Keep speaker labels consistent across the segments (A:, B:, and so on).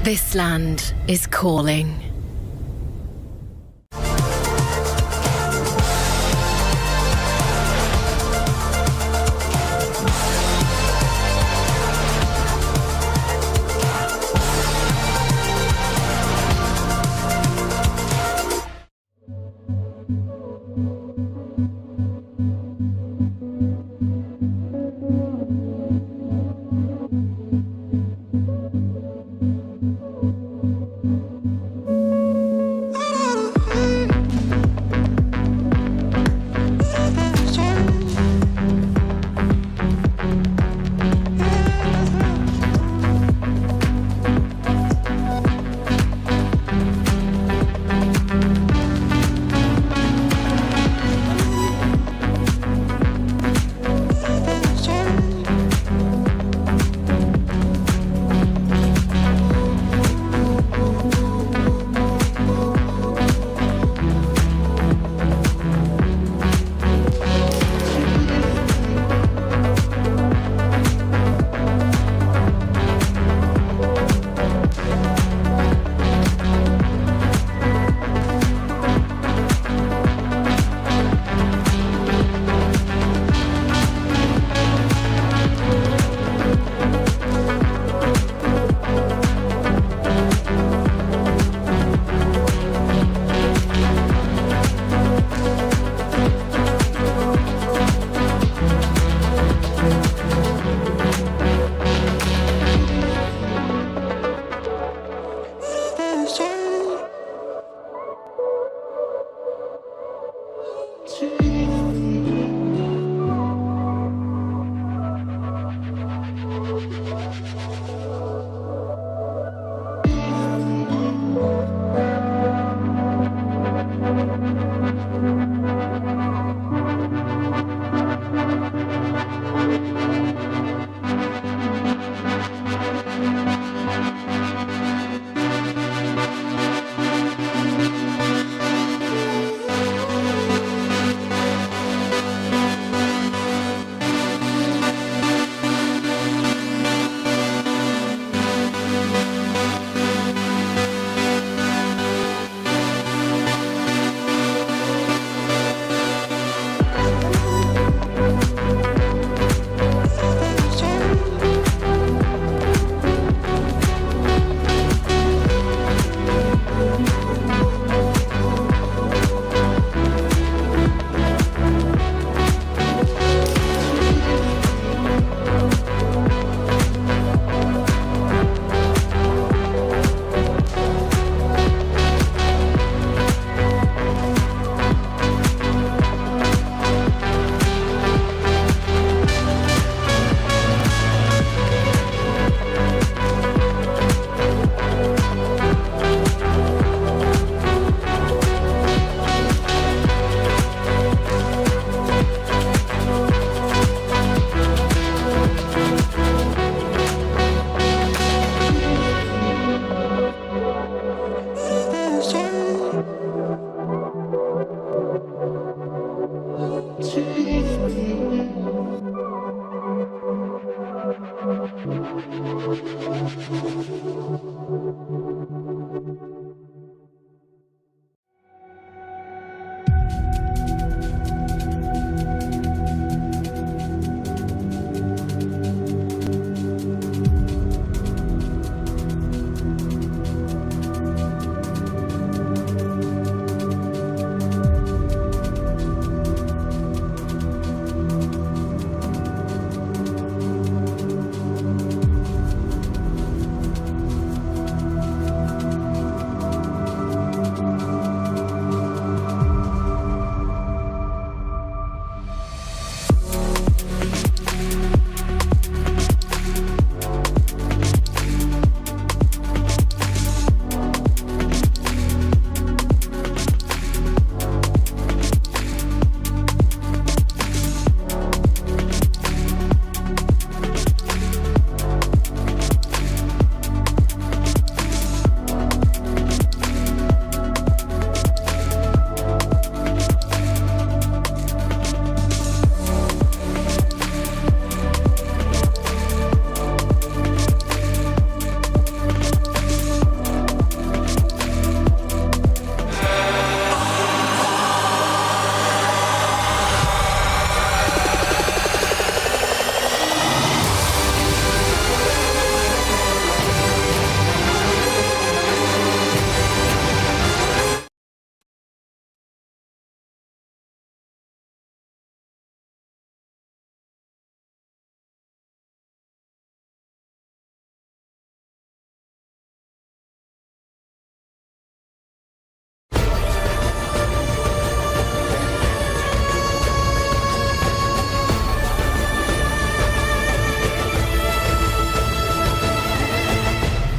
A: This land is calling.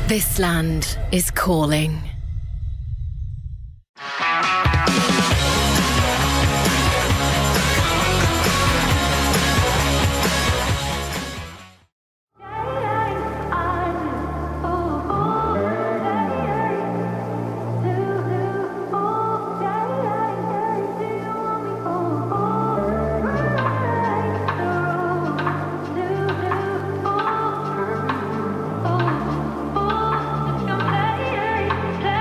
A: This land is calling.
B: Play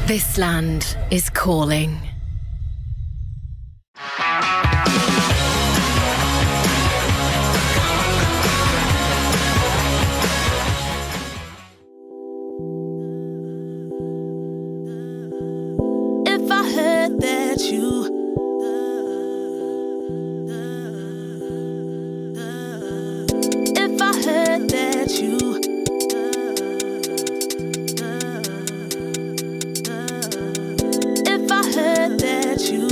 A: This land is calling.
B: If I heard that you If I heard that you If I heard that you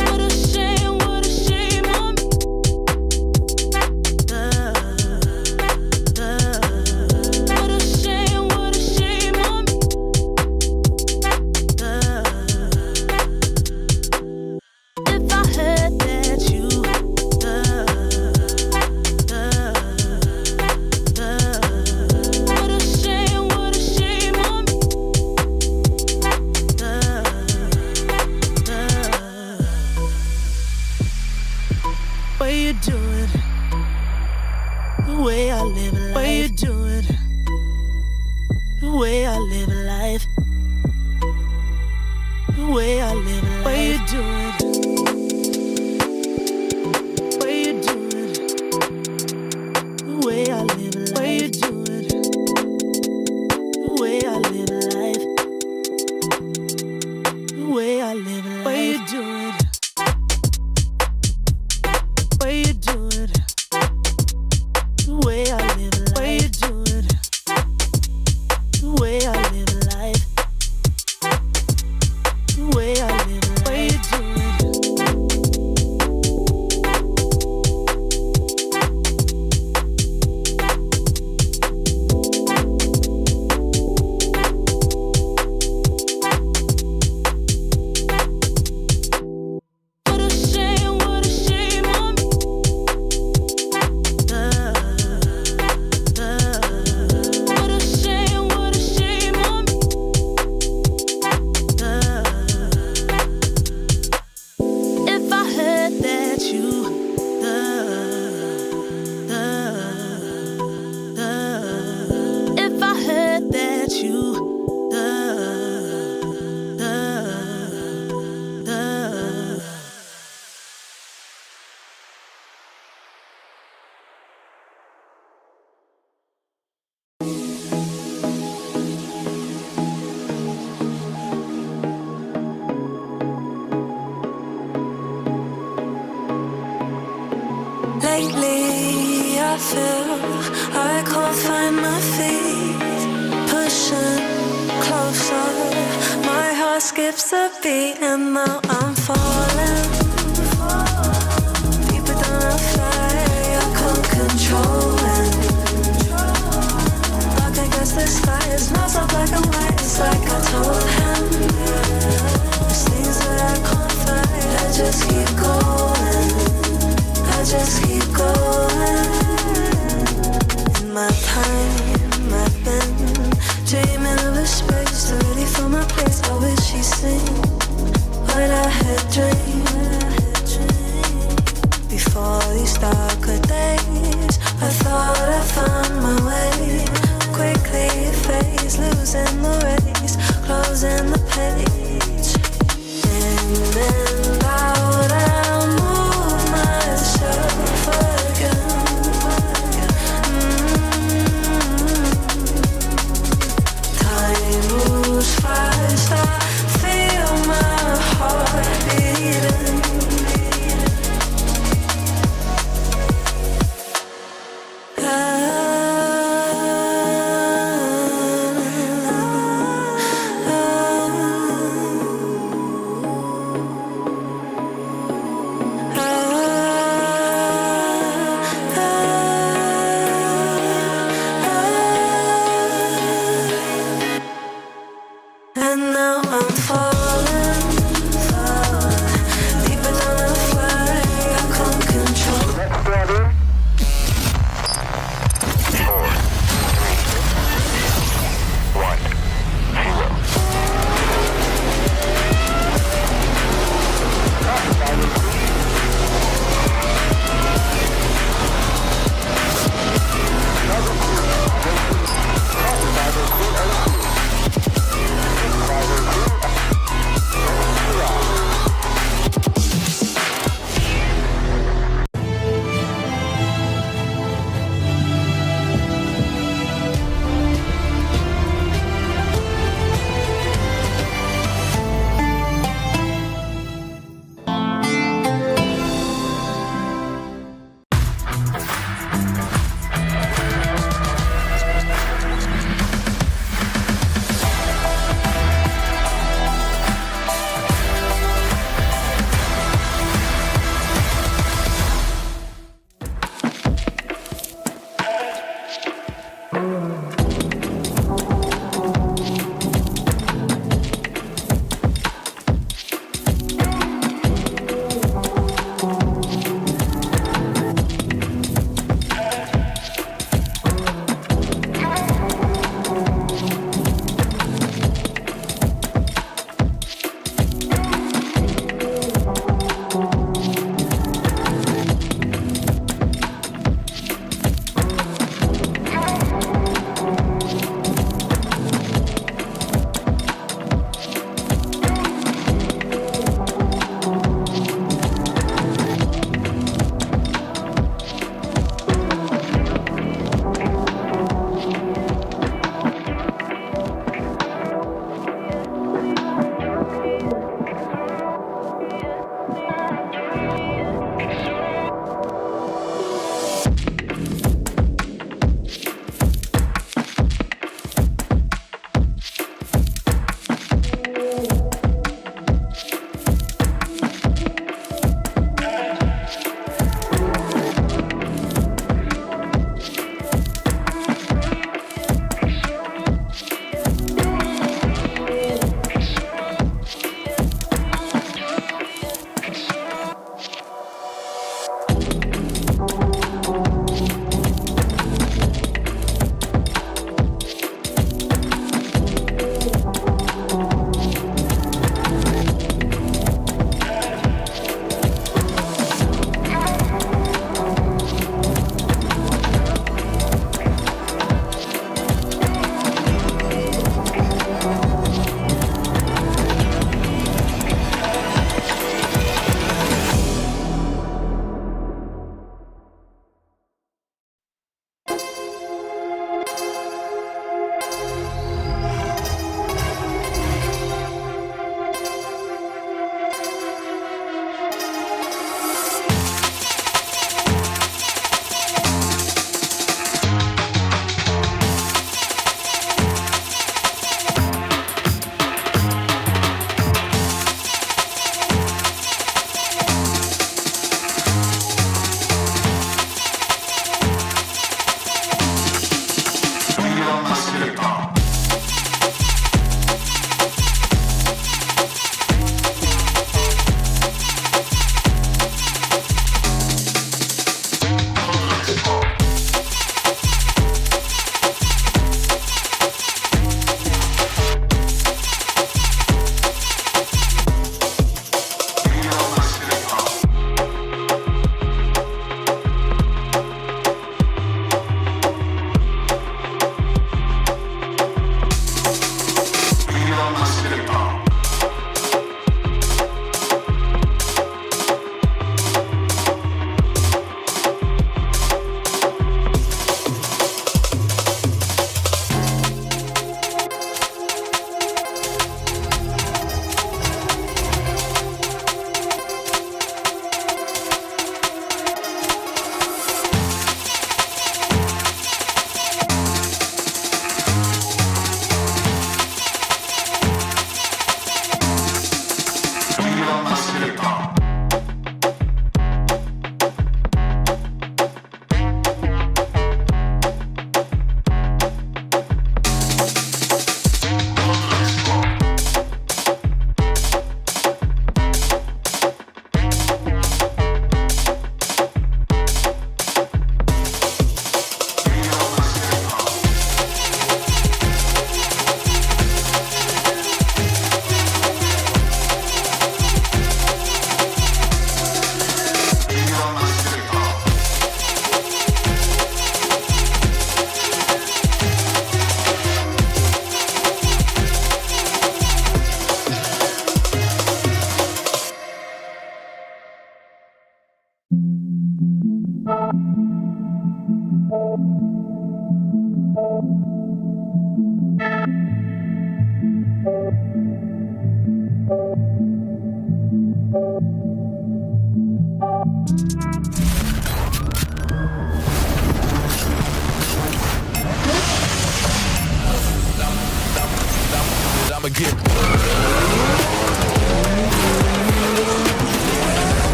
B: what a shame on me. What a shame on me. If I heard that you What a shame on me. Way you do it, the way I live life. Way you do it, the way I live life. The way I live life. Way you do it, way you do it, the way I live life. Way you do it, the way I live life. The way I live life. Way you do it. Way you do it, the way I live life. Way you do it, the way I live life. The way I live life. Way you do What a shame on me. What a shame on me. If I heard that you If I heard that you
C: Lately, I feel I can't find my feet. Pushing closer, my heart skips a beat, and now I'm falling. Deeper than a fly, I can't control it. Dark against the sky, it's not so black and white. It's like I told him. There's things that I can't fight. I just keep going. I just keep going. In my time, I've been dreaming of a space to really fill my place. I wish she'd sing what I had dreamed.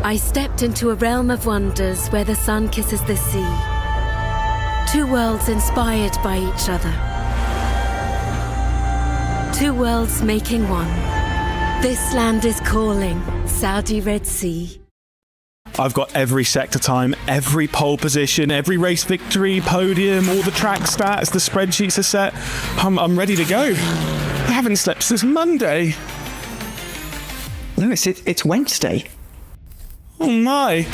A: I stepped into a realm of wonders where the sun kisses the sea. Two worlds inspired by each other. Two worlds making one. This land is calling, Saudi Red Sea.
D: I've got every sector time, every pole position, every race victory, podium, all the track stats, the spreadsheets are set. I'm ready to go. I haven't slept since Monday.
E: No, it's Wednesday.
D: Oh my.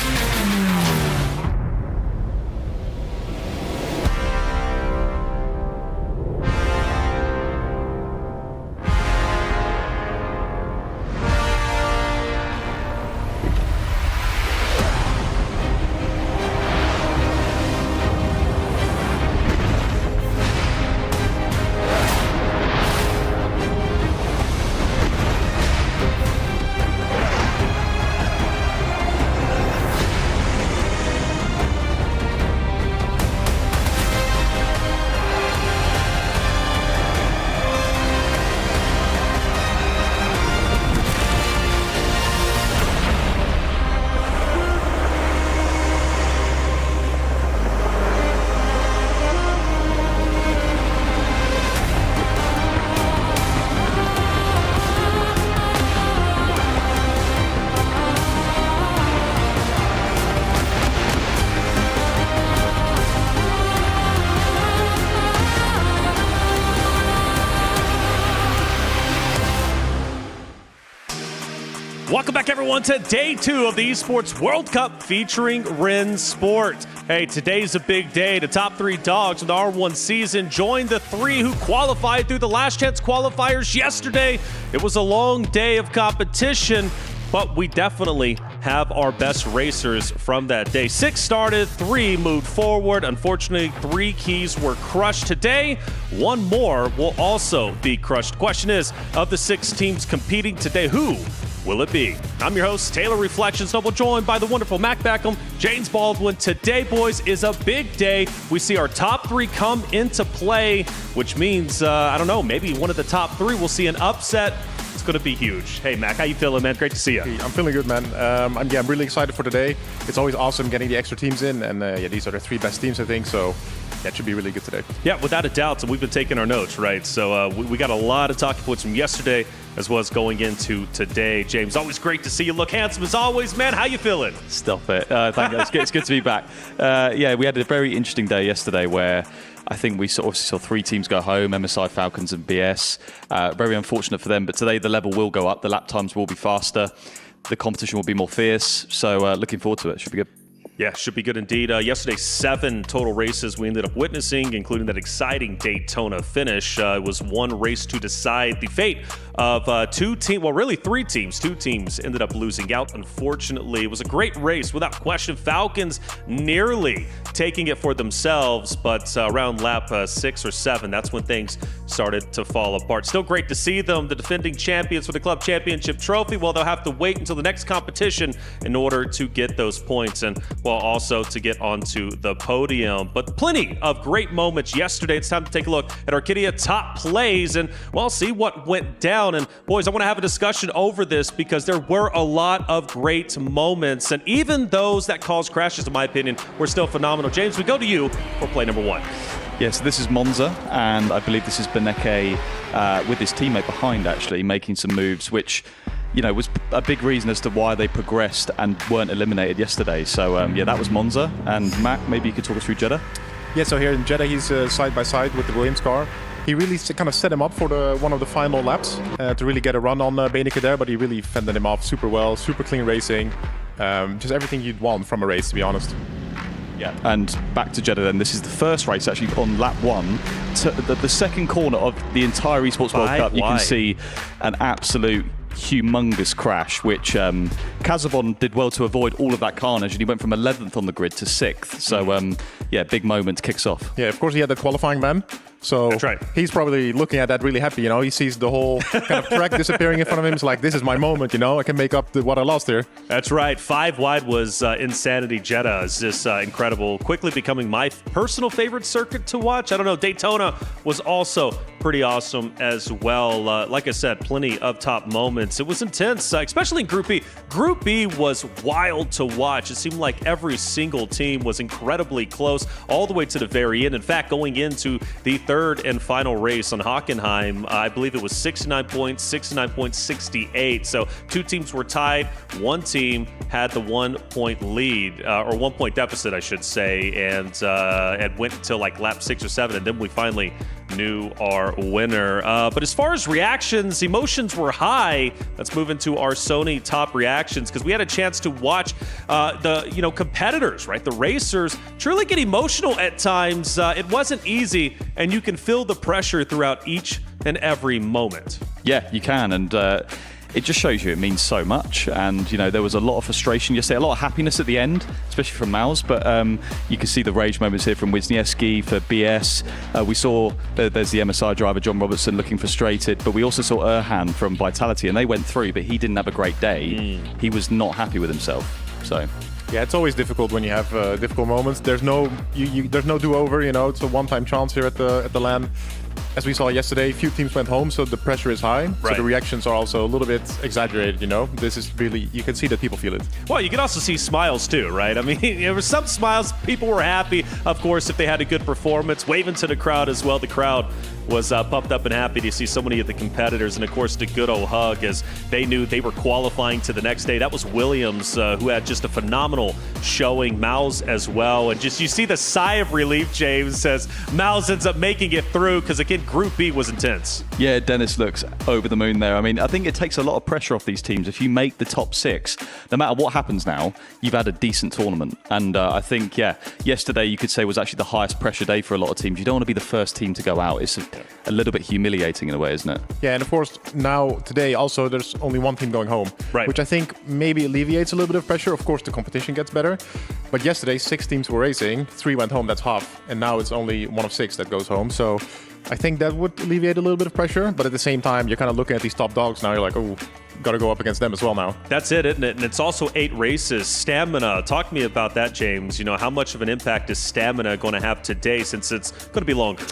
F: Welcome back, everyone, to day 2 of the Esports World Cup featuring Rennsport. Hey, today's a big day. The top 3 dogs in the R1 season joined the 3 who qualified through the last chance qualifiers yesterday. It was a long day of competition, but we definitely have our best racers from that day. 6 started, 3 moved forward. Unfortunately, 3 keys were crushed today. 1 more will also be crushed. Question is, of the 6 teams competing today, who will it be? I'm your host, Taylor Reflections, double joined by the wonderful Mac Beckham, James Baldwin. Today, boys, is a big day. We see our top 3 come into play, which means, I don't know, maybe one of the top 3 will see an upset. It's going to be huge. Hey, Mac, how you feeling, man? Great to see you.
G: I'm feeling good, man. I'm really excited for today. It's always awesome getting the extra teams in, and these are the 3 best teams, I think, so that should be really good today.
F: Yeah, without a doubt. So we've been taking our notes, right? So we got a lot of talking points from yesterday as well as going into today. James, always great to see you. Look handsome as always, man. How you feeling?
H: Stop it. Thank you. It's good to be back. Yeah, we had a very interesting day yesterday where I think we sort of saw 3 teams go home, MSI, Falcons and BS. Very unfortunate for them, but today the level will go up. The lap times will be faster. The competition will be more fierce. So looking forward to it. Should be good.
F: Yeah, should be good indeed. Yesterday, 7 total races we ended up witnessing, including that exciting Daytona finish. It was 1 race to decide the fate of 2 teams, well, really 3 teams. 2 teams ended up losing out, unfortunately. It was a great race, without question. Falcons nearly taking it for themselves, but around lap 6 or 7, that's when things started to fall apart. Still great to see them, the defending champions for the Club Championship trophy. Well, they'll have to wait until the next competition in order to get those points, and well, also to get onto the podium. But plenty of great moments yesterday. It's time to take a look at Arcadia top plays and, well, see what went down. And boys, I want to have a discussion over this because there were a lot of great moments, and even those that caused crashes, in my opinion, were still phenomenal. James, we go to you for play number 1.
H: Yeah, so this is Monza, and I believe this is Beneke with his teammate behind, actually, making some moves, which was a big reason as to why they progressed and weren't eliminated yesterday. So yeah, that was Monza. And Mac, maybe you could talk us through Jedha.
G: Yeah, so here in Jeddah, he's side by side with the Williams car. He really kind of set him up for one of the final laps to really get a run on Beinecke there, but he really fended him off super well, super clean racing. Just everything you'd want from a race, to be honest.
H: Yeah, and back to Jeddah then. This is the first race actually on lap 1. To the second corner of the entire Esports World Cup, you can see an absolute humongous crash, which Casabon did well to avoid all of that carnage, and he went from 11th on the grid to 6th. So yeah, big moment, kicks off.
G: Yeah, of course he had that qualifying ban. So
F: that's right.
G: He's probably looking at that really happy, He sees the whole kind of track disappearing in front of him. He's like, this is my moment, I can make up what I lost here.
F: That's right. 5 wide was insanity. Jeddah is just incredible. Quickly becoming my personal favorite circuit to watch. I don't know. Daytona was also pretty awesome as well. Like I said, plenty of top moments. It was intense, especially in Group B. Group B was wild to watch. It seemed like every single team was incredibly close all the way to the very end. In fact, going into the third and final race on Hockenheim, I believe it was 69 points, 68. So 2 teams were tied. 1 team had the 1-point lead, or 1-point deficit, I should say, and went until like lap 6 or 7, and then we finally knew our winner. But as far as reactions, emotions were high. Let's move into our Sony top reactions, because we had a chance to watch the competitors, right? The racers truly get emotional at times. It wasn't easy, and you can feel the pressure throughout each and every moment.
H: Yeah, you can, and it just shows you it means so much. And there was a lot of frustration yesterday, a lot of happiness at the end, especially from Mouz, but you can see the rage moments here from Wisniewski for BS. We saw there's the MSI driver John Robertson looking frustrated, but we also saw Erhan from Vitality, and they went through, but he didn't have a great day. He was not happy with himself. So
G: yeah, it's always difficult when you have difficult moments. There's no there's no do-over. It's a one-time chance here at the LAN. As we saw yesterday, few teams went home, so the pressure is high. Right. So the reactions are also a little bit exaggerated, This is really, you can see that people feel it.
F: Well, you can also see smiles too, right? I mean, there were some smiles. People were happy, of course, if they had a good performance, waving to the crowd as well. The crowd was pumped up and happy to see so many of the competitors, and of course the good old hug as they knew they were qualifying to the next day. That was Williams, who had just a phenomenal showing, Mouz as well, and just you see the sigh of relief, James, as Mouz ends up making it through, because again, Group B was intense.
H: Yeah, Dennis looks over the moon there. I mean, I think it takes a lot of pressure off these teams. If you make the top 6, no matter what happens now, you've had a decent tournament. And I think, yeah, yesterday you could say was actually the highest pressure day for a lot of teams. You don't want to be the first team to go out. It's a little bit humiliating in a way, isn't it?
G: Yeah, and of course, now, today, also, there's only 1 team going home. Right. Which I think maybe alleviates a little bit of pressure. Of course, the competition gets better. But yesterday, 6 teams were racing, 3 went home, that's half. And now it's only 1 of 6 that goes home. So I think that would alleviate a little bit of pressure, but at the same time, you're kind of looking at these top dogs now. You're like, oh, got to go up against them as well now.
F: That's it, isn't it? And it's also 8 races. Stamina. Talk to me about that, James. How much of an impact is stamina going to have today, since it's going to be longer?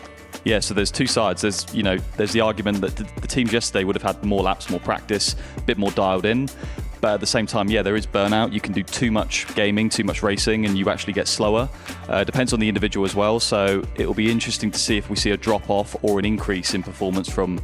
H: Yeah, so there's 2 sides. There's the argument that the teams yesterday would have had more laps, more practice, a bit more dialed in. But at the same time, yeah, there is burnout. You can do too much gaming, too much racing, and you actually get slower. Depends on the individual as well. So it will be interesting to see if we see a drop-off or an increase in performance from,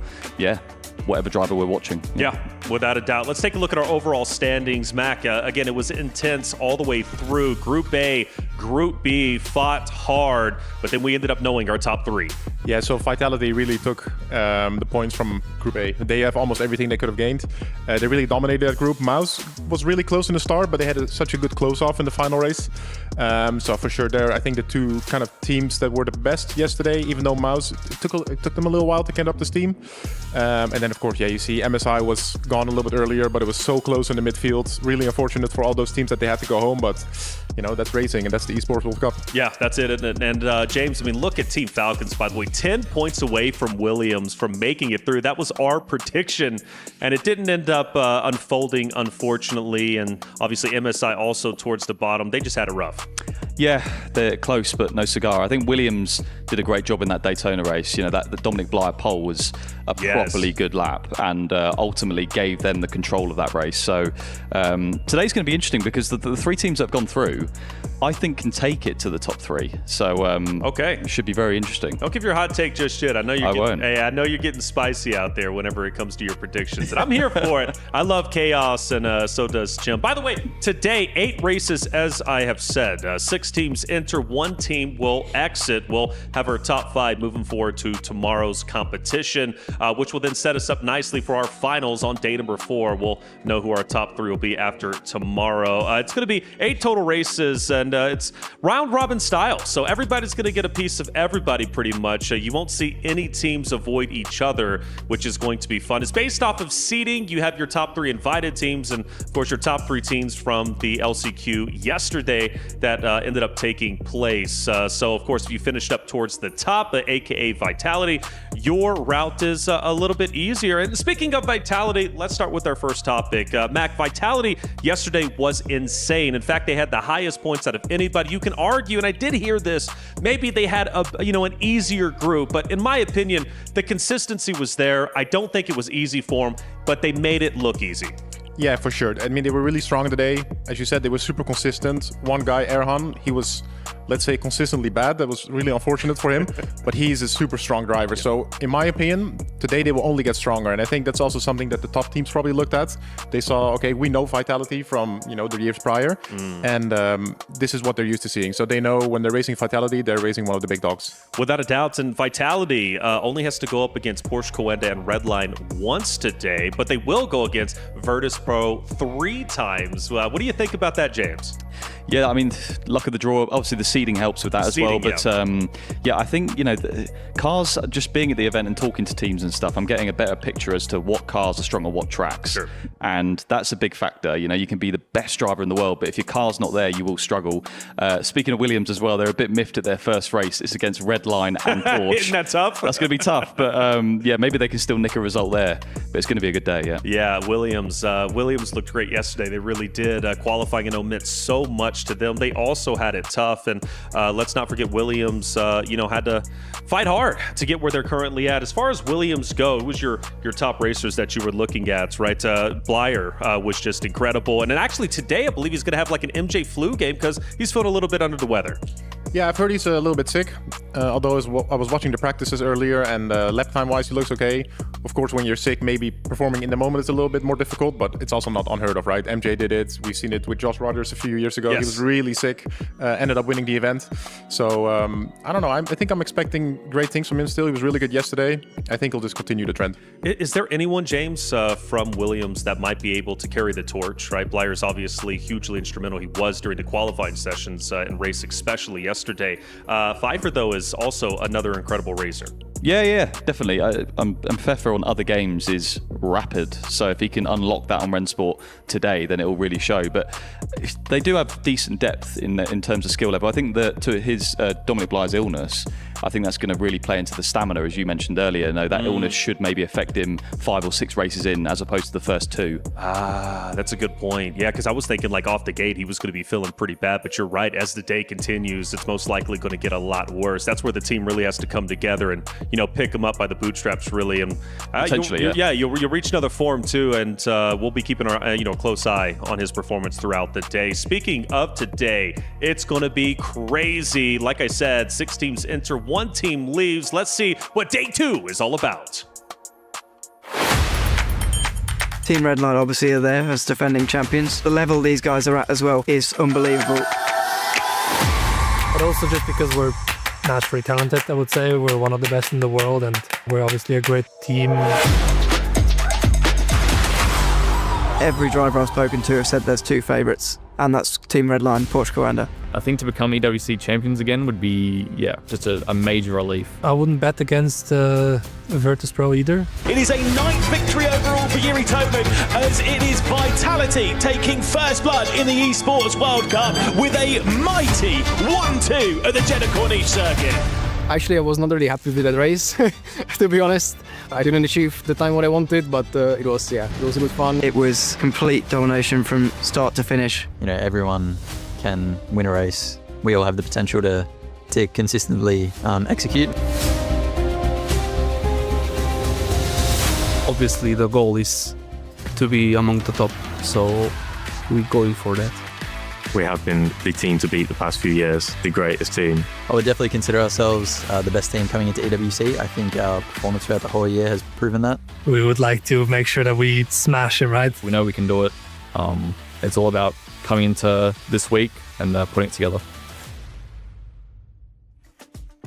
H: whatever driver we're watching.
F: Yeah, without a doubt. Let's take a look at our overall standings. Mac, again, it was intense all the way through. Group A, Group B fought hard, but then we ended up knowing our top 3.
G: Yeah, so Vitality really took the points from Group A. They have almost everything they could have gained. They really dominated that group. Mouz was really close in the start, but they had such a good close-off in the final race. So for sure there, I think the 2 kind of teams that were the best yesterday, even though Mouz, it took them a little while to get up the steam. And then, of course, yeah, you see MSI was gone a little bit earlier, but it was so close in the midfield. Really unfortunate for all those teams that they had to go home, but, that's racing, and that's the Esports World Cup.
F: Yeah, that's it, isn't it? And James, I mean, look at Team Falcons, by the way, 10 points away from Williams from making it through. That was our prediction, and it didn't end up unfolding, unfortunately, and obviously MSI also towards the bottom. They just had it rough.
H: Yeah, they're close, but no cigar. I think Williams did a great job in that Daytona race. You know, that the Dominic Blyer pole was a properly good lap, and ultimately gave them the control of that race. So today's going to be interesting because the three teams that have gone through, I think, can take it to the top three. So it should be very interesting.
F: Don't give your hot take just yet. I know I know you're getting spicy out there whenever it comes to your predictions, and I'm here for it. I love chaos, and so does Jim. By the way, today 8 races, as I have said. 6 teams enter, 1 team will exit. We'll have our top 5 moving forward to tomorrow's competition, which will then set us up nicely for our finals on day number 4. We'll know who our top 3 will be after tomorrow. It's going to be 8 total races, and it's round robin style. So everybody's going to get a piece of everybody pretty much. You won't see any teams avoid each other, which is going to be fun. It's based off of seeding. You have your top 3 invited teams, and of course your top 3 teams from the LCQ yesterday that ended up taking place. So of course, if you finished up towards the top, aka Vitality, your route is a little bit easier. And speaking of Vitality, let's start with our first topic. Mac, Vitality yesterday was insane. In fact, they had the highest points out of anybody. You can argue, and I did hear this, maybe they had an easier group, but in my opinion, the consistency was there. I don't think it was easy for them, but they made it look easy.
G: Yeah, for sure. I mean, they were really strong today. As you said, they were super consistent. One guy, Erhan, he was, let's say, consistently bad. That was really unfortunate for him, but he's a super strong driver. So in my opinion, today they will only get stronger. And I think that's also something that the top teams probably looked at. They saw, okay, we know Vitality from, the years prior, and this is what they're used to seeing. So they know when they're racing Vitality, they're racing one of the big dogs.
F: Without a doubt, and Vitality only has to go up against Porsche Coanda and Redline once today, but they will go against Virtus.pro 3 times. What do you think about that, James?
H: Yeah, I mean, luck of the draw. Obviously, the seeding helps with that as well. But I think, the cars, just being at the event and talking to teams and stuff, I'm getting a better picture as to what cars are strong on what tracks.
F: Sure.
H: And that's a big factor. You can be the best driver in the world, but if your car's not there, you will struggle. Speaking of Williams as well, they're a bit miffed at their first race. It's against Redline and Porsche.
F: Isn't that tough?
H: That's going to be tough. But maybe they can still nick a result there. But it's going to be a good day, yeah.
F: Yeah, Williams looked great yesterday. They really did. Qualifying and meant so much to them. They also had it tough, and let's not forget Williams had to fight hard to get where they're currently at. As far as Williams go, who was your top racers that you were looking at, right? Blyer was just incredible, and then actually today I believe he's going to have like an MJ flu game because he's feeling a little bit under the weather.
G: Yeah, I've heard he's a little bit sick, although I was watching the practices earlier, and lap time-wise, he looks okay. Of course, when you're sick, maybe performing in the moment is a little bit more difficult, but it's also not unheard of, right? MJ did it. We've seen it with Josh Rogers a few years ago.
F: Yes.
G: He was really sick, ended up winning the event. So, I don't know. I think I'm expecting great things from him still. He was really good yesterday. I think he'll just continue the trend.
F: Is there anyone, James, from Williams that might be able to carry the torch, right? Blyer's obviously hugely instrumental. He was during the qualifying sessions in race, especially yesterday. Pfeiffer, though, is also another incredible racer.
H: Yeah, definitely. Pfeiffer on other games is rapid, so if he can unlock that on Rennsport today, then it will really show. But they do have decent depth in terms of skill level. I think that to his Dominic Blyer's illness, I think that's going to really play into the stamina, as you mentioned earlier. That illness should maybe affect him 5 or 6 races in, as opposed to the first 2.
F: That's a good point. Yeah, because I was thinking like off the gate, he was going to be feeling pretty bad. But you're right. As the day continues, it's most likely going to get a lot worse. That's where the team really has to come together and pick him up by the bootstraps, really. And
H: potentially,
F: you'll reach another form too, and we'll be keeping our close eye on his performance throughout the day. Speaking of today, it's going to be crazy. Like I said, 6 teams enter, 1 team leaves. Let's see what day 2 is all about.
E: Team Redline obviously are there as defending champions. The level these guys are at as well is unbelievable.
I: But also just because we're naturally talented, I would say. We're one of the best in the world, and we're obviously a great team.
E: Every driver I've spoken to have said there's 2 favourites, and that's Team Redline, Porsche Coanda.
J: I think to become EWC champions again would be, just a major relief.
I: I wouldn't bet against Virtus.pro either.
B: It is a 9th victory overall for Yuri Topman, as it is Vitality taking first blood in the Esports World Cup with a mighty 1-2 at the Jedha Corniche circuit.
K: Actually, I was not really happy with that race, to be honest. I didn't achieve the time what I wanted, but it was good fun.
E: It was complete domination from start to finish.
L: Everyone can win a race. we all have the potential to consistently execute.
M: Obviously the goal is to be among the top, so we're going for that.
N: We have been the team to beat the past few years, the greatest team.
L: I would definitely consider ourselves the best team coming into EWC. I think our performance throughout the whole year has proven that.
I: We would like to make sure that we smash it, right?
J: We know we can do it. It's all about coming into this week and putting it together.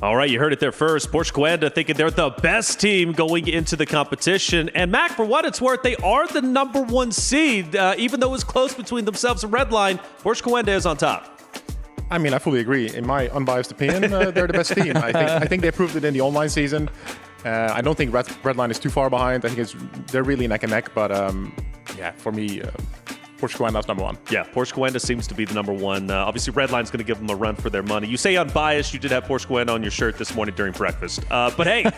F: All right, you heard it there first. Porsche Coanda thinking they're the best team going into the competition. And Mac, for what it's worth, they are the #1 seed. Even though it was close between themselves and Redline, Porsche Coanda is on top.
G: I mean, I fully agree. In my unbiased opinion, they're the best team. I think they proved it in the online season. I don't think Redline is too far behind. I think they're really neck and neck. But yeah, for me, Porsche Coanda's #1.
F: Yeah, Porsche Coanda seems to be the #1. Obviously, Redline's going to give them a run for their money. You say unbiased. You did have Porsche Coanda on your shirt this morning during breakfast. But hey,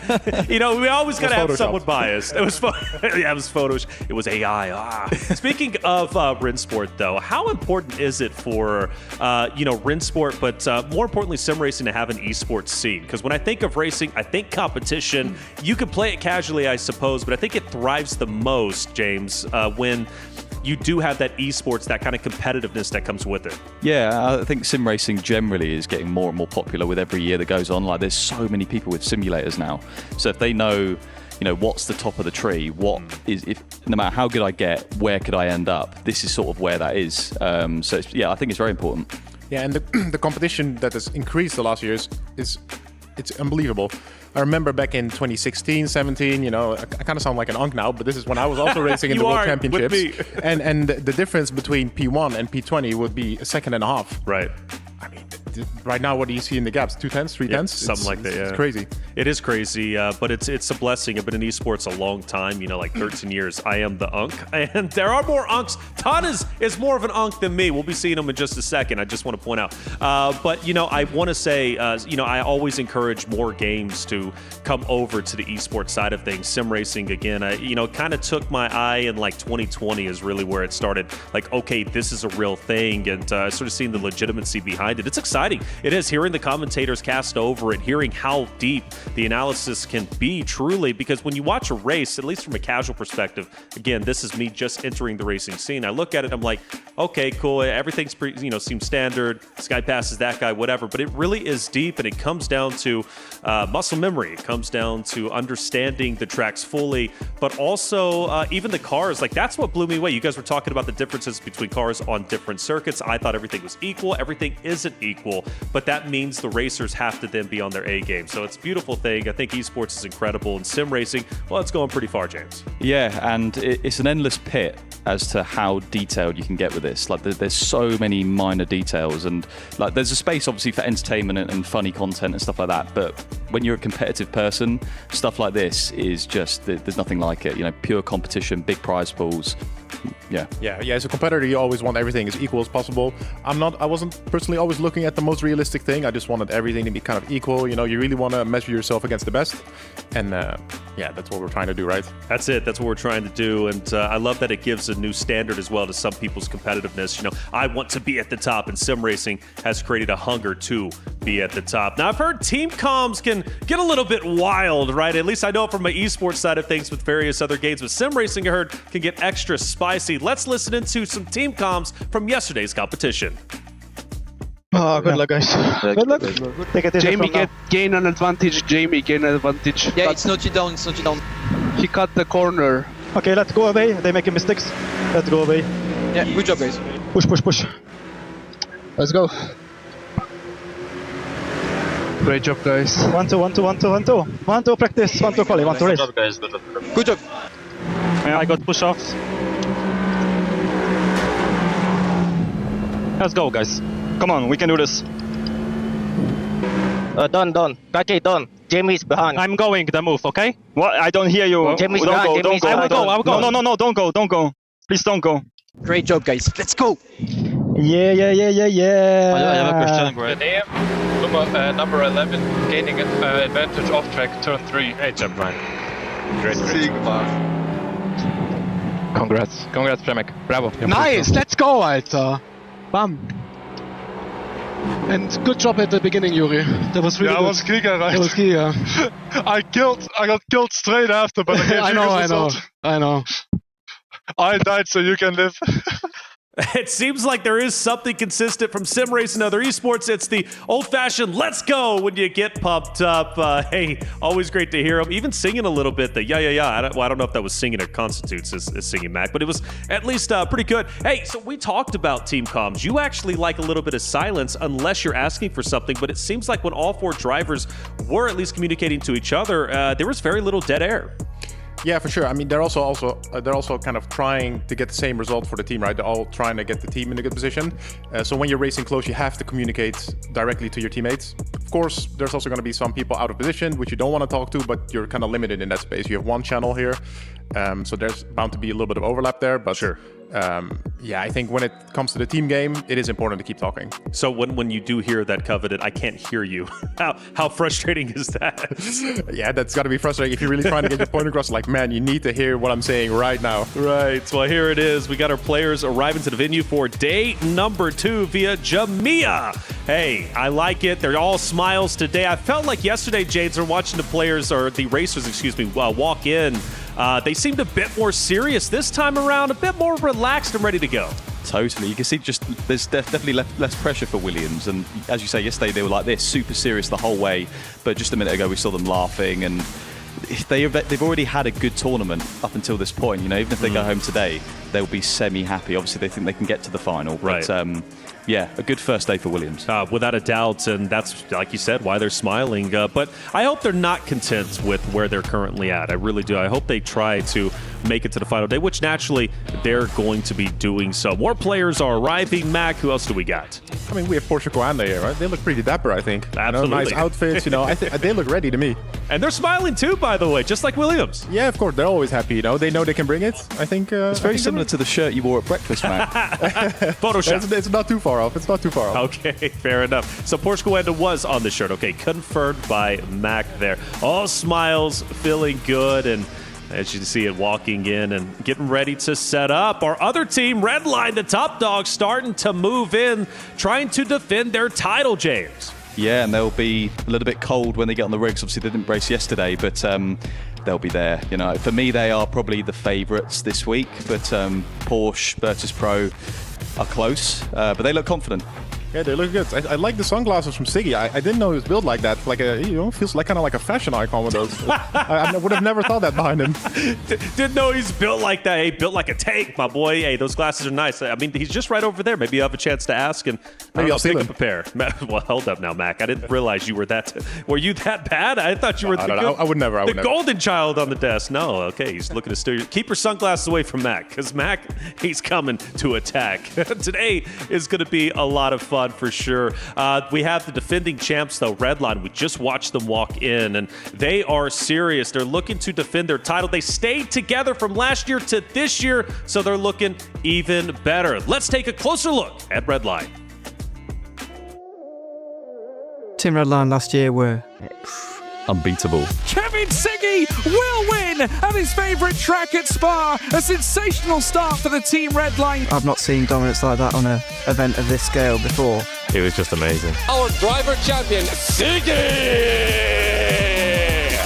F: you know, we always got to have someone biased. It was yeah, it was Photoshop. It was AI. Speaking of Rennsport, though, how important is it for Rennsport, but more importantly, sim racing to have an esports scene? Because when I think of racing, I think competition. You can play it casually, I suppose, but I think it thrives the most, James, when you do have that esports, that kind of competitiveness that comes with it.
H: Yeah, I think sim racing generally is getting more and more popular with every year that goes on. Like, there's so many people with simulators now. So if they know, what's the top of the tree, what is, if no matter how good I get, where could I end up? This is sort of where that is. So I think it's very important.
G: Yeah, and the competition that has increased the last years it's unbelievable. I remember back in 2016, 17, I kind of sound like an unk now, but this is when I was also racing in the World Championships. And the difference between P1 and P20 would be a second and a half.
F: Right.
G: I mean, right now, what do you see in the gaps? 2 tenths, 3 tenths?
F: Something like that, yeah.
G: It's crazy.
F: It is crazy, but it's a blessing. I've been in esports a long time, like 13 years. I am the unk, and there are more unks. Ton is more of an unk than me. We'll be seeing him in just a second. I just want to point out. But, I want to say, I always encourage more games to come over to the esports side of things. Sim racing, again, kind of took my eye in like 2020 is really where it started. Like, okay, this is a real thing, and sort of seeing the legitimacy behind it. It's exciting. It is, hearing the commentators cast over it, hearing how deep the analysis can be, truly, because when you watch a race, at least from a casual perspective, again, this is me just entering the racing scene. I look at it, I'm like, okay, cool, everything's seems standard. This guy passes that guy, whatever. But it really is deep, and it comes down to muscle memory. It comes down to understanding the tracks fully, but also even the cars. Like, that's what blew me away. You guys were talking about the differences between cars on different circuits. I thought everything was equal. Everything isn't equal, but that means the racers have to then be on their A game. So it's a beautiful thing. I think esports is incredible, and sim racing, well, it's going pretty far, James.
H: Yeah, and it's an endless pit as to how detailed you can get with this. Like, there's so many minor details, and like, there's a space obviously for entertainment and funny content and stuff like that, but when you're a competitive person, stuff like this is just, there's nothing like it. Pure competition, big prize pools. Yeah.
G: As a competitor, you always want everything as equal as possible. I wasn't personally always looking at the most realistic thing. I just wanted everything to be kind of equal. You really want to measure yourself against the best, and that's what we're trying to do, right?
F: That's it. That's what we're trying to do, and I love that it gives a new standard as well to some people's competitiveness. I want to be at the top, and sim racing has created a hunger to be at the top. Now, I've heard team comms can get a little bit wild, right? At least I know from my esports side of things with various other games, but sim racing, I heard, can get extra spicy. Let's listen into some team comms from yesterday's competition.
O: Good luck, guys. Good luck. Take it easy. Jamie gain an advantage. Gain an advantage.
P: Yeah, it's not you down. It's not you down.
O: He cut the corner. Okay, let's go away. They're making mistakes. Let's go away.
P: Yeah, good job, guys.
O: Push. Let's go. Great job, guys. 1-2 practice. 1-2 quali. 1-2 race.
P: Good job, guys. Good job.
O: Yeah, I got push-offs. Let's go, guys. Come on, we can do this.
Q: Done. Kake, done. Jamie's behind.
O: I'm going the move, okay? What? I don't hear you.
Q: Jamie's
O: don't
Q: behind.
O: go. I will go. No, don't go. Please don't go.
P: Great job, guys. Let's go.
O: Yeah.
R: I have a question, Brian. Number 11, gaining advantage off track, turn 3.
N: Great job, Brian. Great.
R: Congrats, Przemek. Bravo.
O: Nice, let's go, Alter. Bam. And good job at the beginning, Yuri. That was really
R: Yeah,
O: good.
R: I was Giga, right?
O: That was key, yeah.
R: I got killed straight after, but I gave
O: I know.
R: I died so you can live.
B: It seems like there is something consistent from sim race and other esports. It's the old-fashioned "let's go" when you get pumped up. Hey, always great to hear him. Even singing a little bit. The yeah. I don't know if that was singing or constitutes as singing, Mac, but it was at least pretty good. Hey, so we talked about team comms. You actually like a little bit of silence unless you're asking for something, but it seems like when all 4 drivers were at least communicating to each other, there was very little dead air.
G: Yeah, for sure. I mean, they're also kind of trying to get the same result for the team, right? They're all trying to get the team in a good position. So when you're racing close, you have to communicate directly to your teammates. Of course, there's also going to be some people out of position, which you don't want to talk to, but you're kind of limited in that space. You have one channel here, so there's bound to be a little bit of overlap there. But
B: sure.
G: Yeah, I think when it comes to the team game, it is important to keep talking.
B: So when you do hear that coveted, I can't hear you. How frustrating is that?
G: Yeah, that's got to be frustrating if you're really trying to get your point across. Like, man, you need to hear what I'm saying right now.
B: Right. Well, here it is. We got our players arriving to the venue for day number 2 via Jamia. Hey, I like it. They're all smiles today. I felt like yesterday, Jades, are watching the players, or the racers, excuse me, walk in. They seemed a bit more serious this time around, a bit more relaxed and ready to go.
H: Totally. You can see just there's definitely less pressure for Williams. And as you say, yesterday they were like this, super serious the whole way. But just a minute ago we saw them laughing, and they've already had a good tournament up until this point. You know, even if they go home today, they'll be semi-happy. Obviously, they think they can get to the final.
B: Right.
H: But, yeah, a good first day for Williams.
B: Without a doubt, and that's, like you said, why they're smiling. But I hope they're not content with where they're currently at. I really do. I hope they try to make it to the final day, which naturally they're going to be doing so. More players are arriving. Mac, who else do we got?
G: I mean, we have Porsche Coanda here, right? They look pretty dapper, I think.
B: Absolutely.
G: You know, nice outfits, you know. They look ready to me.
B: And they're smiling too, by the way, just like Williams.
G: Yeah, of course. They're always happy, you know. They know they can bring it. I think
H: it's very similar to the shirt you wore at breakfast, Mac.
B: Photoshop.
G: It's not too far off. It's not too far off.
B: Okay, fair enough. So Porsche Coanda was on the shirt. Okay, confirmed by Mac there. All smiles, feeling good, and as you can see it walking in and getting ready to set up. Our other team, Redline, the top dog, starting to move in, trying to defend their title, James.
H: Yeah, and they'll be a little bit cold when they get on the rigs. Obviously, they didn't race yesterday, but they'll be there. You know, for me, they are probably the favourites this week, but Porsche, Virtus.pro are close, but they look confident.
G: Yeah, they look good. I like the sunglasses from Siggy. I didn't know he was built like that. Like a, you know, feels like kind of like a fashion icon with those. I would have never thought that behind him.
B: Didn't know he's built like that. Hey, built like a tank, my boy. Hey, those glasses are nice. I mean, he's just right over there. Maybe you have a chance to ask, and
G: maybe I'll
B: pick up a pair. Well, hold up now, Mac. I didn't realize you were that. Were you that bad? I thought you were
G: I would never.
B: The golden child on the desk. No, okay. He's looking to steer. Keep your sunglasses away from Mac, because Mac, he's coming to attack. Today is going to be a lot of fun for sure. We have the defending champs, though, Redline. We just watched them walk in, and they are serious. They're looking to defend their title. They stayed together from last year to this year, so they're looking even better. Let's take a closer look at Redline.
E: Team Redline last year were
J: unbeatable.
S: Kevin Siggy will win at his favourite track at Spa. A sensational start for the Team Redline.
E: I've not seen dominance like that on an event of this scale before.
N: It was just amazing.
S: Our driver champion, Siggy!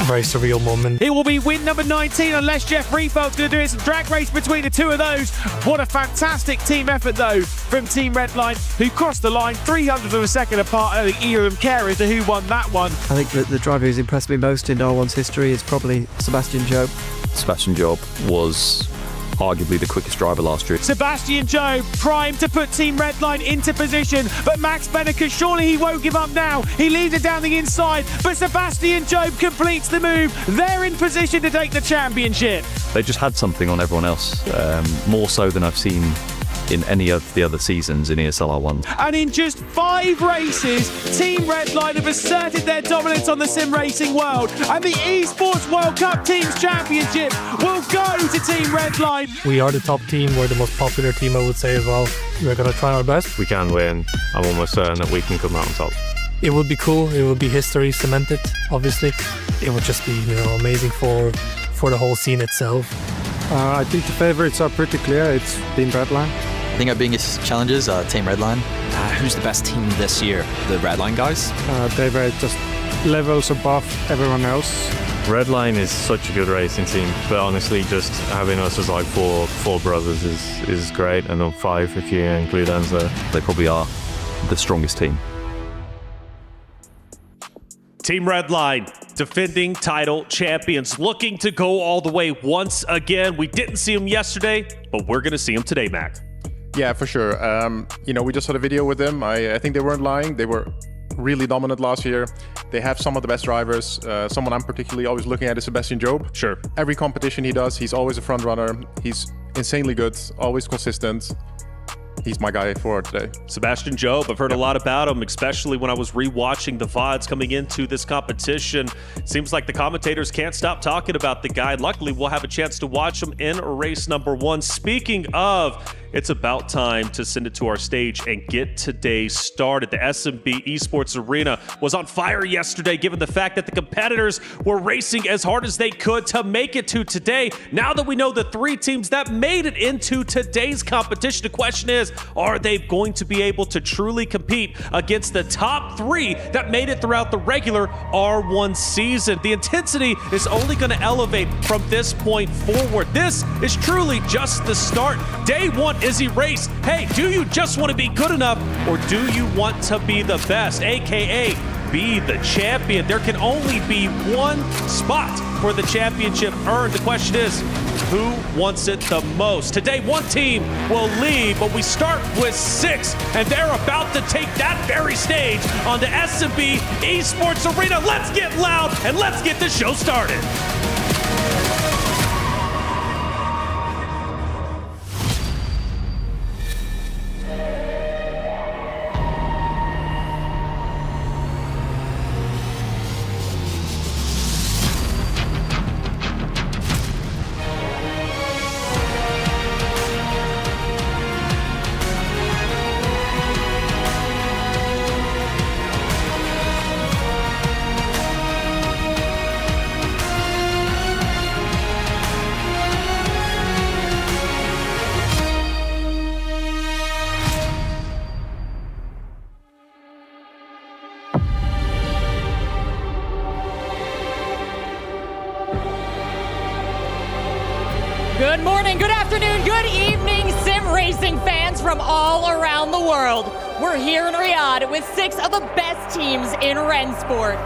I: Very surreal moment.
S: It will be win number 19 unless Jeff Refeld's going to do some drag race between the two of those. What a fantastic team effort, though, from Team Redline, who crossed the line 300th of a second apart. I don't even care as to who won that one.
E: I think that the driver who's impressed me most in R1's history is probably Sebastian Job.
J: Sebastian Job was arguably the quickest driver last year.
S: Sebastian Job primed to put Team Redline into position, but Max Benneker, surely he won't give up now. He leads it down the inside, but Sebastian Job completes the move. They're in position to take the championship.
J: They just had something on everyone else, more so than I've seen in any of the other seasons in ESL R1.
S: And in just 5 races, Team Redline have asserted their dominance on the sim racing world, and the Esports World Cup Teams Championship will go to Team Redline.
I: We are the top team. We're the most popular team, I would say, as well. We're going to try our best.
N: We can win. I'm almost certain that we can come out on top.
I: It would be cool. It would be history cemented, obviously. It would just be, you know, amazing for the whole scene itself.
T: I think the favorites are pretty clear. It's Team Redline.
L: I think our biggest challenge is Team Redline.
T: Who's the best team this year? The Redline guys?
U: They were just levels above everyone else.
N: Redline is such a good racing team, but honestly, just having us as like four brothers is great, and then 5 if you include Enzo.
J: They probably are the strongest team.
B: Team Redline, defending title champions, looking to go all the way once again. We didn't see them yesterday, but we're going to see them today, Mac.
G: Yeah, for sure. We just had a video with them. I think they weren't lying. They were really dominant last year. They have some of the best drivers. Someone I'm particularly always looking at is Sebastian Job.
B: Sure.
G: Every competition he does, he's always a front runner. He's insanely good, always consistent. He's my guy for today.
B: Sebastian Job, I've heard a lot about him, especially when I was rewatching the VODs coming into this competition. Seems like the commentators can't stop talking about the guy. Luckily, we'll have a chance to watch him in race number 1. Speaking of, it's about time to send it to our stage and get today started. The SMB Esports Arena was on fire yesterday, given the fact that the competitors were racing as hard as they could to make it to today. Now that we know the 3 teams that made it into today's competition, the question is, are they going to be able to truly compete against the top 3 that made it throughout the regular R1 season? The intensity is only going to elevate from this point forward. This is truly just the start. Day 1 is erased. Hey, do you just want to be good enough, or do you want to be the best, aka be the champion? There can only be one spot for the championship earned. The question is, who wants it the most? Today, 1 team will lead, but we start with 6, and they're about to take that very stage on the SMB Esports Arena. Let's get loud and let's get the show started.
V: Good morning, good afternoon, good evening, sim racing fans from all around the world. We're here in Riyadh with 6 of the best teams in Rennsport.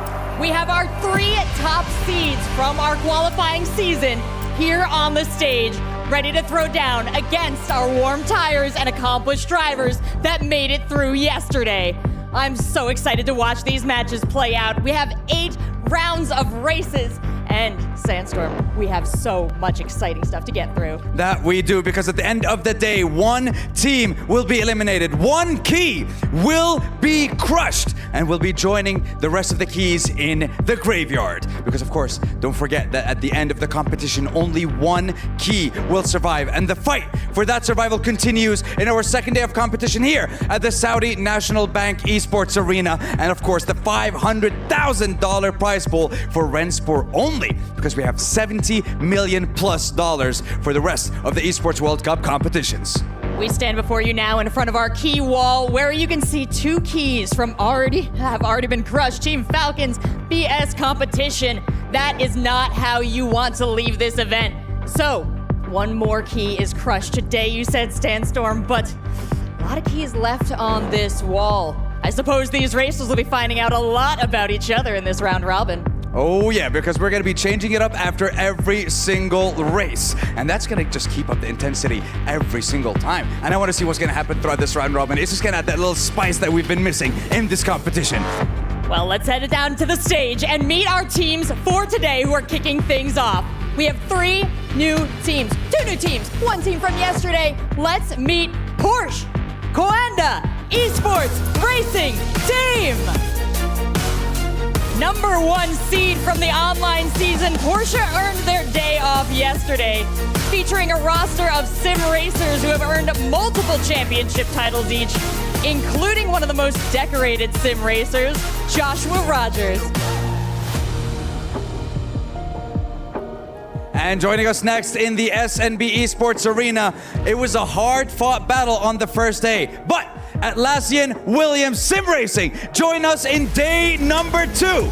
V: We have our 3 top seeds from our qualifying season here on the stage, ready to throw down against our warm tires and accomplished drivers that made it through yesterday. I'm so excited to watch these matches play out. We have 8 rounds of races. And Sandstorm, we have so much exciting stuff to get through.
W: That we do, because at the end of the day, 1 team will be eliminated. 1 key will be crushed and will be joining the rest of the keys in the graveyard. Because of course, don't forget that at the end of the competition, only 1 key will survive. And the fight for that survival continues in our second day of competition here at the Saudi National Bank Esports Arena. And of course, the $500,000 prize pool for Rennsport only, because we have $70 million+ for the rest of the Esports World Cup competitions.
V: We stand before you now in front of our key wall, where you can see 2 keys have already been crushed. Team Falcon's BS competition. That is not how you want to leave this event. So, 1 more key is crushed today, you said, Sandstorm, but a lot of keys left on this wall. I suppose these racers will be finding out a lot about each other in this round robin.
W: Oh yeah, because we're going to be changing it up after every single race. And that's going to just keep up the intensity every single time. And I want to see what's going to happen throughout this round robin. It's just going to add that little spice that we've been missing in this competition.
V: Well, let's head it down to the stage and meet our teams for today who are kicking things off. We have 3 new teams, 2 new teams, 1 team from yesterday. Let's meet Porsche Coanda Esports Racing Team. Number 1 seed from the online season, Porsche earned their day off yesterday, featuring a roster of sim racers who have earned multiple championship titles each, including one of the most decorated sim racers, Joshua Rogers.
W: And joining us next in the SNB Esports Arena, it was a hard-fought battle on the first day, but Atlassian Williams Sim Racing join us in day number 2.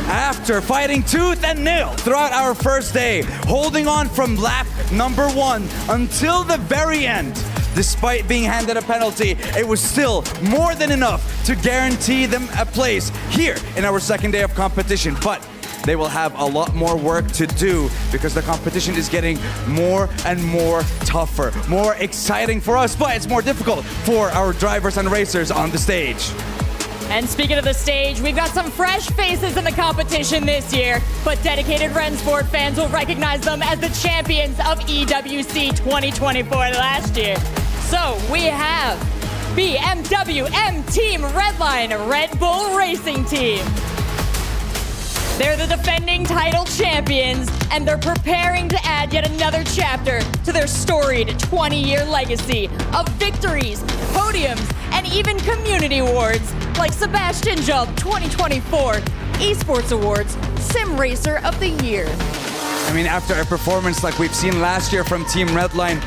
W: After fighting tooth and nail throughout our first day, holding on from lap number 1 until the very end, despite being handed a penalty, it was still more than enough to guarantee them a place here in our second day of competition. But they will have a lot more work to do because the competition is getting more and more tougher, more exciting for us, but it's more difficult for our drivers and racers on the stage.
V: And speaking of the stage, we've got some fresh faces in the competition this year, but dedicated Rennsport fans will recognize them as the champions of EWC 2024 last year. So we have BMW M Team Redline Red Bull Racing Team. They're the defending title champions, and they're preparing to add yet another chapter to their storied 20-year legacy of victories, podiums, and even community awards like Sebastian Job 2024 Esports Awards Sim Racer of the Year.
W: I mean, after a performance like we've seen last year from Team Redline,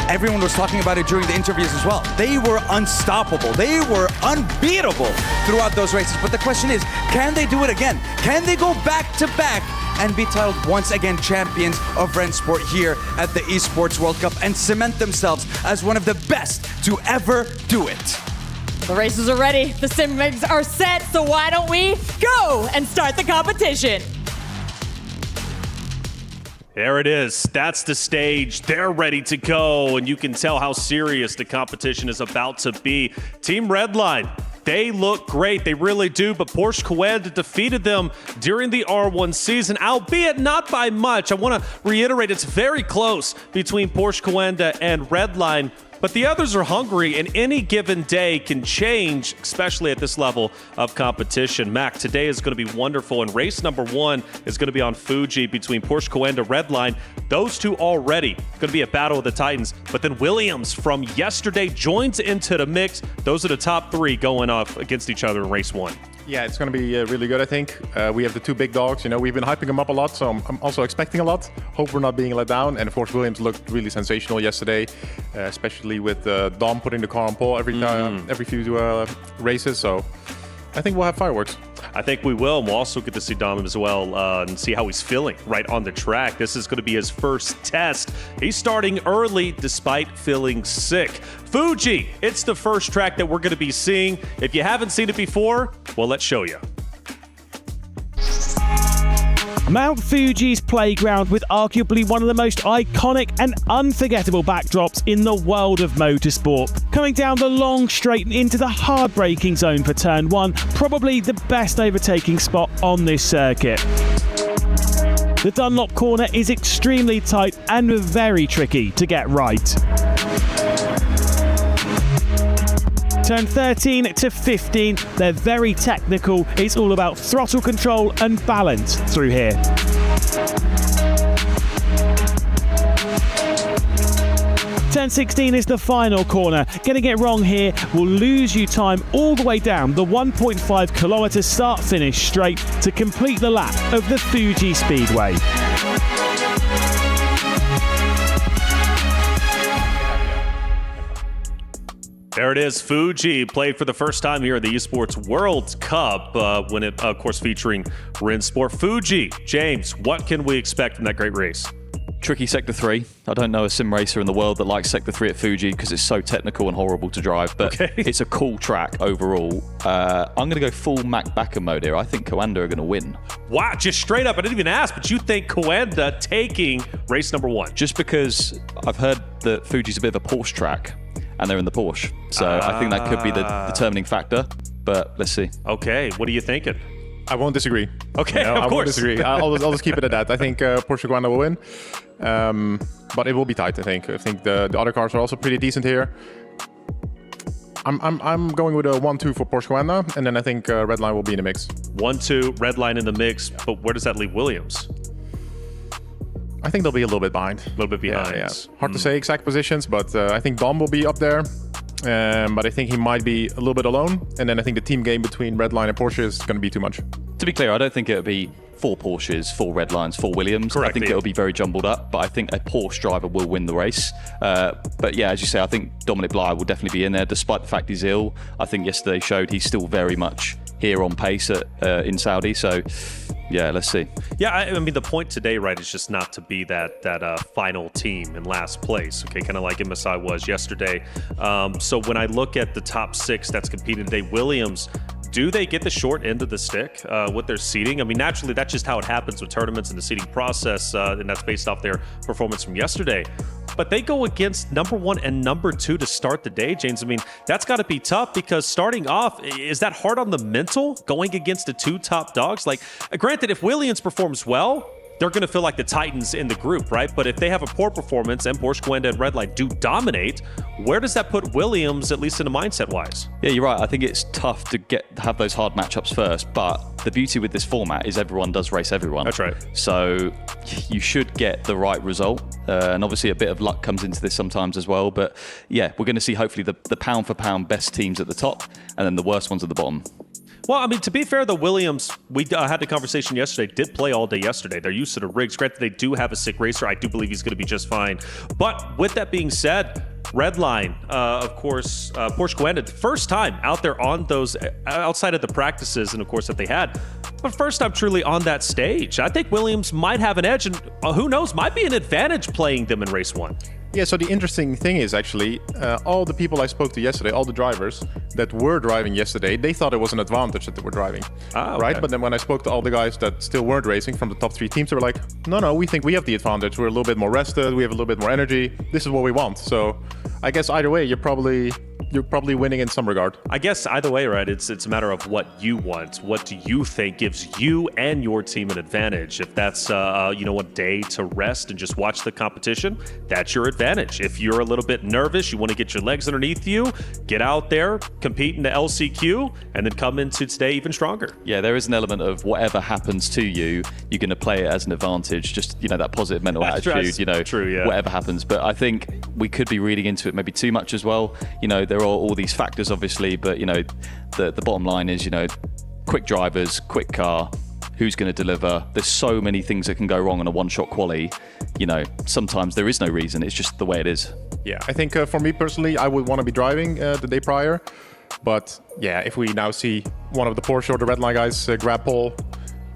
W: everyone was talking about it during the interviews as well. They were unstoppable. They were unbeatable throughout those races. But the question is, can they do it again? Can they go back to back and be titled once again champions of Rennsport here at the Esports World Cup and cement themselves as one of the best to ever do it?
V: The races are ready, the sim rigs are set, so why don't we go and start the competition?
F: There it is. That's the stage. They're ready to go, and you can tell how serious the competition is about to be. Team Redline, they look great. They really do, but Porsche Coanda defeated them during the R1 season, albeit not by much. I want to reiterate, it's very close between Porsche Coanda and Redline. But the others are hungry, and any given day can change, especially at this level of competition. Mac, today is going to be wonderful, and race number 1 is going to be on Fuji between Porsche Coanda and Redline. Those two already going to be a battle of the Titans, but then Williams from yesterday joins into the mix. Those are the top 3 going off against each other in race 1.
G: Yeah, it's going to be really good, I think. We have the 2 big dogs. You know, we've been hyping them up a lot, so I'm also expecting a lot. Hope we're not being let down. And of course, Williams looked really sensational yesterday, especially with Dom putting the car on pole every few races. So I think we'll have fireworks.
F: I think we will. We'll also get to see Dom as well and see how he's feeling right on the track. This is going to be his first test. He's starting early despite feeling sick. Fuji, it's the first track that we're going to be seeing. If you haven't seen it before, well, let's show you.
S: Mount Fuji's playground with arguably one of the most iconic and unforgettable backdrops in the world of motorsport. Coming down the long straight and into the hard braking zone for turn 1, probably the best overtaking spot on this circuit. The Dunlop corner is extremely tight and very tricky to get right. Turn 13 to 15, they're very technical. It's all about throttle control and balance through here. Turn 16 is the final corner. Getting it wrong here will lose you time all the way down the 1.5 kilometer start-finish straight to complete the lap of the Fuji Speedway.
F: There it is. Fuji played for the first time here at the Esports World Cup when it, of course, featuring Rennsport. Fuji, James, what can we expect from that great race?
H: Tricky Sector 3. I don't know a sim racer in the world that likes Sector 3 at Fuji because it's so technical and horrible to drive, but it's a cool track overall. I'm going to go full Mac Backer mode here. I think Coanda are going to win.
F: Wow, just straight up. I didn't even ask, but you think Coanda taking race number 1?
H: Just because I've heard that Fuji's a bit of a Porsche track, and they're in the Porsche. So I think that could be the determining factor, but let's see.
F: Okay, what are you thinking?
G: I won't disagree.
F: Okay,
G: no,
F: of
G: I
F: course.
G: won't disagree. I'll just keep it at that. I think Porsche Coanda will win, but it will be tight. I think the other cars are also pretty decent here. I'm going with a 1-2 for Porsche Coanda, and then I think Redline will be in the mix.
F: 1-2, Redline in the mix, but where does that leave Williams?
G: I think they'll be a little bit behind.
F: A little bit behind.
G: Yeah. Hard to say exact positions, but I think Dom will be up there. But I think he might be a little bit alone. And then I think the team game between Redline and Porsche is going to be too much.
H: To be clear, I don't think it'll be 4 Porsches, 4 Red Lines, 4 Williams.
F: Correct,
H: I think it'll be very jumbled up, but I think a Porsche driver will win the race. But yeah, as you say, I think Dominic Bly will definitely be in there, despite the fact he's ill. I think yesterday showed he's still very much here on pace in Saudi. So yeah, let's see.
F: Yeah, I mean, the point today, right, is just not to be that final team in last place, okay, kind of like MSI was yesterday. So when I look at the top 6 that's competing today, Williams, do they get the short end of the stick with their seeding? I mean, naturally, that's just how it happens with tournaments and the seeding process, and that's based off their performance from yesterday. But they go against number 1 and number 2 to start the day, James. I mean, that's got to be tough because starting off, is that hard on the mental going against the 2 top dogs? Like, granted, if Williams performs well, they're going to feel like the Titans in the group, right? But if they have a poor performance and Porsche Coanda and Redline do dominate, where does that put Williams, at least in the mindset-wise?
H: Yeah, you're right. I think it's tough to have those hard matchups first, but the beauty with this format is everyone does race everyone.
F: That's right.
H: So you should get the right result, and obviously a bit of luck comes into this sometimes as well. But yeah, we're going to see hopefully the pound-for-pound best teams at the top, and then the worst ones at the bottom.
F: Well, I mean, to be fair, the Williams, we had the conversation yesterday, did play all day yesterday. They're used to the rigs. Granted, they do have a sick racer. I do believe he's going to be just fine. But with that being said, Redline, of course, Porsche Coanda, the first time out there on those, outside of the practices, and of course that they had, but first time truly on that stage. I think Williams might have an edge, and who knows, might be an advantage playing them in race 1.
G: Yeah, so the interesting thing is actually, all the people I spoke to yesterday, all the drivers that were driving yesterday, they thought it was an advantage that they were driving, right? But then when I spoke to all the guys that still weren't racing from the top 3 teams, they were like, no, we think we have the advantage. We're a little bit more rested. We have a little bit more energy. This is what we want. So I guess either way, you're probably winning in some regard.
F: I guess either way, right? It's a matter of what you want. What do you think gives you and your team an advantage? If that's a day to rest and just watch the competition, that's your advantage. If you're a little bit nervous, you want to get your legs underneath you, get out there, compete in the LCQ, and then come into today even stronger.
H: Yeah, there is an element of whatever happens to you, you're going to play it as an advantage. Just that positive mental attitude.
F: True, yeah.
H: Whatever happens. But I think we could be reading into it maybe too much as well. There are all these factors, obviously, but the bottom line is, quick drivers, quick car, who's going to deliver. There's so many things that can go wrong on a one-shot quali. Sometimes there is no reason. It's just the way it is.
G: Yeah, I think for me personally, I would want to be driving the day prior. But yeah, if we now see one of the Porsche or the Redline guys grab pole,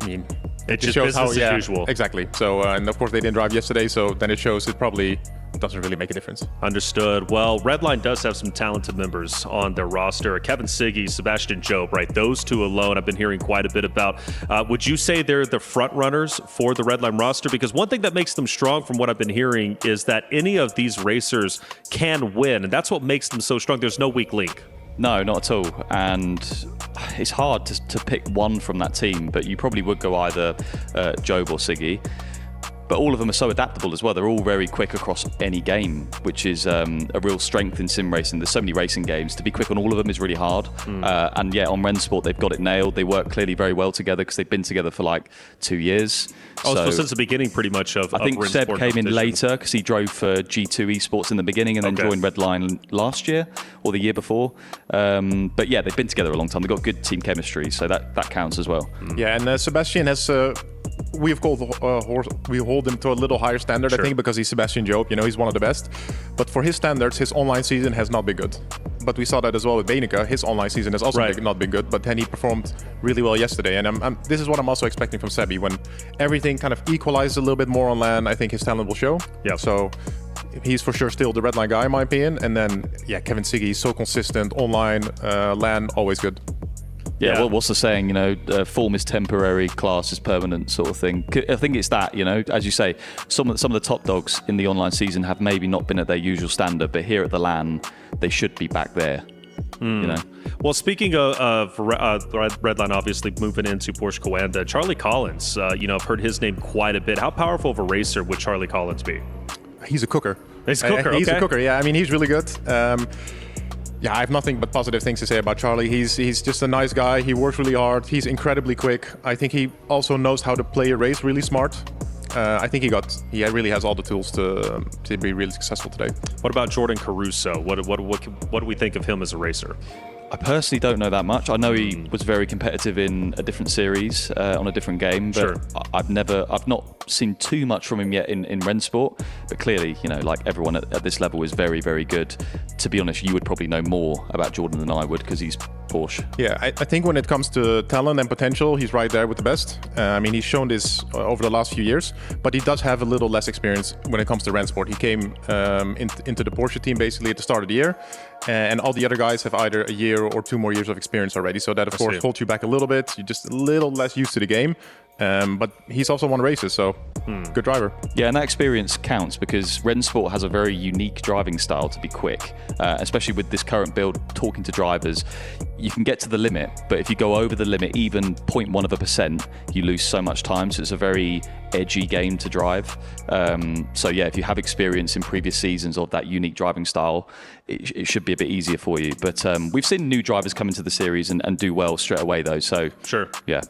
G: I mean,
F: it just shows how, as usual.
G: Exactly. So, and of course they didn't drive yesterday, so then it shows it probably doesn't really make a difference.
F: Understood. Well, Redline does have some talented members on their roster. Kevin Siggy, Sebastian Job, right? Those 2 alone I've been hearing quite a bit about. Would you say they're the front runners for the Redline roster? Because one thing that makes them strong from what I've been hearing is that any of these racers can win, and that's what makes them so strong. There's no weak link.
H: No, not at all. And it's hard to pick one from that team, but you probably would go either Job or Siggy. But all of them are so adaptable as well. They're all very quick across any game, which is a real strength in sim racing. There's so many racing games. To be quick on all of them is really hard. And yeah, on Rennsport, they've got it nailed. They work clearly very well together because they've been together for like 2 years.
F: So since the beginning, pretty much, of
H: I think
F: Rennsport
H: Seb came in later because he drove for G2 Esports in the beginning and then joined Redline last year or the year before. But yeah, they've been together a long time. They've got good team chemistry, so that counts as well.
G: Yeah, and Sebastian has... we hold him to a little higher standard, I think, because he's Sebastian Job. He's one of the best. But for his standards, his online season has not been good. But we saw that as well with Benica. His online season has also not been good, but then he performed really well yesterday. And this is what I'm also expecting from Sebi. When everything kind of equalizes a little bit more on LAN, I think his talent will show.
F: Yeah.
G: So he's for sure still the Redline guy, in my opinion. And then, yeah, Kevin Siggy is so consistent. Online, LAN, always good.
H: Yeah, well, what's the saying? Form is temporary, class is permanent, sort of thing. I think it's that. As you say, some of the top dogs in the online season have maybe not been at their usual standard, but here at the LAN, they should be back there.
F: Well, speaking of Redline, obviously moving into Porsche Coanda, Charlie Collins. I've heard his name quite a bit. How powerful of a racer would Charlie Collins be?
G: He's a cooker.
F: He's a cooker.
G: He's a cooker. Yeah, I mean, he's really good. Yeah, I have nothing but positive things to say about Charlie. He's just a nice guy. He works really hard. He's incredibly quick. I think he also knows how to play a race really smart. I think he really has all the tools to be really successful today.
F: What about Jordan Caruso? What do we think of him as a racer?
H: I personally don't know that much. I know he was very competitive in a different series on a different game, but I've not seen too much from him yet in Rennsport. But clearly, you know, like everyone at this level is very, very good. To be honest, you would probably know more about Jordan than I would because he's Porsche.
G: Yeah, I think when it comes to talent and potential, he's right there with the best. I mean, he's shown this over the last few years, but he does have a little less experience when it comes to Rennsport. He came into the Porsche team basically at the start of the year, and all the other guys have either a year or 2 more years of experience already. So that, of course, holds you back a little bit. You're just a little less used to the game. But he's also won races, so good driver.
H: Yeah, and that experience counts because Rennsport has a very unique driving style to be quick, especially with this current build, talking to drivers. You can get to the limit, but if you go over the limit even 0.1%, you lose so much time. So it's a very edgy game to drive. So yeah, if you have experience in previous seasons of that unique driving style, it should be a bit easier for you. But we've seen new drivers come into the series and do well straight away though. So yeah.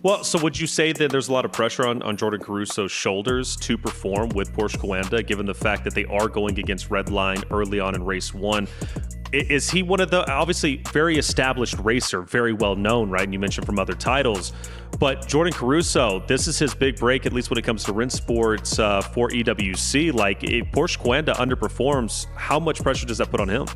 F: Well, so would you say that there's a lot of pressure on Jordan Caruso's shoulders to perform with Porsche Coanda, given the fact that they are going against Redline early on in race 1? Is he one of the, obviously very established racer, very well known, right? And you mentioned from other titles, but Jordan Caruso, this is his big break, at least when it comes to Rennsports for EWC. Like, if Porsche Coanda underperforms, how much pressure does that put on him?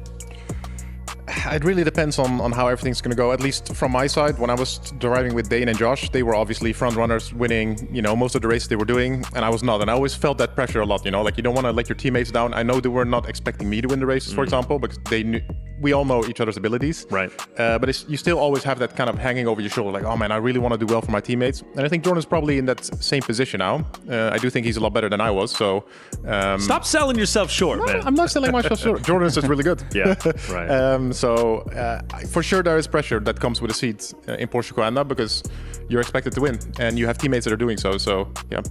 G: It really depends on how everything's going to go. At least from my side, when I was driving with Dane and Josh, they were obviously front runners, winning, you know, most of the races they were doing, and I was not. And I always felt that pressure a lot, you know, like you don't want to let your teammates down. I know they were not expecting me to win the races, for example, because they knew we all know each other's abilities.
F: Right.
G: But you still always have that kind of hanging over your shoulder, like, oh man, I really want to do well for my teammates. And I think Jordan's probably in that same position now. I do think he's a lot better than I was. So
F: stop selling yourself short, man.
G: I'm not selling myself short. Jordan's just really good.
F: Yeah, right.
G: For sure there is pressure that comes with a seat in Porsche Coanda because you're expected to win and you have teammates that are doing so. So yeah.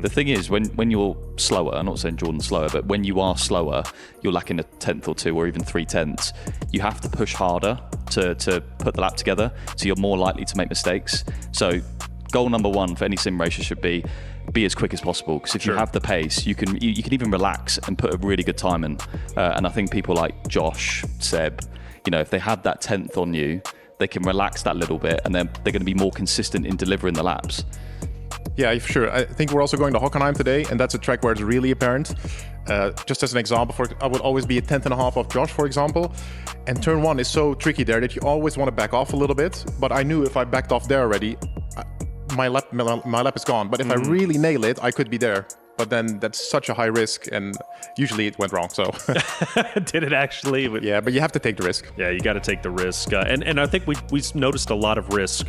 H: The thing is, when you're slower, I'm not saying Jordan's slower, but when you are slower, you're lacking a 10th or 2 or even 3/10. You have to push harder to put the lap together, so you're more likely to make mistakes. So goal number 1 for any sim racer should be as quick as possible, because if you have the pace, you can even relax and put a really good time in. And I think people like Josh, Seb, you know, if they have that 10th on you, they can relax that little bit, and then they're going to be more consistent in delivering the laps.
G: Yeah, for sure. I think we're also going to Hockenheim today, and that's a track where it's really apparent. Just as an example, I would always be a 10th and a half off Josh, for example. And turn 1 is so tricky there that you always want to back off a little bit. But I knew if I backed off there already, my lap is gone. But if I really nail it, I could be there. But then that's such a high risk, and usually it went wrong. So
F: did it actually?
G: Yeah, but you have to take the risk.
F: Yeah, you got to take the risk. And I think we noticed a lot of risk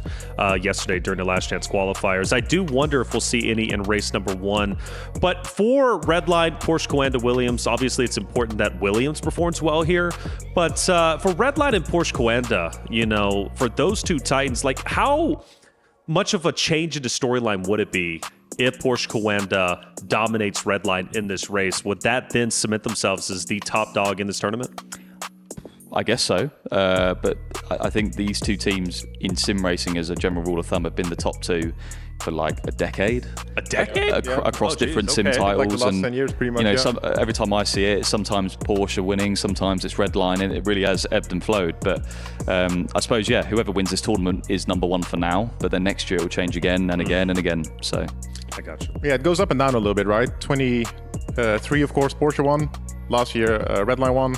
F: yesterday during the last chance qualifiers. I do wonder if we'll see any in race number 1. But for Redline, Porsche Coanda, Williams, obviously it's important that Williams performs well here. But for Redline and Porsche Coanda, you know, for those two titans, like how much of a change in the storyline would it be if Porsche Coanda dominates Redline in this race? Would that then cement themselves as the top dog in this tournament?
H: I guess so, but I think these two teams in sim racing, as a general rule of thumb, have been the top 2 for like a decade.
F: A decade?
H: Across different sim titles.
G: Like the last 10 years, pretty much,
H: you know, every time I see it, sometimes Porsche winning, sometimes it's Redline, and it really has ebbed and flowed. But I suppose, yeah, whoever wins this tournament is number 1 for now, but then next year it will change again and again and again. So
F: I got you.
G: Yeah, it goes up and down a little bit, right? 23, of course, Porsche won. Last year, Redline won.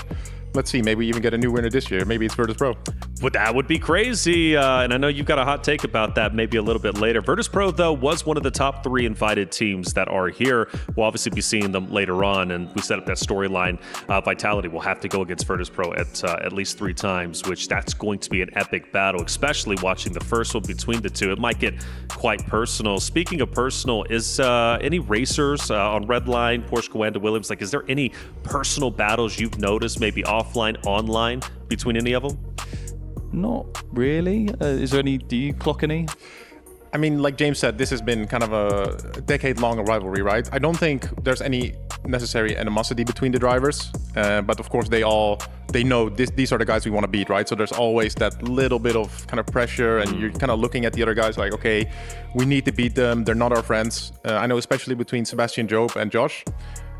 G: Let's see, maybe we even get a new winner this year. Maybe it's Virtus.pro.
F: But that would be crazy. And I know you've got a hot take about that maybe a little bit later. Virtus.pro, though, was one of the top 3 invited teams that are here. We'll obviously be seeing them later on. And we set up that storyline. Vitality will have to go against Virtus.pro at least 3 times, which that's going to be an epic battle, especially watching the first one between the two. It might get quite personal. Speaking of personal, is any racers on Redline, Porsche Coanda, Williams, like, is there any personal battles you've noticed, maybe offline, online, between any of them?
H: Not really. Is there any? Do you clock any?
G: I mean, like James said, this has been kind of a decade-long rivalry, right? I don't think there's any necessary animosity between the drivers, but of course they know these are the guys we want to beat, right? So there's always that little bit of kind of pressure, and you're kind of looking at the other guys like, okay, we need to beat them. They're not our friends. I know, especially between Sebastian Job and Josh.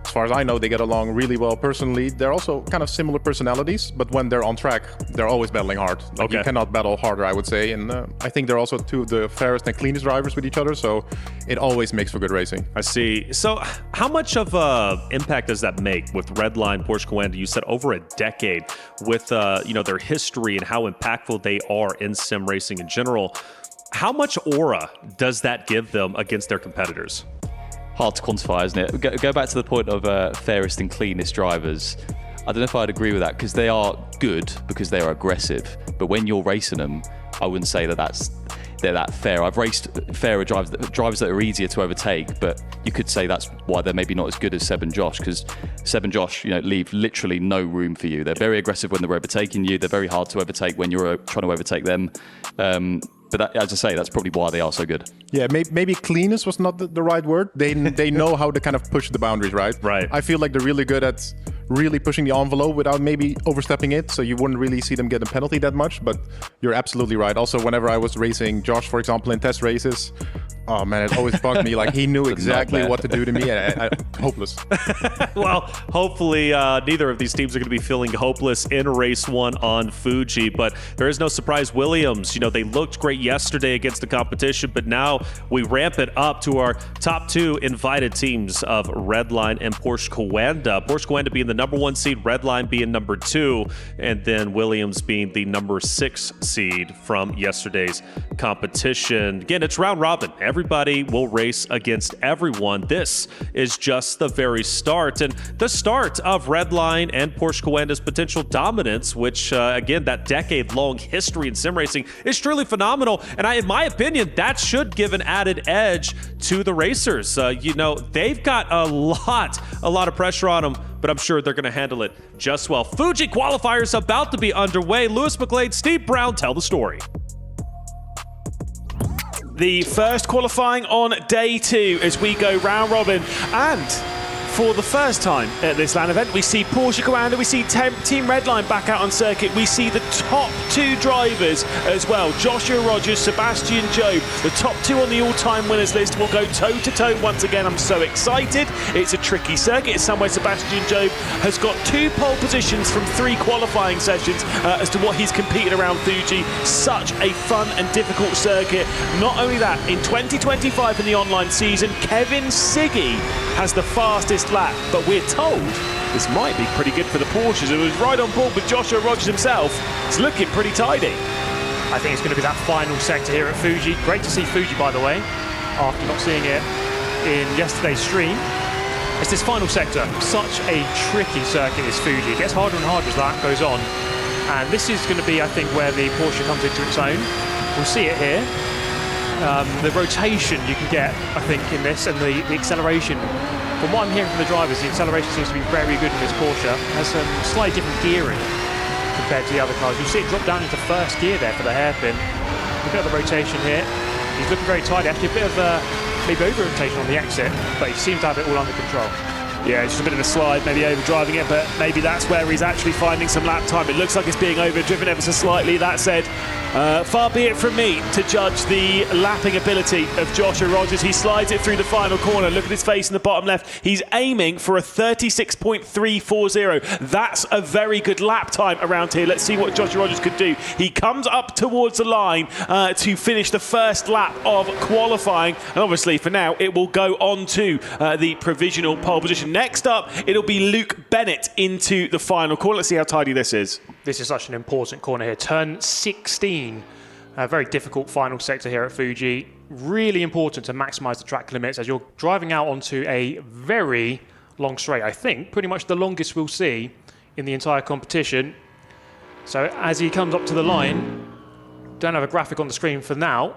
G: As far as I know, they get along really well personally. They're also kind of similar personalities, but when they're on track, they're always battling hard. Like, you cannot battle harder, I would say. And I think they're also two of the fairest and cleanest drivers with each other, so it always makes for good racing.
F: I see. So how much of an impact does that make with Redline, Porsche Coanda? You said over a decade with their history and how impactful they are in sim racing in general. How much aura does that give them against their competitors?
H: Hard to quantify, isn't it? Go back to the point of fairest and cleanest drivers. I don't know if I'd agree with that, because they are good because they are aggressive. But when you're racing them, I wouldn't say they're that fair. I've raced fairer drivers that are easier to overtake, but you could say that's why they're maybe not as good as Seb and Josh, because Seb and Josh, leave literally no room for you. They're very aggressive when they're overtaking you. They're very hard to overtake when you're trying to overtake them. But that, as I say, that's probably why they are so good.
G: Yeah, maybe cleanest was not the right word. They know how to kind of push the boundaries, right?
F: Right.
G: I feel like they're really good at really pushing the envelope without maybe overstepping it, so you wouldn't really see them get a penalty that much, but you're absolutely right. Also, whenever I was racing Josh, for example, in test races, oh man, it always bugged me. Like, he knew exactly what to do to me, and hopeless.
F: Well, hopefully neither of these teams are going to be feeling hopeless in race one on Fuji, but there is no surprise. Williams, they looked great yesterday against the competition, but now we ramp it up to our top two invited teams of Redline and Porsche Coanda. Porsche Coanda being the number 1 seed, Redline being number 2, and then Williams being the number 6 seed from yesterday's competition. Again, it's round robin. Everybody will race against everyone. This is just the very start, and the start of Redline and Porsche Coanda's potential dominance, which, again, that decade-long history in sim racing is truly phenomenal, and in my opinion, that should give an added edge to the racers. They've got a lot of pressure on them, but I'm sure they're going to handle it just well. Fuji qualifiers about to be underway. Lewis McLeod, Steve Brown, tell the story.
S: The first qualifying on day 2 as we go round robin, and for the first time at this LAN event, we see Porsche Coanda, we see Team Redline back out on circuit, we see the top 2 drivers as well. Joshua Rogers, Sebastian Jobe, the top 2 on the all-time winners list will go toe-to-toe once again. I'm so excited. It's a tricky circuit. It's somewhere Sebastian Jobe has got 2 pole positions from 3 qualifying sessions as to what he's competed around Fuji. Such a fun and difficult circuit. Not only that, in 2025 in the online season, Kevin Siggy has the fastest lap, but we're told this might be pretty good for the Porsches, who was right on board with Joshua Rogers himself. It's looking pretty tidy.
A: I think it's going to be that final sector here at Fuji. Great to see Fuji, by the way, after not seeing it in yesterday's stream. It's this final sector, such a tricky circuit is Fuji. It gets harder and harder as that goes on, and this is going to be, I think, where the Porsche comes into its own. We'll see it here. The rotation you can get, I think, in this, and the acceleration. From what I'm hearing from the drivers, the acceleration seems to be very good in this Porsche. It has some slightly different gearing compared to the other cars. You see it drop down into first gear there for the hairpin. Look at the rotation here. He's looking very tidy. Actually, a bit of maybe over-rotation on the exit, but he seems to have it all under control.
S: Yeah, just a bit of a slide, maybe overdriving it, but maybe that's where he's actually finding some lap time. It looks like it's being overdriven ever so slightly. That said, far be it from me to judge the lapping ability of Joshua Rogers. He slides it through the final corner. Look at his face in the bottom left. He's aiming for a 36.340. That's a very good lap time around here. Let's see what Joshua Rogers could do. He comes up towards the line to finish the first lap of qualifying, and obviously for now it will go on to the provisional pole position. Next up, it'll be Luke Bennett into the final corner. Let's see how tidy this is.
A: This is such an important corner here. Turn 16. A very difficult final sector here at Fuji. Really important to maximise the track limits as you're driving out onto a very long straight. I think pretty much the longest we'll see in the entire competition. So as he comes up to the line, don't have a graphic on the screen for now,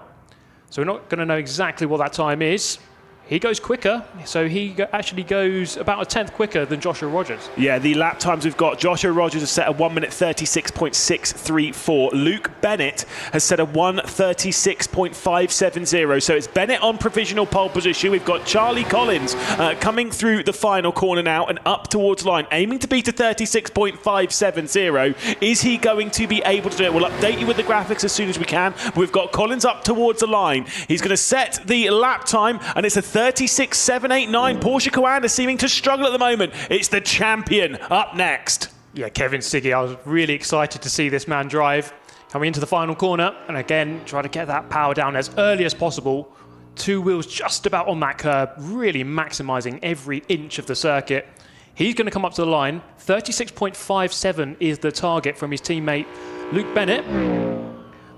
A: so we're not going to know exactly what that time is. He goes quicker, so he actually goes about a 10th quicker than Joshua Rogers.
S: Yeah, the lap times we've got. Joshua Rogers has set a 1 minute 36.634. Luke Bennett has set a 1:36.570. So it's Bennett on provisional pole position. We've got Charlie Collins coming through the final corner now and up towards line, aiming to beat a 36.570. Is he going to be able to do it? We'll update you with the graphics as soon as we can. We've got Collins up towards the line. He's going to set the lap time, and it's a
B: 36.789. Porsche Coanda seeming to struggle at the moment. It's the champion up next.
A: Yeah, Kevin Siggy, I was really excited to see this man drive. Coming into the final corner, and again, try to get that power down as early as possible. 2 wheels just about on that curb, really maximising every inch of the circuit. He's going to come up to the line. 36.57 is the target from his teammate Luke Bennett.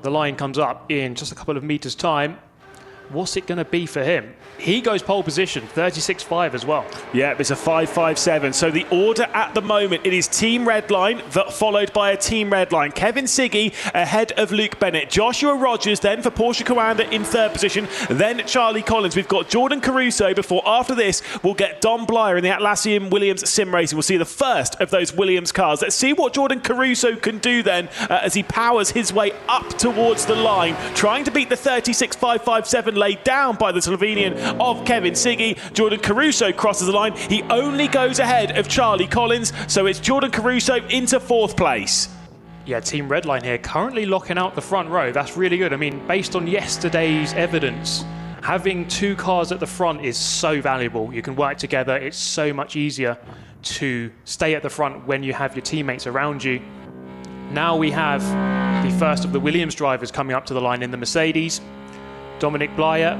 A: The line comes up in just a couple of meters' time. What's it going to be for him? He goes pole position, 36.5 as well.
B: Yeah, it's a 5.57. So the order at the moment, it is Team Redline, followed by a Team Redline. Kevin Siggy ahead of Luke Bennett. Joshua Rogers then for Porsche Coanda in 3rd position. Then Charlie Collins. We've got Jordan Caruso before after this we'll get Don Blyer in the Atlassian Williams Sim Racing. We'll see the first of those Williams cars. Let's see what Jordan Caruso can do then as he powers his way up towards the line, trying to beat the 36.557 laid down by the Slovenian of Kevin Siggy. Jordan Caruso crosses the line. He only goes ahead of Charlie Collins, so it's Jordan Caruso into 4th place.
A: Yeah, Team Redline here currently locking out the front row. That's really good. I mean, based on yesterday's evidence, having 2 cars at the front is so valuable. You can work together. It's so much easier to stay at the front when you have your teammates around you. Now we have the first of the Williams drivers coming up to the line in the Mercedes. Dominic Blyer.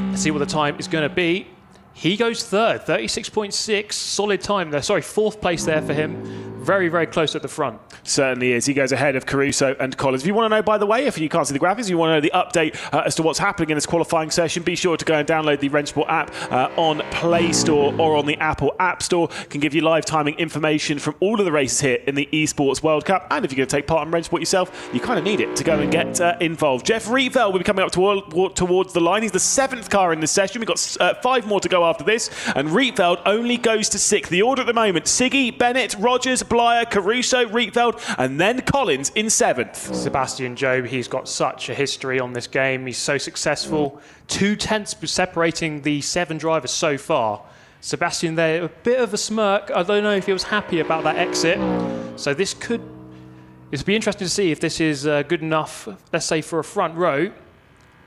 A: Let's see what the time is going to be. He goes 3rd, 36.6, solid time there. Sorry, 4th place there for him. Very, very close at the front.
B: Certainly is. He goes ahead of Caruso and Collins. If you want to know, by the way, if you can't see the graphics, you want to know the update as to what's happening in this qualifying session, be sure to go and download the Rennsport app on Play Store or on the Apple App Store. Can give you live timing information from all of the races here in the Esports World Cup. And if you're going to take part in Rennsport yourself, you kind of need it to go and get involved. Jeff Rietveld will be coming up towards the line. He's the 7th car in this session. We've got 5 more to go after this. And Rietveld only goes to 6th. The order at the moment, Siggy, Bennett, Rogers, Blyer, Caruso, Rietveld, and then Collins in 7th.
A: Sebastian Job, he's got such a history on this game. He's so successful. 2 tenths separating the 7 drivers so far. Sebastian there, a bit of a smirk. I don't know if he was happy about that exit. So it'll be interesting to see if this is good enough, let's say, for a front row.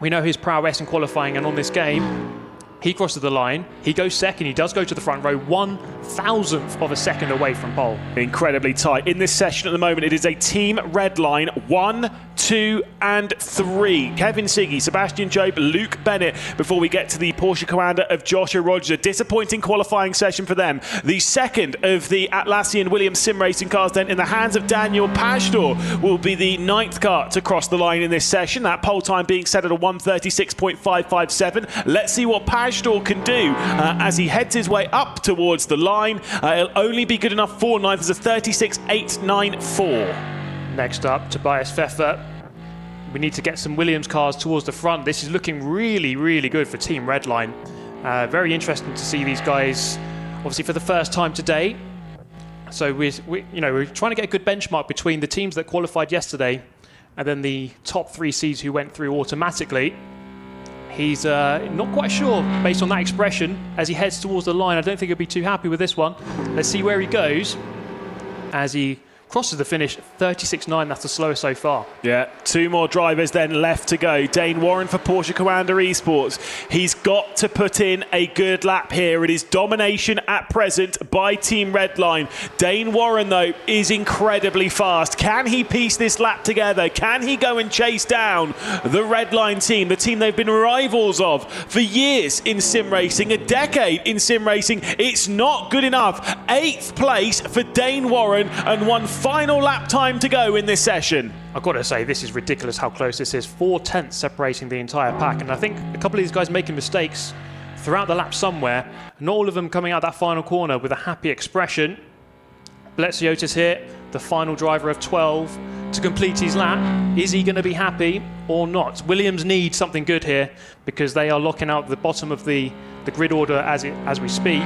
A: We know his prowess in qualifying and on this game. He crosses the line. He goes 2nd. He does go to the front row, 1,000th of a second away from pole.
B: Incredibly tight. In this session at the moment, it is a Team Redline 1, 2, and 3. Kevin Siggy, Sebastian Job, Luke Bennett before we get to the Porsche Coanda of Joshua Rogers. A disappointing qualifying session for them. The second of the Atlassian Williams Sim Racing cars then in the hands of Daniel Pajtor will be the 9th car to cross the line in this session. That pole time being set at a 1:36.557. Let's see what Pajtor can do as he heads his way up towards the line. It'll only be good enough for 9th as a 36.894.
A: Next up, Tobias Pfeffer. We need to get some Williams cars towards the front. This is looking really, really good for Team Redline. Very interesting to see these guys, obviously for the first time today. So we're trying to get a good benchmark between the teams that qualified yesterday and then the top 3 seeds who went through automatically. He's not quite sure, based on that expression, as he heads towards the line. I don't think he'll be too happy with this one. Let's see where he goes as he crosses the finish. 36.9, that's the slowest so far.
B: Yeah, 2 more drivers then left to go. Dane Warren for Porsche Coanda Esports. He's got to put in a good lap here. It is domination at present by Team Redline. Dane Warren, though, is incredibly fast. Can he piece this lap together? Can he go and chase down the Redline team, the team they've been rivals of for years in sim racing, a decade in sim racing? It's not good enough. 8th place for Dane Warren and 1 final lap time to go in this session.
A: I've got to say, this is ridiculous how close this is. 4 tenths separating the entire pack. And I think a couple of these guys making mistakes throughout the lap somewhere. Not all of them coming out that final corner with a happy expression. Bletsiotis here, the final driver of 12 to complete his lap. Is he going to be happy or not? Williams need something good here because they are locking out the bottom of the grid order as we speak.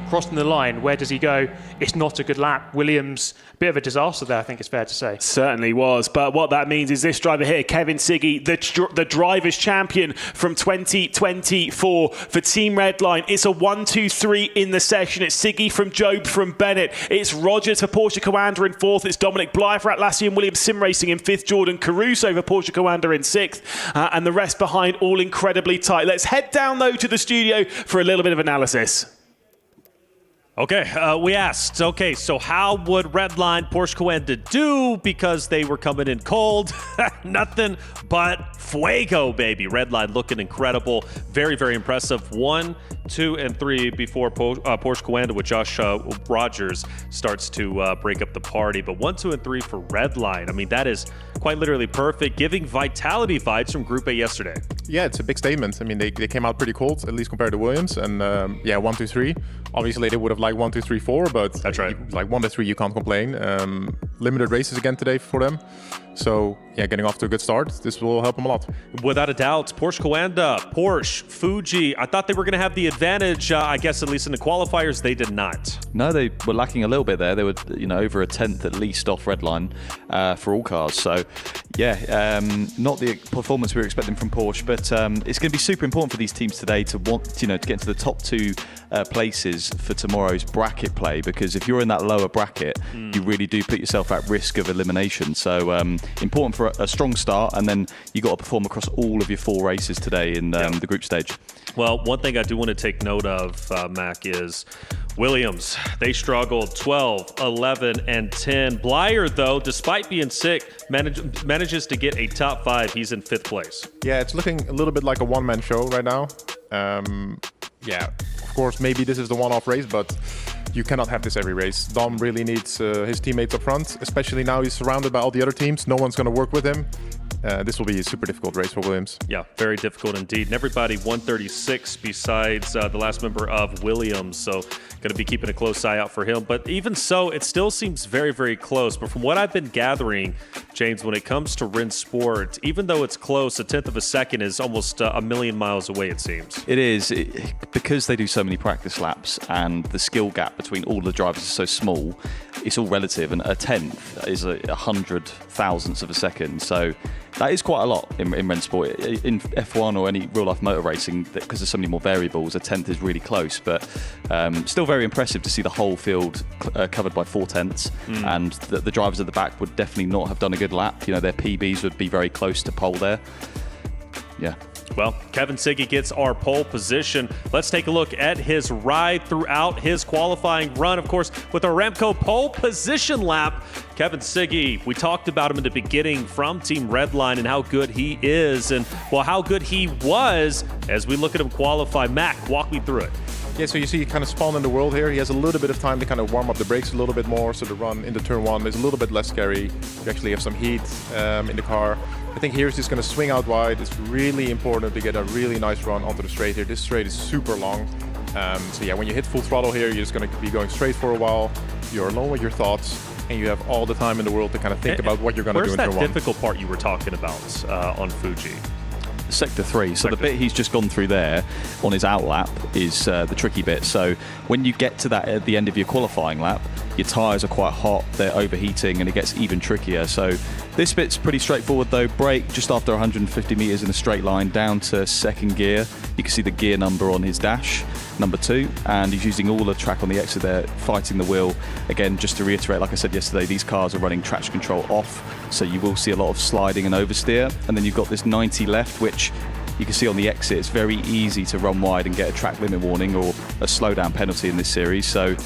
A: crossing the line, where does he go? It's not a good lap. Williams, a bit of a disaster there, I think it's fair to say.
C: Certainly was, but what that means is this driver here, Kevin Siggy, the Drivers' Champion from 2024 for Team Redline. It's a 1-2-3 in the session. It's Siggy from Job from Bennett. It's Rogers for Porsche Coanda in 4th. It's Dominic Bly for Atlassian Williams Sim Racing in 5th. Jordan Caruso for Porsche Coanda in 6th. And the rest behind, all incredibly tight. Let's head down, though, to the studio for a little bit of analysis.
F: Okay, we asked, okay, so how would Redline Porsche Coanda do because they were coming in cold? Nothing but fuego, baby. Redline looking incredible. Very, very impressive. 1, 2, and 3 before Porsche Coanda with Josh Rogers starts to break up the party. But 1, 2, and 3 for Redline. I mean, that is quite literally perfect, giving Vitality vibes from Group A yesterday.
G: Yeah, it's a big statement. I mean, they came out pretty cold, at least compared to Williams. And yeah, 1, 2, 3. Obviously, they would have liked 1, 2, 3, 4, but
F: that's right.
G: Like 1 to 3, you can't complain. Limited races again today for them. So yeah, getting off to a good start. This will help them a lot.
F: Without a doubt, Porsche Coanda, Porsche, Fuji. I thought they were going to have the advantage. I guess at least in the qualifiers, they did not.
H: No, they were lacking a little bit there. They were, over a 10th at least off Redline for all cars. So yeah, not the performance we were expecting from Porsche, but it's going to be super important for these teams today to want, to get into the top 2 places for tomorrow's bracket play, because if you're in that lower bracket, you really do put yourself at risk of elimination. So important for a strong start, and then you got to perform across all of your 4 races today in the group stage.
F: Well, one thing I do want to take note of, Mac, is Williams. They struggled 12, 11, and 10. Blyer, though, despite being sick, manages to get a top 5. He's in 5th place.
G: Yeah, it's looking a little bit like a one-man show right now. Yeah, of course, maybe this is the one-off race, but you cannot have this every race. Dom really needs his teammates up front, especially now he's surrounded by all the other teams. No one's going to work with him. This will be a super difficult race for Williams.
F: Yeah, very difficult indeed. And everybody 136 besides the last member of Williams. So going to be keeping a close eye out for him. But even so, it still seems very, very close. But from what I've been gathering, James, when it comes to Rennsport, even though it's close, a 10th of a second is almost a million miles away, it seems.
H: It is. Because they do so many practice laps and the skill gap between all the drivers is so small, it's all relative. And a 10th is 100 thousandths of a second. So that is quite a lot in Rennsport. In F1 or any real-life motor racing, because there's so many more variables, a 10th is really close. But still very impressive to see the whole field covered by 4 tenths. And the drivers at the back would definitely not have done a good lap. Their PBs would be very close to pole there. Yeah.
F: Well, Kevin Siggy gets our pole position. Let's take a look at his ride throughout his qualifying run. Of course, with a Aramco pole position lap, Kevin Siggy, we talked about him in the beginning from Team Redline and how good he is, and well, how good he was as we look at him qualify. Mac, walk me through it.
G: Yeah, so you see kind of spawn in the world here. He has a little bit of time to kind of warm up the brakes a little bit more, so the run into turn 1 is a little bit less scary. You actually have some heat in the car. I think here he's just going to swing out wide. It's really important to get a really nice run onto the straight here. This straight is super long. So yeah, when you hit full throttle here, you're just going to be going straight for a while. You're alone with your thoughts, and you have all the time in the world to kind of think about what you're going to do in turn 1.
F: Where's that difficult part you were talking about on Fuji?
H: Sector 3. So the bit he's just gone through there on his out lap is the tricky bit. So when you get to that at the end of your qualifying lap, your tyres are quite hot, they're overheating, and it gets even trickier. So this bit's pretty straightforward though. Brake just after 150 meters in a straight line down to 2nd gear. You can see the gear number on his dash, number 2, and he's using all the track on the exit there, fighting the wheel. Again, just to reiterate, like I said yesterday, these cars are running traction control off, so you will see a lot of sliding and oversteer. And then you've got this 90 left, which you can see on the exit. It's very easy to run wide and get a track limit warning or a slowdown penalty in this series. So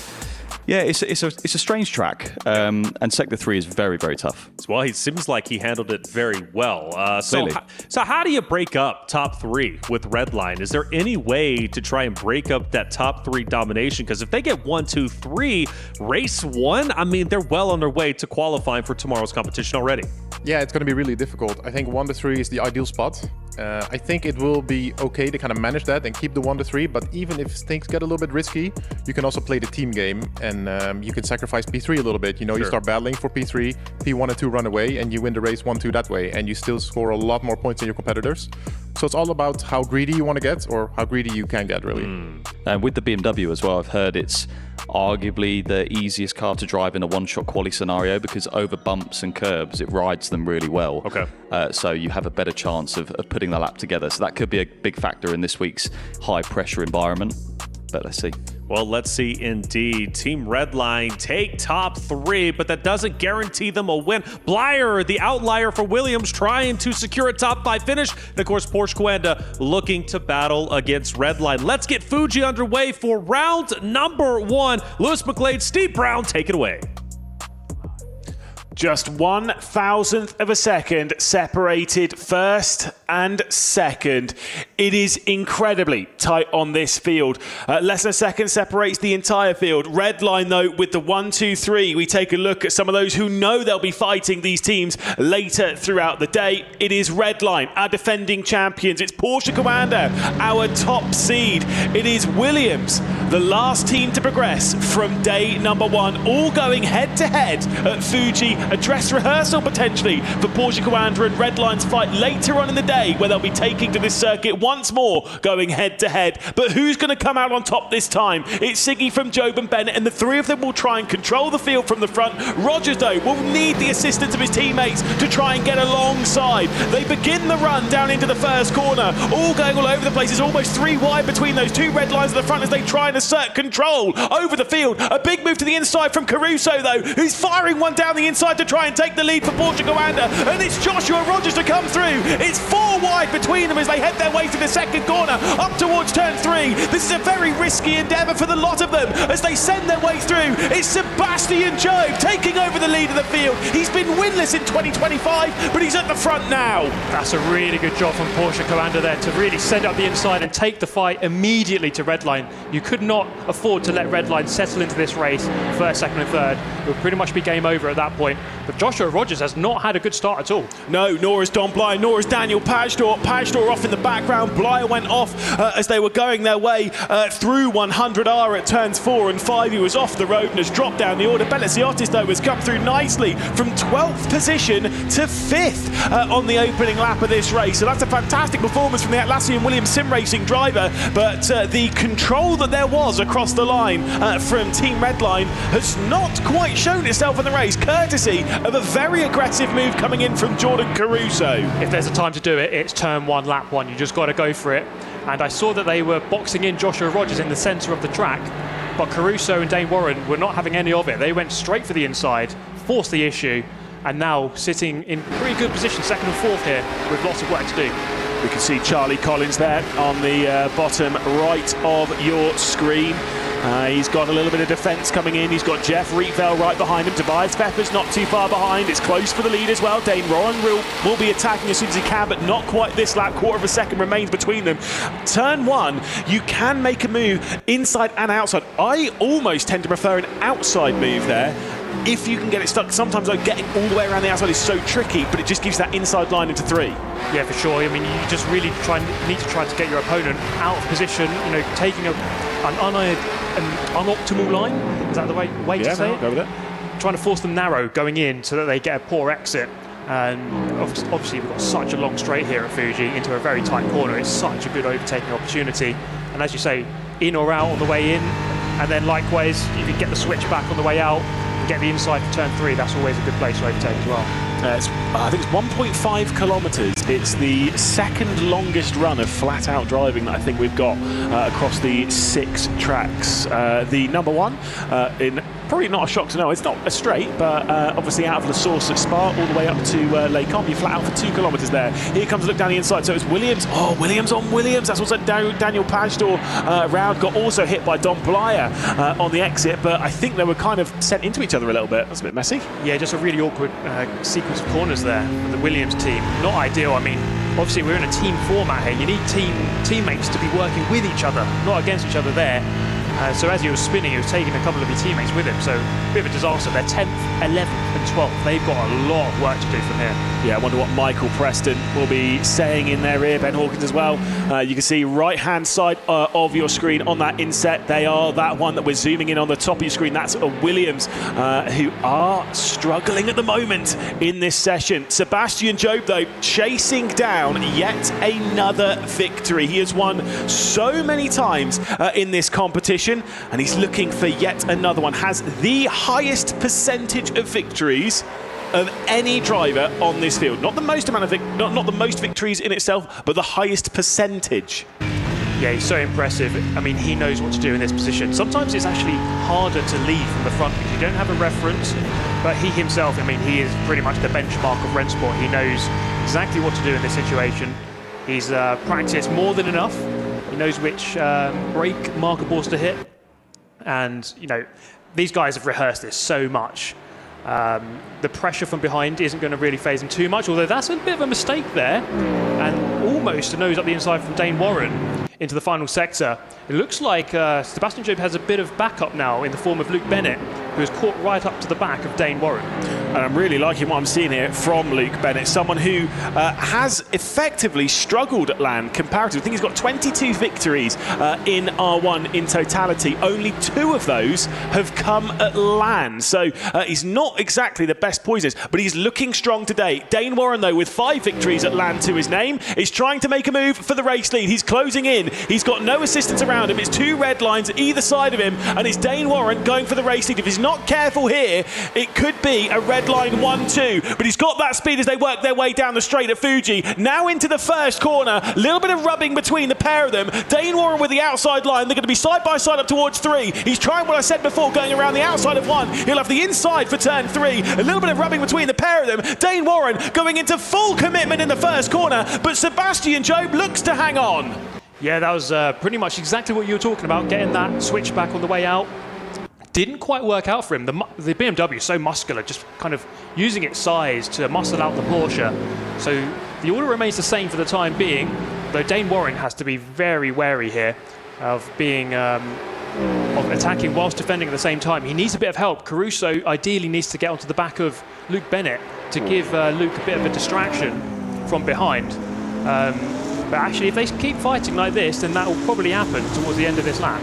H: yeah, it's a strange track, and Sector 3 is very, very tough.
F: Well, he seems like he handled it very well. So how do you break up top 3 with Redline? Is there any way to try and break up that top 3 domination? Because if they get 1, 2, 3, race 1, I mean, they're well on their way to qualifying for tomorrow's competition already.
G: Yeah, it's going to be really difficult. I think 1 to 3 is the ideal spot. I think it will be okay to kind of manage that and keep the 1 to 3, but even if things get a little bit risky, you can also play the team game and then you can sacrifice P3 a little bit. You know, you start battling for P3, P1 and 2 run away, and you win the race 1-2 that way, and you still score a lot more points than your competitors. So it's all about how greedy you want to get, or how greedy you can get, really.
H: And with the BMW as well, I've heard it's arguably the easiest car to drive in a one-shot quali scenario, because over bumps and curbs, it rides them really well.
F: Okay.
H: So you have a better chance of putting the lap together. So that could be a big factor in this week's high-pressure environment. But let's see.
F: Well, let's see indeed. Team Redline take top 3, but that doesn't guarantee them a win. Blyer, the outlier for Williams, trying to secure a top 5 finish. And of course, Porsche Coanda looking to battle against Redline. Let's get Fuji underway for round number 1. Lewis McLeod, Steve Brown, take it away.
C: Just 1,000th of a second separated first and second. It is incredibly tight on this field. Less than a second separates the entire field. Redline, though, with the 1, 2, 3. We take a look at some of those who know they'll be fighting these teams later throughout the day. It is Redline, our defending champions. It's Porsche Coanda, our top seed. It is Williams, the last team to progress from day number 1, all going head-to-head at Fuji. A dress rehearsal potentially for Porsche Coanda and Redline's fight later on in the day, where they'll be taking to this circuit once more, going head-to-head. But who's going to come out on top this time? It's Siggy from Job and Bennett, and the three of them will try and control the field from the front. Rogers, though, will need the assistance of his teammates to try and get alongside. They begin the run down into the first corner, all going all over the place. It's almost 3 wide between those two red lines at the front as they try and assert control over the field. A big move to the inside from Caruso, though, who's firing one down the inside to try and take the lead for Porsche Coanda, and it's Joshua Rogers to come through. It's 4 wide between them as they head their way through the second corner up towards turn 3. This is a very risky endeavour for the lot of them as they send their way through. It's Sebastian Job taking over the lead of the field. He's been winless in 2025, but he's at the front now.
A: That's a really good job from Porsche Coanda there to really send up the inside and take the fight immediately to Redline. You could not afford to let Redline settle into this race first, second and third. It would pretty much be game over at that point. But Joshua Rogers has not had a good start at all.
C: No, nor is Don Blyer, nor is Daniel Pajtor. Pajtor off in the background. Blyer went off as they were going their way through 100R at turns 4 and 5. He was off the road and has dropped down the order. Bellaciotis, though, has come through nicely from 12th position to 5th on the opening lap of this race. So that's a fantastic performance from the Atlassian Williams sim racing driver. But the control that there was across the line from Team Redline has not quite shown itself in the race, courtesy of a very aggressive move coming in from Jordan Caruso.
A: If there's a time to do it, it's turn 1, lap 1. You just got to go for it. And I saw that they were boxing in Joshua Rogers in the centre of the track, but Caruso and Dane Warren were not having any of it. They went straight for the inside, forced the issue, and now sitting in pretty good position, 2nd and 4th here, with lots of work to do.
C: We can see Charlie Collins there on the bottom right of your screen. He's got a little bit of defence coming in. He's got Jeff Rietveld right behind him. Tobias Pepper's not too far behind. It's close for the lead as well. Dane Warren will be attacking as soon as he can, but not quite this lap. Quarter of a second remains between them. Turn 1, you can make a move inside and outside. I almost tend to prefer an outside move there, if you can get it stuck. Sometimes getting all the way around the outside is so tricky, but it just gives that inside line into 3.
A: Yeah, for sure. I mean, you just really need to try to get your opponent out of position, you know, taking an unoptimal line. Is that the way to say it?
C: Go with it.
A: Trying to force them narrow going in so that they get a poor exit. And obviously we've got such a long straight here at Fuji into a very tight corner. It's such a good overtaking opportunity. And as you say, in or out on the way in, and then likewise, you can get the switch back on the way out and get the inside for turn 3. That's always a good place to overtake as well.
C: I think it's 1.5 kilometres. It's the second longest run of flat-out driving that I think we've got across the 6 tracks. The number 1, in probably not a shock to know, it's not a straight, but obviously out of La Source at Spa all the way up to Les Combes. You flat out for 2 kilometres there. Here comes a look down the inside, so it's Williams. Oh, Williams on Williams. That's also Daniel Pajtor round. Got also hit by Don Blyer on the exit, but I think they were kind of sent into each other a little bit. That's a bit messy.
A: Yeah, just a really awkward sequence of corners there for the Williams team. Not ideal. I mean, obviously we're in a team format here. You need teammates to be working with each other, not against each other there. So as he was spinning, he was taking a couple of his teammates with him. So a bit of a disaster. They're 10th, 11th and 12th. They've got a lot of work to do from here.
C: Yeah, I wonder what Michael Preston will be saying in their ear, Ben Hawkins as well. You can see right-hand side of your screen on that inset. They are that one that we're zooming in on the top of your screen. That's Williams, who are struggling at the moment in this session. Sebastian Job, though, chasing down yet another victory. He has won so many times in this competition, and he's looking for yet another one. Has the highest percentage of victories of any driver on this field. Not the most amount of not the most victories in itself, but the highest percentage.
A: Yeah, he's so impressive. I mean, he knows what to do in this position. Sometimes it's actually harder to lead from the front because you don't have a reference, but he himself, I mean, he is pretty much the benchmark of Rennsport. He knows exactly what to do in this situation. He's practiced more than enough. He knows which brake marker balls to hit. And, you know, these guys have rehearsed this so much. The pressure from behind isn't going to really phase him too much, although that's a bit of a mistake there. And almost a nose up the inside from Dane Warren into the final sector. It looks like Sebastian Job has a bit of backup now in the form of Luke Bennett, who is caught right up to the back of Dane Warren.
C: And I'm really liking what I'm seeing here from Luke Bennett, someone who has effectively struggled at LAN comparatively. I think he's got 22 victories in R1 in totality. Only 2 of those have come at LAN. So he's not exactly the best poised, but he's looking strong today. Dane Warren, though, with 5 victories at LAN to his name, is trying to make a move for the race lead. He's closing in. He's got no assistance around him. It's 2 red lines either side of him, and it's Dane Warren going for the race lead. If he's not careful here, it could be a red line 1-2, but he's got that speed as they work their way down the straight at Fuji. Now into the first corner, a little bit of rubbing between the pair of them. Dane Warren with the outside line. They're going to be side by side up towards 3. He's trying what I said before, going around the outside of 1. He'll have the inside for turn 3. A little bit of rubbing between the pair of them. Dane Warren going into full commitment in the first corner, but Sebastian Job looks to hang on.
A: Yeah, that was pretty much exactly what you were talking about, getting that switch back on the way out. Didn't quite work out for him. The BMW is so muscular, just kind of using its size to muscle out the Porsche. So the order remains the same for the time being, though Dane Warren has to be very wary here of being of attacking whilst defending at the same time. He needs a bit of help. Caruso ideally needs to get onto the back of Luke Bennett to give Luke a bit of a distraction from behind. But actually, if they keep fighting like this, then that will probably happen towards the end of this lap.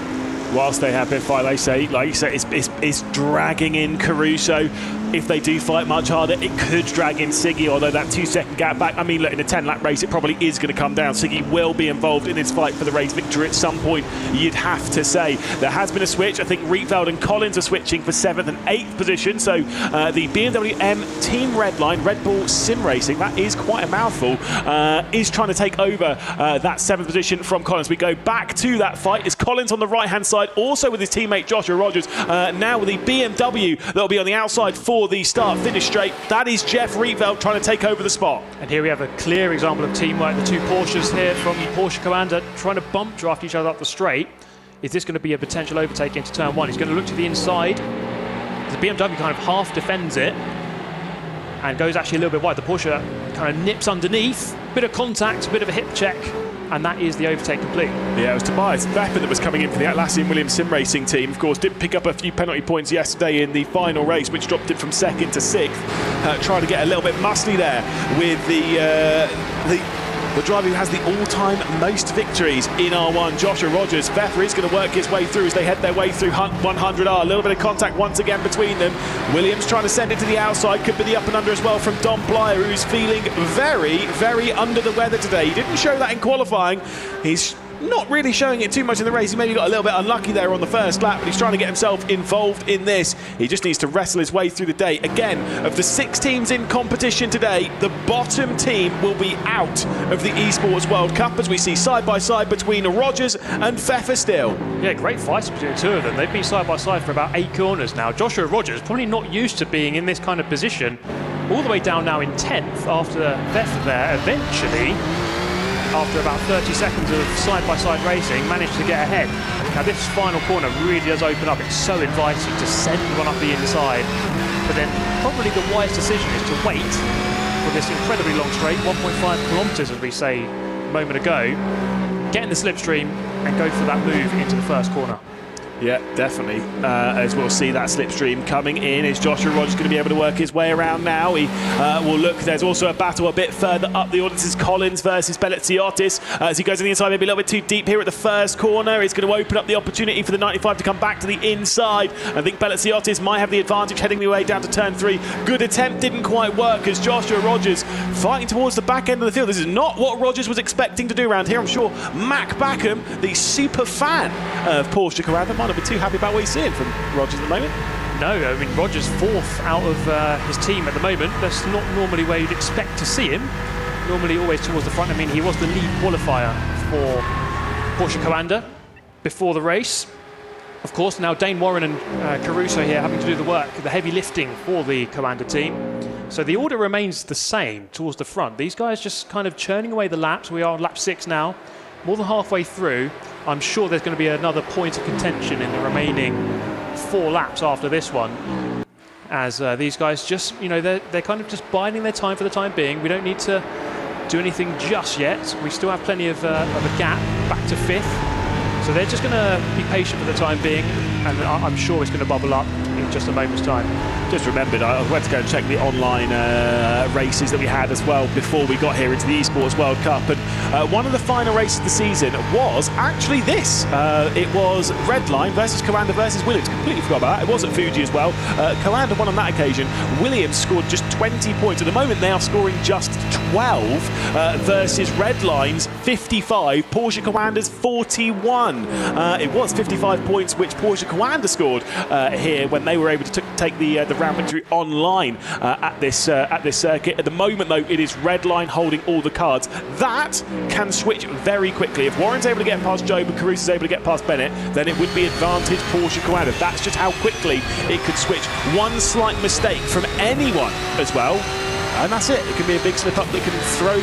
C: Whilst they have been fighting, like you say, it's dragging in Caruso. If they do fight much harder, it could drag in Siggy, although that 2-second gap back, I mean, look, in a 10-lap race, it probably is going to come down. Siggy will be involved in this fight for the race victory at some point, you'd have to say. There has been a switch. I think Rietveld and Collins are switching for 7th and 8th position. So the BMW M Team Redline, Red Bull Sim Racing, that is quite a mouthful, is trying to take over that 7th position from Collins. We go back to that fight. It's Collins on the right-hand side, also with his teammate Joshua Rogers. Now with the BMW that'll be on the outside for the start-finish straight. That is Jeff Rietveld trying to take over the spot.
A: And here we have a clear example of teamwork. The 2 Porsches here from Porsche Coanda trying to bump draft each other up the straight. Is this going to be a potential overtake into turn 1? He's going to look to the inside. The BMW kind of half defends it and goes actually a little bit wide. The Porsche kind of nips underneath. Bit of contact, a bit of a hip check, and that is the overtake complete.
C: Yeah, it was Tobias Vepper that was coming in for the Atlassian Williams Sim Racing team. Of course, did pick up a few penalty points yesterday in the final race, which dropped it from 2nd to 6th. Trying to get a little bit muscly there with the driver who has the all-time most victories in R1, Joshua Rogers. Vepper is going to work his way through as they head their way through 100R. A little bit of contact once again between them. Williams trying to send it to the outside. Could be the up and under as well from Dom Plyer, who's feeling very, very under the weather today. He didn't show that in qualifying. He's not really showing it too much in the race. He maybe got a little bit unlucky there on the first lap, but he's trying to get himself involved in this. He just needs to wrestle his way through the day. Again, of the 6 teams in competition today, the bottom team will be out of the Esports World Cup, as we see side by side between Rogers and Pfeffer still.
A: Yeah, great fights between the 2 of them. They've been side by side for about 8 corners now. Joshua Rogers probably not used to being in this kind of position. All the way down now in 10th after Pfeffer there eventually, after about 30 seconds of side-by-side racing, managed to get ahead. Now this final corner really does open up. It's so inviting to send one up the inside. But then probably the wise decision is to wait for this incredibly long straight, 1.5 kilometres as we say a moment ago, get in the slipstream and go for that move into the first corner.
C: Yeah, definitely. As we'll see that slipstream coming in. Is Joshua Rogers going to be able to work his way around now? He will look. There's also a battle a bit further up the order. This is Collins versus Belletsiotis. As he goes on the inside, maybe a little bit too deep here at the first corner. He's going to open up the opportunity for the 95 to come back to the inside. I think Belletsiotis might have the advantage heading the way down to turn 3. Good attempt, didn't quite work as Joshua Rogers fighting towards the back end of the field. This is not what Rogers was expecting to do around here. I'm sure Mac Backham, the super fan of Porsche Coanda, might not be too happy about what he's seeing from Rogers at the moment.
A: No, I mean, Rogers 4th out of his team at the moment. That's not normally where you'd expect to see him. Normally always towards the front. I mean, he was the lead qualifier for Porsche Coanda before the race. Of course, now Dane Warren and Caruso here having to do the work, the heavy lifting for the Coanda team. So the order remains the same towards the front. These guys just kind of churning away the laps. We are on lap 6 now, more than halfway through. I'm sure there's going to be another point of contention in the remaining 4 laps after this one. As these guys just, you know, they're kind of just biding their time for the time being. We don't need to do anything just yet. We still have plenty of a gap back to 5th. So they're just going to be patient for the time being, and I'm sure it's going to bubble up in just a moment's time.
C: Just remembered, I went to go and check the online races that we had as well before we got here into the Esports World Cup, and one of the final races of the season was actually this. It was Redline versus Coanda versus Williams. Completely forgot about that. It was at Fuji as well. Coanda won on that occasion. Williams scored just 20 points. At the moment they are scoring just 12 versus Redline's 55, Porsche Coanda's 41. It was 55 points which Porsche Coanda scored here when they were able to take the round victory online at this circuit. At the moment, though, it is Redline holding all the cards. That can switch very quickly. If Warren's able to get past Job and Caruso's able to get past Bennett, then it would be advantage Porsche Coanda. That's just how quickly it could switch. One slight mistake from anyone as well, and that's it. It can be a big slip up that can throw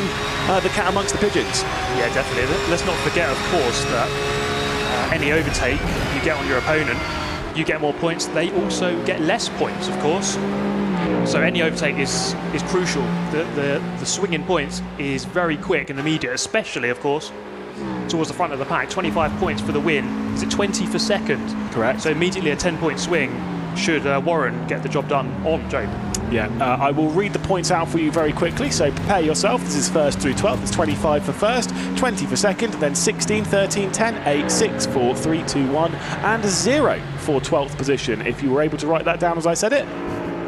C: the cat amongst the pigeons.
A: Yeah, definitely. Let's not forget, of course, that any overtake you get on your opponent, you get more points. They also get less points, of course. So any overtake is crucial. The swing in points is very quick and immediate, especially, of course, towards the front of the pack. 25 points for the win. Is it 20 for second?
C: Correct.
A: So immediately a 10-point swing should Warren get the job done on Job.
C: Yeah, I will read the points out for you very quickly, so prepare yourself. This is 1st through 12th. It's 25 for 1st, 20 for 2nd, then 16, 13, 10, 8, 6, 4, 3, 2, 1, and 0 for 12th position. If you were able to write that down as I said it,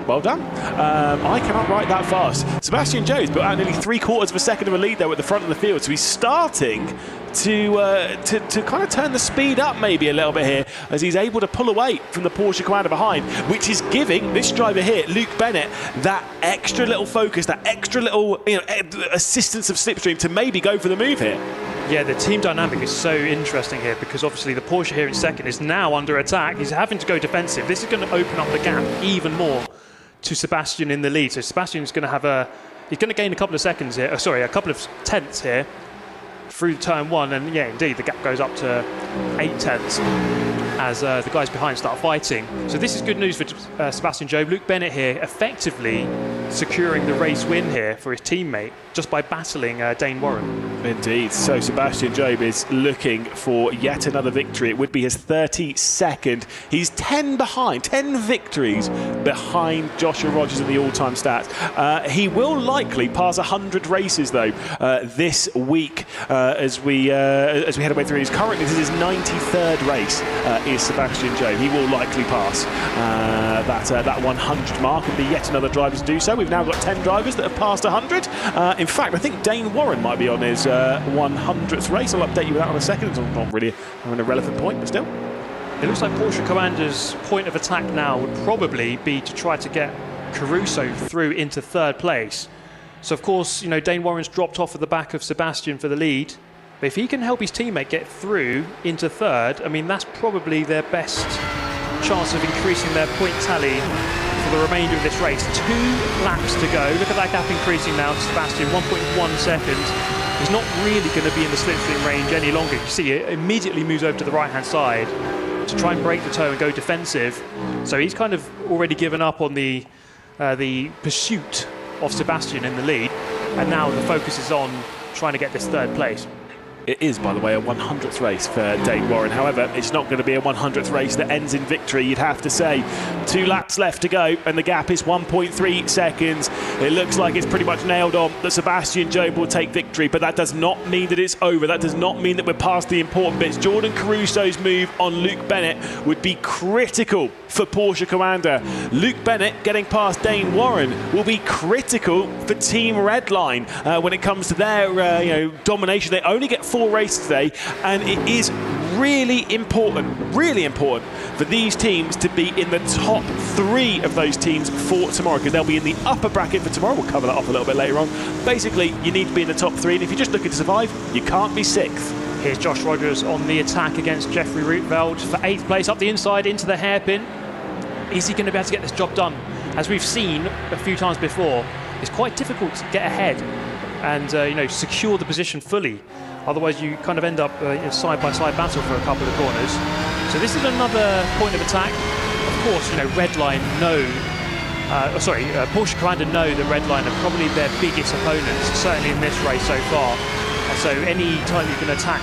C: well done. I cannot write that fast. Sebastian Joe's built out nearly 3/4 of a second of a lead, though, at the front of the field, so he's starting to kind of turn the speed up maybe a little bit here as he's able to pull away from the Porsche Coanda behind, which is giving this driver here, Luke Bennett, that extra little focus, that extra little assistance of slipstream to maybe go for the move here.
A: Yeah, the team dynamic is so interesting here because obviously the Porsche here in second is now under attack. He's having to go defensive. This is going to open up the gap even more to Sebastian in the lead. So Sebastian's going to he's going to gain a couple of seconds here, a couple of tenths here through turn 1, and yeah, indeed, the gap goes up to 8 tenths as the guys behind start fighting. So this is good news for Sebastian Job. Luke Bennett here effectively securing the race win here for his teammate just by battling Dane Warren.
C: Indeed. So Sebastian Job is looking for yet another victory. It would be his 32nd. He's 10 victories behind Joshua Rogers in the all-time stats. He will likely pass 100 races though this week as we head away through. Currently this is his 93rd race. Is Sebastian Job. He will likely pass that 100 mark and be yet another driver to do so. We've now got 10 drivers that have passed 100. In fact, I think Dane Warren might be on his 100th race. I'll update you with that in a second. It's not really an irrelevant point, but still.
A: It looks like Porsche Coanda's point of attack now would probably be to try to get Caruso through into 3rd place. So, of course, you know, Dane Warren's dropped off at the back of Sebastian for the lead. But if he can help his teammate get through into 3rd, I mean, that's probably their best chance of increasing their point tally for the remainder of this race. 2 laps to go. Look at that gap increasing now to Sebastian, 1.1 seconds. He's not really going to be in the slipstream range any longer. You see, it immediately moves over to the right-hand side to try and break the toe and go defensive. So he's kind of already given up on the pursuit of Sebastian in the lead. And now the focus is on trying to get this 3rd place.
C: It is, by the way, a 100th race for Dane Warren. However, it's not going to be a 100th race that ends in victory, you'd have to say. 2 laps left to go, and the gap is 1.3 seconds. It looks like it's pretty much nailed on that Sebastian Jobe will take victory, but that does not mean that it's over. That does not mean that we're past the important bits. Jordan Caruso's move on Luke Bennett would be critical for Porsche Coanda. Luke Bennett getting past Dane Warren will be critical for Team Redline when it comes to their domination. They only get 4 races today, and it is really important for these teams to be in the top 3 of those teams for tomorrow, because they'll be in the upper bracket for tomorrow. We'll cover that off a little bit later on. Basically, you need to be in the top 3, and if you're just looking to survive, you can't be 6th.
A: Here's Josh Rogers on the attack against Jeffrey Rootveld for 8th place, up the inside into the hairpin. Is he going to be able to get this job done? As we've seen a few times before, it's quite difficult to get ahead and secure the position fully. Otherwise, you kind of end up in a side-by-side battle for a couple of corners. So this is another point of attack. Of course, Redline Porsche Coanda know that Redline are probably their biggest opponents, certainly in this race so far. And so any time you can attack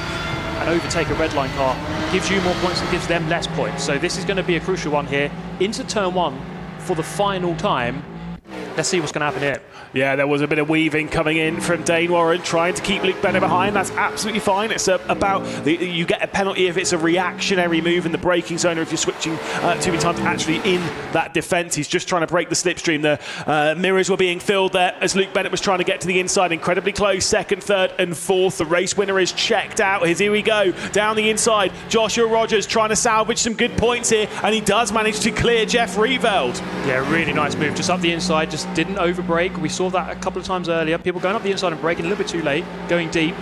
A: and overtake a Redline car gives you more points and gives them less points. So this is going to be a crucial one here. Into turn 1 for the final time. Let's see what's going to happen here.
C: Yeah, there was a bit of weaving coming in from Dane Warren, trying to keep Luke Bennett behind. That's absolutely fine. It's you get a penalty if it's a reactionary move in the braking zone, or if you're switching too many times actually in that defence. He's just trying to break the slipstream. The mirrors were being filled there as Luke Bennett was trying to get to the inside. Incredibly close, 2nd, 3rd and 4th. The race winner is checked out. Here we go, down the inside. Joshua Rogers trying to salvage some good points here, and he does manage to clear Jeff Rietveld.
A: Yeah, really nice move. Just up the inside, just didn't overbrake. We saw that a couple of times earlier. People going up the inside and braking a little bit too late, going deep,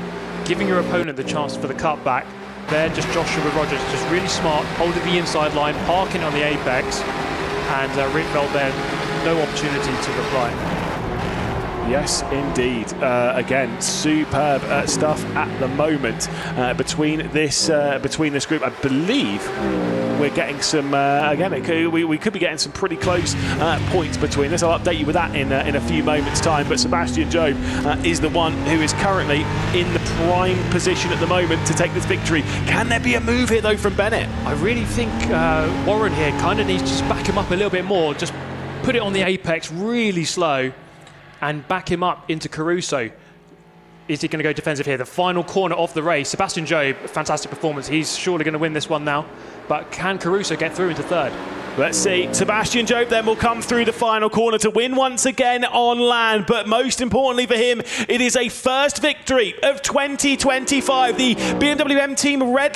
A: giving your opponent the chance for the cutback. There, just Joshua Rogers, just really smart, holding the inside line, parking on the apex, and Rietveld there, no opportunity to reply.
C: Yes, indeed. Again, superb stuff at the moment between this group. I believe we're getting some. We could be getting some pretty close points between us. I'll update you with that in a few moments' time. But Sebastian Jobe is the one who is currently in the prime position at the moment to take this victory. Can there be a move here though from Bennett?
A: I really think Warren here kind of needs to just back him up a little bit more. Just put it on the apex really slow and back him up into Caruso. Is he going to go defensive here? The final corner of the race. Sebastian Jobe, fantastic performance. He's surely going to win this one now. But can Caruso get through into 3rd?
C: Let's see. Sebastian Jobe then will come through the final corner to win once again on land. But most importantly for him, it is a first victory of 2025. The BMW M Team Red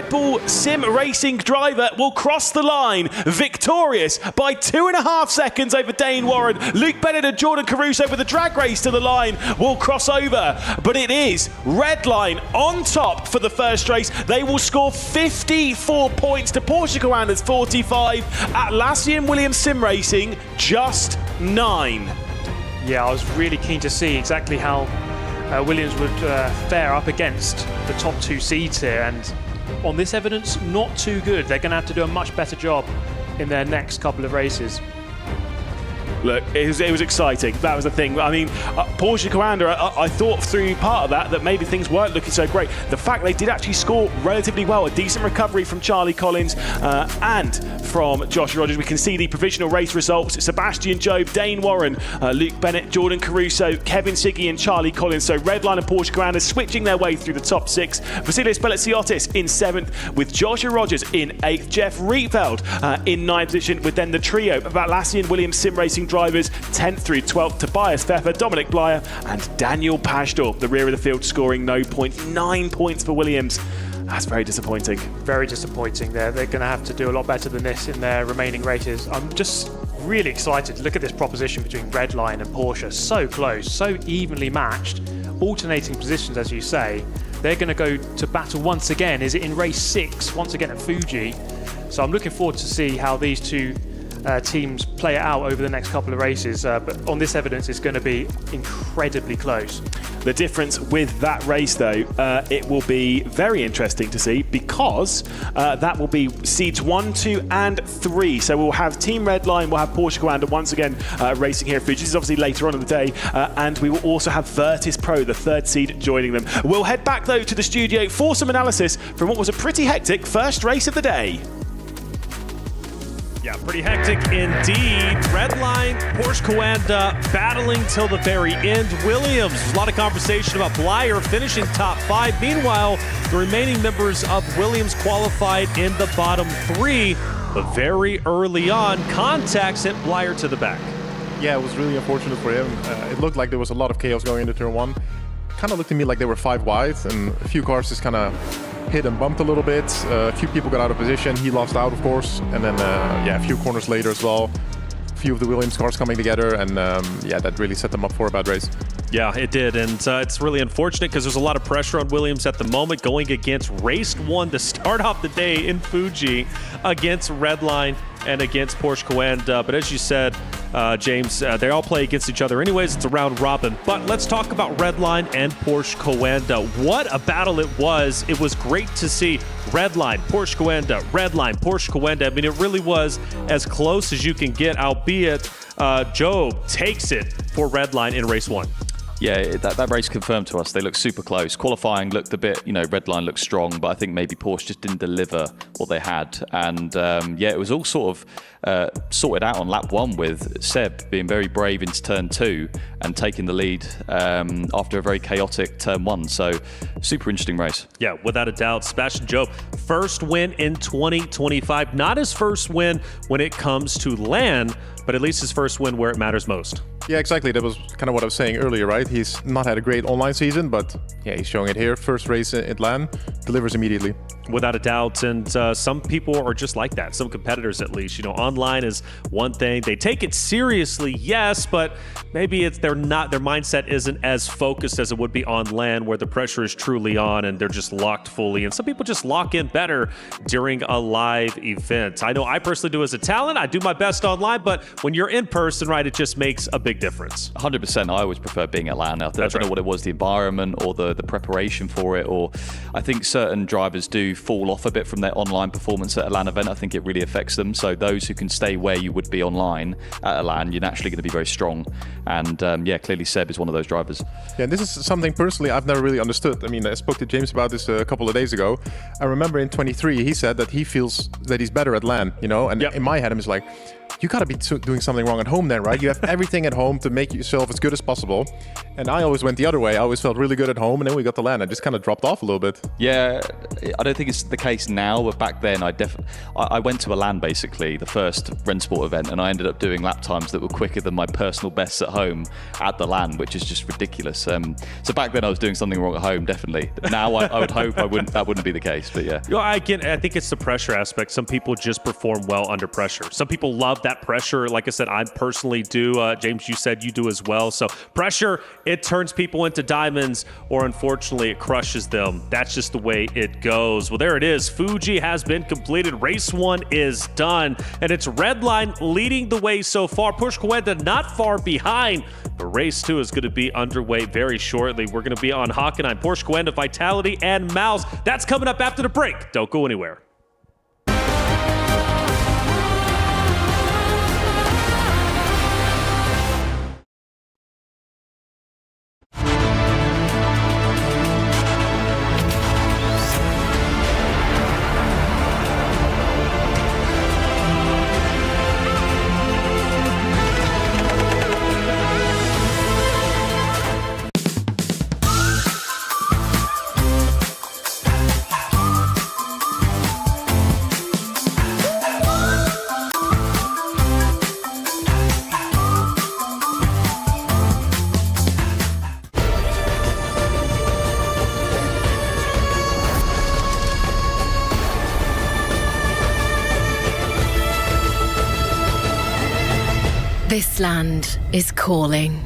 C: Bull Sim Racing driver will cross the line victorious by 2.5 seconds over Dane Warren. Luke Bennett and Jordan Caruso with a drag race to the line will cross over. But it is Redline on top for the first race. They will score 54 points to Porsche Coanda's 45. Atlassian Williams Sim Racing, just 9.
A: Yeah, I was really keen to see exactly how Williams would fare up against the top 2 seeds here. And on this evidence, not too good. They're going to have to do a much better job in their next couple of races.
C: Look, it was exciting. That was the thing. I mean, Porsche Coanda, I thought through part of that maybe things weren't looking so great. The fact they did actually score relatively well, a decent recovery from Charlie Collins and from Josh Rogers. We can see the provisional race results. Sebastian Jobe, Dane Warren, Luke Bennett, Jordan Caruso, Kevin Siggy and Charlie Collins. So Redline and Porsche Coanda switching their way through the top 6. Vasilios Belletsiotis in 7th with Joshua Rogers in 8th. Jeff Rietveld in 9th position, with then the trio of Atlassian Williams Sim Racing drivers 10th through 12th, Tobias Pfeffer, Dominic Blyer and Daniel Pastor, the rear of the field, scoring no points. 9 points for Williams. That's very disappointing.
A: Very disappointing. They're going to have to do a lot better than this in their remaining races. I'm just really excited to look at this proposition between Redline and Porsche. So close, so evenly matched, alternating positions, as you say. They're going to go to battle once again. Is it in race 6, once again at Fuji? So I'm looking forward to see how these two teams play it out over the next couple of races. But on this evidence, it's going to be incredibly close.
C: The difference with that race, though, it will be very interesting to see because that will be seeds 1, 2, and 3. So we'll have Team Redline, we'll have Porsche Coanda once again racing here at Fuji. This is obviously later on in the day, and we will also have Virtus.pro, the 3rd seed, joining them. We'll head back, though, to the studio for some analysis from what was a pretty hectic first race of the day.
B: Yeah, pretty hectic indeed. Redline, Porsche Coanda battling till the very end. Williams, a lot of conversation about Blyer finishing top 5. Meanwhile, the remaining members of Williams qualified in the bottom 3. But very early on, contact sent Blyer to the back.
G: Yeah, it was really unfortunate for him. It looked like there was a lot of chaos going into turn 1. Kind of looked to me like they were 5 wide, and a few cars just kind of hit and bumped a little bit. A few people got out of position. He lost out, of course. And then, yeah, a few corners later as well. A few of the Williams cars coming together. And, yeah, that really set them up for a bad race.
F: Yeah, it did. And it's really unfortunate because there's a lot of pressure on Williams at the moment going against race 1 to start off the day in Fuji against Redline and against Porsche Coanda. But as you said, James, they all play against each other anyways. It's a round robin. But let's talk about Redline and Porsche Coanda. What a battle it was. It was great to see Redline, Porsche Coanda, Redline, Porsche Coanda. I mean, it really was as close as you can get, albeit Job takes it for Redline in race 1.
H: Yeah, that race confirmed to us they looked super close. Qualifying looked a bit, Redline looked strong, but I think maybe Porsche just didn't deliver what they had. And yeah, it was all sort of sorted out on lap 1 with Seb being very brave into turn 2 and taking the lead after a very chaotic turn 1. So super interesting race.
F: Yeah, without a doubt. Sebastian Job, first win in 2025. Not his first win when it comes to LAN, but at least his first win where it matters most.
G: Yeah, exactly. That was kind of what I was saying earlier, right? He's not had a great online season, but yeah, he's showing it here. First race at LAN, delivers immediately.
F: Without a doubt, and some people are just like that. Some competitors, at least. Online is one thing. They take it seriously, yes, but maybe their mindset isn't as focused as it would be on LAN, where the pressure is truly on and they're just locked fully. And some people just lock in better during a live event. I know I personally do as a talent. I do my best online, but when you're in person, right, it just makes a big difference.
H: 100%. I always prefer being at LAN. I don't know what it was, the environment or the preparation for it, or I think certain drivers do fall off a bit from their online performance at a LAN event. I think it really affects them. So those who can stay where you would be online at a LAN, you're naturally going to be very strong. And yeah, clearly Seb is one of those drivers.
G: Yeah, this is something personally I've never really understood. I mean, I spoke to James about this a couple of days ago. I remember in 23, he said that he feels that he's better at LAN, and in my head, I'm just like, you gotta be doing something wrong at home then, right? You have everything at home to make yourself as good as possible. And I always went the other way. I always felt really good at home, and then we got to LAN. I just kind of dropped off a little bit.
H: Yeah, I don't think it's the case now, but back then I went to a LAN basically, the first Rennsport event, and I ended up doing lap times that were quicker than my personal bests at home at the LAN, which is just ridiculous. So back then I was doing something wrong at home, definitely. Now I would hope that wouldn't be the case, but yeah.
F: I think it's the pressure aspect. Some people just perform well under pressure. Some people love that pressure. Like I said, I personally do. James, you said you do as well. So pressure, it turns people into diamonds, or unfortunately it crushes them. That's just the way it goes. Well, there it is. Fuji has been completed. Race 1 is done, and it's Redline leading the way so far. Porsche Coanda not far behind, but race 2 is going to be underway very shortly. We're going to be on Hockenheim, Porsche Coanda, Vitality, and Mouz. That's coming up after the break. Don't go anywhere.
D: This land is calling.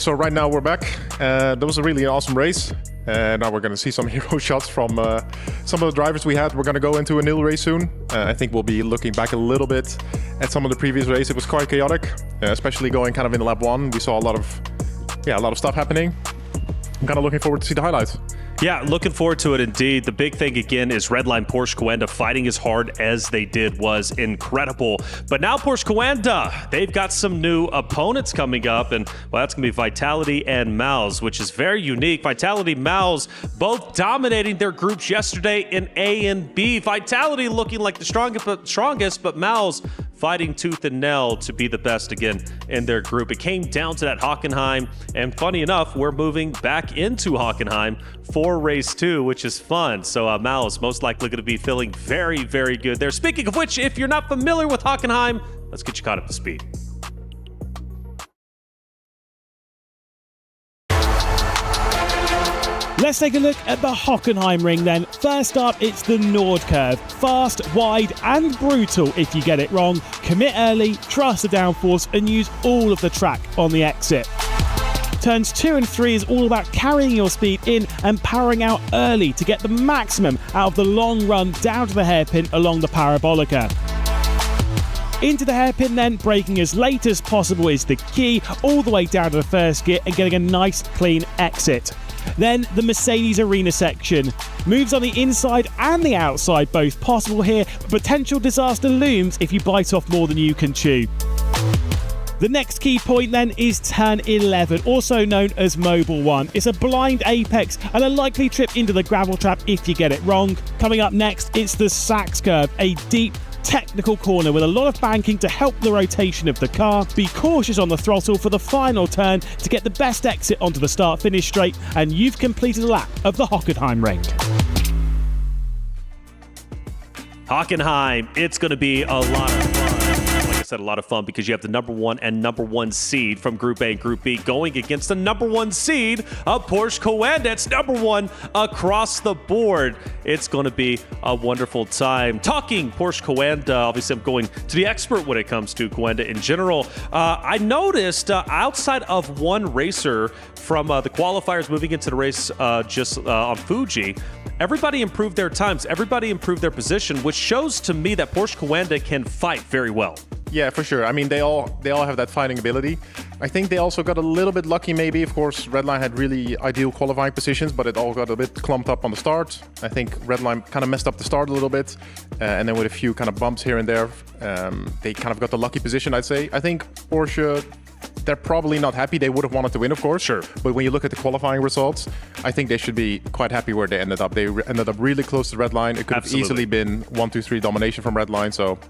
G: So right now we're back. That was a really awesome race. Now we're going to see some hero shots from some of the drivers we had. We're going to go into a nil race soon. I think we'll be looking back a little bit at some of the previous races. It was quite chaotic, especially going kind of in lap 1. We saw a lot of stuff happening. I'm kind of looking forward to see the highlights.
F: Yeah, looking forward to it indeed. The big thing again is Redline Porsche Coanda fighting as hard as they did was incredible. But now Porsche Coanda, they've got some new opponents coming up, and well, that's going to be Vitality and Mouz, which is very unique. Vitality, Mouz, both dominating their groups yesterday in A and B. Vitality looking like the strongest, but Mouz fighting tooth and nail to be the best again in their group. It came down to that Hockenheim, and funny enough, we're moving back into Hockenheim for race 2, which is fun. So Mouz most likely going to be feeling very, very good there. Speaking of which, if you're not familiar with Hockenheim, let's get you caught up to speed.
S: Let's take a look at the Hockenheim ring then. First up, it's the Nord curve. Fast, wide and brutal if you get it wrong. Commit early, trust the downforce and use all of the track on the exit. Turns 2 and 3 is all about carrying your speed in and powering out early to get the maximum out of the long run down to the hairpin along the parabolica. Into the hairpin then, braking as late as possible is the key, all the way down to the first gear and getting a nice clean exit. Then the Mercedes arena section. Moves on the inside and the outside both possible here, but potential disaster looms if you bite off more than you can chew. The next key point then is turn 11, also known as Mobile 1. It's a blind apex and a likely trip into the gravel trap if you get it wrong. Coming up next, it's the Sachs curve, a deep, technical corner with a lot of banking to help the rotation of the car. Be cautious on the throttle for the final turn to get the best exit onto the start-finish straight, and you've completed a lap of the Hockenheim ring.
F: Hockenheim, it's going to be a lot of fun. Like I said, a lot of fun because you have the number 1 and number 1 seed from Group A and Group B going against the number 1 seed of Porsche Coanda. It's number 1 across the board. It's going to be a wonderful time. Talking Porsche Coanda, obviously I'm going to the expert when it comes to Coanda in general. I noticed outside of one racer from the qualifiers moving into the race on Fuji, everybody improved their times. Everybody improved their position, which shows to me that Porsche Coanda can fight very well.
G: Yeah, for sure. I mean, they all have that fighting ability. I think they also got a little bit lucky maybe. Of course, Redline had really ideal qualifying positions, but it all got a bit clumped up on the start. I think Redline kind of messed up the start a little bit. And then with a few kind of bumps here and there, they kind of got the lucky position, I'd say. I think Porsche, they're probably not happy. They would have wanted to win, of course.
F: Sure.
G: But when you look at the qualifying results, I think they should be quite happy where they ended up. They ended up really close to Redline. It could have easily been 1-2-3 domination from Redline. So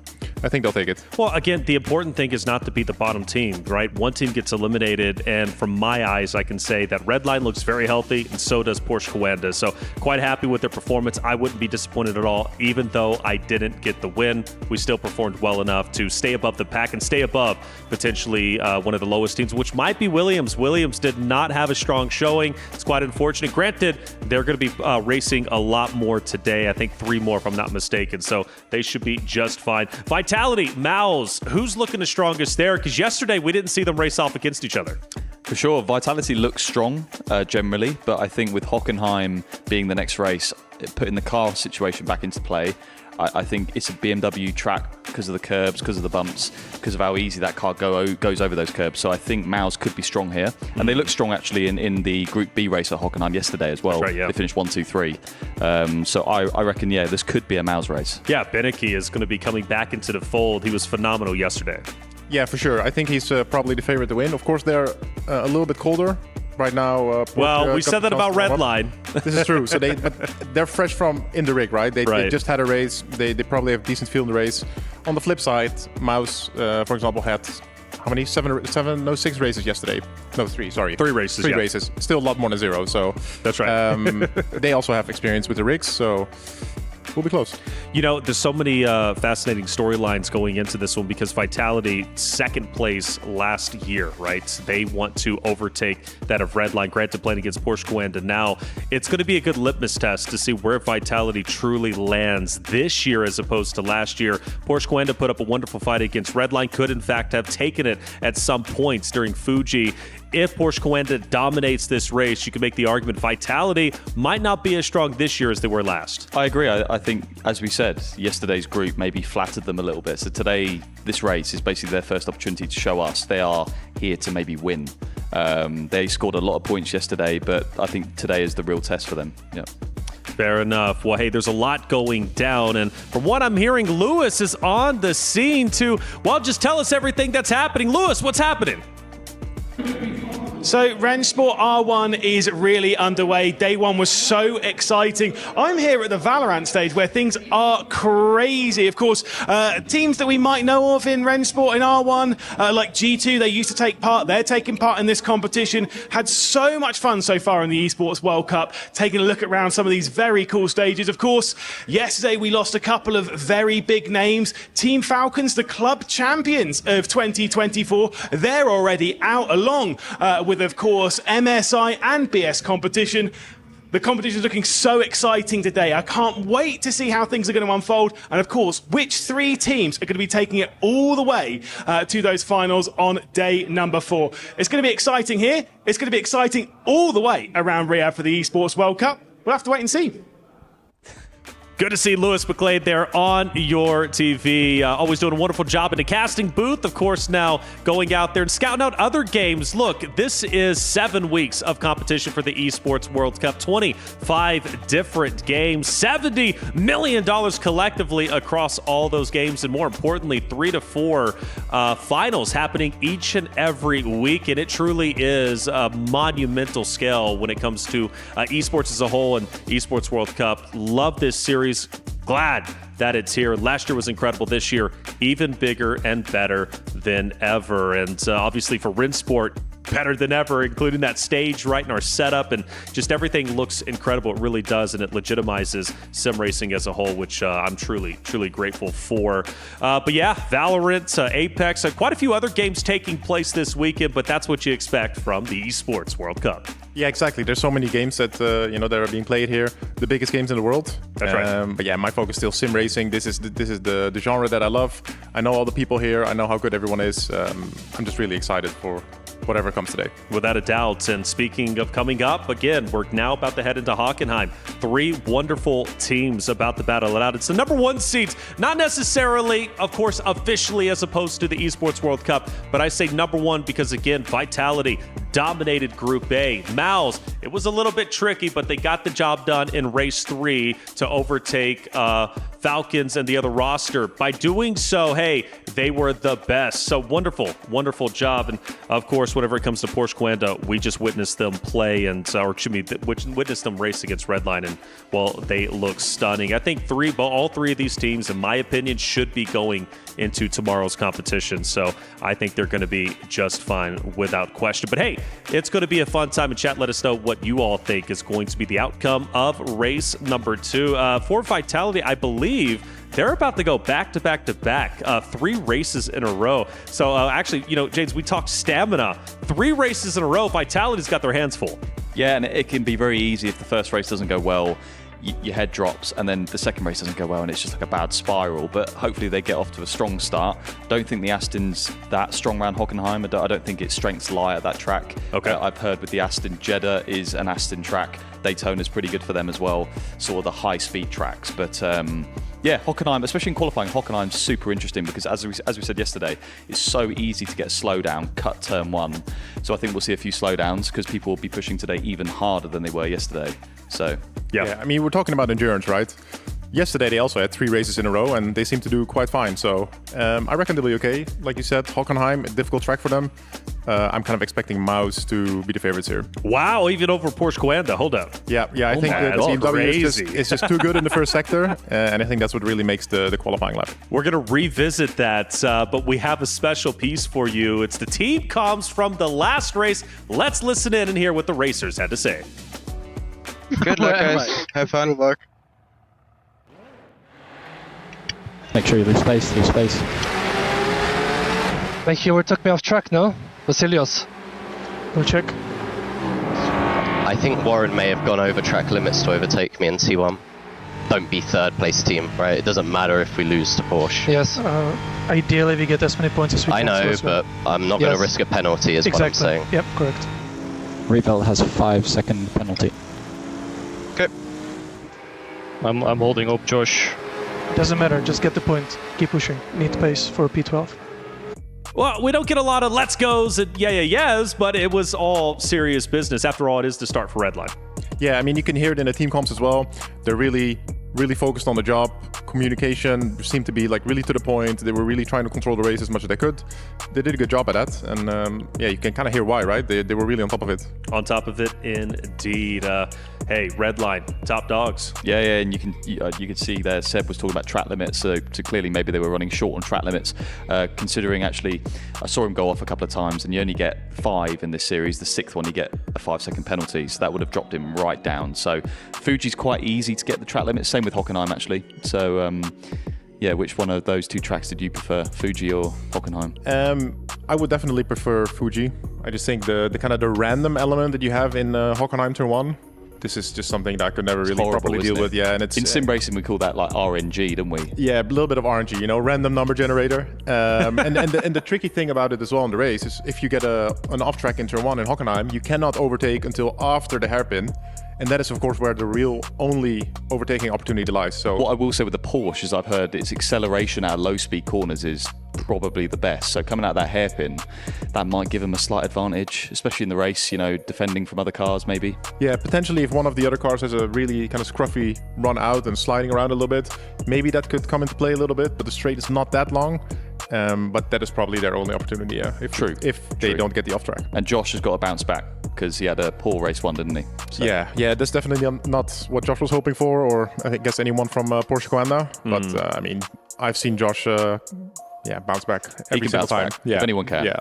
G: I think they'll take it.
F: Well, again, the important thing is not to beat the bottom team, right? One team gets eliminated, and from my eyes, I can say that Redline looks very healthy, and so does Porsche Coanda. So quite happy with their performance. I wouldn't be disappointed at all, even though I didn't get the win. We still performed well enough to stay above the pack and stay above potentially one of the lowest teams, which might be Williams. Williams did not have a strong showing. It's quite unfortunate. Granted, they're going to be racing a lot more today. I think 3 more, if I'm not mistaken. So they should be just fine. Vitality, Mouz, who's looking the strongest there? Because yesterday we didn't see them race off against each other.
H: For sure, Vitality looks strong generally, but I think with Hockenheim being the next race, putting the car situation back into play, I think it's a BMW track because of the curbs, because of the bumps, because of how easy that car goes over those curbs. So I think Mouz could be strong here. And they look strong actually in the Group B race at Hockenheim yesterday as well.
F: Right, yeah.
H: They finished 1-2-3. So I reckon, yeah, this could be a Mouz race.
F: Yeah, Beneke is going to be coming back into the fold. He was phenomenal yesterday.
G: Yeah, for sure. I think he's probably the favorite to win. Of course, they're a little bit colder right now.
F: Well, we said that about Redline.
G: This is true. So they're fresh from in the rig, right? They just had a race. They probably have decent feel in the race. On the flip side, Mouz, for example, had how many? 6 races yesterday. No, 3. Sorry,
F: 3 races.
G: 3 races. Still a lot more than 0. So
F: that's right.
G: They also have experience with the rigs. So we'll be close.
F: You know, there's so many fascinating storylines going into this one because Vitality, second place last year, right? They want to overtake that of Redline. Granted, playing against Porsche Coanda now. It's going to be a good litmus test to see where Vitality truly lands this year as opposed to last year. Porsche Coanda put up a wonderful fight against Redline, could in fact have taken it at some points during Fuji. if Porsche Coanda dominates this race, you can make the argument Vitality might not be as strong this year as they were last.
H: I agree. I think, as we said, yesterday's group maybe flattered them a little bit. So today, this race is basically their first opportunity to show us they are here to maybe win. They scored a lot of points yesterday, but I think today is the real test for them. Yeah.
F: Fair enough. Well, hey, there's a lot going down, and from what I'm hearing, Lewis is on the scene to, well, just tell us everything that's happening. Lewis, what's happening?
C: So Rennsport R1 is really underway. Day one was so exciting. I'm here at the Valorant stage where things are crazy. Of course, teams that we might know of in Rennsport in R1, like G2, they used to take part. They're taking part in this competition. Had so much fun so far in the Esports World Cup, taking a look around some of these very cool stages. Of course, yesterday we lost a couple of very big names. Team Falcons, the club champions of 2024, they're already out along with, of course, MSI and BS competition. The competition is looking so exciting today. I can't wait to see how things are going to unfold. And of course, which three teams are going to be taking it all the way to those finals on day number 4. It's going to be exciting here. It's going to be exciting all the way around Riyadh for the Esports World Cup. We'll have to wait and see.
F: Good to see Lewis McLeod there on your TV. Always doing a wonderful job in the casting booth. Of course, now going out there and scouting out other games. Look, this is 7 weeks of competition for the Esports World Cup. 25 different games. $70 million collectively across all those games. And more importantly, 3 to 4 finals happening each and every week. And it truly is a monumental scale when it comes to esports as a whole and Esports World Cup. Love this series. Glad that it's here. Last year was incredible. This year, even bigger and better than ever. And obviously for Rennsport, better than ever, including that stage right in our setup, and just everything looks incredible. It really does, and it legitimizes sim racing as a whole, which I'm truly grateful for. But yeah, Valorant, Apex, quite a few other games taking place this weekend, but that's what you expect from the Esports World Cup.
G: Yeah, exactly. There's so many games that that are being played here. The biggest games in the world.
F: That's right.
G: But yeah, my focus is still sim racing. This is the genre that I love. I know all the people here. I know how good everyone is. I'm just really excited for whatever comes today.
F: Without a doubt. And speaking of coming up, again, we're now about to head into Hockenheim. 3 wonderful teams about to battle it out. It's the number 1 seeds, not necessarily, of course, officially as opposed to the Esports World Cup, but I say number 1 because, again, Vitality dominated Group A. Mouz, it was a little bit tricky, but they got the job done in race 3 to overtake Falcons and the other roster. By doing so, hey, they were the best. So wonderful job. And of course, whenever it comes to Porsche Coanda, we just witnessed them play witnessed them race against Redline, and well, they look stunning. I think all three of these teams, in my opinion, should be going into tomorrow's competition. So I think they're going to be just fine without question. But hey, it's going to be a fun time in chat. Let us know what you all think is going to be the outcome of race number 2. For Vitality, I believe they're about to go back to back to back, 3 races in a row. So actually, James, we talked stamina. 3 races in a row, Vitality's got their hands full.
H: Yeah, and it can be very easy if the first race doesn't go well. Your head drops, and then the second race doesn't go well, and it's just like a bad spiral. But hopefully they get off to a strong start. Don't think the Aston's that strong around Hockenheim. I don't think its strengths lie at that track.
F: Okay.
H: I've heard with the Aston, Jedha is an Aston track. Daytona's pretty good for them as well, sort of the high-speed tracks. But yeah, Hockenheim, especially in qualifying, Hockenheim's super interesting because as we said yesterday, it's so easy to get a slowdown, cut turn 1. So I think we'll see a few slowdowns because people will be pushing today even harder than they were yesterday. So
G: yeah, I mean, we're talking about endurance, right? Yesterday they also had 3 races in a row and they seem to do quite fine. So I reckon they'll be okay. Like you said, Hockenheim, a difficult track for them. I'm kind of expecting Mouz to be the favorites here.
F: Wow, even over Porsche Coanda. Hold up.
G: Yeah, I think the BMW is just too good in the first sector, and I think that's what really makes the qualifying lap.
F: We're going to revisit that, but we have a special piece for you. It's the team comms from the last race. Let's listen in and hear what the racers had to say.
O: Good luck, guys. Have fun. Good luck.
K: Make sure you leave space, Thank you, took me off track now. Vasilios. Go check.
M: I think Warren may have gone over track limits to overtake me in T1.
T: don't be third place team, right? It doesn't matter if we lose to Porsche.
K: Yes. Ideally, we get as many points as we can.
T: I know, but I'm not going to risk a penalty, is what I'm saying.
K: Yep, correct.
M: Revel has a 5-second penalty.
R: Okay. I'm holding up Josh.
K: Doesn't matter, just get the point. Keep pushing. Need pace for P12.
B: Well, we don't get a lot of let's goes and yeahs, but it was all serious business. After all, it is the start for Redline.
G: Yeah, I mean, you can hear it in the team comps as well. They're really focused on the job. Communication seemed to be like really to the point. They were really trying to control the race as much as they could. They did a good job at that, and yeah, you can kind of hear why, right? They were really on top of it.
F: On top of it, indeed. Hey, Redline, top dogs.
H: Yeah, and you can see there Seb was talking about track limits, so clearly maybe they were running short on track limits. Considering actually, I saw him go off a couple of times, and you only get 5 in this series. The 6th one, you get a 5-second penalty, so that would have dropped him right down. So Fuji's quite easy to get the track limits. Same with Hockenheim actually. So yeah, which one of those 2 tracks did you prefer, Fuji or Hockenheim?
G: I would definitely prefer Fuji. I just think the kind of the random element that you have in Hockenheim Turn 1. This is just something that I could never really properly deal with. Yeah, and it's
H: in sim racing we call that like RNG, don't we?
G: Yeah, a little bit of RNG, you know, random number generator. And the tricky thing about it as well in the race is if you get an off track in turn 1 in Hockenheim, you cannot overtake until after the hairpin. And that is, of course, where the real only overtaking opportunity lies. So
H: what I will say with the Porsche is I've heard its acceleration out of low-speed corners is probably the best. So coming out of that hairpin, that might give them a slight advantage, especially in the race, you know, defending from other cars maybe.
G: Yeah, potentially if one of the other cars has a really kind of scruffy run out and sliding around a little bit, maybe that could come into play a little bit, but the straight is not that long. But that is probably their only opportunity, yeah. If they don't get the off track.
H: And Josh has got to bounce back because he had a poor race 1, didn't he? So.
G: Yeah, that's definitely not what Josh was hoping for, or I guess anyone from Porsche Coanda. But I mean, I've seen Josh, bounce back every single time.
H: Yeah, if anyone can.
G: Yeah.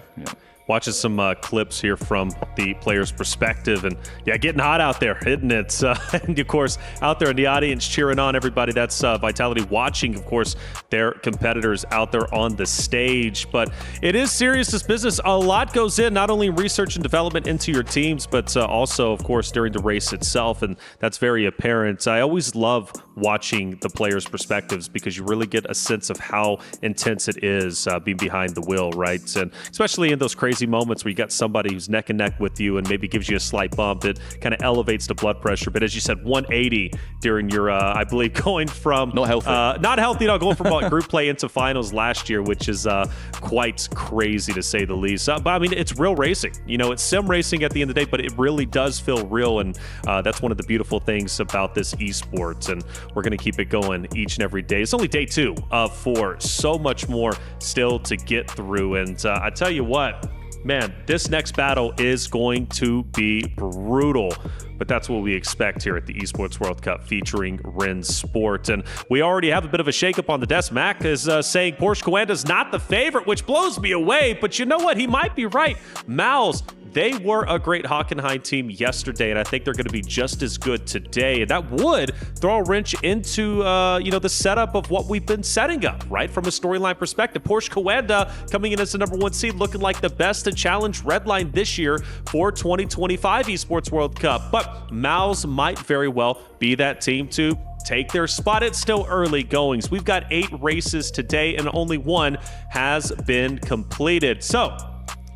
F: Watching some clips here from the player's perspective, and yeah, getting hot out there, isn't it? And of course, out there in the audience cheering on everybody. That's Vitality watching, of course, their competitors out there on the stage. But it is serious, this business. A lot goes in, not only research and development into your teams, but also, of course, during the race itself, and that's very apparent. I always love watching the players' perspectives because you really get a sense of how intense it is being behind the wheel, right? And especially in those crazy moments where you got somebody who's neck and neck with you and maybe gives you a slight bump, it kind of elevates the blood pressure. But as you said, 180 during your, I believe, going from
H: not healthy,
F: going from group play into finals last year, which is quite crazy to say the least. But I mean, it's real racing. You know, it's sim racing at the end of the day, but it really does feel real, and that's one of the beautiful things about this esports. And we're going to keep it going each and every day. It's only day 2 of 4. So much more still to get through, and I tell you what. Man, this next battle is going to be brutal, but that's what we expect here at the Esports World Cup featuring Rennsport. And we already have a bit of a shakeup on the desk. Mac is saying Porsche Coanda is not the favorite, which blows me away, but you know what? He might be right. Mouz, they were a great Hockenheim team yesterday, and I think they're going to be just as good today. And that would throw a wrench into, the setup of what we've been setting up, right? From a storyline perspective. Porsche Coanda coming in as the #1 seed, looking like the best to challenge Redline this year for 2025 Esports World Cup. But Mouz might very well be that team to take their spot. It's still early goings. We've got 8 races today, and only 1 has been completed. So,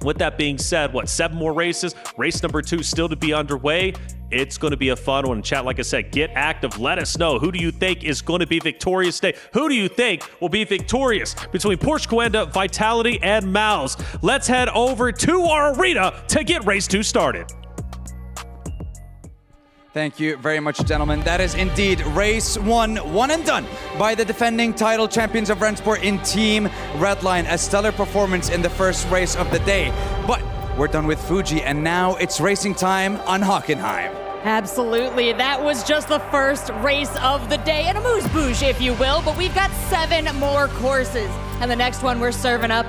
F: with that being said, 7 more races? Race number 2 still to be underway. It's going to be a fun one. Chat, like I said, get active. Let us know. Who do you think is going to be victorious today? Who do you think will be victorious between Porsche Coanda, Vitality, and Mouz? Let's head over to our arena to get race 2 started.
W: Thank you very much, gentlemen. That is indeed race 1 and done by the defending title champions of Rennsport in Team Redline. A stellar performance in the first race of the day. But we're done with Fuji, and now it's racing time on Hockenheim.
V: Absolutely. That was just the first race of the day, and a amuse-bouche, if you will, but we've got 7 more courses. And the next one we're serving up,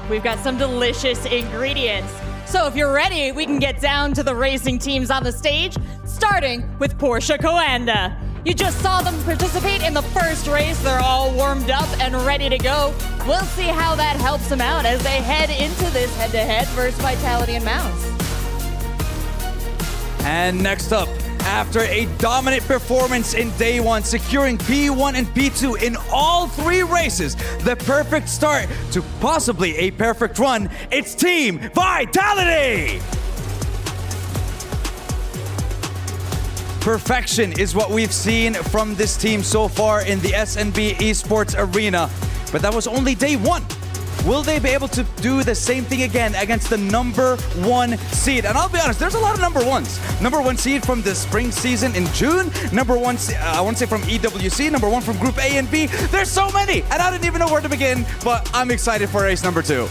V: we've got some delicious ingredients. So if you're ready, we can get down to the racing teams on the stage, starting with Porsche Coanda. You just saw them participate in the first race. They're all warmed up and ready to go. We'll see how that helps them out as they head into this head-to-head versus Vitality and Mouz.
W: And next up, after a dominant performance in day one, securing P1 and P2 in all 3 races. The perfect start to possibly a perfect run. It's Team Vitality! Perfection is what we've seen from this team so far in the SNB Esports arena. But that was only day one. Will they be able to do the same thing again against the number 1 seed? And I'll be honest, there's a lot of number 1s. Number 1 seed from the spring season in June. Number 1, I want to say from EWC. Number 1 from Group A and B. There's so many, and I didn't even know where to begin, but I'm excited for race number 2.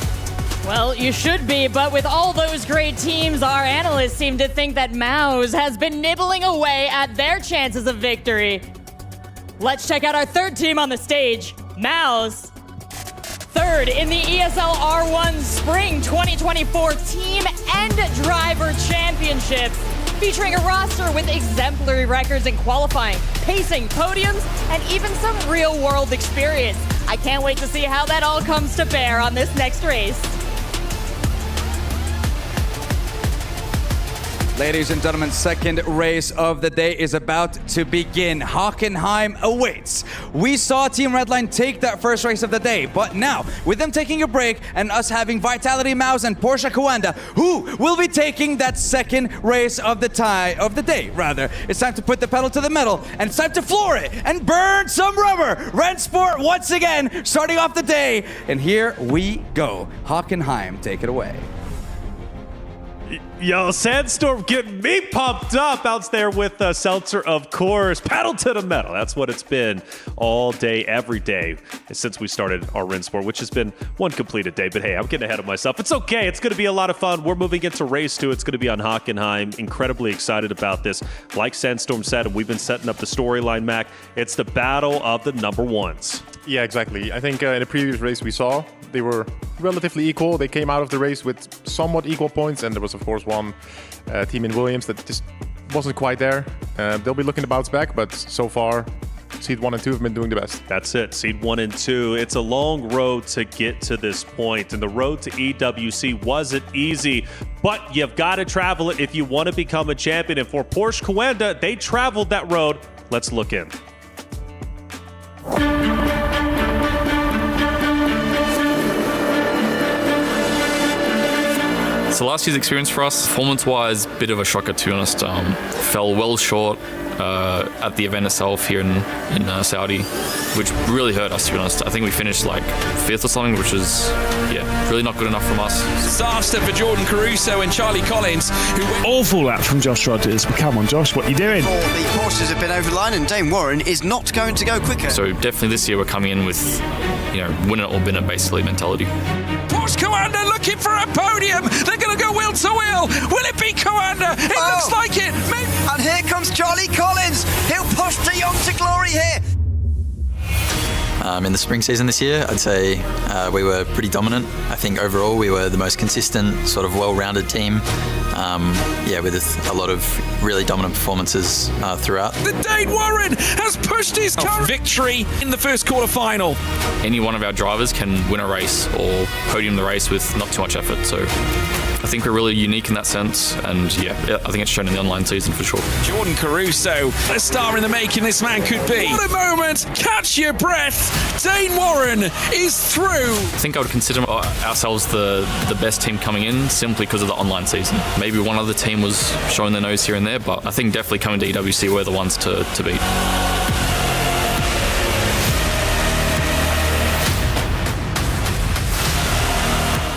V: Well, you should be, but with all those great teams, our analysts seem to think that Mouz has been nibbling away at their chances of victory. Let's check out our third team on the stage, Mouz. Third in the ESL R1 Spring 2024 Team and Driver Championships, featuring a roster with exemplary records in qualifying, pacing, podiums, and even some real-world experience. I can't wait to see how that all comes to bear on this next race.
W: Ladies and gentlemen, second race of the day is about to begin. Hockenheim awaits. We saw Team Redline take that first race of the day, but now, with them taking a break and us having Vitality, Mouz, and Porsche Coanda, who will be taking that second race of the day, rather. It's time to put the pedal to the metal, and it's time to floor it and burn some rubber. Rennsport once again, starting off the day, and here we go. Hockenheim, take it away.
B: Yo, Sandstorm getting me pumped up out there with Seltzer, of course. Pedal to the metal. That's what it's been all day, every day since we started our Rennsport, which has been one completed day. But hey, I'm getting ahead of myself. It's okay. It's going to be a lot of fun. We're moving into race 2. It's going to be on Hockenheim. Incredibly excited about this. Like Sandstorm said, and we've been setting up the storyline, Mac, it's the battle of the number 1s.
G: Yeah, exactly. I think in the previous race we saw, they were relatively equal. They came out of the race with somewhat equal points, and there was, of course, one team in Williams that just wasn't quite there. They'll be looking to bounce back, but so far, Seed 1 and 2 have been doing the best.
F: That's it, Seed 1 and 2. It's a long road to get to this point, and the road to EWC wasn't easy, but you've got to travel it if you want to become a champion. And for Porsche Coanda, they traveled that road. Let's look in.
E: So last year's experience for us, performance-wise, bit of a shocker to be honest. Fell well short at the event itself here in Saudi, which really hurt us to be honest. I think we finished like 5th or something, which is, really not good enough from us.
P: Disaster for Jordan Caruso and Charlie Collins, who went awful lap from Josh Rogers. But come on, Josh, what are you doing?
Q: The Porsches have been over the line, and Dane Warren is not going to go quicker.
E: So definitely this year we're coming in with, win it or bin it basically mentality.
P: Porsche Coanda looking for a podium. They're going to go wheel to wheel. Will it be Coanda? It looks like it. Maybe.
Q: And here comes Charlie Collins. He'll push De Jong to glory here.
L: In the spring season this year, I'd say we were pretty dominant. I think overall we were the most consistent, sort of well-rounded team. With a lot of really dominant performances throughout.
P: The Dane Warren has pushed his victory in the first quarter-final.
E: Any one of our drivers can win a race or podium the race with not too much effort. So I think we're really unique in that sense, and I think it's shown in the online season for sure.
P: Jordan Caruso, a star in the making this man could be. What a moment! Catch your breath! Dane Warren is through.
E: I think I would consider ourselves the best team coming in simply because of the online season. Maybe one other team was showing their nose here and there, but I think definitely coming to EWC we're the ones to beat.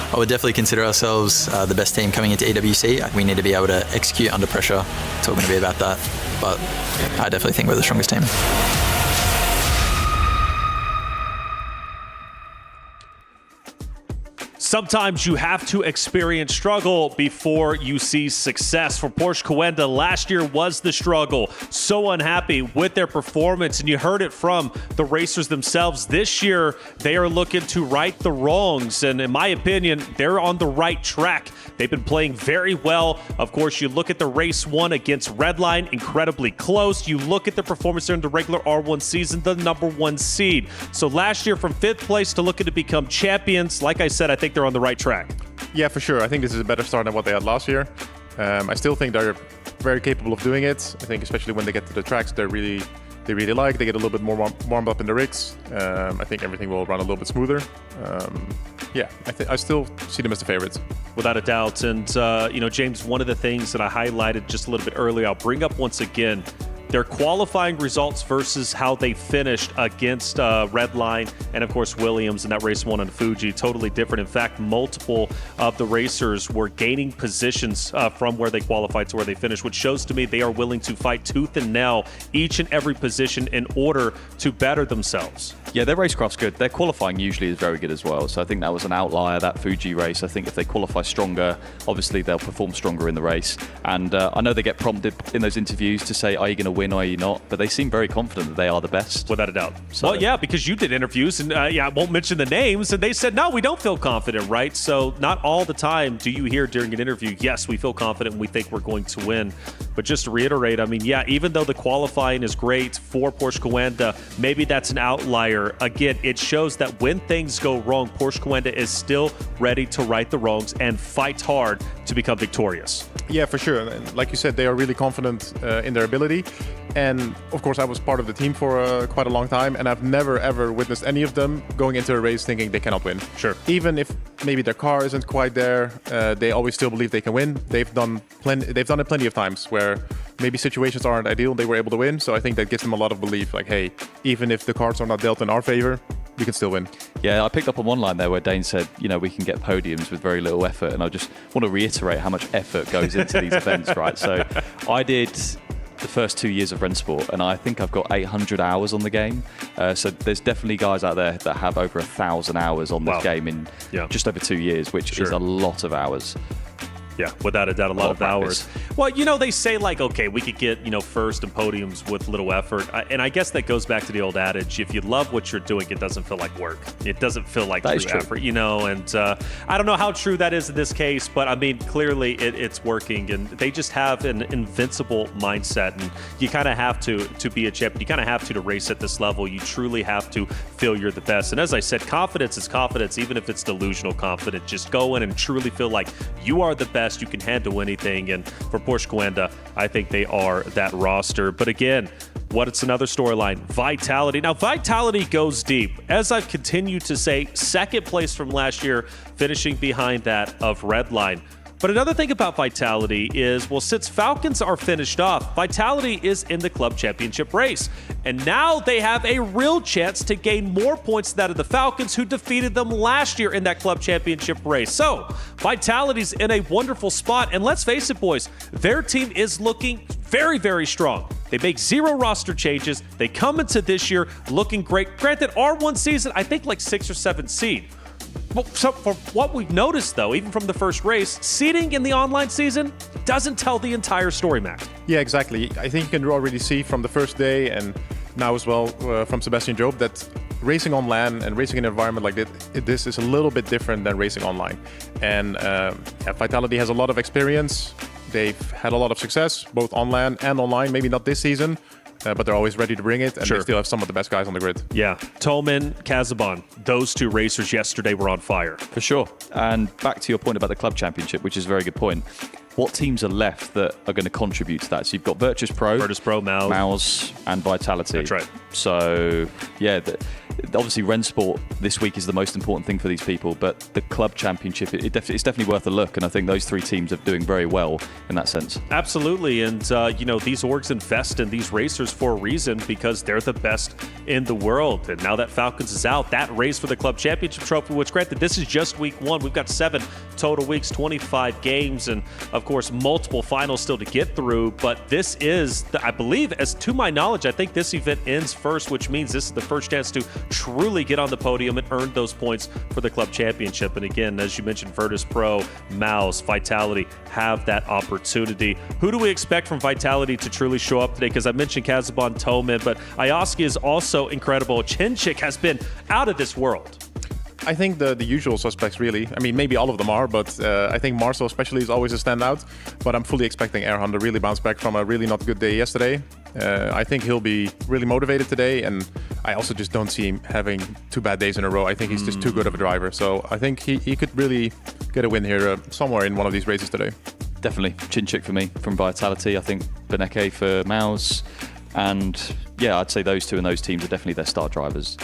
L: I would definitely consider ourselves the best team coming into EWC. We need to be able to execute under pressure. It's all going to be about that. But I definitely think we're the strongest team.
F: Sometimes you have to experience struggle before you see success. For Porsche Coanda, last year was the struggle. So unhappy with their performance, and you heard it from the racers themselves. This year, they are looking to right the wrongs, and in my opinion, they're on the right track. They've been playing very well. Of course, you look at the race 1 against Redline, incredibly close. You look at the performance during the regular R1 season, the number 1 seed. So last year, from 5th place to looking to become champions, like I said, I think they're on the right track.
G: Yeah, for sure. I think this is a better start than what they had last year. I still think they're very capable of doing it. I think especially when they get to the tracks they really like. They get a little bit more warmed up in the rigs. I think everything will run a little bit smoother. Yeah, I still see them as the favorites.
F: Without a doubt. And, James, one of the things that I highlighted just a little bit earlier, I'll bring up once again, their qualifying results versus how they finished against Redline and, of course, Williams in that race 1 on Fuji. Totally different. In fact, multiple of the racers were gaining positions from where they qualified to where they finished, which shows to me they are willing to fight tooth and nail each and every position in order to better themselves.
H: Yeah, their racecraft's good. Their qualifying usually is very good as well. So I think that was an outlier, that Fuji race. I think if they qualify stronger, obviously they'll perform stronger in the race. And I know they get prompted in those interviews to say, are you going to win or are you not? But they seem very confident that they are the best.
F: Without a doubt.
H: So,
F: well, yeah, because you did interviews, and I won't mention the names, and they said, no, we don't feel confident, right? So not all the time do you hear during an interview, yes, we feel confident and we think we're going to win. But just to reiterate, I mean, yeah, even though the qualifying is great for Porsche Coanda, maybe that's an outlier. Again, it shows that when things go wrong, Porsche Coanda is still ready to right the wrongs and fight hard to become victorious.
G: Yeah, for sure. And like you said, they are really confident in their ability. And of course, I was part of the team for quite a long time, and I've never ever witnessed any of them going into a race thinking they cannot win.
F: Sure.
G: Even if maybe their car isn't quite there, they always still believe they can win. They've done it plenty of times where maybe situations aren't ideal, they were able to win. So I think that gives them a lot of belief. Like, hey, even if the cards are not dealt in our favor, we can still win.
H: Yeah, I picked up on one line there where Dane said, we can get podiums with very little effort. And I just want to reiterate how much effort goes into these events, right? So I did the first 2 years of Rennsport, and I think I've got 800 hours on the game. So there's definitely guys out there that have over 1,000 hours on this game in just over 2 years, which is a lot of hours.
F: Yeah, without a doubt, a lot of hours. Well, they say like, okay, we could get, first and podiums with little effort. And I guess that goes back to the old adage, if you love what you're doing, it doesn't feel like work. It doesn't feel like true effort, and I don't know how true that is in this case, but I mean, clearly it's working, and they just have an invincible mindset, and you kind of have to be a champion. You kind of have to race at this level. You truly have to feel you're the best. And as I said, confidence is confidence, even if it's delusional confidence. Just go in and truly feel like you are the best. You can handle anything, and for Porsche Coanda, I think they are that roster. But again, what's another storyline? Vitality. Now, Vitality goes deep. As I've continued to say, second place from last year, finishing behind that of Redline. But another thing about Vitality is, well, since Falcons are finished off, Vitality is in the Club Championship race. And now they have a real chance to gain more points than that of the Falcons, who defeated them last year in that Club Championship race. So, Vitality's in a wonderful spot. And let's face it, boys, their team is looking very, very strong. They make 0 roster changes. They come into this year looking great. Granted, R1 season, I think like 6 or 7 seed. So for what we've noticed, though, even from the first race, seeding in the online season doesn't tell the entire story, Max.
G: Yeah, exactly. I think you can already see from the first day and now as well from Sebastian Job that racing on LAN and racing in an environment like this is a little bit different than racing online. And Vitality has a lot of experience. They've had a lot of success, both on LAN and online. Maybe not this season, but they're always ready to bring it, and they still have some of the best guys on the grid.
F: Yeah, Tolman, Kazabon, those two racers yesterday were on fire.
H: For sure. And back to your point about the Club Championship, which is a very good point. What teams are left that are going to contribute to that? So you've got Virtus.pro, Mouz, and Vitality.
F: That's right.
H: So, yeah, obviously Rennsport this week is the most important thing for these people, but the Club Championship, it's definitely worth a look, and I think those 3 teams are doing very well in that sense.
F: Absolutely, and these orgs invest in these racers for a reason, because they're the best in the world. And now that Falcons is out, that race for the Club Championship trophy, which granted, this is just week 1. We've got 7 total weeks, 25 games, and of course, multiple finals still to get through. But this is, I believe, as to my knowledge, I think this event ends first, which means this is the first chance to truly get on the podium and earn those points for the Club Championship. And again, as you mentioned, Virtus.pro, Mouz, Vitality have that opportunity. Who do we expect from Vitality to truly show up today? Because I mentioned Kazabon, Toman, but Ioski is also incredible. Chinchik has been out of this world.
G: I think the usual suspects, really. I mean, maybe all of them are, but I think Marcel especially is always a standout. But I'm fully expecting Erhan to really bounce back from a really not good day yesterday. I think he'll be really motivated today, and I also just don't see him having 2 bad days in a row. I think he's just too good of a driver. So I think he could really get a win here somewhere in one of these races today.
H: Definitely Chinchik for me from Vitality. I think Beneke for Mouz. And yeah, I'd say those two and those teams are definitely their star drivers.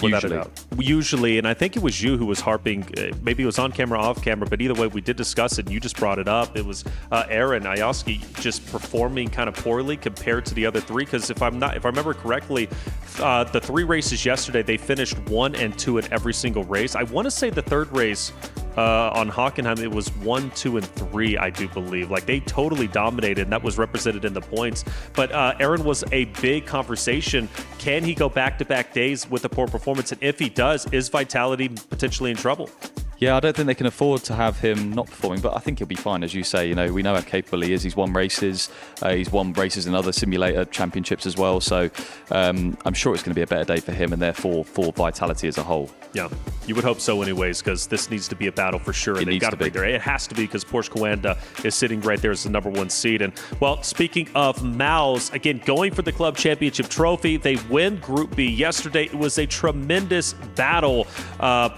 F: Usually, and I think it was you who was harping, maybe it was on camera, off camera, but either way, we did discuss it, and you just brought it up. It was Aaron Ioski just performing kind of poorly compared to the other three, because if I remember correctly, the 3 races yesterday, they finished 1 and 2 in every single race. I want to say the third race on Hockenheim, it was 1, 2, and 3, I do believe. Like, they totally dominated, and that was represented in the points. But Aaron was a big conversation. Can he go back-to-back days with a poor performance? And if he does, is Vitality potentially in trouble?
H: Yeah, I don't think they can afford to have him not performing, but I think he'll be fine. As you say, you know, we know how capable he is. He's won races. He's won races in other simulator championships as well. So I'm sure it's going to be a better day for him and therefore for Vitality as a whole.
F: Yeah, you would hope so anyways, because this needs to be a battle for sure. And they've got to be there. It has to be, because Porsche Coanda is sitting right there as the #1 seed. And, well, speaking of Mouz, again, going for the Club Championship trophy, they win Group B yesterday. It was a tremendous battle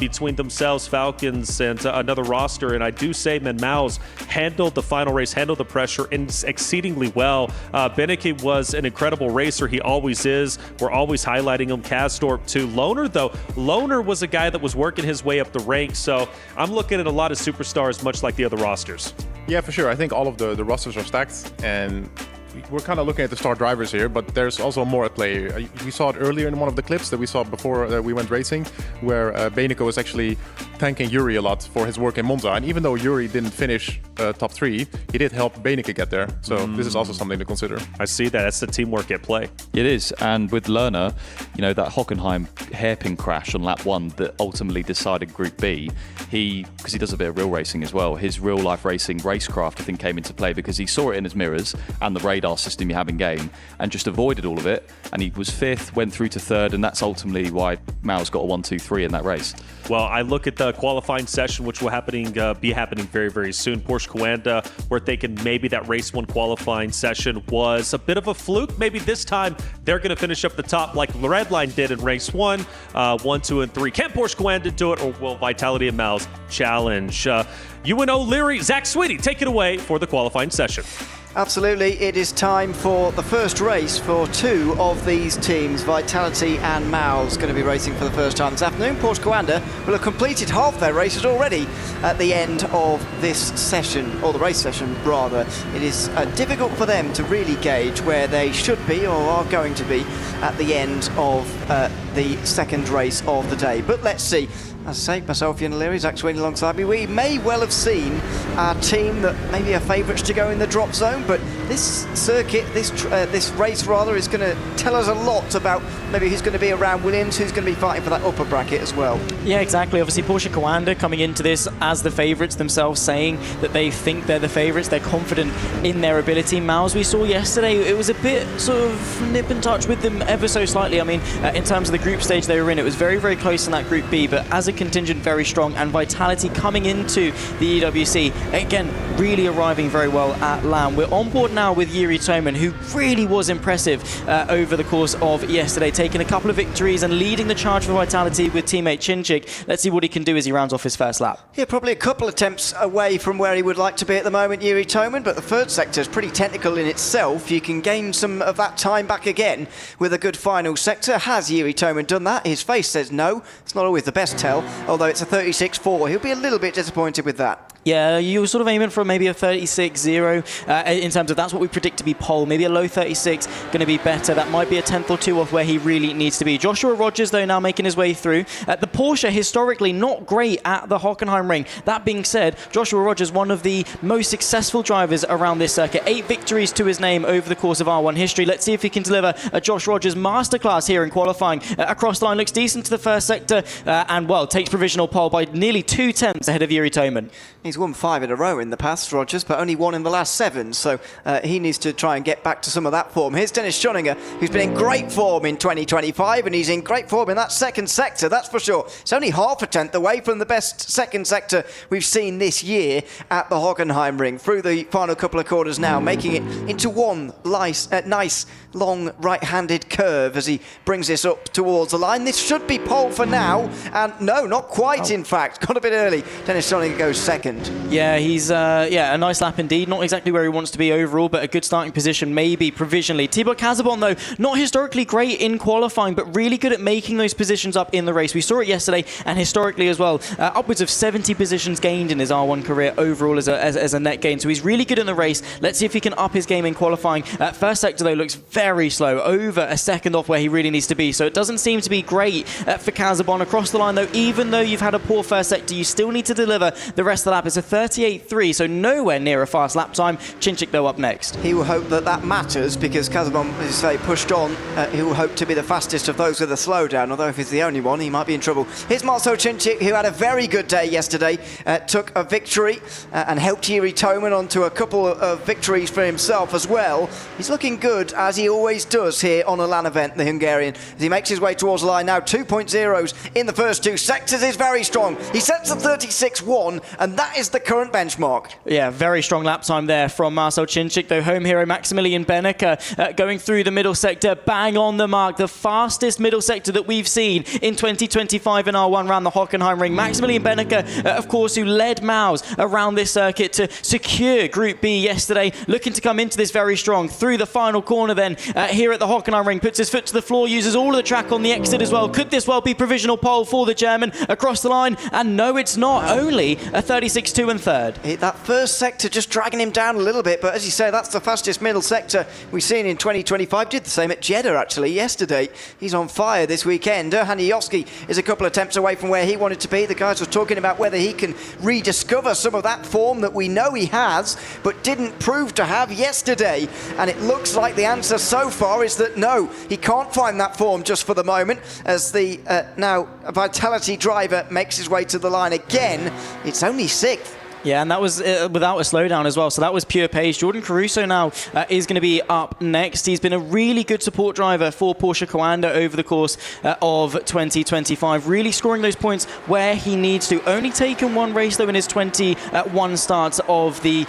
F: between themselves, Falcons, and another roster. And I do say, man, Mouz handled the final race, handled the pressure exceedingly well. Beneke was an incredible racer. He always is. We're always highlighting him. Kastorp too. Loner, though. Loner was a guy that was working his way up the ranks. So I'm looking at a lot of superstars, much like the other rosters.
G: Yeah, for sure. I think all of the rosters are stacked, and we're kind of looking at the star drivers here, but there's also more at play. We saw it earlier in one of the clips that we saw before we went racing, where Beneke was actually thanking Yuri a lot for his work in Monza. And even though Yuri didn't finish top 3, he did help Beneke get there. So this is also something to consider.
F: I see that. That's the teamwork at play.
H: It is. And with Lerner, you know, that Hockenheim hairpin crash on lap 1 that ultimately decided Group B, because he does a bit of real racing as well, his real life racing racecraft, I think, came into play because he saw it in his mirrors and the radar system you have in game and just avoided all of it. And he was 5th, went through to 3rd, and that's ultimately why Mouz got a 1-2-3 in that race.
F: Well, I look at the qualifying session, which will be happening very, very soon. Porsche Coanda, we're thinking maybe that race 1 qualifying session was a bit of a fluke. Maybe this time they're going to finish up the top like the Red Line did in race 1, 1, 2, and 3. Can Porsche Coanda do it, or will Vitality and Mouz challenge? Ewan O'Leary, Zach Sweetie, take it away for the qualifying session.
Q: Absolutely, it is time for the first race for 2 of these teams. Vitality and Mouz going to be racing for the first time this afternoon. Porsche Coanda will have completed half their races already at the end of this session, or the race session rather. It is difficult for them to really gauge where they should be or are going to be at the end of the second race of the day. But let's see. As I say, myself, Ewan O'Leary, Zach Sweeney alongside me. We may well have seen our team that maybe are favourites to go in the drop zone, but this circuit, this race rather, is going to tell us a lot about maybe who's going to be around Williams, who's going to be fighting for that upper bracket as well.
I: Yeah, exactly. Obviously, Porsche Coanda coming into this as the favourites themselves, saying that they think they're the favourites, they're confident in their ability. Mouz, we saw yesterday, it was a bit sort of nip and touch with them ever so slightly. I mean, in terms of the group stage they were in, it was very, very close in that Group B, but as a contingent, very strong, and Vitality coming into the EWC, again, really arriving very well at LAN. We're on board now with Yuri Toman, who really was impressive over the course of yesterday, taking a couple of victories and leading the charge for Vitality with teammate Chinchik. Let's see what he can do as he rounds off his first lap.
Q: Yeah, probably a couple attempts away from where he would like to be at the moment, Yuri Toman, but the third sector is pretty technical in itself. You can gain some of that time back again with a good final sector. Has Yuri Toman done that? His face says no. It's not always the best tell, although it's a 36.4. He'll be a little bit disappointed with that.
I: Yeah, you were sort of aiming for maybe a 36.0 in terms of that's what we predict to be pole. Maybe a low 36 going to be better. That might be a tenth or two off where he really needs to be. Joshua Rogers, though, now making his way through. The Porsche, historically, not great at the Hockenheim ring. That being said, Joshua Rogers, one of the most successful drivers around this circuit. 8 victories to his name over the course of R1 history. Let's see if he can deliver a Josh Rogers masterclass here in qualifying. Across the line, looks decent to the first sector and, well, takes provisional pole by nearly 2 tenths ahead of Yuri Toman.
Q: He's won 5 in a row in the past, Rogers, but only 1 in the last 7, so he needs to try and get back to some of that form. Here's Dennis Schoninger, who's been in great form in 2025, and he's in great form in that second sector, that's for sure. It's only half a tenth away from the best second sector we've seen this year at the Hockenheim ring. Through the final couple of corners now, making it into one nice, long right-handed curve as he brings this up towards the line. This should be pole for now, and no, not quite, in fact. Got a bit early. Dennis Schoninger goes second. effect.
I: Yeah, he's a nice lap indeed. Not exactly where he wants to be overall, but a good starting position maybe provisionally. Thibaut Casabon, though, not historically great in qualifying, but really good at making those positions up in the race. We saw it yesterday, and historically as well. Upwards of 70 positions gained in his R1 career overall as a net gain. So he's really good in the race. Let's see if he can up his game in qualifying. First sector, though, looks very slow, over a second off where he really needs to be. So it doesn't seem to be great for Casabon across the line, though. Even though you've had a poor first sector, you still need to deliver the rest of the lap. It's a 38.3, so nowhere near a fast lap time. Chinchik, though, up next.
Q: He will hope that matters, because Casabon, as you say, pushed on. He will hope to be the fastest of those with a slowdown, although if he's the only one, he might be in trouble. Here's Marcel Chinchik, who had a very good day yesterday, took a victory and helped Jiri Toman onto a couple of victories for himself as well. He's looking good, as he always does here on a LAN event, the Hungarian. As he makes his way towards the line now, 2.0s in the first two sectors is very strong. He sets a 36.1, and that is the current benchmark.
I: Yeah, very strong lap time there from Marcel Chinchik, though. Home hero Maximilian Benneker going through the middle sector, bang on the mark. The fastest middle sector that we've seen in 2025 in R1 around the Hockenheim ring. Maximilian Benneker, of course, who led Mouz around this circuit to secure Group B yesterday, looking to come into this very strong through the final corner then here at the Hockenheim ring, puts his foot to the floor, uses all of the track on the exit as well. Could this well be provisional pole for the German across the line? And no, it's not. Only a 36.2 in third.
Q: That first sector just dragging him down a little bit, but as you say, that's the fastest middle sector we've seen in 2025. Did the same at Jedha, actually, yesterday. He's on fire this weekend. Erhan Yoski is a couple of attempts away from where he wanted to be. The guys were talking about whether he can rediscover some of that form that we know he has, but didn't prove to have yesterday. And it looks like the answer so far is that no, he can't find that form just for the moment, as the now Vitality driver makes his way to the line again. It's only sixth.
I: Yeah, and that was without a slowdown as well, so that was pure pace. Jordan Caruso now is going to be up next. He's been a really good support driver for Porsche Coanda over the course of 2025, really scoring those points where he needs to. Only taken one race, though, in his 21 starts of the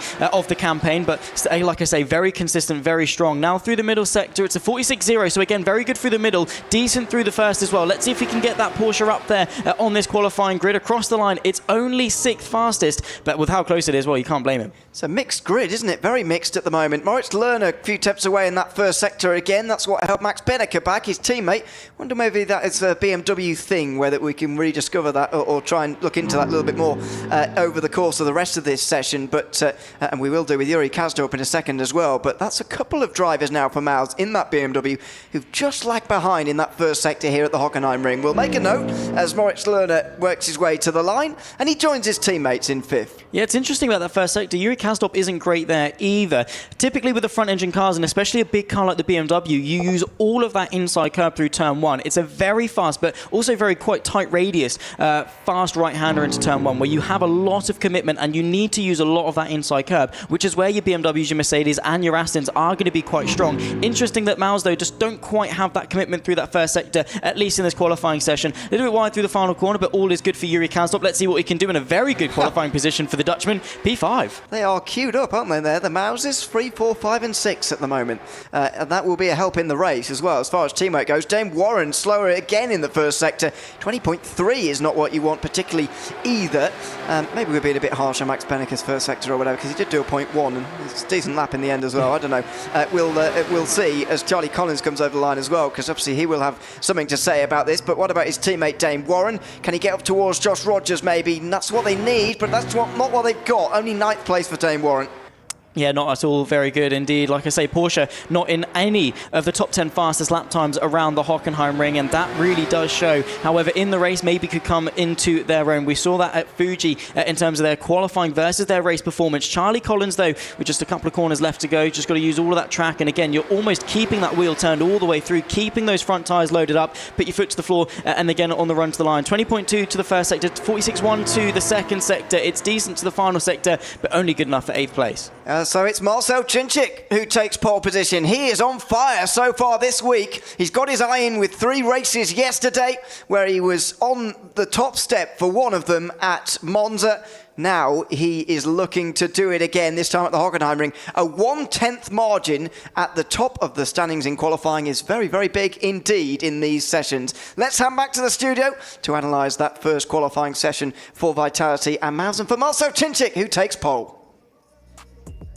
I: campaign, but like I say, very consistent, very strong. Now through the middle sector, it's a 46.0, so again, very good through the middle, decent through the first as well. Let's see if we can get that Porsche up there on this qualifying grid. Across the line, it's only sixth fastest, but with how close it is, well, you can't blame him.
Q: It's a mixed grid, isn't it? Very mixed at the moment. Moritz Lerner a few steps away in that first sector again. That's what held Max Benneker back, his teammate. Wonder maybe that is a BMW thing, whether we can rediscover that or try and look into that a little bit more over the course of the rest of this session. But and we will do with Yuri Kazdorp in a second as well. But that's a couple of drivers now for Mouz in that BMW who've just lagged behind in that first sector here at the Hockenheim ring. We'll make a note as Moritz Lerner works his way to the line, and he joins his teammates in fifth.
I: Yeah, it's interesting about that first sector. Yuri Kazdorp isn't great there either. Typically with the front engine cars, and especially a big car like the BMW, you use all of that inside curb through turn one. It's a very fast, but also very quite tight radius, fast right-hander into turn one, where you have a lot of commitment and you need to use a lot of that inside curb, which is where your BMWs, your Mercedes, and your Astons are going to be quite strong. Interesting that Mouz, though, just don't quite have that commitment through that first sector, at least in this qualifying session. A little bit wide through the final corner, but all is good for Yuri Kazdorp. Let's see what he can do in a very good qualifying position for the Dutchman. P5.
Q: They are queued up, aren't they, there? The Mouzes, 3, 4, 5 and 6 at the moment. And that will be a help in the race as well, as far as teammate goes. Dame Warren slower again in the first sector. 20.3 is not what you want particularly either. Maybe we're being a bit harsh on Max Benneker's first sector or whatever, because he did do a 0.1 and it's a decent lap in the end as well. I don't know. We'll see as Charlie Collins comes over the line as well, because obviously he will have something to say about this. But what about his teammate Dame Warren? Can he get up towards Josh Rogers maybe? And that's what they need, but that's not what they've got. Only 9th place for Dame Warren.
I: Yeah, not at all. Very good indeed. Like I say, Porsche not in any of the top 10 fastest lap times around the Hockenheim ring, and that really does show. However, in the race, maybe could come into their own. We saw that at Fuji in terms of their qualifying versus their race performance. Charlie Collins, though, with just a couple of corners left to go, just got to use all of that track. And again, you're almost keeping that wheel turned all the way through, keeping those front tyres loaded up, put your foot to the floor, and again on the run to the line. 20.2 to the first sector, 46.1 to the second sector. It's decent to the final sector, but only good enough for 8th place.
Q: So it's Marcel Chinchik who takes pole position. He is on fire so far this week. He's got his eye in with 3 races yesterday, where he was on the top step for one of them at Monza. Now he is looking to do it again, this time at the Hockenheim ring. A 1/10 margin at the top of the standings in qualifying is very, very big indeed in these sessions. Let's hand back to the studio to analyse that first qualifying session for Vitality and Mouz and for Marcel Chinchik, who takes pole.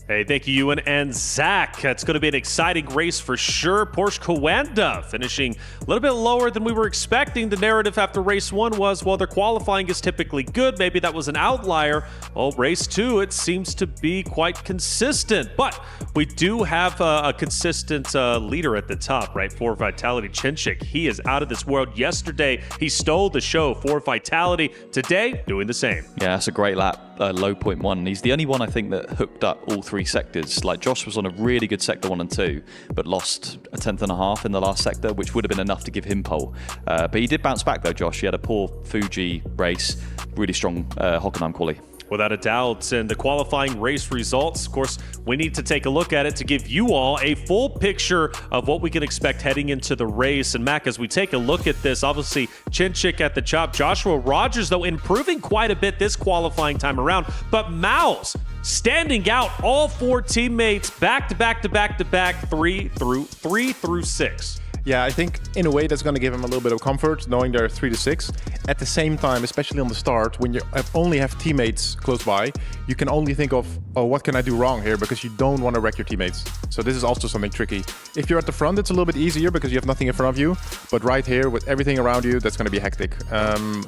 F: Hey, thank you, Ewan and Zach. It's going to be an exciting race for sure. Porsche Coanda finishing a little bit lower than we were expecting. The narrative after race 1 was, well, their qualifying is typically good. Maybe that was an outlier. Well, race 2, it seems to be quite consistent. But we do have a consistent leader at the top, right, for Vitality. Chinchik, he is out of this world. Yesterday, he stole the show for Vitality. Today, doing the same.
H: Yeah, that's a great lap. Low point 1. He's the only one, I think, that hooked up all 3 sectors. Like, Josh was on a really good sector 1 and 2, but lost a 1/10.5 in the last sector, which would have been enough to give him pole. But he did bounce back though, Josh. He had a poor Fuji race, really strong Hockenheim quali.
F: Without a doubt. And the qualifying race results, of course, we need to take a look at it to give you all a full picture of what we can expect heading into the race. And Mac, as we take a look at this, obviously Chinchik at the top. Joshua Rogers, though, improving quite a bit this qualifying time around. But Mouz standing out, all 4 teammates back to back to back to back, 3 through 6.
G: Yeah, I think in a way that's going to give him a little bit of comfort, knowing they're 3 to 6. At the same time, especially on the start, when you only have teammates close by, you can only think of, oh, what can I do wrong here? Because you don't want to wreck your teammates. So this is also something tricky. If you're at the front, it's a little bit easier because you have nothing in front of you. But right here, with everything around you, that's going to be hectic.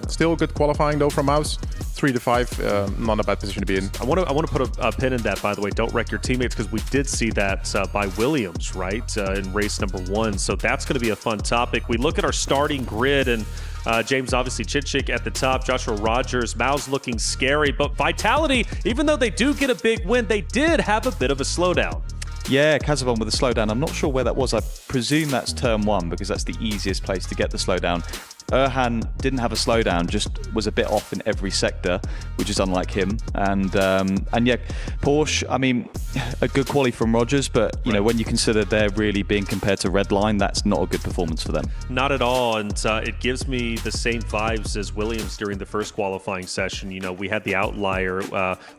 G: Still good qualifying though from Mouz. 3 to 5, not a bad position to be in.
F: I want to put a pin in that, by the way. Don't wreck your teammates, because we did see that by Williams, right, in race number 1. So that's going to be a fun topic. We look at our starting grid, and James, obviously, Chinchik at the top, Joshua Rogers, Mouz looking scary. But Vitality, even though they do get a big win, they did have a bit of a slowdown.
H: Yeah, Kazavon with a slowdown. I'm not sure where that was. I presume that's turn 1 because that's the easiest place to get the slowdown. Erhan didn't have a slowdown, just was a bit off in every sector, which is unlike him. And yeah, Porsche, I mean, a good quali from Rogers, but you know, when you consider they're really being compared to Redline, that's not a good performance for them.
F: Not at all, and it gives me the same vibes as Williams during the first qualifying session. You know, we had the outlier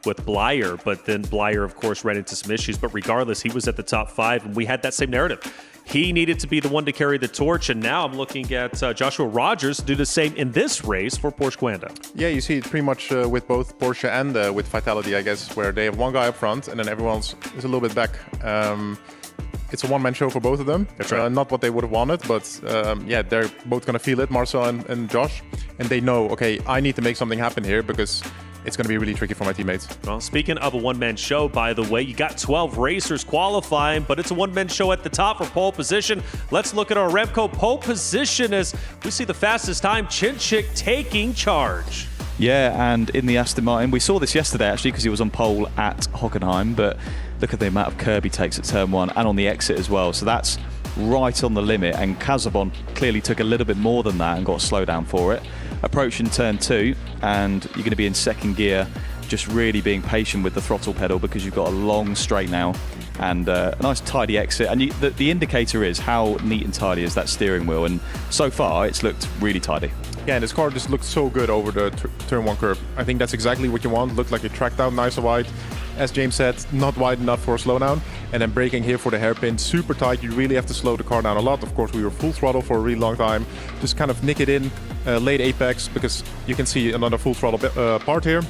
F: with Blyer, but then Blyer, of course, ran into some issues. But regardless, he was at the top 5, and we had that same narrative. He needed to be the one to carry the torch, and now I'm looking at Joshua Rogers do the same in this race for Porsche Coanda.
G: Yeah, you see it pretty much with both Porsche and with Vitality, I guess, where they have one guy up front and then everyone's is a little bit back. It's a one-man show for both of them.
F: That's right.
G: Not what they would have wanted, but yeah, they're both going to feel it, Marcel and Josh, and they know, okay, I need to make something happen here because it's going to be really tricky for my teammates.
F: Well, speaking of a one-man show, by the way, you got 12 racers qualifying, but it's a one-man show at the top for pole position. Let's look at our Remco pole position as we see the fastest time, Chinchik taking charge.
H: Yeah, and in the Aston Martin, we saw this yesterday actually because he was on pole at Hockenheim, but look at the amount of curb he takes at turn 1 and on the exit as well. So that's right on the limit, and Kazabon clearly took a little bit more than that and got a slowdown for it. Approaching turn 2, and you're going to be in second gear, just really being patient with the throttle pedal because you've got a long straight now and a nice tidy exit. And the indicator is how neat and tidy is that steering wheel, and so far it's looked really tidy.
G: Yeah, and this car just looked so good over the turn 1 curve. I think that's exactly what you want. Looked like it tracked out nice and wide. As James said, not wide enough for a slowdown. And then braking here for the hairpin, super tight. You really have to slow the car down a lot. Of course, we were full throttle for a really long time. Just kind of nick it in, late apex, because you can see another full throttle part here.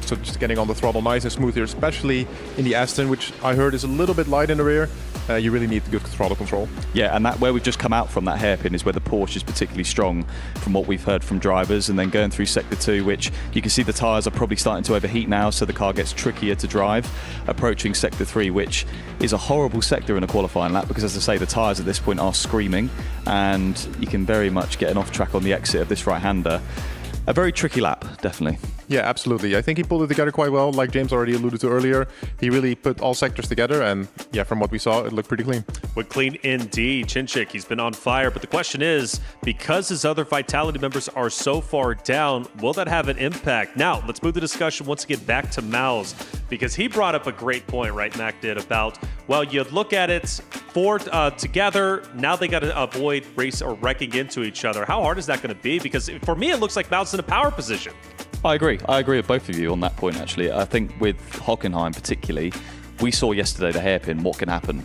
G: So just getting on the throttle nice and smooth here, especially in the Aston, which I heard is a little bit light in the rear. You really need good throttle control.
H: Yeah, and that where we've just come out from, that hairpin, is where the Porsche is particularly strong from what we've heard from drivers. And then going through sector 2, which you can see the tyres are probably starting to overheat now, so the car gets trickier to drive. Approaching sector 3, which is a horrible sector in a qualifying lap because, as I say, the tyres at this point are screaming, and you can very much get an off track on the exit of this right-hander. A very tricky lap, definitely.
G: Yeah, absolutely. I think he pulled it together quite well, like James already alluded to earlier. He really put all sectors together, and yeah, from what we saw, it looked pretty clean.
F: Looked clean indeed. Chinchik, he's been on fire, but the question is, because his other Vitality members are so far down, will that have an impact? Now, let's move the discussion once again back to Mouz, because he brought up a great point, right, Mac did, about, well, you look at it, 4 together, now they got to avoid race or wrecking into each other. How hard is that going to be? Because for me, it looks like Mouz in a power position.
H: I agree with both of you on that point, actually. I think with Hockenheim particularly, we saw yesterday the hairpin, what can happen,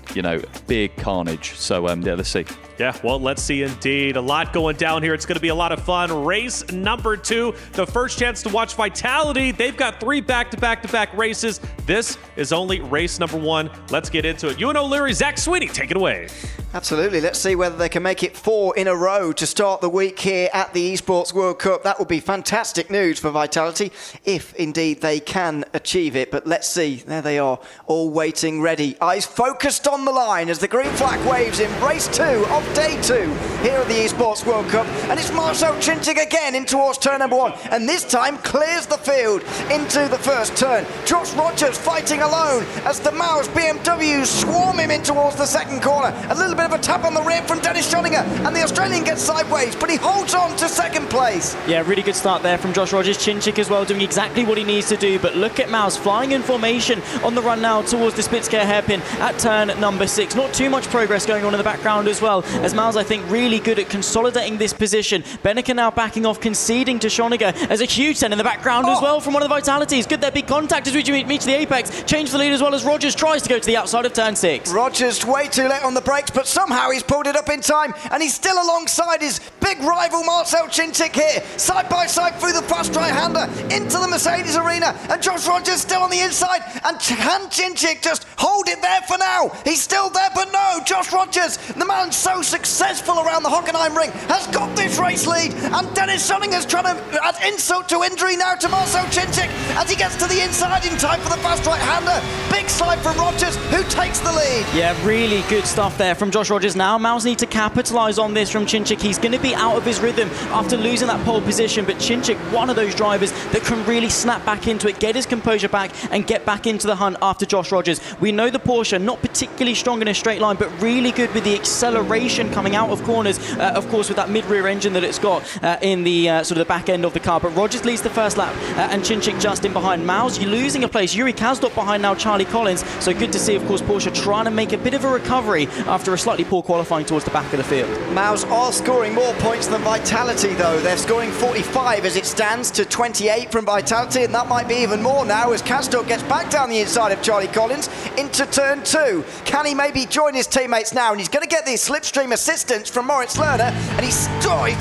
H: big carnage. So, yeah, let's see.
F: Yeah, well, let's see indeed. A lot going down here. It's going to be a lot of fun. Race number 2, the first chance to watch Vitality. They've got 3 back-to-back-to-back races. This is only race number 1. Let's get into it. Ewan O'Leary, Zach Sweeney, take it away.
Q: Absolutely. Let's see whether they can make it 4 in a row to start the week here at the Esports World Cup. That would be fantastic news for Vitality, if indeed they can achieve it. But let's see. There they are, all waiting ready. Eyes focused on the line as the green flag waves in race 2 of day 2 here at the Esports World Cup. And it's Marcel Cinchik again in towards turn number 1. And this time clears the field into the first turn. Josh Rogers fighting alone as the Mouz BMWs swarm him in towards the second corner. A little bit of a tap on the rear from Dennis Schoninger, and the Australian gets sideways, but he holds on to second place.
I: Yeah, really good start there from Josh Rogers. Cinchik as well doing exactly what he needs to do, but look at Mouz flying in formation on the run now towards the Spitzker hairpin at turn number 6. Not too much progress going on in the background as well, as Mouz, I think, really good at consolidating this position. Benneker now backing off, conceding to Schoninger as a huge 10 in the background as well from one of the Vitalities. Good, that big contact as we meet to the apex. Change the lead as well as Rogers tries to go to the outside of turn 6.
Q: Rogers way too late on the brakes, but somehow he's pulled it up in time, and he's still alongside his big rival Marcel Cinchik here, side by side through the fast right-hander into the Mercedes arena, and Josh Rogers still on the inside, and can Cinchik just hold it there for now? He's still there, but no, Josh Rogers, the man so successful around the Hockenheim ring, has got this race lead, and Dennis Schoninger's trying to add insult to injury now to Marcel Cinchik as he gets to the inside in time for the fast right-hander. Big slide from Rogers, who takes the lead.
I: Yeah, really good stuff there from Josh Rogers. Now Mouz need to capitalise on this from Cinchik. He's going to be out of his rhythm after losing that pole position, but Cinchik, one of those drivers that can really snap back into it, get his composure back and get back into the hunt after Josh Rogers. We know the Porsche, not particularly strong in a straight line, but really good with the acceleration coming out of corners, of course with that mid-rear engine that it's got in the sort of the back end of the car. But Rogers leads the first lap and Cinchik just in behind. Mouz, you're losing a place. Yuri Kasdorp behind now Charlie Collins, so good to see, of course, Porsche trying to make a bit of a recovery after a slightly poor qualifying towards the back of the field.
Q: Mouz are scoring more points than Vitality, though. They're scoring 45 as it stands to 28 from Vitality, and that might be even more now as Kasdorp gets back down the inside of Charlie Collins into turn 2. Can he maybe join his teammates now? And he's going to get the slipstream assistance from Moritz Lerner, and he's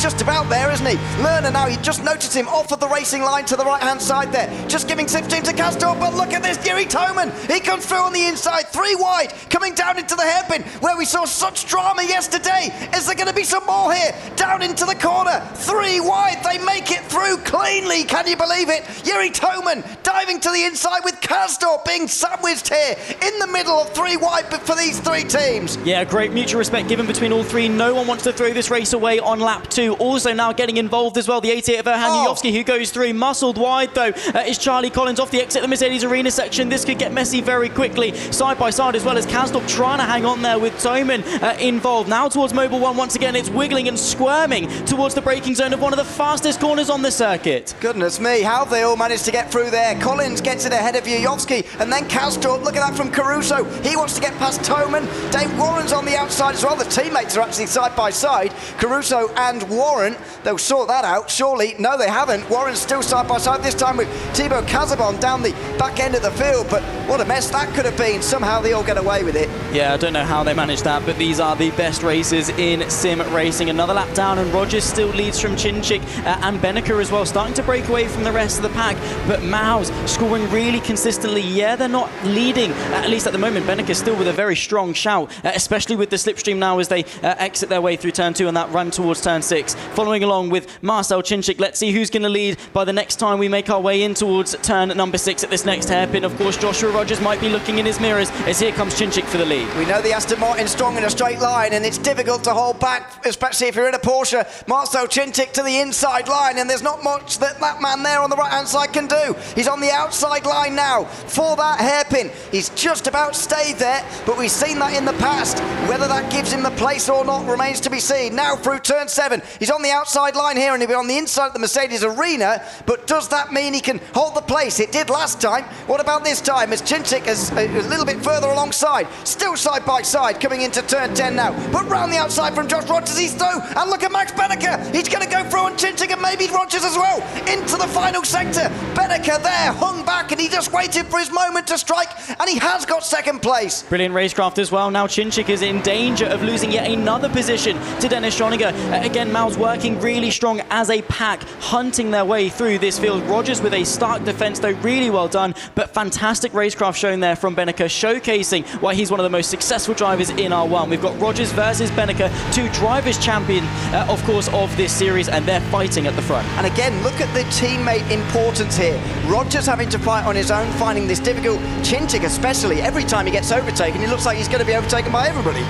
Q: just about there, isn't he? Lerner now, you just noticed him off of the racing line to the right-hand side there, just giving slipstream to Kasdorp, but look at this, Yuri Toman, he comes through on the inside, 3 wide, coming down into the hairpin, where we saw such drama yesterday. Is there going to be some more here? Down into the corner, 3 wide, they make it through cleanly, can you believe it? Yuri Toman diving to the inside with Kasdorp being sandwiched here in the middle of 3 wide for these 3 teams.
I: Yeah, great mutual respect given between all 3. No one wants to throw this race away on lap 2. Also now getting involved as well, the 88 of Erhan Yujovski, who goes through. Muscled wide though is Charlie Collins off the exit of the Mercedes arena section. This could get messy very quickly, side by side, as well as Kasdorp trying to hang on there with Toman involved. Now towards Mobile 1 once again, it's wiggling and squirming towards the braking zone of one of the fastest corners on the circuit.
Q: Goodness me, how have they all managed to get through there? Collins gets it ahead of Yujovski, and then Kasdorp, look at that from Caruso. He wants to get past Toman. Dave Warren's on the outside as well. The teammates are actually side by side. Caruso and Warren, they'll sort that out, surely. No, they haven't. Warren's still side by side, this time with Thibaut Casabon down the back end of the field, but what a mess that could have been. Somehow they all get away with it.
I: Yeah, I don't know how they managed that, but these are the best races in sim racing. Another lap down, and Rogers still leads from Cinchik and Benneker as well, starting to break away from the rest of the pack, but Mouz scoring really consistently. Yeah, they're not leading, at least at the moment. Benneker still with a very strong shout, especially with the slipstream now as they exit their way through turn 2 and that run towards turn 6. Following along with Marcel Cinchik, let's see who's going to lead by the next time we make our way in towards turn number 6 at this next hairpin. Of course, Joshua Rogers might be looking in his mirrors as here comes Cinchik for the lead.
Q: We know the Aston Martin's strong in a straight line, and it's difficult to hold back, especially if you're in a Porsche. Marcel Cinchik to the inside line, and there's not much that man there on the right-hand side can do. He's on the outside line now for that hairpin. He's just about stayed there, but we've seen that in the past. Whether that gives him the place or not remains to be seen. Now through turn 7, he's on the outside line here, and he'll be on the inside of the Mercedes arena, but does that mean he can hold the place? It did last time. What about this time, as Cinchik is a little bit further alongside? still side by side, coming into turn 10 now. But round the outside from Josh Rogers, he's through. And look at Max Benneker. He's going to go through on Chinchik and maybe Rogers as well. Into the final sector. Benneker there, hung back, and he just waited for his moment to strike. And he has got second place.
I: Brilliant racecraft as well. Now Chinchik is in danger of losing yet another position to Dennis Schoniger. Again, Mouz working really strong as a pack, hunting their way through this field. Rogers with a stark defense, though, really well done, but fantastic racecraft shown there from Benneker, showcasing why he's one of the most successful drivers in R1. We've got Rogers versus Benneker, two drivers champion, of course, of this series, and they're fighting at the front.
Q: And again, look at the teammate importance here. Rogers having to fight on his own, finding this difficult. Chinchik especially, every time he gets overtaken, he looks like he's going to be overtaken by everybody.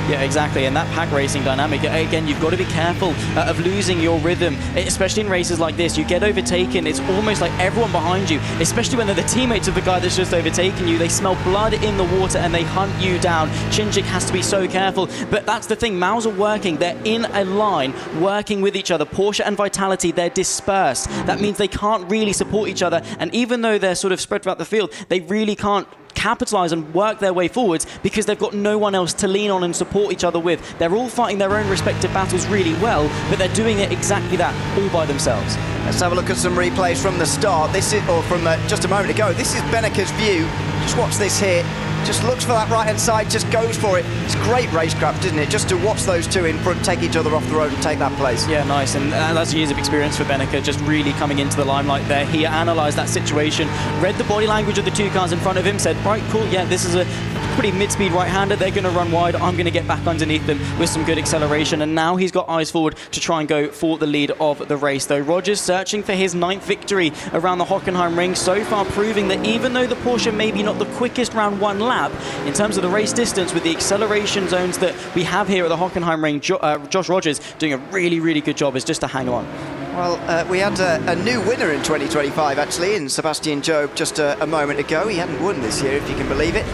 I: Yeah, exactly, and that pack racing dynamic, again, you've got to be careful of losing your rhythm, especially in races like this. You get overtaken, it's almost like everyone behind you, especially when they're the teammates of the guy that's just overtaken you, they smell blood in the water and they hunt you down. Chinchik has to be so careful, but that's the thing, Mouz are working, they're in a line, working with each other. Porsche and Vitality, they're dispersed. That means they can't really support each other, and even though they're sort of spread throughout the field, they really can't capitalize and work their way forwards because they've got no one else to lean on and support each other with. They're all fighting their own respective battles really well, but they're doing it exactly that, all by themselves.
Q: Let's have a look at some replays from the start. This is, or from just a moment ago. This is Benneker's view. Just watch this here. Just looks for that right-hand side, just goes for it. It's great racecraft, isn't it? Just to watch those two in front take each other off the road and take that place.
I: Yeah, nice, and that's years of experience for Benneker, just really coming into the limelight there. He analysed that situation, read the body language of the two cars in front of him, said, right, cool, yeah, this is a pretty mid-speed right-hander, they're going to run wide, I'm going to get back underneath them with some good acceleration, and now he's got eyes forward to try and go for the lead of the race, though. Rogers searching for his 9th victory around the Hockenheim ring, so far proving that even though the Porsche may be not the quickest round one lap, in terms of the race distance with the acceleration zones that we have here at the Hockenheim ring, Josh Rogers doing a really, really good job, is just to hang on.
Q: Well, we had a new winner in 2025, actually, in Sebastian Job just a moment ago. He hadn't won this year, if you can believe it.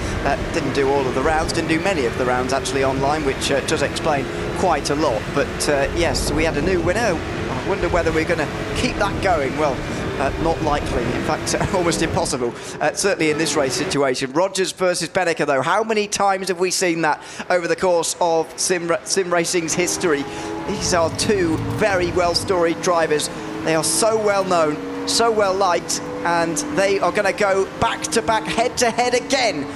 Q: Didn't do all of the rounds, didn't do many of the rounds, actually, online, which does explain quite a lot. But, yes, we had a new winner. I wonder whether we're going to keep that going. Well, not likely, in fact, almost impossible, certainly in this race situation. Rogers versus Benneker, though. How many times have we seen that over the course of sim racing's history? These are two very well-storied drivers. They are so well-known, so well-liked, and they are going to go back-to-back, head-to-head again.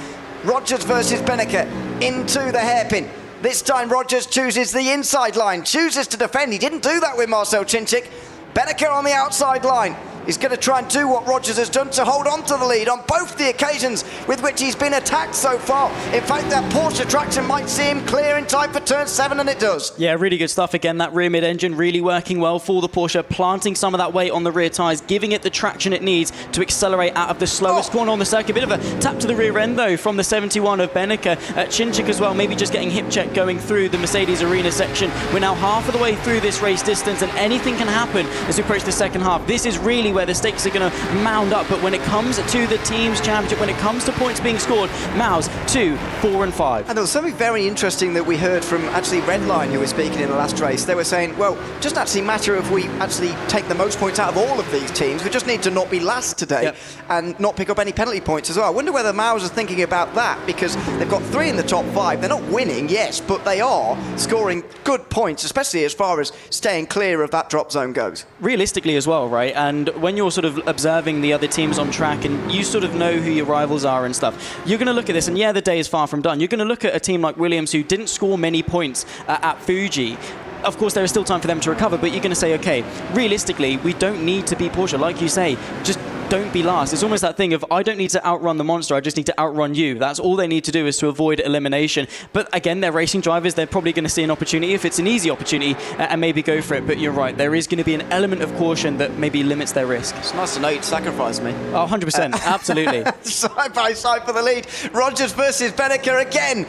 Q: Rogers versus Benneker into the hairpin. This time Rogers chooses the inside line, chooses to defend. He didn't do that with Marcel Chinchik. Benneker on the outside line. He's going to try and do what Rogers has done to hold on to the lead on both the occasions with which he's been attacked so far. In fact, that Porsche traction might see him clear in time for turn 7, and it does.
I: Yeah, really good stuff. Again, that rear mid-engine really working well for the Porsche, planting some of that weight on the rear tyres, giving it the traction it needs to accelerate out of the slowest corner on the circuit. Bit of a tap to the rear end, though, from the 71 of Benneker. Chinchik as well, maybe just getting hip check going through the Mercedes arena section. We're now half of the way through this race distance, and anything can happen as we approach the second half. This is really where the stakes are going to mound up, but when it comes to the team's championship, when it comes to points being scored, Mouz 2, 4 and 5.
Q: And there was something very interesting that we heard from actually Redline, who was speaking in the last race. They were saying, well, it doesn't actually matter if we actually take the most points out of all of these teams. We just need to not be last today and not pick up any penalty points as well. I wonder whether Mouz is thinking about that, because they've got 3 in the top 5. They're not winning, yes, but they are scoring good points, especially as far as staying clear of that drop zone goes.
I: Realistically as well, right? And when you're sort of observing the other teams on track and you sort of know who your rivals are and stuff, you're going to look at this, and yeah, the day is far from done. You're going to look at a team like Williams, who didn't score many points at Fuji. Of course, there is still time for them to recover, but you're going to say, okay, realistically, we don't need to beat Porsche. Like you say, just don't be last. It's almost that thing of, I don't need to outrun the monster, I just need to outrun you. That's all they need to do, is to avoid elimination. But again, they're racing drivers, they're probably going to see an opportunity, if it's an easy opportunity, and maybe go for it. But you're right, there is going to be an element of caution that maybe limits their risk.
Q: It's nice to know you'd sacrifice me.
I: Oh, 100%, absolutely.
Q: Side by side for the lead. Rogers versus Benneker again,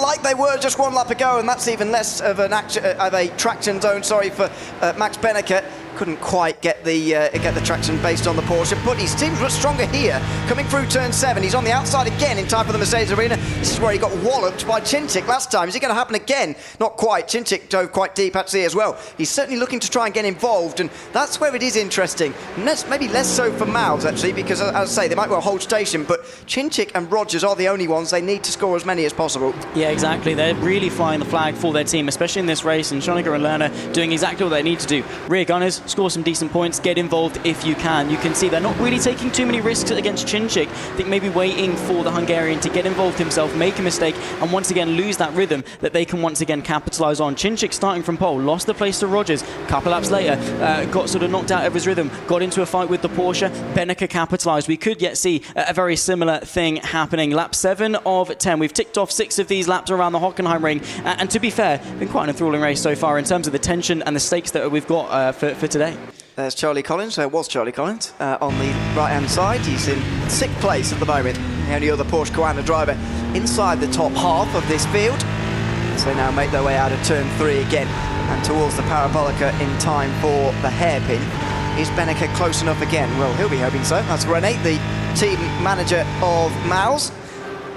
Q: like they were just one lap ago, and that's even less of a traction zone, for Max Benneker. couldn't quite get the traction based on the Porsche, but he seems much stronger here. Coming through turn 7, he's on the outside again in time for the Mercedes arena. This is where he got walloped by Chinchik last time. Is it going to happen again? Not quite. Chinchik dove quite deep actually as well. He's certainly looking to try and get involved, and that's where it is interesting. Maybe less so for Mouz actually, because as I say, they might well hold station, but Chinchik and Rogers are the only ones. They need to score as many as possible.
I: Yeah, exactly. They're really flying the flag for their team, especially in this race, and Schoeniger and Lerner doing exactly what they need to do. Rear gunners, score some decent points, get involved if you can. You can see they're not really taking too many risks against Chinchik. I think maybe waiting for the Hungarian to get involved himself, make a mistake, and once again lose that rhythm that they can once again capitalise on. Chinchik starting from pole, lost the place to Rogers. A couple laps later, got sort of knocked out of his rhythm, got into a fight with the Porsche. Benneker capitalised. We could yet see a very similar thing happening. Lap 7 of 10. We've ticked off 6 of these laps around the Hockenheim ring, and to be fair, been quite an enthralling race so far in terms of the tension and the stakes that we've got for today.
Q: There's Charlie Collins, was Charlie Collins, on the right-hand side. He's in 6th place at the moment, the only other Porsche Coanda driver inside the top half of this field. So they now make their way out of turn 3 again and towards the parabolica in time for the hairpin. Is Benneker close enough again? Well, he'll be hoping so. That's René, the team manager of Mouz,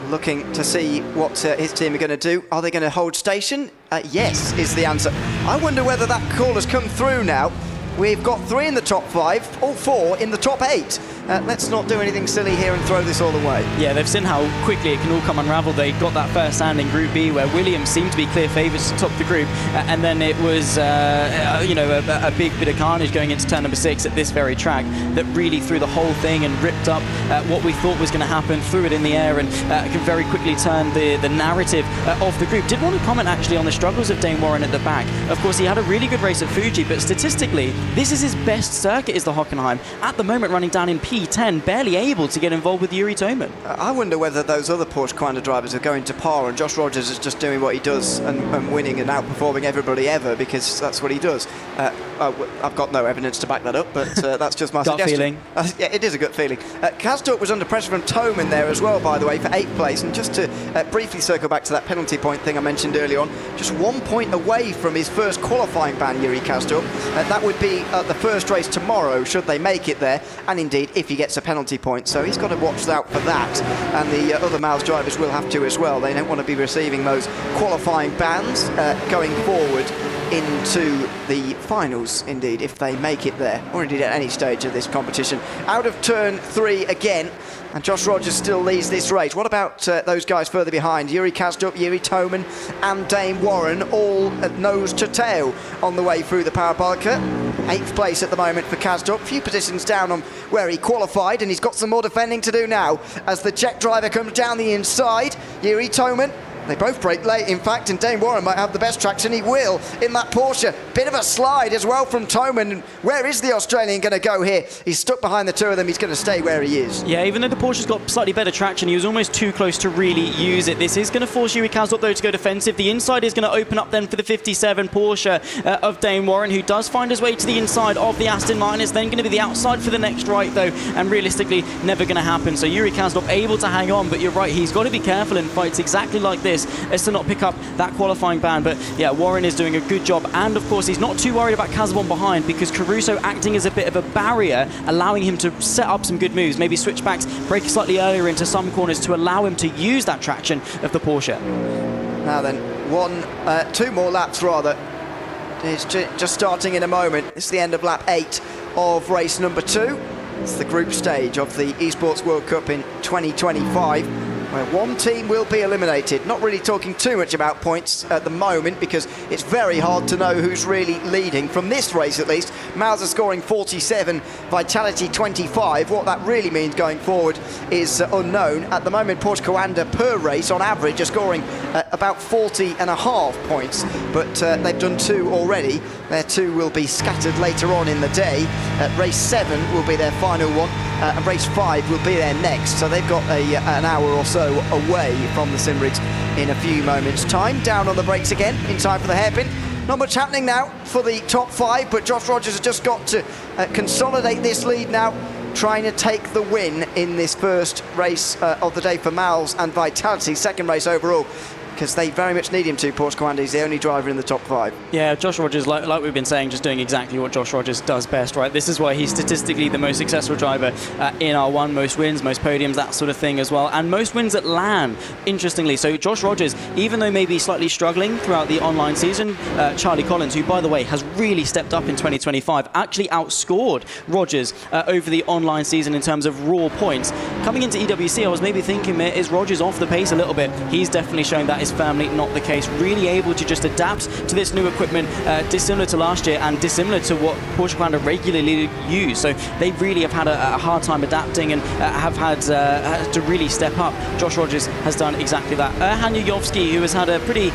Q: looking to see what his team are going to do. Are they going to hold station? Yes, is the answer. I wonder whether that call has come through now. We've got 3 in the top 5, all 4 in the top 8. Let's not do anything silly here and throw this all away. Yeah, they've seen how quickly it can all come unravel. They got that first stand in Group B where Williams seemed to be clear favourites to top the group, and then it was a big bit of carnage going into turn number 6 at this very track that really threw the whole thing and ripped up what we thought was going to happen, threw it in the air, and can very quickly turn the narrative of the group. Did want to comment actually on the struggles of Dane Warren at the back. Of course, he had a really good race at Fuji, but statistically, this is his best circuit, is the Hockenheim. At the moment, running down in P10, barely able to get involved with Yuri Toman. I wonder whether those other Porsche Coanda drivers are going to par and Josh Rogers is just doing what he does and winning and outperforming everybody ever, because that's what he does. I've got no evidence to back that up, but that's just my suggestion. Yeah, it is a gut feeling. Kazdorp was under pressure from Toman there as well, by the way, for 8th place. And just to briefly circle back to that penalty point thing I mentioned earlier on, just 1 point away from his first qualifying ban, Yuri Kazdorp. That would be the first race tomorrow, should they make it there, and indeed if he gets a penalty point. So he's got to watch out for that, and the other Mouz drivers will have to as well. They don't want to be receiving those qualifying bans going forward into the finals, indeed, if they make it there, or indeed at any stage of this competition. Out of turn 3 again, and Josh Rogers still leads this race. What about those guys further behind? Yuri Kazdorp, Yuri Toman and Dane Warren, all nose to tail on the way through the parabolica. 8th place at the moment for Kazdorp, a few positions down on where he qualified, and he's got some more defending to do now as the Czech driver comes down the inside. Yuri Toman, they both brake late, in fact, and Dane Warren might have the best traction. He will in that Porsche. Bit of a slide as well from Toman. Where is the Australian going to go here? He's stuck behind the two of them. He's going to stay where he is. Yeah, even though the Porsche's got slightly better traction, he was almost too close to really use it. This is going to force Yuri Kazdorp, though, to go defensive. The inside is going to open up then for the 57 Porsche of Dane Warren, who does find his way to the inside of the Aston Martin. It's then going to be the outside for the next right, though, and realistically, never going to happen. So Yuri Kazdorp able to hang on, but you're right, he's got to be careful in fights exactly like this as to not pick up that qualifying ban. But yeah, Warren is doing a good job, and of course he's not too worried about Casabon behind, because Caruso acting as a bit of a barrier, allowing him to set up some good moves, maybe switchbacks, brake slightly earlier into some corners to allow him to use that traction of the Porsche. Now then, 2 more laps rather. It's just starting in a moment. It's the end of lap 8 of race number 2. It's the group stage of the Esports World Cup in 2025. where one team will be eliminated. Not really talking too much about points at the moment because it's very hard to know who's really leading. From this race at least, Mouz are scoring 47, Vitality 25. What that really means going forward is unknown. At the moment, Porsche Coanda per race on average are scoring about 40.5 points, but they've done 2 already. Their 2 will be scattered later on in the day. Race 7 will be their final one, and race 5 will be their next. So they've got an hour or so away from the sim rigs in a few moments' time. Down on the brakes again in time for the hairpin. Not much happening now for the top 5, but Josh Rogers has just got to consolidate this lead now, trying to take the win in this first race of the day for Mouz and Vitality, second race overall. because they very much need him to. Porsche Coanda is the only driver in the top 5.
I: Yeah, Josh Rogers, like we've been saying, just doing exactly what Josh Rogers does best, right? This is why he's statistically the most successful driver in R1, most wins, most podiums, that sort of thing as well, and most wins at LAN, interestingly. So Josh Rogers, even though maybe slightly struggling throughout the online season, Charlie Collins, who, by the way, has really stepped up in 2025, actually outscored Rogers over the online season in terms of raw points. Coming into EWC, I was maybe thinking, is Rogers off the pace a little bit? He's definitely showing that is firmly not the case. Really able to just adapt to this new equipment, dissimilar to last year and dissimilar to what Porsche Coanda regularly use. So they really have had a hard time adapting and have had to really step up. Josh Rogers has done exactly that. Hanya Yovsky, who has had a pretty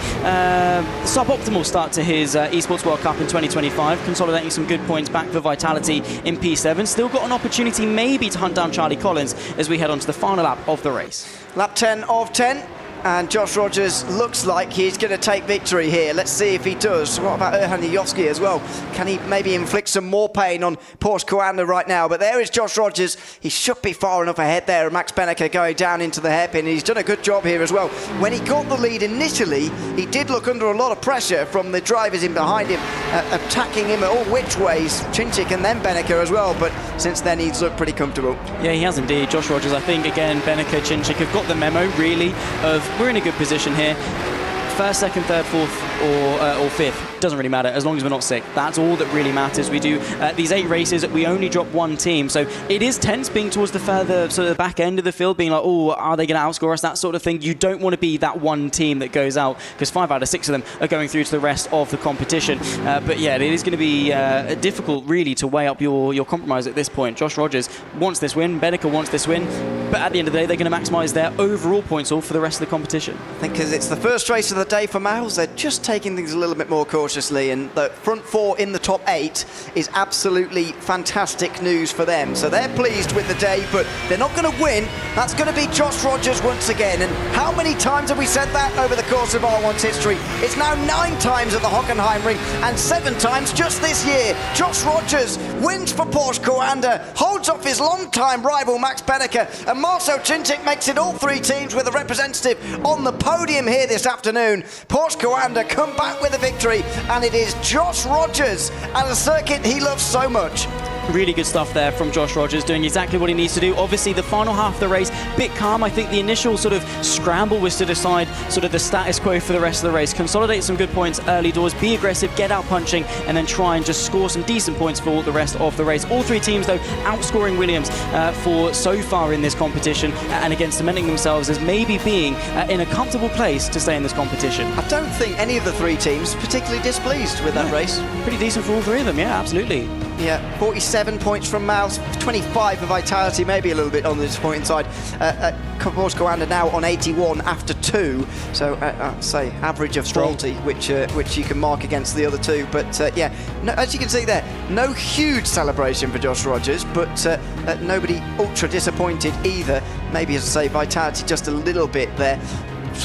I: suboptimal start to his Esports World Cup in 2025, consolidating some good points back for Vitality in P7. Still got an opportunity maybe to hunt down Charlie Collins as we head on to the final lap of the race.
Q: Lap 10 of 10. And Josh Rogers looks like he's going to take victory here. Let's see if he does. What about Erhan Yovsky as well? Can he maybe inflict some more pain on Porsche Coanda right now? But there is Josh Rogers. He should be far enough ahead there. Max Benneker going down into the hairpin. He's done a good job here as well. When he got the lead initially, he did look under a lot of pressure from the drivers in behind him, attacking him at all which ways. Chinchik and then Benneker as well. But since then, he's looked pretty comfortable.
I: Yeah, he has indeed. Josh Rogers, I think, again, Benneker, Chinchik have got the memo, really, of we're in a good position here. First, second, third, fourth, or fifth. Doesn't really matter as long as we're not sick. That's all that really matters. We do these 8 races. We only drop one team, so it is tense being towards the further sort of the back end of the field, being like, oh, are they going to outscore us? That sort of thing. You don't want to be that one team that goes out because 5 out of 6 of them are going through to the rest of the competition. But yeah, it is going to be difficult really to weigh up your compromise at this point. Josh Rogers wants this win. Benneker wants this win. But at the end of the day, they're going to maximise their overall points all for the rest of the competition.
Q: I think because it's the first race of the day for Mouz, they're just taking things a little bit more cautiously, and the front 4 in the top 8 is absolutely fantastic news for them. So they're pleased with the day, but they're not going to win. That's going to be Josh Rogers once again. And how many times have we said that over the course of R1's history? It's now 9 times at the Hockenheim ring and 7 times just this year. Josh Rogers wins for Porsche Coanda, holds off his long-time rival Max Benneker, and Marcel Chinchik makes it all 3 teams with a representative on the podium here this afternoon. Porsche Coanda come back with a victory, and it is Josh Rogers and a circuit he loves so much.
I: Really good stuff there from Josh Rogers, doing exactly what he needs to do. Obviously, the final half of the race, bit calm. I think the initial sort of scramble was to decide sort of the status quo for the rest of the race. Consolidate some good points early doors, be aggressive, get out punching, and then try and just score some decent points for the rest of the race. All 3 teams, though, outscoring Williams for so far in this competition, and again, cementing themselves as maybe being in a comfortable place to stay in this competition.
Q: I don't think any of the 3 teams particularly displeased with that race.
I: Pretty decent for all 3 of them, yeah, absolutely.
Q: Yeah, 47 points from Mouz, 25 for Vitality, maybe a little bit on the disappointing side. Porsche Coanda now on 81 after 2, so I'd say average of faulty, which you can mark against the other 2. But yeah, no, as you can see there, no huge celebration for Josh Rogers, but nobody ultra disappointed either. Maybe, as I say, Vitality just a little bit there.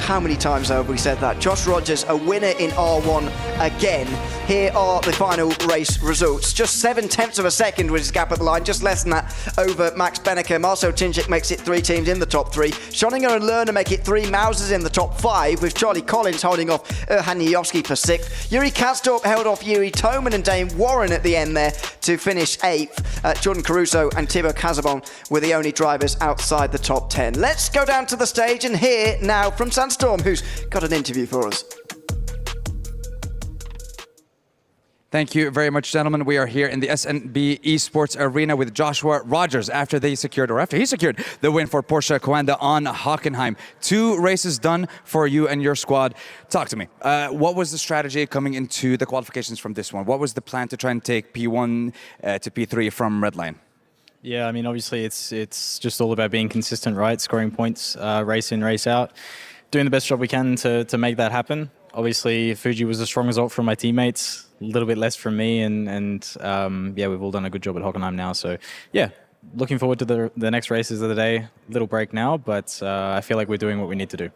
Q: How many times have we said that? Josh Rogers, a winner in R1 again. Here are the final race results. Just 0.7 of a second was his gap at the line, just less than that over Max Benneker. Marcel Chinchik makes it 3 teams in the top 3. Schoninger and Lerner make it 3 Mouzes in the top 5, with Charlie Collins holding off Erhan Yovsky for 6th. Yuri Kastorp held off Yuri Toman and Dane Warren at the end there to finish 8th. Jordan Caruso and Thibaut Casabon were the only drivers outside the top 10. Let's go down to the stage and hear now from Sandstorm, who's got an interview for us.
W: Thank you very much, gentlemen. We are here in the SNB Esports Arena with Joshua Rogers after he secured the win for Porsche Coanda on Hockenheim. 2 races done for you and your squad. Talk to me. What was the strategy coming into the qualifications from this one? What was the plan to try and take P1 to P3 from Redline?
J: Yeah, I mean, obviously it's just all about being consistent, right? Scoring points, race in, race out. Doing the best job we can to make that happen. Obviously, Fuji was a strong result from my teammates, a little bit less from me, and yeah, we've all done a good job at Hockenheim now. So yeah, looking forward to the next races of the day. Little break now, but I feel like we're doing what we need to do.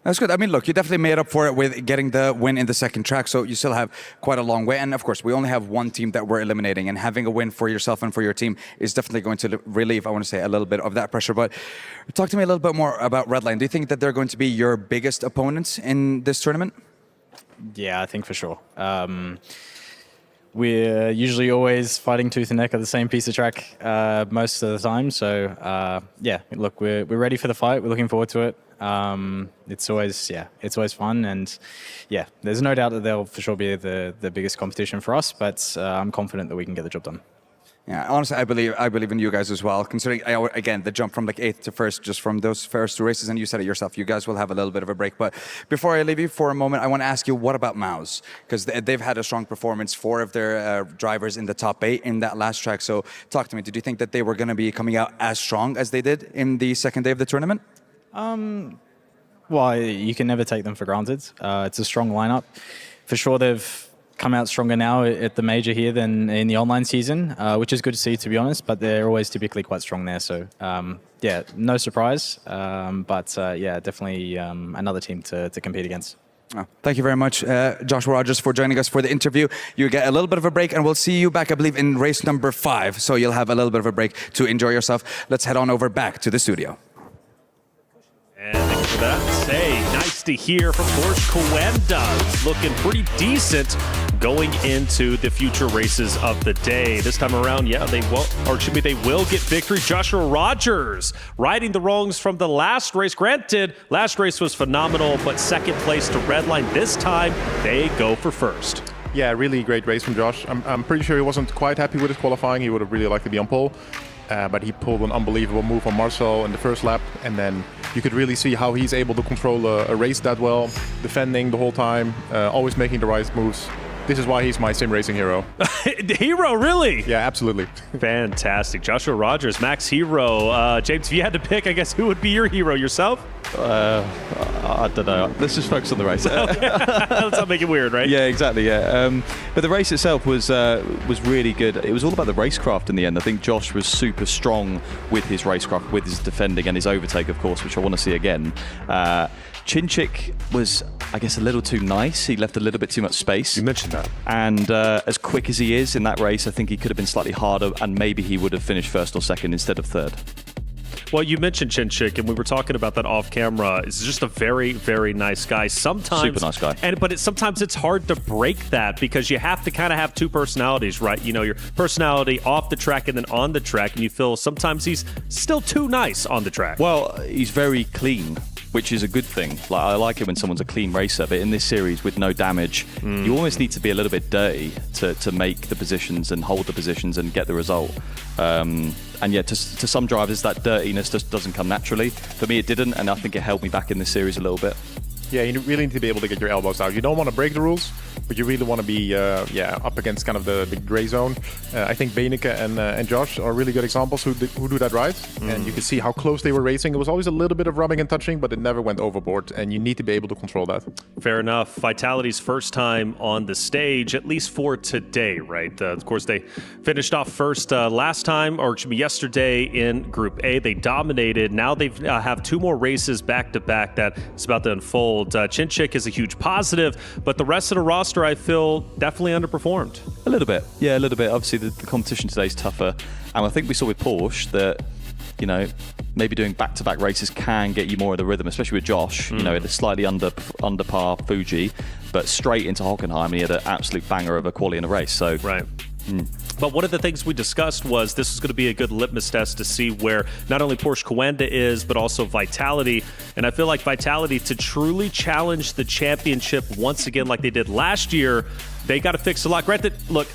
W: That's good. I mean, look, you definitely made up for it with getting the win in the second track, so you still have quite a long way. And of course, we only have one team that we're eliminating, and having a win for yourself and for your team is definitely going to relieve, I want to say, a little bit of that pressure. But talk to me a little bit more about Redline. Do you think that they're going to be your biggest opponents in this tournament?
J: Yeah, I think for sure. We're usually always fighting tooth and neck at the same piece of track most of the time. So yeah, look, we're ready for the fight. We're looking forward to it. It's always fun, and yeah, there's no doubt that they'll for sure be the biggest competition for us. But I'm confident that we can get the job done.
W: Yeah, honestly, I believe in you guys as well. Considering again the jump from like 8th to 1st just from those first 2 races, and you said it yourself, you guys will have a little bit of a break. But before I leave you for a moment, I want to ask you, what about Mouz? Because they've had a strong performance. 4 of their drivers in the top 8 in that last track. So talk to me. Did you think that they were going to be coming out as strong as they did in the second day of the tournament?
J: Well, you can never take them for granted. It's a strong lineup. For sure, they've come out stronger now at the major here than in the online season, which is good to see, to be honest, but they're always typically quite strong there. So, yeah, no surprise. But, yeah, definitely another team to compete against.
W: Oh, thank you very much, Joshua Rogers, for joining us for the interview. You get a little bit of a break, and we'll see you back, I believe, in race number 5. So you'll have a little bit of a break to enjoy yourself. Let's head on over back to the studio.
F: And thank you for that. Hey, nice to hear from Porsche Coanda. Looking pretty decent going into the future races of the day. This time around, yeah, they will get victory. Joshua Rogers righting the wrongs from the last race. Granted, last race was phenomenal, but second place to Redline. This time, they go for first.
G: Yeah, really great race from Josh. I'm pretty sure he wasn't quite happy with his qualifying. He would have really liked to be on pole. But he pulled an unbelievable move on Marcel in the first lap, and then you could really see how he's able to control a race that well, defending the whole time, always making the right moves. This is why he's my sim racing hero.
F: Hero, really?
G: Yeah, absolutely.
F: Fantastic. Joshua Rogers, Max hero. James, if you had to pick, I guess, who would be your hero? Yourself?
H: I don't know. Let's just focus on the race.
F: Let's not make it weird, right?
H: Yeah, exactly. Yeah, but the race itself was really good. It was all about the racecraft in the end. I think Josh was super strong with his racecraft, with his defending and his overtake, of course, which I want to see again. Chinchik was, I guess, a little too nice. He left a little bit too much space.
F: You mentioned that.
H: And as quick as he is in that race, I think he could have been slightly harder, and maybe he would have finished first or second instead of third.
F: Well, you mentioned Chinchik, and we were talking about that off camera. He's just a very, very nice guy. Sometimes,
H: super nice guy.
F: But sometimes it's hard to break that because you have to kind of have two personalities, right? You know, your personality off the track and then on the track, and you feel sometimes he's still too nice on the track.
H: Well, he's very clean, which is a good thing. Like, I like it when someone's a clean racer, but in this series with no damage, you almost need to be a little bit dirty to make the positions and hold the positions and get the result. And yet, to some drivers, that dirtiness just doesn't come naturally. For me, it didn't, and I think it held me back in this series a little bit.
G: Yeah, you really need to be able to get your elbows out. You don't want to break the rules, but you really want to be up against kind of the gray zone. I think Beinecke and Josh are really good examples who do that right. And you can see how close they were racing. It was always a little bit of rubbing and touching, but it never went overboard. And you need to be able to control that.
F: Fair enough. Vitality's first time on the stage, at least for today, right? Of course, they finished off first last time, or excuse me, yesterday in Group A. They dominated. Now they have two more races back-to-back that is about to unfold. Chinchik is a huge positive, but the rest of the roster, I feel, definitely underperformed.
H: A little bit. Yeah, a little bit. Obviously, the competition today is tougher. And I think we saw with Porsche that, you know, maybe doing back-to-back races can get you more of the rhythm, especially with Josh. You know, at a slightly under par Fuji, but straight into Hockenheim, and he had an absolute banger of a quali in a race. So,
F: right. But one of the things we discussed was this was going to be a good litmus test to see where not only Porsche Coanda is, but also Vitality. And I feel like Vitality, to truly challenge the championship once again like they did last year, they got to fix a lot. Granted, look,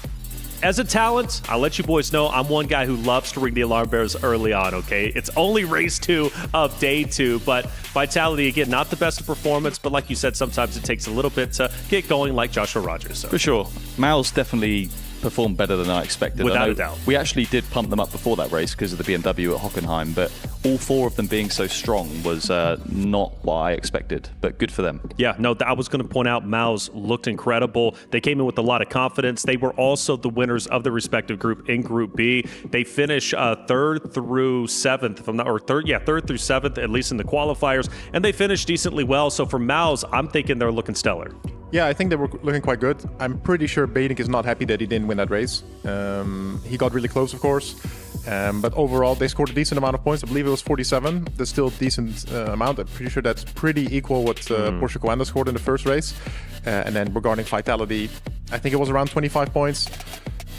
F: as a talent, I'll let you boys know I'm one guy who loves to ring the alarm bells early on, okay? It's only race 2 of day 2, but Vitality, again, not the best of performance, but like you said, sometimes it takes a little bit to get going like Joshua Rogers. So.
H: For sure. Mouz definitely performed better than I expected.
F: Without a doubt.
H: We actually did pump them up before that race because of the BMW at Hockenheim, but all 4 of them being so strong was not what I expected, but good for them.
F: Yeah, no, I was going to point out Mouz looked incredible. They came in with a lot of confidence. They were also the winners of the respective group in Group B. They finish 3rd through 7th, if I'm not, or 3rd through 7th, at least in the qualifiers, and they finished decently well. So for Mouz, I'm thinking they're looking stellar.
G: Yeah, I think they were looking quite good. I'm pretty sure Badik is not happy that he didn't win that race. He got really close, of course. But overall, they scored a decent amount of points. I believe it was 47. That's still a decent amount. I'm pretty sure that's pretty equal what Porsche Coanda scored in the first race. And then regarding Vitality, I think it was around 25 points.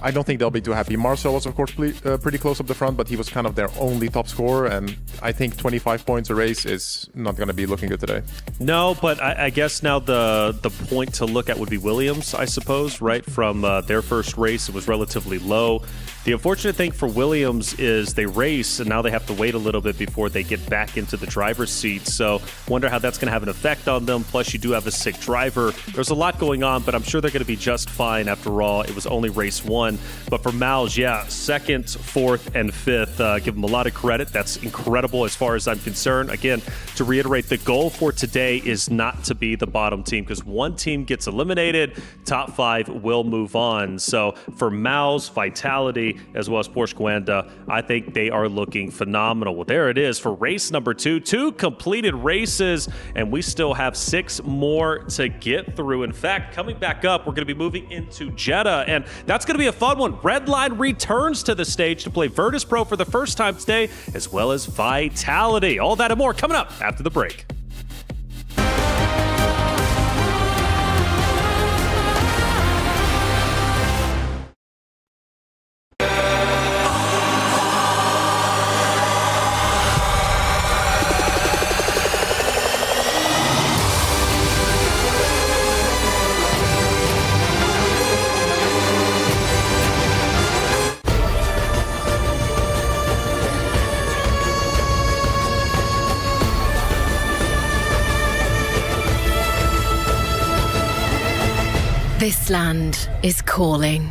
G: I don't think they'll be too happy. Marcel was, of course, pretty close up the front, but he was kind of their only top scorer. And I think 25 points a race is not going to be looking good today.
F: No, but I guess now the point to look at would be Williams, I suppose, right? From their first race, it was relatively low. The unfortunate thing for Williams is they race, and now they have to wait a little bit before they get back into the driver's seat. So wonder how that's going to have an effect on them. Plus, you do have a sick driver. There's a lot going on, but I'm sure they're going to be just fine after all. It was only race 1. But for Mouz, yeah, 2nd, 4th, and 5th, give them a lot of credit. That's incredible as far as I'm concerned. Again, to reiterate, the goal for today is not to be the bottom team, because one team gets eliminated, top 5 will move on. So for Mouz, Vitality, as well as Porsche Coanda, I think they are looking phenomenal. Well, there it is for race number 2. 2 completed races, and we still have 6 more to get through. In fact, coming back up, we're going to be moving into Jedha, and that's going to be a fun one. Redline returns to the stage to play Virtus.pro for the first time today, as well as Vitality. All that and more coming up after the break.
D: This land is calling.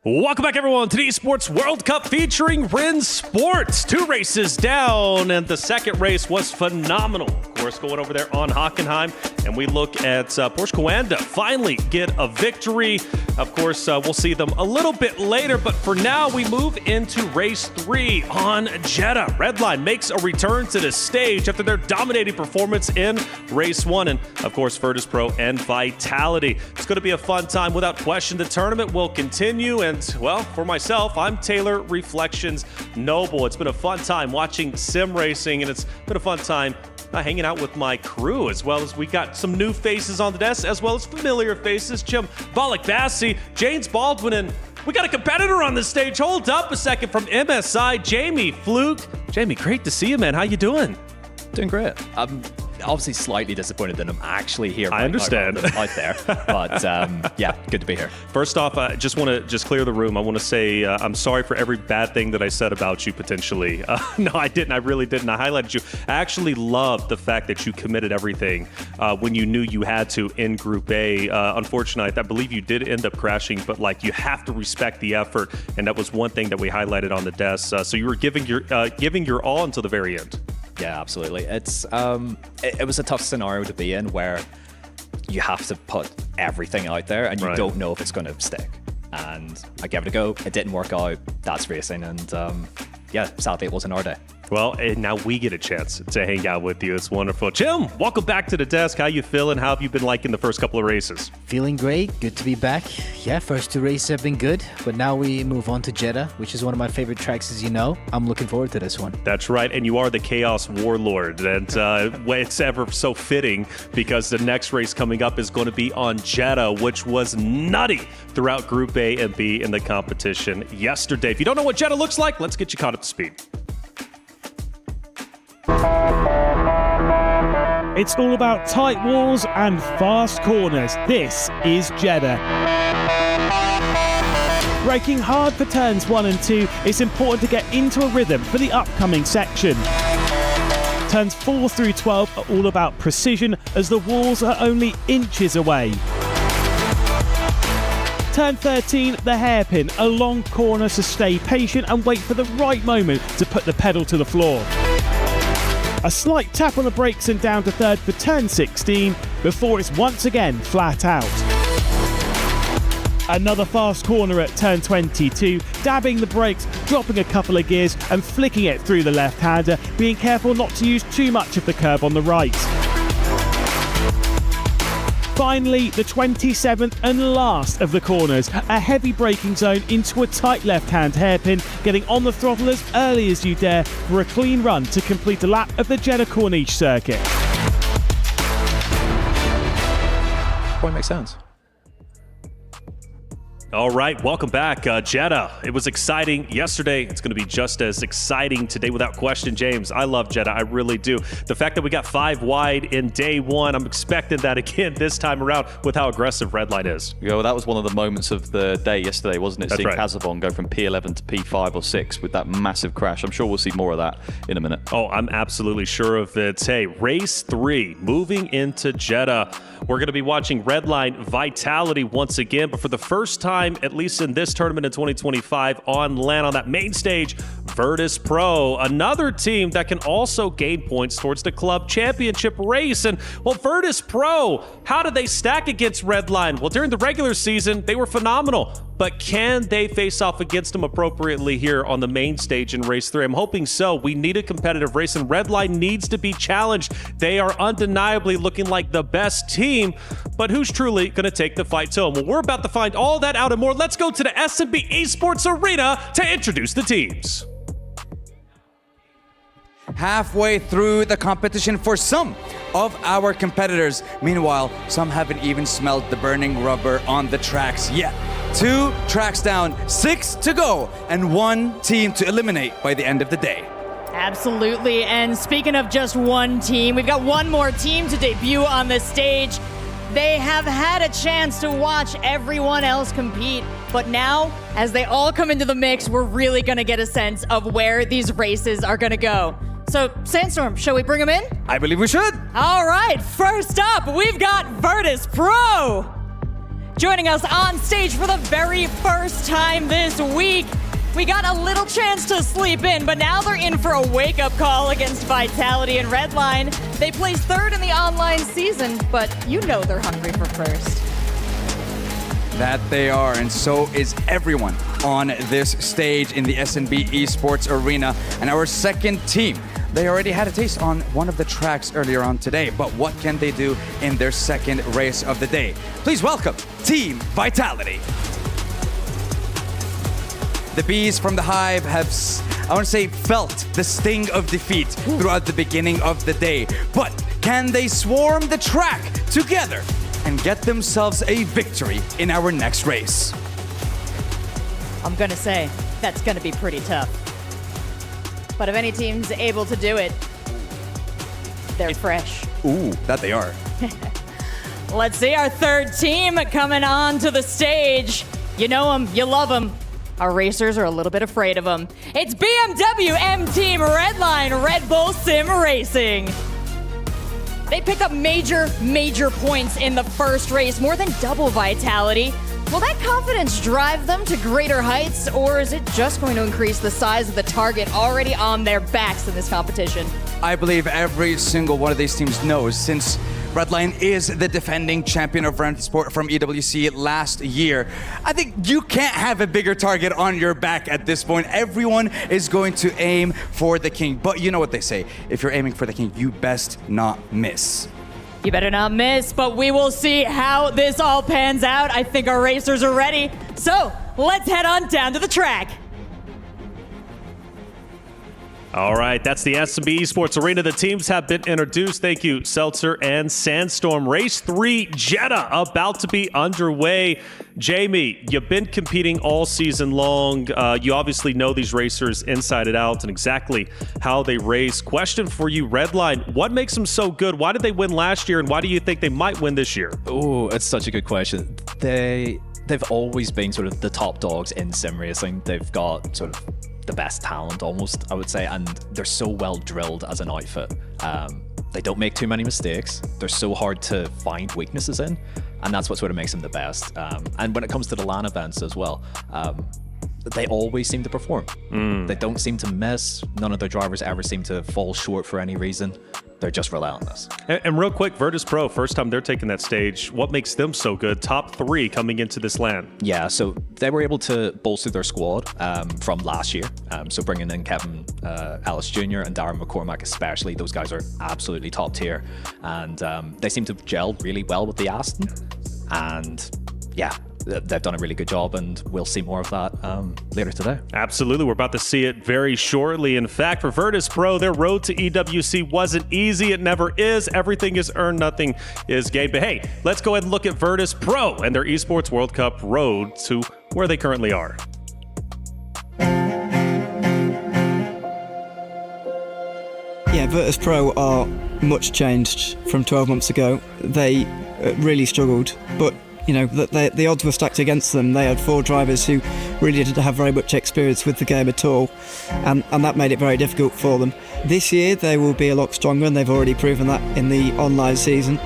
F: Welcome back, everyone, to the Esports World Cup featuring Rennsport. 2 races down, and the second race was phenomenal. Of course, going over there on Hockenheim, and we look at Porsche Coanda finally get a victory. Of course, we'll see them a little bit later, but for now, we move into race 3 on Jedha. Redline makes a return to the stage after their dominating performance in race 1, and of course, Virtus.pro and Vitality. It's going to be a fun time without question. The tournament will continue, and well, for myself, I'm Taylor Reflections Noble. It's been a fun time watching sim racing, and it's been a fun time hanging out with my crew, as well as we got some new faces on the desk, as well as familiar faces. Jim Bollock-Bassi, James Baldwin, and we got a competitor on the stage. Hold up a second, from MSI, Jamie Fluke. Jamie, great to see you, man. How you doing?
A: Doing great. I'm obviously slightly disappointed that I'm actually here.
F: I understand.
A: Out there, but yeah, good to be here.
F: First off, I just want to clear the room. I want to say I'm sorry for every bad thing that I said about you potentially. No, I didn't. I really didn't. I highlighted you. I actually loved the fact that you committed everything when you knew you had to in Group A. Unfortunately, I believe you did end up crashing, but like, you have to respect the effort, and that was one thing that we highlighted on the desk. So you were giving your all until the very end.
A: Yeah, absolutely. It's it was a tough scenario to be in, where you have to put everything out there and you don't know if it's going to stick. And I gave it a go. It didn't work out. That's racing, and yeah, sadly it wasn't our day.
F: Well, and now we get a chance to hang out with you. It's wonderful. Jim, welcome back to the desk. How you feeling? How have you been liking the first couple of races?
N: Feeling great. Good to be back. Yeah, first 2 races have been good, but now we move on to Jeddah, which is one of my favorite tracks, as you know. I'm looking forward to this one.
F: That's right, and you are the Chaos Warlord, and it's ever so fitting, because the next race coming up is going to be on Jeddah, which was nutty throughout Group A and B in the competition yesterday. If you don't know what Jeddah looks like, let's get you caught up to speed.
S: It's all about tight walls and fast corners. This is Jeddah. Braking hard for turns 1 and 2, it's important to get into a rhythm for the upcoming section. Turns 4 through 12 are all about precision, as the walls are only inches away. Turn 13, the hairpin, a long corner, so stay patient and wait for the right moment to put the pedal to the floor. A slight tap on the brakes and down to third for turn 16 before it's once again flat out. Another fast corner at turn 22, dabbing the brakes, dropping a couple of gears and flicking it through the left-hander, being careful not to use too much of the curb on the right. Finally, the 27th and last of the corners, a heavy braking zone into a tight left-hand hairpin, getting on the throttle as early as you dare for a clean run to complete a lap of the Jeddah Corniche circuit.
A: Point makes sense.
F: All right, welcome back, Jeddah. It was exciting yesterday. It's going to be just as exciting today, without question, James. I love Jeddah. I really do. The fact that we got 5 wide in day 1, I'm expecting that again this time around with how aggressive Redline is.
H: Yeah, well, that was one of the moments of the day yesterday, wasn't it?
F: That's
H: Seeing
F: right.
H: Casabon go from P11 to P5 or 6 with that massive crash. I'm sure we'll see more of that in a minute.
F: Oh, I'm absolutely sure of it. Hey, race 3, moving into Jeddah. We're going to be watching Redline Vitality once again, but for the first time, at least in this tournament in 2025, on land on that main stage, Virtus.pro, another team that can also gain points towards the club championship race. And well, Virtus.pro, how did they stack against Redline? Well, during the regular season, they were phenomenal. But can they face off against them appropriately here on the main stage in race 3? I'm hoping so. We need a competitive race, and Redline needs to be challenged. They are undeniably looking like the best team, but who's truly going to take the fight to them? Well, we're about to find all that out and more. Let's go to the S&B Esports Arena to introduce the teams.
W: Halfway through the competition for some of our competitors. Meanwhile, some haven't even smelled the burning rubber on the tracks yet. 2 tracks down, 6 to go, and 1 team to eliminate by the end of the day.
V: Absolutely, and speaking of just one team, we've got one more team to debut on the stage. They have had a chance to watch everyone else compete, but now, as they all come into the mix, we're really going to get a sense of where these races are going to go. So, Sandstorm, shall we bring them in?
W: I believe we should.
V: All right, first up, we've got Virtus.pro. Joining us on stage for the very first time this week. We got a little chance to sleep in, but now they're in for a wake-up call against Vitality and Redline. They placed third in the online season, but you know they're hungry for first.
W: That they are, and so is everyone on this stage in the SNB Esports Arena. And our second team, they already had a taste on one of the tracks earlier on today, but what can they do in their second race of the day? Please welcome Team Vitality. The bees from the hive have, I want to say, felt the sting of defeat throughout the beginning of the day. But can they swarm the track together and get themselves a victory in our next race?
V: I'm gonna say, that's gonna be pretty tough. But if any team's able to do it, they're fresh.
W: Ooh, that they are.
V: Let's see our third team coming on to the stage. You know them, you love them. Our racers are a little bit afraid of them. It's BMW M Team Redline Red Bull Sim Racing. They picked up major points in the first race, more than double Vitality. Will that confidence drive them to greater heights, or is it just going to increase the size of the target already on their backs in this competition?
W: I believe every single one of these teams knows, since Redline is the defending champion of Rennsport from EWC last year. I think you can't have a bigger target on your back at this point. Everyone is going to aim for the king. But you know what they say, if you're aiming for the king, you best not miss.
V: You better not miss, but we will see how this all pans out. I think our racers are ready. So let's head on down to the track.
F: All right, that's the SNB Esports Arena. The teams have been introduced. Thank you, Seltzer and Sandstorm. Race 3, Jedha, about to be underway. Jamie, you've been competing all season long. You obviously know these racers inside and out and exactly how they race. Question for you, Redline, what makes them so good? Why did they win last year, and why do you think they might win this year?
A: Oh, it's such a good question. They've always been sort of the top dogs in sim racing. They've got sort of the best talent almost, I would say, and they're so well drilled as an outfit. They don't make too many mistakes. They're so hard to find weaknesses in, and that's what sort of makes them the best. And when it comes to the LAN events as well, they always seem to perform. They don't seem to miss. None of their drivers ever seem to fall short for any reason. They're just relentless. And
F: real quick, Virtus.pro, first time they're taking that stage. What makes them so good? Top 3 coming into this LAN.
A: Yeah, so they were able to bolster their squad from last year. So bringing in Kevin Ellis Jr. and Darren McCormack especially, those guys are absolutely top tier. And they seem to gel really well with the Aston. And yeah, they've done a really good job, and we'll see more of that later today.
F: Absolutely. We're about to see it very shortly. In fact, for Virtus.pro, their road to EWC wasn't easy. It never is. Everything is earned, nothing is gained. But hey, let's go ahead and look at Virtus.pro and their Esports World Cup road to where they currently are.
C: Yeah, Virtus.pro are much changed from 12 months ago. They really struggled, but you know, the odds were stacked against them. They had 4 drivers who really didn't have very much experience with the game at all, and that made it very difficult for them. This year they will be a lot stronger, and they've already proven that in the online season.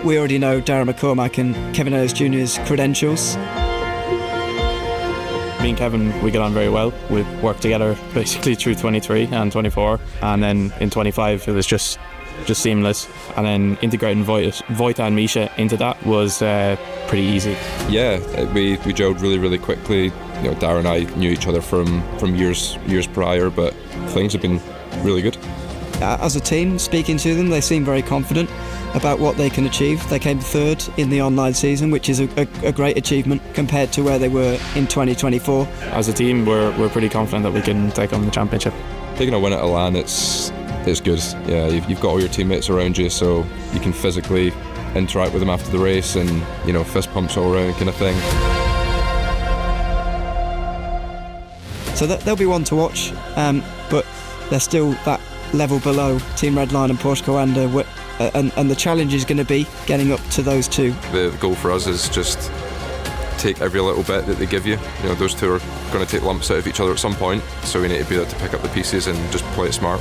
C: We already know Darren McCormack and Kevin Ellis Jr.'s credentials.
O: Me and Kevin, we get on very well. We've worked together basically through 23 and 24, and then in 25 it was just seamless, and then integrating Vojta and Misha into that was pretty easy.
U: Yeah, we gelled really quickly. You know, Darren and I knew each other from years prior, but things have been really good.
C: As a team, speaking to them, they seem very confident about what they can achieve. They came 3rd in the online season, which is a great achievement compared to where they were in 2024.
O: As a team, we're pretty confident that we can take on the championship.
U: Taking a win at a LAN, it's good. Yeah, you've got all your teammates around you, so you can physically interact with them after the race, and you know, fist pumps all around kind of thing.
C: So they'll be one to watch, but they're still that level below Team Redline and Porsche Coanda, and the challenge is going to be getting up to those two.
U: The goal for us is just take every little bit that they give you. You know, those two are going to take lumps out of each other at some point, so we need to be able to pick up the pieces and just play it smart.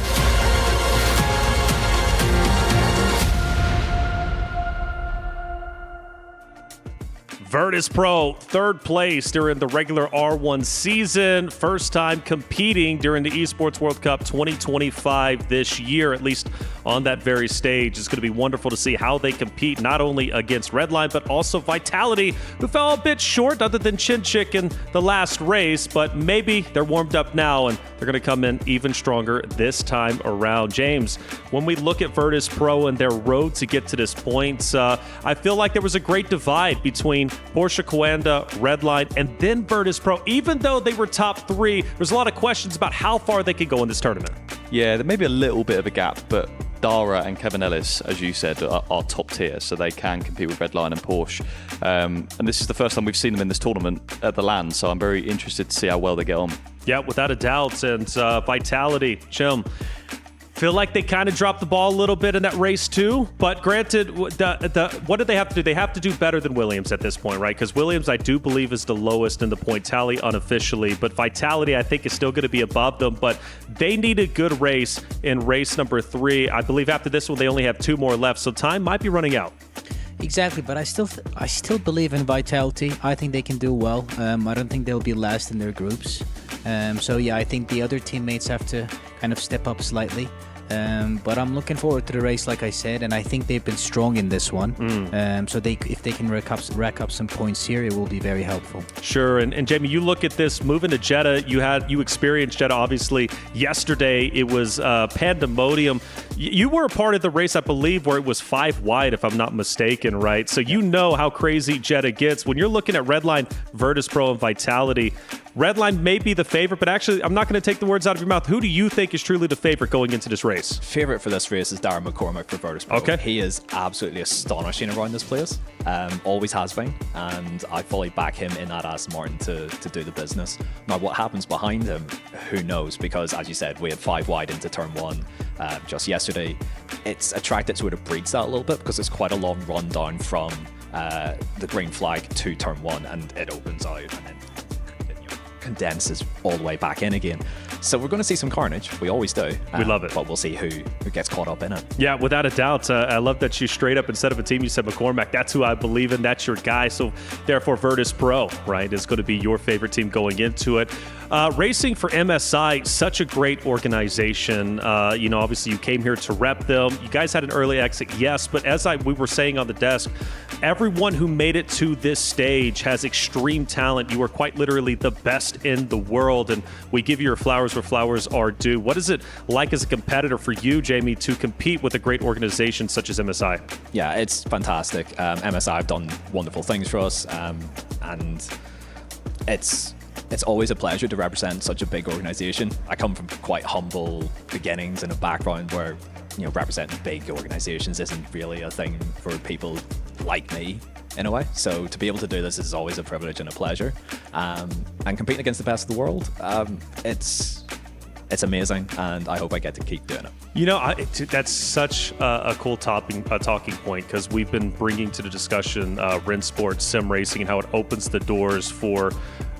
F: Virtus.pro, third place during the regular R1 season. First time competing during the Esports World Cup 2025 this year, at least on that very stage. It's going to be wonderful to see how they compete, not only against Redline, but also Vitality, who fell a bit short other than Chinchik in the last race, but maybe they're warmed up now and they're going to come in even stronger this time around. James, when we look at Virtus.pro and their road to get to this point, I feel like there was a great divide between Porsche Coanda, Redline, and then Virtus.pro. Even though they were top three, there's a lot of questions about how far they could go in this tournament.
H: Yeah, there may be a little bit of a gap, but Dara and Kevin Ellis, as you said, are top tier, so they can compete with Redline and Porsche. And this is the first time we've seen them in this tournament at the LAN, so I'm very interested to see how well they get on.
F: Yeah, without a doubt. And Vitality, Jim, feel like they kind of dropped the ball a little bit in that race too, but granted, what do they have to do? They have to do better than Williams at this point, right? Because Williams, I do believe, is the lowest in the point tally unofficially, but Vitality, I think, is still going to be above them, but they need a good race in race number 3. I believe after this one, they only have 2 more left, so time might be running out.
N: Exactly, but I still believe in Vitality. I think they can do well. I don't think they'll be last in their groups. So yeah, I think the other teammates have to kind of step up slightly. But I'm looking forward to the race, like I said, and I think they've been strong in this one. So if they can rack up some points here, it will be very helpful.
F: Sure, and Jamie, you look at this moving to Jedha. You experienced Jedha obviously yesterday. It was pandemonium. You were a part of the race, I believe, where it was 5 wide, if I'm not mistaken, right? So you know how crazy Jedha gets. When you're looking at Redline, Virtus.pro, and Vitality, Redline may be the favorite, but actually, I'm not going to take the words out of your mouth. Who do you think is truly the favorite going into this race?
A: Favorite for this race is Darren McCormick for Virtus.pro.
F: Okay.
A: He is absolutely astonishing around this place. Always has been, and I fully back him in that Aston Martin to do the business. Now, what happens behind him, who knows? Because, as you said, we had 5 wide into turn 1 just yesterday. It's a track that sort of breeds that a little bit because it's quite a long run down from the green flag to turn 1, and it opens out and then condenses all the way back in again. So we're going to see some carnage. We always do.
F: We love it.
A: But we'll see who gets caught up in it.
F: Yeah, without a doubt. I love that you straight up, instead of a team, you said McCormack. That's who I believe in. That's your guy. So therefore, Virtus.pro, right, is going to be your favorite team going into it. Racing for MSI, such a great organization. Obviously you came here to rep them. You guys had an early exit, yes, but as we were saying on the desk, everyone who made it to this stage has extreme talent. You are quite literally the best in the world, and we give you your flowers where flowers are due. What is it like as a competitor for you, Jamie, to compete with a great organization such as MSI?
A: Yeah, it's fantastic. MSI have done wonderful things for us, and it's always a pleasure to represent such a big organization. I come from quite humble beginnings in a background where, representing big organizations isn't really a thing for people like me in a way. So to be able to do this is always a privilege and a pleasure. And competing against the best of the world, it's amazing, and I hope I get to keep doing it.
F: That's such a cool talking point, because we've been bringing to the discussion Rennsport, sim racing, and how it opens the doors for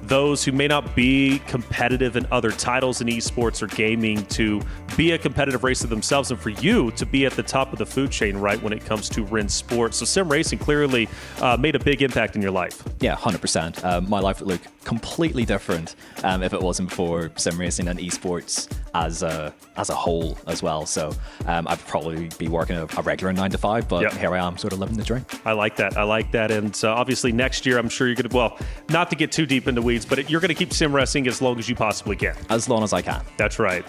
F: those who may not be competitive in other titles in esports or gaming to be a competitive racer themselves, and for you to be at the top of the food chain, right, when it comes to Rennsport. So sim racing clearly made a big impact in your life.
A: Yeah, 100%. My life would look completely different if it wasn't for sim racing and esports as a whole as well. So I'd probably be working a regular 9 to 5, but here I am sort of living the dream.
F: I like that. And obviously next year, I'm sure you're going to, well, not to get too deep into weeds, but you're going to keep sim racing as long as you possibly can.
A: As long as I can.
F: That's right.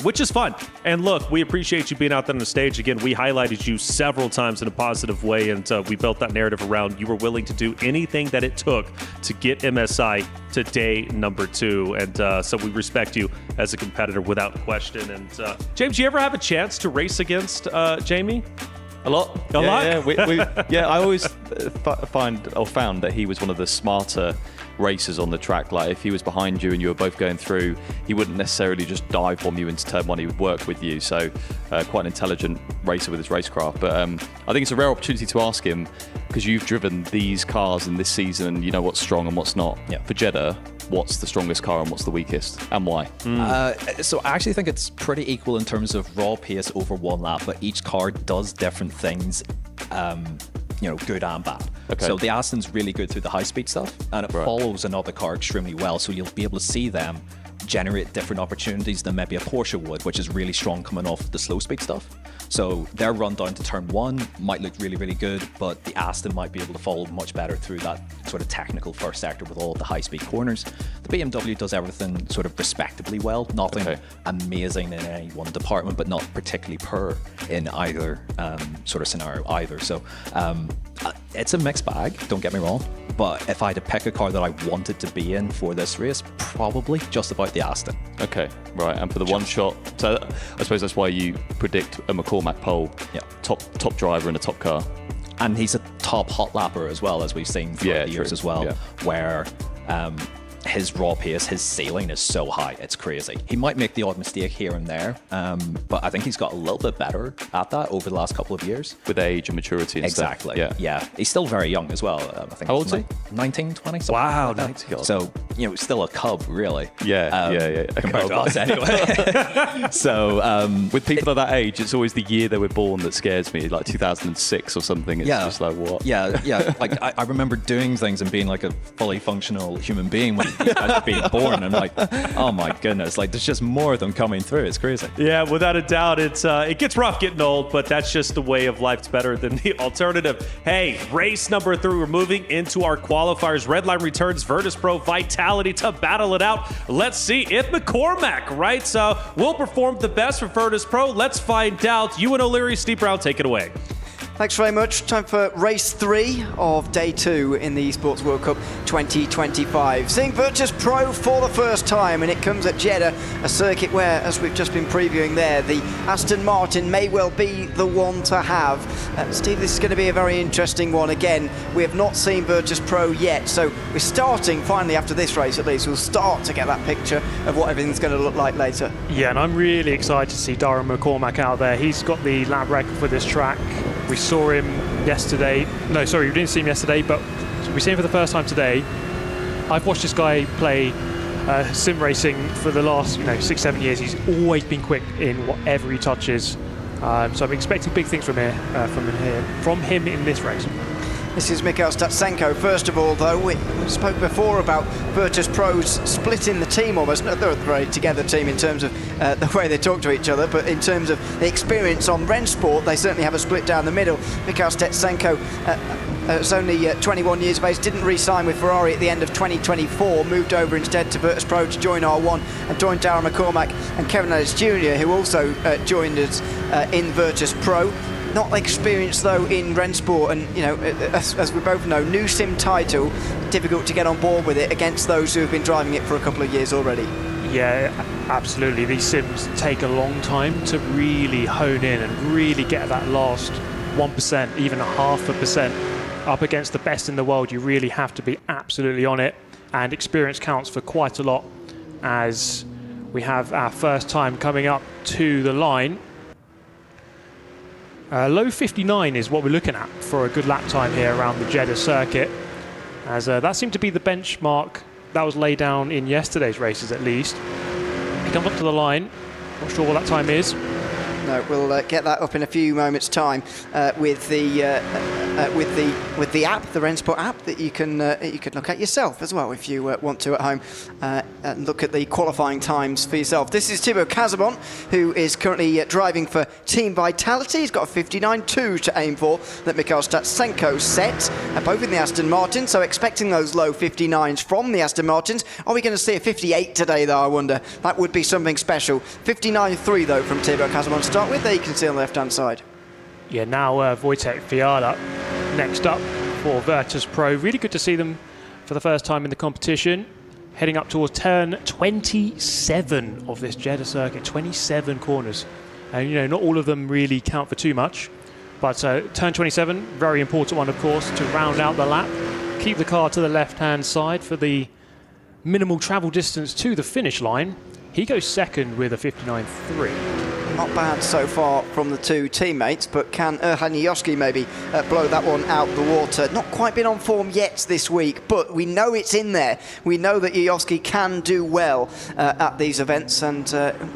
F: Which is fun. And look, we appreciate you being out there on the stage. Again, we highlighted you several times in a positive way, and we built that narrative around you were willing to do anything that it took to get MSI to day number 2. And so we respect you as a competitor without question. And James, you ever have a chance to race against Jamie?
H: A lot.
F: Yeah,
H: I always found that he was one of the smarter racers on the track. Like, if he was behind you and you were both going through, he wouldn't necessarily just dive bomb you into turn 1. He would work with you. So quite an intelligent racer with his racecraft. But I think it's a rare opportunity to ask him, because you've driven these cars in this season and you know what's strong and what's not.
A: Yeah.
H: For Jedha, what's the strongest car and what's the weakest, and why?
A: So I actually think it's pretty equal in terms of raw pace over 1 lap, but each car does different things, good and bad. So the Aston's really good through the high-speed stuff, and it follows another car extremely well, so you'll be able to see them generate different opportunities than maybe a Porsche would, which is really strong coming off the slow-speed stuff. So their run down to turn 1 might look really, really good, but the Aston might be able to follow much better through that sort of technical first sector with all of the high-speed corners. The BMW does everything sort of respectably well, nothing amazing in any one department, but not particularly poor in either sort of scenario either. So it's a mixed bag, don't get me wrong, but if I had to pick a car that I wanted to be in for this race, probably just about the Aston.
H: Okay, right, and for the one shot, so I suppose that's why you predict a McCormack pole, top driver in a top car.
A: And he's a top hot lapper as well, as we've seen throughout the years as well, where his raw pace, his ceiling is so high, it's crazy. He might make the odd mistake here and there, but I think he's got a little bit better at that over the last couple of years.
H: With age and maturity and stuff.
A: Exactly, yeah. He's still very young as well. I think.
H: How old is he?
A: 19, 20.
H: Wow,
A: like
H: 90.
A: So, you know, still a cub, really.
H: Yeah.
A: Compared to us, anyway. So,
H: with people of that age, it's always the year they were born that scares me, like 2006 or something. It's just like, what?
A: Yeah. Like, I remember doing things and being like a fully functional human being when these guys are being born. I'm like, oh my goodness, like there's just more of them coming through. It's crazy.
F: Yeah, without a doubt, it gets rough getting old, but that's just the way of life. It's better than the alternative. Hey, race number 3, we're moving into our qualifiers. Red line returns Virtus.pro Vitality to battle it out. Let's see if McCormack, will perform the best for Virtus.pro. Let's find out. Ewan O'Leary, Steve Brown, take it away.
Q: Thanks very much. Time for race 3 of day 2 in the Esports World Cup 2025. Seeing Virtus.pro for the first time, and it comes at Jeddah, a circuit where, as we've just been previewing there, the Aston Martin may well be the one to have. Steve, this is going to be a very interesting one. Again, we have not seen Virtus.pro yet, so we're starting, finally after this race at least, we'll start to get that picture of what everything's going to look like later.
M: Yeah, and I'm really excited to see Darren McCormack out there. He's got the lap record for this track. We saw him yesterday. No, sorry, we didn't see him yesterday, but we see him for the first time today. I've watched this guy play sim racing for the last 6-7 years. He's always been quick in whatever he touches. So I'm expecting big things from him in this race.
Q: This is Mikhail Statsenko. First of all, though, we spoke before about Virtus.pro's splitting the team almost. They're a very together team in terms of the way they talk to each other, but in terms of the experience on Rennsport, they certainly have a split down the middle. Mikhail Statsenko is only 21 years of age, didn't re-sign with Ferrari at the end of 2024, moved over instead to Virtus.pro to join R1 and joined Darren McCormack and Kevin Ellis Jr., who also joined us in Virtus.pro. Not experienced though in Rennsport, and as we both know, new sim title, difficult to get on board with it against those who have been driving it for a couple of years already.
M: Yeah, absolutely. These sims take a long time to really hone in and really get that last 1%, even 0.5% up against the best in the world. You really have to be absolutely on it, and experience counts for quite a lot. As we have our first time coming up to the line. Low 59 is what we're looking at for a good lap time here around the Jeddah circuit, as that seemed to be the benchmark that was laid down in yesterday's races at least. He comes up to the line, not sure what that time is.
Q: No, we'll get that up in a few moments' time with the app, the Rennsport app, that you can look at yourself as well if you want to at home and look at the qualifying times for yourself. This is Thibaut Casabon, who is currently driving for Team Vitality. He's got a 59.2 to aim for that Mikhail Statsenko set, both in the Aston Martin. So expecting those low 59s from the Aston Martins. Are we going to see a 58 today, though? I wonder. That would be something special. 59.3 though from Thibaut Casabon. Start with, there you can see on the left-hand side.
M: Yeah, now Wojtek Fiala next up for Virtus.pro. Really good to see them for the first time in the competition. Heading up towards turn 27 of this Jeddah circuit, 27 corners. And, not all of them really count for too much. But turn 27, very important one, of course, to round out the lap. Keep the car to the left-hand side for the minimal travel distance to the finish line. He goes second with a 59.3.
Q: not bad so far from the two teammates, but can Erhan Yoski maybe blow that one out the water? Not quite been on form yet this week, but we know it's in there. We know that Yoski can do well at these events, and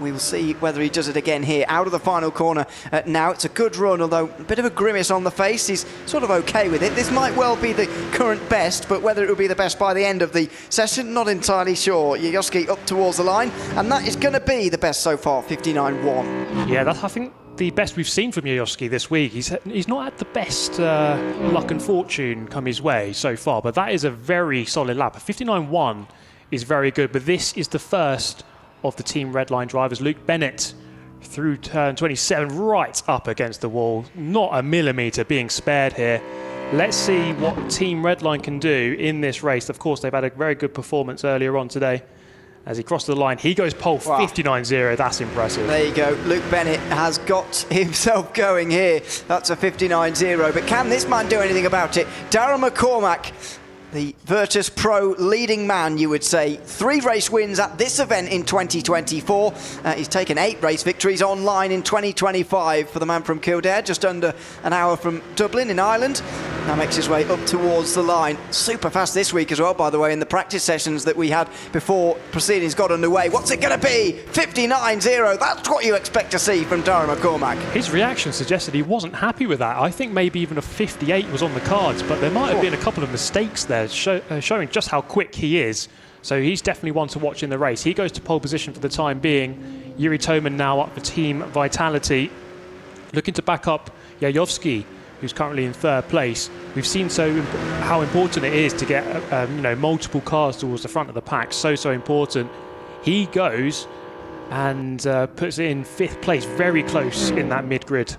Q: we will see whether he does it again here. Out of the final corner now. It's a good run, although a bit of a grimace on the face. He's sort of okay with it. This might well be the current best, but whether it will be the best by the end of the session, not entirely sure. Yoski up towards the line, and that is going to be the best so far, 59.1.
M: Yeah, that's, I think, the best we've seen from Yoski this week. He's not had the best luck and fortune come his way so far, but that is a very solid lap. 59.1 is very good, but this is the first of the Team Redline drivers. Luke Bennett through turn 27, right up against the wall. Not a millimetre being spared here. Let's see what Team Redline can do in this race. Of course, they've had a very good performance earlier on today. As he crossed the line, he goes pole 59.0. That's impressive.
Q: There you go. Luke Bennett has got himself going here. That's a 59.0. But can this man do anything about it? Darren McCormack, the Virtus.pro leading man, you would say. 3 race wins at this event in 2024. He's taken 8 race victories online in 2025 for the man from Kildare, just under an hour from Dublin in Ireland. Now makes his way up towards the line. Super fast this week as well, by the way, in the practice sessions that we had before proceedings got underway. What's it going to be? 59.0. That's what you expect to see from Darren McCormack.
M: His reaction suggested he wasn't happy with that. I think maybe even a 58 was on the cards, but there might have been a couple of mistakes there, showing just how quick he is. So he's definitely one to watch in the race. He goes to pole position for the time being. Yuri Toman now up for Team Vitality, looking to back up Yayovsky, who's currently in 3rd place. We've seen how important it is to get multiple cars towards the front of the pack. So important. He goes and puts it in 5th place, very close in that mid-grid.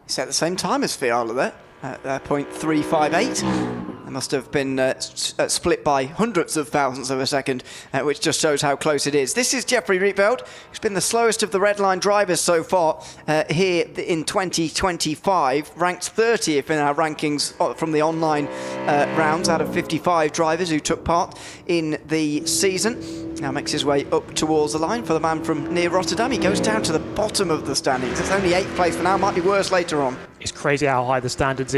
Q: He's at the same time as Fiala there, at 0.358. They must have been split by hundreds of thousands of a second, which just shows how close it is. This is Jeffrey Rietveld, who's been the slowest of the Redline drivers so far here in 2025, ranked 30th in our rankings from the online rounds out of 55 drivers who took part in the season. Now makes his way up towards the line for the man from near Rotterdam. He goes down to the bottom of the standings. It's only 8th place for now, might be worse later on.
M: It's crazy how high the standards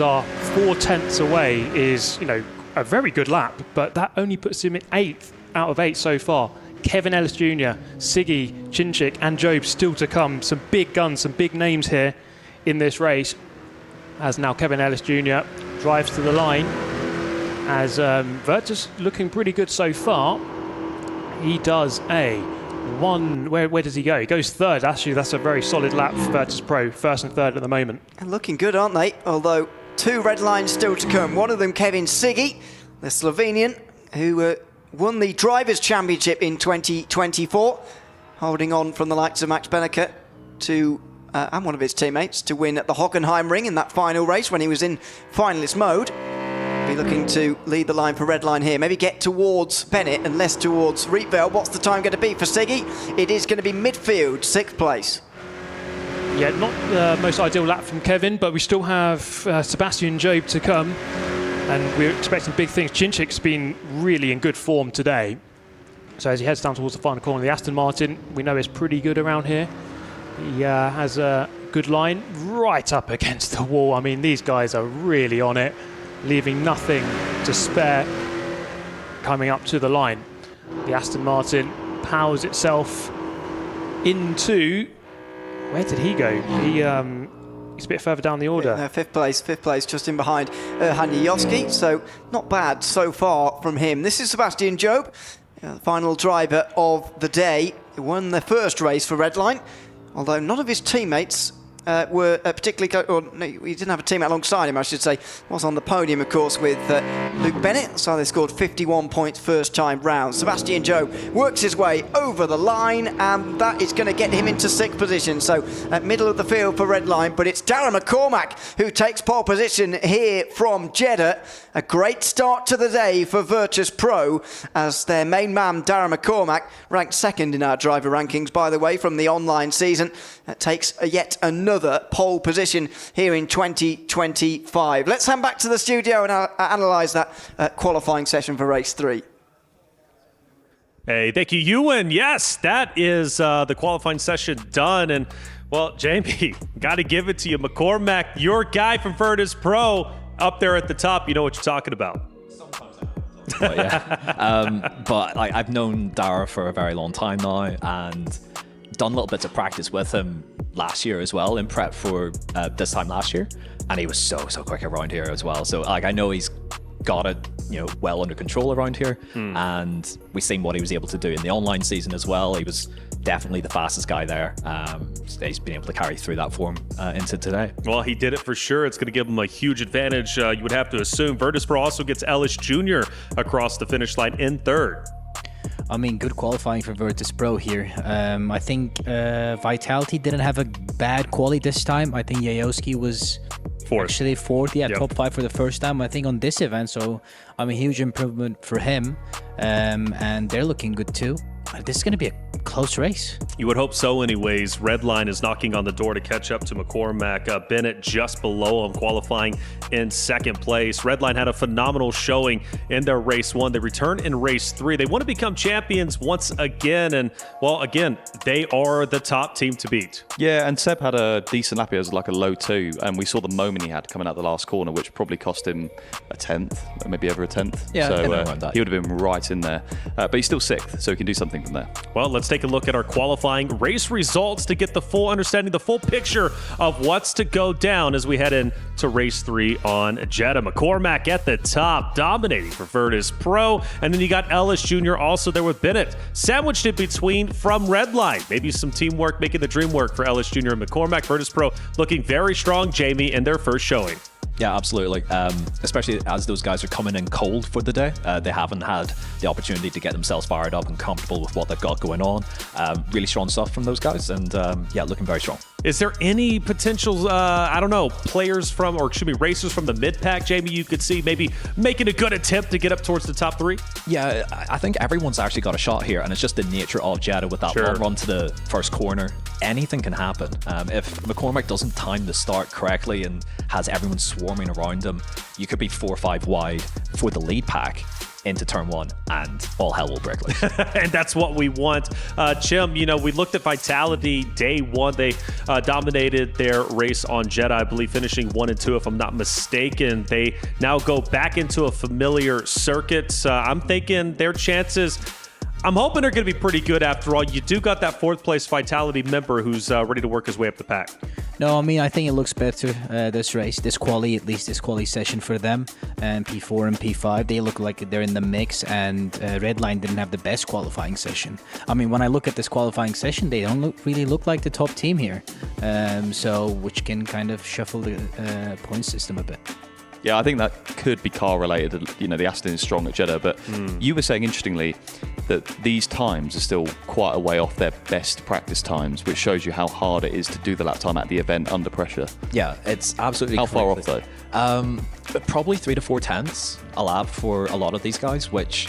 M: are. 4 tenths away is, a very good lap, but that only puts him in 8th out of 8 so far. Kevin Ellis Jr., Siggy, Chinchik and Job still to come. Some big guns, some big names here in this race. As now Kevin Ellis Jr. drives to the line. As Virtus looking pretty good so far. He does where does he go? He goes 3rd. Actually, that's a very solid lap for Virtus.pro, 1st and 3rd at the moment.
Q: And looking good, aren't they? Although 2 red lines still to come. One of them, Kevin Siggy, the Slovenian, who won the Drivers' Championship in 2024, holding on from the likes of Max Benneker and one of his teammates to win at the Hockenheim ring in that final race when he was in finalist mode. Be looking to lead the line for Redline here. Maybe get towards Bennett and less towards Rietveld. What's the time going to be for Siggy? It is going to be midfield, 6th place.
M: Yeah, not the most ideal lap from Kevin, but we still have Sebastian Job to come, and we're expecting big things. Chinchik's been really in good form today. So as he heads down towards the final corner, the Aston Martin, we know is pretty good around here. He has a good line right up against the wall. I mean, these guys are really on it, leaving nothing to spare coming up to the line. The Aston Martin powers itself into... Where did he go? He's a bit further down the order.
Q: 5th place, just in behind Hanya Yoski. So not bad so far from him. This is Sebastian Job, the final driver of the day. He won the first race for Redline, although none of his teammates were particularly, he didn't have a teammate alongside him, I should say. Was on the podium, of course, with Luke Bennett. So they scored 51 points first time round. Sebastian Job works his way over the line, and that is going to get him into 6th position. So middle of the field for Redline, but it's Darren McCormack who takes pole position here from Jedha. A great start to the day for Virtus.pro, as their main man, Darren McCormack, ranked 2nd in our driver rankings, by the way, from the online season. That takes yet another pole position here in 2025. Let's hand back to the studio and analyse that qualifying session for race 3.
F: Hey, thank you, Ewan. Yes, that is the qualifying session done. And, well, Jamie, got to give it to you. McCormack, your guy from Virtus.pro, up there at the top. You know what you're talking about.
A: But yeah, but like, I've known Dara for a very long time now and done little bits of practice with him last year as well in prep for this time last year. And he was so quick around here as well. So like, I know he's got it, well under control around here. And we've seen what he was able to do in the online season as well. He was definitely the fastest guy there. He's been able to carry through that form into today.
F: Well, he did it for sure. It's going to give him a huge advantage. You would have to assume Virtus.pro also gets Ellis Jr. across the finish line in third.
N: I mean, good qualifying for Virtus.pro here. I think Vitality didn't have a bad quali this time. I think Yayoski was actually fourth. Yeah, top 5 for the first time, I think, on this event. So, I mean, huge improvement for him. And they're looking good too. This is going to be a close race.
F: You would hope so anyways. Redline is knocking on the door to catch up to McCormack. Bennett just below him, qualifying in second place. Redline had a phenomenal showing in their race 1. They return in race 3. They want to become champions once again. And, well, again, they are the top team to beat.
H: Yeah, and Seb had a decent lap. It was like a low 2. And we saw the moment he had coming out the last corner, which probably cost him a 10th, maybe over a 10th.
A: Yeah,
H: so he would have been right in there. But he's still 6th, so he can do something from there.
F: Well, let's take a look at our qualifying race results to get the full understanding, the full picture of what's to go down as we head into race 3 on Jedha. McCormack at the top, dominating for Virtus.pro. And then you got Ellis Jr. also there with Bennett, sandwiched in between from Redline. Maybe some teamwork making the dream work for Ellis Jr. and McCormack. Virtus.pro looking very strong, Jamie, in their first showing.
A: Yeah, absolutely. Especially as those guys are coming in cold for the day. They haven't had the opportunity to get themselves fired up and comfortable with what they've got going on. Really strong stuff from those guys, and yeah, looking very strong.
F: Is there any potential, players from, or excuse me, racers from the mid-pack, Jamie, you could see maybe making a good attempt to get up towards the top 3?
A: Yeah, I think everyone's actually got a shot here, and it's just the nature of Jedha with that long run to the first corner. Anything can happen. If McCormack doesn't time the start correctly and has everyone swarming around him, you could be 4 or 5 wide for the lead pack into turn 1, and all hell will break loose.
F: And that's what we want. Chim, we looked at Vitality day 1. They dominated their race on Jedha, I believe, finishing 1 and 2, if I'm not mistaken. They now go back into a familiar circuit. I'm thinking their chances, I'm hoping they're going to be pretty good after all. You do got that 4th place Vitality member who's ready to work his way up the pack.
N: No, I mean, I think it looks better this race, this quali session for them. And P4 and P5, they look like they're in the mix, and Redline didn't have the best qualifying session. I mean, when I look at this qualifying session, they don't really look like the top team here. Which can kind of shuffle the point system a bit.
H: Yeah, I think that could be car related. The Aston is strong at Jedha, but you were saying interestingly that these times are still quite a way off their best practice times, which shows you how hard it is to do the lap time at the event under pressure.
A: Yeah, it's absolutely
H: How far off though?
A: Probably 3 to 4 tenths a lap for a lot of these guys, which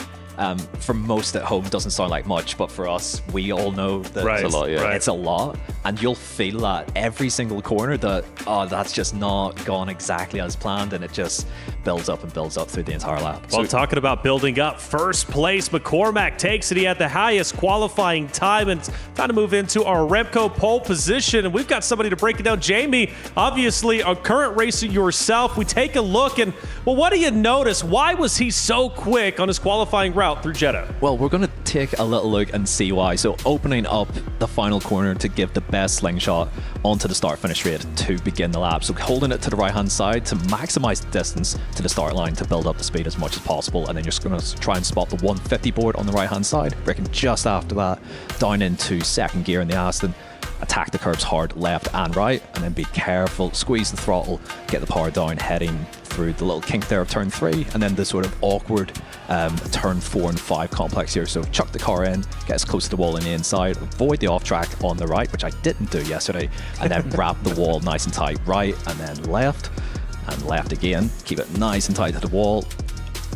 A: for most at home doesn't sound like much, but for us, we all know that
H: it's a lot. Yeah,
A: it's a lot, and you'll feel that every single corner that that's just not gone exactly as planned, and it just builds up and builds up through the entire lap.
F: Well, talking about building up, first place, McCormack takes it. He had the highest qualifying time, and it's time to move into our Remco pole position, and we've got somebody to break it down. Jamie, obviously a current racer yourself. We take a look, and well, what do you notice? Why was he so quick on his qualifying route through Jedha?
A: Well, we're going to take a little look and see why. So opening up the final corner to give the best slingshot onto the start-finish straight to begin the lap. So holding it to the right-hand side to maximize the distance to the start line to build up the speed as much as possible. And then you're just going to try and spot the 150 board on the right-hand side, breaking just after that down into second gear in the Aston. Attack the curbs hard left and right, and then be careful, squeeze the throttle, get the power down, heading through the little kink there of turn 3, and then the sort of awkward turn 4 and 5 complex here. So chuck the car in, get as close to the wall on the inside, avoid the off track on the right, which I didn't do yesterday, and then wrap the wall nice and tight right, and then left, and left again. Keep it nice and tight to the wall.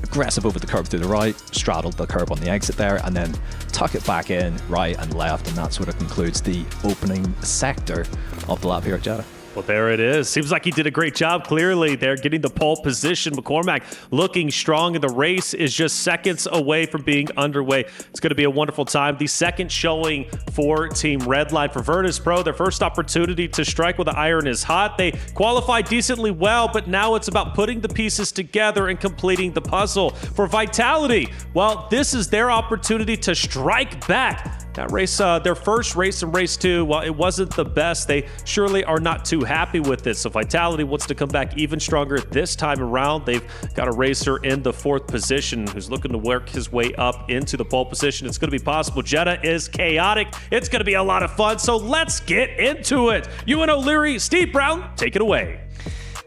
A: Aggressive over the curb through the right, straddle the curb on the exit there, and then tuck it back in right and left, and that sort of concludes the opening sector of the lap here at Jedha.
F: Well, there it is. Seems like he did a great job. Clearly, they're getting the pole position. McCormack looking strong, and the race is just seconds away from being underway. It's going to be a wonderful time. The second showing for Team Redline for Virtus.pro. Their first opportunity to strike with the iron is hot. They qualified decently well, but now it's about putting the pieces together and completing the puzzle. For Vitality, well, this is their opportunity to strike back. That race, their first race in race 2, well, it wasn't the best. They surely are not too happy with it. So Vitality wants to come back even stronger this time around. They've got a racer in the 4th position who's looking to work his way up into the pole position. It's going to be possible. Jedha is chaotic. It's going to be a lot of fun. So let's get into it. Ewan O'Leary, Steve Brown, take it away.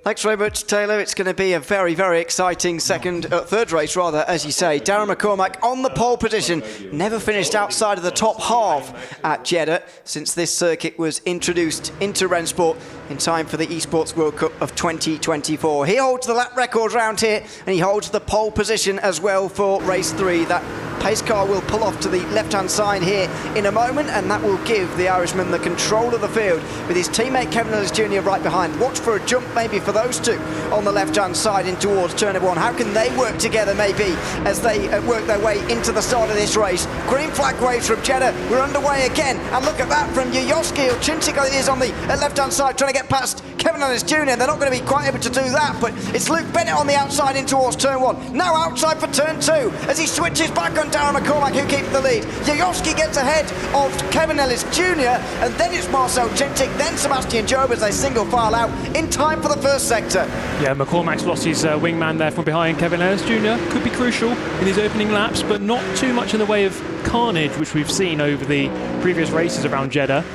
Q: Thanks very much, Taylor. It's going to be a very, very exciting third race, rather, as you say. Darren McCormack on the pole position. Never finished outside of the top half at Jeddah since this circuit was introduced into Rennsport in time for the Esports World Cup of 2024. He holds the lap record round here, and he holds the pole position as well for race 3. That pace car will pull off to the left-hand side here in a moment, and that will give the Irishman the control of the field with his teammate Kevin Ellis Jr. right behind. Watch for a jump maybe for those two on the left-hand side in towards turn of 1. How can they work together maybe as they work their way into the start of this race? Green flag waves from Jeddah. We're underway again, and look at that from Yoyoski. Chinchik is on the left-hand side trying to get past Kevin Ellis Jr. They're not going to be quite able to do that, but it's Luke Bennett on the outside in towards turn 1. Now outside for turn 2 as he switches back on Darren McCormack, who keeps the lead. Yoyoski gets ahead of Kevin Ellis Jr., and then it's Marcel Chinchik, then Sebastian Job as they single file out in time for the first sector.
M: Yeah, McCormack's lost his wingman there from behind. Kevin Ellis Jr. could be crucial in his opening laps, but not too much in the way of carnage, which we've seen over the previous races around Jeddah.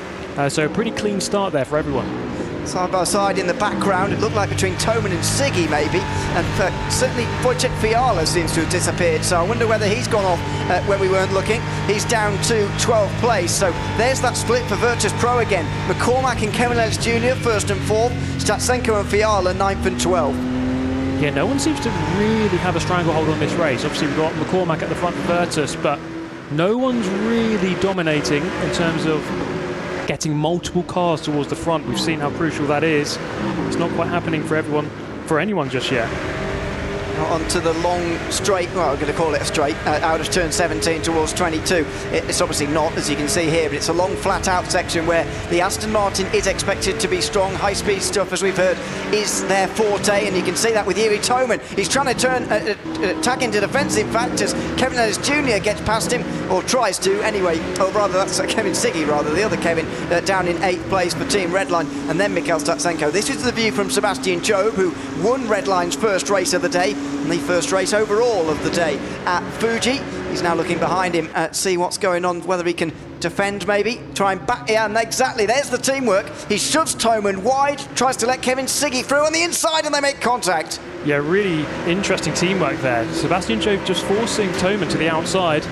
M: So a pretty clean start there for everyone.
Q: Side by side in the background, it looked like between Toman and Siggy maybe, and certainly Wojciech Fiala seems to have disappeared, so I wonder whether he's gone off when we weren't looking. He's down to 12th place, so there's that split for Virtus.pro again. McCormack and Kevin Ellis Jr. 1st and 4th, Statsenko and Fiala 9th and 12th.
M: Yeah, no one seems to really have a stranglehold on this race. Obviously we've got McCormack at the front of Virtus, but no one's really dominating in terms of getting multiple cars towards the front. We've seen how crucial that is. It's not quite happening for anyone just yet.
Q: Onto the long straight, well, I'm going to call it a straight, out of turn 17 towards 22. It's obviously not, as you can see here, but it's a long flat out section where the Aston Martin is expected to be strong. High speed stuff, as we've heard, is their forte, and you can see that with Yuri Toman. He's trying to turn attack into defensive factors. Kevin Ellis Jr. gets past him, or tries to anyway, or rather that's Kevin Siggy, rather, the other Kevin, down in 8th place for Team Redline, and then Mikhail Statsenko. This is the view from Sebastian Job, who won Redline's first race of the day, and the first race overall of the day at Fuji. He's now looking behind him to see what's going on, whether he can defend maybe, try and back, yeah, and exactly, there's the teamwork. He shoves Toman wide, tries to let Kevin Siggy through on the inside, and they make contact.
M: Yeah, really interesting teamwork there. Sebastian Job just forcing Toman to the outside,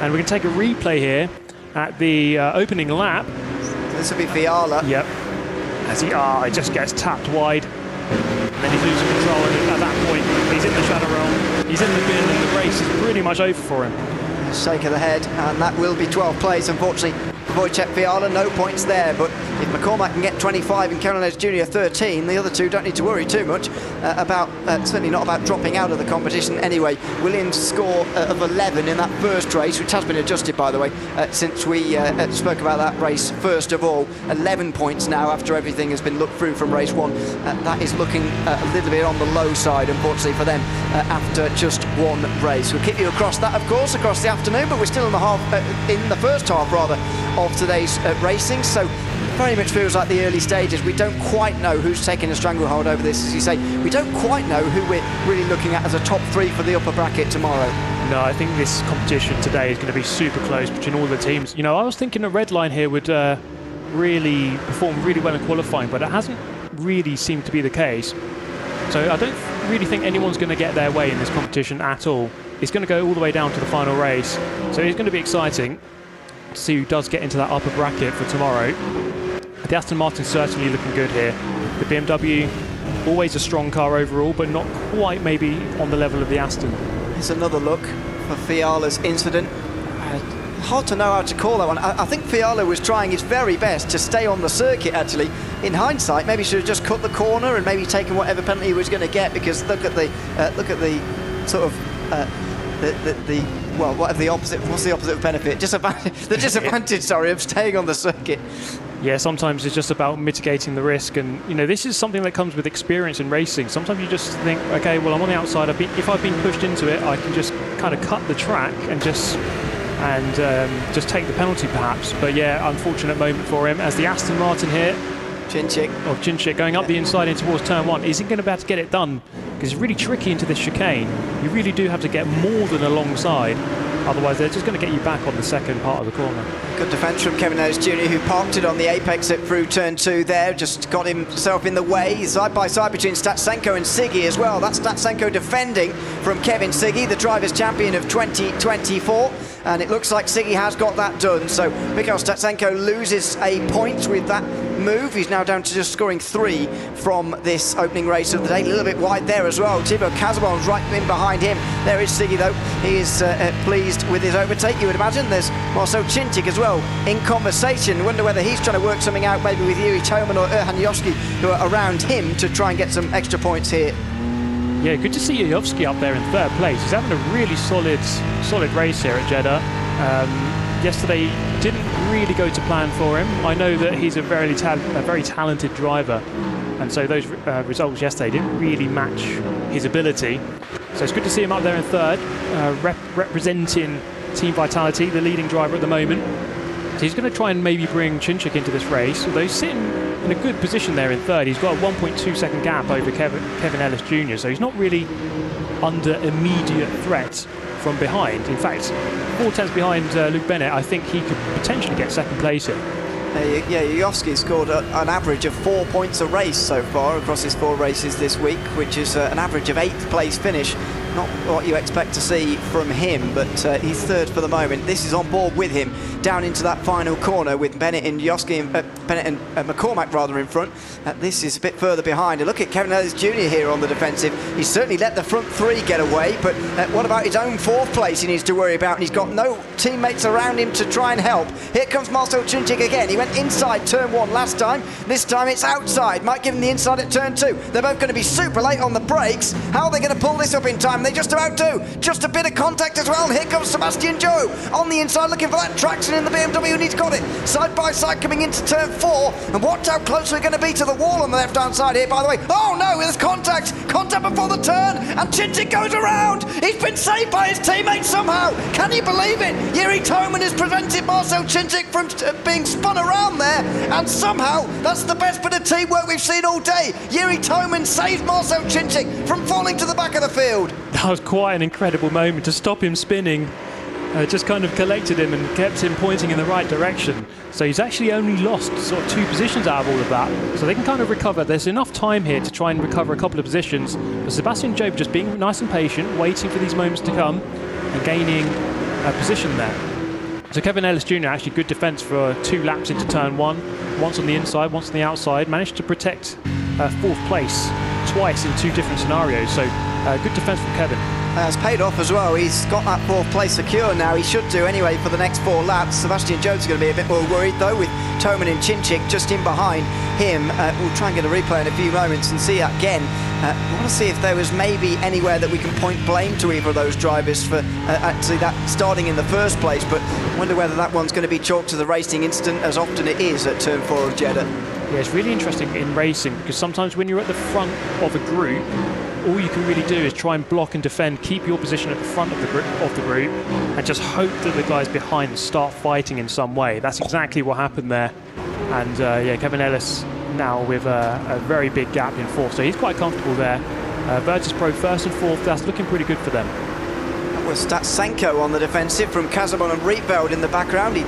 M: and we can take a replay here at the opening lap.
Q: This will be Fiala.
M: Yep. As he just gets tapped wide. And then he's losing control, and at that point he's in the shadow realm, he's in the bin, and the race is pretty much over for him.
Q: Shake of the head, and that will be 12th place, unfortunately. Wojciech Fiala, no points there, but if McCormack can get 25 and Kevin Ellis Jr. 13, the other two don't need to worry too much about, certainly not about dropping out of the competition anyway. Williams' score of 11 in that first race, which has been adjusted, by the way, since we spoke about that race first of all. 11 points now after everything has been looked through from race 1. That is looking a little bit on the low side, unfortunately, for them after just one race. We'll keep you across that, of course, across the afternoon, but we're still in the first half, rather, of today's racing, so very much feels like the early stages. We don't quite know who's taking a stranglehold over this, as you say. We don't quite know who we're really looking at as a top 3 for the upper bracket tomorrow.
M: No, I think this competition today is going to be super close between all the teams. You know, I was thinking a Redline here would really perform really well in qualifying, but it hasn't really seemed to be the case. So I don't really think anyone's going to get their way in this competition at all. It's going to go all the way down to the final race, so it's going to be exciting to see who does get into that upper bracket for tomorrow. The Aston Martin's certainly looking good here. The BMW, always a strong car overall, but not quite maybe on the level of the Aston.
Q: Here's another look for Fiala's incident. hard to know how to call that one. I think Fiala was trying his very best to stay on the circuit, actually. In hindsight, maybe should have just cut the corner and maybe taken whatever penalty he was going to get, because look at the sort of whatever the opposite. What's the opposite of benefit? The disadvantage, sorry, of staying on the circuit.
M: Yeah, sometimes it's just about mitigating the risk, and this is something that comes with experience in racing. Sometimes you just think, okay, well, I'm on the outside. If I've been pushed into it, I can just kind of cut the track and just take the penalty, perhaps. But yeah, unfortunate moment for him as the Aston Martin here. Chinchik going up the inside in towards turn 1. Isn't going to be able to get it done because it's really tricky into this chicane. You really do have to get more than alongside. Otherwise, they're just going to get you back on the second part of the corner.
Q: Good defence from Kevin Ellis Jr., who parked it on the apex through turn 2 there. Just got himself in the way. Side by side between Statsenko and Siggy as well. That's Statsenko defending from Kevin Siggy, the Drivers' Champion of 2024. And it looks like Siggy has got that done. So Mikhail Statsenko loses a point with that move. He's now down to just scoring 3 from this opening race of the day. A little bit wide there as well. Thibaut Casabon's right in behind him. There is Siggy, though. He is pleased with his overtake, you would imagine. There's Marcel Chinchik as well in conversation. Wonder whether he's trying to work something out maybe with Yuri Toman or Erhan Yoski, who are around him, to try and get some extra points here.
M: Yeah, good to see Yuyovsky up there in 3rd place. He's having a really solid race here at Jeddah. Yesterday didn't really go to plan for him. I know that he's a very talented driver, and so those results yesterday didn't really match his ability. So it's good to see him up there in 3rd, representing Team Vitality, the leading driver at the moment. So he's going to try and maybe bring Chinchik into this race, although he's sitting in a good position there in 3rd. He's got a 1.2 second gap over Kevin Ellis Jr., so he's not really under immediate threat from behind. In fact, 4 tenths behind Luke Bennett, I think he could potentially get 2nd place here.
Q: Yeah, Yuyovsky scored an average of 4 points a race so far across his 4 races this week, which is an average of 8th place finish. Not what you expect to see from him, but he's 3rd for the moment. This is on board with him down into that final corner with Bennett and McCormack rather in front. This is a bit further behind. And look at Kevin Ellis Jr. here on the defensive. He's certainly let the front 3 get away, but what about his own 4th place he needs to worry about? And he's got no teammates around him to try and help. Here comes Marcel Chinchik again. He went inside turn 1 last time. This time it's outside. Might give him the inside at turn 2. They're both going to be super late on the brakes. How are they going to pull this up in time? They just about do. Just a bit of contact as well. And here comes Sebastian Joe on the inside looking for that traction in the BMW, and he's got it. Side by side coming into turn 4. And watch how close we're going to be to the wall on the left-hand side here, by the way. Oh no, there's contact. Contact before the turn. And Chinchik goes around. He's been saved by his teammates somehow. Can you believe it? Yuri Toman has prevented Marcel Chinchik from being spun around there. And somehow, that's the best bit of teamwork we've seen all day. Yuri Toman saved Marcel Chinchik from falling to the back of the field.
M: That was quite an incredible moment to stop him spinning. Just kind of collected him and kept him pointing in the right direction. So he's actually only lost sort of 2 positions out of all of that. So they can kind of recover. There's enough time here to try and recover a couple of positions. But Sebastian Jobe just being nice and patient, waiting for these moments to come and gaining a position there. So Kevin Ellis Jr. actually good defence for 2 laps into turn 1. Once on the inside, once on the outside. Managed to protect 4th place twice in 2 different scenarios. So good defence from Kevin.
Q: Has paid off as well. He's got that 4th place secure now. He should do anyway for the next 4 laps. Sebastian Jones going to be a bit more worried though, with Toman and Chinchik just in behind him. We'll try and get a replay in a few moments and see that again. I want to see if there was maybe anywhere that we can point blame to either of those drivers for actually that starting in the first place, but I wonder whether that one's going to be chalked to the racing incident, as often it is at turn 4 of Jeddah.
M: Yeah, it's really interesting in racing because sometimes when you're at the front of a group, all you can really do is try and block and defend, keep your position at the front of the group, and just hope that the guys behind start fighting in some way. That's exactly what happened there. And yeah, Kevin Ellis now with a very big gap in 4th, so he's quite comfortable there. Virtus.pro 1st and 4th, that's looking pretty good for them.
Q: That was Statsenko on the defensive from Casabon and Rietveld in the background. He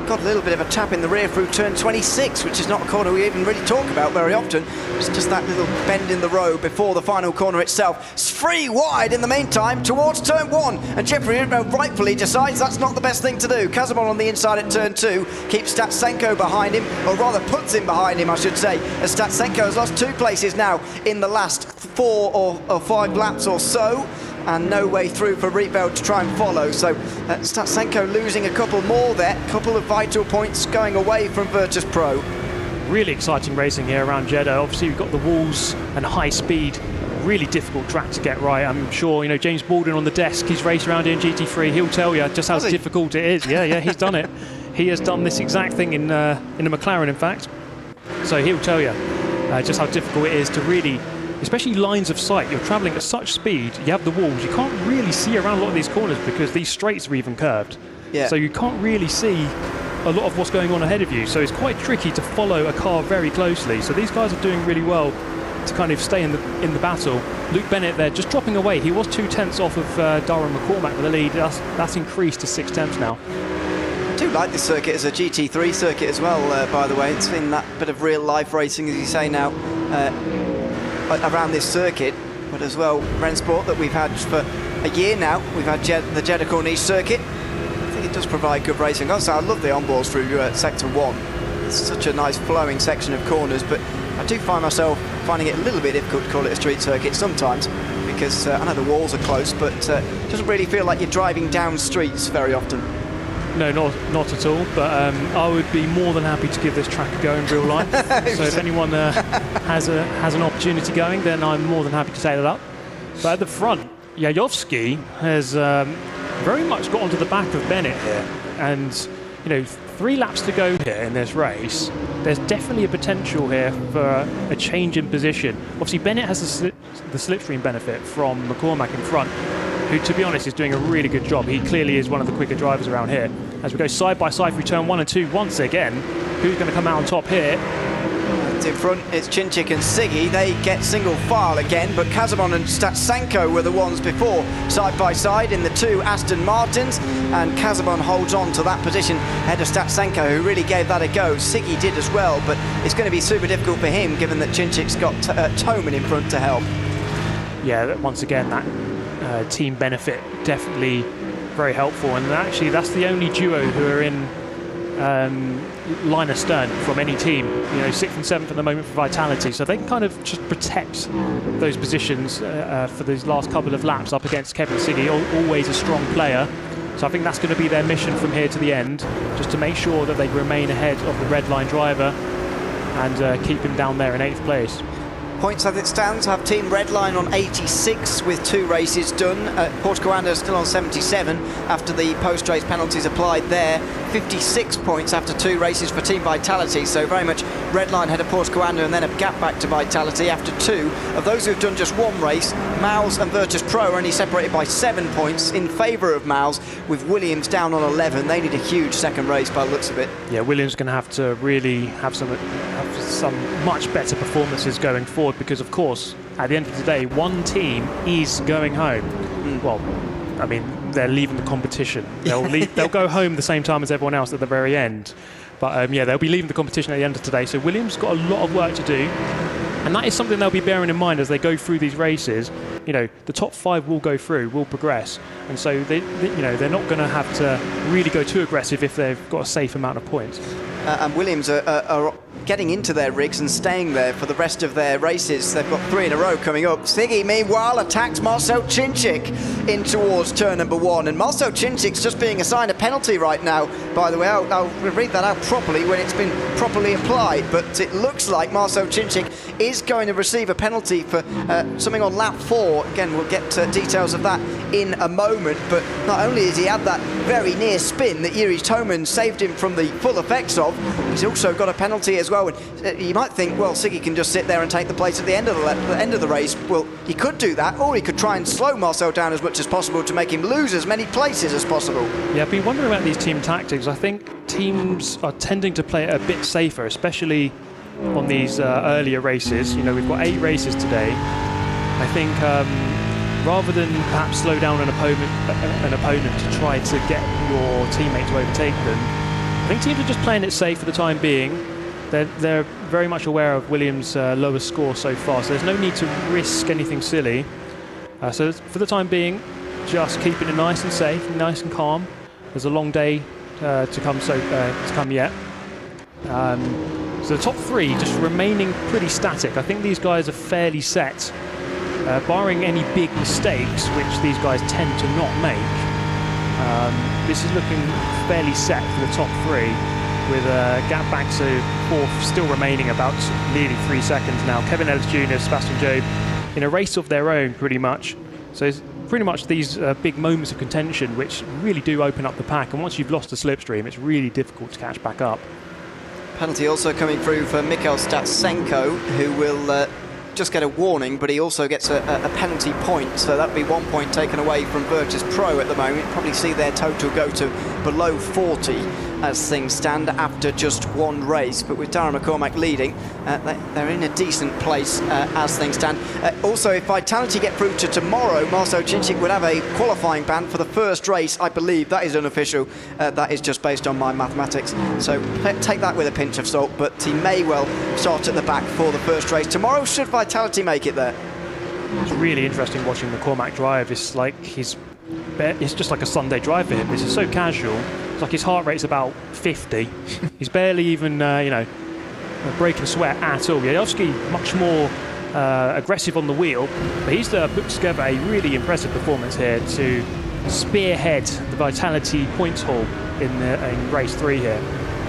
Q: got a little bit of a tap in the rear through turn 26, which is not a corner we even really talk about very often. It's just that little bend in the road before the final corner itself. It's 3 wide in the meantime towards turn 1, and Jeffrey rightfully decides that's not the best thing to do. Casabon on the inside at turn 2 keeps Statsenko behind him, or rather puts him behind him I should say, as Statsenko has lost 2 places now in the last 4 or 5 laps or so. and no way through for Riyadh to try and follow. So Statsenko losing a couple more there, couple of vital points going away from Virtus.pro.
M: Really exciting racing here around Jeddah. Obviously we've got the walls and high speed, really difficult track to get right. I'm sure, you know, James Baldwin on the desk, he's raced around here in GT3, he'll tell you just how difficult it is. Yeah, he's done it. He has done this exact thing in a McLaren, in fact. So he'll tell you just how difficult it is to really, especially lines of sight. You're traveling at such speed, you have the walls, you can't really see around a lot of these corners because these straights are even curved.
Q: Yeah.
M: So you can't really see a lot of what's going on ahead of you. So it's quite tricky to follow a car very closely. So these guys are doing really well to kind of stay in the battle. Luke Bennett there just dropping away. He was 2/10 off of Darren McCormack with the lead. That's increased to 6/10 now.
Q: I do like this circuit as a GT3 circuit as well, by the way. It's been that bit of real life racing, as you say now, around this circuit. But as well, Rennsport that we've had for a year now. We've had the Jeddah Corniche circuit. I think it does provide good racing. Also, I love the onboards through Sector 1. It's such a nice flowing section of corners, but I do find myself finding it a little bit difficult to call it a street circuit sometimes, because I know the walls are close, but it doesn't really feel like you're driving down streets very often.
M: No, not at all, but I would be more than happy to give this track a go in real life. So if anyone has an opportunity going, then I'm more than happy to take that up. But at the front, Yayovsky has very much got onto the back of Bennett here, and you know, 3 laps to go here in this race. There's definitely a potential here for a change in position. Obviously, Bennett has the slipstream benefit from McCormack in front, who, to be honest, is doing a really good job. He clearly is one of the quicker drivers around here. As we go side by side through turn 1 and 2 once again, who's going to come out on top here?
Q: In front, it's Chinchik and Siggy. They get single file again, but Kazamon and Statsenko were the ones before, side by side in the 2 Aston Martins, and Kazamon holds on to that position ahead of Statsenko, who really gave that a go. Siggy did as well, but it's going to be super difficult for him, given that Chinchik's got Toman in front to help.
M: Yeah, once again, that team benefit definitely very helpful, and actually that's the only duo who are in line astern from any team. You know, 6th and 7th at the moment for Vitality, so they can kind of just protect those positions for these last couple of laps up against Kevin Siggy, always a strong player. So I think that's going to be their mission from here to the end, just to make sure that they remain ahead of the red line driver and keep him down there in 8th place.
Q: Points as it stands have Team Redline on 86 with 2 races done. Porsche Coanda still on 77 after the post-race penalties applied there. 56 points after 2 races for Team Vitality, so very much Redline head of Porsche Coanda and then a gap back to Vitality after 2. Of those who've done just 1 race, Mouz and Virtus.pro are only separated by 7 points in favour of Mouz, with Williams down on 11. They need a huge second race by the looks of it.
M: Yeah, Williams is going to have to really have some much better performances going forward, because of course at the end of the day one team is going home. Well, I mean, they're leaving the competition. They'll go home the same time as everyone else at the very end, but yeah, they'll be leaving the competition at the end of today. So Williams got a lot of work to do, and that is something they'll be bearing in mind as they go through these races. You know, the top 5 will go through, will progress, and so they you know, they're not going to have to really go too aggressive if they've got a safe amount of points.
Q: And Williams are getting into their rigs and staying there for the rest of their races. They've got 3 in a row coming up. Siggy, meanwhile, attacks Marcel Chinchik in towards turn number 1. And Marcel Chinchik's just being assigned a penalty right now, by the way. I'll read that out properly when it's been properly applied. But it looks like Marcel Chinchik is going to receive a penalty for something on lap 4. Again, we'll get details of that in a moment. But not only has he had that very near spin that Yuri Toman saved him from the full effects of, he's also got a penalty as well. And you might think, well, Siggy can just sit there and take the place at the end of the race. Well, he could do that, or he could try and slow Marcel down as much as possible to make him lose as many places as possible.
M: Yeah, I've been wondering about these team tactics. I think teams are tending to play it a bit safer, especially on these earlier races. You know, we've got 8 races today. I think rather than perhaps slow down an opponent to try to get your teammate to overtake them, I think teams are just playing it safe for the time being. They're very much aware of Williams' lowest score so far, so there's no need to risk anything silly. So for the time being, just keeping it nice and safe, nice and calm. There's a long day to come yet. So the top 3 just remaining pretty static. I think these guys are fairly set barring any big mistakes, which these guys tend to not make, this is looking fairly set for the top 3, with a gap back to 4th still remaining about nearly 3 seconds now. Kevin Ellis Jr., Sebastian Job in a race of their own pretty much. So it's pretty much these big moments of contention which really do open up the pack, and once you've lost the slipstream, it's really difficult to catch back up.
Q: Penalty also coming through for Mikhail Statsenko, who will just get a warning, but he also gets a penalty point, so that'll be 1 point taken away from Virtus.pro at the moment. Probably see their total go to below 40 as things stand after just one race, but with Darren McCormack leading, they're in a decent place as things stand. Also, if Vitality get through to tomorrow, Marcel Cinčić would have a qualifying ban for the first race, I believe. That is unofficial. That is just based on my mathematics, so take that with a pinch of salt, but he may well start at the back for the first race tomorrow, should Vitality make it there.
M: It's really interesting watching McCormack drive. It's like it's just like a Sunday drive for him. This is so casual. It's like his heart rate's about 50. He's barely even, breaking sweat at all. Yayovsky much more aggressive on the wheel, but he's put together a really impressive performance here to spearhead the Vitality points haul in race 3 here.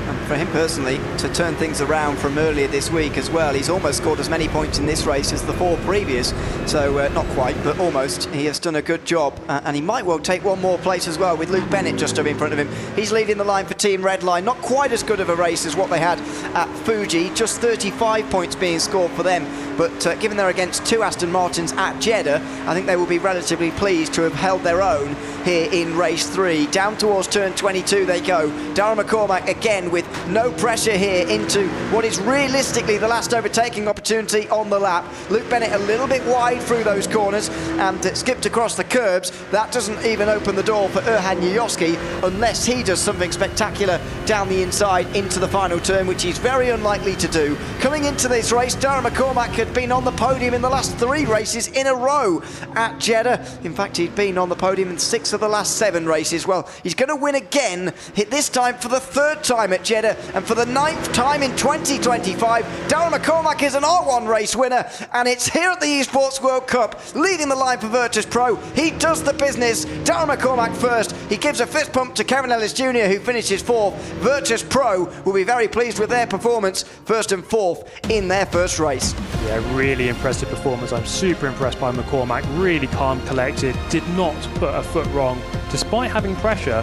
Q: And for him personally, to turn things around from earlier this week as well, he's almost scored as many points in this race as the 4 previous. So not quite, but almost. He has done a good job, and he might well take one more place as well, with Luke Bennett just up in front of him. He's leading the line for Team Redline. Not quite as good of a race as what they had at Fuji, just 35 points being scored for them. But given they're against 2 Aston Martins at Jeddah, I think they will be relatively pleased to have held their own here in race 3. Down towards turn 22 they go. Darren McCormack again with no pressure here into what is realistically the last overtaking opportunity on the lap. Luke Bennett a little bit wide through those corners and skipped across the curbs. That doesn't even open the door for Erhan Yayovsky unless he does something spectacular down the inside into the final turn, which he's very unlikely to do. Coming into this race, Darren McCormack had been on the podium in the last 3 races in a row at Jeddah. In fact, he'd been on the podium in 6 of the last 7 races. Well, he's going to win again, hit this time for the 3rd time at Jeddah and for the 9th time in 2025. Darren McCormack is an R1 race winner, and it's here at the Esports World Cup, leading the line for Virtus.pro. He does the business. Darren McCormack first. He gives a fist pump to Kevin Ellis Jr., who finishes 4th. Virtus.pro will be very pleased with their performance, 1st and 4th in their first race.
M: Yeah, really impressive performance. I'm super impressed by McCormack. Really calm, collected, did not put a foot wrong, despite having pressure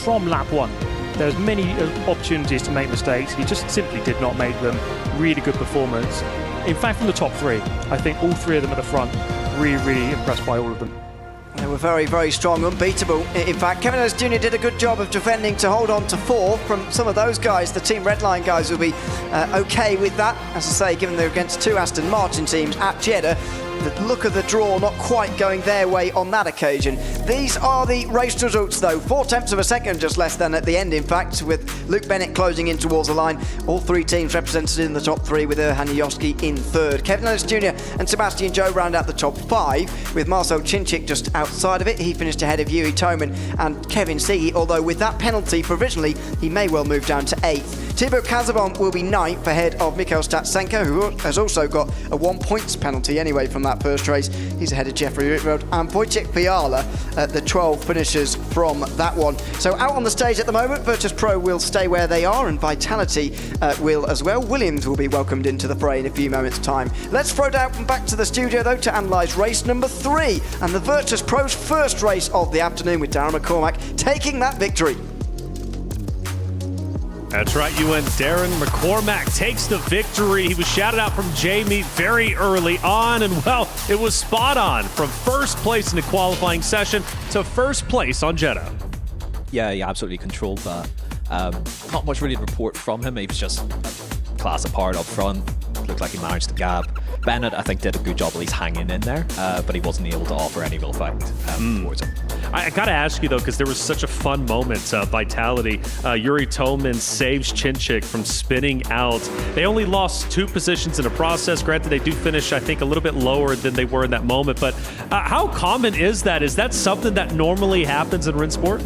M: from lap 1. There's many opportunities to make mistakes. He just simply did not make them. Really good performance. In fact, from the top 3, I think all 3 of them at the front, really impressed by all of them.
Q: They were very, very strong, unbeatable. In fact, Kevin Ellis Jr. did a good job of defending to hold on to 4th from some of those guys. The Team Redline guys will be okay with that. As I say, given they're against 2 Aston Martin teams at Jeddah, the look of the draw not quite going their way on that occasion. These are the race results though. 0.4 of a second just less than at the end, in fact, with Luke Bennett closing in towards the line. All 3 teams represented in the top 3 with Erhan Yayovsky in 3rd. Kevin Ellis Jr. and Sebastian Joe round out the top 5 with Marcel Cinčić just outside of it. He finished ahead of Yuri Toman and Kevin Seege, although with that penalty provisionally he may well move down to 8th. Thibaut Casabon will be 9th ahead of Mikhail Statsenko, who has also got a 1 points penalty anyway from that first race. He's ahead of Jeffrey Ritrode and Wojciech Fiala, the 12 finishers from that one. So out on the stage at the moment, Virtus.pro will stay where they are and Vitality will as well. Williams will be welcomed into the fray in a few moments' time. Let's throw down back to the studio though to analyse race number 3 and the Virtus.pro's first race of the afternoon with Darren McCormack taking that victory.
F: That's right, UN. Darren McCormack takes the victory. He was shouted out from Jamie very early on, and well, it was spot on from first place in the qualifying session to first place on Jeddah.
A: Yeah, he absolutely controlled that. Not much really to report from him. He was just class apart up front. Looked like he managed the gap. Bennett, I think, did a good job at least hanging in there, but he wasn't able to offer any real fight towards him.
F: I got to ask you, though, because there was such a fun moment, Vitality. Yuri Toman saves Cinčić from spinning out. They only lost 2 positions in the process. Granted, they do finish, I think, a little bit lower than they were in that moment. But how common is that? Is that something that normally happens in Rennsport?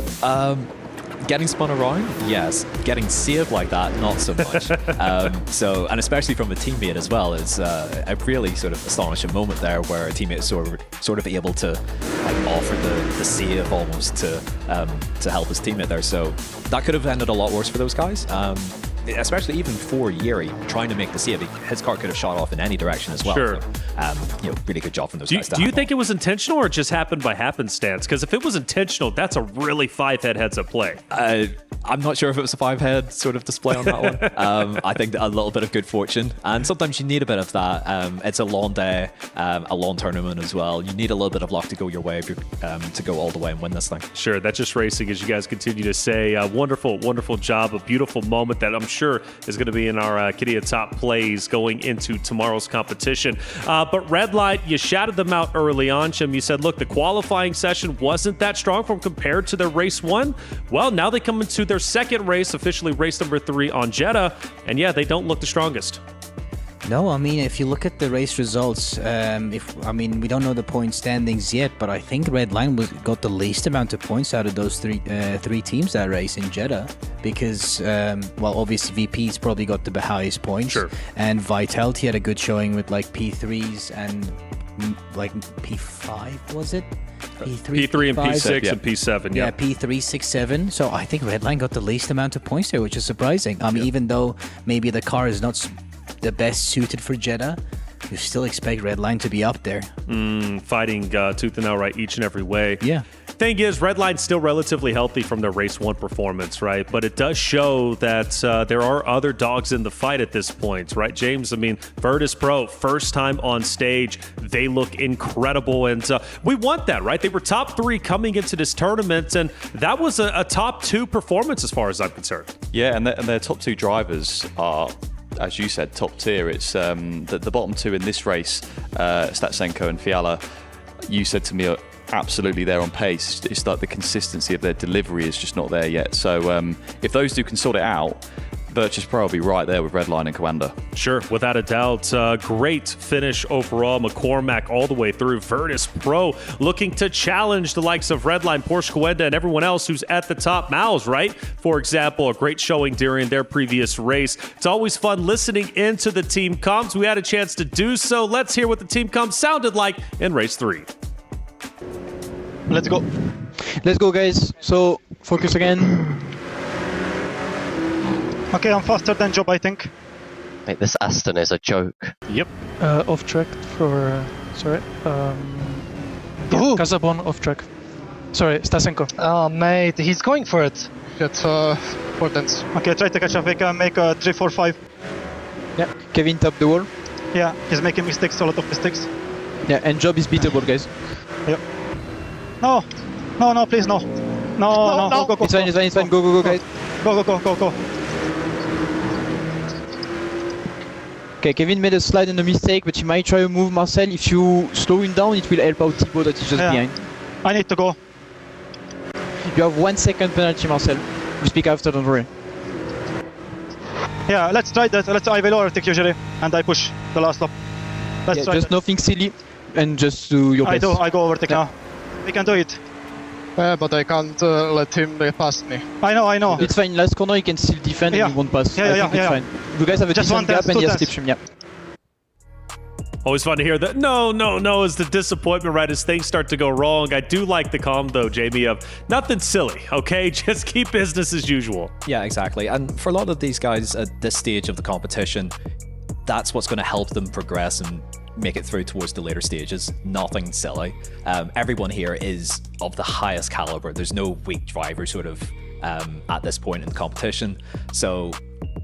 A: Getting spun around, yes. Getting saved like that, not so much. And especially from a teammate as well, is a really sort of astonishing moment there where a teammate is sort of able to offer the save almost to help his teammate there. So that could have ended a lot worse for those guys. Especially even for Yuri trying to make the save. His car could have shot off in any direction as well.
F: Sure.
A: So, really good job from those guys.
F: Do you think it was intentional or it just happened by happenstance? Because if it was intentional, that's a really 5-head heads-up play.
A: I'm not sure if it was a 5-head sort of display on that one. I think a little bit of good fortune. And sometimes you need a bit of that. It's a long day, a long tournament as well. You need a little bit of luck to go your way, to go all the way and win this thing.
F: Sure, that's just racing, as you guys continue to say. Wonderful, wonderful job. A beautiful moment that I'm sure is going to be in our Arcadia top plays going into tomorrow's competition. But Redline, you shouted them out early on, Jim. You said, look, the qualifying session wasn't that strong from compared to their race 1. Well, now they come into their second race, officially race number 3 on Jedha, and yeah, they don't look the strongest.
N: No, I mean, if you look at the race results, we don't know the point standings yet, but I think Redline got the least amount of points out of those three teams that race in Jeddah, because, obviously VP's probably got the highest points,
F: sure.
N: And Vitality had a good showing with like P3s and like P5, was it?
F: P3 and P6
N: yeah.
F: and P7,
N: yeah. P3, 6, 7. So I think Redline got the least amount of points there, which is surprising. Even though maybe the car is not the best suited for Jeddah, you still expect Redline to be up there.
F: Fighting tooth and nail, right, each and every way.
N: Yeah.
F: Thing is, Redline's still relatively healthy from their race 1 performance, right? But it does show that there are other dogs in the fight at this point, right, James? I mean, Virtus.pro, first time on stage. They look incredible, and we want that, right? They were top 3 coming into this tournament, and that was a top 2 performance as far as I'm concerned.
H: Yeah, and their top 2 drivers are, as you said, top tier. It's the bottom 2 in this race, Statsenko and Fiala. You said to me, absolutely there on pace. It's like the consistency of their delivery is just not there yet. So if those two can sort it out, Virtus.pro will be right there with Redline and Coanda.
F: Sure, without a doubt. Great finish overall. McCormack all the way through. Virtus.pro looking to challenge the likes of Redline, Porsche Coanda, and everyone else who's at the top. Mouz, right? For example, a great showing during their previous race. It's always fun listening into the team comms. We had a chance to do so. Let's hear what the team comms sounded like in race 3.
K: Let's go. Let's go, guys. So, focus again. Okay, I'm faster than Job, I think.
R: Mate, this Aston is a joke.
F: Yep.
K: Off track for... sorry. Casabon off track. Sorry, Stasenko.
T: Oh, mate, he's going for it. That's important.
K: Okay, try to catch up. We can make a 3-4-5. Yeah, Kevin top the wall. Yeah, he's making mistakes, a lot of mistakes. Yeah, and Job is beatable, guys. Yep. No, please, no. No. Go. It's fine. Go, guys. Go. Okay, Kevin made a slide and a mistake, but he might try to move Marcel. If you slow him down, it will help out Thibaut that is just behind. I need to go. You have 1 second penalty, Marcel. We'll speak after, don't worry. Yeah, let's try that. I will overtake usually, and I push the last lap. Let's try just that. Nothing silly, and just do your best. I go overtake now. We can do it.
T: Yeah, but I can't let him pass me.
K: I know. It's fine. Last corner, you can still defend and he won't pass. Yeah. It's fine. You guys have a decent gap and he has slipstream, yeah.
F: Always fun to hear that. No, is the disappointment, right, as things start to go wrong. I do like the calm, though, Jamie, of nothing silly, okay? Just keep business as usual.
A: Yeah, exactly. And for a lot of these guys at this stage of the competition, that's what's going to help them progress and make it through towards the later stages. Nothing silly. Everyone here is of the highest caliber. There's no weak driver sort of at this point in the competition. So,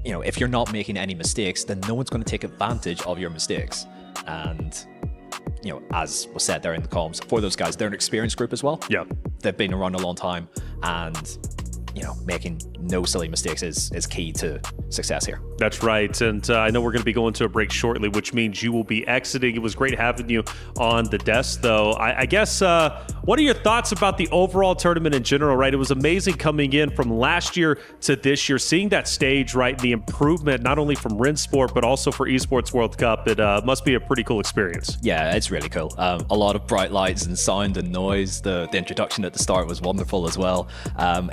A: if you're not making any mistakes, then no one's going to take advantage of your mistakes. And, as was said there in the comms, for those guys, they're an experienced group as well.
F: Yeah.
A: They've been around a long time, and, making no silly mistakes is key to success here.
F: That's right. And I know we're going to be going to a break shortly, which means you will be exiting. It was great having you on the desk, though. I guess, what are your thoughts about the overall tournament in general, right? It was amazing coming in from last year to this year, seeing that stage, right? The improvement, not only from Rennsport, but also for Esports World Cup. It must be a pretty cool experience.
A: Yeah, it's really cool. A lot of bright lights and sound and noise. The introduction at the start was wonderful as well.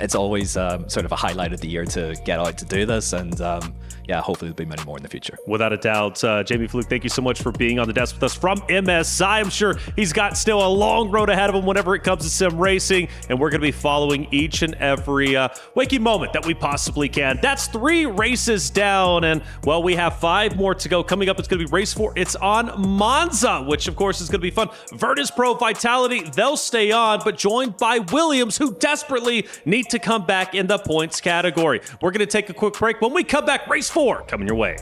A: It's always sort of a highlight of the year to get out to do this. And yeah, hopefully there'll be many more in the future.
F: Without a doubt. Jamie Fluke, thank you so much for being on the desk with us from MSI. I'm sure he's got still a long road ahead of him whenever it comes to sim racing, and we're going to be following each and every waking moment that we possibly can. That's 3 races down, and well, we have 5 more to go. Coming up, it's going to be race 4. It's on Monza, which of course is going to be fun. Virtus.pro, Vitality, they'll stay on, but joined by Williams, who desperately need to come back in the points category. We're going to take a quick break. When we come back, race 4 coming your way.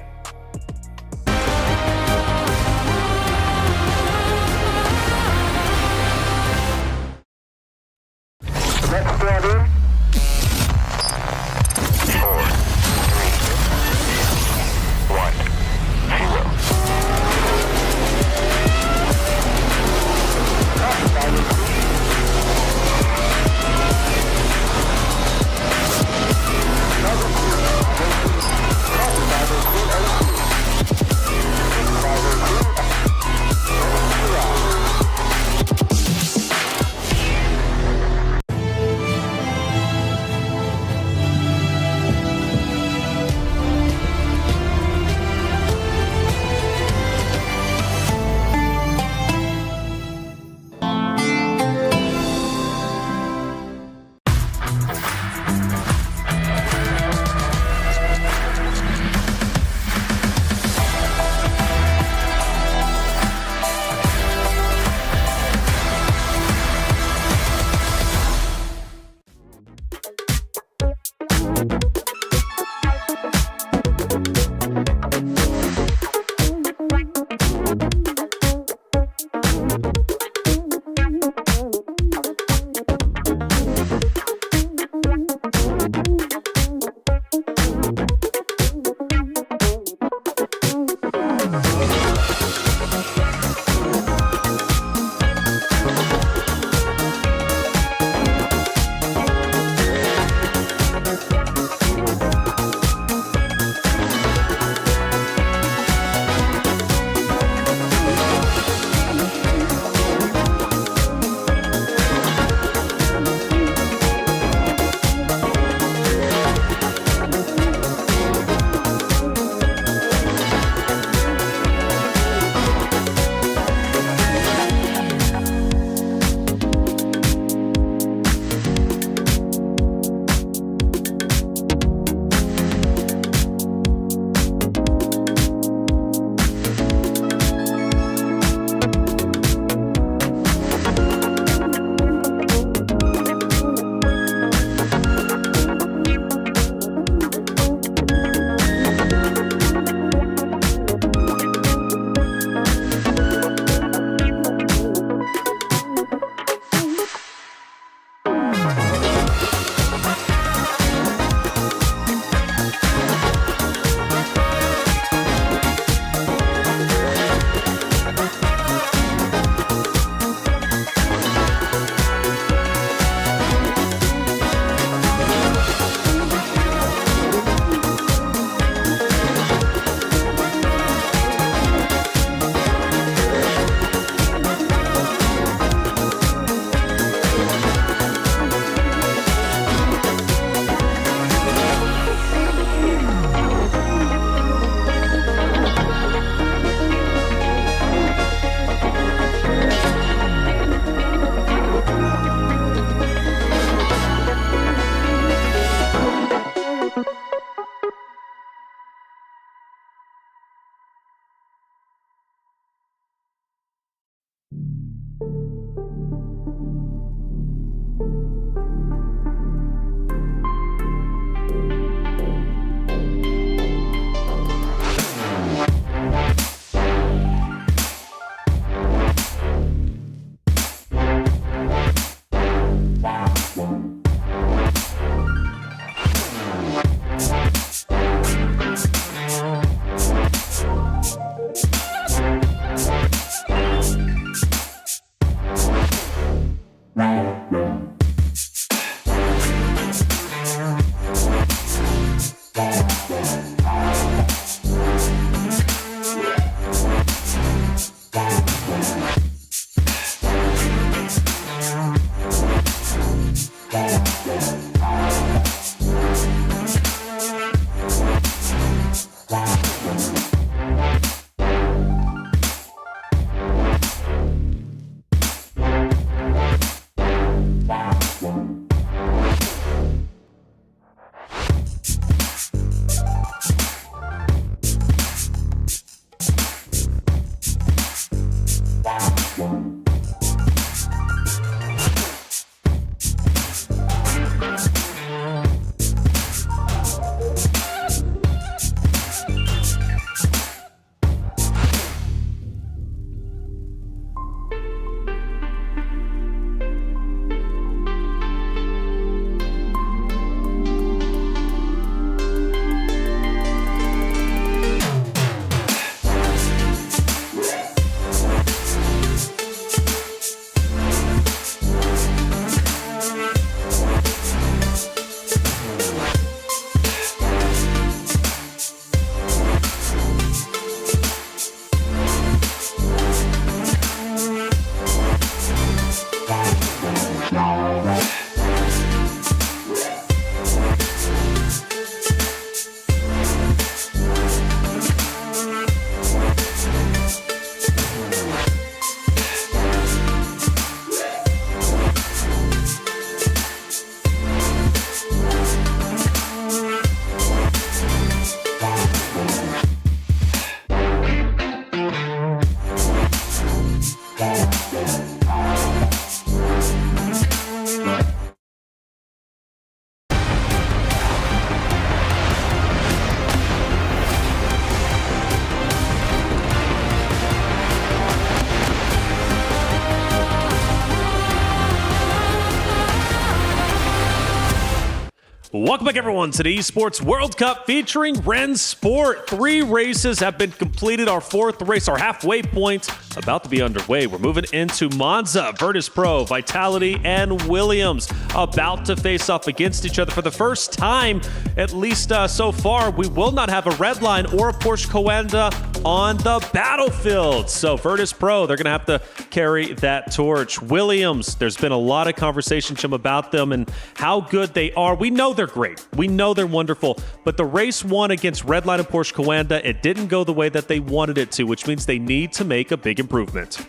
F: Welcome back, everyone, to the Esports World Cup featuring Rennsport. 3 races have been completed. Our 4th race, our halfway point, about to be underway. We're moving into Monza. Virtus.pro, Vitality, and Williams about to face off against each other for the first time, at least so far. We will not have a red line or a Porsche Coanda on the battlefield. So Virtus.pro, they're going to have to carry that torch. Williams, there's been a lot of conversation, Jim, about them and how good they are. We know they're great. We know they're wonderful. But the race 1 against Redline and Porsche Coanda, it didn't go the way that they wanted it to, which means they need to make a big improvement.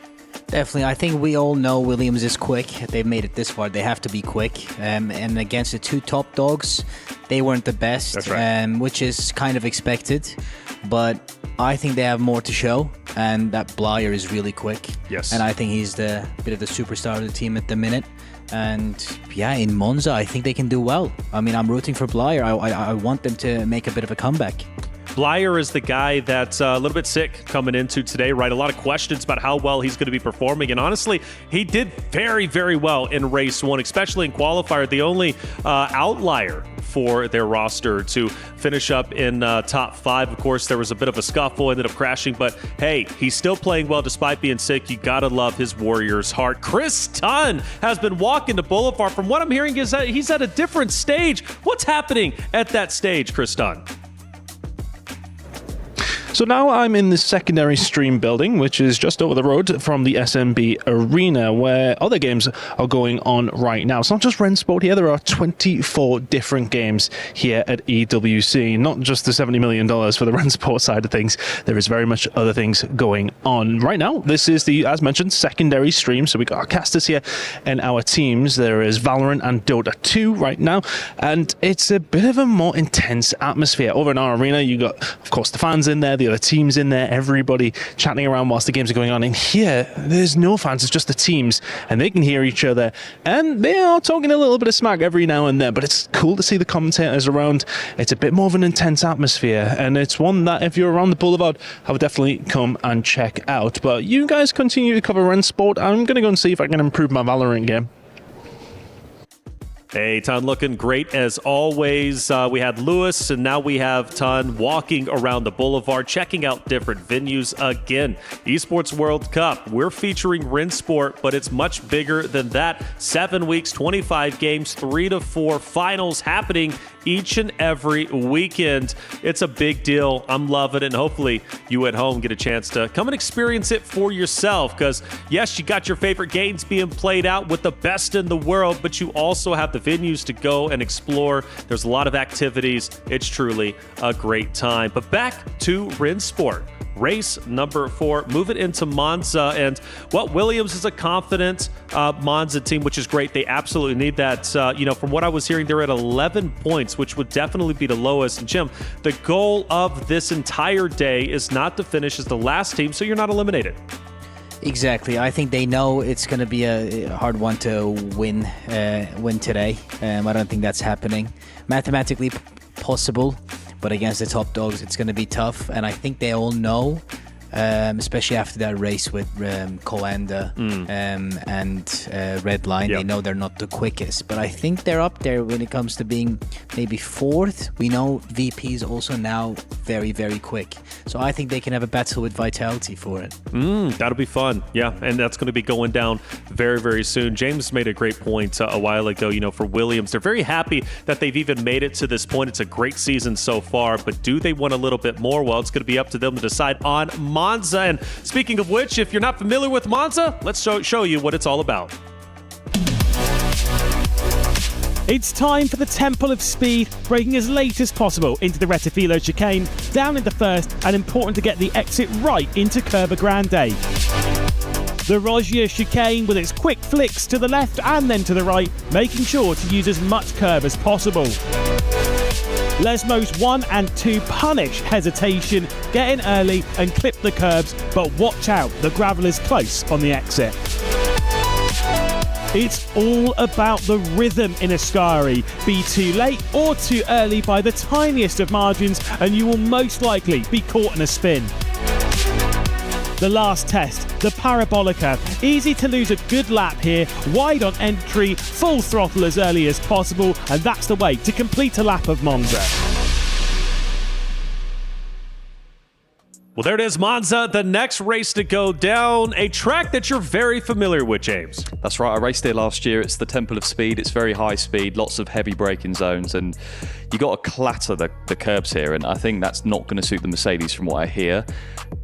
N: Definitely. I think we all know Williams is quick. They've made it this far. They have to be quick. And against the 2 top dogs, they weren't the best,
F: That's right.
N: Which is kind of expected. But I think they have more to show, and that Blyer is really quick.
F: Yes.
N: And I think he's the bit of the superstar of the team at the minute. And yeah, in Monza, I think they can do well. I mean, I'm rooting for Blyer. I want them to make a bit of a comeback.
F: Blyer is the guy that's a little bit sick coming into today, right? A lot of questions about how well he's going to be performing. And honestly, he did very, very well in race 1, especially in qualifier. The only outlier for their roster to finish up in top 5. Of course, there was a bit of a scuffle, ended up crashing, but hey, he's still playing well despite being sick. You gotta love his Warriors heart. Chris Tunn has been walking to Boulevard. From what I'm hearing is that he's at a different stage. What's happening at that stage, Chris Tunn?
B: So now I'm in the secondary stream building, which is just over the road from the SMB Arena, where other games are going on right now. It's not just Rennsport here. There are 24 different games here at EWC, not just the $70 million for the Rennsport side of things. There is very much other things going on right now. This is the, as mentioned, secondary stream. So we got our casters here and our teams. There is Valorant and Dota 2 right now, and it's a bit of a more intense atmosphere. Over in our arena, you got, of course, the fans in there, the other teams in there, everybody chatting around whilst the games are going on. In here, there's no fans, it's just the teams, and they can hear each other, and they are talking a little bit of smack every now and then, but it's cool to see the commentators around. It's a bit more of an intense atmosphere, and it's one that if you're around the Boulevard, I would definitely come and check out. But you guys continue to cover Rennsport. I'm going to go and see if I can improve my Valorant game.
F: Hey, Ton, looking great as always. We had Lewis, and now we have Ton walking around the Boulevard, checking out different venues again. Esports World Cup, we're featuring Rennsport, but it's much bigger than that. 7 weeks, 25 games, 3 to 4 finals happening each and every weekend. It's a big deal. I'm loving it, and hopefully you at home get a chance to come and experience it for yourself, because yes, you got your favorite games being played out with the best in the world, but you also have the venues to go and explore. There's a lot of activities. It's truly a great time. But back to Rennsport. Race number 4, moving into Monza, and Williams is a confident Monza team, which is great. They absolutely need that. From what I was hearing, they're at 11 points, which would definitely be the lowest. And Jim, the goal of this entire day is not to finish as the last team, so you're not eliminated.
N: Exactly. I think they know it's going to be a hard one to win today. I don't think that's happening. Mathematically possible, but against the top dogs, it's going to be tough. And I think they all know, especially after that race with Coanda and Redline, they know they're not the quickest. But I think they're up there when it comes to being maybe 4th. We know VP is also now very, very quick. So I think they can have a battle with Vitality for it.
F: That'll be fun. Yeah, and that's going to be going down very, very soon. James made a great point a while ago, for Williams. They're very happy that they've even made it to this point. It's a great season so far, but do they want a little bit more? Well, it's going to be up to them to decide on Monza. And speaking of which, if you're not familiar with Monza, let's show you what it's all about.
S: It's time for the Temple of Speed, braking as late as possible into the Rettifilo chicane, down into first, and important to get the exit right into Curva Grande. The Rogia chicane with its quick flicks to the left and then to the right, making sure to use as much curve as possible. Lesmos 1 and 2 punish hesitation, get in early and clip the curbs, but watch out, the gravel is close on the exit. It's all about the rhythm in Ascari. Be too late or too early by the tiniest of margins and you will most likely be caught in a spin. The last test, the Parabolica. Easy to lose a good lap here, wide on entry, full throttle as early as possible, and that's the way to complete a lap of Monza.
F: Well, there it is, Monza, the next race to go down, a track that you're very familiar with, James.
H: That's right, I raced here last year. It's the Temple of Speed. It's very high speed, lots of heavy braking zones, and you got to clatter the curbs here, and I think that's not going to suit the Mercedes from what I hear,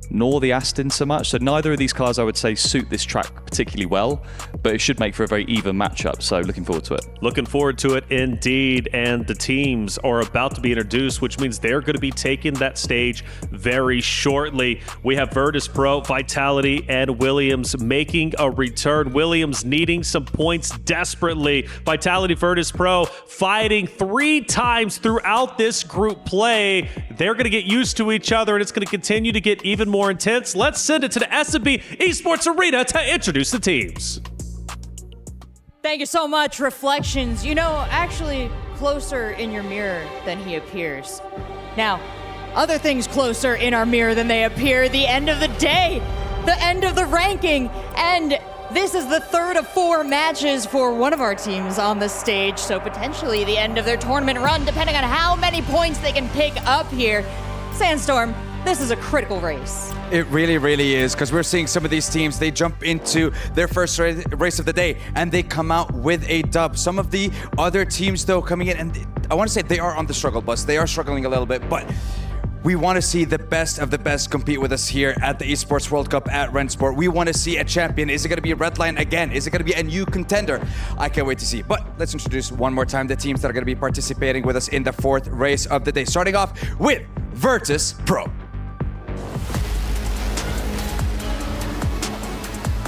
H: nor the Aston so much. So neither of these cars, I would say, suit this track particularly well, but it should make for a very even matchup, so looking forward to it.
F: Looking forward to it indeed, and the teams are about to be introduced, which means they're going to be taking that stage very shortly. We have Virtus.pro, Vitality, and Williams making a return. Williams needing some points desperately. Vitality, Virtus.pro fighting 3 times throughout this group play. They're going to get used to each other, and it's going to continue to get even more intense. Let's send it to the S&B Esports Arena to introduce the teams.
V: Thank you so much, Reflections. You know, actually closer in your mirror than he appears. Now, other things closer in our mirror than they appear, the end of the day, the end of the ranking, and this is the 3rd of 4 matches for one of our teams on the stage, so potentially the end of their tournament run, depending on how many points they can pick up here. Sandstorm, this is a critical race.
W: It really, really is, because we're seeing some of these teams, they jump into their first race of the day, and they come out with a dub. Some of the other teams, though, coming in, and I want to say they are on the struggle bus. They are struggling a little bit, but we want to see the best of the best compete with us here at the Esports World Cup at Rennsport. We want to see a champion. Is it going to be a Redline again? Is it going to be a new contender? I can't wait to see. But let's introduce one more time the teams that are going to be participating with us in the 4th race of the day. Starting off with Virtus.pro.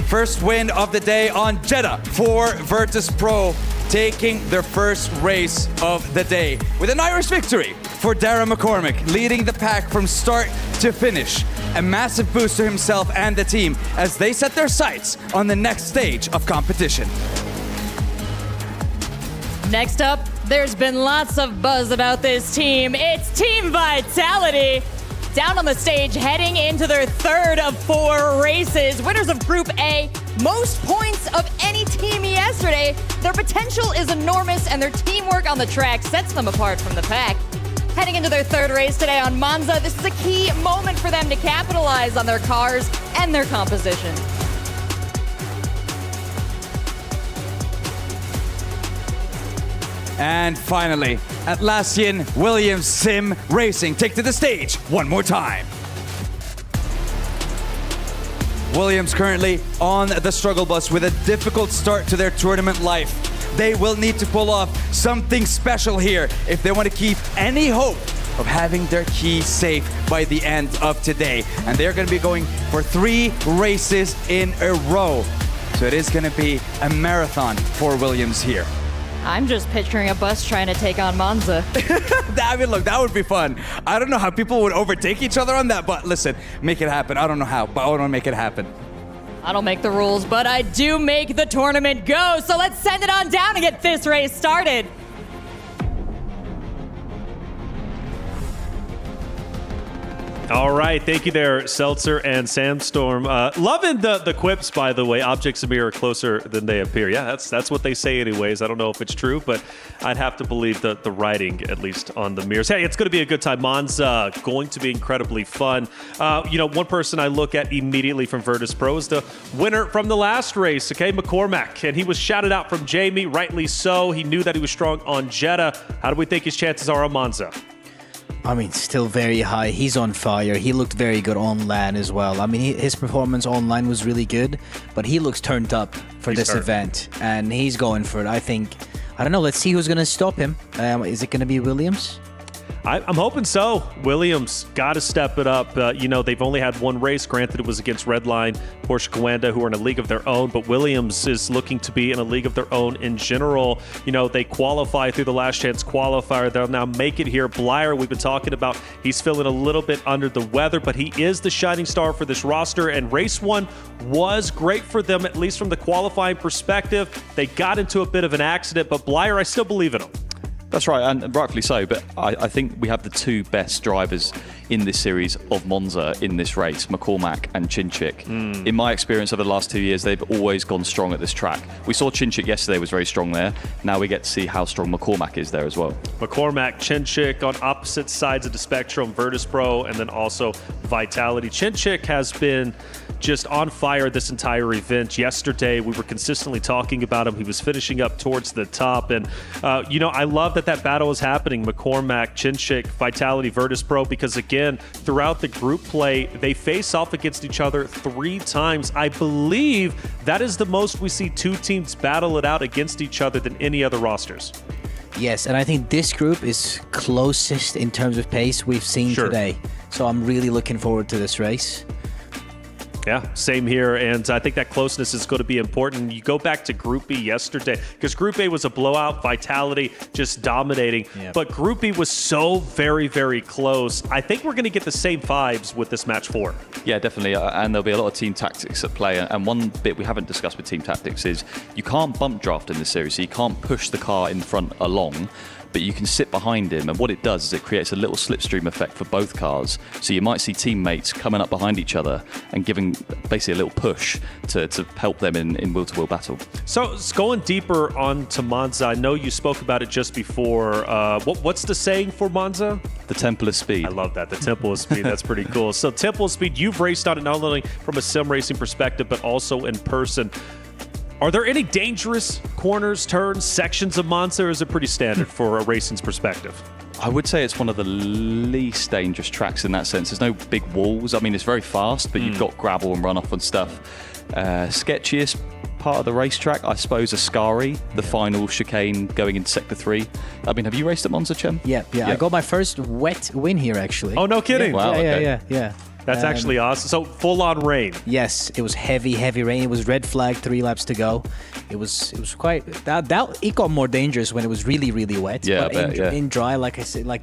W: First win of the day on Jedha for Virtus.pro, taking their first race of the day with an Irish victory for Darren McCormick, leading the pack from start to finish. A massive boost to himself and the team as they set their sights on the next stage of competition.
V: Next up, there's been lots of buzz about this team. It's Team Vitality. Down on the stage, heading into their 3rd of 4 races. Winners of Group A, most points of any team yesterday. Their potential is enormous, and their teamwork on the track sets them apart from the pack. Heading into their 3rd race today on Monza, this is a key moment for them to capitalize on their cars and their composition.
W: And finally, Atlassian Williams Sim Racing take to the stage one more time. Williams currently on the struggle bus with a difficult start to their tournament life. They will need to pull off something special here if they want to keep any hope of having their key safe by the end of today. And they're going to be going for 3 races in a row. So it is going to be a marathon for Williams here.
V: I'm just picturing a bus trying to take on Monza.
W: I mean, look, that would be fun. I don't know how people would overtake each other on that, but listen, make it happen. I don't know how, but I want to make it happen.
V: I don't make the rules, but I do make the tournament go. So let's send it on down and get this race started.
F: All right, thank you there, Seltzer and Sandstorm. Loving the quips, by the way. Objects of mirror are closer than they appear. Yeah, that's what they say anyways. I don't know if it's true, but I'd have to believe the writing, at least on the mirrors. Hey, it's going to be a good time. Monza, going to be incredibly fun. One person I look at immediately from Virtus.pro is the winner from the last race, okay, McCormack. And he was shouted out from Jamie, rightly so. He knew that he was strong on Jedha. How do we think his chances are on Monza?
N: I mean, still very high. He's on fire. He looked very good on LAN as well. I mean, his performance online was really good, but he looks turned up for this event, and he's going for it. I don't know. Let's see who's going to stop him. Is it going to be Williams?
F: I'm hoping so. Williams got to step it up. They've only had 1 race. Granted, it was against Redline, Porsche Coanda, who are in a league of their own, but Williams is looking to be in a league of their own in general. They qualify through the last chance qualifier. They'll now make it here. Blyer, we've been talking about, he's feeling a little bit under the weather, but he is the shining star for this roster, and race 1 was great for them, at least from the qualifying perspective. They got into a bit of an accident, but Blyer, I still believe in him.
H: That's right, and rightfully so, but I think we have the 2 best drivers in this series of Monza in this race, McCormack and Chinchik. In my experience over the last 2 years, they've always gone strong at this track. We saw Chinchik yesterday was very strong there. Now we get to see how strong McCormack is there as well.
F: McCormack, Chinchik on opposite sides of the spectrum, Virtus.pro, and then also Vitality. Chinchik has been just on fire this entire event. Yesterday, we were consistently talking about him. He was finishing up towards the top. And, I love that battle is happening. McCormack, Chinchik, Vitality, Virtus.pro, because, again, throughout the group play, they face off against each other 3 times. I believe that is the most we see 2 teams battle it out against each other than any other rosters.
N: Yes, and I think this group is closest in terms of pace we've seen today. So I'm really looking forward to this race.
F: Yeah, same here, and I think that closeness is going to be important. You go back to Group B yesterday, because Group A was a blowout, Vitality just dominating, but Group B was so very, very close. I think we're going to get the same vibes with this match 4.
H: Yeah, definitely, and there'll be a lot of team tactics at play, and one bit we haven't discussed with team tactics is you can't bump draft in this series, so you can't push the car in front along, but you can sit behind him, and what it does is it creates a little slipstream effect for both cars. So you might see teammates coming up behind each other and giving basically a little push to help them in wheel-to-wheel battle.
F: So going deeper onto Monza, I know you spoke about it just before. What's the saying for Monza?
H: The Temple of Speed.
F: I love that, the Temple of Speed. That's pretty cool. So Temple of Speed, you've raced on it not only from a sim racing perspective, but also in person. Are there any dangerous corners, turns, sections of Monza, or is it pretty standard for a racing's perspective?
H: I would say it's one of the least dangerous tracks in that sense. There's no big walls. I mean, it's very fast, but you've got gravel and runoff and stuff. Sketchiest part of the racetrack, I suppose, Ascari, the final chicane going into Sector 3. I mean, have you raced at Monza, Chem?
N: Yeah. I got my first wet win here, actually.
F: Oh, no kidding?
H: Wow,
N: yeah.
F: That's actually awesome. So full-on rain.
N: Yes, it was heavy rain. It was red flag, 3 laps to go. It was quite that. It got more dangerous when it was really, really wet.
H: Yeah,
N: but in dry, like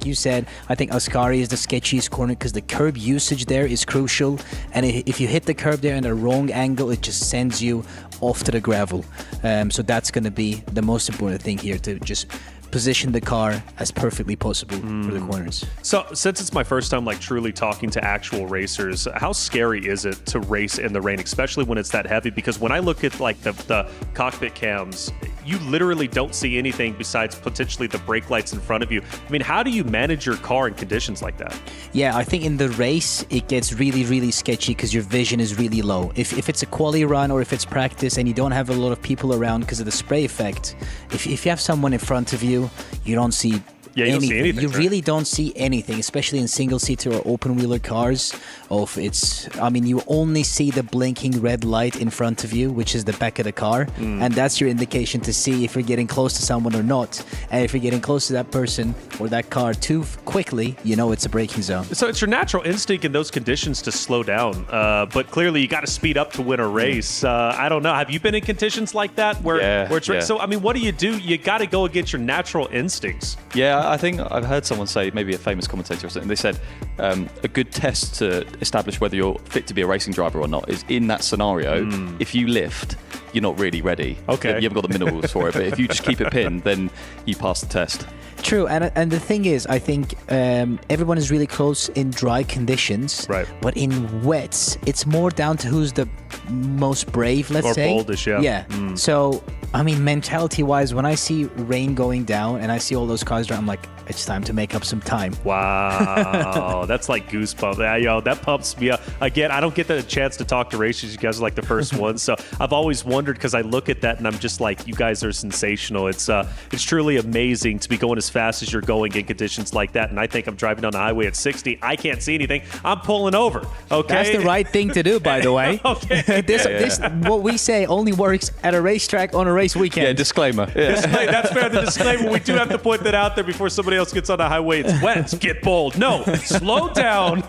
N: you said, I think Ascari is the sketchiest corner because the curb usage there is crucial. And if you hit the curb there in the wrong angle, it just sends you off to the gravel. So that's going to be the most important thing here, to just position the car as perfectly possible for the corners.
F: So since it's my first time truly talking to actual racers, how scary is it to race in the rain, especially when it's that heavy? Because when I look at the cockpit cams, you literally don't see anything besides potentially the brake lights in front of you. I mean, how do you manage your car in conditions like that?
N: Yeah, I think in the race it gets really, really sketchy because your vision is really low. If it's a quali run or if it's practice and you don't have a lot of people around because of the spray effect, if you have someone in front of you, you don't see
F: you don't see anything.
N: You really don't see anything, especially in single-seater or open-wheeler cars. You only see the blinking red light in front of you, which is the back of the car, and that's your indication to see if you're getting close to someone or not. And if you're getting close to that person or that car too quickly, you know it's a braking zone.
F: So it's your natural instinct in those conditions to slow down, but clearly you got to speed up to win a race. I don't know. Have you been in conditions like that where it's so? I mean, what do? You got to go against your natural instincts.
H: Yeah, I think I've heard someone say, maybe a famous commentator or something, they said a good test to establish whether you're fit to be a racing driver or not is in that scenario, if you lift, you're not really ready.
F: Okay.
H: You haven't got the minerals for it, but if you just keep it pinned, then you pass the test.
N: True, and the thing is, I think everyone is really close in dry conditions,
F: right?
N: But in wets, it's more down to who's the most brave, let's say.
F: Or boldish, yeah.
N: Yeah. So, I mean, mentality-wise, when I see rain going down and I see all those cars driving, I'm like, it's time to make up some time.
F: Wow, that's like goosebumps. That pumps me up. Again, I don't get the chance to talk to racers. You guys are like the first ones, so I've always wondered because I look at that and I'm just like, you guys are sensational. It's truly amazing to be going as fast as you're going in conditions like that. And I think I'm driving down the highway at 60. I can't see anything. I'm pulling over. Okay,
N: that's the right thing to do, by the way.
F: Okay.
N: This what we say only works at a racetrack on a race weekend.
H: Yeah, disclaimer. Yeah.
F: That's fair. The disclaimer. We do have to point that out there before somebody else gets on the highway. It's wet. Get bold. No, slow down.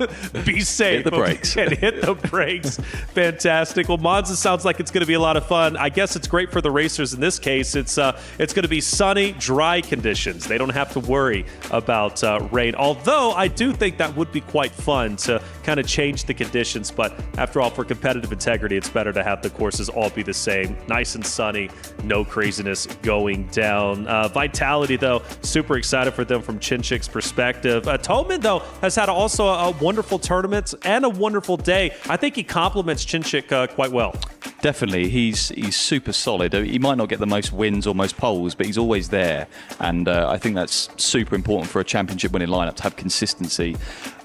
F: Be safe.
H: Hit the brakes.
F: And hit the brakes. Fantastic. Well, Monza sounds like it's going to be a lot of fun. I guess it's great for the racers in this case. It's going to be sunny, dry conditions. They don't have to worry about rain. Although I do think that would be quite fun to kind of change the conditions. But after all, for competitive integrity, it's better to have the courses all be the same. Nice and sunny. no craziness going down. Vitality, though, super excited for them from Chinchik's perspective. Toman, though, has had also a wonderful tournament and a wonderful day. I think he complements Chinchik quite well.
H: Definitely, he's super solid. He might not get the most wins or most poles, but he's always there. And I think that's super important for a championship-winning lineup to have consistency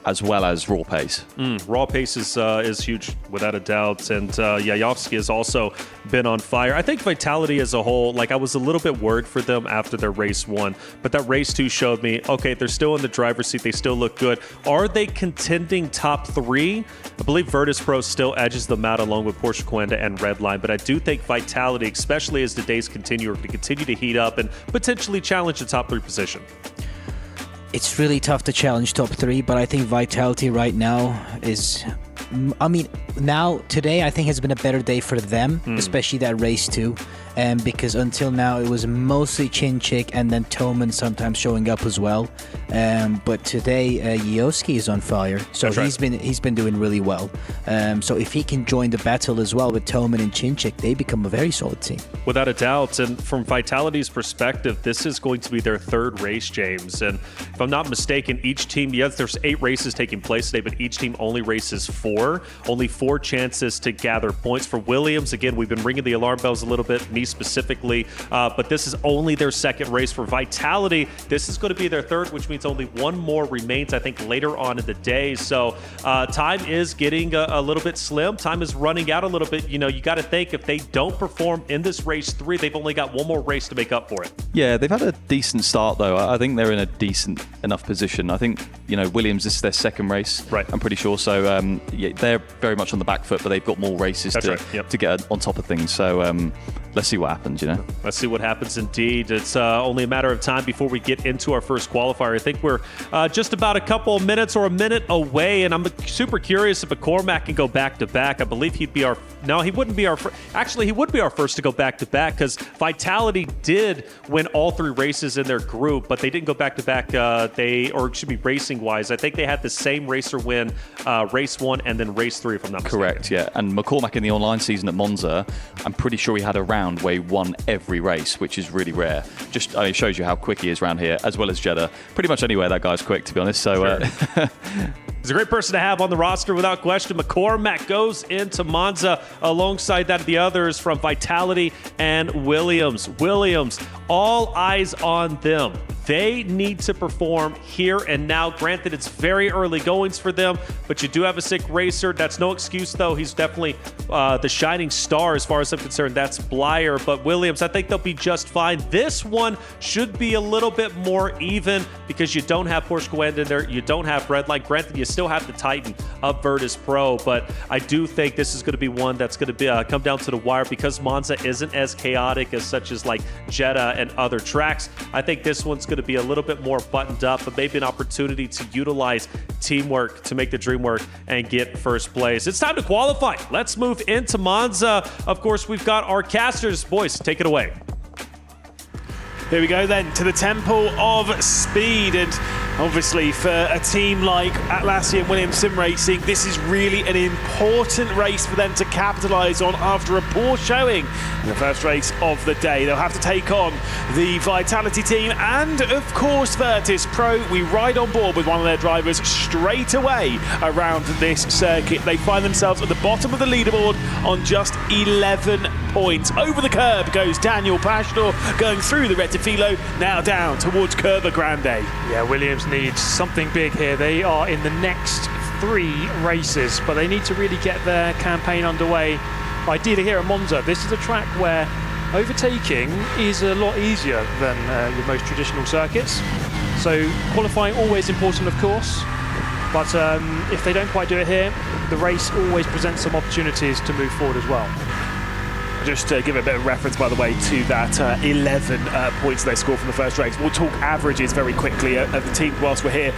H: as well as raw pace.
F: Raw pace is huge, without a doubt. And Yayovsky has also been on fire. I think Vitality as a whole, like, I was a little bit worried for them after their race 1, but that race 2 showed me, okay, they're still in the driver's seat. They still look good. Are they contending top 3? I believe Virtus.pro still edges them out along with Porsche Coanda and Redline, but I do think Vitality, especially as the days continue, are going to continue to heat up and potentially challenge the top 3 position.
N: It's really tough to challenge top 3, but I think Vitality right now is... I mean, today I think has been a better day for them, especially that race 2. Because until now it was mostly Chinchik and then Toman sometimes showing up as well. But today Yayovsky is on fire, so he's been doing really well. So if he can join the battle as well with Toman and Chinchik, they become a very solid team.
F: Without a doubt, and from Vitality's perspective, this is going to be their 3rd race, James. And if I'm not mistaken, each team, yes, there's 8 races taking place today, but each team only races 4. Only 4 chances to gather points. For Williams, again, we've been ringing the alarm bells a little bit, me specifically, but this is only their 2nd race. For Vitality, this is going to be their 3rd, which means only 1 more remains, I think, later on in the day. So time is getting a little bit slim. Time is running out a little bit. You know, you got to think if they don't perform in this race 3, they've only got 1 more race to make up for it.
H: Yeah, they've had a decent start, though. I think they're in a decent enough position. I think, you know, Williams, this is their 2nd race.
F: Right.
H: I'm pretty sure. So, yeah, they're very much on the back foot, but they've got more races to get on top of things. So, let's see what happens, you know.
F: Let's see what happens indeed. It's only a matter of time before we get into our first qualifier. I think we're just about a couple of minutes or a minute away, and I'm super curious if McCormack can go back-to-back. I believe he'd be our... No, he wouldn't be our... Actually, he would be our first to go back-to-back because Vitality did win all 3 races in their group, but they didn't go back-to-back. Or it should be racing-wise. I think they had the same racer win race 1 and then race 3, if I'm not mistaken.
H: Correct, yeah. And McCormack in the online season at Monza, I'm pretty sure he had a round where he won every race, which is really rare. Just it shows you how quick he is around here, as well as Jedha. Pretty much anywhere that guy's quick, to be honest. So
F: he's a great person to have on the roster without question. McCormack goes into Monza alongside that of the others from Vitality and Williams. Williams, all eyes on them. They need to perform here and now. Granted, it's very early goings for them, but you do have a sick racer. That's no excuse, though. He's definitely the shining star as far as I'm concerned. That's Blyer. But Williams, I think they'll be just fine. This one should be a little bit more even because you don't have Porsche Coanda in there. You don't have Redline. Granted, you still have the Titan of Virtus.pro, but I do think this is going to be one that's going to be come down to the wire because Monza isn't as chaotic as such as like Jedha and other tracks. I think this one's going to be a little bit more buttoned up, but maybe an opportunity to utilize teamwork to make the dream work and get first place. It's time to qualify. Let's move into Monza. Of course, we've got our casters. Boys, take it away.
S: Here we go then to the Temple of Speed, and obviously for a team like Atlassian Williams Sim Racing, this is really an important race for them to capitalise on after a poor showing in the first race of the day. They'll have to take on the Vitality team and of course Virtus.pro. We ride on board with one of their drivers straight away around this circuit. They find themselves at the bottom of the leaderboard on just 11 points. Over the curb goes Daniel Pastor, going through the Retifilo, now down towards Curva Grande.
M: Yeah, Williams needs something big here. They are in the next 3 races, but they need to really get their campaign underway. Ideally here at Monza, this is a track where overtaking is a lot easier than your most traditional circuits. So qualifying always important, of course, but if they don't quite do it here, the race always presents some opportunities to move forward as well.
S: Just to give a bit of reference, by the way, to that 11 points they scored from the first race. We'll talk averages very quickly of the team whilst we're here.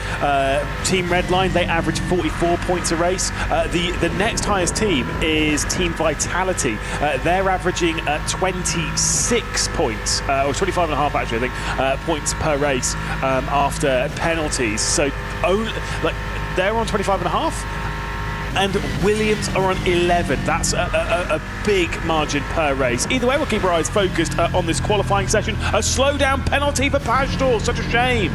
S: Team Redline, they average 44 points a race. The next highest team is Team Vitality. They're averaging 26 points, or 25 and a half actually, I think, points per race after penalties. So they're on 25 and a half. and Williams are on 11. That's a big margin per race. Either way, we'll keep our eyes focused on this qualifying session. A slowdown penalty for Pajtor, such a shame.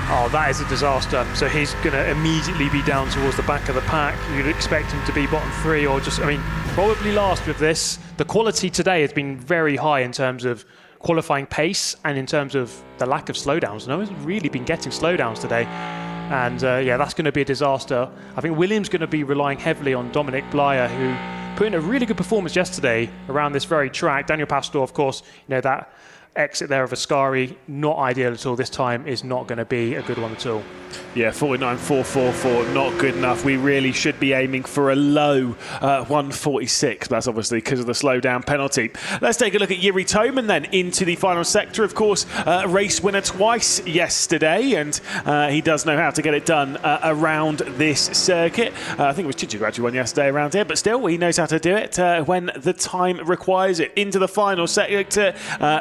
M: Oh, that is a disaster. So he's going to immediately be down towards the back of the pack. You'd expect him to be bottom 3 or just, probably last with this. The quality today has been very high in terms of qualifying pace and in terms of the lack of slowdowns. No one's really been getting slowdowns today. And that's going to be a disaster. I think Williams going to be relying heavily on Dominic Blyer, who put in a really good performance yesterday around this very track. Daniel Pastor, of course, that exit there of Ascari, not ideal at all. This time is not going to be a good one at all.
S: Yeah, 49.444, not good enough. We really should be aiming for a low 146. That's obviously because of the slowdown penalty. Let's take a look at Jiri Toman then into the final sector. Of course, race winner twice yesterday, and he does know how to get it done around this circuit. I think it was Chichi who actually won yesterday around here, but still, he knows how to do it when the time requires it. Into the final sector,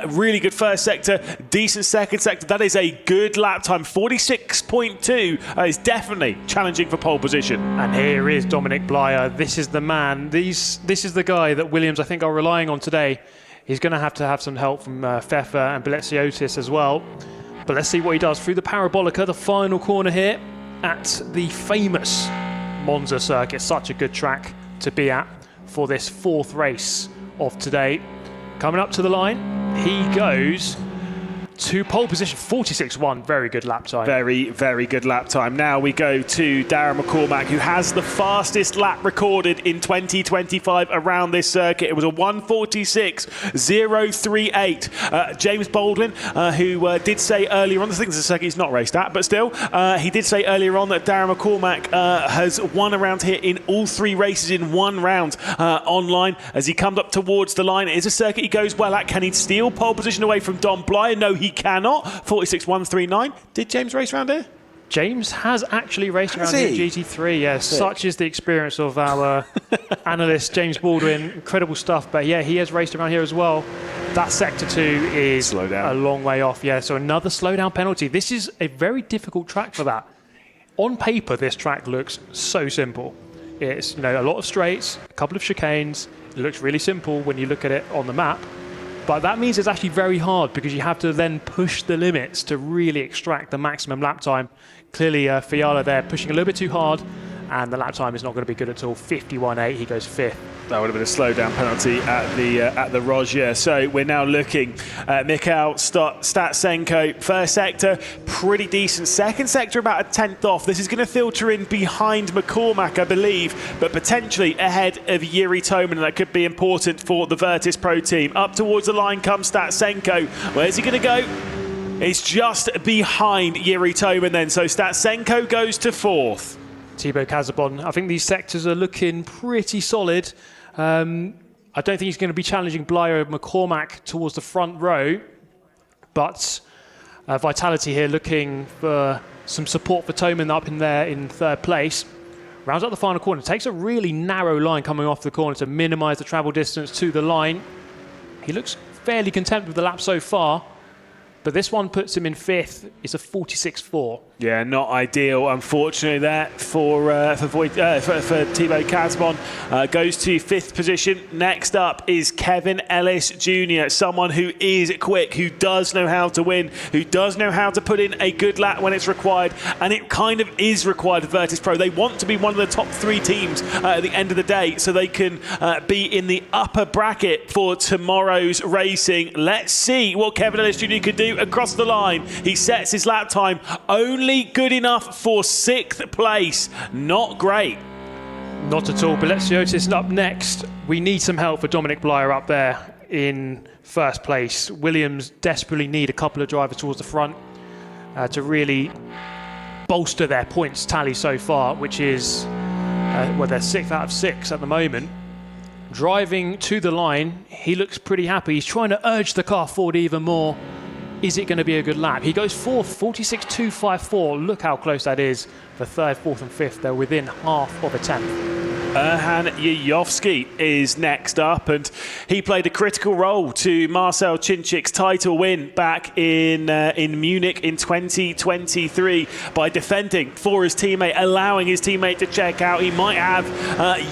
S: really good first sector, decent second sector. That is a good lap time, 46.2. Is definitely challenging for pole position.
M: And here is Dominic Blyer. This is the man. This is the guy that Williams, I think, are relying on today. He's going to have some help from Fefa and Biletsiotis as well. But let's see what he does through the Parabolica, the final corner here at the famous Monza circuit. Such a good track to be at for this 4th race of today. Coming up to the line, he goes to pole position, 46.1, very good lap time.
S: Very, very good lap time. Now we go to Darren McCormack, who has the fastest lap recorded in 2025 around this circuit. It was a 146.038. James Baldwin, who did say earlier on, I think this is a circuit he's not raced at, but still, he did say earlier on that Darren McCormack has won around here in all 3 races in 1 round online. As he comes up towards the line, it is a circuit he goes well at. Can he steal pole position away from Dom Blyer? No, he cannot. 46.139. Did James race around here?
M: James has actually raced around here at GT3, yes. Such is the experience of our analyst, James Baldwin. Incredible stuff. But yeah, he has raced around here as well. That sector 2 is a long way off. Yeah, so another slowdown penalty. This is a very difficult track for that. On paper, this track looks so simple. It's a lot of straights, a couple of chicanes. It looks really simple when you look at it on the map. But that means it's actually very hard because you have to then push the limits to really extract the maximum lap time. Clearly, Fiala there pushing a little bit too hard, and the lap time is not going to be good at all. 51.8, he goes 5th.
S: That would have been a slowdown penalty at the Roger. So we're now looking at Mikhail Statsenko. First sector, pretty decent. Second sector, about a 10th off. This is going to filter in behind McCormack, I believe, but potentially ahead of Jiri Toman, and that could be important for the Virtus.pro team. Up towards the line comes Statsenko. Where's he going to go? It's just behind Jiri Toman then. So Statsenko goes to 4th.
M: Thibaut Casabon, I think these sectors are looking pretty solid. I don't think he's going to be challenging Blyer and McCormack towards the front row, but Vitality here looking for some support for Toman up in there in 3rd place. Rounds up the final corner, takes a really narrow line coming off the corner to minimise the travel distance to the line. He looks fairly content with the lap so far, but this one puts him in 5th. It's a 46.4.
S: Yeah, not ideal, unfortunately, there for Thibaut Casbon. Goes to 5th position. Next up is Kevin Ellis Jr., someone who is quick, who does know how to win, who does know how to put in a good lap when it's required, and it kind of is required of Virtus.pro. They want to be one of the top 3 teams at the end of the day, so they can be in the upper bracket for tomorrow's racing. Let's see what Kevin Ellis Jr. could do across the line. He sets his lap time only good enough for 6th place. Not great.
M: Not at all. Biletsiotis up next. We need some help for Dominic Blyer up there in 1st place. Williams desperately need a couple of drivers towards the front to really bolster their points tally so far, which is, they're 6th out of 6 at the moment. Driving to the line, he looks pretty happy. He's trying to urge the car forward even more. Is it going to be a good lap? He goes fourth, 46.254. Look how close that is for third, fourth, and fifth. They're within half of a tenth.
E: Erhan Yuyovsky is next up, and he played a critical role to Marcel Cinchic's title win back in Munich in 2023 by defending for his teammate, allowing his teammate to check out. He might have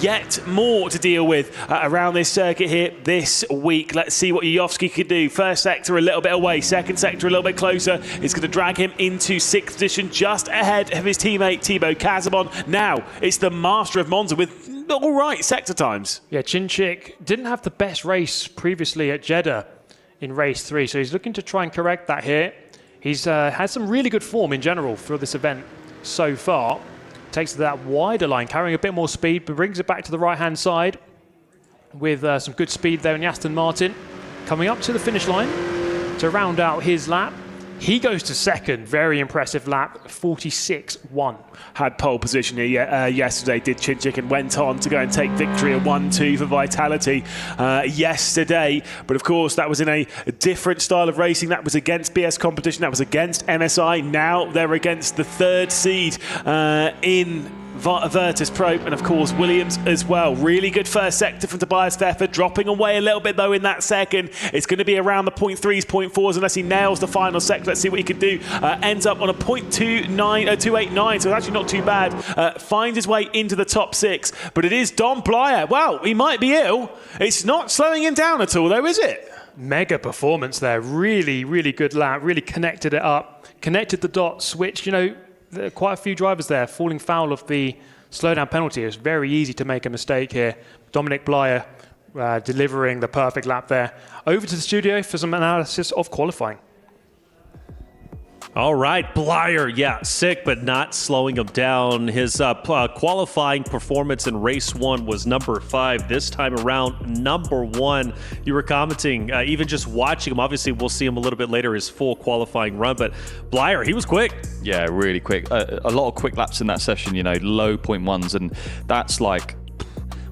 E: yet more to deal with around this circuit here this week. Let's see what Yuyovsky could do. First sector a little bit away, second sector a little bit closer. It's going to drag him into sixth position, just ahead of his teammate Thibaut Casabon. Now it's the master of Monza with all right sector times.
M: Yeah, Cinchic didn't have the best race previously at Jeddah in race 3, so he's looking to try and correct that here. He's had some really good form in general for this event so far. Takes that wider line, carrying a bit more speed, but brings it back to the right-hand side with some good speed there in the Aston Martin. Coming up to the finish line to round out his lap. He goes to second, very impressive lap, 46.1.
E: Had pole position here yesterday, did Cinchic, and went on to go and take victory at 1-2 for Vitality yesterday. But of course, that was in a different style of racing. That was against BS competition, that was against MSI. Now they're against the third seed in Virtus.pro, and of course Williams as well. Really good first sector from Tobias Pfeffer, dropping away a little bit though in that second. It's going to be around the 0.3s, 0.4s unless he nails the final sector. Let's see what he can do. Ends up on a 289, so actually not too bad. Finds his way into the top 6, but it is Dom Blyer. Wow, he might be ill. It's not slowing him down at all though, is it?
M: Mega performance there. Really, really good lap. Really connected it up. Connected the dots, which, you know, there are quite a few drivers there falling foul of the slowdown penalty. It's very easy to make a mistake here. Dominic Blyer delivering the perfect lap there. Over to the studio for some analysis of qualifying.
F: All right, Blyer, yeah, sick, but not slowing him down. His qualifying performance in race 1 was number 5. This time around, number 1. You were commenting, even just watching him. Obviously, we'll see him a little bit later, his full qualifying run. But Blyer, he was quick.
H: Yeah, really quick. A lot of quick laps in that session, you know, low 0.1s. And that's like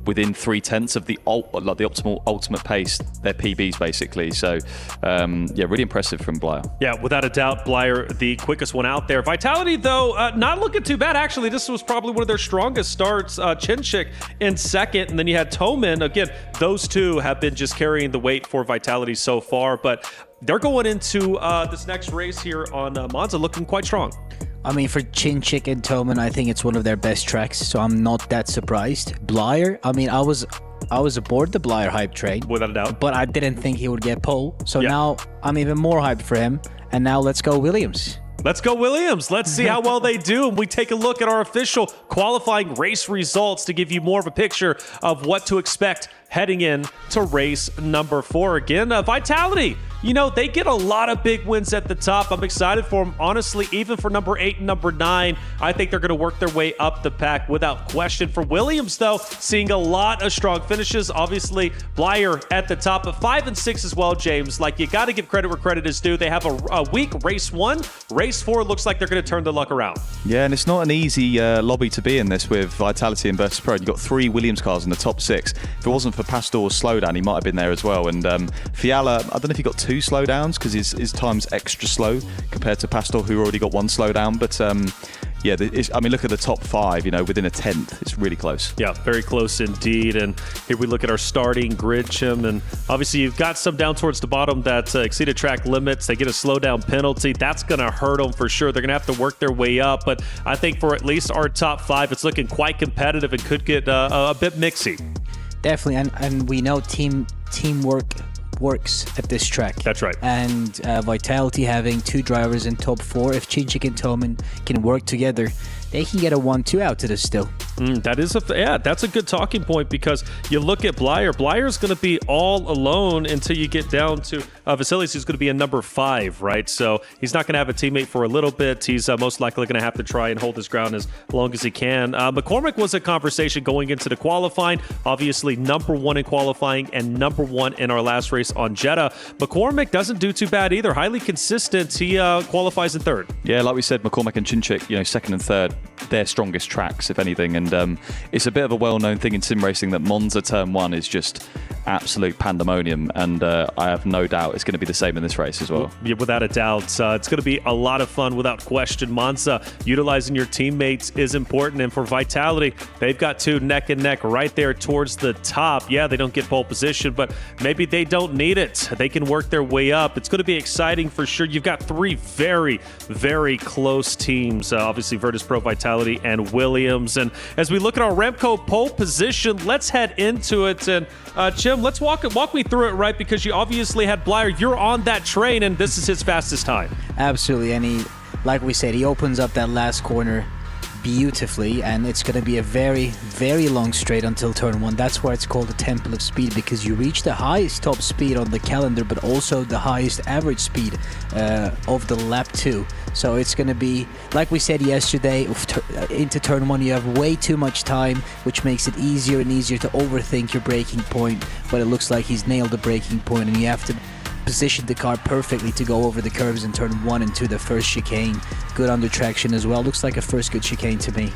H: within 0.3 of the optimal ultimate pace, their PBs basically. So yeah, really impressive from Blyer.
F: Yeah, without a doubt, Blyer the quickest one out there. Vitality though, not looking too bad actually. This was probably one of their strongest starts. Cinchic in second, and then you had Toman. Again, those two have been just carrying the weight for Vitality so far, but they're going into this next race here on Monza looking quite strong.
N: I mean, for Cinchic and Toman, I think it's one of their best tracks, so I'm not that surprised. Blyer, I mean, I was aboard the Blyer hype train.
F: Without a doubt.
N: But I didn't think he would get pole. So now I'm even more hyped for him. And now let's go Williams.
F: Let's go Williams. Let's see how well they do. And we take a look at our official qualifying race results to give you more of a picture of what to expect heading in to race number 4. Again, Vitality, you know, they get a lot of big wins at the top. I'm excited for them, honestly, even for number 8 and number 9. I think they're going to work their way up the pack without question. For Williams, though, seeing a lot of strong finishes. Obviously, Blyer at the top of 5 and 6 as well, James. Like, you got to give credit where credit is due. They have a weak race 1. Race 4 looks like they're going to turn the luck around.
H: Yeah, and it's not an easy lobby to be in this with Vitality and Virtus.pro. You've got 3 Williams cars in the top 6. If it wasn't for Pastor's slowdown, he might have been there as well. And Fiala, I don't know if he got 2 slowdowns because his time's extra slow compared to Pastor, who already got 1 slowdown. But yeah, I mean, look at the top 5, you know, within a 10th. It's really close.
F: Yeah, very close indeed. And here we look at our starting grid, Chim. And obviously, you've got some down towards the bottom that exceeded track limits. They get a slowdown penalty. That's going to hurt them for sure. They're going to have to work their way up. But I think for at least our top 5, it's looking quite competitive and could get a bit mixy.
N: Definitely. And we know teamwork works at this track.
F: That's right.
N: And Vitality having 2 drivers in top 4, if Cinchic and Toman can work together, they can get a 1-2 out to this still.
F: That's a good talking point, because you look at Blyer. Blyer's going to be all alone until you get down to Vasilis, who's going to be a number 5, right? So he's not going to have a teammate for a little bit. He's most likely going to have to try and hold his ground as long as he can. McCormick was a conversation going into the qualifying. Obviously, number 1 in qualifying and number 1 in our last race on Jeddah. McCormick doesn't do too bad either. Highly consistent. He qualifies in 3rd.
H: Yeah, like we said, McCormick and Cinchic, you know, 2nd and 3rd, their strongest tracks, if anything. And it's a bit of a well-known thing in sim racing that Monza Turn 1 is just absolute pandemonium, and I have no doubt it's going to be the same in this race as well.
F: Yeah, without a doubt. It's going to be a lot of fun without question. Monza, utilizing your teammates is important, and for Vitality, they've got two neck and neck right there towards the top. Yeah, they don't get pole position, but maybe they don't need it. They can work their way up. It's going to be exciting for sure. You've got three very, very close teams, obviously Virtus.pro, Vitality, and Williams. And as we look at our Remco pole position, let's head into it. And Jim, let's walk me through it, right? Because you obviously had Blyer. You're on that train, and this is his fastest time.
N: Absolutely, and he, like we said, he opens up that last corner beautifully, and it's going to be a very, very long straight until turn 1. That's why it's called the Temple of Speed, because you reach the highest top speed on the calendar, but also the highest average speed of the lap 2. So it's going to be, like we said yesterday, into turn 1 you have way too much time, which makes it easier and easier to overthink your braking point, but it looks like he's nailed the braking point, and you have to position the car perfectly to go over the curves in turn 1 into the first chicane. Good under traction as well. Looks like a first good chicane to me.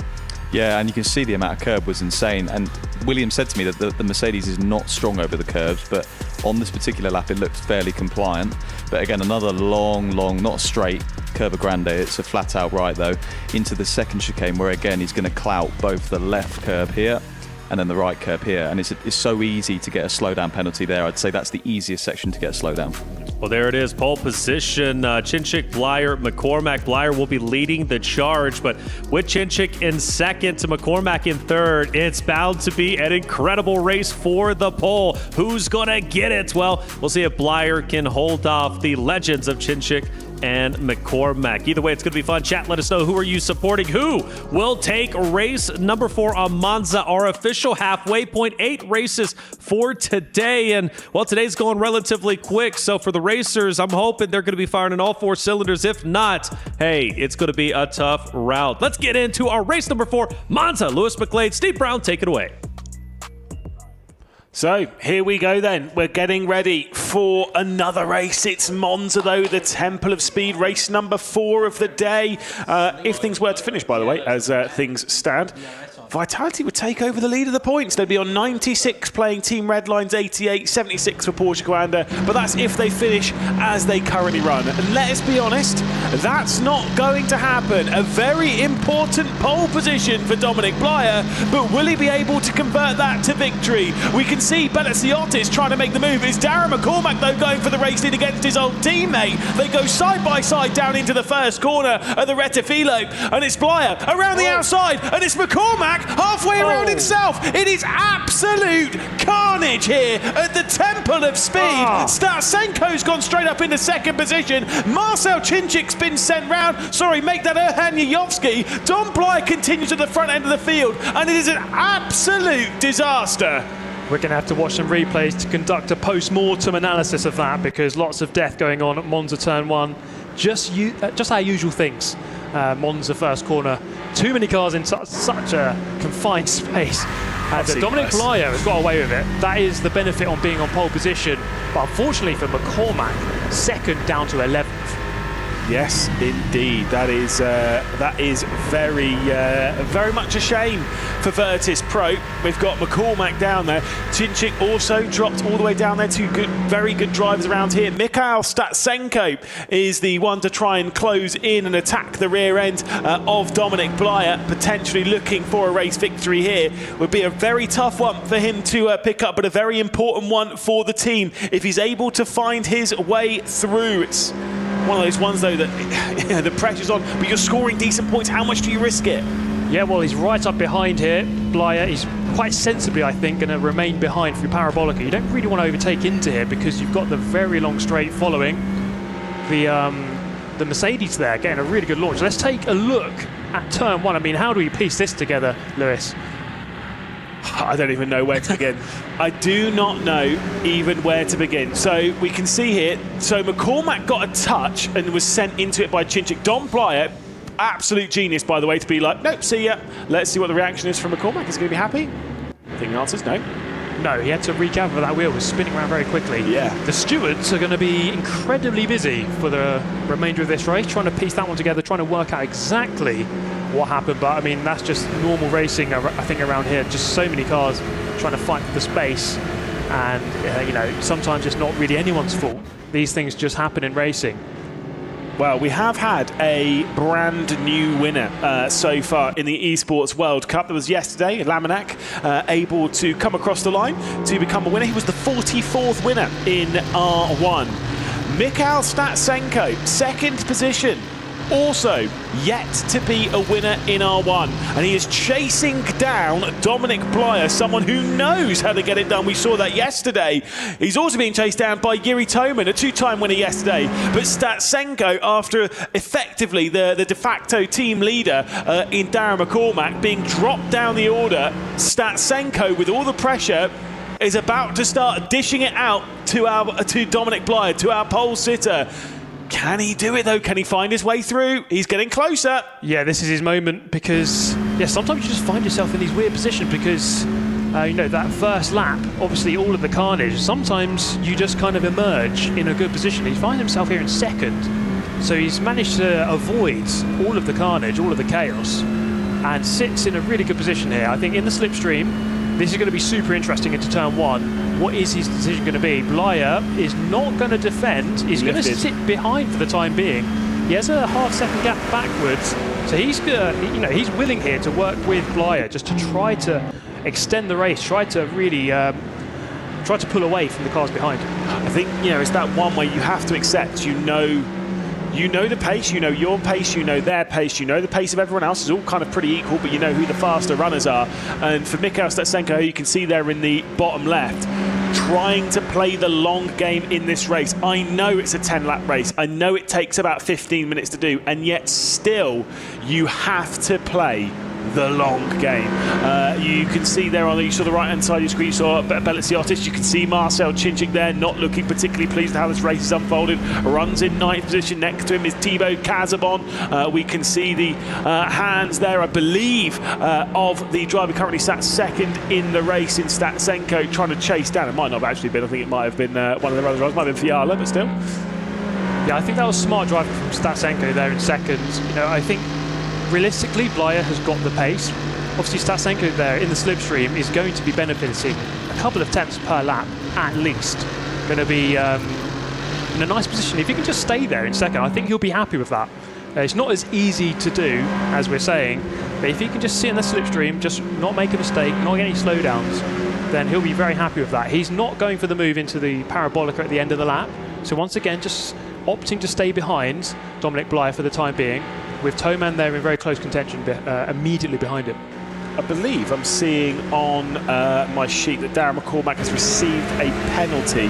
H: Yeah, and you can see the amount of curb was insane. And William said to me that the Mercedes is not strong over the curves, but on this particular lap it looked fairly compliant. But again, another long, not straight Curva Grande. It's a flat out right though, into the second chicane, where again he's going to clout both the left curb here and then the right curb here, and it's so easy to get a slowdown penalty there. I'd say that's the easiest section to get a slowdown.
F: Well, there it is, pole position. Chinchik, Blyer, McCormack. Blyer will be leading the charge, but with Chinchik in second to McCormack in third, it's bound to be an incredible race for the pole. Who's gonna get it? Well, we'll see if Blyer can hold off the legends of Chinchik and McCormack. Either way, it's going to be fun. Chat, let us know, who are you supporting? Who will take race number 4 on Monza, our official halfway point? 8 races for today. And, well, today's going relatively quick. So for the racers, I'm hoping they're going to be firing on all 4 cylinders. If not, hey, it's going to be a tough route. Let's get into our race number 4, Monza. Lewis McLeod, Steve Brown, take it away.
E: So here we go then. We're getting ready for another race. It's Monza though, the Temple of Speed, race number 4 of the day. If things were to finish, by the way, as things stand, Vitality would take over the lead of the points. They'd be on 96, playing Team Redline's 88, 76 for Porsche Coanda, but that's if they finish as they currently run. And let's be honest, that's not going to happen. A very important pole position for Dominic Blyer, but will he be able to convert that to victory? We can see Belliciotis trying to make the move. It's Darren McCormack, though, going for the race lead against his old teammate. They go side by side down into the first corner of the Rettifilo, and it's Blyer around the outside, and it's McCormack halfway around himself. It is absolute carnage here at the Temple of Speed. Statsenko's gone straight up into second position. Marcel Chinchik's been sent round. Sorry, make that Erhan Yovsky. Dom Blyer continues at the front end of the field, and it is an absolute disaster.
M: We're going to have to watch some replays to conduct a post-mortem analysis of that, because lots of death going on at Monza turn 1. Just our usual things. Monza first corner, too many cars in such a confined space. Dominic Blyer has got away with it. That is the benefit on being on pole position. But unfortunately for McCormack, second down to 11th.
E: Yes, indeed. That is very much a shame for Virtus.pro. We've got McCormack down there. Chinchik also dropped all the way down there. Two very good drivers around here. Mikhail Statsenko is the one to try and close in and attack the rear end of Dominic Blyer, potentially looking for a race victory here. Would be a very tough one for him to pick up, but a very important one for the team if he's able to find his way through. It's one of those ones, though, that the pressure's on, but you're scoring decent points. How much do you risk it?
M: Yeah, well, he's right up behind here. Blyer is quite sensibly, I think, going to remain behind through Parabolica. You don't really want to overtake into here because you've got the very long straight following. The Mercedes there getting a really good launch. Let's take a look at turn 1. I mean, how do we piece this together, Lewis?
E: I don't even know where to begin. I do not know even where to begin. So we can see here, so McCormack got a touch and was sent into it by Chinchik. Dom Blyer, absolute genius, by the way, to be like, nope, see ya. Let's see what the reaction is from McCormack. Is he going to be happy? I think the answer is no.
M: No, he had to regather. That wheel was spinning around very quickly.
E: Yeah.
M: The stewards are going to be incredibly busy for the remainder of this race, trying to piece that one together, trying to work out exactly what happened. But I mean, that's just normal racing, I think, around here. Just so many cars trying to fight for the space. And sometimes it's not really anyone's fault. These things just happen in racing.
E: Well, we have had a brand new winner so far in the Esports World Cup. That was yesterday, Lamanak, able to come across the line to become a winner. He was the 44th winner in R1. Mikhail Statsenko, second position. Also yet to be a winner in R1, and he is chasing down Dominic Blyer, someone who knows how to get it done. We saw that yesterday. He's also being chased down by Yuri Toman, a two-time winner yesterday. But Statsenko, after effectively the de facto team leader in Darren McCormack being dropped down the order, Statsenko, with all the pressure, is about to start dishing it out to Dominic Blyer, to our pole sitter. Can he do it though? Can he find his way through? He's getting closer.
M: Yeah, this is his moment, because sometimes you just find yourself in these weird positions because that first lap, obviously all of the carnage, sometimes you just kind of emerge in a good position. He finds himself here in second, so he's managed to avoid all of the carnage, all of the chaos, and sits in a really good position here. I think in the slipstream, this is going to be super interesting into turn one. What is his decision going to be? Blyer is not going to defend. He's going to sit behind for the time being. He has a half-second gap backwards, so he's he's willing here to work with Blyer just to try to extend the race, try to really try to pull away from the cars behind.
E: I think it's that one where you have to accept. You know the pace, you know your pace, you know their pace, you know the pace of everyone else is all kind of pretty equal, but you know who the faster runners are. And for Mikhail Statsenko, who you can see there in the bottom left, trying to play the long game in this race. I know it's a 10-lap race. I know it takes about 15 minutes to do, and yet still you have to play the long game. You can see there you saw the right-hand side of your screen, you saw Belitsiotis, you can see Marcel Chinchik there, not looking particularly pleased with how this race is unfolded. Runs in 9th position. Next to him is Thibaut Casabon. We can see the hands there, I believe, of the driver currently sat second in the race in Statsenko, trying to chase down. It might not have actually been, I think it might have been one of the other drivers, might have been Fiala, but still.
M: Yeah, I think that was smart driving from Statsenko there in second. I think realistically, Blyer has got the pace. Obviously, Statsenko there in the slipstream is going to be benefiting a couple of tenths per lap at least. Going to be in a nice position. If he can just stay there in second, I think he'll be happy with that. It's not as easy to do, as we're saying, but if he can just sit in the slipstream, just not make a mistake, not get any slowdowns, then he'll be very happy with that. He's not going for the move into the parabolica at the end of the lap. So once again, just opting to stay behind Dominic Blyer for the time being, with Toman there in very close contention immediately behind him.
E: I believe I'm seeing on my sheet that Darren McCormack has received a penalty,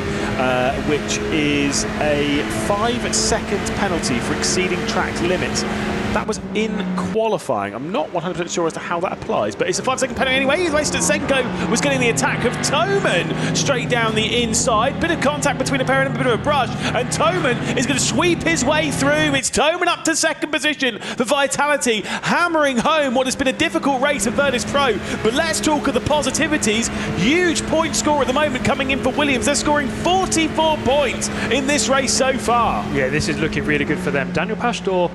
E: which is a 5-second penalty for exceeding track limits. That was in qualifying. I'm not 100% sure as to how that applies, but it's a 5-second penalty anyway. Statsenko was getting the attack of Toman straight down the inside. Bit of contact between a pair and a bit of a brush, and Toman is going to sweep his way through. It's Toman up to second position for Vitality, hammering home what has been a difficult race of Virtus.pro. But let's talk of the positivities. Huge point score at the moment coming in for Williams. They're scoring 44 points in this race so far.
M: Yeah, this is looking really good for them. Daniel Pastor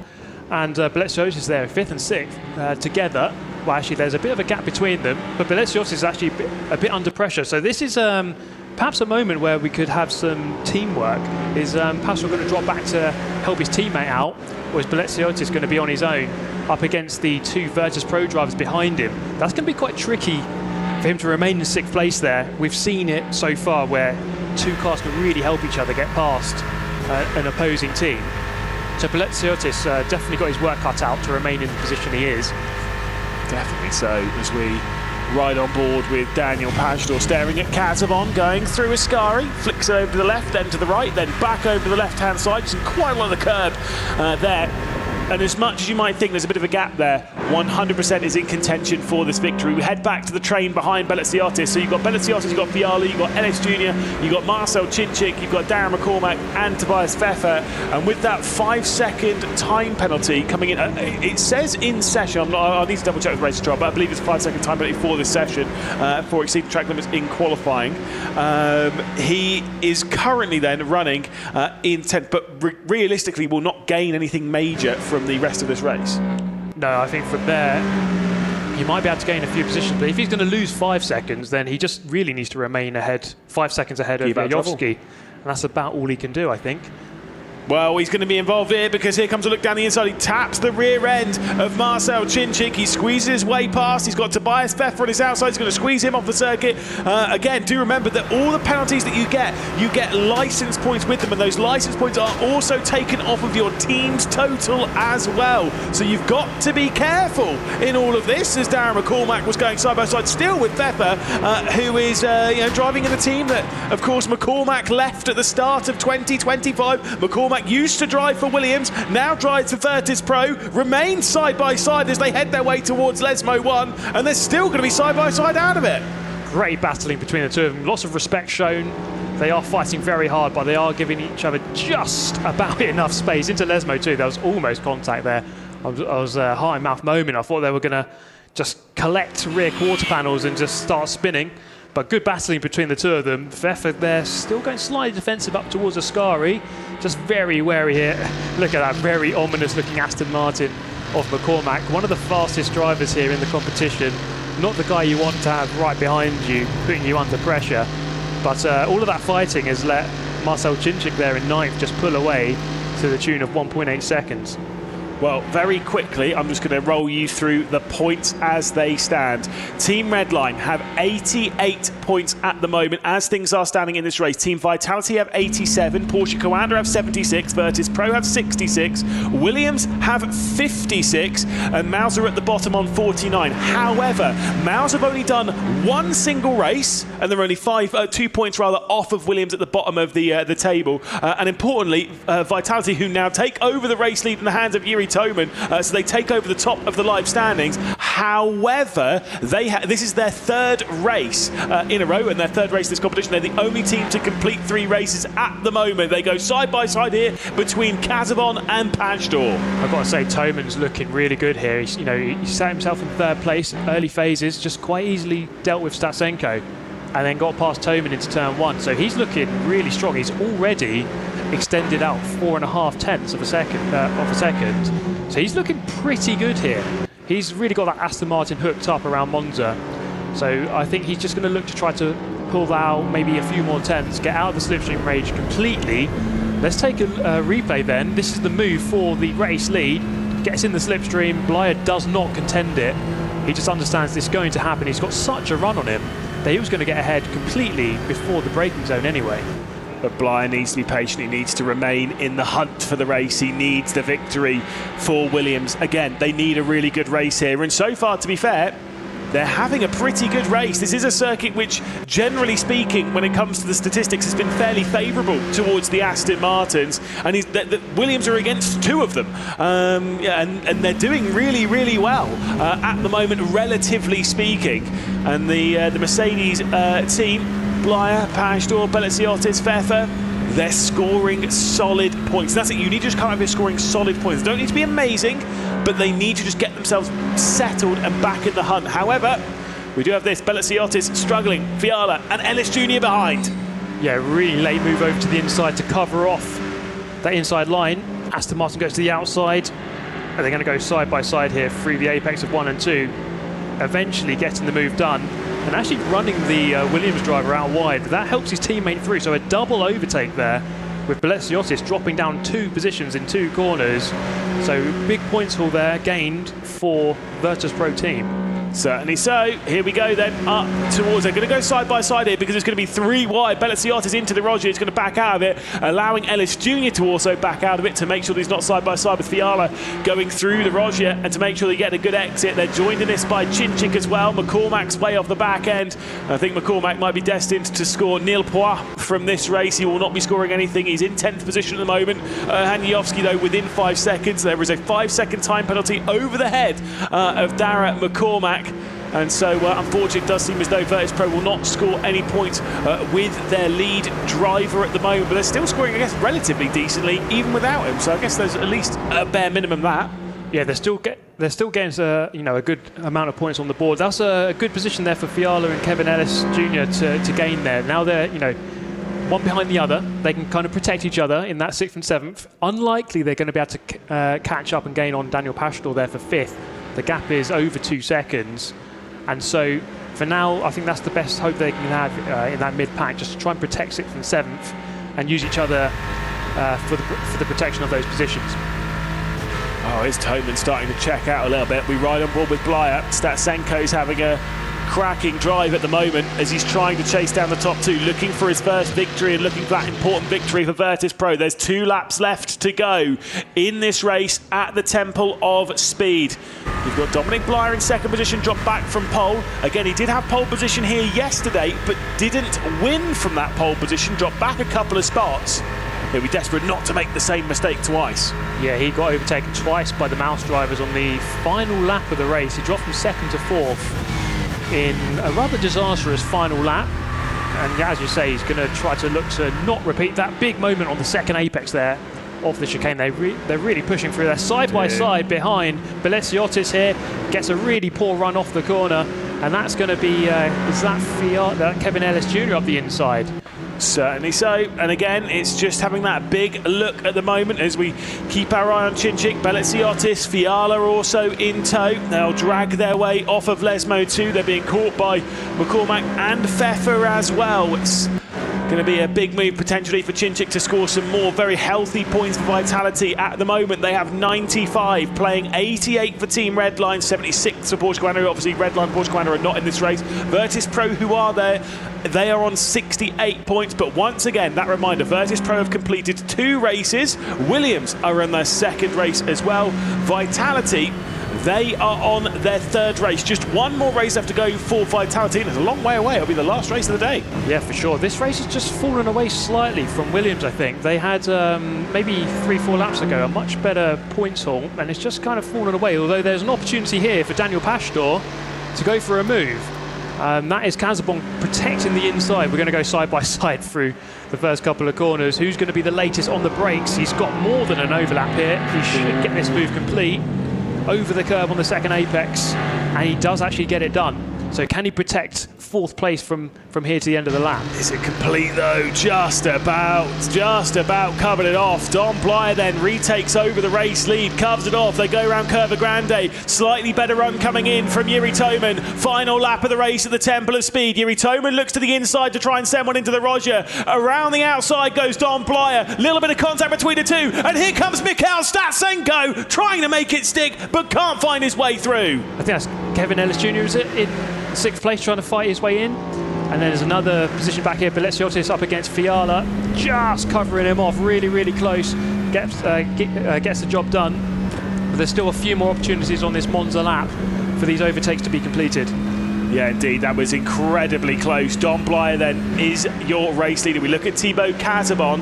M: and Belitsiotis is there, 5th and 6th together. Well, actually, there's a bit of a gap between them, but Belitsiotis is actually a bit under pressure. So this is perhaps a moment where we could have some teamwork. Is Pastor going to drop back to help his teammate out, or is Belitsiotis going to be on his own up against the two Virtus.pro drivers behind him? That's going to be quite tricky for him to remain in 6th place there. We've seen it so far where two cars can really help each other get past an opposing team. So Belitsiotis definitely got his work cut out to remain in the position he is.
E: Definitely so, as we ride on board with Daniel Pastor staring at Casabon going through Ascari, flicks it over to the left, then to the right, then back over to the left-hand side. Just quite a lot of the curb there. And as much as you might think there's a bit of a gap there, 100% is in contention for this victory. We head back to the train behind Belitsiotis. So you've got Belitsiotis, you've got Fiala, you've got Ellis Jr., you've got Marcel Chinchik, you've got Darren McCormack and Tobias Pfeffer. And with that 5-second time penalty coming in, it says in session, I'll need to double check with race control, but I believe it's a 5-second time penalty for this session for exceeding track limits in qualifying. He is currently then running in 10th, but realistically will not gain anything major from the rest of this race.
M: No, I think from there he might be able to gain a few positions, but if he's going to lose 5 seconds, then he just really needs to remain ahead, 5 seconds ahead of Yovski. And that's about all he can do, I think.
E: Well, he's going to be involved here because here comes a look down the inside. He taps the rear end of Marcel Cinchik. He squeezes his way past. He's got Tobias Pfeffer on his outside. He's going to squeeze him off the circuit. Again, do remember that all the penalties that you get license points with them, and those license points are also taken off of your team's total as well. So you've got to be careful in all of this, as Darren McCormack was going side by side still with Pfeffer, who is driving in the team that, of course, McCormack left at the start of 2025. McCormack used to drive for Williams, now drives for Virtus.pro, remains side by side as they head their way towards Lesmo 1, and they're still going to be side by side out of it.
M: Great battling between the two of them, lots of respect shown. They are fighting very hard, but they are giving each other just about enough space. Into Lesmo too, there was almost contact there. I was a high mouth moment. I thought they were going to just collect rear quarter panels and just start spinning. But good battling between the two of them. Pfeffer there still going slightly defensive up towards Ascari. Just very wary here. Look at that very ominous looking Aston Martin of McCormack. One of the fastest drivers here in the competition. Not the guy you want to have right behind you, putting you under pressure. But all of that fighting has let Marcel Cinchik there in 9th just pull away to the tune of 1.8 seconds.
E: Well, very quickly, I'm just going to roll you through the points as they stand. Team Redline have 88 points at the moment as things are standing in this race. Team Vitality have 87, Porsche Coanda have 76, Virtus.pro have 66, Williams have 56, and Mouz are at the bottom on 49. However, Mouz have only done one single race, and they're only 2 points rather off of Williams at the bottom of the table. And importantly, Vitality, who now take over the race lead in the hands of Yuri Toman, so they take over the top of the live standings. However, this is their 3rd race in a row, and their 3rd race in this competition. They're the only team to complete 3 races at the moment. They go side by side here between Kazavon and Pastor.
M: I've got to say, Toman's looking really good here. He set himself in 3rd place, early phases, just quite easily dealt with Statsenko, and then got past Toman into turn 1. So he's looking really strong. He's already extended out 4.5 tenths of a second. So he's looking pretty good here. He's really got that Aston Martin hooked up around Monza. So I think he's just going to look to try to pull out maybe a few more tenths, get out of the slipstream range completely. Let's take a replay then. This is the move for the race lead. Gets in the slipstream. Blyer does not contend it. He just understands this is going to happen. He's got such a run on him that he was going to get ahead completely before the braking zone anyway.
E: But Blyer needs to be patient. He needs to remain in the hunt for the race. He needs the victory for Williams. Again, they need a really good race here. And so far, to be fair, they're having a pretty good race. This is a circuit which, generally speaking, when it comes to the statistics, has been fairly favourable towards the Aston Martins. And the Williams are against 2 of them. And they're doing really, really well at the moment, relatively speaking. And the Mercedes team, Blyer, Pastor, Belliciotis, Pfeffer, they're scoring solid points. That's it. You need to just come out here scoring solid points. They don't need to be amazing, but they need to just get themselves settled and back in the hunt. However, we do have this. Belliciotis struggling, Fiala and Ellis Jr. behind.
M: Yeah, really late move over to the inside to cover off that inside line. Aston Martin goes to the outside, and they're going to go side by side here through the apex of 1 and 2, eventually getting the move done. And actually running the Williams driver out wide, that helps his teammate through. So a double overtake there with Belliciotis dropping down 2 positions in 2 corners. So big points haul there gained for Virtus.pro team.
E: Certainly so. Here we go then, up towards, they're going to go side by side here because it's going to be 3 wide. Belliciotis into the Roger, he's going to back out of it, allowing Ellis Jr. to also back out of it to make sure that he's not side by side with Fiala going through the Roger and to make sure they get a good exit. They're joined in this by Cinchik as well. McCormack's way off the back end. I think McCormack might be destined to score nil point from this race. He will not be scoring anything. He's in 10th position at the moment. Hanyovski though within 5 seconds. There is a 5-second time penalty over the head of Dara McCormack. And so, unfortunately, it does seem as though Virtus.pro will not score any points with their lead driver at the moment. But they're still scoring, I guess, relatively decently, even without him. So I guess there's at least a bare minimum that.
M: Yeah, they're still getting a good amount of points on the board. That's a good position there for Fiala and Kevin Ellis Jr. to gain there. Now they're, one behind the other. They can kind of protect each other in that 6th and 7th. Unlikely they're going to be able to catch up and gain on Daniel Pastor there for 5th. The gap is over 2 seconds. And so for now, I think that's the best hope they can have in that mid-pack, just to try and protect 6th and 7th and use each other for the protection of those positions.
E: Oh, it's Toman starting to check out a little bit. We ride on board with Blyer. Statsenko's having a cracking drive at the moment as he's trying to chase down the top 2, looking for his first victory and looking for that important victory for Virtus.pro. There's 2 laps left to go in this race at the Temple of Speed. You've got Dominic Blyer in 2nd position, dropped back from pole. Again, he did have pole position here yesterday, but didn't win from that pole position, dropped back a couple of spots. He'll be desperate not to make the same mistake twice.
M: Yeah, he got overtaken twice by the Mouse drivers on the final lap of the race. He dropped from 2nd to 4th in a rather disastrous final lap. And as you say, he's going to try to look to not repeat that big moment on the 2nd apex there of the chicane. They're really pushing through there, side by side behind. BS+COMPETITION here gets a really poor run off the corner. And that's going to be, is that Kevin Ellis Jr. up the inside?
E: Certainly so, and again, it's just having that big look at the moment as we keep our eye on Chinchik, BS+COMPETITION, Fiala also in tow. They'll drag their way off of Lesmo too. They're being caught by McCormack and Pfeffer as well. It's going to be a big move potentially for Chinchik to score some more very healthy points for Vitality. At the moment, they have 95, playing 88 for Team Redline, 76 for Porsche Coanda. Obviously, Redline and Porsche Coanda are not in this race. Virtus.pro, who are there, they are on 68 points. But once again, that reminder, Virtus.pro have completed 2 races. Williams are in their 2nd race as well. Vitality, they are on their 3rd race. Just 1 more race left to go for Vitality, and it's a long way away. It'll be the last race of the day.
M: Yeah, for sure. This race has just fallen away slightly from Williams, I think. They had maybe 3-4 laps ago a much better points haul, and it's just kind of fallen away. Although there's an opportunity here for Daniel Pastor to go for a move. That is Kazabon protecting the inside. We're going to go side by side through the first couple of corners. Who's going to be the latest on the brakes? He's got more than an overlap here. He should get this move complete over the curb on the 2nd apex, and he does actually get it done. So can he protect 4th place from here to the end of the lap?
E: Is it complete though? Just about covered it off. Dom Blyer then retakes over the race lead, covers it off. They go around Curva Grande. Slightly better run coming in from Yuri Toman. Final lap of the race at the Temple of Speed. Yuri Toman looks to the inside to try and send one into the Roger. Around the outside goes Dom Blyer. Little bit of contact between the 2. And here comes Mikhail Statsenko trying to make it stick, but can't find his way through.
M: I think that's Kevin Ellis Jr. is it in 6th place trying to fight his way in. And then there's another position back here. BS+COMPETITION up against Fiala, just covering him off, really close. Gets the job done. But there's still a few more opportunities on this Monza lap for these overtakes to be completed.
E: Yeah, indeed, that was incredibly close. Dom Blyer then is your race leader. We look at Thibaut Casabon,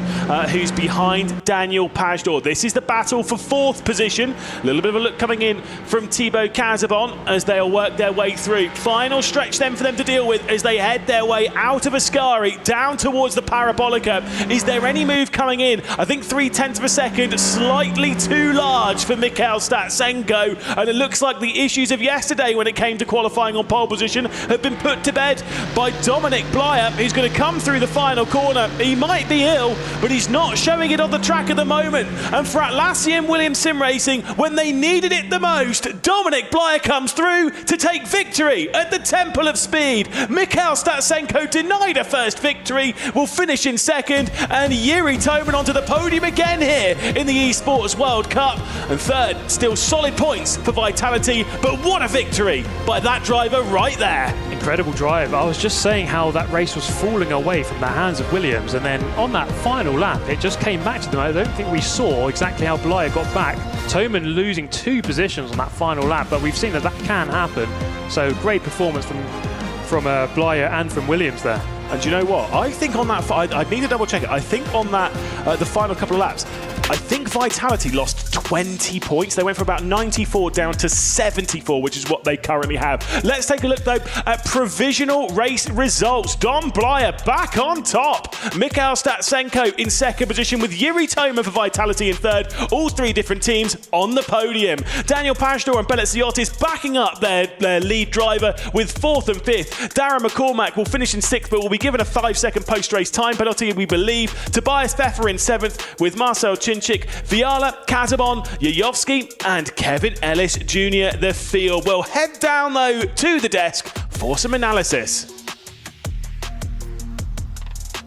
E: who's behind Daniel Pastor. This is the battle for 4th position. A little bit of a look coming in from Thibaut Casabon as they'll work their way through. Final stretch then for them to deal with as they head their way out of Ascari, down towards the Parabolica. Is there any move coming in? I think 0.3 of a second, slightly too large for Mikhail Statsenko. And it looks like the issues of yesterday when it came to qualifying on pole position have been put to bed by Dominic Blyer, who's going to come through the final corner. He might be ill, but he's not showing it on the track at the moment. And for Atlassian Williams Sim Racing, when they needed it the most, Dominic Blyer comes through to take victory at the Temple of Speed. Mikhail Statsenko denied a first victory, will finish in 2nd, and Yuri Toman onto the podium again here in the Esports World Cup. And 3rd, still solid points for Vitality, but what a victory by that driver right there.
M: Incredible drive. I was just saying how that race was falling away from the hands of Williams, and then on that final lap it just came back to them. I don't think we saw exactly how Blyer got back. Toman losing 2 positions on that final lap, but we've seen that can happen. So great performance from Blyer and from Williams there.
E: And do you know what? I think on that, I need to double check it. I think on that, the final couple of laps, I think Vitality lost 20 points. They went from about 94 down to 74, which is what they currently have. Let's take a look, though, at provisional race results. Dom Blyer back on top. Mikhail Statsenko in 2nd position with Yuri Toman for Vitality in 3rd. All 3 different teams on the podium. Daniel Pastor and BS+COMPETITION backing up their lead driver with 4th and 5th. Darren McCormack will finish in 6th, but will be given a 5-second post-race time penalty, we believe. Tobias Pfeffer in 7th with Marcel Chin Chinchik, Fiala, Kazabon, Yayovsky, and Kevin Ellis Jr. The field. We'll head down, though, to the desk for some analysis.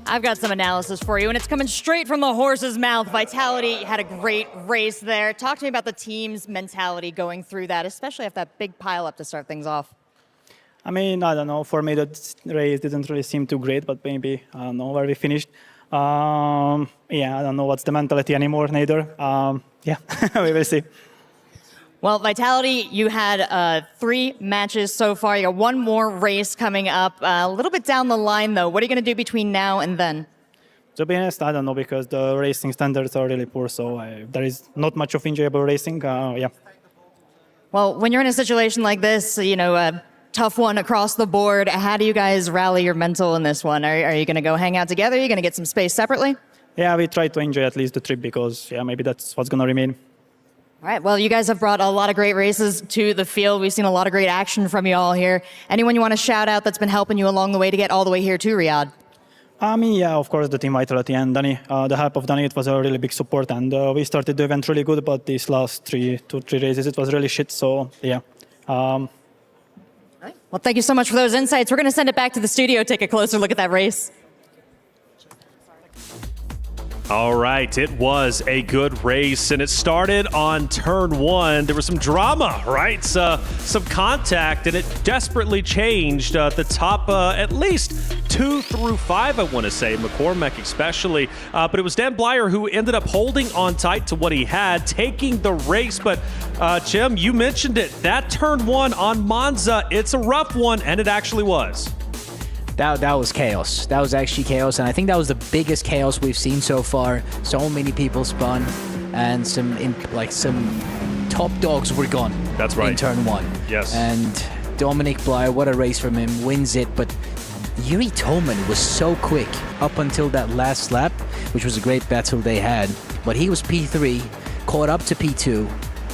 V: I've got some analysis for you, and it's coming straight from the horse's mouth. Vitality had a great race there. Talk to me about the team's mentality going through that, especially after that big pile-up to start things off.
K: I mean, I don't know. For me, that race didn't really seem too great, but maybe, I don't know where we finished. Yeah, I don't know what's the mentality anymore, neither. Yeah, we will see.
V: Well, Vitality, you had 3 matches so far. You got 1 more race coming up. A little bit down the line, though. What are you going to do between now and then?
K: To be honest, I don't know, because the racing standards are really poor, so there is not much of enjoyable racing. Yeah.
V: Well, when you're in a situation like this, you know, a tough one across the board, how do you guys rally your mental in this one? Are you going to go hang out together? Are you going to get some space separately?
K: Yeah, we try to enjoy at least the trip, because, yeah, maybe that's what's going to remain.
V: All right, well, you guys have brought a lot of great races to the field. We've seen a lot of great action from you all here. Anyone you want to shout out that's been helping you along the way to get all the way here to Riyadh?
K: I mean, yeah, of course, the team Vitality and Danny. The help of Danny, it was a really big support, and we started the event really good, but these last 2 or 3 races, it was really shit, so, yeah.
V: Well, thank you so much for those insights. We're going to send it back to the studio, take a closer look at that race.
F: All right, it was a good race, and it started on turn 1. There was some drama, right? Some contact, and it desperately changed the top at least 2 through 5, I want to say, McCormack especially. But it was Dan Blyer who ended up holding on tight to what he had, taking the race. But Jim, you mentioned it. That turn 1 on Monza, it's a rough one, and it actually was.
N: That was chaos. That was actually chaos, and I think that was the biggest chaos we've seen so far. So many people spun, and some top dogs were gone.
F: That's right.
N: In turn 1.
F: Yes.
N: And Dominic Blyer, what a race from him, wins it. But Yuri Toman was so quick up until that last lap, which was a great battle they had. But he was P3, caught up to P2,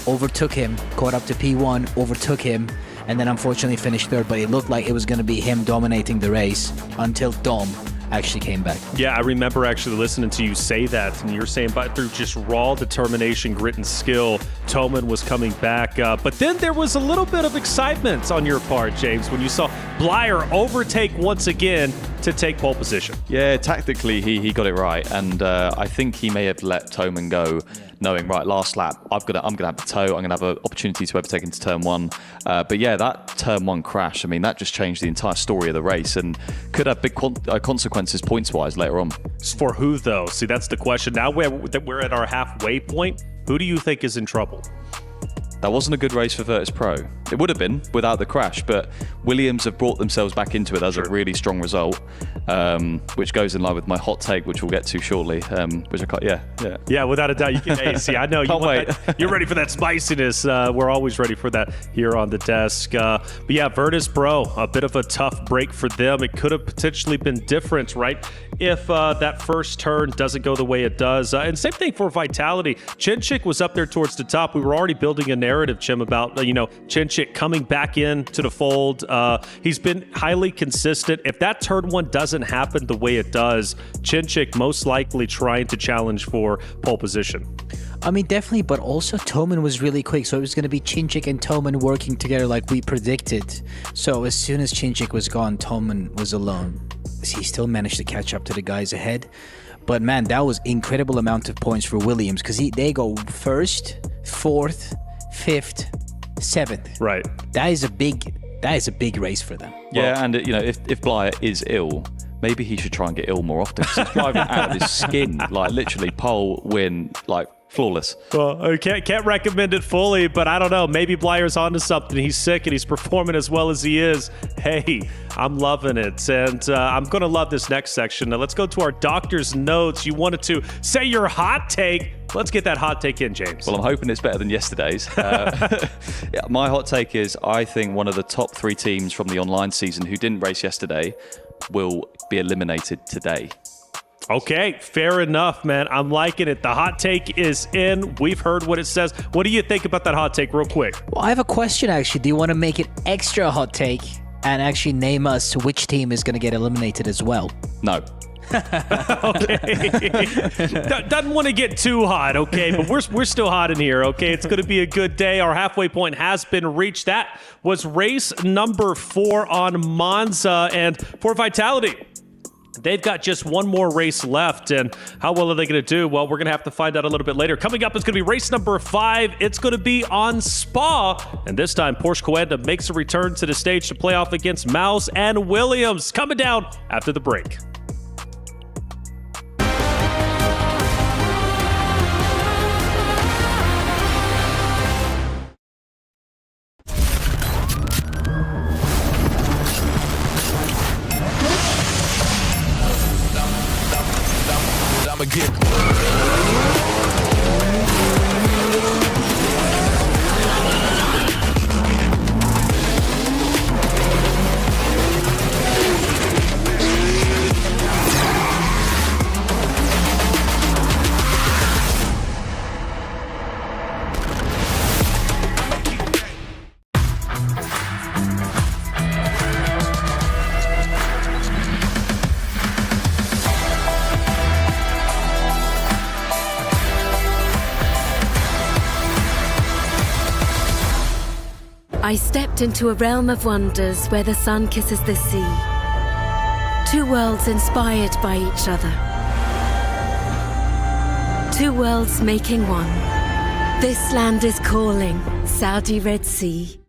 N: overtook him, caught up to P1, overtook him, and then unfortunately finished 3rd, but it looked like it was going to be him dominating the race until Dom actually came back.
F: Yeah, I remember actually listening to you say that, and you're saying but through just raw determination, grit, and skill, Toman was coming back. But then there was a little bit of excitement on your part, James, when you saw Blyer overtake once again to take pole position.
H: Yeah, tactically he got it right, and I think he may have let Toman go, knowing, right, last lap, I'm gonna have the toe, I'm gonna have an opportunity to overtake into turn 1. But yeah, that turn 1 crash, I mean, that just changed the entire story of the race and could have big consequences points-wise later on.
F: For who, though? See, that's the question. Now we're at our halfway point. Who do you think is in trouble?
H: That wasn't a good race for Virtus.pro. It would have been without the crash, but Williams have brought themselves back into it as a really strong result, which goes in line with my hot take, which we'll get to shortly. Which I can't,
F: yeah, without a doubt. You can see. I know you want that, you're ready for that spiciness. We're always ready for that here on the desk. But yeah, Virtus.pro, a bit of a tough break for them. It could have potentially been different, right? If that first turn doesn't go the way it does. And same thing for Vitality. Chinchik was up there towards the top. We were already building a narrative, Jim, about, Chinchik coming back into the fold. He's been highly consistent. If that turn 1 doesn't happen the way it does, Chinchik most likely trying to challenge for pole position.
N: I mean, definitely, but also Toman was really quick, so it was going to be Chinchik and Toman working together like we predicted. So as soon as Chinchik was gone, Toman was alone. He still managed to catch up to the guys ahead. But man, that was incredible amount of points for Williams, because they go 1st, 4th, 5th, 7th.
F: Right.
N: That is a big race for them.
H: Yeah, and if Blyer is ill, maybe he should try and get ill more often. He's driving out of his skin, like literally pole, win, like flawless.
F: Well, I can't recommend it fully, but I don't know. Maybe Blyer's onto something. He's sick and he's performing as well as he is. Hey, I'm loving it. And I'm going to love this next section. Now, let's go to our doctor's notes. You wanted to say your hot take. Let's get that hot take in, James.
H: Well, I'm hoping it's better than yesterday's. My hot take is I think one of the top 3 teams from the online season who didn't race yesterday will be eliminated today.
F: Okay, fair enough, man. I'm liking it. The hot take is in. We've heard what it says. What do you think about that hot take real quick?
N: Well, I have a question, actually. Do you want to make it extra hot take and actually name us which team is going to get eliminated as well?
H: No.
F: Okay. Doesn't want to get too hot, okay? But we're still hot in here, okay? It's going to be a good day. Our halfway point has been reached. That was race number 4 on Monza. And for Vitality, they've got just one more race left, and how well are they going to do? Well, we're going to have to find out a little bit later. Coming up is going to be race number 5. It's going to be on Spa, and this time Porsche Coanda makes a return to the stage to play off against Mouz and Williams. Coming down after the break.
D: I stepped into a realm of wonders where the sun kisses the sea. 2 worlds inspired by each other. 2 worlds making one. This land is calling, Saudi Red Sea.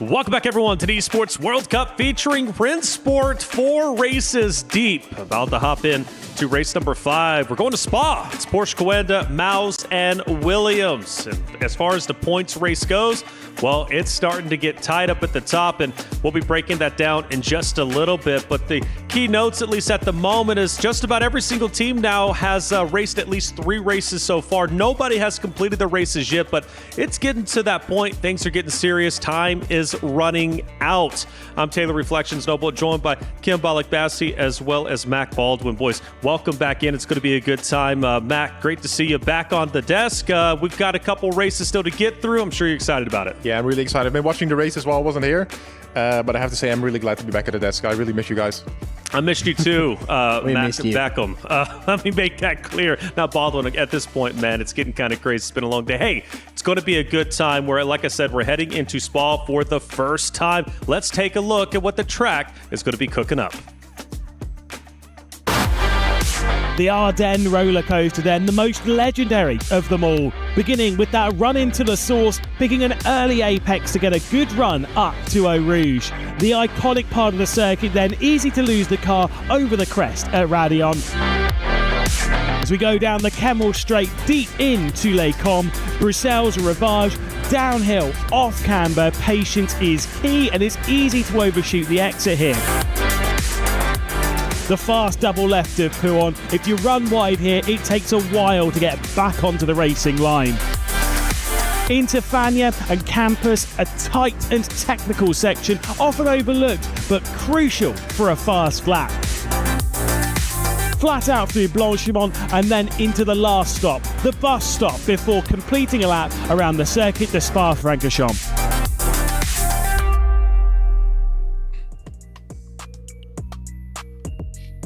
F: Welcome back, everyone, to the Esports World Cup featuring Rennsport, 4 races deep. About to hop in to race number 5. We're going to Spa. It's Porsche Coanda, Mouz, and Williams. And as far as the points race goes, well, it's starting to get tied up at the top, and we'll be breaking that down in just a little bit. But the key notes, at least at the moment, is just about every single team now has raced at least 3 races so far. Nobody has completed the races yet, but it's getting to that point. Things are getting serious. Time is running out. I'm Taylor Reflections Noble, joined by Kim Balikbassi as well as Mac Baldwin. Boys, welcome back in. It's going to be a good time. Mac, great to see you back on the desk. We've got a couple races still to get through. I'm sure you're excited about it.
G: Yeah, I'm really excited. I've been watching the races while I wasn't here, but I have to say I'm really glad to be back at the desk. I really miss you guys.
F: I missed you too,
N: We
F: Mac
N: missed you.
F: Beckham. Let me make that clear. Now, Baldwin, at this point, man, it's getting kind of crazy. It's been a long day. Hey, it's going to be a good time. Where, like I said, we're heading into Spa for the first time. Let's take a look at what the track is going to be cooking up.
S: The Ardennes roller coaster then, the most legendary of them all. Beginning with that run into the source, picking an early apex to get a good run up to Eau Rouge. The iconic part of the circuit then, easy to lose the car over the crest at Radion. As we go down the Camel Straight deep into Les Combes, Bruxelles Rivage, downhill, off camber, patience is key and it's easy to overshoot the exit here. The fast double left of Pouhon. If you run wide here, it takes a while to get back onto the racing line. Into Fania and Campus, a tight and technical section, often overlooked, but crucial for a fast lap. Flat out through Blanchimont and then into the last stop, the bus stop, before completing a lap around the Circuit de Spa-Francorchamps.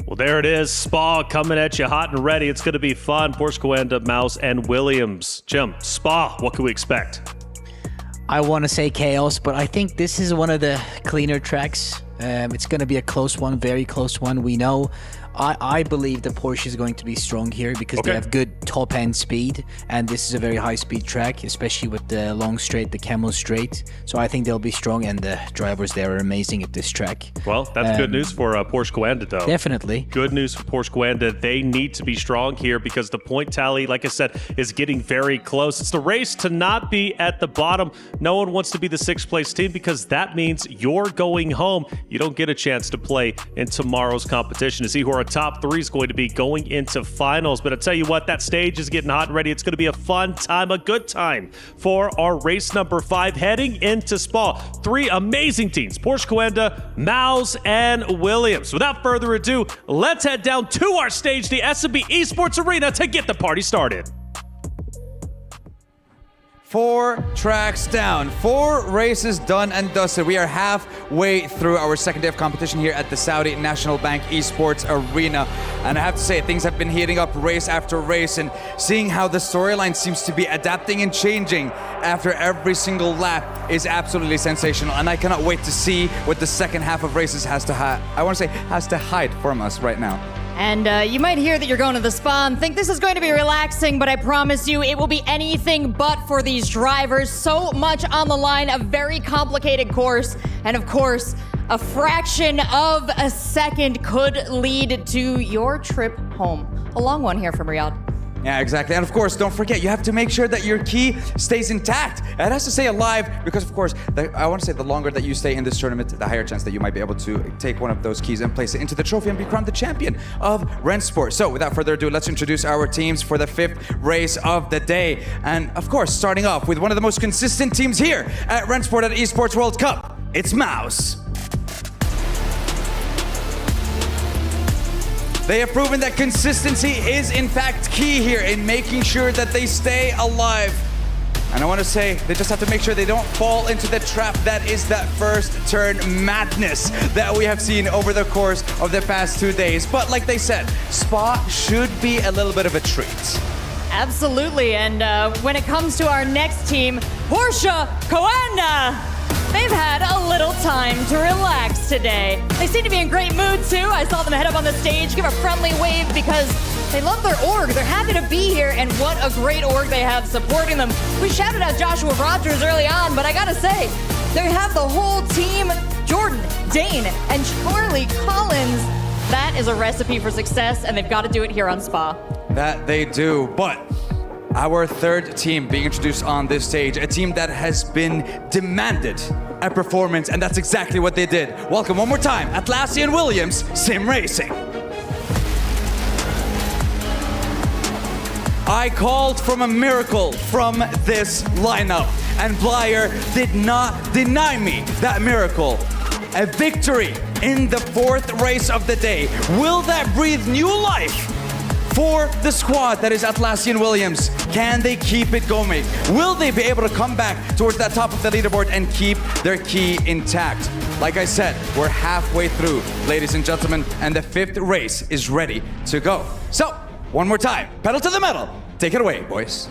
F: Well, there it is. Spa coming at you hot and ready. It's going to be fun. Porsche Coanda, Mouz, and Williams. Jim, Spa, what can we expect?
N: I want to say chaos, but I think this is one of the cleaner tracks. It's going to be a close one, very close one. We know. I believe the Porsche is going to be strong here because they have good top-end speed, and this is a very high-speed track, especially with the long straight, the Camel Straight. So I think they'll be strong, and the drivers there are amazing at this track.
F: Well, that's good news for Porsche Coanda, though.
N: Definitely.
F: Good news for Porsche Coanda. They need to be strong here because the point tally, like I said, is getting very close. It's the race to not be at the bottom. No one wants to be the 6th place team because that means you're going home. You don't get a chance to play in tomorrow's competition to see who our top 3 is going to be going into finals. But I tell you what, that stage is getting hot and ready. It's going to be a fun time, a good time for our race number 5 heading into Spa. 3 amazing teams, Porsche Coanda, Mouz, and Williams. Without further ado, let's head down to our stage, the S&B Esports Arena, to get the party started.
W: 4 tracks down, 4 races done and dusted. We are halfway through our second day of competition here at the Saudi National Bank Esports Arena. And I have to say, things have been heating up race after race, and seeing how the storyline seems to be adapting and changing after every single lap is absolutely sensational. And I cannot wait to see what the second half of races has to hide from us right now.
V: And you might hear that you're going to the spa and think this is going to be relaxing, but I promise you it will be anything but for these drivers. So much on the line, a very complicated course, and of course, a fraction of a second could lead to your trip home. A long one here from Riyadh.
W: Yeah, exactly. And of course, don't forget, you have to make sure that your key stays intact. It has to stay alive because, of course, I want to say the longer that you stay in this tournament, the higher chance that you might be able to take one of those keys and place it into the trophy and be crowned the champion of Rennsport. So without further ado, let's introduce our teams for the 5th race of the day. And of course, starting off with one of the most consistent teams here at Rennsport at Esports World Cup, it's Mouz. They have proven that consistency is in fact key here in making sure that they stay alive. And I want to say, they just have to make sure they don't fall into the trap that is that first turn madness that we have seen over the course of the past 2 days. But like they said, Spa should be a little bit of a treat.
V: Absolutely, and when it comes to our next team, Porsche Coanda, they've had a little time to relax today. They seem to be in great mood too. I saw them head up on the stage, give a friendly wave because they love their org. They're happy to be here, and what a great org they have supporting them. We shouted out Joshua Rogers early on, but I gotta say, They have the whole team, Jordan, Dane, and Charlie Collins. That is a recipe for success, and they've got to do it here on Spa.
W: That they do, but our third team being introduced on this stage, a team that has been demanded a performance, and that's exactly what they did. Welcome one more time, Atlassian Williams Sim Racing. I called from a miracle from this lineup, and Blyer did not deny me that miracle. A victory in the fourth race of the day. Will that breathe new life for the squad that is Atlassian Williams? Can they keep it going? Will they be able to come back towards that top of the leaderboard and keep their key intact? Like I said, we're halfway through, ladies and gentlemen, and the fifth race is ready to go. So, one more time, pedal to the metal. Take it away, boys.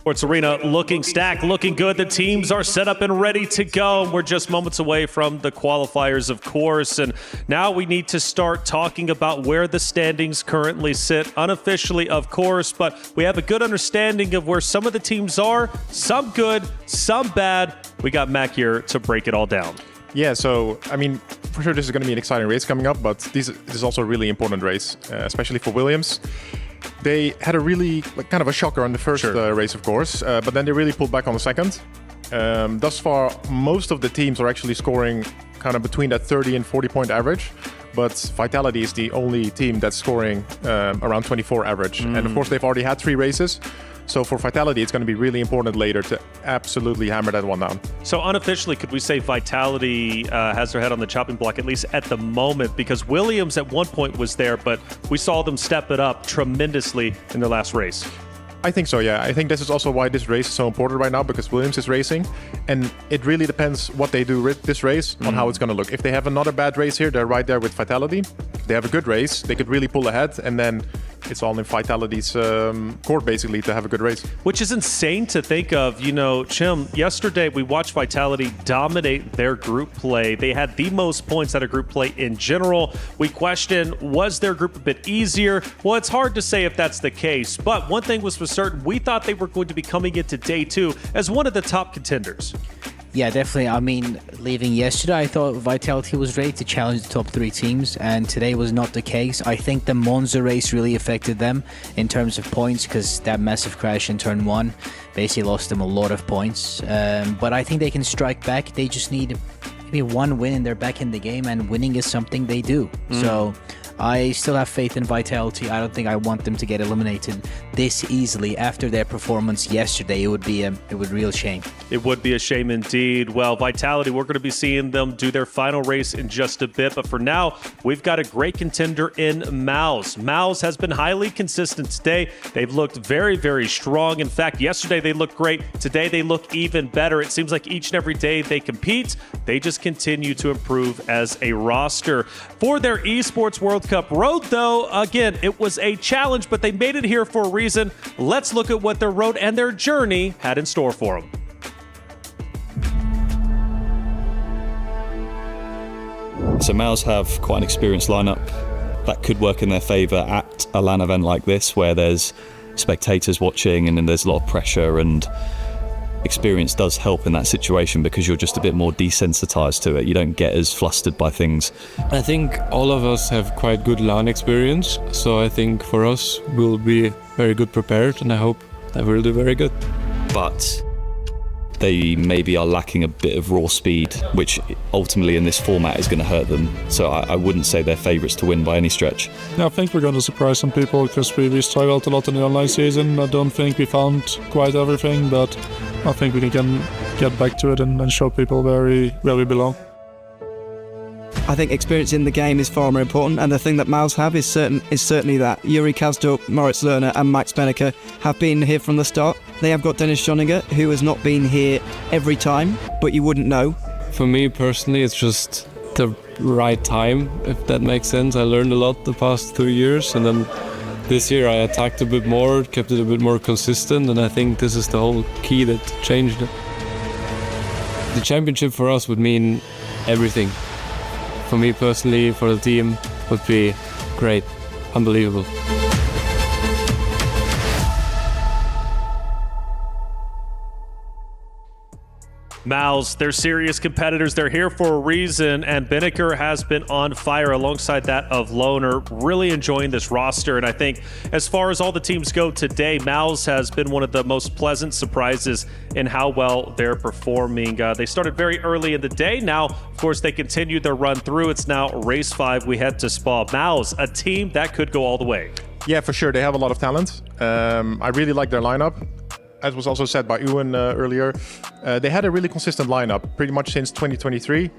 F: Sports Arena looking stacked, looking good. The teams are set up and ready to go. We're just moments away from the qualifiers, of course. And now we need to start talking about where the standings currently sit, unofficially, of course. But we have a good understanding of where some of the teams are, some good, some bad. We got Mac here to break it all down.
G: Yeah, so, I mean, for sure this is going to be an exciting race coming up, but this is also a really important race, especially for Williams. They had a really kind of a shocker on the first race, of course, but then they really pulled back on the second. Thus far, most of the teams are actually scoring kind of between that 30 and 40 point average, but Vitality is the only team that's scoring around 24 average. And of course, they've already had 3 races. So for Vitality, it's going to be really important later to absolutely hammer that one down.
F: So unofficially, could we say Vitality has their head on the chopping block, at least at the moment? Because Williams at one point was there, but we saw them step it up tremendously in their last race.
G: I think so, yeah. I think this is also why this race is so important right now, because Williams is racing, and it really depends what they do with this race on how it's going to look. If they have another bad race here, they're right there with Vitality. If they have a good race, they could really pull ahead, and then it's all in Vitality's court, basically, to have a good race.
F: Which is insane to think of. You know, Chim, yesterday we watched Vitality dominate their group play. They had the most points out of group play in general. We question, was their group a bit easier? Well, it's hard to say if that's the case, but one thing was for certain, we thought they were going to be coming into day 2 as one of the top contenders.
N: Yeah, definitely. I mean, leaving yesterday, I thought Vitality was ready to challenge the top 3 teams, and today was not the case. I think the Monza race really affected them in terms of points, because that massive crash in turn 1 basically lost them a lot of points. But I think they can strike back. They just need maybe one win and they're back in the game, and winning is something they do. So I still have faith in Vitality. I don't think I want them to get eliminated this easily after their performance yesterday. It would be a real shame.
F: It would be a shame indeed. Well, Vitality, we're going to be seeing them do their final race in just a bit. But for now, we've got a great contender in Mouz. Mouz has been highly consistent today. They've looked very, very strong. In fact, yesterday they looked great. Today they look even better. It seems like each and every day they compete, they just continue to improve as a roster. For their Esports World Cup road, though, again, it was a challenge, but they made it here for a reason. Let's look at what their road and their journey had in store for them.
I: So Mouz have quite an experienced lineup that could work in their favour at a LAN event like this, where there's spectators watching and then there's a lot of pressure, and experience does help in that situation because you're just a bit more desensitized to it. You don't get as flustered by things.
L: I think all of us have quite good LAN experience, so I think for us we'll be very good prepared, and I hope that we'll do very good.
I: But they maybe are lacking a bit of raw speed, which ultimately in this format is going to hurt them. So I wouldn't say they're favourites to win by any stretch.
L: I think we're going to surprise some people because we struggled a lot in the online season. I don't think we found quite everything, but I think we can get back to it and show people where we belong.
C: I think experience in the game is far more important, and the thing that Mouz have is certainly that. Yuri Kazduk, Moritz Lerner and Max Benneker have been here from the start. They have got Dennis Schoninger, who has not been here every time, but you wouldn't know.
L: For me personally, it's just the right time, if that makes sense. I learned a lot the past 2 years, and then this year I attacked a bit more, kept it a bit more consistent, and I think this is the whole key that changed it. The championship for us would mean everything. For me personally, for the team, would be great, unbelievable.
F: Mouz, they're serious competitors. They're here for a reason, and Binneker has been on fire alongside that of Loner. Really enjoying this roster, and I think as far as all the teams go today, Mouz has been one of the most pleasant surprises in how well they're performing. They started very early in the day. Now, of course, they continued their run through. It's now race 5. We head to Spa. Mouz, a team that could go all the way.
G: Yeah, for sure. They have a lot of talent. I really like their lineup. As was also said by Ewan earlier, they had a really consistent lineup pretty much since 2023.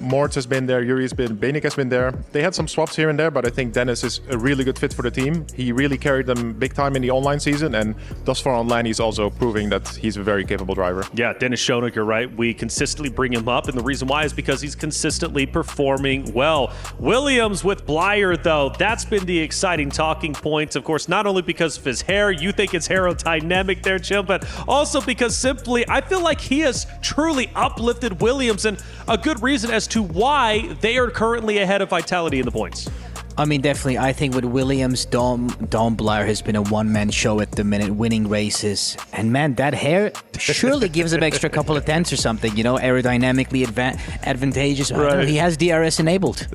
G: Mort has been there, Yuri has been, Benik has been there. They had some swaps here and there, but I think Dennis is a really good fit for the team. He really carried them big time in the online season, and thus far online he's also proving that he's a very capable driver.
F: Yeah, Dennis Schoenig, you're right. We consistently bring him up, and the reason why is because he's consistently performing well. Williams with Blyer, though, that's been the exciting talking point. Of course, not only because of his hair, you think it's aerodynamic there, Jim, but also because simply I feel like he has truly uplifted Williams, and a good reason as to why they are currently ahead of Vitality in the points.
N: I mean, definitely. I think with Williams, Dom Blyer has been a one-man show at the minute, winning races. And man, that hair surely gives him extra couple of tenths or something, you know, aerodynamically advantageous. Right. He has DRS enabled.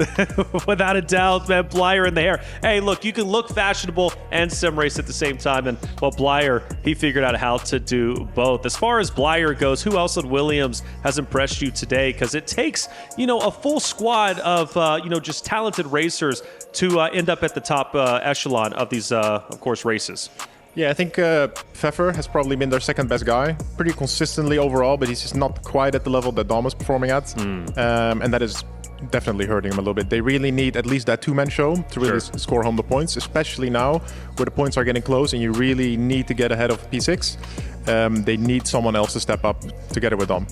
F: Without a doubt, man, Blyer in the hair. Hey, look, you can look fashionable and sim race at the same time. And well, Blyer, he figured out how to do both. As far as Blyer goes, who else in Williams has impressed you today? Because it takes, you know, a full squad of, you know, just talented racers to end up at the top echelon of these, of course, races.
G: Yeah, I think Pfeffer has probably been their second best guy, pretty consistently overall, but he's just not quite at the level that Dom is performing at. And that is definitely hurting him a little bit. They really need at least that two-man show to really score home the points, especially now where the points are getting close and you really need to get ahead of P6. They need someone else to step up together with Dom.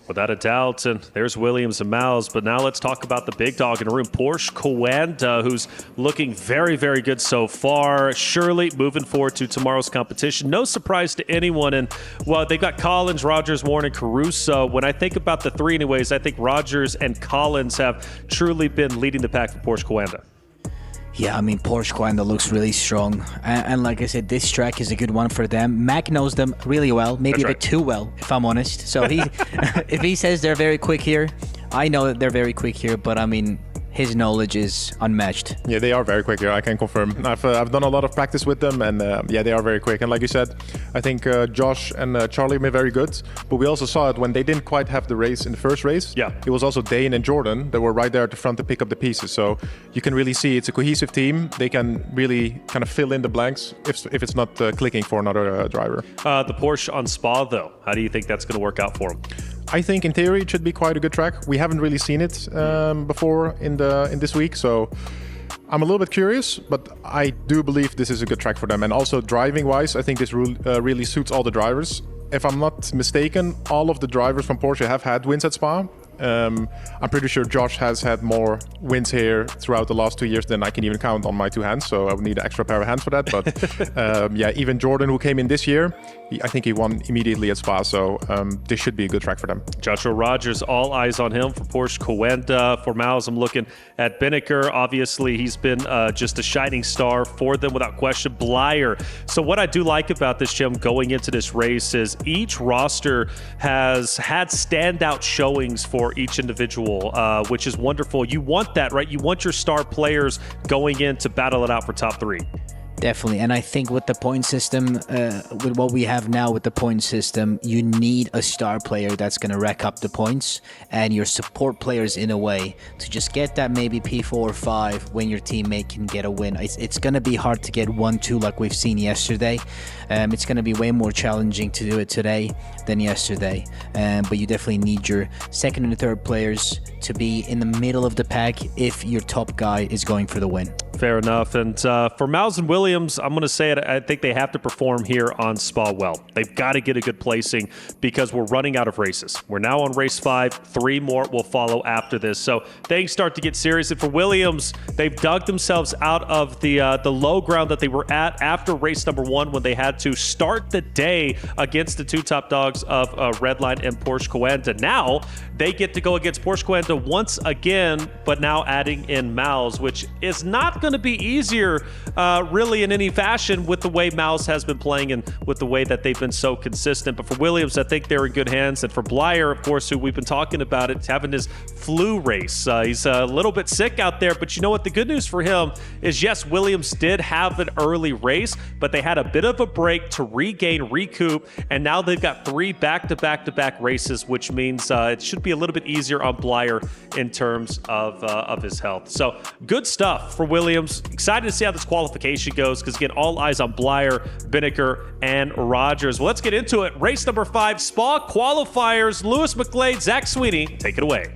F: Without a doubt, and there's Williams and Mouz. But now let's talk about the big dog in the room, Porsche Coanda, who's looking very, very good so far. Surely moving forward to tomorrow's competition. No surprise to anyone. And, well, they've got Collins, Rogers, Warren, and Caruso. When I think about the three anyways, I think Rogers and Collins have truly been leading the pack for Porsche Coanda.
N: Yeah, I mean, Porsche Coanda looks really strong. And like I said, this track is a good one for them. Mac knows them really well, maybe a bit too well, if I'm honest. So he, if he says they're very quick here, I know that they're very quick here, but I mean, his knowledge is unmatched.
G: Yeah, they are very quick here, I can confirm. I've done a lot of practice with them, and yeah, they are very quick. And like you said, I think Josh and Charlie have been very good, but we also saw it when they didn't quite have the race in the first race. Yeah, it was also Dane and Jordan that were right there at the front to pick up the pieces. So you can really see it's a cohesive team. They can really kind of fill in the blanks if it's not clicking for another driver.
F: The Porsche on Spa, though, how do you think that's going to work out for them?
G: I think in theory it should be quite a good track. We haven't really seen it before in this week, so I'm a little bit curious, but I do believe this is a good track for them. And also driving-wise, I think this really suits all the drivers. If I'm not mistaken, all of the drivers from Porsche have had wins at Spa. I'm pretty sure Josh has had more wins here throughout the last 2 years than I can even count on my two hands, so I would need an extra pair of hands for that. But yeah, even Jordan, who came in this year, I think he won immediately at Spa, so this should be a good track for them.
F: Joshua Rogers, all eyes on him for Porsche Coanda. For Mouz, I'm looking at Binneker. Obviously, he's been just a shining star for them without question. Blyer. So what I do like about this, Jim, going into this race is each roster has had standout showings for each individual, which is wonderful. You want that, right? You want your star players going in to battle it out for top three.
N: Definitely, and I think with the point system, with what we have now with the point system, you need a star player that's going to rack up the points, and your support players in a way to just get that maybe P4 or 5 when your teammate can get a win. It's going to be hard to get 1-2 like we've seen yesterday. It's going to be way more challenging to do it today than yesterday, but you definitely need your second and third players to be in the middle of the pack if your top guy is going for the win.
F: Fair enough. And for Mouz and Williams, I'm going to say it, I think they have to perform here on Spa well. They've got to get a good placing because we're running out of races. We're now on race 5. 3 more will follow after this. So things start to get serious. And for Williams, they've dug themselves out of the low ground that they were at after race number 1 when they had to start the day against the two top dogs of Redline and Porsche Coanda. Now they get to go against Porsche Coanda once again, but now adding in Mouz, which is not going going to be easier, really, in any fashion with the way Mouz has been playing and with the way that they've been so consistent. But for Williams, I think they're in good hands. And for Blyer, of course, who we've been talking about, it's having his flu race. He's a little bit sick out there, but you know what? The good news for him is, yes, Williams did have an early race, but they had a bit of a break to recoup, and now they've got 3 back-to-back races, which means it should be a little bit easier on Blyer in terms of his health. So good stuff for Williams. Excited to see how this qualification goes, because again, all eyes on Blyer, Binnicker, and Rogers. Well, let's get into it. Race number 5, Spa qualifiers. Lewis McGlade, Zach Sweeney, take it away.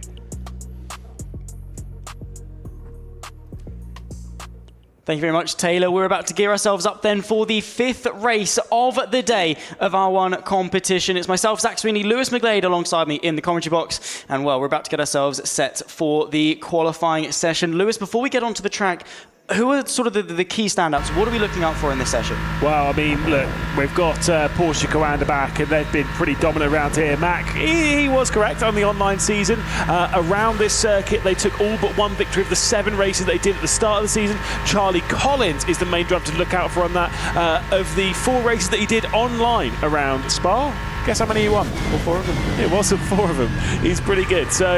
J: Thank you very much, Taylor. We're about to gear ourselves up then for the 5th race of the day of R1 competition. It's myself, Zach Sweeney, Lewis McGlade alongside me in the commentary box. And well, we're about to get ourselves set for the qualifying session. Lewis, before we get onto the track, who are sort of the key standouts? What are we looking out for in this session?
E: Well, I mean, look, we've got Porsche Coanda back, and they've been pretty dominant around here. Mac, he was correct on the online season. Around this circuit, they took all but 1 victory of the 7 races they did at the start of the season. Charlie Collins is the main driver to look out for on that. Of the 4 races that he did online around Spa, guess how many he won?
J: All 4 of them.
E: It wasn't 4 of them. He's pretty good. So,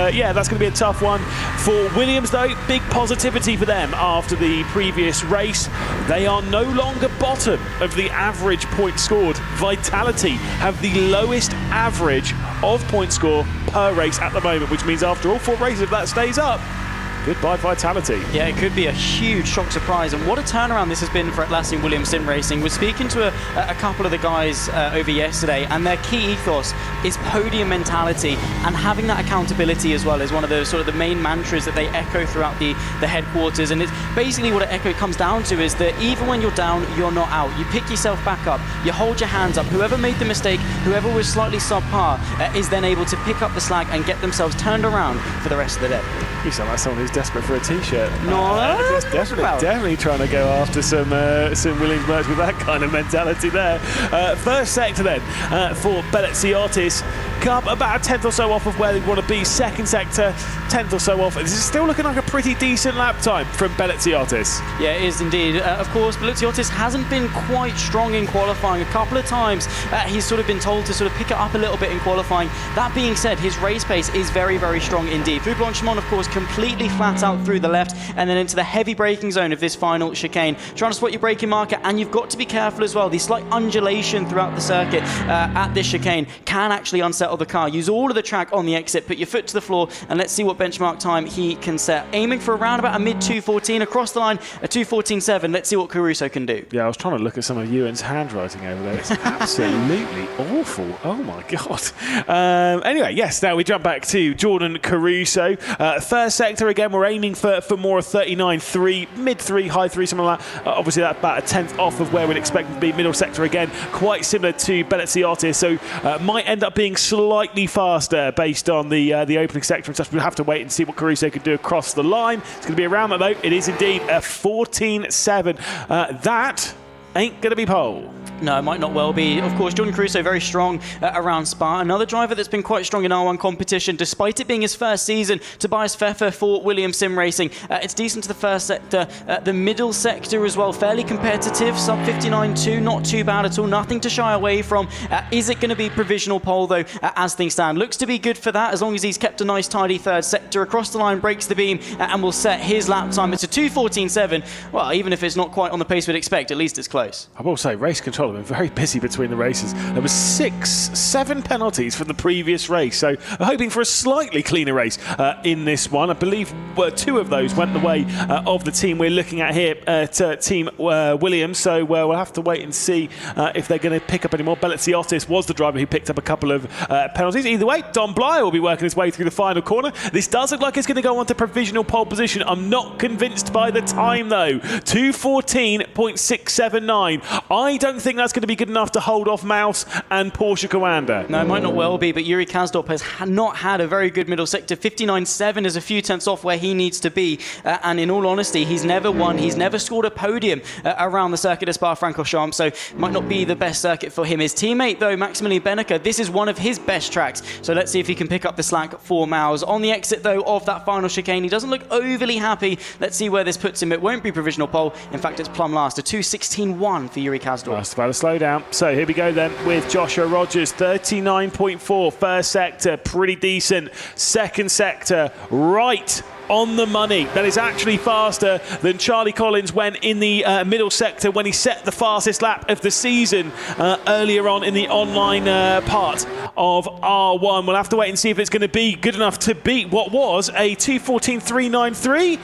E: yeah, that's going to be a tough one. For Williams, though, big positivity for them after the previous race. They are no longer bottom of the average point scored. Vitality have the lowest average of point score per race at the moment, which means after all 4 races, if that stays up, goodbye Vitality.
J: Yeah, it could be a huge shock surprise, and what a turnaround this has been for Atlassian Williams Sim Racing. We're speaking to a couple of the guys over yesterday, and their key ethos is podium mentality, and having that accountability as well is one of the sort of the main mantras that they echo throughout the headquarters. And it's basically what it comes down to is that even when you're down, you're not out. You pick yourself back up, you hold your hands up. Whoever made the mistake, whoever was slightly subpar, is then able to pick up the slack and get themselves turned around for the rest of the day.
E: You sound like someone who's desperate for a t-shirt.
J: No,
E: definitely trying to go after some Williams merch with that kind of mentality there. First sector then for BS+COMPETITION. Come about a 10th or so off of where they want to be. Second sector, 10th or so off. This is still looking like a pretty decent lap time from BS+COMPETITION.
J: Yeah, it is indeed. Of course, BS+COMPETITION hasn't been quite strong in qualifying. A couple of times he's sort of been told to sort of pick it up a little bit in qualifying. That being said, his race pace is very, very strong indeed. Fou Blanchimont, of course, completely flat out through the left and then into the heavy braking zone of this final chicane. Trying to spot your braking marker, and you've got to be careful as well. The slight undulation throughout the circuit at this chicane can actually unsettle the car. Use all of the track on the exit, put your foot to the floor, and let's see what benchmark time he can set. Aiming for around about a mid 2:14 across the line, a 2:14.7. Let's see what Caruso can do.
E: Yeah, I was trying to look at some of Ewan's handwriting over there. It's absolutely awful. Oh my god. Anyway, yes, now we jump back to Jordan Caruso. First sector, again, we're aiming for more 39.3, mid 3, high 3, something like that. Obviously, that's about a 10th off of where we'd expect it to be. Middle sector, again, quite similar to BS+COMPETITION, so might end up being slightly faster based on the opening sector and stuff. We'll have to wait and see what Caruso can do across the line. It's going to be around that, though. It is indeed a 14.7. That ain't going to be pole.
J: No, it might not well be. Of course, Jordan Caruso very strong around Spa. Another driver that's been quite strong in R1 competition, despite it being his first season. Tobias Pfeffer for Williams Sim Racing. It's decent to the first sector. The middle sector as well, fairly competitive. Sub 59.2, not too bad at all. Nothing to shy away from. Is it going to be provisional pole, though, as things stand? Looks to be good for that, as long as he's kept a nice, tidy third sector. Across the line, breaks the beam, and will set his lap time. It's a 2:14.7. Well, even if it's not quite on the pace we'd expect, at least it's close.
E: I will say, race control have been very busy between the races. There was 7 penalties from the previous race, so I'm hoping for a slightly cleaner race in this one. I believe 2 of those went the way of the team we're looking at here at Team Williams, so we'll have to wait and see if they're going to pick up any more. BS+COMPETITION was the driver who picked up a couple of penalties. Either way, Don Blyer will be working his way through the final corner. This does look like it's going to go on to provisional pole position. I'm not convinced by the time, though. 2:14.679. I don't think that's going to be good enough to hold off Mouz and Porsche Coanda?
J: No, it might not well be, but Yuri Kasdorp has not had a very good middle sector. 59.7 is a few tenths off where he needs to be. And in all honesty, he's never won. He's never scored a podium around the circuit of Spa-Francorchamps, so might not be the best circuit for him. His teammate, though, Maximilian Benneker, this is one of his best tracks. So let's see if he can pick up the slack for Mouz. On the exit, though, of that final chicane, he doesn't look overly happy. Let's see where this puts him. It won't be provisional pole. In fact, it's plumb last. A 2:16.1 for Yuri Kasdorp.
E: That's about to slow down. So here we go then with Joshua Rogers. 39.4 first sector, pretty decent. Second sector, right on the money. That is actually faster than Charlie Collins went in the middle sector when he set the fastest lap of the season earlier on in the online part of R1. We'll have to wait and see if it's going to be good enough to beat what was a 2:14.393.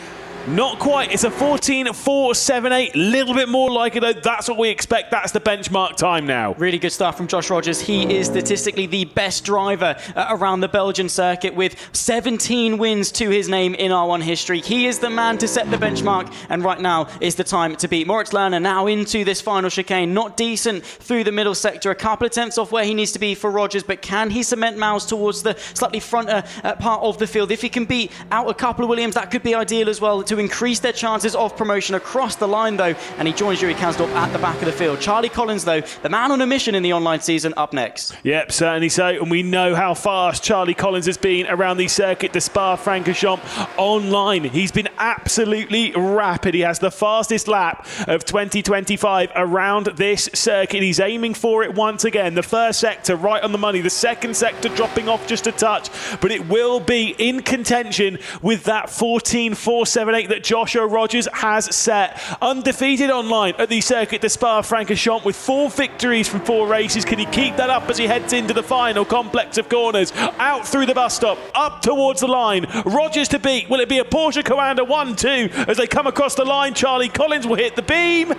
E: Not quite. It's a 14.478. A little bit more like it, though. That's what we expect. That's the benchmark time now.
J: Really good stuff from Josh Rogers. He is statistically the best driver around the Belgian circuit with 17 wins to his name in R1 history. He is the man to set the benchmark, and right now is the time to beat. Moritz Lerner now into this final chicane. Not decent through the middle sector. A couple of tenths off where he needs to be for Rogers, but can he cement Mouz towards the slightly front part of the field? If he can beat out a couple of Williams, that could be ideal as well to increase their chances of promotion across the line, though, and he joins Yuri Kasdorp at the back of the field. Charlie Collins, though, the man on a mission in the online season, up next.
E: Yep, certainly so, and we know how fast Charlie Collins has been around the circuit, the Spa-Francorchamps online. He's been absolutely rapid. He has the fastest lap of 2025 around this circuit. He's aiming for it once again. The first sector right on the money, the second sector dropping off just a touch, but it will be in contention with that 14.478 that Joshua Rogers has set. Undefeated online at the circuit, the Spa-Francorchamps, with 4 victories from 4 races. Can he keep that up as he heads into the final complex of corners? Out through the bus stop, up towards the line. Rogers to beat. Will it be a Porsche Coanda 1-2 as they come across the line? Charlie Collins will hit the beam,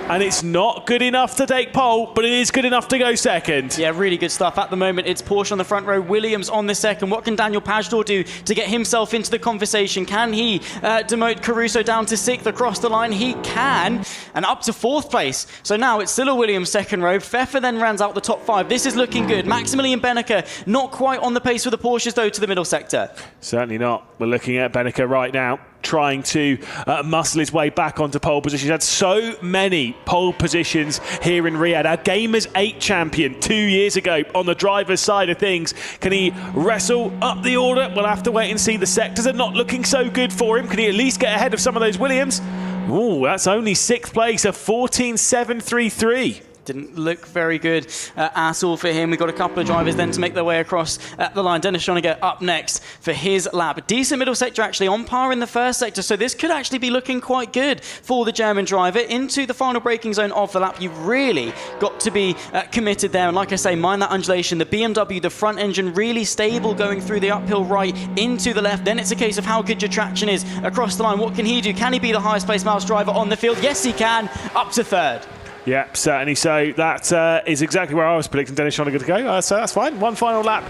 E: and it's not good enough to take pole, but it is good enough to go second.
J: Yeah, really good stuff. At the moment, it's Porsche on the front row, Williams on the second. What can Daniel Pagdor do to get himself into the conversation? Can he demote Caruso down to 6th across the line? He can, and up to 4th place. So now it's still a Williams second row. Pfeffer then rounds out the top 5. This is looking good. Maximilian Benneker not quite on the pace for the Porsches, though, to the middle sector.
E: Certainly not. We're looking at Benneker right now, trying to muscle his way back onto pole position. He's had so many pole positions here in Riyadh. Our Gamers 8 champion 2 years ago on the driver's side of things. Can he wrestle up the order? We'll have to wait and see. The sectors are not looking so good for him. Can he at least get ahead of some of those Williams? Ooh, that's only 6th place, a 14.733.
J: Didn't look very good at all for him. We've got a couple of drivers then to make their way across the line. Dennis Schoniger up next for his lap. Decent middle sector, actually, on par in the first sector. So this could actually be looking quite good for the German driver. Into the final braking zone of the lap, you've really got to be committed there. And like I say, mind that undulation. The BMW, the front engine, really stable going through the uphill right into the left. Then it's a case of how good your traction is across the line. What can he do? Can he be the highest placed Mouz driver on the field? Yes, he can. Up to 3rd.
E: Yeah, certainly so. That is exactly where I was predicting Dennis Schoniger to go. So that's fine. One final lap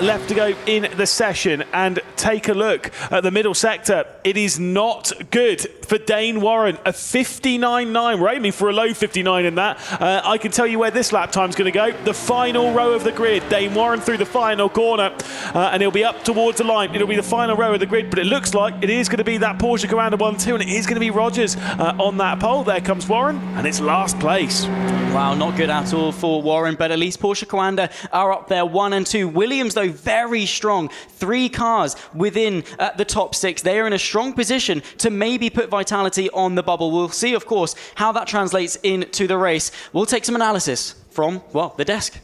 E: left to go in the session. And take a look at the middle sector. It is not good for Dane Warren. A 59.9. We're aiming for a low 59 in that. I can tell you where this lap time's going to go. The final row of the grid. Dane Warren through the final corner. And he'll be up towards the line. It'll be the final row of the grid. But it looks like it is going to be that Porsche Coanda 1-2. And it is going to be Rogers on that pole. There comes Warren. And it's last place.
J: Wow, not good at all for Warren, but at least Porsche Coanda are up there 1 and 2. Williams, though, very strong. 3 cars within the top 6. They are in a strong position to maybe put Vitality on the bubble. We'll see, of course, how that translates into the race. We'll take some analysis from, well, the desk.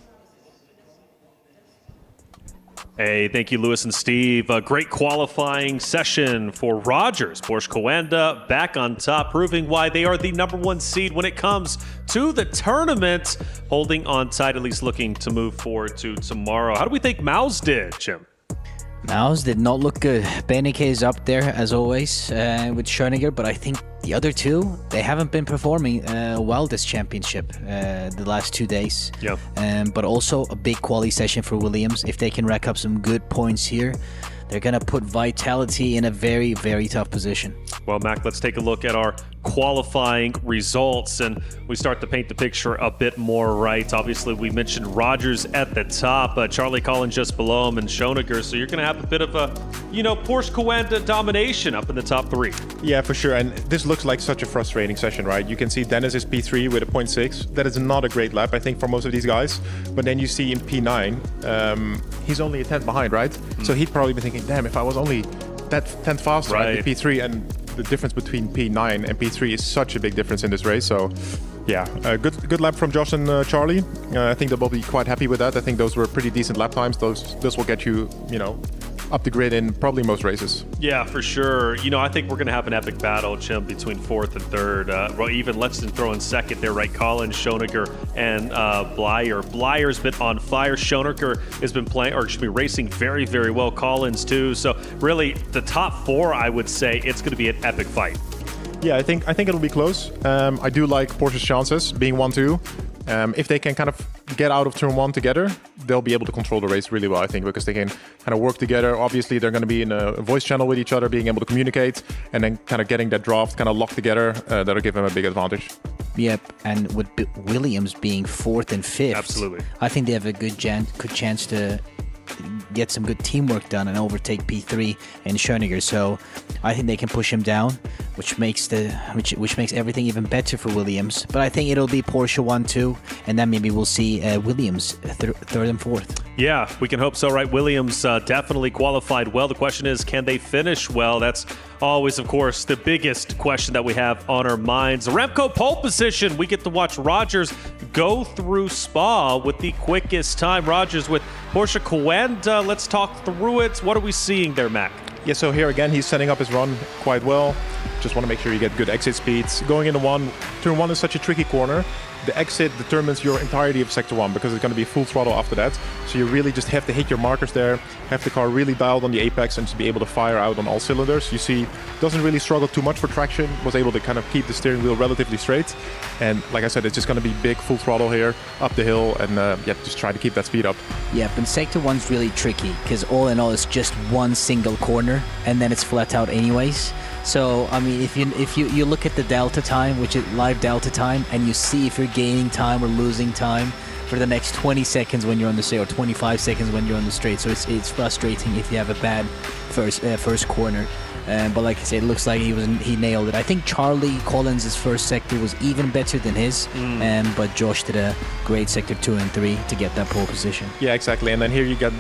F: Hey, thank you, Lewis and Steve. A great qualifying session for Rogers. Porsche Coanda back on top, proving why they are the #1 seed when it comes to the tournament. Holding on tight, at least looking to move forward to tomorrow. How do we think Mouz did, Jim?
N: Mouz did not look good. Beneke is up there, as always, with Schoniger, but I think the other two, they haven't been performing well this championship the last 2 days.
F: Yeah.
N: But also a big quali session for Williams. If they can rack up some good points here, they're going to put Vitality in a very, very tough position.
F: Well, Mac, let's take a look at our qualifying results, and we start to paint the picture a bit more right. Obviously, we mentioned Rogers at the top, Charlie Collins just below him, and Schoeniger, so you're going to have a bit of a, Porsche Coanda domination up in the top 3.
G: Yeah, for sure, and this looks like such a frustrating session, right? You can see Dennis is P3 with a 0.6. That is not a great lap, I think, for most of these guys, but then you see in P9, he's only a 10th behind, right? So he'd probably be thinking, damn, if I was only that 10th faster, right, with P3, and the difference between P9 and P3 is such a big difference in this race. So yeah, good lap from Josh and Charlie. I think they will be quite happy with that. I think those were pretty decent lap times. This will get you, up the grid in probably most races.
F: Yeah, for sure. I think we're going to have an epic battle, Chim, between 4th and 3rd. Well, even let's throw in 2nd there, right? Collins, Schoeniger, and Blyer. Blyer's been on fire. Schoeniger has been racing very, very well. Collins too. So really, the top 4, I would say, it's going to be an epic fight.
G: Yeah, I think it'll be close. I do like Porsche's chances being 1-2. If they can kind of get out of turn 1 together, they'll be able to control the race really well, I think, because they can kind of work together. Obviously, they're going to be in a voice channel with each other, being able to communicate, and then kind of getting that draft kind of locked together. That'll give them a big advantage.
N: Yep, and with Williams being 4th and 5th,
F: absolutely,
N: I think they have a good chance to get some good teamwork done and overtake P3 and Schoeniger. So I think they can push him down, which makes everything even better for Williams. But I think it'll be Porsche 1-2, and then maybe we'll see Williams 3rd and 4th.
F: Yeah, we can hope so, right? Williams definitely qualified well. The question is, can they finish well? That's always, of course, the biggest question that we have on our minds. Remco pole position. We get to watch Rogers go through Spa with the quickest time. Rogers with Porsche Coanda. Let's talk through it. What are we seeing there, Mac?
G: Yeah, so here again, he's setting up his run quite well. Just want to make sure you get good exit speeds. Going into turn 1 is such a tricky corner. The exit determines your entirety of sector 1 because it's going to be full throttle after that. So you really just have to hit your markers there, have the car really dialed on the apex, and just be able to fire out on all cylinders. You see, doesn't really struggle too much for traction, was able to kind of keep the steering wheel relatively straight. And like I said, it's just going to be big full throttle here, up the hill, and just try to keep that speed up.
N: Yeah, but sector 1's really tricky because all in all, it's just one single corner, and then it's flat out anyways. So, I mean, if you look at the delta time, which is live delta time, and you see if you're gaining time or losing time for the next 20 seconds when you're on the straight, or 25 seconds when you're on the straight. So it's frustrating if you have a bad first corner. But like I said, it looks like he nailed it. I think Charlie Collins' first sector was even better than his, but Josh did a great sector 2 and 3 to get that pole position.
G: Yeah, exactly. And then here you get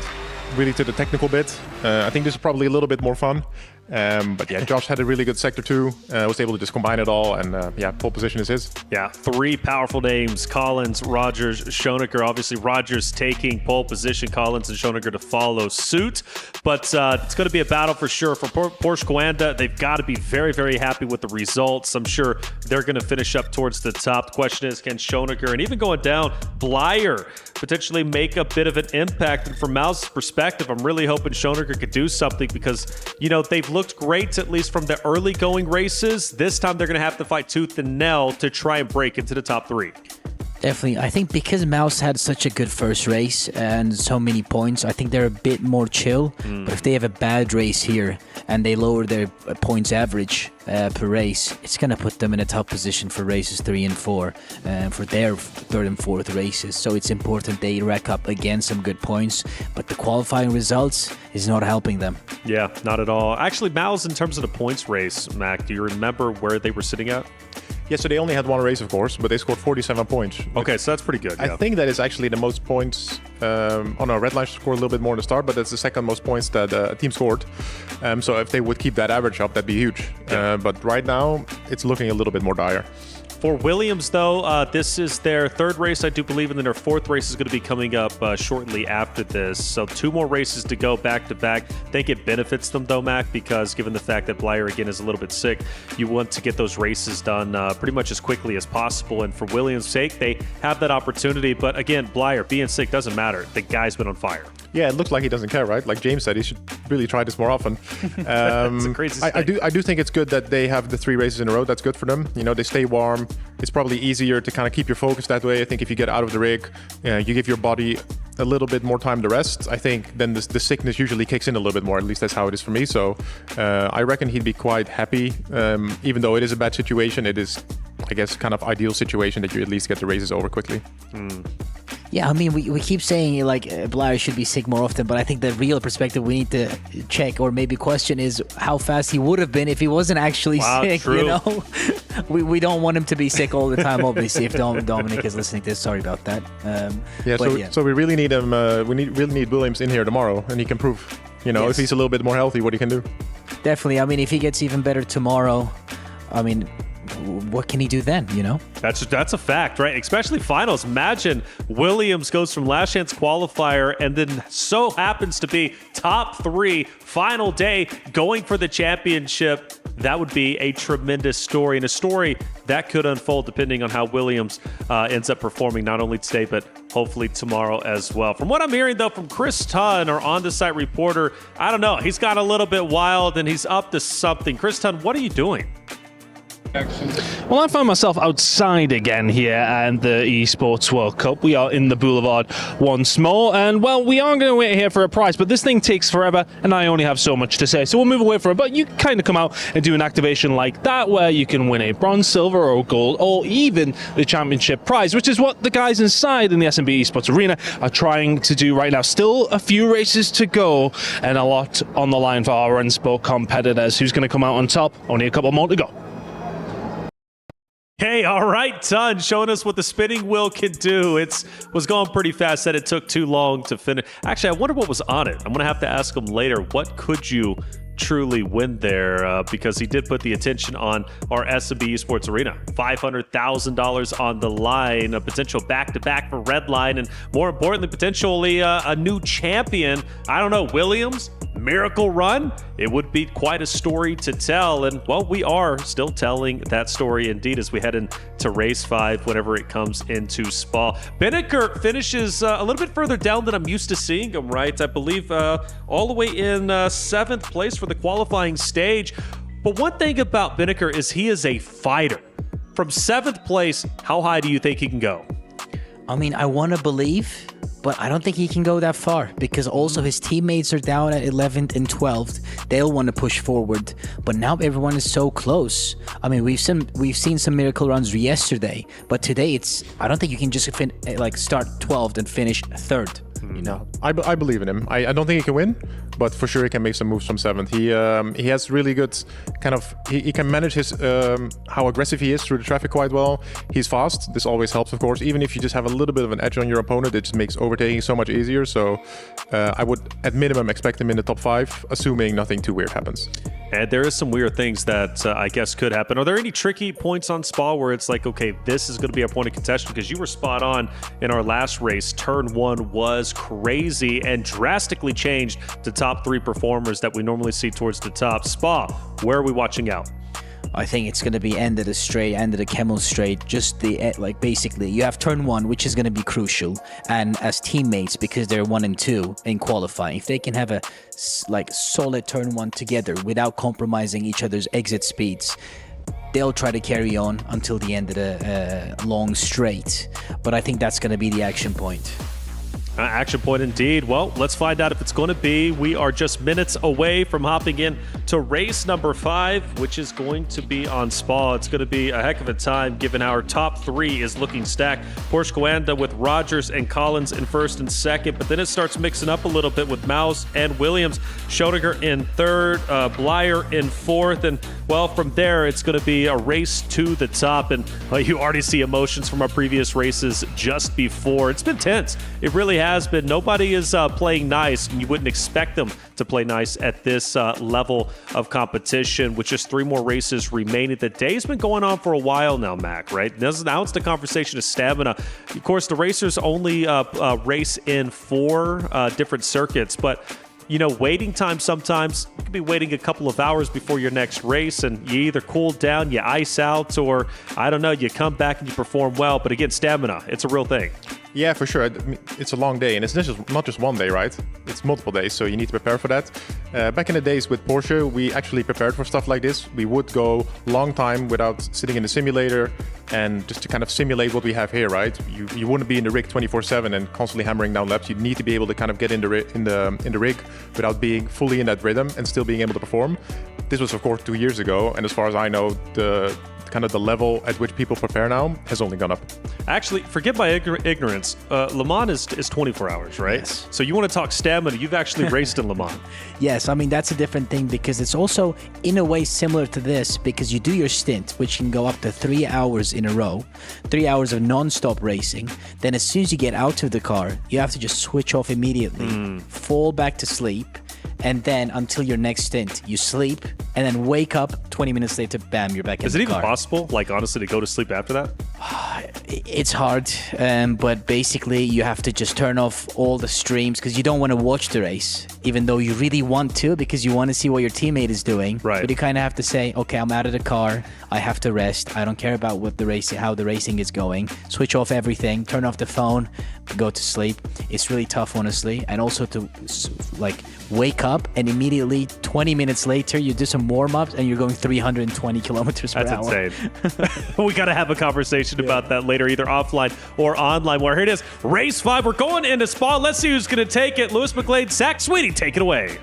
G: really to the technical bit. I think this is probably a little bit more fun. But yeah, Josh had a really good sector 2, was able to just combine it all, and pole position is his.
F: Yeah, 3 powerful names: Collins, Rogers, Schoeniger. Obviously, Rogers taking pole position, Collins and Schoeniger to follow suit. But it's going to be a battle for sure for Porsche Coanda. They've got to be very, very happy with the results. I'm sure they're going to finish up towards the top. The question is, can Schoeniger, and even going down, Blyer, potentially make a bit of an impact? And from Mouz's perspective, I'm really hoping Schoeniger could do something because, they've looked great, at least from the early going races. This time they're going to have to fight tooth and nail to try and break into the top 3.
N: Definitely. I think because Mouz had such a good first race and so many points, I think they're a bit more chill. But if they have a bad race here and they lower their points average per race, it's going to put them in a tough position for races 3 and 4 for their 3rd and 4th races. So it's important they rack up again some good points, but the qualifying results is not helping them.
F: Yeah, not at all. Actually, Mouz, in terms of the points race, Mac, do you remember where they were sitting at?
G: Yeah, so they only had one race, of course, but they scored 47 points.
F: Okay, so that's pretty good.
G: I think that is actually the most points. Redline scored a little bit more in the start, but that's the second most points that a team scored. So if they would keep that average up, that'd be huge.
F: Yeah.
G: But right now, it's looking a little bit more dire.
F: For Williams, though, this is their 3rd race, I do believe, and then their 4th race is going to be coming up shortly after this. So 2 more races to go back-to-back. I think it benefits them, though, Mac, because given the fact that Blyer, again, is a little bit sick, you want to get those races done pretty much as quickly as possible. And for Williams' sake, they have that opportunity. But again, Blyer being sick doesn't matter. The guy's been on fire.
G: Yeah, it looks like he doesn't care, right? Like James said, he should really try this more often.
F: It's a crazy
G: I do think it's good that they have the 3 races in a row. That's good for them. They stay warm. It's probably easier to kind of keep your focus that way. I think if you get out of the rig, you give your body a little bit more time to rest, I think then the sickness usually kicks in a little bit more. At least that's how it is for me. So I reckon he'd be quite happy. Even though it is a bad situation, it is, I guess, kind of ideal situation that you at least get the races over quickly.
N: Yeah, I mean, we keep saying like Blair should be sick more often, but I think the real perspective we need to check or maybe question is how fast he would have been if he wasn't actually sick.
F: True.
N: You know, we don't want him to be sick all the time. Obviously, if Dominic is listening to this, sorry about that.
G: So we really need him. Really need Williams in here tomorrow, and he can prove, if he's a little bit more healthy, what he can do.
N: Definitely. I mean, if he gets even better tomorrow, I mean, what can he do then,
F: That's a fact, right? Especially finals. Imagine Williams goes from last chance qualifier and then so happens to be top 3 final day going for the championship. That would be a tremendous story, and a story that could unfold depending on how Williams ends up performing not only today but hopefully tomorrow as well. From what I'm hearing though from Chris Tunn, our on-the-site reporter, I don't know, he's got a little bit wild and he's up to something. Chris Tunn, what are you doing?
B: Well, I find myself outside again here at the Esports World Cup. We are in the Boulevard once more, and well, we are going to wait here for a prize, but this thing takes forever, and I only have so much to say, so we'll move away from it. But you kind of come out and do an activation like that, where you can win a bronze, silver, or gold, or even the championship prize, which is what the guys inside in the SMB Esports Arena are trying to do right now. Still a few races to go, and a lot on the line for our Rennsport competitors. Who's going to come out on top? Only a couple more to go.
F: Hey, all right, Ton, showing us what the spinning wheel can do. It was going pretty fast, said it took too long to finish. Actually, I wonder what was on it. I'm going to have to ask him later. What could you truly win there? Because he did put the attention on our SMB Esports Arena. $500,000 on the line, a potential back-to-back for Redline, and more importantly, potentially a new champion. I don't know, Williams? Miracle run? It would be quite a story to tell, and well, we are still telling that story indeed as we head into race 5 whenever it comes into Spa. Binneker finishes a little bit further down than I'm used to seeing him, right? I believe all the way in 7th place for the qualifying stage. But one thing about Binneker is he is a fighter. From 7th place, how high do you think he can go?
N: I mean, I want to believe, but I don't think he can go that far because also his teammates are down at 11th and 12th. They'll want to push forward, but now everyone is so close. I mean, we've seen some miracle runs yesterday, but today I don't think you can just start 12th and finish 3rd.
G: I believe in him. I don't think he can win, but for sure he can make some moves from 7th. He has really good he can manage his how aggressive he is through the traffic quite well. He's fast. This always helps, of course. Even if you just have a little bit of an edge on your opponent, it just makes overtaking so much easier. So I would at minimum expect him in the top 5, assuming nothing too weird happens.
F: And there is some weird things that I guess could happen. Are there any tricky points on Spa where it's like, okay, this is going to be our point of contention? Because you were spot on in our last race. Turn 1 was crazy and drastically changed the top 3 performers that we normally see towards the top. Spa, where are we watching out?
N: I think it's going to be end of the straight, end of the Camel straight. Just basically, you have turn 1, which is going to be crucial. And as teammates, because they're 1 and 2 in qualifying, if they can have a solid turn 1 together without compromising each other's exit speeds, they'll try to carry on until the end of the long straight. But I think that's going to be the action point.
F: Action point indeed. Well, let's find out if it's going to be. We are just minutes away from hopping in to race number 5, which is going to be on Spa. It's going to be a heck of a time given our top 3 is looking stacked. Porsche Coanda with Rogers and Collins in 1st and 2nd, but then it starts mixing up a little bit with Mouz and Williams. Schoedinger in 3rd, Blyer in 4th, and well, from there it's going to be a race to the top, and you already see emotions from our previous races just before. It's been tense. It really has been. Nobody is playing nice, and you wouldn't expect them to play nice at this level of competition with just 3 more races remaining. The day's been going on for a while now, Mac, right? Now it's the conversation of stamina. Of course, the racers only race in 4 different circuits, but waiting time sometimes, you could be waiting a couple of hours before your next race, and you either cool down, you ice out, or I don't know, you come back and you perform well. But again, stamina, it's a real thing.
G: Yeah, for sure. I mean, it's a long day, and it's not just one day, right? It's multiple days, so you need to prepare for that. Back in the days with Porsche, we actually prepared for stuff like this. We would go long time without sitting in the simulator, and just to kind of simulate what we have here, right? You wouldn't be in the rig 24/7 and constantly hammering down laps. You need to be able to kind of get in the rig without being fully in that rhythm and still being able to perform. This was, of course, 2 years ago, and as far as I know, the level at which people prepare now has only gone up.
F: Actually, forgive my ignorance. Le Mans is 24 hours, right?
N: Yes.
F: So you want to talk stamina? You've actually raced in Le Mans.
N: Yes, I mean, that's a different thing because it's also, in a way, similar to this because you do your stint, which can go up to 3 hours in a row, 3 hours of non-stop racing. Then as soon as you get out of the car, you have to just switch off immediately, fall back to sleep, and then until your next stint, you sleep, and then wake up 20 minutes later, bam, you're back in the car.
F: Is it even possible, like, honestly, to go to sleep after that?
N: It's hard, but basically you have to just turn off all the streams because you don't want to watch the race, even though you really want to because you want to see what your teammate is doing.
F: Right.
N: But you kind of have to say, okay, I'm out of the car. I have to rest. I don't care about how the racing is going. Switch off everything. Turn off the phone. Go to sleep. It's really tough, honestly. And also to wake up and immediately 20 minutes later you do some warm-ups and you're going 320 kilometers per hour.
F: That's insane. We got to have a conversation about that later, either offline or online. Well, here it is, race 5. We're going into Spa. Let's see who's going to take it. Lewis McLean, Zach Sweetie, take it away.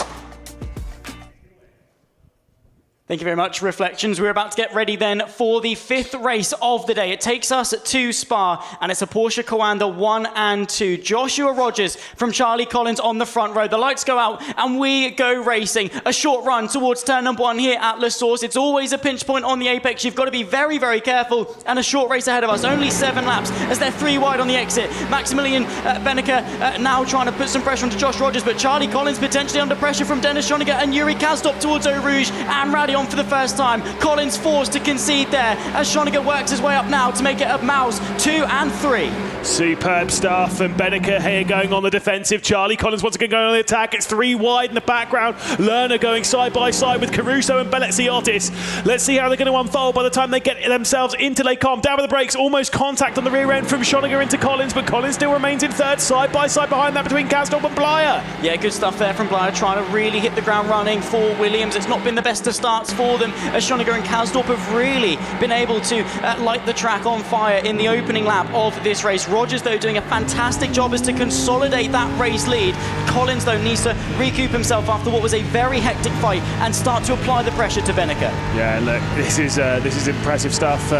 J: Thank you very much, Reflections. We're about to get ready then for the 5th race of the day. It takes us to Spa, and it's a Porsche Coanda 1 and 2. Joshua Rogers from Charlie Collins on the front row. The lights go out, and we go racing. A short run towards turn number 1 here at La Source. It's always a pinch point on the apex. You've got to be very, very careful, and a short race ahead of us. Only 7 laps as they're 3 wide on the exit. Maximilian Benneker now trying to put some pressure onto Josh Rogers, but Charlie Collins potentially under pressure from Dennis Schoeniger and Yuri Kazdorp towards Eau Rouge and Radion for the first time. Collins forced to concede there as Schoeniger works his way up now to make it a Mouz 2 and 3.
E: Superb stuff, and Benneker here going on the defensive. Charlie Collins once again going on the attack. It's 3 wide in the background. Lerner going side by side with Caruso and BS+COMPETITION. Let's see how they're going to unfold by the time they get themselves into Les Combes. Down with the brakes, almost contact on the rear end from Schoeniger into Collins, but Collins still remains in 3rd, side by side behind that between Kazdorp and Blyer.
J: Yeah, good stuff there from Blyer, trying to really hit the ground running for Williams. It's not been the best of starts for them, as Schoeniger and Kazdorp have really been able to light the track on fire in the opening lap of this race. Rogers, though, doing a fantastic job as to consolidate that race lead. Collins, though, needs to recoup himself after what was a very hectic fight and start to apply the pressure to Benneker.
E: Yeah, look, this is impressive stuff for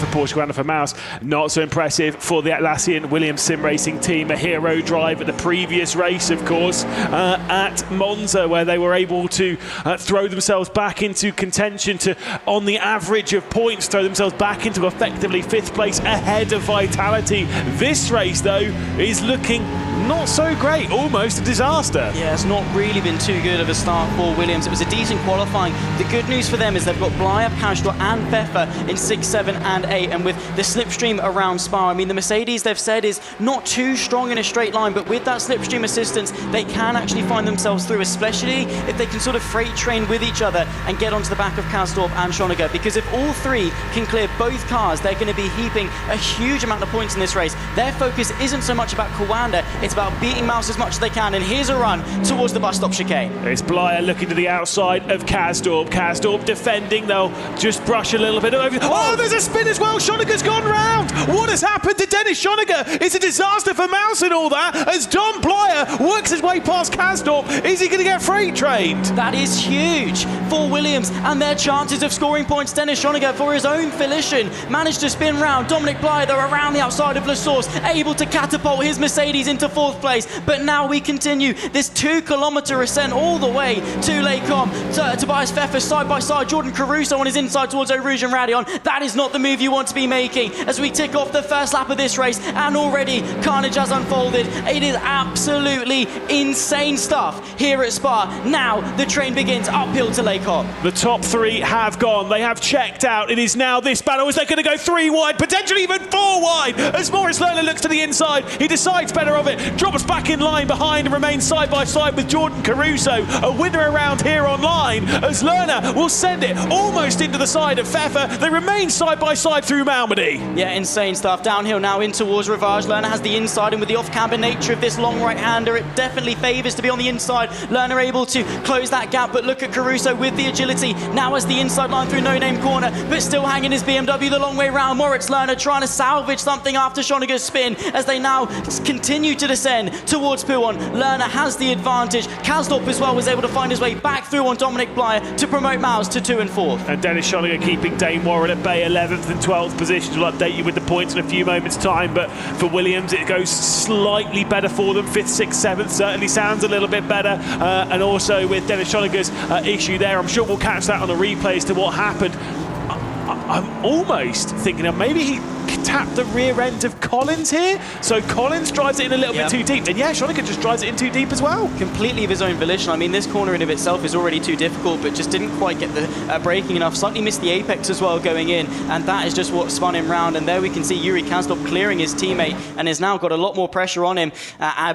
E: Porsche Coanda, for Mouz. Not so impressive for the Atlassian Williams Sim Racing team. A hero drive at the previous race, of course, at Monza, where they were able to throw themselves back into contention to, on the average of points, throw themselves back into effectively 5th place ahead of Vitality. This race, though, is looking not so great, almost a disaster.
J: Yeah, it's not really been too good of a start for Williams. It was a decent qualifying. The good news for them is they've got Blyer, Kazdorp and Pfeffer in 6, 7 and 8, and with the slipstream around Spa, I mean, the Mercedes, they've said, is not too strong in a straight line, but with that slipstream assistance, they can actually find themselves through, especially if they can sort of freight train with each other and get onto the back of Kazdorp and Schoeniger, because if all 3 can clear both cars, they're going to be heaping a huge amount of points in this race. Their focus isn't so much about Coanda, it's about beating Mouz as much as they can, and here's a run towards the bus stop chicane.
E: It's Blyer looking to the outside of Kazdorp. Kazdorp defending, they'll just brush a little bit over. Oh, there's a spin as well. Schoeniger's gone round. What has happened to Dennis Schoeniger? It's a disaster for Mouz and all that, as Don Blyer works his way past Kazdorp. Is he going to get freight trained?
J: That is huge for Williams and their chances of scoring points. Dennis Schoeniger, for his own volition, managed to spin round. Dominic Blyer, though, around the outside of La Source, able to catapult his Mercedes into 4th place. But now we continue this 2-kilometer ascent all the way to Les Combes. Tobias Pfeffer side by side, Jordan Caruso on his inside towards Eau Rouge and Radion. That is not the move you want to be making as we tick off the first lap of this race, and already carnage has unfolded. It is absolutely insane stuff here at Spa. Now the train begins uphill to Les Combes.
E: The top 3 have gone. They have checked out. It is now this battle as they're going to go 3 wide, potentially even 4 wide, as Maurice Lerner looks to the inside. He decides better of it. drops back in line behind and remains side by side with Jordan Caruso, a winner around here online, as Lerner will send it almost into the side of Pfeffer. They remain side by side through Malmedy.
J: Yeah, insane stuff. Downhill now in towards Rivage. Lerner has the inside, and with the off-camber nature of this long right-hander, it definitely favours to be on the inside. Lerner able to close that gap, but look at Caruso with the agility. Now has the inside line through no-name corner, but still hanging his BMW the long way round. Moritz Lerner trying to salvage something after Schoniger's spin as they now continue to descend towards Pouon. Lerner has the advantage. Kasdorp as well was able to find his way back through on Dominic Blyer to promote Mouz to 2 and 4.
E: And Dennis Schoniger keeping Dane Warren at bay, 11th and 12th positions. We'll update you with the points in a few moments' time, but for Williams it goes slightly better for them. 5th, 6th, 7th certainly sounds a little bit better, and also with Dennis Schoniger's issue there, I'm sure we'll catch that on the replay as to what happened. I'm almost thinking of maybe he tapped the rear end of Collins here, so Collins drives it in a little bit too deep, and yeah, Schoniger just drives it in too deep as well.
J: Completely of his own volition. I mean, this corner in of itself is already too difficult, but just didn't quite get the braking enough. Slightly missed the apex as well going in, and that is just what spun him round. And there we can see Yuri Kasdorp clearing his teammate, and has now got a lot more pressure on him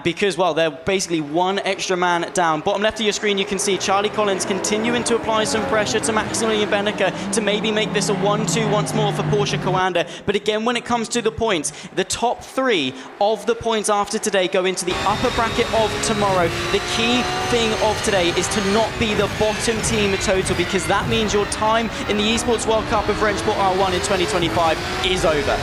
J: because, well, they're basically one extra man down. Bottom left of your screen, you can see Charlie Collins continuing to apply some pressure to Maximilian Benneker to maybe make this a 1-2 once more for Porsche Coanda. But again, when it comes to the points, the top 3 of the points after today go into the upper bracket of tomorrow. The key thing of today is to not be the bottom team total, because that means your time in the Esports World Cup of Rennsport R1 in 2025 is over.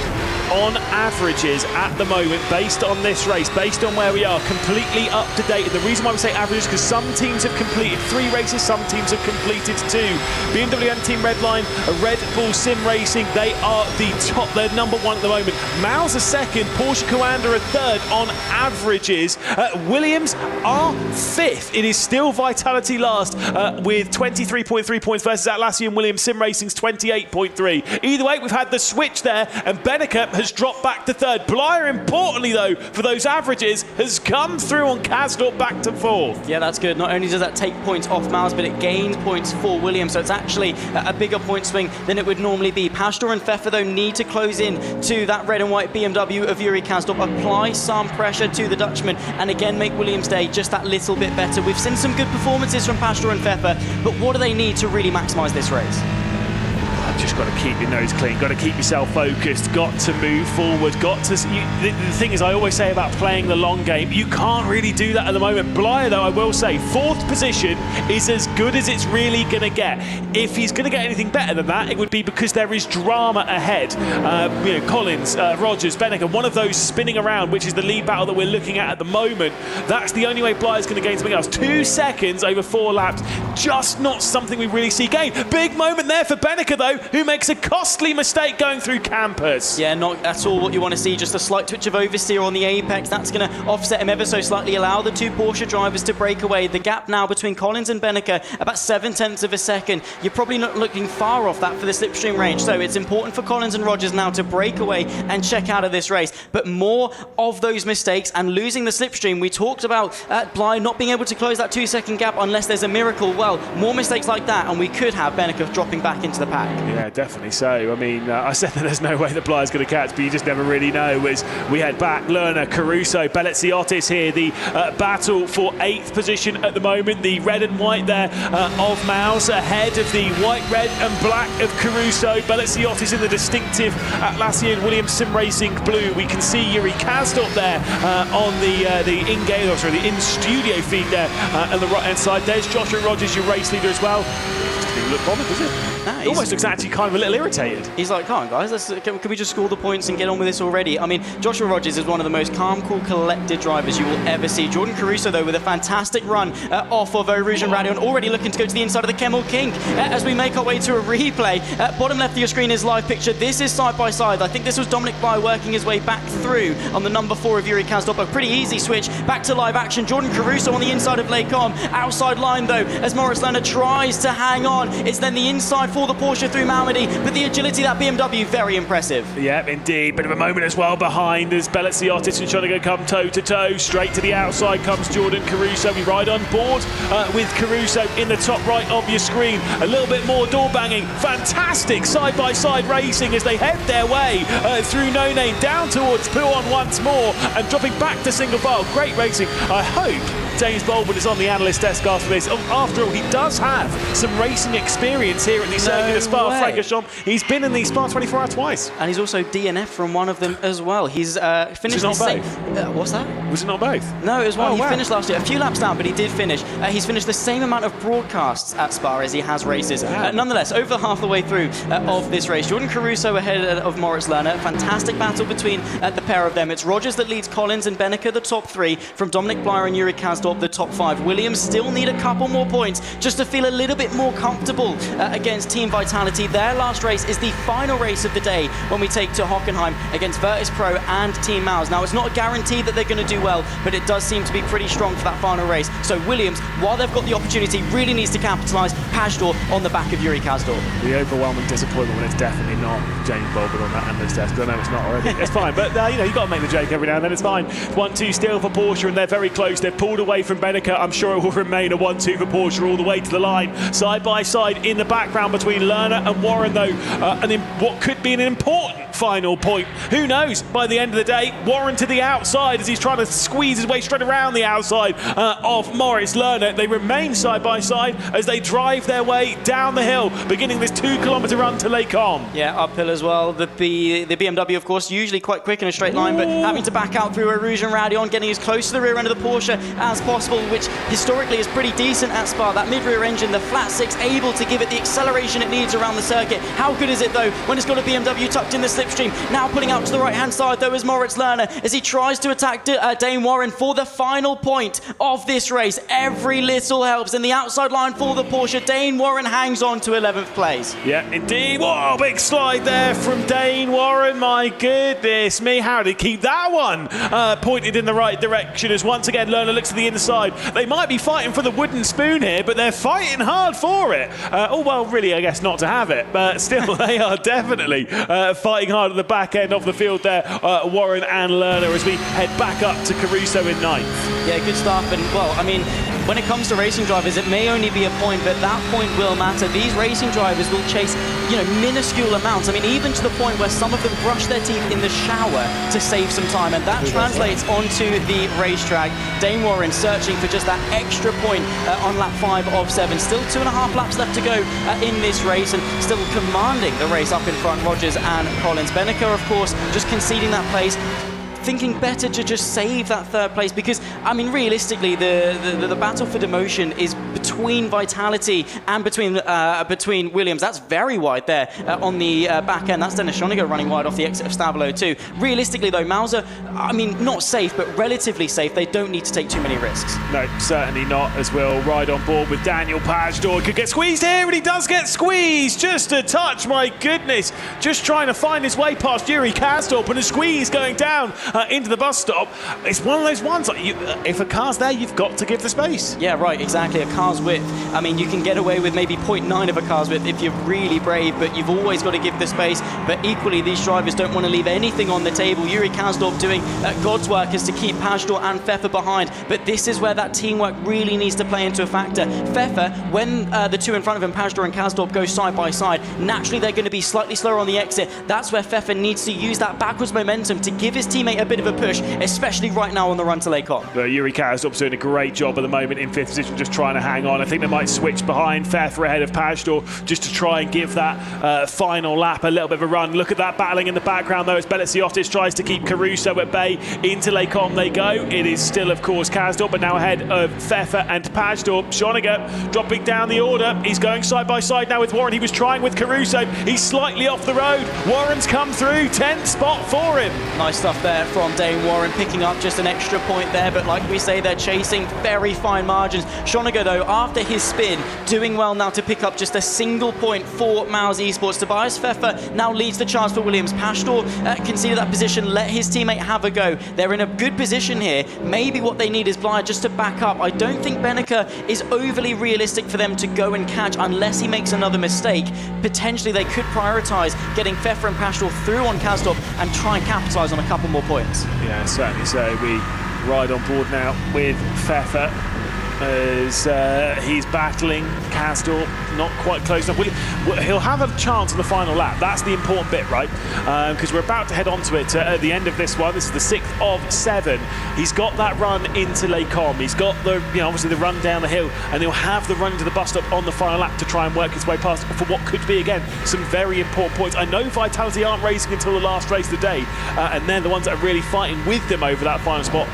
E: On averages at the moment, based on this race, based on where we are, completely up to date. And the reason why we say averages is because some teams have completed 3 races, some teams have completed 2. BMW and Team Redline, Red Bull Sim Racing, they are the top, they're number 1 at the moment. Mouz a 2nd, Porsche Coanda a 3rd on averages. Williams are 5th. It is still Vitality last with 23.3 points versus Atlassian Williams Sim Racing's 28.3. Either way, we've had the switch there, and Benneker has dropped back to 3rd. Blyer, importantly though, for those averages, has come through on Kasdorp back to 4th.
J: Yeah, that's good. Not only does that take points off Mouz, but it gains points for Williams, so it's actually a bigger point swing than it would normally be. Pastor and Pfeffer, though, need to close in to that red and white BMW of Yuri Kasdorp, apply some pressure to the Dutchman, and again make Williams' day just that little bit better. We've seen some good performances from Pastor and Pfeffer, but what do they need to really maximise this race?
E: Just got to keep your nose clean, got to keep yourself focused, got to move forward, the thing is, I always say about playing the long game, you can't really do that at the moment. Blyer, though, I will say, 4th position is as good as it's really going to get. If he's going to get anything better than that, it would be because there is drama ahead. Collins, Rogers, Benneker, one of those spinning around, which is the lead battle that we're looking at the moment. That's the only way Blyer's going to gain something else. 2 seconds over 4 laps, just not something we really see gain. Big moment there for Benneker, though, who makes a costly mistake going through campus.
J: Yeah, not at all what you want to see, just a slight twitch of oversteer on the apex. That's going to offset him ever so slightly, allow the 2 Porsche drivers to break away. The gap now between Collins and Benneker, about 7/10 of a second. You're probably not looking far off that for the slipstream range, so it's important for Collins and Rogers now to break away and check out of this race. But more of those mistakes and losing the slipstream. We talked about Bly not being able to close that 2-second gap unless there's a miracle. Well, more mistakes like that, and we could have Benneker dropping back into the pack.
E: Yeah, definitely so. I mean, I said that there's no way that Blyer's going to catch, but you just never really know. As we head back, Lerner, Caruso, Beleziotis here, the battle for 8th position at the moment. The red and white there of Mouz ahead of the white, red and black of Caruso. Beleziotis in the distinctive Atlassian Williams Sim Racing blue. We can see Yuri Kasdorp there on the in-game, or sorry, the in-studio feed there on the right-hand side. There's Joshua Rogers, your race leader as well. Doesn't look bothered, does it? He almost looks actually kind of a little irritated.
J: He's like, come on guys, can we just score the points and get on with this already? I mean, Joshua Rogers is one of the most calm, cool, collected drivers you will ever see. Jordan Caruso, though, with a fantastic run off of Eau Rouge and Radion, already looking to go to the inside of the Kemmel King as we make our way to a replay. Bottom left of your screen is live picture. This is side by side. I think this was Dominic Bly working his way back through on the number 4 of Yuri Kasdorp. A pretty easy switch back to live action. Jordan Caruso on the inside of Lecom. Outside line, though, as Moritz Lerner tries to hang on. It's then the inside for the Porsche through Malmedy, but the agility of that BMW, very impressive.
E: Yeah, indeed. Bit of a moment as well behind as Belletsiotis and Schoeniger come toe-to-toe. Straight to the outside comes Jordan Caruso. We ride on board with Caruso in the top right of your screen. A little bit more door banging. Fantastic side-by-side racing as they head their way through No Name down towards Pouon once more and dropping back to single file. Great racing. I hope James Baldwin is on the analyst desk after this. After all, he does have some racing experience here at the Circuit of Spa-Francorchamps. He's been in the Spa 24 Hour twice.
J: And he's also DNF from one of them as well. He's finished
E: not both?
J: What's that?
E: Was it not both?
J: No, it was one.
E: Oh,
J: He
E: wow.
J: finished last year. A few laps down, but he did finish. He's finished the same amount of broadcasts at Spa as he has races. Nonetheless, over half the way through of this race, Jordan Caruso ahead of Moritz Lerner. Fantastic battle between the pair of them. It's Rogers that leads Collins and Benneker, the top three. From Dominic Blyer and Yuri Kasdorp, the top five. Williams still need a couple more points just to feel a little bit more comfortable against Team Vitality. Their last race is the final race of the day when we take to Hockenheim against Virtus.pro and Team Mouz. Now, it's not a guarantee that they're going to do well, but it does seem to be pretty strong for that final race. So Williams, while they've got the opportunity, really needs to capitalise. Pajtor on the back of Yuri Kasdorp.
E: The overwhelming disappointment when it's definitely not James Baldwin on that analyst desk. I know it's not already. It's fine, but you've got to make the joke every now and then. It's fine. 1-2 still for Porsche, and they're very close. They've pulled away from Benneker. I'm sure it will remain a 1-2 for Porsche all the way to the line. Side by side in the background between Lerner and Warren, though, and in what could be an important final point. Who knows? By the end of the day, Warren to the outside as he's trying to squeeze his way straight around the outside of Moritz Lerner. They remain side by side as they drive their way down the hill, beginning this 2-kilometre run to Lake Om.
J: Yeah, uphill as well. The BMW, of course, usually quite quick in a straight line, but having to back out through Rouge and Radion, getting as close to the rear end of the Porsche as possible, which historically is pretty decent at Spa. That mid-rear engine, the flat six, able to give it the acceleration it needs around the circuit. How good is it, though, when it's got a BMW tucked in the slipstream? Now pulling out to the right-hand side, though, is Moritz Lerner as he tries to attack Dane Warren for the final point of this race. Every little helps, and the outside line for the Porsche. Dane Warren hangs on to 11th place.
E: Yeah, indeed. Whoa, big slide there from Dane Warren. My goodness me, how did he keep that one pointed in the right direction as once again Lerner looks to the inside. They might be fighting for the wooden spoon here, but they're fighting hard for it. Well, really, I guess not to have it, but still, they are definitely fighting hard at the back end of the field there, Warren and Lerner, as we head back up to Caruso in ninth.
J: Yeah, good stuff. And, well, I mean, when it comes to racing drivers, it may only be a point, but that point will matter. These racing drivers will chase, minuscule amounts. I mean, even to the point where some of them brush their teeth in the shower to save some time, and that translates onto the racetrack. Dane Warren searching for just that extra point on lap 5 of 7. Still 2.5 laps left to go in this race, and still commanding the race up in front. Rogers and Collins. Benneker, of course, just conceding that place. Thinking better to just save that third place, because I mean, realistically, the battle for demotion is between Vitality and between Williams. That's very wide there on the back end. That's Dennis Schoeniger running wide off the exit of Stabilo too. Realistically, though, Mouz, I mean, not safe, but relatively safe. They don't need to take too many risks.
E: No, certainly not, as we'll ride on board with Daniel Pajtor. Could get squeezed here, and he does get squeezed. Just a touch, my goodness. Just trying to find his way past Yuri Kasdorp, and a squeeze going down into the bus stop. It's one of those ones, like if a car's there, you've got to give the space.
J: Yeah, right, exactly. A car's width. I mean, you can get away with maybe 0.9 of a car's width if you're really brave, but you've always got to give the space. But equally, these drivers don't want to leave anything on the table. Yuri Kasdorp doing God's work is to keep Pajtor and Pfeffer behind. But this is where that teamwork really needs to play into a factor. Pfeffer, when the two in front of him, Pajtor and Kasdorp, go side by side, naturally they're going to be slightly slower on the exit. That's where Pfeffer needs to use that backwards momentum to give his teammate a bit of a push, especially right now on the run to Lake Om.
E: Yuri Kasdorp's doing a great job at the moment in 5th position, just trying to hang on. I think they might switch behind Pfeffer ahead of Pajtor just to try and give that final lap a little bit of a run. Look at that battling in the background though as Belletsiotis tries to keep Caruso at bay. Into Lake Om they go. It is still, of course, Kasdorp, but now ahead of Pfeffer and Pajtor. Schoeniger dropping down the order. He's going side by side now with Warren. He was trying with Caruso. He's slightly off the road. Warren's come through. 10th spot for him.
J: Nice stuff there from Dane Warren, picking up just an extra point there, but like we say, they're chasing very fine margins. Schoninger, though, after his spin, doing well now to pick up just a single point for Mouz Esports. Tobias Pfeffer now leads the charge for Williams. Pashtor conceded that position, let his teammate have a go. They're in a good position here. Maybe what they need is Blythe just to back up. I don't think Benneker is overly realistic for them to go and catch unless he makes another mistake. Potentially they could prioritise getting Pfeffer and Pashtor through on Kasdorp and try and capitalise on a couple more points.
E: Yeah, certainly so. We ride on board now with Pfeffer as he's battling Kasdorp, not quite close enough. He'll have a chance in the final lap. That's the important bit, right? Because we're about to head onto it at the end of this one. This is the 6th of 7. He's got that run into Les Combes. He's got the, obviously the run down the hill, and he'll have the run into the bus stop on the final lap to try and work his way past for what could be, again, some very important points. I know Vitality aren't racing until the last race of the day, and they're the ones that are really fighting with them over that final spot.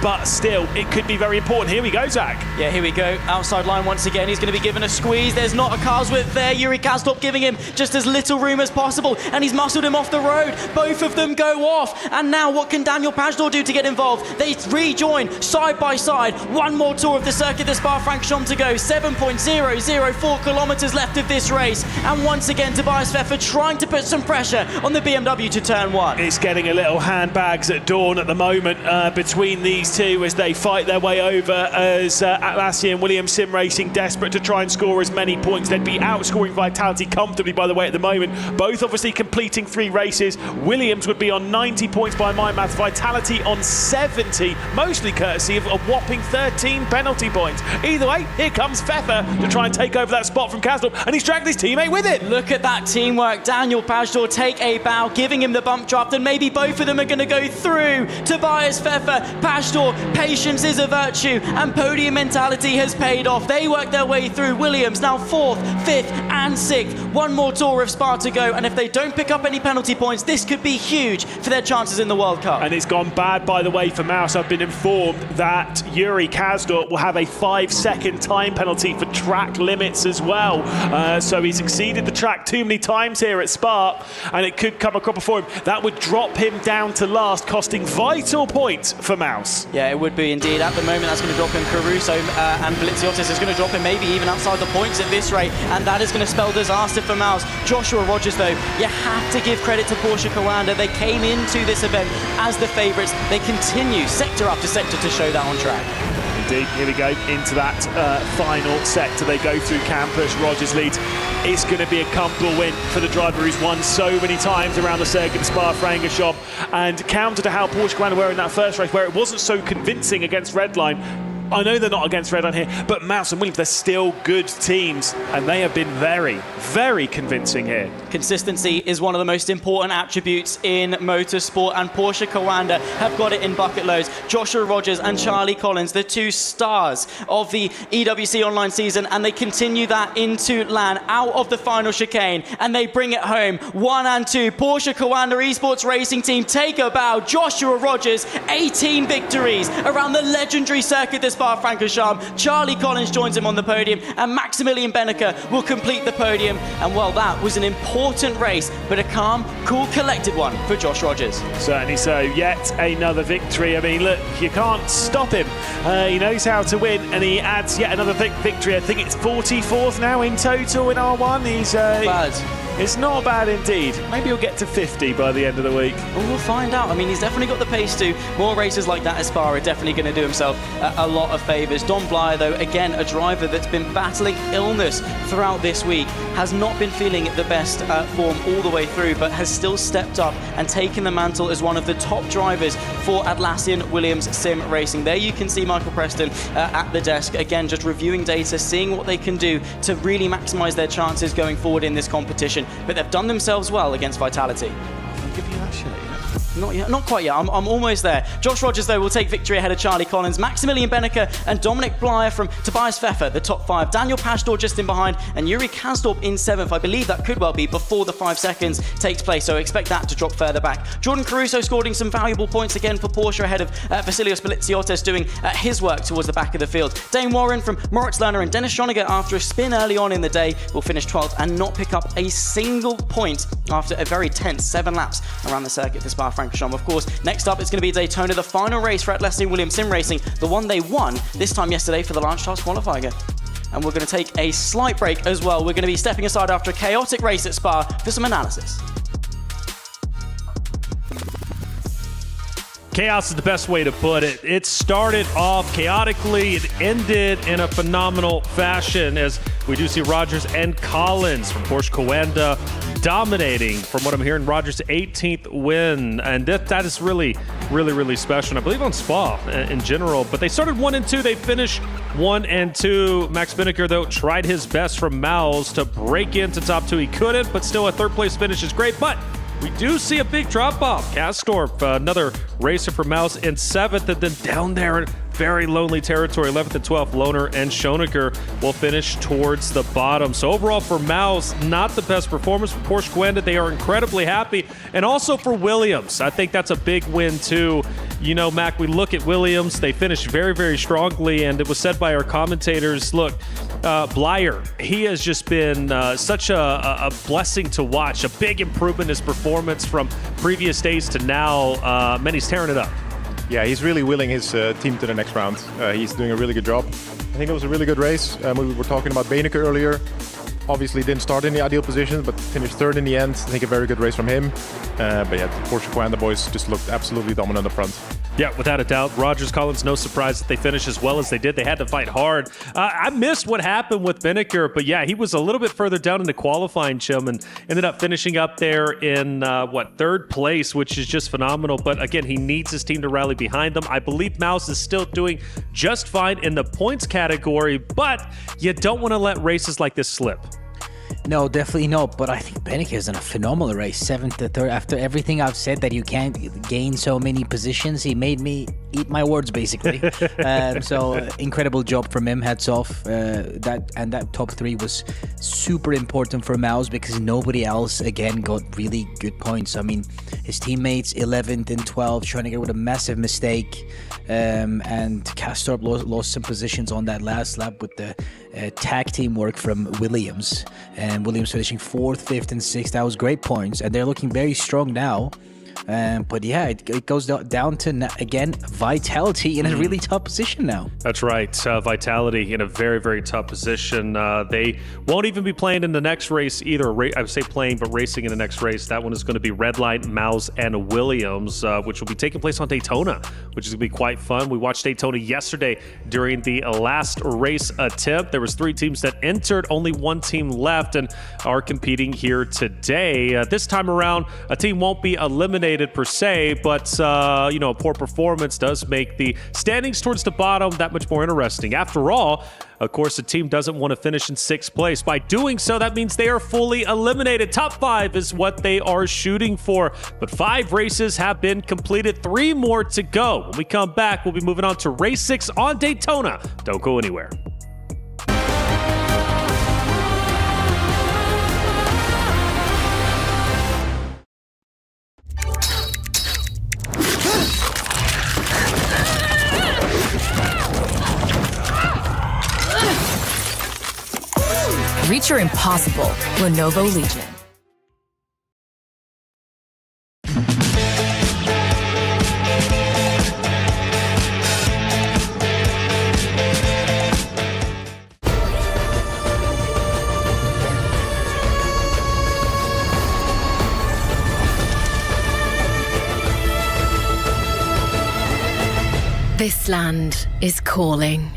E: But still, it could be very important. Here we go, Zach.
J: Yeah, here we go. Outside line once again. He's going to be given a squeeze. There's not a car's width there. Yuri Kasdorp giving him just as little room as possible, and he's muscled him off the road. Both of them go off. And now what can Daniel Pashtor do to get involved? They rejoin side by side. One more tour of the circuit, the Spa-Francorchamps to go. 7.004 kilometers left of this race. And once again, Tobias Pfeffer trying to put some pressure on the BMW to turn 1.
E: It's getting a little handbags at dawn at the moment between these two as they fight their way over, as Atlassian Williams Sim Racing desperate to try and score as many points. They'd be outscoring Vitality comfortably, by the way, at the moment. Both obviously completing 3 races. Williams would be on 90 points by my math, Vitality on 70, mostly courtesy of a whopping 13 penalty points. Either way, here comes Pfeffer to try and take over that spot from Kasdorp, and he's dragged his teammate with him.
J: Look at that teamwork. Daniel Pashtor take a bow, giving him the bump draft, and maybe both of them are going to go through. Tobias Pfeffer, Pashtor, patience is a virtue, and podium mentality has paid off. They work their way through. Williams now 4th, 5th and 6th. One more tour of Spa to go, and if they don't pick up any penalty points, this could be huge for their chances in the World Cup.
E: And it's gone bad, by the way, for Mouz. I've been informed that Yuri Kasdorp will have a 5-second time penalty for track limits as well. So he's exceeded the track too many times here at Spa, and it could come a cropper for him. That would drop him down to last, costing vital points for Mouz.
J: Yeah, it would be indeed. At the moment, that's going to drop him. Caruso and Blitziotis is going to drop him maybe even outside the points at this rate, and that is going to spell disaster for Mouz. Joshua Rogers, though, you have to give credit to Porsche Coanda. They came into this event as the favourites. They continue sector after sector to show that on track.
E: Indeed, here we go into that final sector. They go through campus. Rogers leads. It's going to be a comfortable win for the driver who's won so many times around the circuit of Spa-Francorchamps, and counter to how Porsche Coanda were in that first race, where it wasn't so convincing against Redline. I know they're not against Redline here, but Mouz and Williams, they're still good teams, and they have been very, very convincing here.
J: Consistency is one of the most important attributes in motorsport, and Porsche Coanda have got it in bucket loads. Joshua Rogers and Charlie Collins, the 2 stars of the EWC Online season, and they continue that into LAN, out of the final chicane, and they bring it home. 1 and 2, Porsche Coanda Esports Racing Team take a bow. Joshua Rogers, 18 victories around the legendary circuit this Spa-Francorchamps. Charlie Collins joins him on the podium, and Maximilian Benneker will complete the podium. And well, that was an important race, but a calm, cool, collected one for Josh Rogers.
E: Certainly so. Yet another victory. I mean, look, you can't stop him. He knows how to win, and he adds yet another victory. I think it's 44th now in total in R1. He's
J: bad.
E: It's not bad indeed. Maybe he'll get to 50 by the end of the week.
J: Well, we'll find out. I mean, he's definitely got the pace to. More races like that at Spa are definitely going to do himself a lot of favours. Don Blyer, though, again, a driver that's been battling illness throughout this week, has not been feeling the best form all the way through, but has still stepped up and taken the mantle as one of the top drivers for Atlassian Williams Sim Racing. There you can see Michael Preston at the desk, again, just reviewing data, seeing what they can do to really maximise their chances going forward in this competition. But they've done themselves well against Vitality.
E: I'll give you that shit.
J: Not yet, not quite yet. I'm almost there. Josh Rogers, though, will take victory ahead of Charlie Collins. Maximilian Benneker and Dominic Blyer from Tobias Pfeffer, the top 5. Daniel Pashtor just in behind, and Yuri Kasdorp in 7th. I believe that could well be before the 5 seconds takes place, so expect that to drop further back. Jordan Caruso scoring some valuable points again for Porsche ahead of Vasilios Blitziotis doing his work towards the back of the field. Dane Warren from Moritz Lerner and Dennis Schoninger, after a spin early on in the day, will finish 12th and not pick up a single point after a very tense 7 laps around the circuit for Spa-Francorchamps. Francorchamps. Of course, next up it's going to be Daytona, the final race for Atlassian Williams Sim Racing, the one they won this time yesterday for the Launch Task qualifier. And we're going to take a slight break as well. We're going to be stepping aside after a chaotic race at Spa for some analysis.
F: Chaos is the best way to put it. It started off chaotically. It ended in a phenomenal fashion as we do see Rogers and Collins from Porsche Coanda dominating, from what I'm hearing, Rogers' 18th win. And that is really, really, really special. And I believe on Spa in general. But they started 1 and 2. They finished 1 and 2. Max Binneker, though, tried his best from Mouz to break into top 2. He couldn't, but still a third-place finish is great. But we do see a big drop-off. Kastorp, another racer for Mouz in 7th, and then down there in very lonely territory, 11th and 12th, Lohner and Schoeniger will finish towards the bottom. So overall for Mouz, not the best performance. For Porsche Coanda, they are incredibly happy. And also for Williams, I think that's a big win too. You know, Mac, we look at Williams, they finished very, very strongly, and it was said by our commentators, look, Blyer, he has just been such a blessing to watch, a big improvement in his performance from previous days to now. Man, he's tearing it up.
G: Yeah, he's really willing his team to the next round. He's doing a really good job. I think it was a really good race. We were talking about Beeneke earlier. Obviously didn't start in the ideal position, but finished 3rd in the end. I think a very good race from him. But yeah, the Porsche Coanda boys just looked absolutely dominant up front.
F: Yeah, without a doubt. Rogers, Collins, no surprise that they finished as well as they did. They had to fight hard. I missed what happened with Binneker, but yeah, he was a little bit further down in the qualifying, Chim, and ended up finishing up there in, 3rd place, which is just phenomenal. But again, he needs his team to rally behind them. I believe Mouz is still doing just fine in the points category, but you don't want to let races like this slip.
N: No, definitely not. But I think Beeneke is in a phenomenal race, 7th to 3rd. After everything I've said that you can't gain so many positions, he made me eat my words, basically. So incredible job from him. Hats off. That top 3 was super important for Mouz because nobody else again got really good points. I mean, his teammates 11th and 12th. Schoeniger with a massive mistake, and Kastorp lost some positions on that last lap with the tag team work from Williams. And Williams finishing 4th, 5th, and 6th. That was great points, and they're looking very strong now. But yeah, it goes down to, again, Vitality in a really tough position now.
F: That's right. Vitality in a very, very tough position. They won't even be playing in the next race either. I would say playing, but racing in the next race. That one is going to be Redline, Mouz, and Williams, which will be taking place on Daytona, which is going to be quite fun. We watched Daytona yesterday during the last race attempt. There was 3 teams that entered, only 1 team left, and are competing here today. This time around, a team won't be eliminated per se, but a poor performance does make the standings towards the bottom that much more interesting. After all, of course, the team doesn't want to finish in 6th place. By doing so, that means they are fully eliminated. Top 5 is what they are shooting for, but 5 races have been completed, 3 more to go. When we come back, we'll be moving on to race 6 on Daytona. Don't go anywhere.
O: Reach your impossible, Lenovo Legion.
D: This land is calling.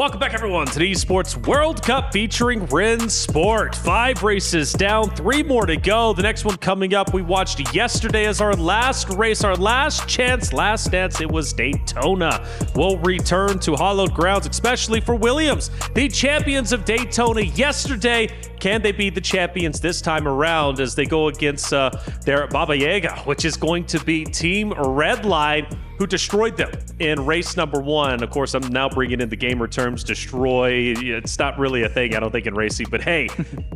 F: Welcome back, everyone, to the Esports World Cup featuring Rennsport. 5 races down, 3 more to go. The next one coming up, we watched yesterday as our last race, our last chance, last dance. It was Daytona. We'll return to hallowed grounds, especially for Williams, the champions of Daytona yesterday. Can they be the champions this time around as they go against their Baba Yaga, which is going to be Team Redline, who destroyed them in race number 1. Of course, I'm now bringing in the gamer terms, destroy. It's not really a thing, I don't think, in racing. But hey,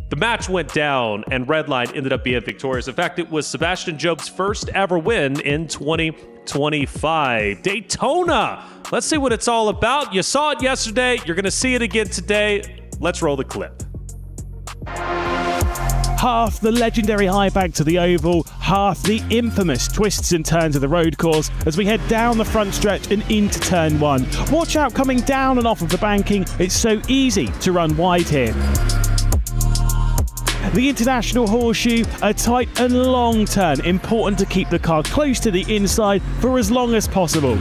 F: the match went down, and Redline ended up being victorious. In fact, it was Sebastian Job's first ever win in 2025. Daytona, let's see what it's all about. You saw it yesterday. You're going to see it again today. Let's roll the clip.
S: Half the legendary high bank to the oval, half the infamous twists and turns of the road course as we head down the front stretch and into turn 1. Watch out coming down and off of the banking. It's so easy to run wide here. The International Horseshoe, a tight and long turn. Important to keep the car close to the inside for as long as possible.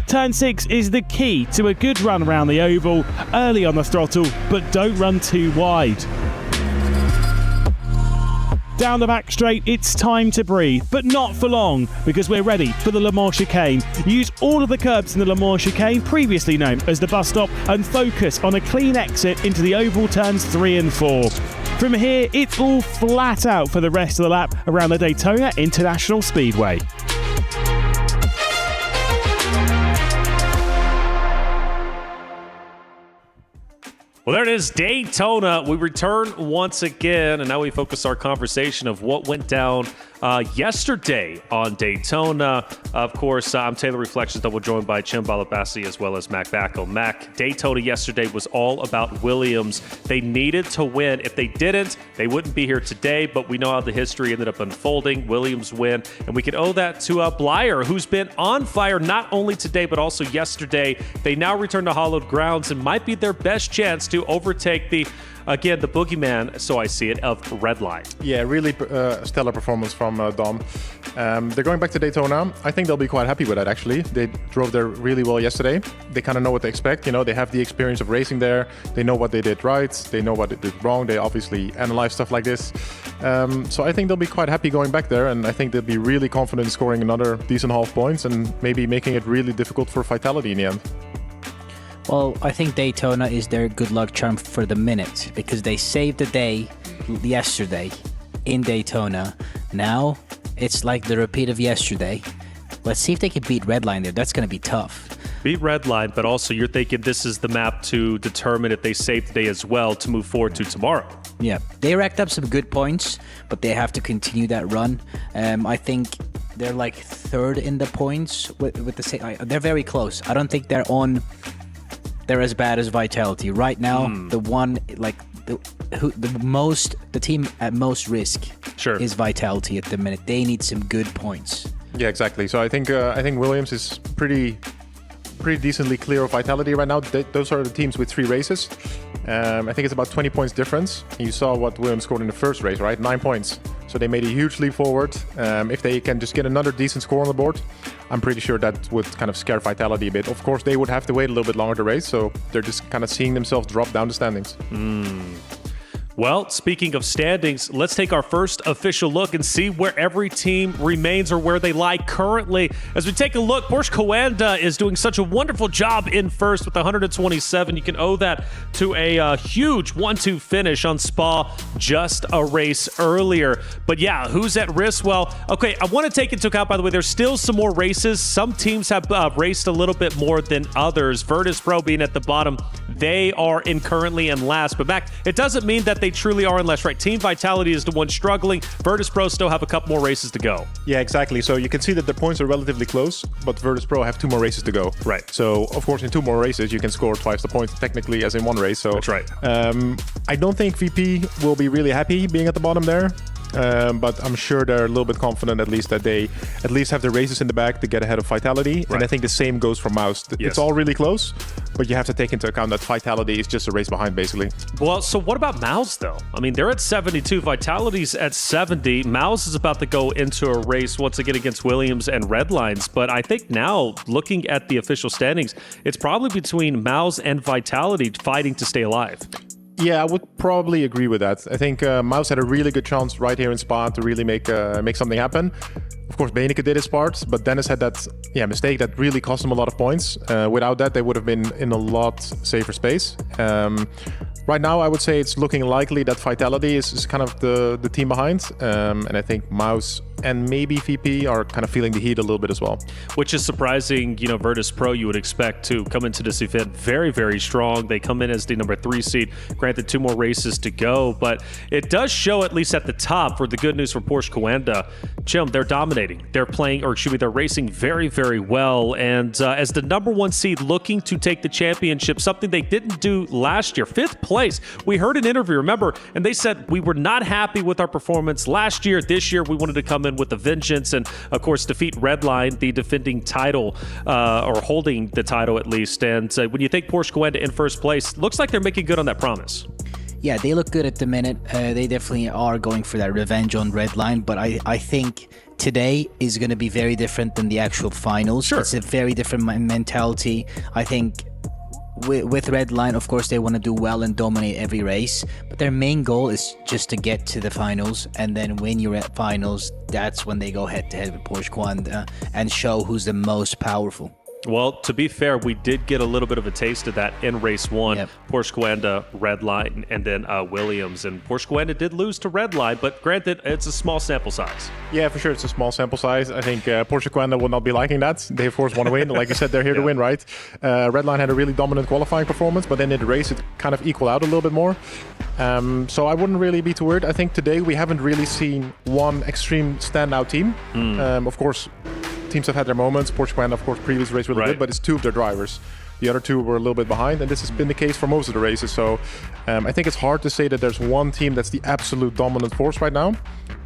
S: Turn 6 is the key to a good run around the oval, early on the throttle, but don't run too wide. Down the back straight, it's time to breathe, but not for long, because we're ready for the Le Mans chicane. Use all of the curbs in the Le Mans chicane, previously known as the bus stop, and focus on a clean exit into the oval turns 3 and 4. From here, it's all flat out for the rest of the lap around the Daytona International Speedway.
F: Well, there it is, Daytona. We return once again, and now we focus our conversation of what went down yesterday on Daytona. Of course, I'm Taylor Reflections, double joined by Chim Balabasi as well as Mac Backel. Mac, Daytona yesterday was all about Williams. They needed to win. If they didn't, they wouldn't be here today, but we know how the history ended up unfolding. Williams win, and we can owe that to Blyer, who's been on fire not only today, but also yesterday. They now return to hallowed grounds and might be their best chance to overtake the boogeyman, so I see it, of Redline.
G: Yeah, really stellar performance from Dom. They're going back to Daytona. I think they'll be quite happy with that, actually. They drove there really well yesterday. They kind of know what to expect. You know, they have the experience of racing there. They know what they did right. They know what they did wrong. They obviously analyze stuff like this. So I think they'll be quite happy going back there, and I think they'll be really confident in scoring another decent half points and maybe making it really difficult for Vitality in the end.
N: Well, I think Daytona is their good luck charm for the minute because they saved the day yesterday in Daytona. Now it's like the repeat of yesterday. Let's see if they can beat Redline there. That's going to be tough.
F: Beat Redline, but also you're thinking this is the map to determine if they save the day as well to move forward to tomorrow.
N: Yeah, they racked up some good points, but they have to continue that run. I think they're like 3rd in the points with the same. They're very close. I don't think they're as bad as Vitality right now. The one the team at most risk is Vitality at the minute. They need some good points.
G: Yeah, exactly. So I think Williams is pretty decently clear of Vitality right now. Those are the teams with 3 races. I think it's about 20 points difference. You saw what Williams scored in the first race, right? 9 points. So they made a huge leap forward. If they can just get another decent score on the board, I'm pretty sure that would kind of scare Vitality a bit. Of course, they would have to wait a little bit longer to race, so they're just kind of seeing themselves drop down the standings.
F: Well, speaking of standings, let's take our first official look and see where every team remains or where they lie currently. As we take a look, Porsche Coanda is doing such a wonderful job in first with 127. You can owe that to a huge 1-2 finish on Spa just a race earlier. But yeah, who's at risk? Well, okay, I want to take into account, by the way, there's still some more races. Some teams have raced a little bit more than others. Virtus.pro being at the bottom, they are currently in last. But Mac, it doesn't mean that they truly are in last, right? Team Vitality is the one struggling. Virtus.pro still have a couple more races to go.
G: Yeah, exactly. So you can see that the points are relatively close, but Virtus.pro have 2 more races to go.
F: Right.
G: So, of course, in 2 more races, you can score twice the points technically as in one race. So
F: that's right.
G: I don't think VP will be really happy being at the bottom there. but I'm sure they're a little bit confident at least that they at least have the races in the back to get ahead of Vitality. Right. And I think the same goes for Mouz. Yes. It's all really close, but you have to take into account that Vitality is just a race behind, basically.
F: Well, so what about Mouz, though? I mean, they're at 72. Vitality's at 70. Mouz is about to go into a race once again against Williams and Redlines, but I think now, looking at the official standings, it's probably between Mouz and Vitality fighting to stay alive.
G: Yeah, I would probably agree with that. I think Mouz had a really good chance right here in Spa to really make something happen. Of course, Beneke did his part, but Dennis had that mistake that really cost him a lot of points. Without that, they would have been in a lot safer space. Right now, I would say it's looking likely that Vitality is kind of the team behind. And I think Mouz and maybe VP are kind of feeling the heat a little bit as well.
F: Which is surprising. You know, Virtus.pro you would expect to come into this event very, very strong. They come in as the number 3 seed. Granted, 2 more races to go, but it does show, at least at the top, for the good news for Porsche Coanda. Chim, they're dominating. They're playing, or excuse me, they're racing very, very well. And as the number 1 seed looking to take the championship, something they didn't do last year, 5th place. We heard an interview, remember, and they said we were not happy with our performance last year. This year, we wanted to come in with a vengeance and, of course, defeat Redline, the defending title, or holding the title at least. And when you think Porsche Coanda in 1st place, looks like they're making good on that promise.
N: Yeah, they look good at the minute. They definitely are going for that revenge on Redline, but I think today is going to be very different than the actual finals. Sure. It's a very different mentality. I think with Redline, of course, they want to do well and dominate every race, but their main goal is just to get to the finals, and then when you're at finals, that's when they go head-to-head with Porsche Coanda and show who's the most powerful.
F: Well, to be fair, we did get a little bit of a taste of that in race 1. Yep. Porsche Coanda, Redline, and then Williams. And Porsche Coanda did lose to Redline, but granted, it's a small sample size.
G: Yeah, for sure, it's a small sample size. I think Porsche Coanda will not be liking that. They, of course, want to win. Like you said, they're here to win, right? Redline had a really dominant qualifying performance, but then in the race, it kind of equaled out a little bit more. So I wouldn't really be too worried. I think today we haven't really seen one extreme standout team. Of course, teams have had their moments. Porsche Coanda, of course, previous race really good, but it's 2 of their drivers. The other 2 were a little bit behind, and this has been the case for most of the races. So I think it's hard to say that there's one team that's the absolute dominant force right now.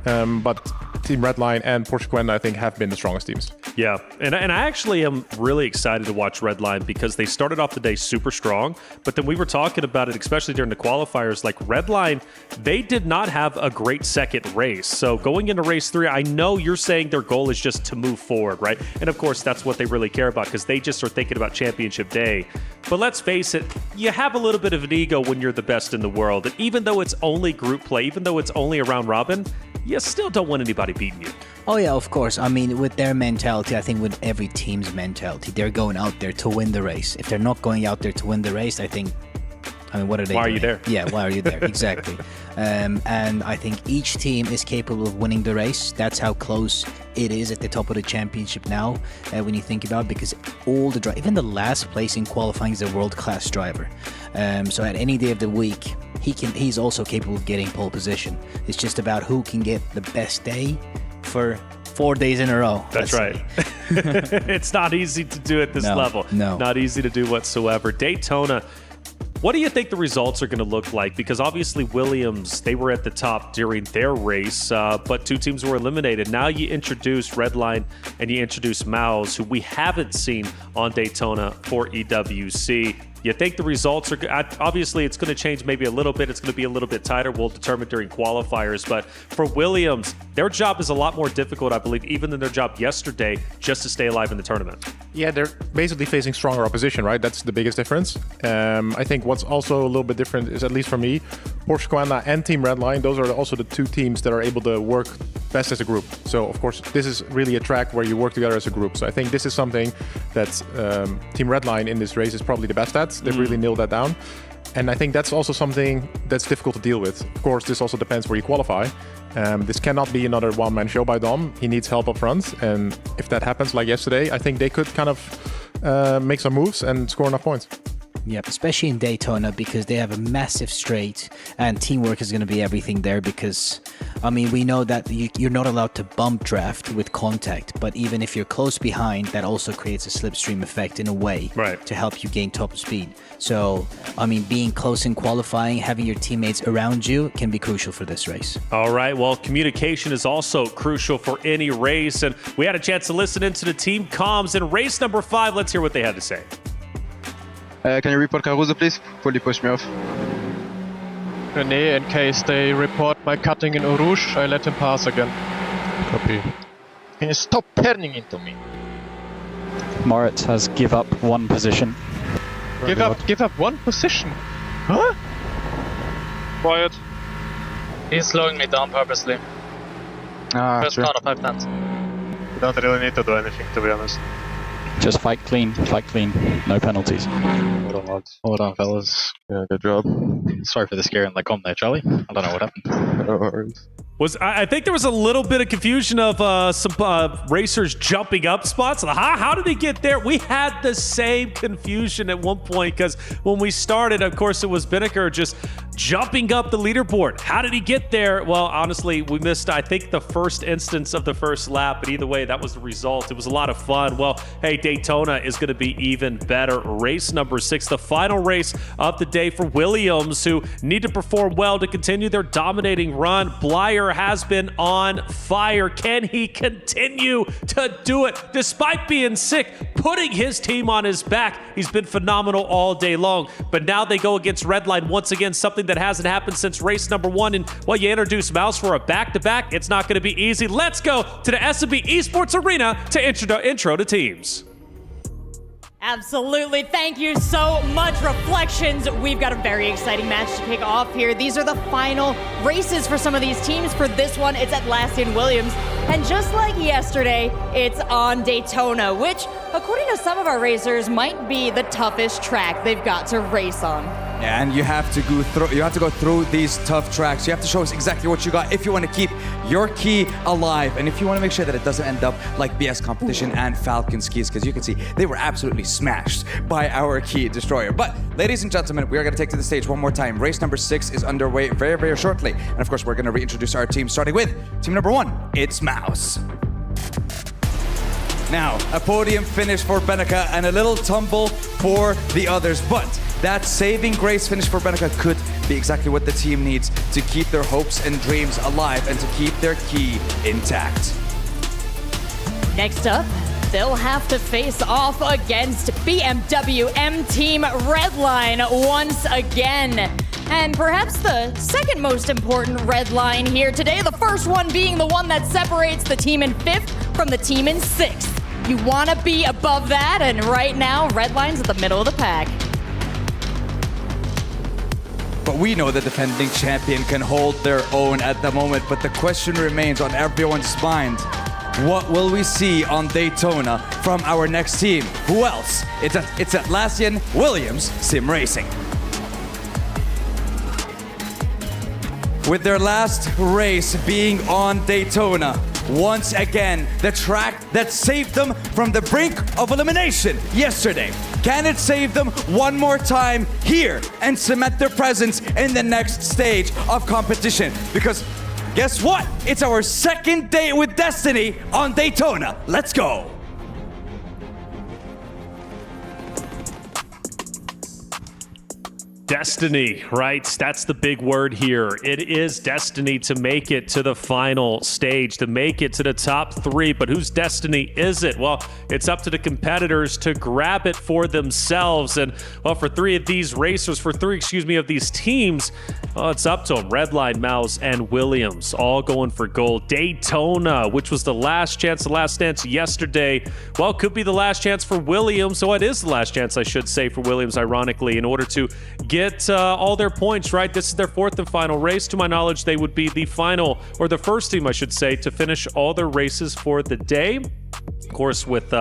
G: But Team Redline and Porsche Coanda, I think, have been the strongest teams.
F: Yeah, and I actually am really excited to watch Redline because they started off the day super strong, but then we were talking about it, especially during the qualifiers, like Redline, they did not have a great second race. So going into race 3, I know you're saying their goal is just to move forward, right? And of course, that's what they really care about because they just are thinking about championship day. But let's face it, you have a little bit of an ego when you're the best in the world. And even though it's only group play, even though it's only a round robin, you still don't want anybody beating you.
N: Oh yeah, of course. I mean, with their mentality, I think with every team's mentality, they're going out there to win the race. If they're not going out there to win the race, I mean, what are they doing?
F: Why are you there?
N: Yeah, why are you there? Exactly. And I think each team is capable of winning the race. That's how close it is at the top of the championship now, when you think about it, because all the even the last place in qualifying is a world-class driver. So at any day of the week, he's also capable of getting pole position. It's just about who can get the best day for 4 days in a row.
F: That's right. It's not easy to do at this level.
N: No.
F: Not easy to do whatsoever. Daytona, what do you think the results are going to look like? Because obviously Williams, they were at the top during their race, but 2 teams were eliminated. Now you introduce Redline and you introduce Mouz, who we haven't seen on Daytona for EWC. You think the results are obviously it's going to change maybe a little bit. It's going to be a little bit tighter. We'll determine during qualifiers. But for Williams, their job is a lot more difficult, I believe, even than their job yesterday, just to stay alive in the tournament.
G: Yeah, they're basically facing stronger opposition, right? That's the biggest difference. I think what's also a little bit different is, at least for me, Porsche Coanda and Team Redline, those are also the 2 teams that are able to work best as a group. So, of course, this is really a track where you work together as a group. So I think this is something that Team Redline in this race is probably the best at. They've really nailed that down. And I think that's also something that's difficult to deal with. Of course, this also depends where you qualify. This cannot be another one-man show by Dom. He needs help up front. And if that happens like yesterday, I think they could kind of make some moves and score enough points.
N: Yep, especially in Daytona because they have a massive straight and teamwork is going to be everything there because, I mean, we know that you're not allowed to bump draft with contact, but even if you're close behind, that also creates a slipstream effect in a way to help you gain top speed. So, I mean, being close in qualifying, having your teammates around you can be crucial for this race.
F: All right, well, communication is also crucial for any race, and we had a chance to listen into the team comms in race number 5. Let's hear what they had to say.
T: Can you report Caruso, please? Fully push me off.
K: René, in case they report my cutting in Eau Rouge, I let him pass again.
L: Copy.
K: Can you stop turning into me?
P: Moritz has give up 1 position.
K: Give up 1 position? Huh? Quiet.
Q: He's slowing me down purposely. First count of 5 tenths.
K: You don't really need to do anything, to be honest.
P: Just fight clean, no penalties.
T: Hold on, fellas. Yeah, good job. Sorry for the scare in the com there, Charlie. I don't know what happened.
F: I think there was a little bit of confusion of some racers jumping up spots. How did he get there? We had the same confusion at one point because when we started, of course, it was Binneker just jumping up the leaderboard. How did he get there? Well, honestly, we missed, I think, the first instance of the first lap, but either way, that was the result. It was a lot of fun. Well, hey, Daytona is going to be even better. Race number 6, the final race of the day for Williams, who need to perform well to continue their dominating run. Blyer has been on fire. Can he continue to do it despite being sick, putting his team on his back? He's been phenomenal all day long, but now they go against Redline once again, something that hasn't happened since race number 1. And well, you introduce Mouz for a back-to-back. It's not going to be easy. Let's go to the S&B Esports Arena to intro to teams.
V: Absolutely. Thank you so much, Reflections. We've got a very exciting match to kick off here. These are the final races for some of these teams. For this one, it's at Last in Williams. And just like yesterday, it's on Daytona, which, according to some of our racers, might be the toughest track they've got to race on.
W: Yeah, and you have to go through these tough tracks. You have to show us exactly what you got if you want to keep your key alive, and if you want to make sure that it doesn't end up like BS Competition and Falcon's keys, because you can see they were absolutely smashed by our key destroyer. But ladies and gentlemen, we are going to take to the stage one more time. Race number 6 is underway very, very shortly, and of course we're going to reintroduce our team, starting with team number 1. It's Mouz. Now, a podium finish for Beneka and a little tumble for the others, but that saving grace finish for Beneka could be exactly what the team needs to keep their hopes and dreams alive and to keep their key intact.
V: Next up, they'll have to face off against BMW M Team Redline once again. And perhaps the second most important red line here today, the first one being the one that separates the team in 5th from the team in 6th. You want to be above that, and right now, Redline's at the middle of the pack.
W: But we know the defending champion can hold their own at the moment, but the question remains on everyone's mind. What will we see on Daytona from our next team? Who else? It's Atlassian Williams Sim Racing. With their last race being on Daytona, once again, the track that saved them from the brink of elimination yesterday. Can it save them one more time here and cement their presence in the next stage of competition? Because guess what? It's our second day with Destiny on Daytona. Let's go.
F: Destiny, right? That's the big word here. It is destiny to make it to the final stage, to make it to the top 3. But whose destiny is it? Well, it's up to the competitors to grab it for themselves. And, well, for 3 of these racers, for 3 of these teams, well, it's up to them. Redline, Mouz, and Williams, all going for gold. Daytona, which was the last chance, the last dance yesterday, well, could be the last chance for Williams. So it is the last chance, I should say, for Williams, ironically, in order to get all their points, right? This is their 4th and final race. To my knowledge, they would be the final, or the first team, I should say, to finish all their races for the day. Of course, with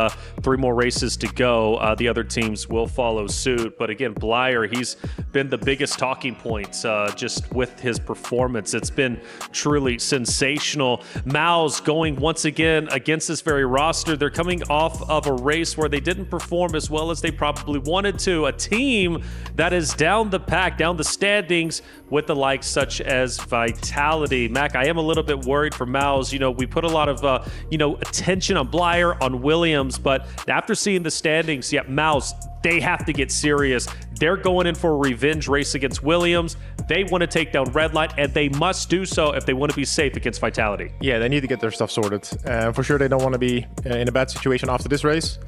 F: 3 more races to go, the other teams will follow suit. But again, Blyer, he's been the biggest talking point just with his performance. It's been truly sensational. Mouz going once again against this very roster. They're coming off of a race where they didn't perform as well as they probably wanted to. A team that is down the pack, down the standings with the likes such as Vitality. Mac, I am a little bit worried for Mouz. You know, we put a lot of, attention on Blyer, on Williams, but after seeing the standings, Mouz, they have to get serious. They're going in for a revenge race against Williams. They want to take down Redline, and they must do so if they want to be safe against Vitality.
G: Yeah, they need to get their stuff sorted. For sure, they don't want to be in a bad situation after this race.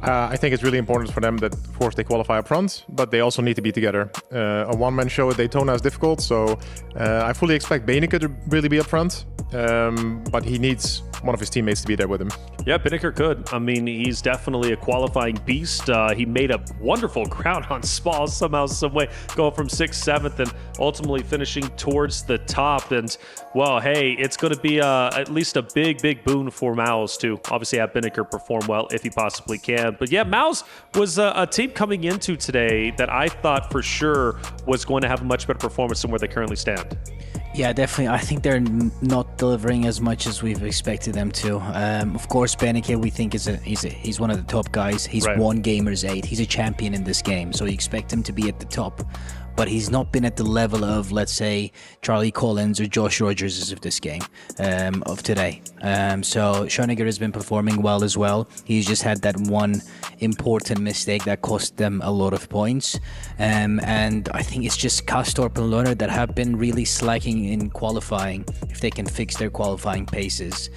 G: I think it's really important for them that, of course, they qualify up front, but they also need to be together. A one-man show at Daytona is difficult, so I fully expect Beinecke to really be up front, but he needs one of his teammates to be there with him.
F: Yeah, Beinecke could. I mean, he's definitely a qualifying beast. He made a wonderful ground on Spa somehow, some way, going from 6th, 7th, and ultimately finishing towards the top. And, well, hey, it's going to be at least a big, big boon for Mouz to obviously have Beinecke perform well if he possibly can. But yeah, Mouz was a team coming into today that I thought for sure was going to have a much better performance than where they currently stand.
N: Yeah, definitely. I think they're not delivering as much as we've expected them to. Of course, Beinecke, we think he's one of the top guys. He's won Gamers 8. He's a champion in this game, so you expect him to be at the top. But he's not been at the level of, let's say, Charlie Collins or Josh Rogers of this game, of today. So Schoeniger has been performing well as well. He's just had that one important mistake that cost them a lot of points. And I think it's just Kastorp and Lerner that have been really slacking in qualifying. If they can fix their qualifying paces,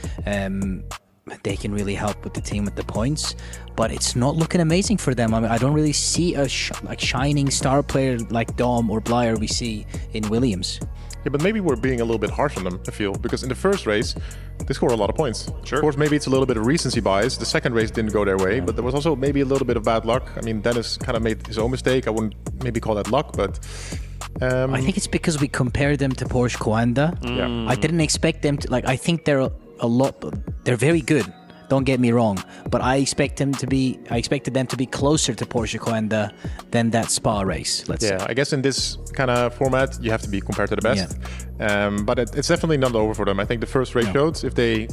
N: they can really help with the team with the points, but it's not looking amazing for them. I mean, I don't really see a shining star player like Dom or Blyer we see in Williams.
G: Yeah, but maybe we're being a little bit harsh on them, I feel, because in the first race, they scored a lot of points.
F: Sure.
G: Of course, maybe it's a little bit of recency bias. The second race didn't go their way, but there was also maybe a little bit of bad luck. I mean, Dennis kind of made his own mistake. I wouldn't maybe call that luck, but...
N: I think it's because we compared them to Porsche Coanda.
G: Yeah.
N: I didn't expect them to, I think they're they're very good. Don't get me wrong, but I expected them to be closer to Porsche Coanda than that Spa race. Let's say.
G: I guess in this kind of format, you have to be compared to the best. Yeah. But it's definitely not over for them. I think the first race showed if they,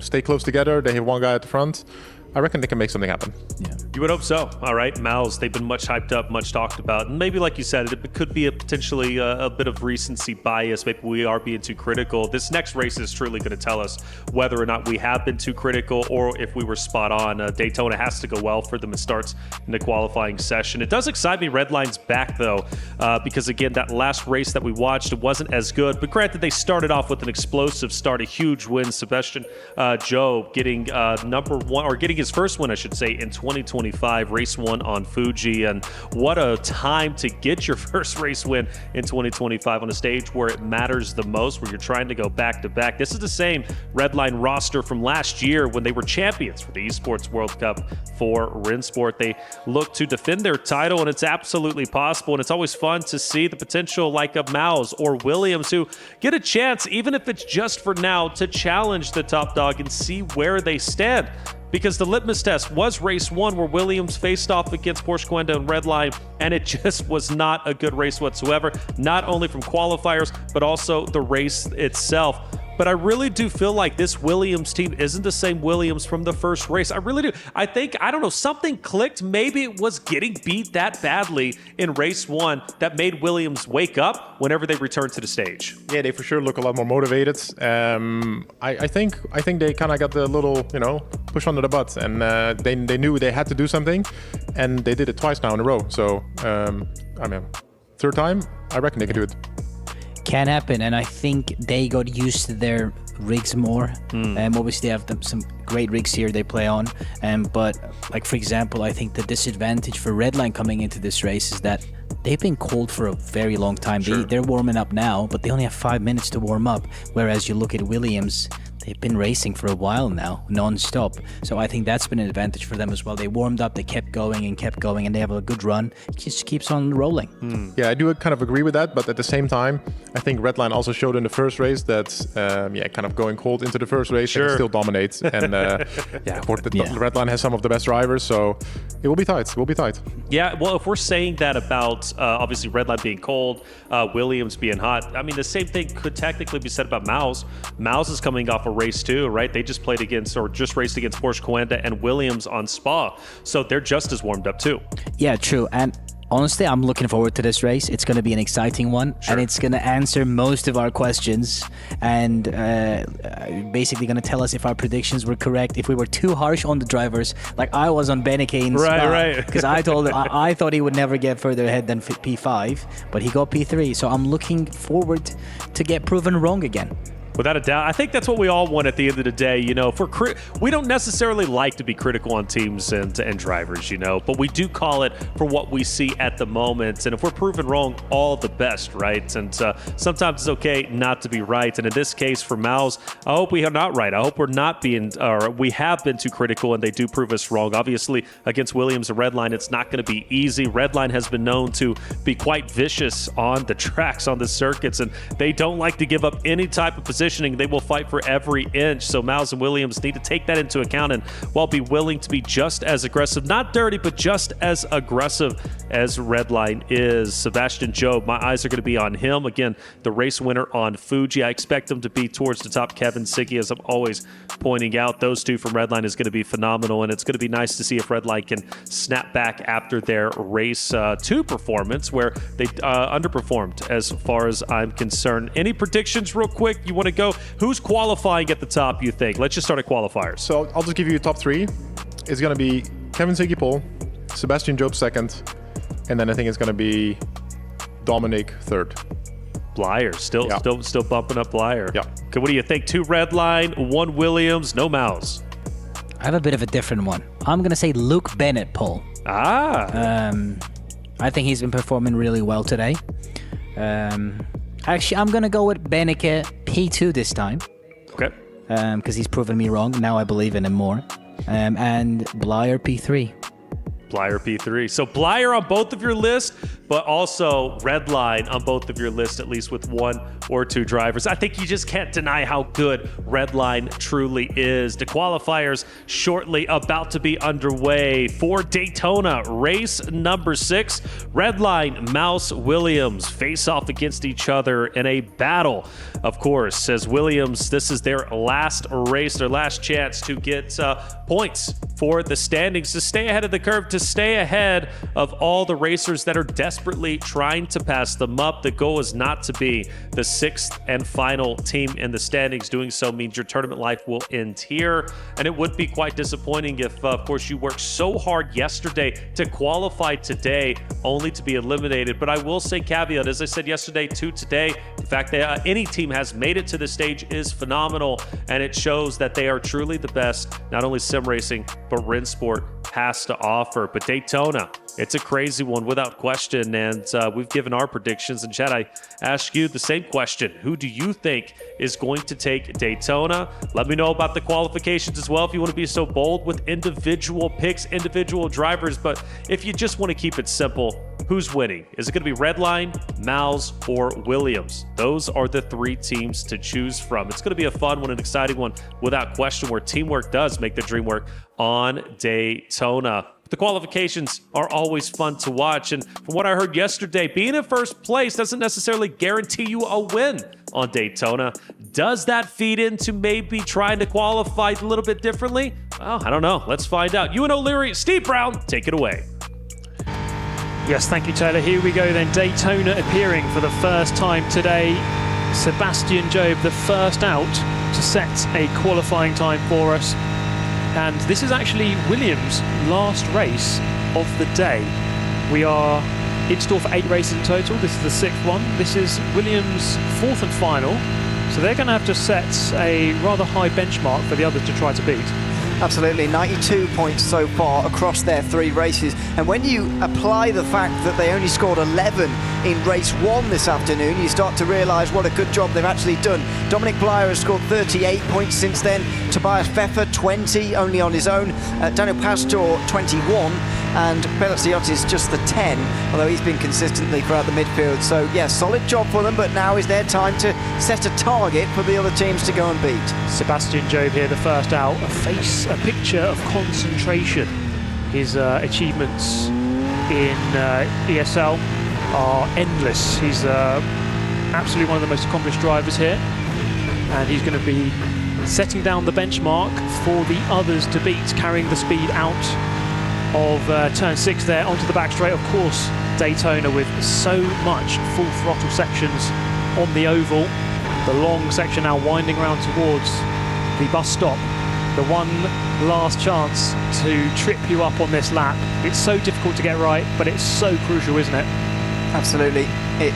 G: stay close together, they have one guy at the front. I reckon they can make something happen.
N: Yeah.
F: You would hope so. All right, Mouz, they've been much hyped up, much talked about. And maybe, like you said, it could be potentially a bit of recency bias. Maybe we are being too critical. This next race is truly going to tell us whether or not we have been too critical or if we were spot on. Daytona has to go well for them. It starts in the qualifying session. It does excite me Redline's back, though, because, again, that last race that we watched, it wasn't as good. But granted, they started off with an explosive start, a huge win. Sebastian Joe getting number one, or getting his first win, I should say, in 2025, race 1 on Fuji. And what a time to get your first race win in 2025 on a stage where it matters the most, where you're trying to go back to back. This is the same Redline roster from last year when they were champions for the Esports World Cup for Rennsport. They look to defend their title, and it's absolutely possible. And it's always fun to see the potential like of Mouz or Williams who get a chance, even if it's just for now, to challenge the top dog and see where they stand. Because the litmus test was race 1 where Williams faced off against Porsche Coanda and Redline, and it just was not a good race whatsoever, not only from qualifiers, but also the race itself. But I really do feel like this Williams team isn't the same Williams from the first race. I really do. I think, I don't know, something clicked. Maybe it was getting beat that badly in race 1 that made Williams wake up whenever they returned to the stage.
G: Yeah, they for sure look a lot more motivated. I think they kind of got the little, push under the butt, and they knew they had to do something, and they did it twice now in a row. So, third time, I reckon they can do it.
N: Can happen, and I think they got used to their rigs more. Obviously, they have some great rigs here they play on. But, for example, I think the disadvantage for Redline coming into this race is that they've been cold for a very long time. Sure. They're warming up now, but they only have 5 minutes to warm up. Whereas you look at Williams, they've been racing for a while now, non-stop. So I think that's been an advantage for them as well. They warmed up, they kept going, and they have a good run. It just keeps on rolling.
G: Yeah, I do kind of agree with that, but at the same time, I think Redline also showed in the first race that, kind of going cold into the first race and still dominates. And Redline has some of the best drivers, so it will be tight. It will be tight.
F: Yeah, well, if we're saying that about obviously Redline being cold, Williams being hot, I mean, the same thing could technically be said about Mouz. Mouz is coming off a race too, right? They just played against, or just raced against Porsche Coanda and Williams on Spa, so they're just as warmed up too.
N: Yeah, true. And honestly, I'm looking forward to this race. It's going to be an exciting one, and it's going to answer most of our questions, and basically going to tell us if our predictions were correct, if we were too harsh on the drivers, like I was on Beneke,
F: right?
N: Because I thought he would never get further ahead than P5, but he got P3. So I'm looking forward to get proven wrong again.
F: Without a doubt. I think that's what we all want at the end of the day. You know, if we don't necessarily like to be critical on teams and drivers, you know, but we do call it for what we see at the moment. And if we're proven wrong, all the best, right? And sometimes it's okay not to be right. And in this case for Mouz, I hope we are not right. I hope we're not being, or we have been too critical and they do prove us wrong. Obviously, against Williams and Redline, it's not going to be easy. Redline has been known to be quite vicious on the tracks, on the circuits, and they don't like to give up any type of position. They will fight for every inch. So Mouz and Williams need to take that into account and be willing to be just as aggressive, not dirty, but just as aggressive as Redline is. Sebastian Job, my eyes are going to be on him. Again, the race winner on Fuji. I expect him to be towards the top. Kevin Siggy, as I'm always pointing out, those two from Redline is going to be phenomenal, and it's going to be nice to see if Redline can snap back after their race 2 performance where they underperformed as far as I'm concerned. Any predictions real quick? You want to go? Who's qualifying at the top, you think? Let's just start at qualifiers.
G: So I'll just give you a top 3. It's going to be Kevin Siggy pole, Sebastian Job 2nd, and then I think it's going to be Dominic 3rd.
F: Blyer, still bumping up Blyer.
G: Yeah.
F: Okay, what do you think? 2 Redline, 1 Williams, no Mouz.
N: I have a bit of a different one. I'm going to say Luke Bennett pole. I think he's been performing really well today. Actually, I'm going to go with Beneke P2 this time.
F: Okay.
N: Because he's proven me wrong. Now I believe in him more. And Blyer P3.
F: Blyer P3. So Blyer on both of your lists, but also Redline on both of your lists, at least with 1 or 2 drivers. I think you just can't deny how good Redline truly is. The qualifiers shortly about to be underway for Daytona. Race number 6. Redline, Mouz, Williams face off against each other in a battle. Of course, as Williams, this is their last race, their last chance to get points for the standings, to stay ahead of the curve, to stay ahead of all the racers that are desperately trying to pass them up. The goal is not to be the 6th and final team in the standings. Doing so means your tournament life will end here, and it would be quite disappointing if, of course, you worked so hard yesterday to qualify today only to be eliminated. But I will say caveat, as I said yesterday to today, the fact that any team has made it to this stage is phenomenal, and it shows that they are truly the best, not only sim racing, but Rennsport has to offer. But Daytona, it's a crazy one without question, and we've given our predictions. And Chad, I ask you the same question. Who do you think is going to take Daytona? Let me know about the qualifications as well if you want to be so bold with individual picks, individual drivers. But if you just want to keep it simple, who's winning? Is it going to be Redline, Mouz, or Williams? Those are the 3 teams to choose from. It's going to be a fun one, an exciting one without question, where teamwork does make the dream work on Daytona. The qualifications are always fun to watch, and from what I heard yesterday, being in first place doesn't necessarily guarantee you a win on Daytona. Does that feed into maybe trying to qualify a little bit differently? Well, I don't know. Let's find out. Ewan O'Leary, Steve Brown, take it away.
M: Yes, thank you, Taylor. Here we go then. Daytona appearing for the first time today. Sebastian Job, the first out to set a qualifying time for us. And this is actually Williams' last race of the day. We are in store for 8 races in total. This is the 6th one. This is Williams' 4th and final. So they're going to have to set a rather high benchmark for the others to try to beat.
A: Absolutely, 92 points so far across their 3 races. And when you apply the fact that they only scored 11 in race 1 this afternoon, you start to realise what a good job they've actually done. Dominic Blyer has scored 38 points since then. Tobias Pfeffer, 20, only on his own. Daniel Pastor, 21. And Belotiotis just the 10, although he's been consistently throughout the midfield. So, yeah, solid job for them, but now is their time to set a target for the other teams to go and beat.
M: Sebastian Job here, the first out, a picture of concentration. His achievements in ESL are endless. He's absolutely one of the most accomplished drivers here, and he's going to be setting down the benchmark for the others to beat, carrying the speed out of turn 6 there onto the back straight. Of course, Daytona with so much full throttle sections on the oval. The long section now winding around towards the bus stop. The one last chance to trip you up on this lap. It's so difficult to get right, but it's so crucial, isn't it?
A: Absolutely. It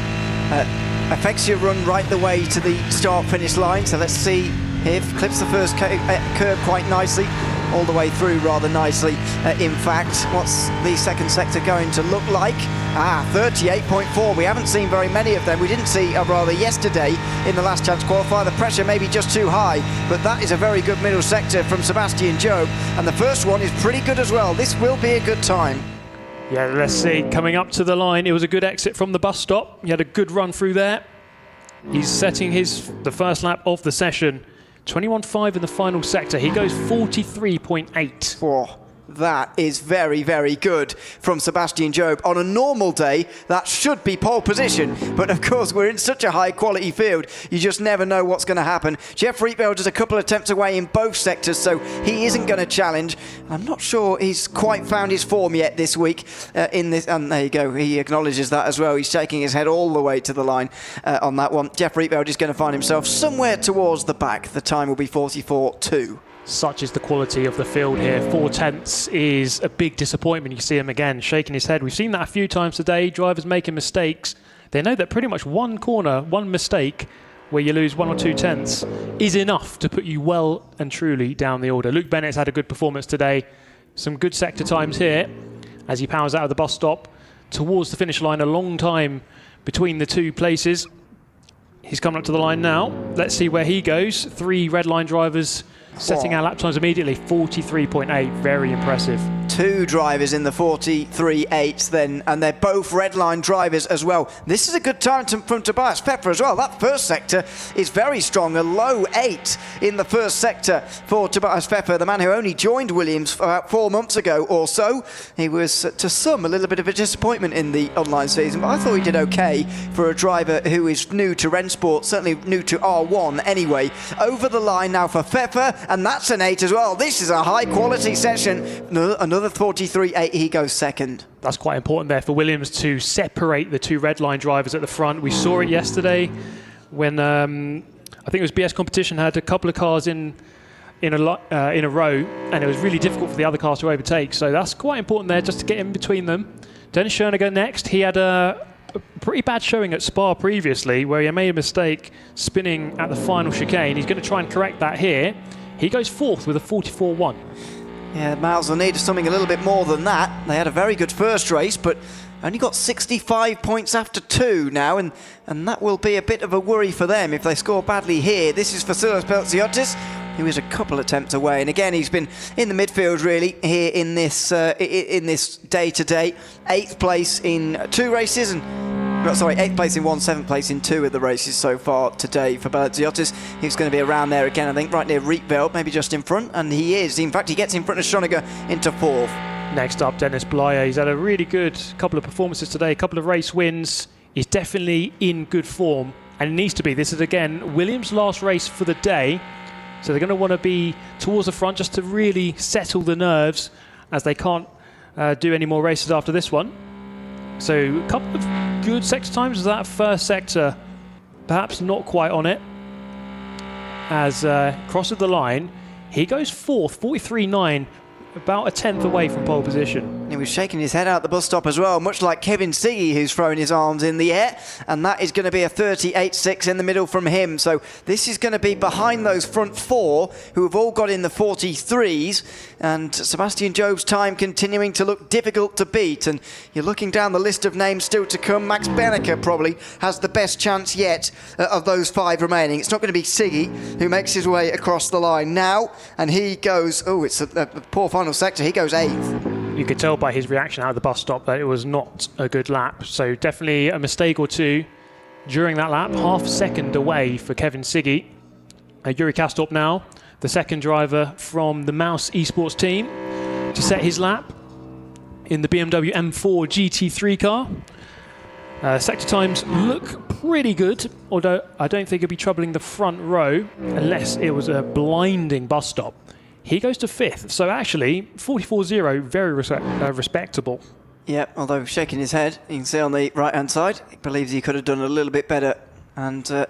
A: affects your run right the way to the start-finish line. So let's see here. Clips the first curve quite nicely. All the way through rather nicely. In fact, what's the second sector going to look like? 38.4. We haven't seen very many of them. We didn't see a rather yesterday in the last chance qualifier. The pressure may be just too high, but that is a very good middle sector from Sebastian Job. And the first one is pretty good as well. This will be a good time.
M: Yeah, let's see. Coming up to the line, it was a good exit from the bus stop. He had a good run through there. He's setting the first lap of the session. 21.5 in the final sector. He goes 43.8.
A: Oh, that is very, very good from Sebastian Job. On a normal day, that should be pole position. But of course, we're in such a high quality field, you just never know what's going to happen. Jeff Rietveld is a couple of attempts away in both sectors, so he isn't going to challenge. I'm not sure he's quite found his form yet this week in this. And there you go, he acknowledges that as well. He's shaking his head all the way to the line on that one. Jeff Rietveld is going to find himself somewhere towards the back. The time will be 44.2.
M: Such is the quality of the field here. 4 tenths is a big disappointment. You see him again shaking his head. We've seen that a few times today. Drivers making mistakes. They know that pretty much one corner, one mistake where you lose 1 or 2 tenths is enough to put you well and truly down the order. Luke Bennett's had a good performance today. Some good sector times here as he powers out of the bus stop towards the finish line. A long time between the 2 places. He's coming up to the line now. Let's see where he goes. 3 red line drivers setting our lap times immediately. 43.8, very impressive.
A: 2 drivers in the 43.8 then, and they're both red line drivers as well. This is a good time from Tobias Pfeffer as well. That first sector is very strong, a low 8 in the first sector for Tobias Pfeffer, the man who only joined Williams about 4 months ago or so. He was, to some, a little bit of a disappointment in the online season, but I thought he did okay for a driver who is new to Rennsport, certainly new to R1 anyway. Over the line now for Pfeffer, and that's an 8 as well. This is a high quality session. Another 43.8, he goes second.
M: That's quite important there for Williams to separate the 2 red line drivers at the front. We saw it yesterday when I think it was BS Competition had a couple of cars in a row, and it was really difficult for the other cars to overtake. So that's quite important there, just to get in between them. Dennis Schoeniger next. He had a pretty bad showing at Spa previously, where he made a mistake spinning at the final chicane. He's going to try and correct that here. He goes 4th with a 44.1.
A: Yeah, Mouz will need something a little bit more than that. They had a very good first race, but only got 65 points after 2 now, and that will be a bit of a worry for them if they score badly here. This is Vasilis Belotiotis, who is a couple attempts away, and again he's been in the midfield really here in this day-to-day. 8th place in 2 races, and 8th place in 1, 7th place in 2 of the races so far today for Belotiotis. He's going to be around there again, I think, right near Rietveld, maybe just in front, and he is. In fact, he gets in front of Schoeniger into 4th.
M: Next up, Dennis Blyer. He's had a really good couple of performances today, a couple of race wins. He's definitely in good form, and it needs to be. This is, again, Williams' last race for the day, so they're going to want to be towards the front just to really settle the nerves, as they can't do any more races after this one. So a couple of good sector times. That first sector, perhaps not quite on it. As crosses the line, he goes 4th, 43.9, about a 10th away from pole position.
A: He was shaking his head out the bus stop as well, much like Kevin Siggy, who's thrown his arms in the air. And that is going to be a 38.6 in the middle from him. So this is going to be behind those front four, who have all got in the 43s. And Sebastian Job's time continuing to look difficult to beat. And you're looking down the list of names still to come. Max Benneker probably has the best chance yet of those 5 remaining. It's not going to be Siggy who makes his way across the line now. And he goes, oh, it's a poor final sector. He goes 8th.
M: You could tell by his reaction out of the bus stop that it was not a good lap. So definitely a mistake or two during that lap. Half a second away for Kevin Siggy. Yuri Kastorp now, the second driver from the Mouz Esports team, to set his lap in the BMW M4 GT3 car. Sector times look pretty good, although I don't think it'll be troubling the front row unless it was a blinding bus stop. He goes to 5th, so actually 44.0, very respectable.
A: Yeah, although shaking his head, you can see on the right-hand side, he believes he could have done a little bit better. And if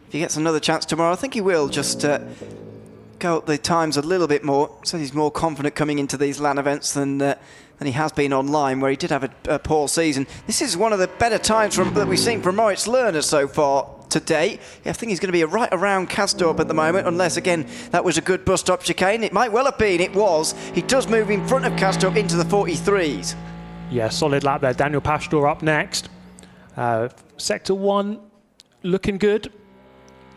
A: he gets another chance tomorrow, I think he will just go up the times a little bit more. So he's more confident coming into these LAN events than he has been online, where he did have a poor season. This is one of the better times that we've seen from Moritz Lerner so far today. I think he's going to be right around Kastorp at the moment, unless, again, that was a good bus stop chicane. It might well have been. It was. He does move in front of Kastorp into the 43s.
M: Yeah, solid lap there. Daniel Pastor up next. Sector 1 looking good.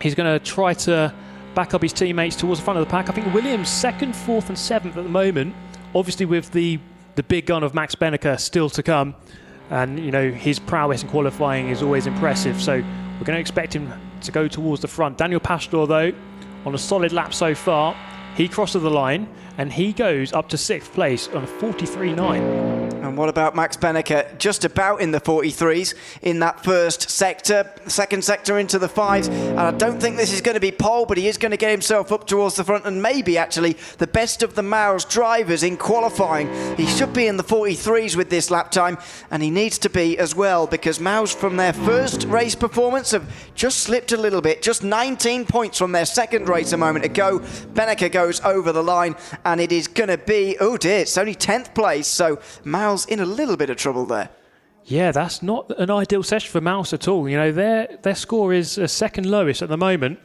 M: He's going to try to back up his teammates towards the front of the pack. I think Williams 2nd, 4th and 7th at the moment. Obviously with the big gun of Max Benneker still to come. And, you know, his prowess in qualifying is always impressive. So we're going to expect him to go towards the front. Daniel Pastor, though, on a solid lap so far. He crosses the line and he goes up to 6th place on a 43.9.
A: And what about Max Benneker? Just about in the 43s in that first sector, second sector into the 5s. And I don't think this is going to be pole, but he is going to get himself up towards the front and maybe actually the best of the Mouz drivers in qualifying. He should be in the 43s with this lap time, and he needs to be as well, because Mouz from their first race performance have just slipped a little bit. Just 19 points from their second race a moment ago. Benneker goes over the line, and it is going to be, oh dear, it's only 10th place, so Mouz in a little bit of trouble there.
M: Yeah, that's not an ideal session for Mouz at all. You know, their score is second lowest at the moment,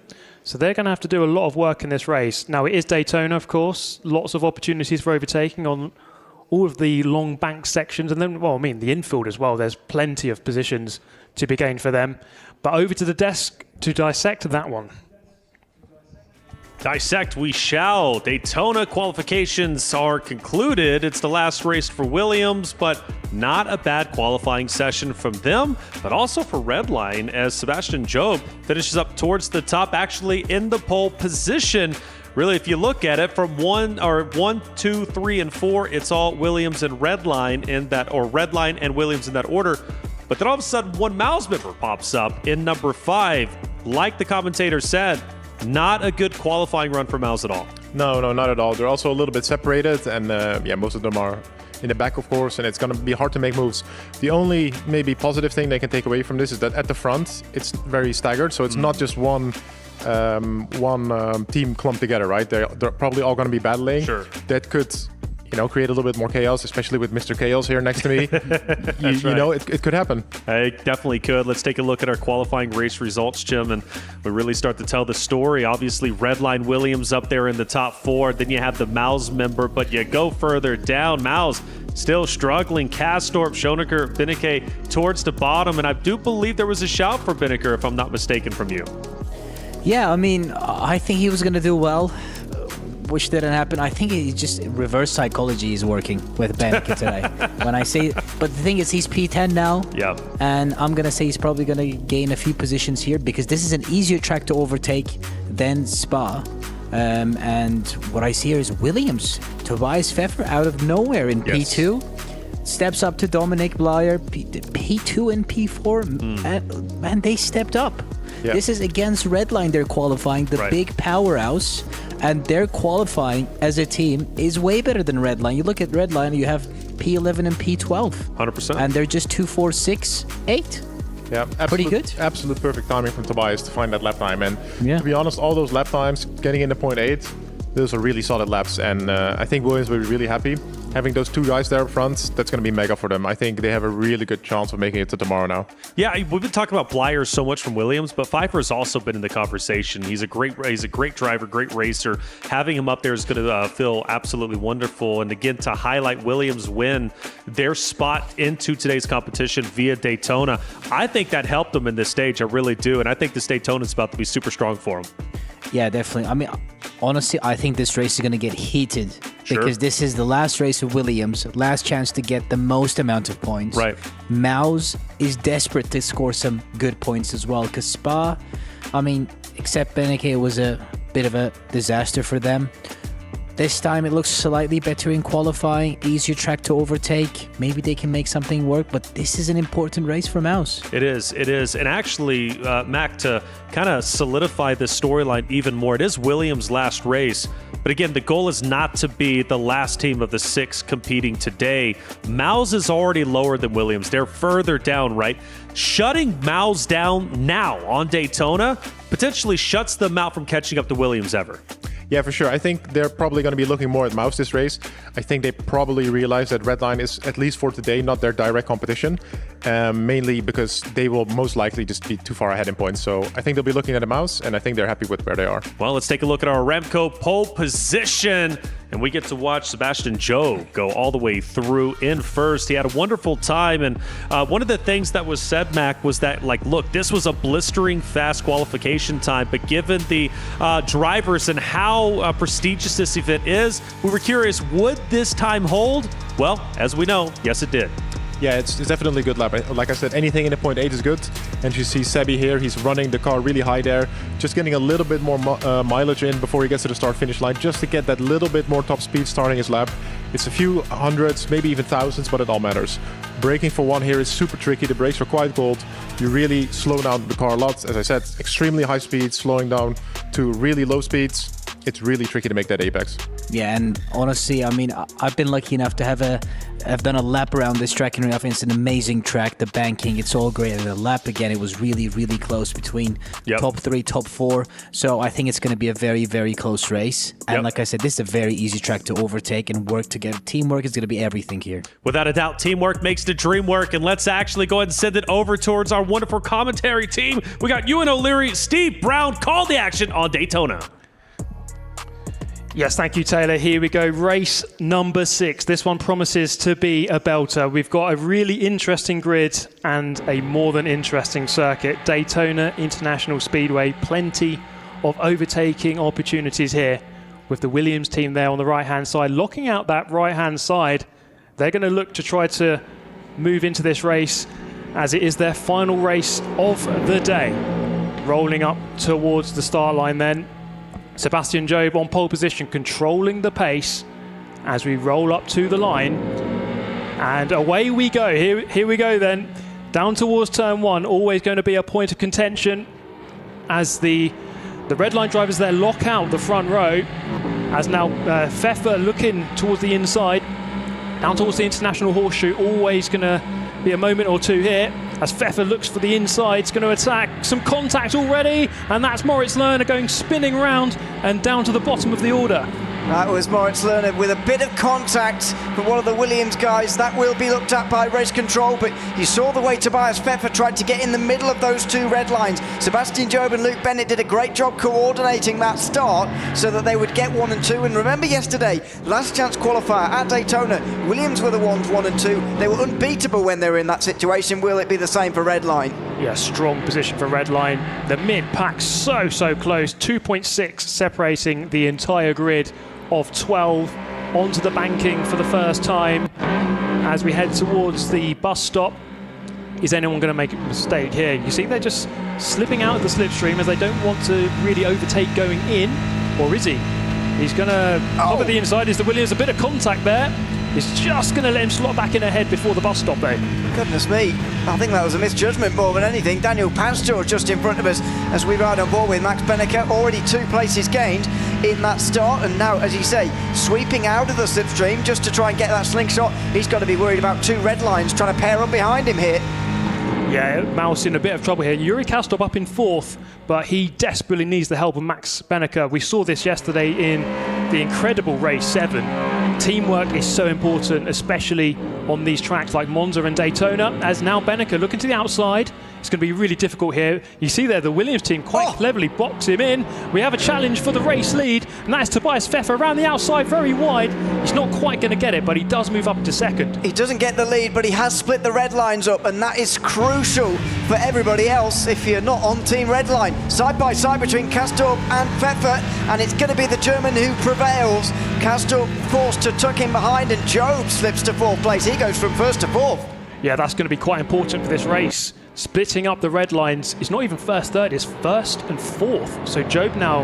M: so they're going to have to do a lot of work in this race. Now, it is Daytona, of course, lots of opportunities for overtaking on all of the long bank sections, and then, well, I mean, the infield as well. There's plenty of positions to be gained for them. But over to the desk to dissect that one.
F: Dissect we shall. Daytona qualifications are concluded. It's the last race for Williams, but not a bad qualifying session from them, but also for Redline, as Sebastian Job finishes up towards the top, actually in the pole position. Really, if you look at it from 1, 2, 3, and 4, it's all Williams and Redline in that, or Redline and Williams in that order. But then all of a sudden, one Mouz member pops up in number 5. Like the commentator said, not a good qualifying run for Mouz at all.
G: No, not at all. They're also a little bit separated, and most of them are in the back, of course, and it's going to be hard to make moves. The only maybe positive thing they can take away from this is that at the front, it's very staggered, so it's not just one team clumped together, right? They're probably all going to be battling.
F: Sure.
G: That could, create a little bit more chaos, especially with Mr. Chaos here next to me. It could happen.
F: It definitely could. Let's take a look at our qualifying race results, Jim, and we really start to tell the story. Obviously, Redline Williams up there in the top 4. Then you have the Mouz member, but you go further down. Mouz still struggling. Kastorp, Schoenecker, Beneke towards the bottom, and I do believe there was a shout for Beneke, if I'm not mistaken, from you.
N: Yeah, I mean, I think he was going to do well, which didn't happen. I think it's just reverse psychology is working with Beneke today. But the thing is, he's P10 now.
F: Yeah.
N: And I'm going to say he's probably going to gain a few positions here, because this is an easier track to overtake than Spa. And what I see here is Williams, Tobias Pfeffer out of nowhere in P2. Steps up to Dominic Blyer, P2 and P4, and they stepped up. Yeah. This is against Redline. They're qualifying, the big powerhouse, and their qualifying as a team is way better than Redline. You look at Redline, you have P11 and P12.
F: 100%.
N: And they're just 2, 4, 6, 8.
G: Yeah,
N: pretty good.
G: Absolute perfect timing from Tobias to find that lap time. And
N: to
G: be honest, all those lap times, getting into 0.8, those are really solid laps. And I think Williams will be really happy. having those two guys there up front, that's going to be mega for them. I think they have a really good chance of making it to tomorrow now.
F: Yeah, we've been talking about Blyer so much from Williams, but Pfeiffer's also been in the conversation. He's a great driver, great racer. Having him up there is going to feel absolutely wonderful. And again, to highlight Williams' win, their spot into today's competition via Daytona, I think that helped them in this stage. I really do. And I think this Daytona is about to be super strong for them.
N: Yeah, definitely. I mean, honestly, I think this race is going to get heated because this is the last race of Williams, last chance to get the most amount of points.
F: Right.
N: Mouz is desperate to score some good points as well because Spa, I mean, except Beneke, it was a bit of a disaster for them. This time it looks slightly better in qualifying, easier track to overtake. Maybe they can make something work, but this is an important race for Mouz.
F: It is. And actually, Mac, to kind of solidify this storyline even more, it is Williams' last race. But again, the goal is not to be the last team of the 6 competing today. Mouz is already lower than Williams. They're further down, right? Shutting Mouz down now on Daytona potentially shuts them out from catching up to Williams ever.
G: Yeah, for sure. I think they're probably going to be looking more at Mouz this race. I think they probably realize that Redline is, at least for today, not their direct competition, mainly because they will most likely just be too far ahead in points. So I think they'll be looking at the Mouz, and I think they're happy with where they are.
F: Well, let's take a look at our Remco pole position, and we get to watch Sebastian Joe go all the way through in first. He had a wonderful time, and one of the things that was said, Mac, was that, like, look, this was a blistering fast qualification time, but given the drivers and how prestigious this event is, we were curious, would this time hold? Well, as we know, yes, it did.
G: Yeah, it's definitely a good lap. Like I said, anything in the 0.8 is good. And you see Sebi here, he's running the car really high there, just getting a little bit more mileage in before he gets to the start-finish line, just to get that little bit more top speed starting his lap. It's a few hundreds, maybe even thousands, but it all matters. Braking for one here is super tricky. The brakes are quite cold. You really slow down the car a lot. As I said, extremely high speeds, slowing down to really low speeds. It's really tricky to make that apex.
N: Yeah, and honestly, I mean, I've been lucky enough to have done a lap around this track in Riyadh. It's an amazing track. The banking, it's all great. And the lap again, it was really, really close between top 3, top 4. So I think it's going to be a very, very close race. And like I said, this is a very easy track to overtake and work together. Teamwork is going to be everything here.
F: Without a doubt, teamwork makes the dream work. And let's actually go ahead and send it over towards our wonderful commentary team. We got Ewan O'Leary, Steve Brown, call the action on Daytona.
M: Yes, thank you, Taylor. Here we go. Race number 6. This one promises to be a belter. We've got a really interesting grid and a more than interesting circuit. Daytona International Speedway. Plenty of overtaking opportunities here with the Williams team there on the right-hand side. Locking out that right-hand side, they're going to look to try to move into this race as it is their final race of the day. Rolling up towards the start line then. Sebastian Job on pole position, controlling the pace as we roll up to the line. And away we go. Here we go then. Down towards turn 1. Always going to be a point of contention as the red line drivers there lock out the front row. As now Pfeffer looking towards the inside. Down towards the International Horseshoe. Always going to be a moment or two here. As Pfeffer looks for the inside, it's going to attack. Some contact already, and that's Moritz Lerner going spinning round and down to the bottom of the order.
A: That was Moritz Lerner with a bit of contact from one of the Williams guys. That will be looked at by race control, but you saw the way Tobias Pfeffer tried to get in the middle of those two red lines. Sebastian Job and Luke Bennett did a great job coordinating that start so that they would get 1 and 2. And remember yesterday, last chance qualifier at Daytona, Williams were the ones 1 and 2. They were unbeatable when they were in that situation. Will it be the same for Redline?
M: Yeah, strong position for Redline. The mid-pack so close, 2.6 separating the entire grid of 12 onto the banking for the first time as we head towards the bus stop. Is anyone going to make a mistake here? You see they're just slipping out of the slipstream as they don't want to really overtake going in, or is he? He's going to cover the inside. Is the Williams a bit of contact there? He's just going to let him slot back in ahead before the bus stop though.
A: Goodness me, I think that was a misjudgment more than anything. Daniel Pastor just in front of us as we ride on board with Max Benneker. Already 2 places gained in that start, and now, as you say, sweeping out of the slipstream just to try and get that slingshot. He's got to be worried about 2 red lines trying to pair up behind him here.
M: Yeah, Mouz in a bit of trouble here. Yuri Kastop up in 4th, but he desperately needs the help of Max Benneker. We saw this yesterday in the incredible race 7. Teamwork is so important, especially on these tracks like Monza and Daytona, as now Benneker looking to the outside. It's going to be really difficult here. You see there the Williams team quite cleverly box him in. We have a challenge for the race lead, and that is Tobias Pfeffer around the outside very wide. He's not quite going to get it, but he does move up to second.
A: He doesn't get the lead, but he has split the red lines up, and that is crucial for everybody else if you're not on Team Redline. Side by side between Kastorp and Pfeffer, and it's going to be the German who prevails. Kastorp forced to tuck in behind, and Job slips to 4th place. He goes from 1st to 4th.
M: Yeah, that's going to be quite important for this race. Splitting up the red lines is not even 1st, 3rd, it's 1st and 4th. So Job now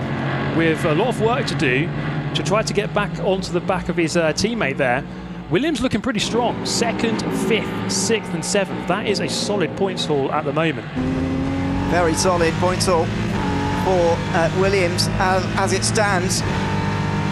M: with a lot of work to do to try to get back onto the back of his teammate there. Williams looking pretty strong. 2nd, 5th, 6th and 7th. That is a solid points haul at the moment.
A: Very solid points haul for Williams as it stands.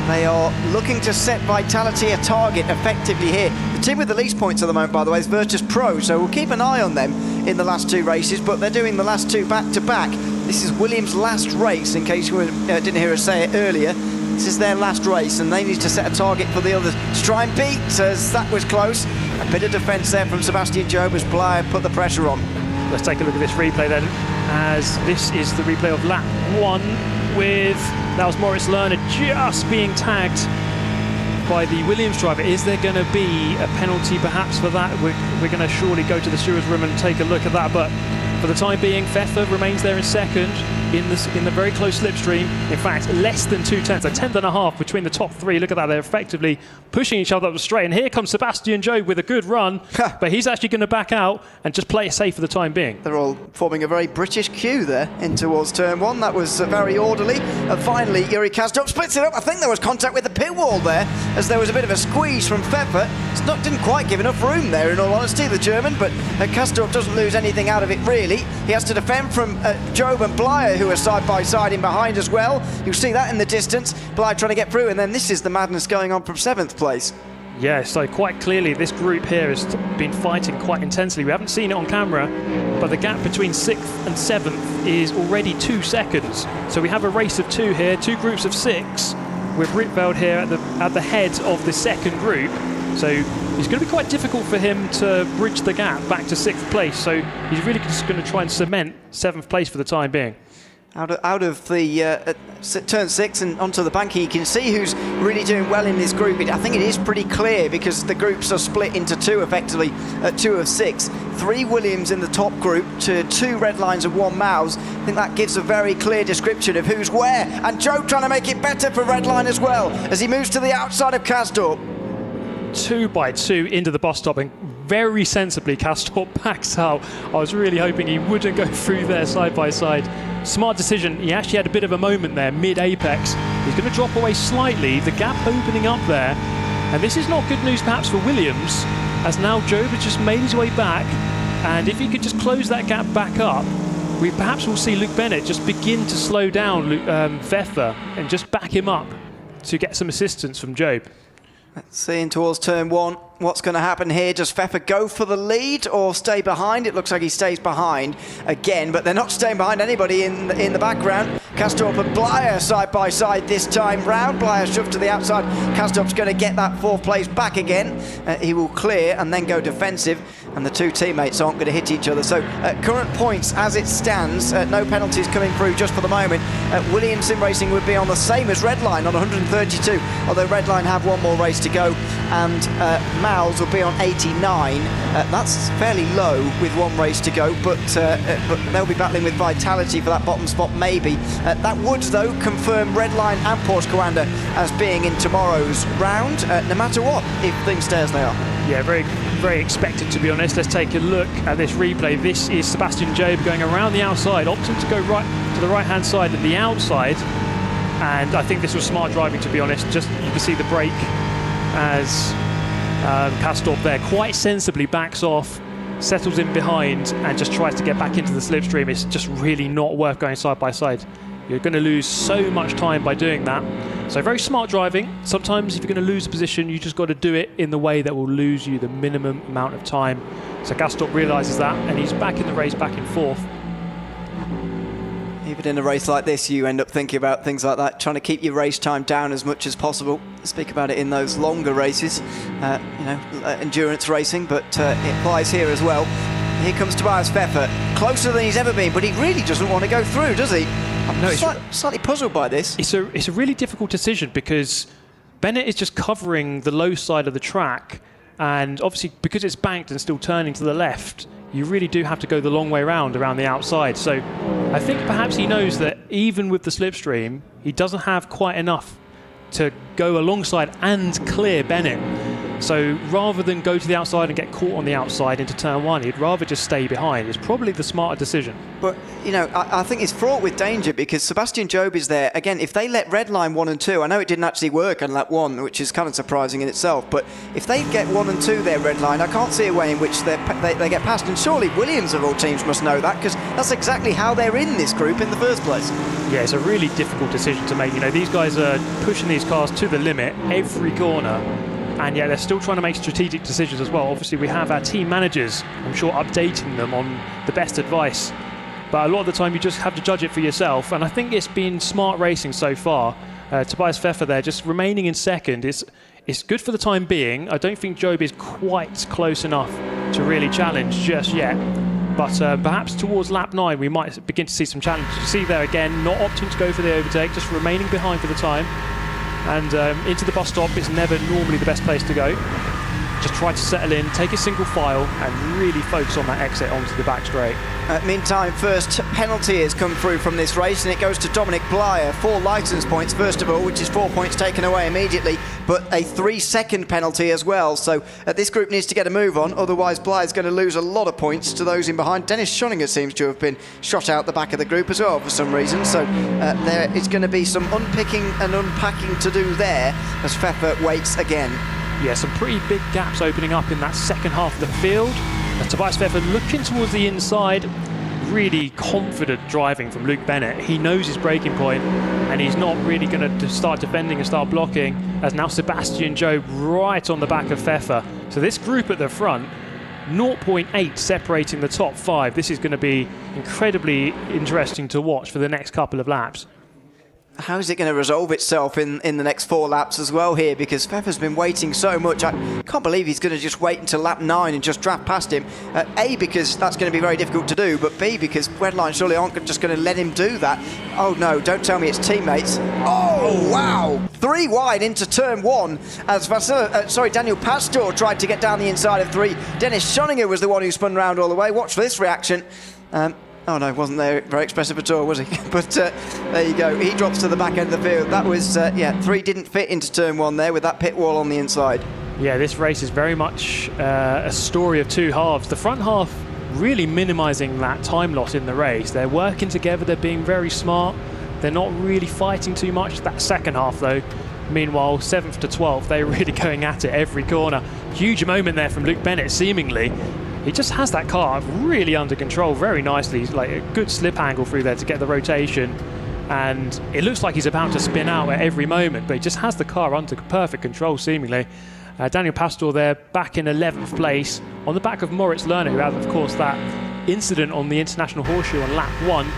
A: They are looking to set Vitality a target effectively here. The team with the least points at the moment, by the way, is Virtus.pro, so we'll keep an eye on them in the last 2 races, but they're doing the last 2 back-to-back. This is Williams' last race, in case you didn't hear us say it earlier. This is their last race, and they need to set a target for the others. To try and beat, as that was close. A bit of defence there from Sebastian Job as Blyer put the pressure on.
M: Let's take a look at this replay then, as this is the replay of lap 1 with, that was Moritz Lerner just being tagged by the Williams driver. Is there going to be a penalty perhaps for that? We're going to surely go to the stewards room and take a look at that, but for the time being, Pfeffer remains there in second in the very close slipstream. In fact, less than 2 tenths, a tenth and a half between the top 3. Look at that, they're effectively pushing each other up the straight. And here comes Sebastian Job with a good run, but he's actually going to back out and just play it safe for the time being.
A: They're all forming a very British queue there in towards turn 1. That was very orderly. And finally, Yuri Kastorp splits it up. I think there was contact with the pit wall there, as there was a bit of a squeeze from Pfeffer. Didn't quite give enough room there, in all honesty, the German, but Kastorp doesn't lose anything out of it, really. He has to defend from Job and Blyer, who are side by side in behind as well. You'll see that in the distance. Blyer trying to get through, and then this is the madness going on from 7th place.
M: Yeah, so quite clearly this group here has been fighting quite intensely. We haven't seen it on camera, but the gap between 6th and 7th is already 2 seconds. So we have a race of 2 here, 2 groups of 6, with Rietveld here at the head of the second group. So it's going to be quite difficult for him to bridge the gap back to 6th place. So he's really just going to try and cement 7th place for the time being.
A: Out of the turn 6 and onto the bank, you can see who's really doing well in this group. I think it is pretty clear because the groups are split into 2 effectively, 2 of 6. 3 Williams in the top group to 2 red lines and 1 Mouz. I think that gives a very clear description of who's where. And Joe trying to make it better for Redline as well as he moves to the outside of Kastorp.
M: 2 by 2 into the bus stop, and very sensibly Kastorp backs out. I was really hoping he wouldn't go through there side by side. Smart decision. He actually had a bit of a moment there mid-apex. He's going to drop away slightly, the gap opening up there, and this is not good news perhaps for Williams, as now Job has just made his way back, and if he could just close that gap back up, we perhaps will see Luke Bennett just begin to slow down Pfeffer and just back him up to get some assistance from Job.
A: Let's see in towards turn 1 what's going to happen here. Does Pfeffer go for the lead or stay behind? It looks like he stays behind again, but they're not staying behind anybody in the background. Kastorp and Blyer side by side this time round. Blyer shoved to the outside. Kastorp's going to get that 4th place back again. He will clear and then go defensive, and the 2 teammates aren't going to hit each other. So current points as it stands, no penalties coming through just for the moment. Williams Sim Racing would be on the same as Redline on 132, although Redline have 1 more race to go, and Mouz will be on 89. That's fairly low with 1 race to go, but they'll be battling with Vitality for that bottom spot maybe. That would, though, confirm Redline and Porsche Coanda as being in tomorrow's round, no matter what, if things stay as they are.
M: Yeah, very, very expected, to be honest. Let's take a look at this replay. This is Sebastian Job going around the outside, opting to go right to the right-hand side of the outside, and I think this was smart driving, to be honest. Just you can see the brake as Kastorp there quite sensibly backs off, settles in behind, and just tries to get back into the slipstream. It's just really not worth going side by side. You're going to lose so much time by doing that. So very smart driving. Sometimes if you're going to lose a position, you just got to do it in the way that will lose you the minimum amount of time. So Kastorp realises that, and he's back in the race, back in 4th.
A: Even in a race like this, you end up thinking about things like that, trying to keep your race time down as much as possible. Speak about it in those longer races, endurance racing, but it applies here as well. Here comes Tobias Pfeffer, closer than he's ever been, but he really doesn't want to go through, does he? I'm slightly puzzled by this.
M: It's a really difficult decision because Bennett is just covering the low side of the track, and obviously because it's banked and still turning to the left, you really do have to go the long way around the outside. So I think perhaps he knows that even with the slipstream, he doesn't have quite enough to go alongside and clear Bennett. So rather than go to the outside and get caught on the outside into turn one, he'd rather just stay behind. It's probably the smarter decision.
A: But, you know, I think it's fraught with danger because Sebastian Job is there. Again, if they let Redline 1 and 2, I know it didn't actually work on lap 1, which is kind of surprising in itself, but if they get 1 and 2 there, Redline, I can't see a way in which they get past. And surely Williams of all teams must know that, because that's exactly how they're in this group in the first place.
M: Yeah, it's a really difficult decision to make. You know, these guys are pushing these cars to the limit every corner. And yeah, they're still trying to make strategic decisions as well. Obviously, we have our team managers, I'm sure, updating them on the best advice. But a lot of the time, you just have to judge it for yourself. And I think it's been smart racing so far. Tobias Pfeffer there, just remaining in second. It's good for the time being. I don't think Job is quite close enough to really challenge just yet. But perhaps towards lap 9, we might begin to see some challenges. You see there again, not opting to go for the overtake, just remaining behind for the time. And into the bus stop is never normally the best place to go. Just try to settle in, take a single file, and really focus on that exit onto the back straight.
A: Meantime, first penalty has come through from this race, and it goes to Dominic Blyer. 4 licence points, first of all, which is 4 points taken away immediately, but a 3-second penalty as well. So this group needs to get a move on, otherwise Blythe's going to lose a lot of points to those in behind. Dennis Schoninger seems to have been shot out the back of the group as well for some reason, so there is going to be some unpicking and unpacking to do there as Pfeffer waits again.
M: Yeah, some pretty big gaps opening up in that second half of the field. Tobias Pfeffer looking towards the inside, really confident driving from Luke Bennett. He knows his braking point, and he's not really going to start defending and start blocking, as now Sebastian Job right on the back of Pfeffer. So this group at the front, 0.8 separating the top 5. This is going to be incredibly interesting to watch for the next couple of laps.
A: How is it going to resolve itself in the next 4 laps as well here? Because Pfeffer's been waiting so much. I can't believe he's going to just wait until lap 9 and just draft past him. A, because that's going to be very difficult to do, but B, because Redline surely aren't just going to let him do that. Oh no, don't tell me it's teammates. Oh wow! 3 wide into turn 1 as Daniel Pastor tried to get down the inside of 3. Dennis Schoninger was the one who spun round all the way. Watch for this reaction. Oh no, wasn't there very expressive at all, was he? But there you go. He drops to the back end of the field. That was, 3 didn't fit into turn 1 there with that pit wall on the inside.
M: Yeah, this race is very much a story of 2 halves. The front half really minimising that time loss in the race. They're working together, they're being very smart. They're not really fighting too much. That second half, though, meanwhile, 7th to 12th, they're really going at it every corner. Huge moment there from Luke Bennett, seemingly. He just has that car really under control very nicely. He's like a good slip angle through there to get the rotation. And it looks like he's about to spin out at every moment, but he just has the car under perfect control, seemingly. Daniel Pastor there, back in 11th place, on the back of Moritz Lerner, who had, of course, that incident on the International Horseshoe on lap 1.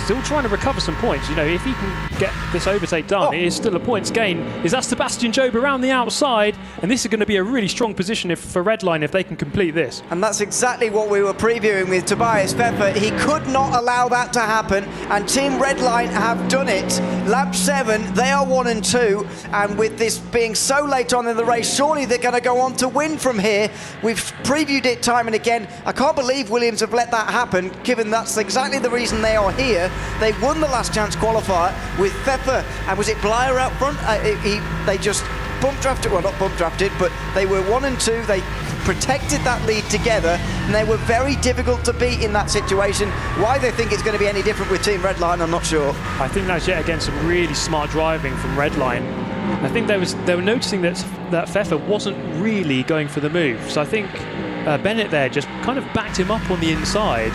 M: Still trying to recover some points. You know, if he can get this overtake done, it is still a points gain. Is that Sebastian Job around the outside? And this is going to be a really strong position for Redline if they can complete this.
A: And that's exactly what we were previewing with Tobias Pfeffer. He could not allow that to happen, and Team Redline have done it. Lap 7, they are 1 and 2, and with this being so late on in the race, surely they're going to go on to win from here. We've previewed it time and again. I can't believe Williams have let that happen, given that's exactly the reason they are here. They won the last chance qualifier with Pfeffer, and was it Blyer out front? They just bump drafted, well not bump drafted, but they were 1 and 2. They protected that lead together, and they were very difficult to beat in that situation. Why they think it's going to be any different with Team Redline, I'm not sure.
M: I think that's yet again some really smart driving from Redline. I think they were noticing that Pfeffer wasn't really going for the move, so I think Bennett there just kind of backed him up on the inside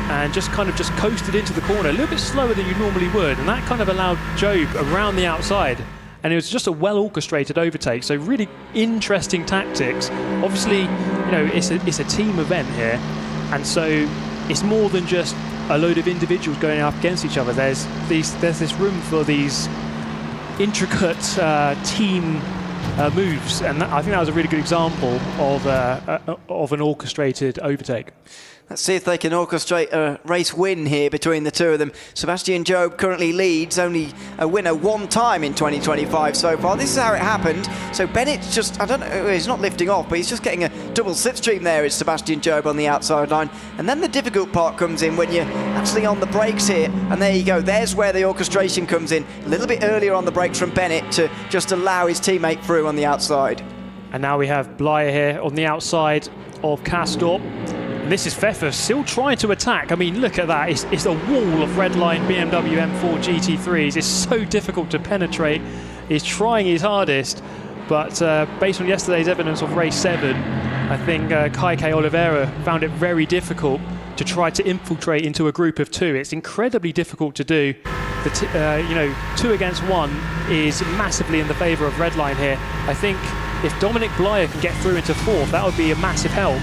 M: and just coasted into the corner a little bit slower than you normally would, and that kind of allowed Job around the outside, and it was just a well orchestrated overtake. So really interesting tactics. Obviously, you know, it's a team event here, and so it's more than just a load of individuals going up against each other. There's this room for these intricate team moves, and I think that was a really good example of an orchestrated overtake.
A: Let's see if they can orchestrate a race win here between the two of them. Sebastian Job currently leads, only a winner one time in 2025 so far. This is how it happened. So Bennett's just, I don't know, he's not lifting off, but he's just getting a double slipstream there, is Sebastian Job on the outside line. And then the difficult part comes in when you're actually on the brakes here. And there you go, there's where the orchestration comes in. A little bit earlier on the brakes from Bennett to just allow his teammate through on the outside.
M: And now we have Blyer here on the outside of Castor. This is Pfeffer still trying to attack. I mean, look at that. It's a wall of redline BMW M4 GT3s. It's so difficult to penetrate. He's trying his hardest, but based on yesterday's evidence of race 7, I think Kaike Oliveira found it very difficult to try to infiltrate into a group of 2. It's incredibly difficult to do. 2 against 1 is massively in the favour of redline here. I think if Dominic Blyer can get through into 4th, that would be a massive help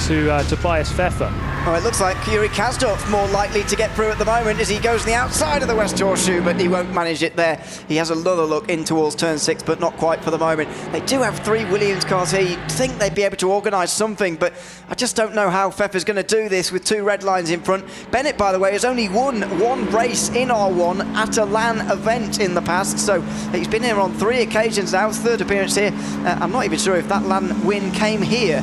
M: to Tobias Pfeffer.
A: Oh, it looks like Yuri Kasdorf more likely to get through at the moment as he goes on the outside of the West Horseshoe, but he won't manage it there. He has another look in towards turn 6, but not quite for the moment. They do have 3 Williams cars here. You'd think they'd be able to organise something, but I just don't know how Pfeffer's going to do this with 2 red lines in front. Bennett, by the way, has only won 1 race in R1 at a LAN event in the past, so he's been here on 3 occasions now, his 3rd appearance here. I'm not even sure if that LAN win came here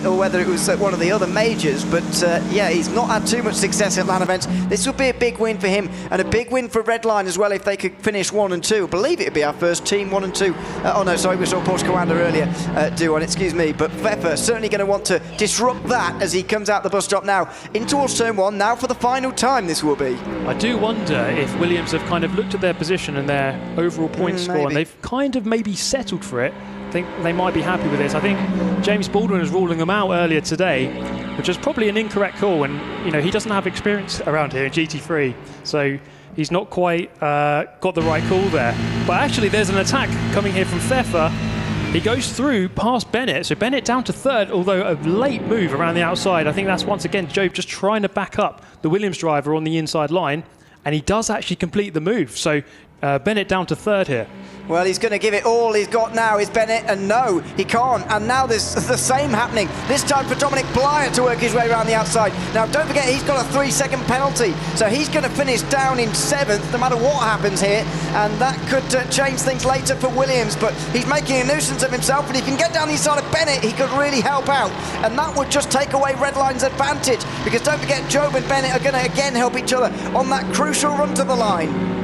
A: or whether it was one of the other majors, but yeah, he's not had too much success at LAN events. This would be a big win for him, and a big win for Redline as well if they could finish 1 and 2. I believe it would be our first team 1 and 2. Oh no, sorry, we saw Porsche Coanda earlier do one, excuse me. But Pfeffer certainly going to want to disrupt that as he comes out the bus stop now in towards turn 1. Now for the final time this will be.
M: I do wonder if Williams have kind of looked at their position and their overall point score, and they've kind of maybe settled for it. I think they might be happy with this. I think James Baldwin was ruling them out earlier today, which is probably an incorrect call, and he doesn't have experience around here in GT3, so he's not quite got the right call there. But actually there's an attack coming here from Pfeffer. He goes through past Bennett, so Bennett down to 3rd, although a late move around the outside. I think that's once again Job just trying to back up the Williams driver on the inside line, and he does actually complete the move, so Bennett down to 3rd here.
A: Well, he's going to give it all he's got now, is Bennett, and no, he can't. And now there's the same happening, this time for Dominic Blyer to work his way around the outside. Now, don't forget, he's got a 3-second penalty, so he's going to finish down in 7th, no matter what happens here, and that could change things later for Williams, but he's making a nuisance of himself, and if he can get down the inside of Bennett, he could really help out, and that would just take away Redline's advantage, because don't forget, Job and Bennett are going to again help each other on that crucial run to the line.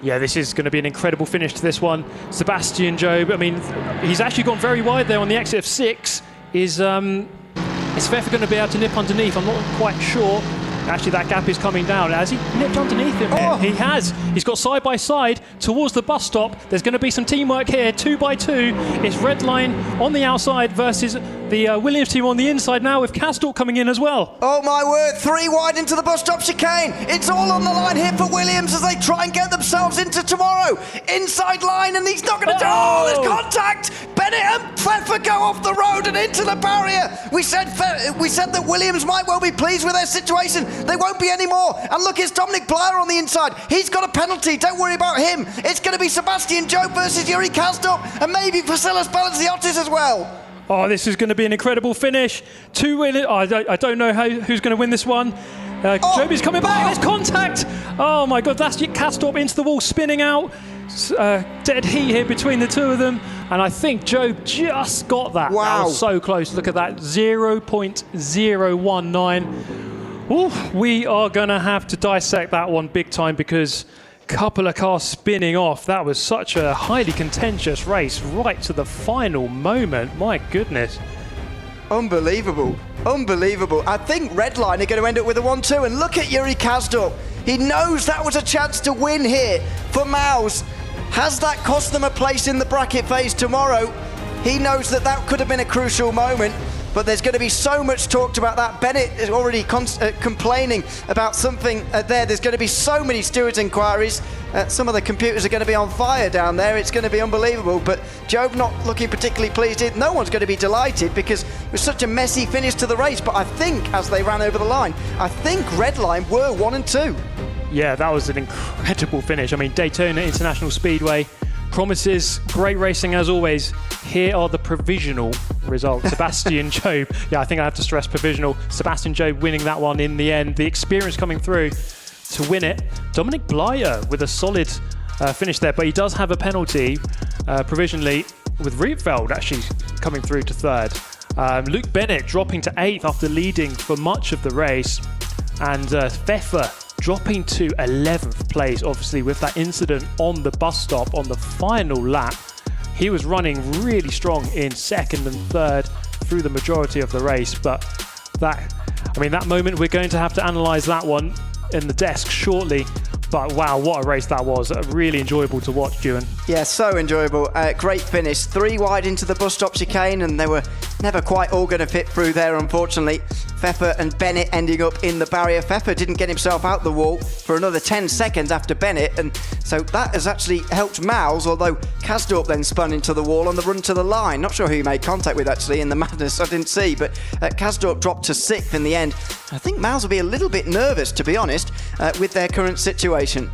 M: Yeah, this is going to be an incredible finish to this one. Sebastian Job, I mean, he's actually gone very wide there on the exit of 6. Is Pfeffer going to be able to nip underneath? I'm not quite sure. Actually, that gap is coming down. Has he nipped underneath him here? He has. He's got side by side towards the bus stop. There's going to be some teamwork here, 2 by 2. It's Redline on the outside versus the Williams team on the inside now with Castor coming in as well.
A: Oh my word, 3 wide into the bus stop chicane. It's all on the line here for Williams as they try and get themselves into tomorrow. Inside line, and he's not going to do. Oh, there's contact. Bennett and Pfeffer go off the road and into the barrier. We said that Williams might well be pleased with their situation. They won't be anymore. And look, it's Dominic Blyer on the inside. He's got a penalty. Don't worry about him. It's going to be Sebastian Job versus Yuri Kasdorp, and maybe Vasilis Balaziotis as well.
M: Oh, this is going to be an incredible finish. 2 winners. I don't know who's going to win this one. Job is coming back. There's contact. Oh my God, that's Kastorp into the wall, spinning out. Dead heat here between the two of them, and I think Job just got that.
A: Wow.
M: That was so close. Look at that, 0.019. Ooh, we are going to have to dissect that one big time, because a couple of cars spinning off. That was such a highly contentious race right to the final moment. My goodness.
A: Unbelievable. Unbelievable. I think Redline are going to end up with a 1-2, and look at Yuri Kasdorp. He knows that was a chance to win here for Mouz. Has that cost them a place in the bracket phase tomorrow? He knows that that could have been a crucial moment. But there's going to be so much talked about that. Bennett is already complaining about something there. There's going to be so many stewards inquiries. Some of the computers are going to be on fire down there. It's going to be unbelievable. But Job not looking particularly pleased. No one's going to be delighted, because It was such a messy finish to the race, but I think as they ran over the line, I think Redline were 1 and 2.
M: Yeah, that was an incredible finish. I mean, Daytona International Speedway promises great racing as always. Here are the provisional results. Sebastian Job, yeah, I think I have to stress provisional. Sebastian Job winning that one in the end. The experience coming through to win it. Dominic Blyer with a solid finish there, but he does have a penalty provisionally, with Rietveld actually coming through to third. Luke Bennett dropping to 8th after leading for much of the race, and Pfeffer dropping to 11th place, obviously with that incident on the bus stop on the final lap. He was running really strong in 2nd and 3rd through the majority of the race, but that moment, we're going to have to analyse that one in the desk shortly. But wow, what a race that was. Really enjoyable to watch, Ewan.
A: Yeah, so enjoyable. Great finish. 3 wide into the bus stop chicane, and they were never quite all going to fit through there, unfortunately. Pfeffer and Bennett ending up in the barrier. Pfeffer didn't get himself out the wall for another 10 seconds after Bennett, and so that has actually helped Mouz, although Kasdorp then spun into the wall on the run to the line. Not sure who he made contact with, actually, in the madness. I didn't see, but Kasdorp dropped to 6th in the end. I think Mouz will be a little bit nervous, to be honest, with their current situation.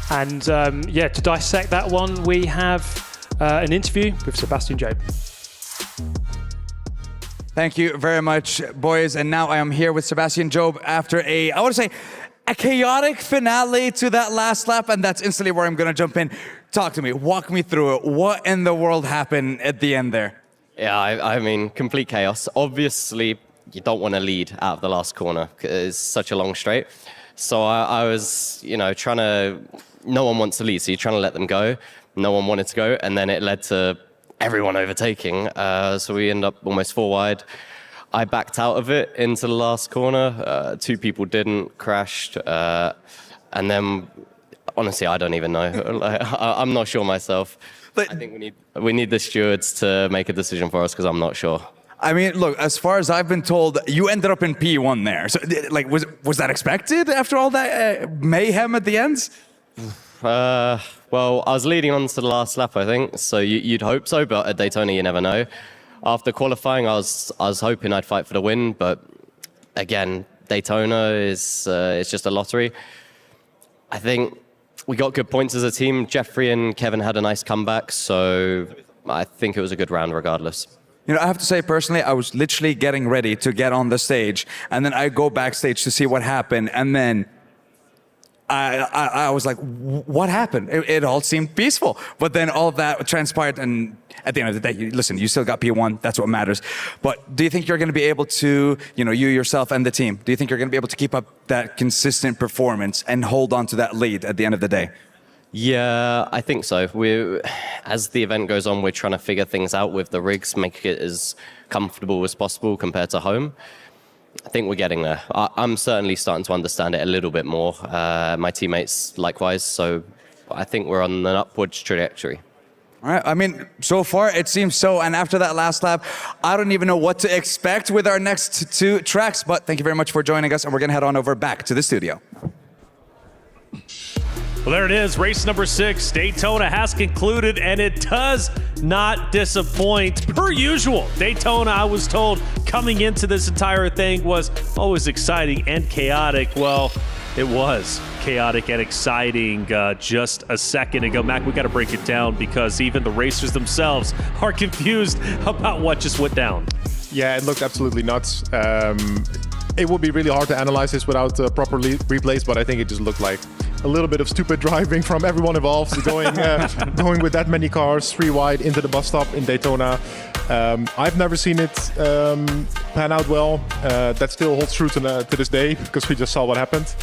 M: And to dissect that one, we have an interview with Sebastian Job.
W: Thank you very much, boys. And now I am here with Sebastian Job after a chaotic finale to that last lap, and that's instantly where I'm going to jump in. Talk to me. Walk me through it. What in the world happened at the end there?
H: Yeah, I mean, complete chaos. Obviously, you don't want to lead out of the last corner because it's such a long straight. So I was, trying to... No one wants to lead, so you're trying to let them go. No one wanted to go, and then it led to everyone overtaking. So we end up almost 4 wide. I backed out of it into the last corner. 2 people didn't, crashed. And then, honestly, I don't even know. I'm not sure myself. But I think we need the stewards to make a decision for us because I'm not sure.
W: I mean, look, as far as I've been told, you ended up in P1 there. So, was that expected after all that mayhem at the end?
H: Well, I was leading on to the last lap, I think, so you'd hope so, but at Daytona, you never know. After qualifying, I was hoping I'd fight for the win, but again, Daytona is it's just a lottery. I think we got good points as a team. Jeffrey and Kevin had a nice comeback, so I think it was a good round regardless.
W: I have to say, personally, I was literally getting ready to get on the stage, and then I go backstage to see what happened, and then I was like, what happened? It all seemed peaceful. But then all of that transpired, and at the end of the day, you still got P1. That's what matters. But do you think you're going to be able to, you yourself and the team, do you think you're going to be able to keep up that consistent performance and hold on to that lead at the end of the day?
H: Yeah, I think so. As the event goes on, we're trying to figure things out with the rigs, make it as comfortable as possible compared to home. I think we're getting there. I'm certainly starting to understand it a little bit more. My teammates likewise, so I think we're on an upwards trajectory.
W: All right, I mean, so far it seems so, and after that last lap, I don't even know what to expect with our next 2 tracks, but thank you very much for joining us, and we're going to head on over back to the studio.
F: Well, there it is. Race number 6. Daytona has concluded, and it does not disappoint. Per usual, Daytona, I was told, coming into this entire thing was always exciting and chaotic. Well, it was chaotic and exciting just a second ago. Mac, we got to break it down because even the racers themselves are confused about what just went down.
G: Yeah, it looked absolutely nuts. It would be really hard to analyze this without proper replays, but I think it just looked like a little bit of stupid driving from everyone involved, going with that many cars 3 wide into the bus stop in Daytona. I've never seen it pan out well. That still holds true to this day because we just saw what happened.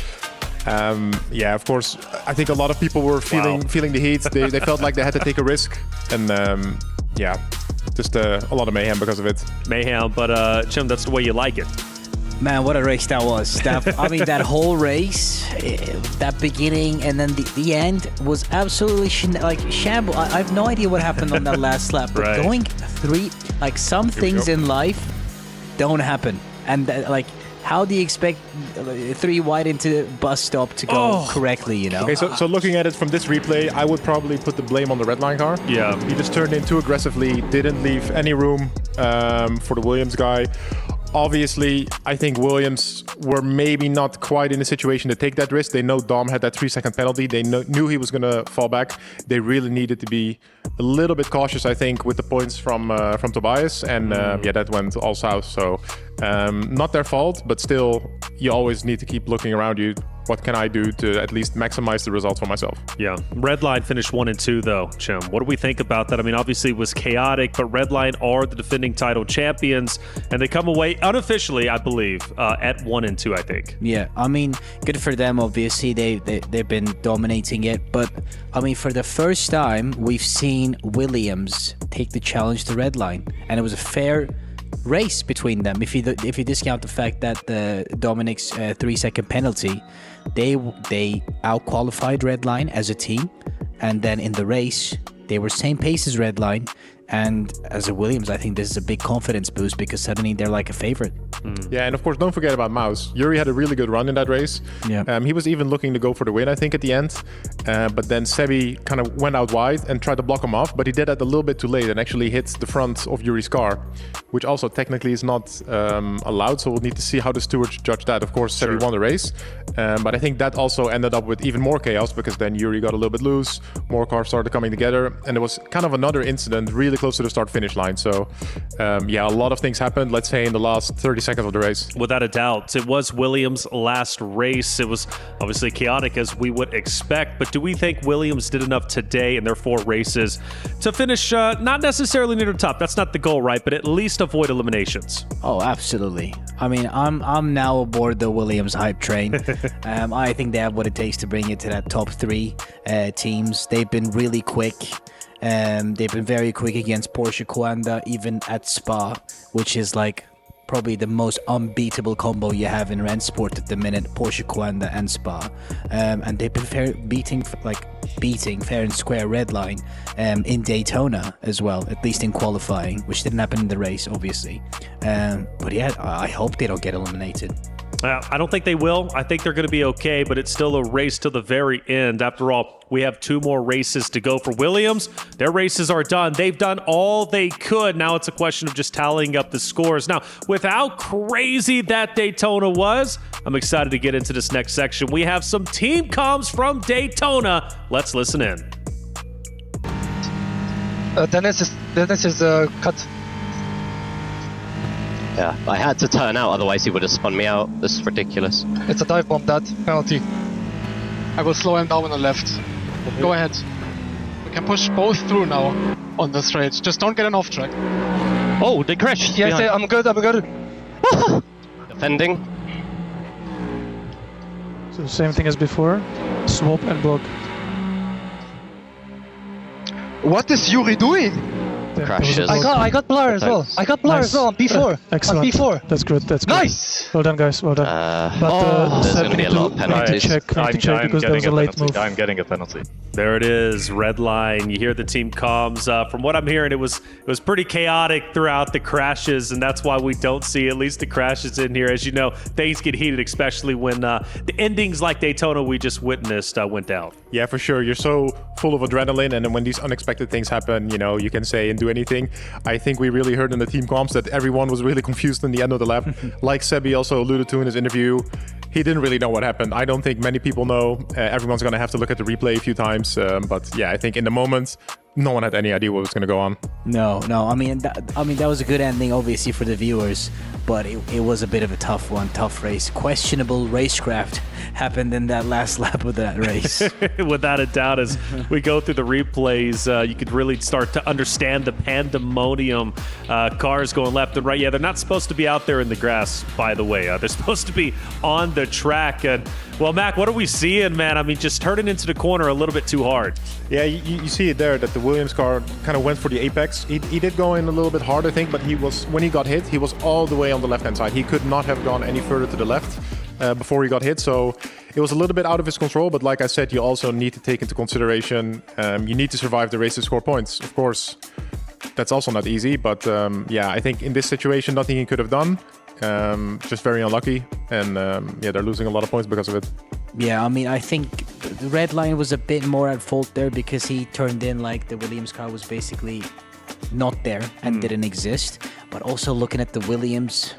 G: Yeah, of course, I think a lot of people were feeling the heat. They felt like they had to take a risk, and yeah, just a lot of mayhem because of it.
F: Mayhem, but Jim, that's the way you like it.
N: Man, what a race that was. I mean, that whole race, that beginning and then the end was absolutely shambles. I have no idea what happened on that last lap. But going 3, some things in life don't happen. And how do you expect 3 wide into bus stop to go correctly, you know?
G: Okay, so looking at it from this replay, I would probably put the blame on the red line car.
F: Yeah.
G: He just turned in too aggressively, didn't leave any room for the Williams guy. Obviously, I think Williams were maybe not quite in a situation to take that risk. They know Dom had that 3-second penalty. They knew he was going to fall back. They really needed to be a little bit cautious, I think, with the points from Tobias. And yeah, that went all south. So not their fault, but still, you always need to keep looking around you. What can I do to at least maximize the results for myself?
F: Yeah. Redline finished 1 and 2, though, Chim. What do we think about that? I mean, obviously it was chaotic, but Redline are the defending title champions, and they come away unofficially, I believe, at 1 and 2, I think.
N: Yeah, I mean, good for them, obviously. They've been dominating it. But, I mean, for the first time, we've seen Williams take the challenge to Redline, and it was a fair race between them. If you discount the fact that the Dominic's 3-second penalty, they out-qualified Redline as a team, and then in the race they were same pace as Redline. And as a Williams, I think this is a big confidence boost because suddenly they're like a favorite.
G: Yeah, and of course, don't forget about Mouz. Yuri had a really good run in that race.
N: Yeah.
G: He was even looking to go for the win, I think, at the end. But then Sebi kind of went out wide and tried to block him off, but he did that a little bit too late and actually hit the front of Yuri's car, which also technically is not allowed. So we'll need to see how the stewards judge that. Of course, Sebi won the race. But I think that also ended up with even more chaos because then Yuri got a little bit loose, more cars started coming together, and there was kind of another incident really close to the start-finish line. So, yeah, a lot of things happened, let's say, in the last 30 seconds of the race.
F: Without a doubt. It was Williams' last race. It was obviously chaotic as we would expect, but do we think Williams did enough today in their 4 races to finish not necessarily near the top? That's not the goal, right? But at least avoid eliminations.
N: Oh, absolutely. I mean, I'm now aboard the Williams hype train. I think they have what it takes to bring it to that top 3 teams. They've been really quick. They've been very quick against Porsche Coanda, even at Spa, which is like probably the most unbeatable combo you have in Rennsport at the minute, Porsche Coanda and Spa. And they've been beating fair and square Redline in Daytona as well, at least in qualifying, which didn't happen in the race, obviously. But yeah, I hope they don't get eliminated.
F: I don't think they will. I think they're going to be okay, but it's still a race to the very end. After all, we have 2 more races to go for Williams. Their races are done. They've done all they could. Now it's a question of just tallying up the scores. Now, with how crazy that Daytona was, I'm excited to get into this next section. We have some team comms from Daytona. Let's listen in.
K: Dennis is cut.
H: Yeah, I had to turn out, otherwise he would have spun me out. This is ridiculous.
K: It's a dive bomb, that penalty. I will slow him down on the left. Go ahead. We can push both through now on the straight. Just don't get an off track.
H: Oh, they crashed.
K: Yes, I'm good.
H: Defending.
K: So same thing as before. Swap and block. What is Yuri doing?
H: Crashes.
K: I got blur as well. I got blur as well on P4.
I: Excellent.
K: On P4.
I: That's good. That's good.
K: Nice.
I: Well done, guys. Well done.
H: There's going to be a lot of penalties.
I: I need to check because there was a late move.
T: I'm getting a penalty.
F: There it is, red line. You hear the team comms. From what I'm hearing, it was pretty chaotic throughout the crashes, and that's why we don't see at least the crashes in here. As you know, things get heated, especially when the endings like Daytona we just witnessed went down.
G: Yeah, for sure. You're so full of adrenaline, and then when these unexpected things happen, you know, you can say and do anything. I think we really heard in the team comms that everyone was really confused in the end of the lap. Like Sebi also alluded to in his interview, he didn't really know what happened. I don't think many people know. Everyone's going to have to look at the replay a few times. But yeah, I think in the moment, no one had any idea what was going to go on.
N: No. I mean, that was a good ending, obviously, for the viewers. But it was a bit of a tough one, tough race. Questionable racecraft happened in that last lap of that race.
F: Without a doubt, as we go through the replays, you could really start to understand the pandemonium. Cars going left and right. Yeah, they're not supposed to be out there in the grass, by the way. They're supposed to be on the track. And, well, Mac, what are we seeing, man? I mean, just turning into the corner a little bit too hard.
G: Yeah, you see it there that the Williams car kind of went for the apex. He did go in a little bit hard, I think, but when he got hit, he was all the way on the left-hand side. He could not have gone any further to the left before he got hit. So it was a little bit out of his control. But like I said, you also need to take into consideration, you need to survive the race to score points. Of course, that's also not easy. But yeah, I think in this situation, nothing he could have done. just very unlucky, and they're losing a lot of points because of it.
N: Yeah, I mean, I think the Redline was a bit more at fault there because he turned in like the Williams car was basically not there and didn't exist. But also looking at the Williams,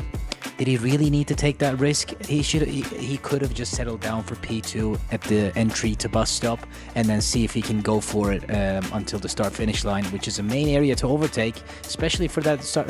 N: did he really need to take that risk? He could have just settled down for P2 at the entry to bus stop and then see if he can go for it until the start-finish line, which is a main area to overtake, especially for that start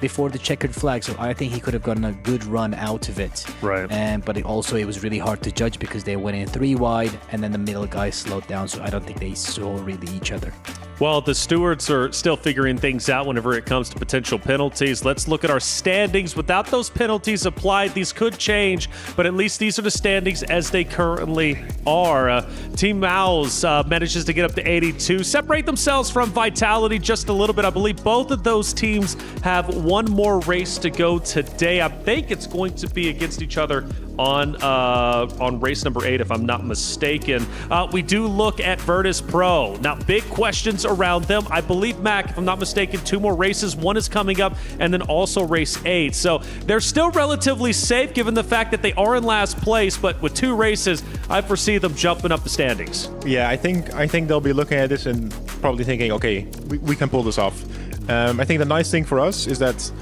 N: before the checkered flag. So I think he could have gotten a good run out of it.
F: Right.
N: But it was really hard to judge because they went in 3 wide and then the middle guy slowed down. So I don't think they saw really each other.
F: Well, the stewards are still figuring things out whenever it comes to potential penalties. Let's look at our standings. Without those penalties applied, these could change, but at least these are the standings as they currently are. Team Mouz manages to get up to 82, separate themselves from Vitality just a little bit. I believe both of those teams have one more race to go today. I think it's going to be against each other on race number 8, if I'm not mistaken. We do look at Virtus.pro. Now, big questions around them. I believe, Mac, if I'm not mistaken, 2 more races. One is coming up, and then also race 8. So they're still relatively safe given the fact that they are in last place, but with 2 races, I foresee them jumping up the standings.
G: Yeah, I think they'll be looking at this and probably thinking, okay, we can pull this off. I think the nice thing for us is that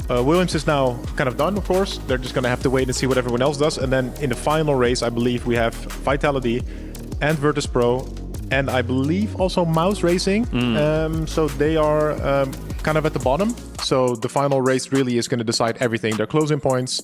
G: Williams is now kind of done, of course. They're just going to have to wait and see what everyone else does. And then in the final race, I believe we have Vitality and Virtus.pro, and I believe also Mouz Racing. So they are kind of at the bottom. So the final race really is going to decide everything. They're closing points.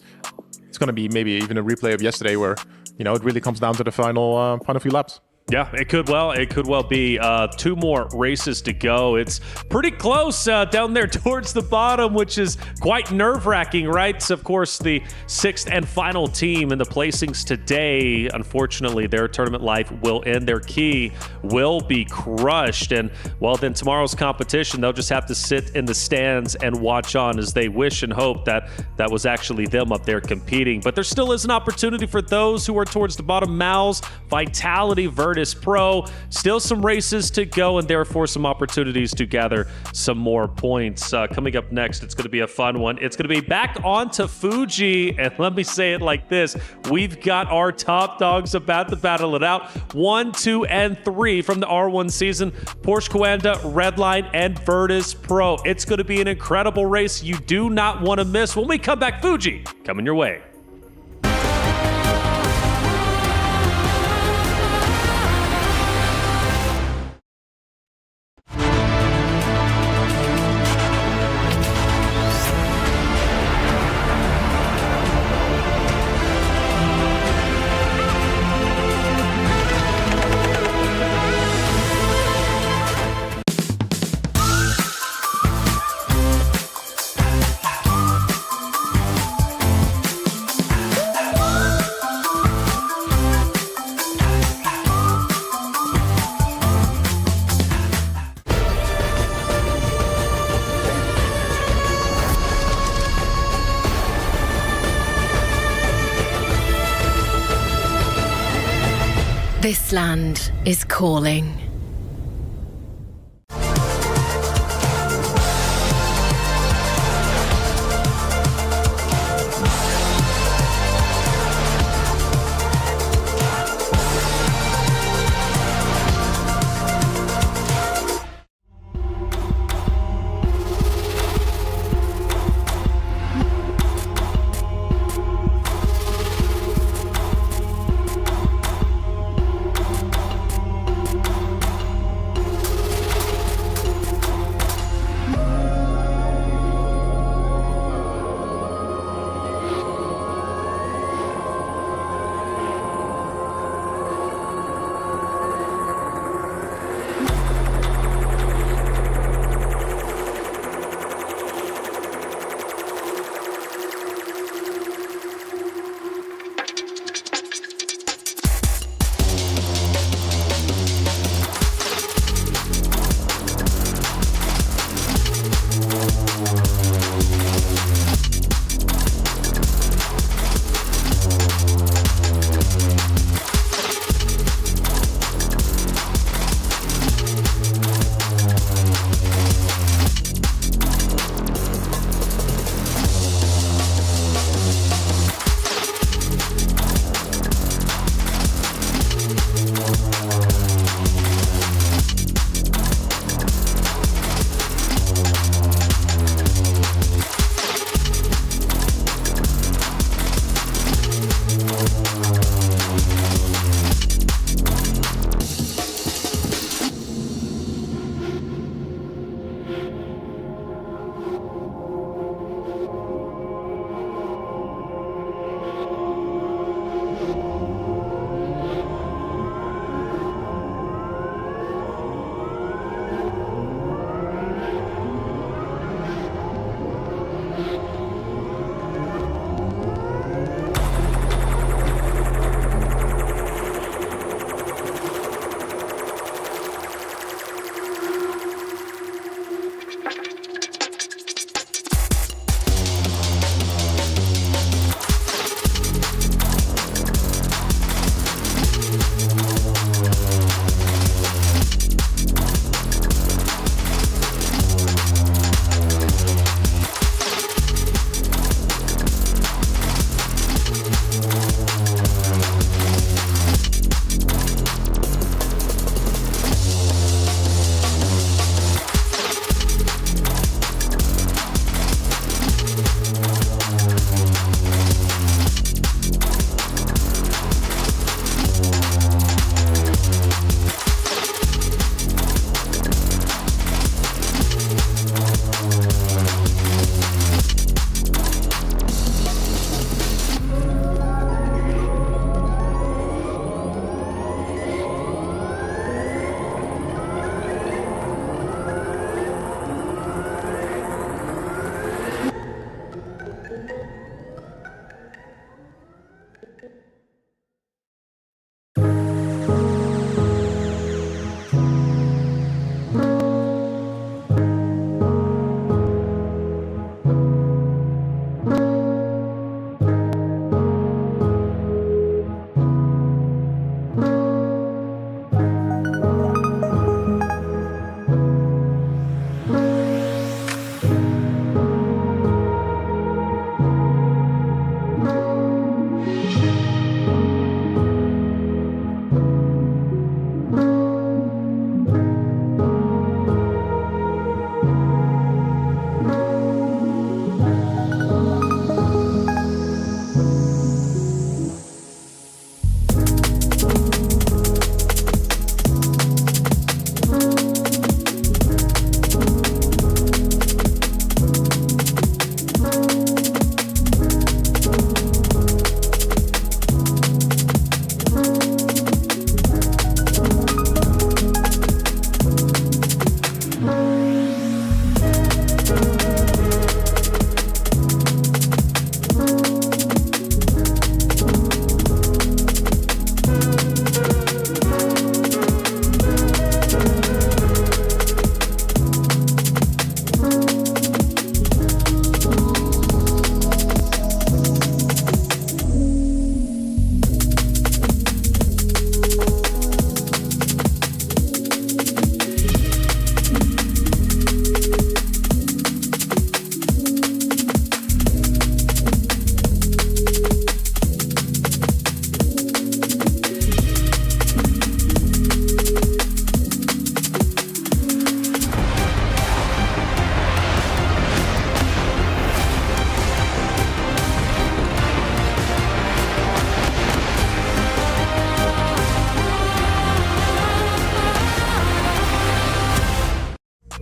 G: It's going to be maybe even a replay of yesterday where, it really comes down to the final few laps.
F: Yeah, it could well be 2 more races to go. It's pretty close down there towards the bottom, which is quite nerve-wracking, right? So, of course, the 6th and final team in the placings today, unfortunately, their tournament life will end. Their key will be crushed. And, well, then tomorrow's competition, they'll just have to sit in the stands and watch on as they wish and hope that that was actually them up there competing. But there still is an opportunity for those who are towards the bottom. Mouz, Vitality, Virtus.pro, still some races to go and therefore some opportunities to gather some more points. Coming up next, it's going to be a fun one. It's going to be back onto Fuji, and let me say it like this. We've got our top dogs about to battle it out. 1, 2, and 3 from the R1 season. Porsche Coanda, Redline, and Virtus.pro. It's going to be an incredible race you do not want to miss. When we come back, Fuji coming your way.
D: This land is calling.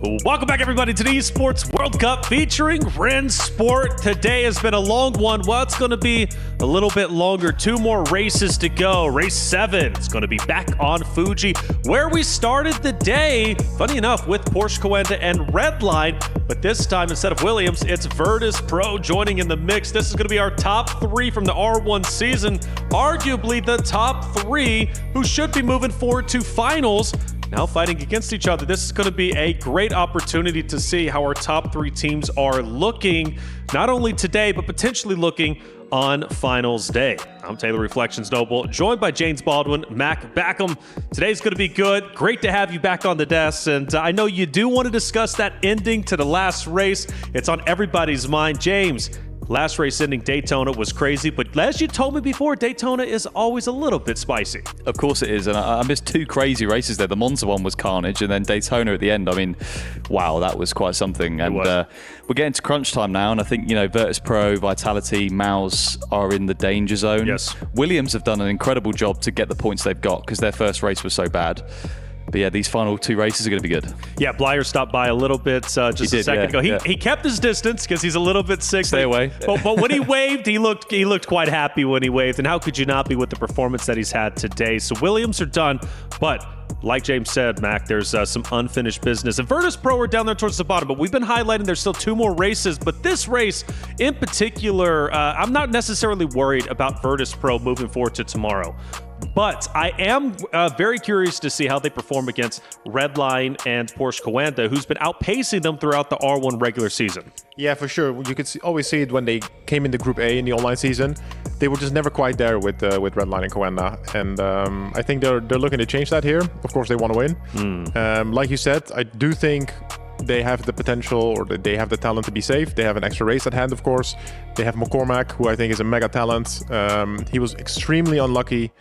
F: Welcome back, everybody, to the Esports World Cup featuring Rennsport. Today has been a long one. Well, it's going to be a little bit longer. 2 more races to go. Race 7 is going to be back on Fuji, where we started the day, funny enough, with Porsche Coanda and Redline. But this time, instead of Williams, it's Virtus.pro joining in the mix. This is going to be our top 3 from the R1 season. Arguably the top 3 who should be moving forward to finals. Now fighting against each other. This is going to be a great opportunity to see how our top 3 teams are looking, not only today, but potentially looking on finals day. I'm Taylor Reflections Noble, joined by James Baldwin, Mac Backham. Today's going to be good. Great to have you back on the desk. And I know you do want to discuss that ending to the last race. It's on everybody's mind. James, last race ending Daytona was crazy, but as you told me before, Daytona is always a little bit spicy.
C: Of course it is, and I missed 2 crazy races there. The Monza one was carnage, and then Daytona at the end. I mean, wow, that was quite something. And we're getting to crunch time now, and I think, Virtus.pro, Vitality, Mouz are in the danger zone.
F: Yes.
C: Williams have done an incredible job to get the points they've got because their first race was so bad. But yeah, these final 2 races are going to be good.
F: Yeah, Blyer stopped by a little bit just a second ago. He kept his distance because he's a little bit sick.
C: Stay away.
F: But when he waved, he looked quite happy when he waved. And how could you not be with the performance that he's had today? So Williams are done, but like James said, Mac, there's some unfinished business. And Virtus.pro are down there towards the bottom, but we've been highlighting there's still 2 more races. But this race in particular, I'm not necessarily worried about Virtus.pro moving forward to tomorrow. But I am very curious to see how they perform against Redline and Porsche Coanda, who's been outpacing them throughout the R1 regular season.
G: Yeah, for sure. You could always see it when they came into Group A in the online season. They were just never quite there with Redline and Coanda. And I think they're looking to change that here. Of course, they want to win. Like you said, I do think they have the potential, or they have the talent to be safe. They have an extra race at hand, of course. They have McCormack, who I think is a mega talent. He was extremely unlucky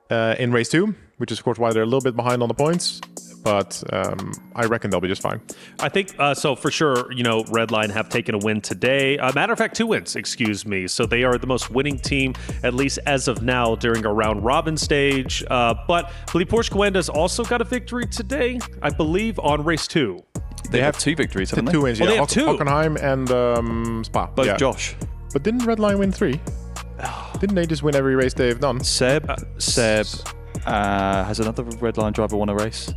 G: in race 2, which is of course why they're a little bit behind on the points, but I reckon they'll be just fine.
F: I think so for sure. Redline have taken a win today. Matter of fact, 2 wins, excuse me. So they are the most winning team, at least as of now, during a round robin stage. But I believe Porsche Coanda's also got a victory today, I believe, on race 2.
C: They have 2 victories, haven't they?
G: 2 wins, yeah.
F: They have 2.
G: Hockenheim and Spa.
C: Both Josh.
G: But didn't Redline win 3? Didn't they just win every race they've done?
C: Seb has another Redline driver won a race.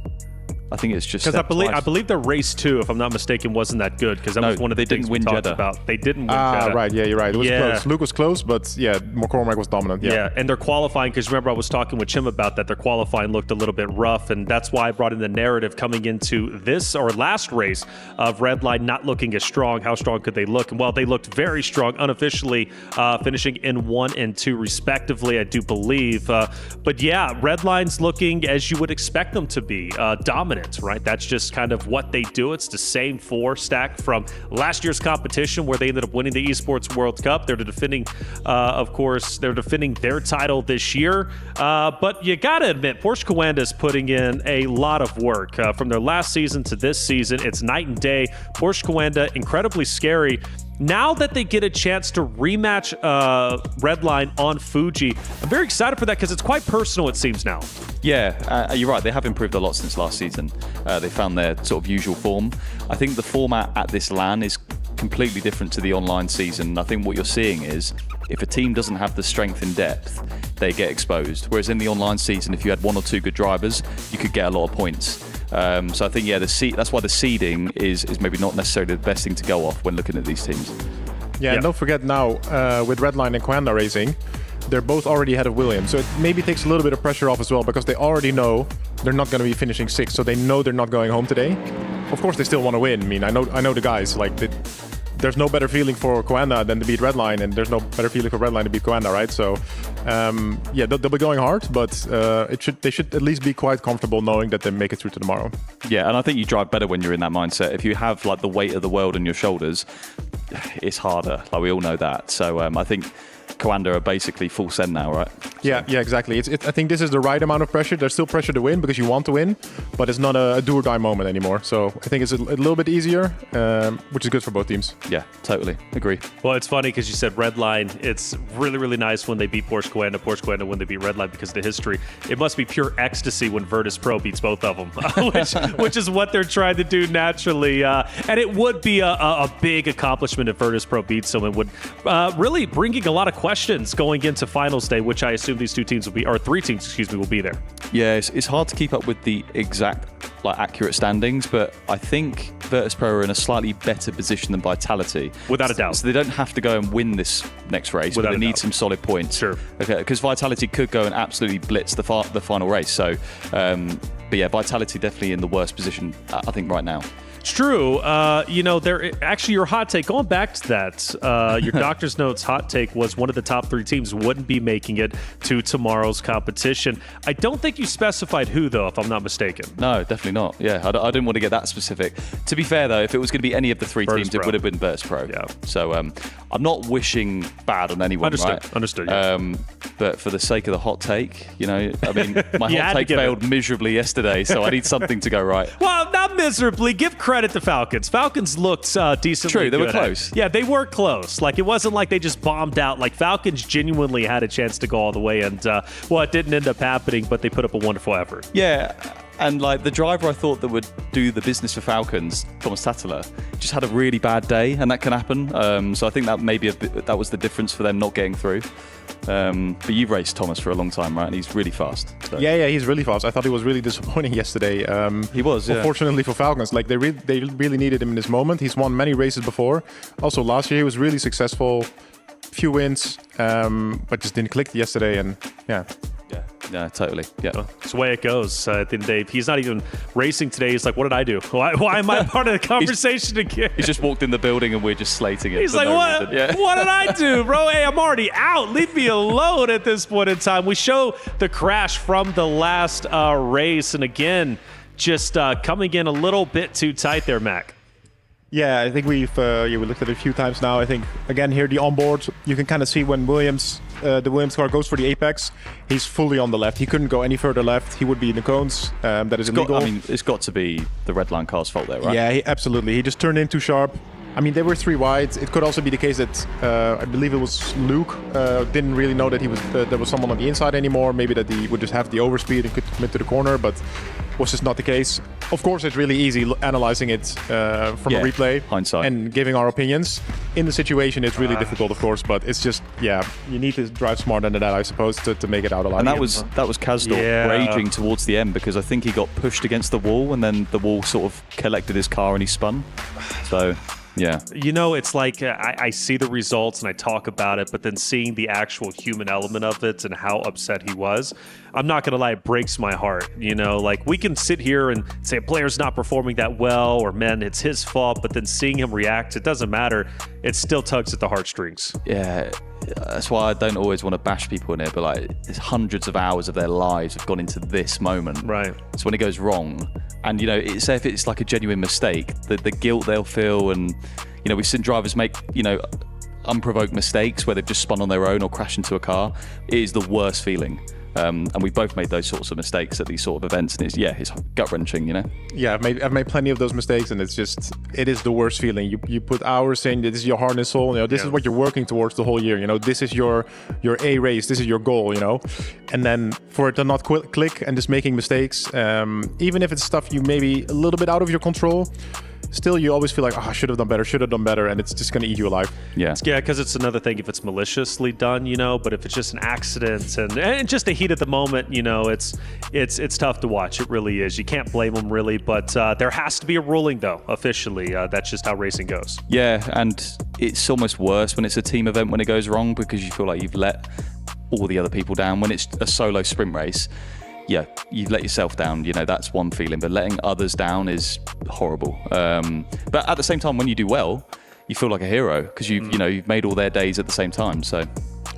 C: I think it's just
F: because I believe the race 2, if I'm not mistaken, wasn't that good because that was one of the things we talked about. They didn't win Jedha.
G: Right, yeah, you're right. It was close. Luke was close, but yeah, McCormack was dominant.
F: Yeah, and they're qualifying because remember I was talking with Chim about that. Their qualifying looked a little bit rough, and that's why I brought in the narrative coming into this or last race of Redline not looking as strong. How strong could they look? And well, they looked very strong, unofficially finishing in 1 and 2 respectively, I do believe. But yeah, Redline's looking as you would expect them to be, dominant. Right, that's just kind of what they do. It's the same 4 stack from last year's competition where they ended up winning the Esports World Cup. They're defending, of course, they're defending their title this year. But you gotta admit, Porsche Coanda is putting in a lot of work from their last season to this season. It's night and day. Porsche Coanda, incredibly scary. Now that they get a chance to rematch Redline on Fuji, I'm very excited for that because it's quite personal, it seems now.
C: Yeah, you're right. They have improved a lot since last season. They found their sort of usual form. I think the format at this LAN is completely different to the online season. I think what you're seeing is if a team doesn't have the strength in depth, they get exposed. Whereas in the online season, if you had 1 or 2 good drivers, you could get a lot of points. So I think, that's why the seeding is maybe not necessarily the best thing to go off when looking at these teams.
G: Yeah, and don't forget now, with Redline and Coanda racing, they're both already ahead of Williams. So it maybe takes a little bit of pressure off as well because they already know they're not going to be finishing 6th, so they know they're not going home today. Of course, they still want to win. I mean, I know the guys, there's no better feeling for Coanda than to beat Redline, and there's no better feeling for Redline to beat Coanda, right? So, they'll be going hard, but they should at least be quite comfortable knowing that they make it through to tomorrow.
C: Yeah, and I think you drive better when you're in that mindset. If you have the weight of the world on your shoulders, it's harder. We all know that. So I think Coanda are basically full send now, right?
G: Yeah, exactly. I think this is the right amount of pressure. There's still pressure to win because you want to win, but it's not a do or die moment anymore. So I think it's a little bit easier, which is good for both teams.
C: Yeah, totally. Agree.
F: Well, it's funny because you said Redline. It's really, really nice when they beat Porsche Coanda when they beat Redline because of the history. It must be pure ecstasy when Virtus.pro beats both of them, which is what they're trying to do naturally. And it would be a big accomplishment if Virtus.pro beats them and would really bringing a lot of questions going into finals day, which I assume these 2 teams will be, or 3 teams, excuse me, will be there.
C: Yeah, it's hard to keep up with the exact accurate standings, but I think Virtus.pro are in a slightly better position than Vitality.
F: Without a doubt.
C: So they don't have to go and win this next race, but they need some solid points.
F: Sure.
C: Okay, because Vitality could go and absolutely blitz the final race. So, but yeah, Vitality definitely in the worst position, I think, right now.
F: It's true. Actually, your hot take, going back to that, your doctor's notes hot take was one of the top 3 teams wouldn't be making it to tomorrow's competition. I don't think you specified who, though, if I'm not mistaken.
C: No, definitely not. Yeah, I didn't want to get that specific. To be fair, though, if it was going to be any of the 3 teams, it would have been Virtus.pro.
F: Yeah.
C: So I'm not wishing bad on anyone, right?
F: Understood. Yeah.
C: But for the sake of the hot take, my hot take failed miserably yesterday, so I need something to go right.
F: Well, not miserably. Give credit to Falcons. Falcons looked decently
C: True, they
F: good
C: were close.
F: Yeah, they were close. Like, it wasn't like they just bombed out. Like, Falcons genuinely had a chance to go all the way, and it didn't end up happening, but they put up a wonderful effort.
C: Yeah, and the driver I thought that would do the business for Falcons, Thomas Tattler, just had a really bad day, and that can happen. So I think that maybe that was the difference for them not getting through. But you've raced Thomas for a long time, right? And he's really fast. So.
G: Yeah, he's really fast. I thought he was really disappointing yesterday.
C: He was, yeah.
G: Unfortunately for Falcons, they really needed him in this moment. He's won many races before. Also, last year he was really successful. Few wins, but just didn't click yesterday, and yeah.
C: Yeah, totally. Yeah,
F: it's the way it goes. At the end of the day, he's not even racing today. He's like, "What did I do? Why am I part of the conversation again?"
C: He's just walked in the building and we're just slating it.
F: He's like, "What?
C: Yeah.
F: What did I do, bro? Hey, I'm already out. Leave me alone at this point in time." We show the crash from the last race, and again, just coming in a little bit too tight there, Mac.
G: Yeah, I think we looked at it a few times now. I think, again, here the onboard, you can kind of see when the Williams car goes for the apex, he's fully on the left. He couldn't go any further left. He would be in the cones. That is illegal.
C: It's got to be the Redline car's fault there, right?
G: Yeah, absolutely. He just turned in too sharp. They were 3 wide. It could also be the case that I believe it was Luke didn't really know that there was someone on the inside anymore. Maybe that he would just have the overspeed and could commit to the corner, but was just not the case. Of course, it's really easy analyzing it from a replay,
C: hindsight,
G: and giving our opinions. In the situation, it's really difficult, of course, but it's just, you need to drive smarter than that, I suppose, to make it out alive.
C: And that was Kasdorf raging towards the end because I think he got pushed against the wall and then the wall sort of collected his car and he spun. So... yeah.
F: It's like I see the results and I talk about it, but then seeing the actual human element of it and how upset he was, I'm not going to lie, it breaks my heart. We can sit here and say a player's not performing that well or, man, it's his fault, but then seeing him react, it doesn't matter. It still tugs at the heartstrings.
C: Yeah, that's why I don't always want to bash people in here, but it's hundreds of hours of their lives have gone into this moment.
F: Right.
C: So when it goes wrong, and say if it's like a genuine mistake, the guilt they'll feel, and we've seen drivers make unprovoked mistakes where they've just spun on their own or crashed into a car. It is the worst feeling. And we both made those sorts of mistakes at these sort of events, and it's gut-wrenching,
G: Yeah, I've made plenty of those mistakes, and it is the worst feeling. You put hours in, this is your heart and soul, this is what you're working towards the whole year, this is your A race, this is your goal, and then for it to not click and just making mistakes, even if it's stuff you maybe a little bit out of your control, still you always feel like, I should have done better, and it's just going to eat you alive.
C: Yeah,
F: because it's another thing if it's maliciously done, but if it's just an accident and just the heat of the moment, it's tough to watch. It really is. You can't blame them really, but there has to be a ruling though, officially. That's just how racing goes.
C: Yeah, and it's almost worse when it's a team event when it goes wrong because you feel like you've let all the other people down. When it's a solo sprint race, yeah, you've let yourself down, that's one feeling, but letting others down is horrible. But at the same time, when you do well, you feel like a hero because you've made all their days at the same time. So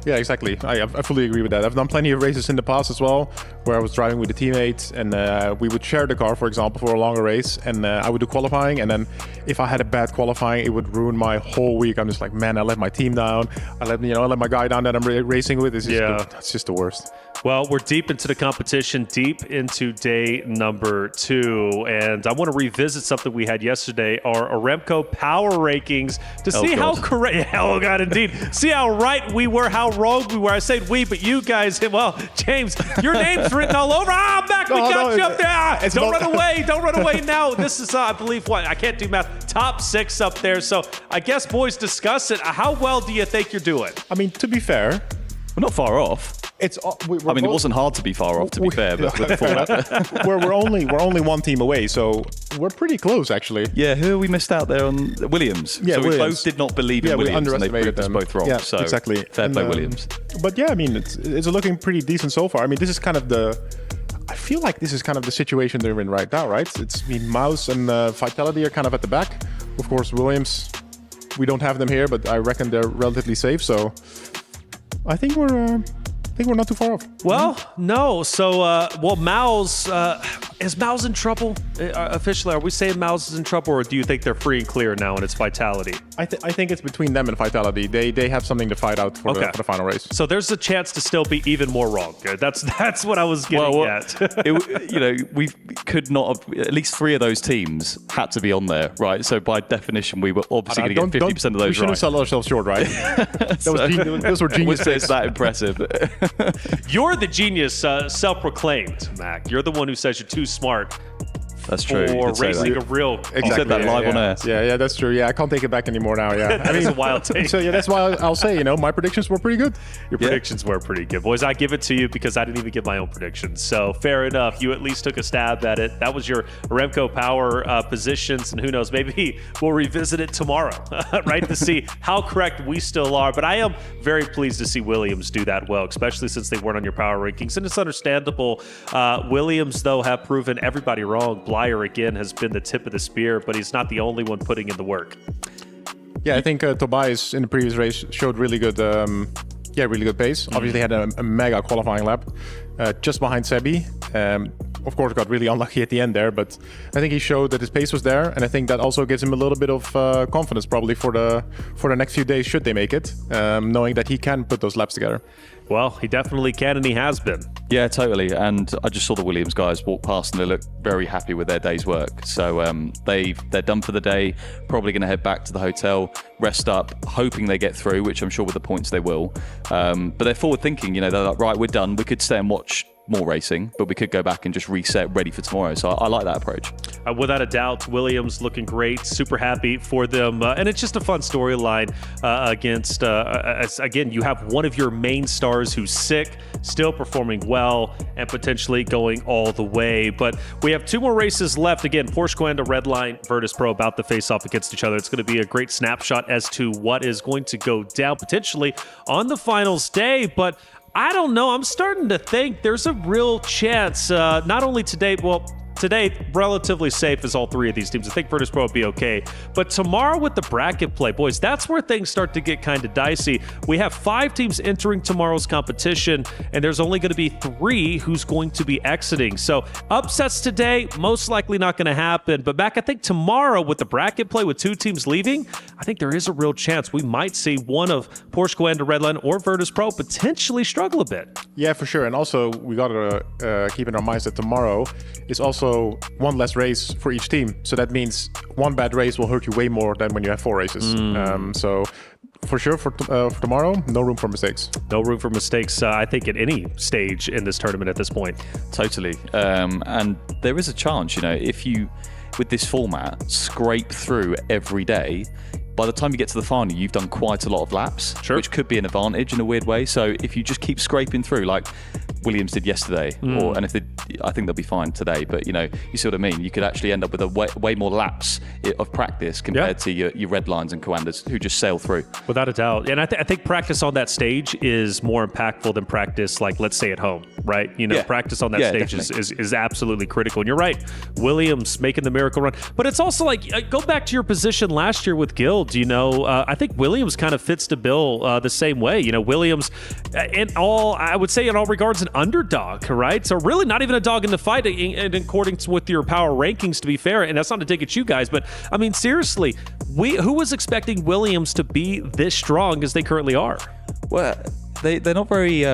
G: Yeah, exactly. I fully agree with that. I've done plenty of races in the past as well, where I was driving with a teammate, and we would share the car, for example, for a longer race, and I would do qualifying, and then if I had a bad qualifying, it would ruin my whole week. I'm just like, man, I let my team down. I let my guy down that I'm racing with. It's just the worst.
F: Well, we're deep into the competition, deep into day number 2, and I want to revisit something we had yesterday, our Aramco power rankings, to see how correct. Yeah, oh God, indeed. See how right we were, how wrong we were. I said we, but you guys, well, James, your name's written all over. Ah, Mac, we got you up there. Don't run away. Don't run away now. This is, I believe, what? I can't do math. Top 6 up there. So I guess, boys, discuss it. How well do you think you're doing?
G: I mean, to be fair,
C: we're not far off.
G: It
C: wasn't hard to be far off, to be fair. But
G: we're only one team away, so we're pretty close, actually.
C: Yeah, who we missed out there on Williams?
G: Yeah,
C: so
G: Williams.
C: We both did not believe in Williams, and they proved us both wrong.
G: Yeah,
C: so
G: exactly.
C: Fair play, Williams.
G: But yeah, I mean, it's looking pretty decent so far. I mean, this is kind of I feel like this is kind of the situation they're in right now, right? Mouz and Vitality are kind of at the back. Of course, Williams, we don't have them here, but I reckon they're relatively safe. So I think we're not too far off.
F: Well, no. So, Mouz, is Mouz in trouble? Officially, are we saying Mouz is in trouble, or do you think they're free and clear now and it's Vitality?
G: I think it's between them and Vitality. They have something to fight out for the final race.
F: So there's a chance to still be even more wrong. That's what I was getting at.
C: We could not have, at least 3 of those teams had to be on there, right? So by definition, we were obviously going to get 50% of those right.
G: We shouldn't sell ourselves short, right? Those were genius days.
C: It's that impressive.
F: You're the genius, self-proclaimed, Mac. You're the one who says you're too smart.
C: That's true.
F: Or racing a real.
G: Exactly.
C: You said that live on air.
G: Yeah, that's true. Yeah, I can't take it back anymore now. Yeah,
F: That's a wild take.
G: So yeah, that's why I'll say, my predictions were pretty good.
F: Your predictions were pretty good, boys. I give it to you because I didn't even give my own predictions. So fair enough. You at least took a stab at it. That was your Aramco power positions, and who knows, maybe we'll revisit it tomorrow, right, to see how correct we still are. But I am very pleased to see Williams do that well, especially since they weren't on your power rankings, and it's understandable. Williams, though, have proven everybody wrong. Blyer again has been the tip of the spear, but he's not the only one putting in the work.
G: Yeah, I think Tobias in the previous race showed really good pace. Obviously had a mega qualifying lap, just behind Sebi. Of course, got really unlucky at the end there, but I think he showed that his pace was there, and I think that also gives him a little bit of confidence probably for the next few days should they make it, knowing that he can put those laps together.
F: Well, he definitely can, and he has been.
C: Yeah, totally. And I just saw the Williams guys walk past, and they look very happy with their day's work. So they're done for the day. Probably going to head back to the hotel, rest up, hoping they get through, which I'm sure with the points they will. But they're forward thinking. They're like, right, we're done. We could stay and watch more racing, but we could go back and just reset ready for tomorrow. So I like that approach.
F: Without a doubt, Williams looking great, super happy for them, and it's just a fun storyline against again, you have one of your main stars who's sick, still performing well, and potentially going all the way. But we have 2 more races left. Again, Porsche Coanda, Redline, Virtus.pro about to face off against each other. It's going to be a great snapshot as to what is going to go down potentially on the finals day, but I don't know. I'm starting to think there's a real chance, not only today, today, relatively safe as all 3 of these teams. I think Virtus.pro will be okay. But tomorrow with the bracket play, boys, that's where things start to get kind of dicey. We have 5 teams entering tomorrow's competition, and there's only going to be 3 who's going to be exiting. So upsets today, most likely not going to happen. But back, I think tomorrow with the bracket play with 2 teams leaving, I think there is a real chance we might see one of Porsche Coanda, Redline, or Virtus.pro potentially struggle a bit.
G: Yeah, for sure. And also, we got to keep in our minds that tomorrow is also 1 less race for each team. So that means 1 bad race will hurt you way more than when you have 4 races. So for sure, for tomorrow, no room for mistakes.
F: No room for mistakes, I think, at any stage in this tournament at this point.
C: Totally. And there is a chance, if you, with this format, scrape through every day, by the time you get to the final, you've done quite a lot of laps, which could be an advantage in a weird way. So if you just keep scraping through, like Williams did yesterday, and if I think they'll be fine today, but you see what I mean? You could actually end up with a way more laps of practice compared to your red lines and Coandas who just sail through.
F: Without a doubt. And I think practice on that stage is more impactful than practice, like, let's say at home, right? Practice on that stage is absolutely critical. And you're right, Williams making the miracle run. But it's also like, go back to your position last year with Gilles. build, I think Williams kind of fits the bill the same way. Williams, I would say in all regards, an underdog, right? So really not even a dog in the fight in accordance with your power rankings, to be fair. And that's not to dig at you guys, but I mean, seriously, who was expecting Williams to be this strong as they currently are?
C: Well, they're not very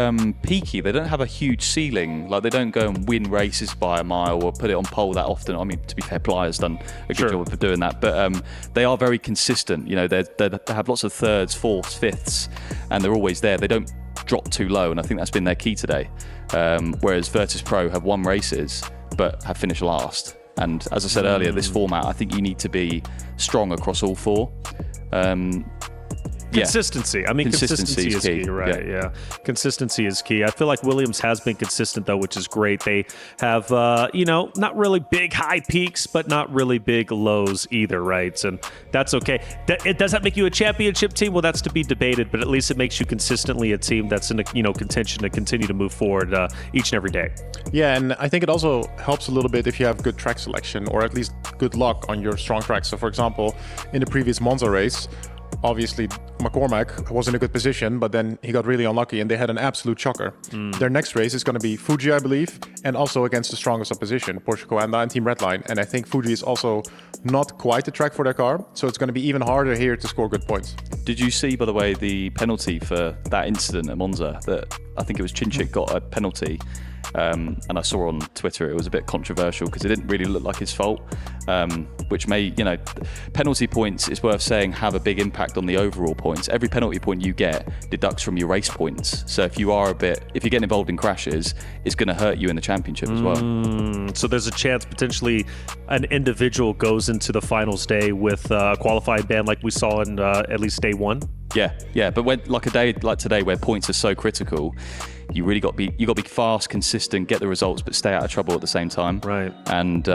C: peaky. They don't have a huge ceiling. Like, they don't go and win races by a mile or put it on pole that often. I mean, to be fair, Plyer's done a good job of doing that. But they are very consistent. They have lots of thirds, fourths, fifths, and they're always there. They don't drop too low, and I think that's been their key today. Whereas Virtus.pro have won races, but have finished last. And as I said earlier, this format, I think you need to be strong across all four.
F: Consistency. I mean, consistency is key, right? Yeah. Consistency is key. I feel like Williams has been consistent, though, which is great. They have, not really big high peaks, but not really big lows either, right? And that's okay. Does that make you a championship team? Well, that's to be debated, but at least it makes you consistently a team that's in contention to continue to move forward each and every day.
G: Yeah, and I think it also helps a little bit if you have good track selection, or at least good luck on your strong tracks. So, for example, in the previous Monza race, obviously McCormack was in a good position, but then he got really unlucky and they had an absolute shocker. Their next race is going to be Fuji, I believe, and also against the strongest opposition, Porsche Coanda and Team Redline. And I think Fuji is also not quite the track for their car, so it's going to be even harder here to score good points.
C: Did you see, by the way, the penalty for that incident at Monza? That I think it was Chinchik got a penalty. And I saw on Twitter it was a bit controversial because it didn't really look like his fault, which may, penalty points, is worth saying, have a big impact on the overall points. Every penalty point you get deducts from your race points. So if you get involved in crashes, it's going to hurt you in the championship as well.
F: So there's a chance potentially an individual goes into the finals day with a qualifying ban like we saw in at least day one.
C: Yeah, but when, like a day like today where points are so critical, you really got to be fast, consistent, get the results, but stay out of trouble at the same time.
F: Right.
C: And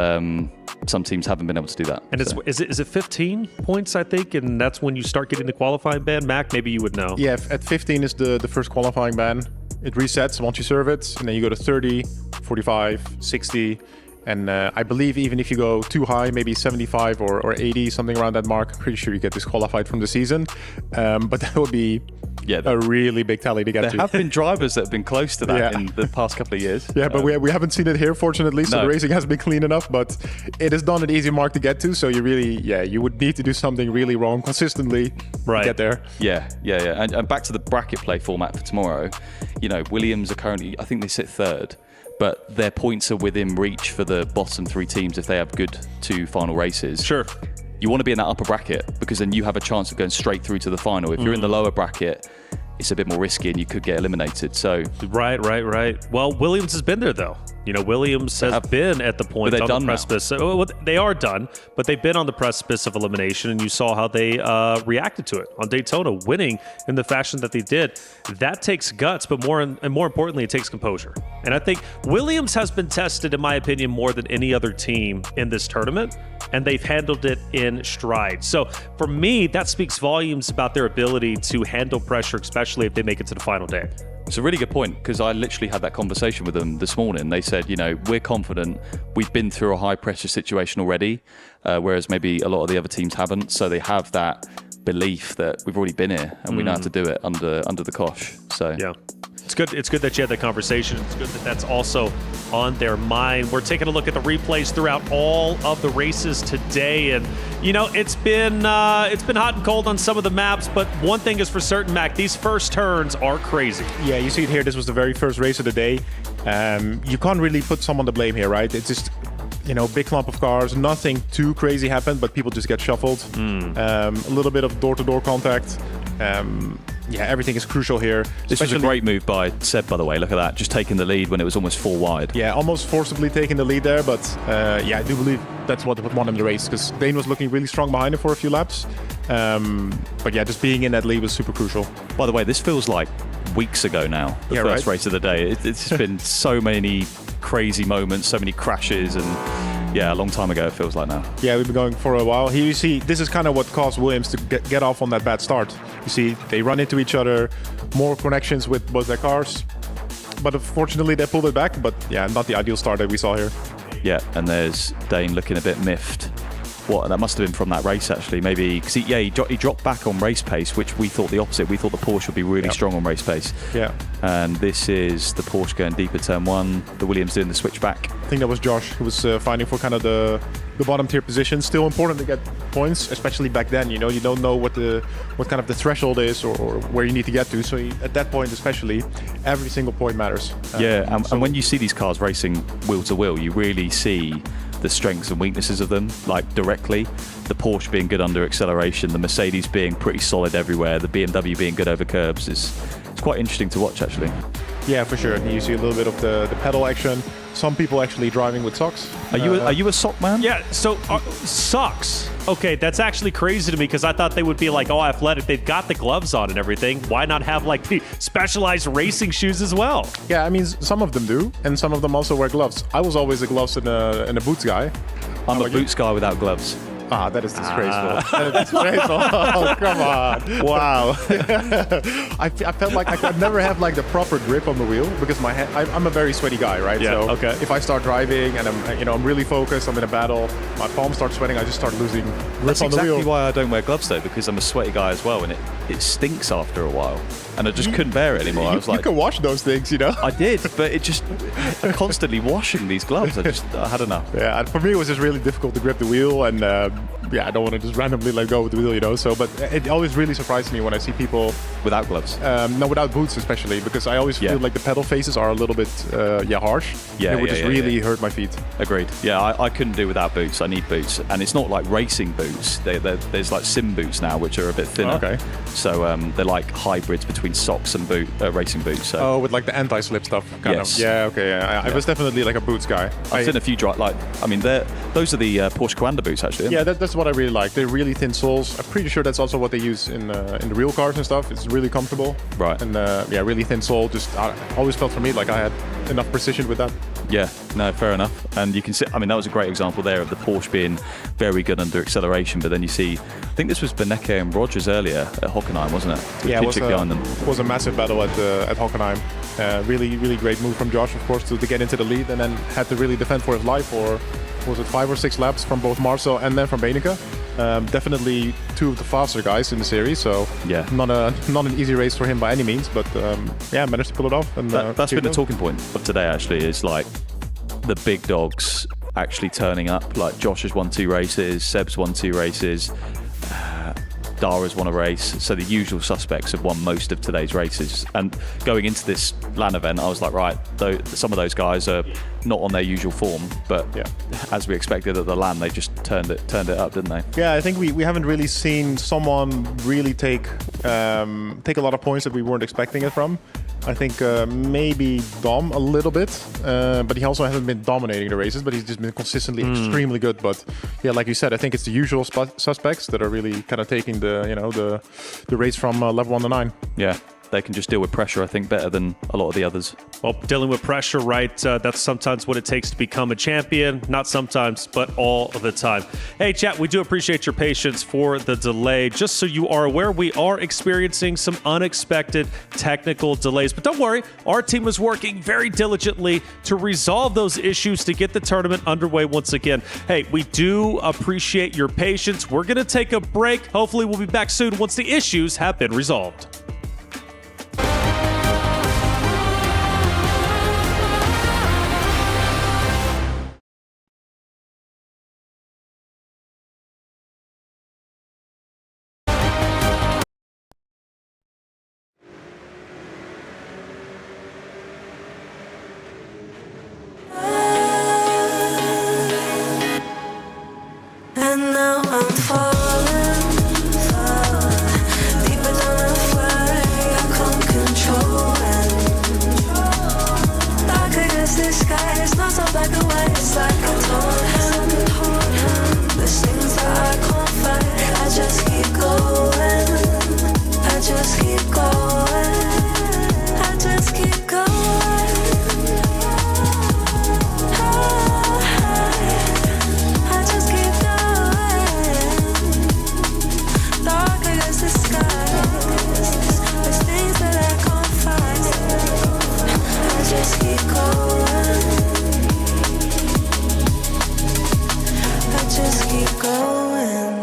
C: some teams haven't been able to do that.
F: And is it 15 points, I think, and that's when you start getting the qualifying ban? Mac, maybe you would know.
G: Yeah, at 15 is the first qualifying ban. It resets once you serve it, and then you go to 30, 45, 60. And I believe even if you go too high, maybe 75 or 80, something around that mark, I'm pretty sure you get disqualified from the season. But that would be a really big tally to get to.
C: There have been drivers that have been close to that in the past couple of years.
G: Yeah, but we haven't seen it here, fortunately, so the racing has been clean enough, but it is not an easy mark to get to, so you really, you would need to do something really wrong consistently to get there.
C: Yeah. And back to the bracket play format for tomorrow, Williams are currently, I think they sit third, but their points are within reach for the bottom three teams if they have good two final races.
F: Sure.
C: You want to be in that upper bracket because then you have a chance of going straight through to the final. If you're in the lower bracket, it's a bit more risky and you could get eliminated. So
F: Right. Well, Williams has been there, though. Williams has been at the point on the precipice. So, they are done, but they've been on the precipice of elimination, and you saw how they reacted to it on Daytona, winning in the fashion that they did. That takes guts, but more importantly, it takes composure. And I think Williams has been tested, in my opinion, more than any other team in this tournament, and they've handled it in stride. So for me, that speaks volumes about their ability to handle pressure, especially if they make it to the final day.
C: It's a really good point because I literally had that conversation with them this morning. They said, we're confident. We've been through a high pressure situation already, whereas maybe a lot of the other teams haven't. So they have that belief that we've already been here and we know how to do it under the cosh. So
F: yeah. It's good that you had that conversation. It's good that that's also on their mind. We're taking a look at the replays throughout all of the races today, and it's been hot and cold on some of the maps. But one thing is for certain, Mac, these first turns are crazy.
G: Yeah, you see it here. This was the very first race of the day. You can't really put someone to blame here, right? It's just big clump of cars. Nothing too crazy happened, but people just get shuffled. A little bit of door-to-door contact. Everything is crucial here.
C: This was a great move by Seb, by the way. Look at that, just taking the lead when it was almost 4 wide.
G: Yeah, almost forcibly taking the lead there, but I do believe that's what won him the race because Dane was looking really strong behind him for a few laps. But just being in that lead was super crucial.
C: By the way, this feels like weeks ago now, the first race of the day. It's been so many crazy moments, so many crashes, and a long time ago it feels like now.
G: Yeah, we've been going for a while. Here you see, this is kind of what caused Williams to get off on that bad start. You see, they run into each other, more connections with both their cars, but unfortunately they pulled it back, but not the ideal start that we saw here.
C: Yeah, and there's Dane looking a bit miffed. that must have been from that race actually. Maybe because he dropped back on race pace, which we thought the opposite. We thought the Porsche would be really strong on race pace.
G: Yeah.
C: And this is the Porsche going deeper turn 1. The Williams doing the switchback.
G: I think that was Josh who was fighting for kind of the bottom tier position. Still important to get points, especially back then. You know, you don't know what kind of the threshold is or where you need to get to. So at that point, especially, every single point matters.
C: And when you see these cars racing wheel to wheel, you really see the strengths and weaknesses of them, like directly. The Porsche being good under acceleration, the Mercedes being pretty solid everywhere, the BMW being good over curbs. It's quite interesting to watch actually.
G: Yeah, for sure. You see a little bit of the pedal action. Some people actually driving with socks.
C: Are you a sock man?
F: Yeah, so socks. Okay, that's actually crazy to me because I thought they would be like, oh, athletic. They've got the gloves on and everything. Why not have like the specialized racing shoes as well?
G: Yeah, I mean, some of them do, and some of them also wear gloves. I was always a gloves and a boots guy.
C: I'm a boots guy without gloves.
G: Ah, that is disgraceful. That is disgraceful. Oh, come on. Wow. I felt like I could never have like the proper grip on the wheel because my hand, I'm a very sweaty guy, right?
F: Yeah,
G: so
F: okay.
G: If I start driving and I'm really focused, I'm in a battle, my palms start sweating, I just start losing grip
C: That's
G: on the wheel.
C: exactly why I don't wear gloves though, because I'm a sweaty guy as well, and it stinks after a while, and I just couldn't bear it anymore. I was like,
G: you can wash those things, you know.
C: I did, but it just constantly washing these gloves. I had enough.
G: Yeah, and for me it was just really difficult to grip the wheel, and I don't want to just randomly let go of the wheel, you know. So, but it always really surprised me when I see people
C: without gloves.
G: No, without boots especially, because I always feel like the pedal faces are a little bit harsh.
C: Yeah,
G: it would just really hurt my feet.
C: Agreed. Yeah, I couldn't do without boots. I need boots, and it's not like racing boots. There's like sim boots now, which are a bit thinner.
G: Okay.
C: So they're like hybrids between socks and racing boots. So.
G: Oh, with like the anti-slip stuff, kind of. Yeah, okay. Yeah. I was definitely like a boots guy.
C: I've seen a few those are the Porsche Coanda boots actually.
G: Yeah, that's what I really like. They're really thin soles. I'm pretty sure that's also what they use in the real cars and stuff. It's really comfortable.
C: Right.
G: And really thin sole. Just always felt for me like I had enough precision with that.
C: Yeah, no, fair enough. And you can see, I mean, that was a great example there of the Porsche being very good under acceleration. But then you see, I think this was Benecke and Rogers earlier at Hockenheim, wasn't it?
G: Yeah, it was a massive battle at Hockenheim. Really, really great move from Josh, of course, to get into the lead and then had to really defend for his life for, was it 5 or 6 laps from both Marcel and then from Benecke. Definitely 2 of the faster guys in the series, so
C: yeah,
G: not an easy race for him by any means, but managed to pull it off. And
C: that's been the talking point of today actually, is like the big dogs actually turning up. Like Josh has won 2 races, Seb's won 2 races, Dara's won a race, so the usual suspects have won most of today's races. And going into this LAN event, I was like, right, some of those guys are not on their usual form, but as we expected at the LAN, they just turned it up, didn't they?
G: Yeah, I think we haven't really seen someone really take a lot of points that we weren't expecting it from. I think maybe Dom a little bit, but he also hasn't been dominating the races, but he's just been consistently extremely good. But yeah, like you said, I think it's the usual suspects that are really kind of taking the race from level 1 to 9.
C: Yeah. They can just deal with pressure, I think, better than a lot of the others.
F: Well, dealing with pressure, right? That's sometimes what it takes to become a champion. Not sometimes, but all of the time. Hey, chat, we do appreciate your patience for the delay. Just so you are aware, we are experiencing some unexpected technical delays. But don't worry, our team is working very diligently to resolve those issues to get the tournament underway once again. Hey, we do appreciate your patience. We're going to take a break. Hopefully, we'll be back soon once the issues have been resolved.
B: keep going.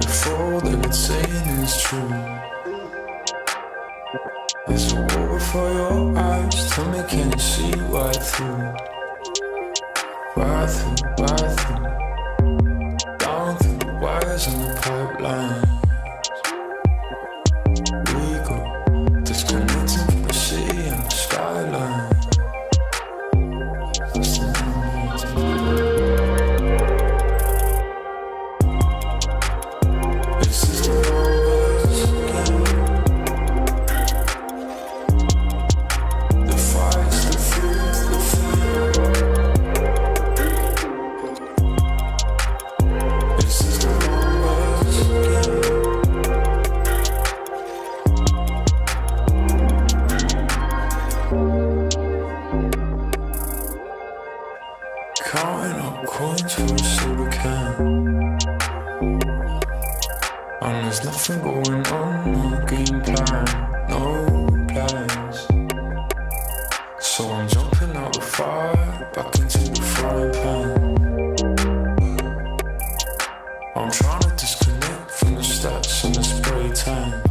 R: If all that it's saying is true, there's a wall before your eyes. Tell me, can you see right through? Right through, right through. Down through the wires and the pipeline. We go disconnecting from the city and the skyline. Counting up coins for a soda can, and there's nothing going on, no game plan, no plans. So I'm jumping out the fire, back into the frying pan. I'm trying to disconnect from the stats and the spray tan.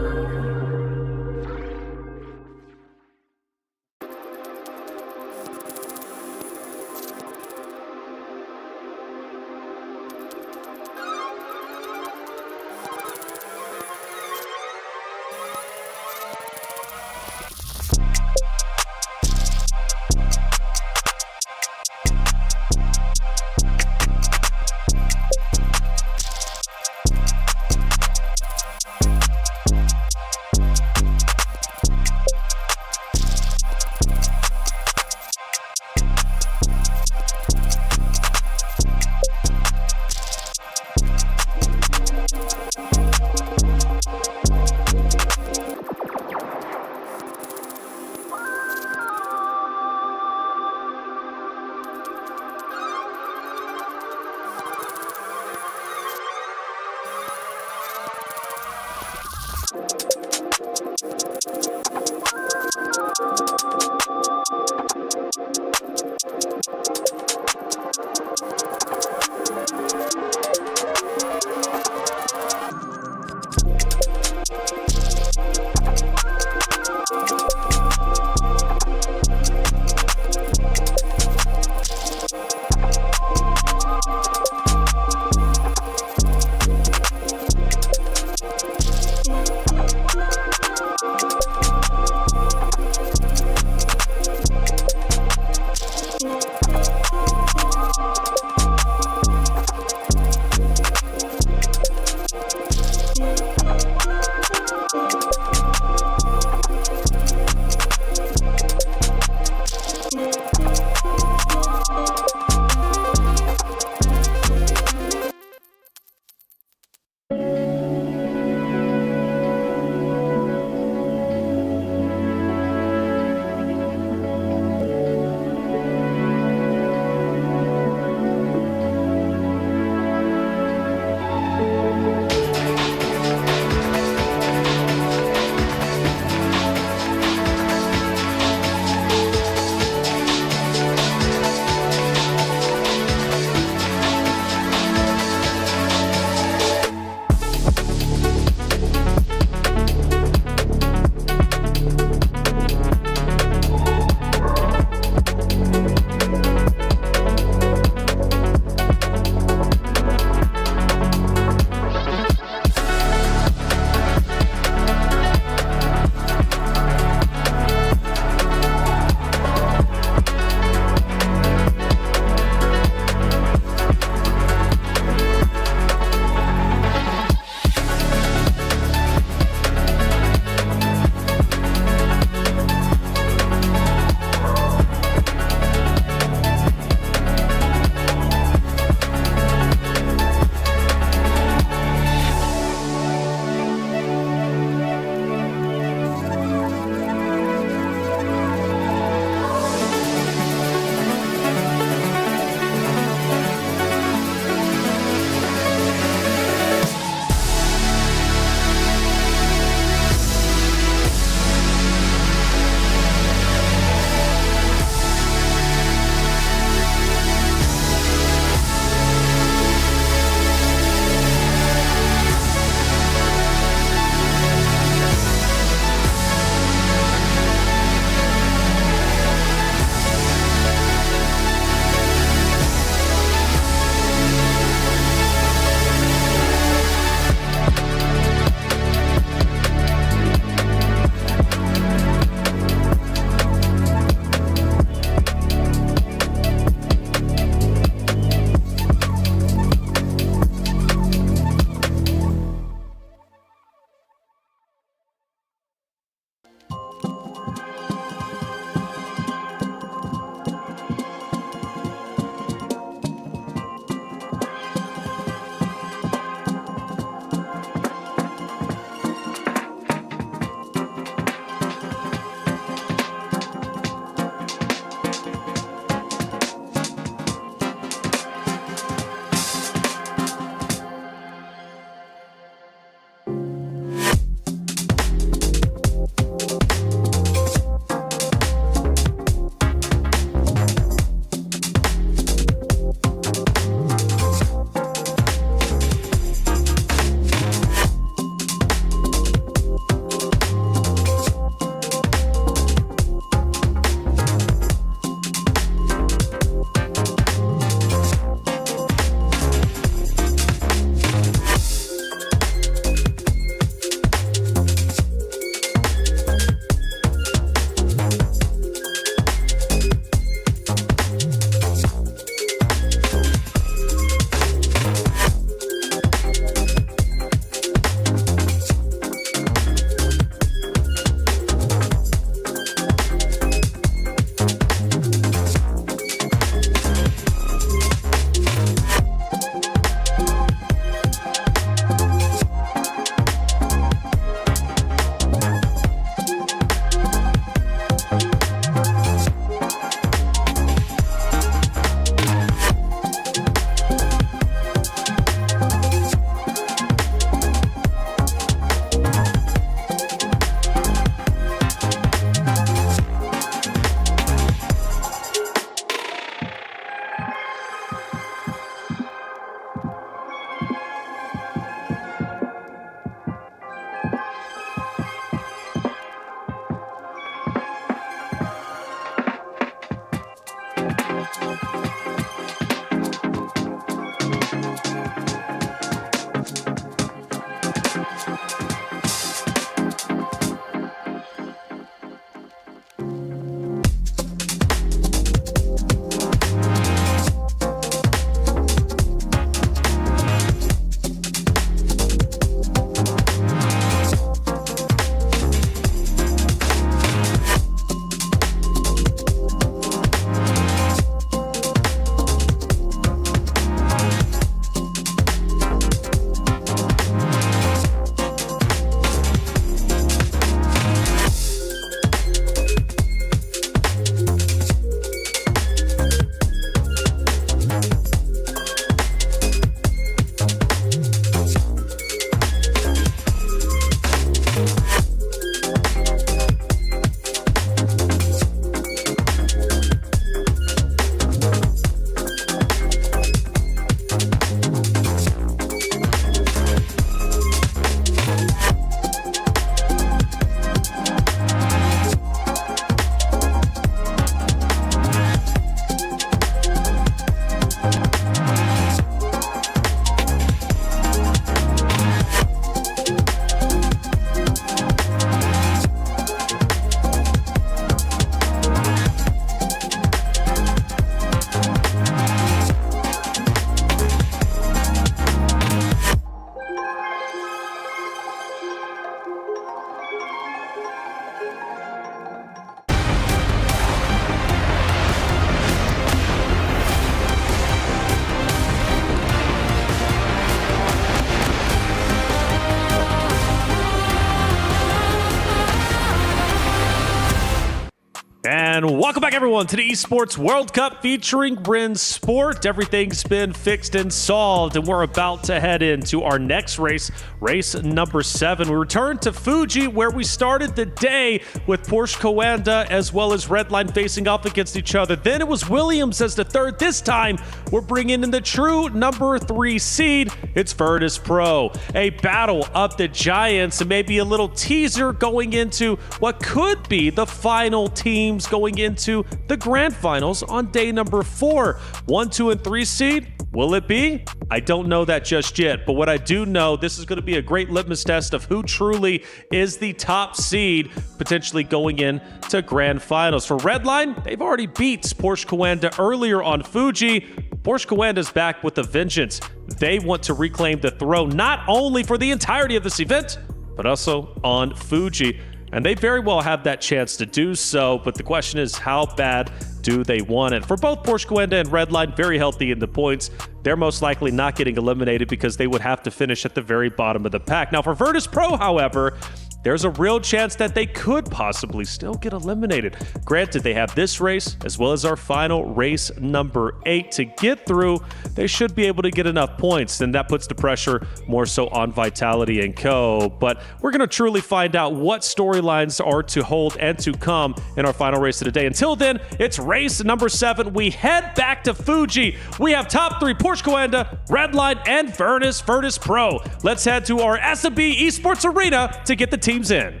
F: And welcome back, everyone, to the Esports World Cup featuring Rennsport. Everything's been fixed and solved, and we're about to head into our next race, race number 7. We return to Fuji, where we started the day with Porsche Coanda as well as Redline facing off against each other. Then it was Williams as the third. This time, we're bringing in the true number 3 seed. It's Virtus.pro. A battle of the giants, and maybe a little teaser going into what could be the final teams going into the grand finals on day number 4. 1, 2, and 3 seed. Will it be? I don't know that just yet, but what I do know, this is going to be a great litmus test of who truly is the top seed, potentially going in to grand finals. For Redline, they've already beat Porsche Coanda earlier on Fuji. Porsche Coanda's back with a vengeance. They want to reclaim the throne, not only for the entirety of this event, but also on Fuji. And they very well have that chance to do so, but the question is, how bad do they want it? For both Porsche Coanda and Redline, very healthy in the points. They're most likely not getting eliminated because they would have to finish at the very bottom of the pack. Now, for Virtus.pro, however, there's a real chance that they could possibly still get eliminated. Granted, they have this race as well as our final race number 8 to get through. They should be able to get enough points, and that puts the pressure more so on Vitality and co. But we're going to truly find out what storylines are to hold and to come in our final race of the day. Until then, it's race number 7. We head back to Fuji. We have top 3 Porsche Coanda, Redline, and Virtus.pro. Let's head to our S&B Esports Arena to get the teams in.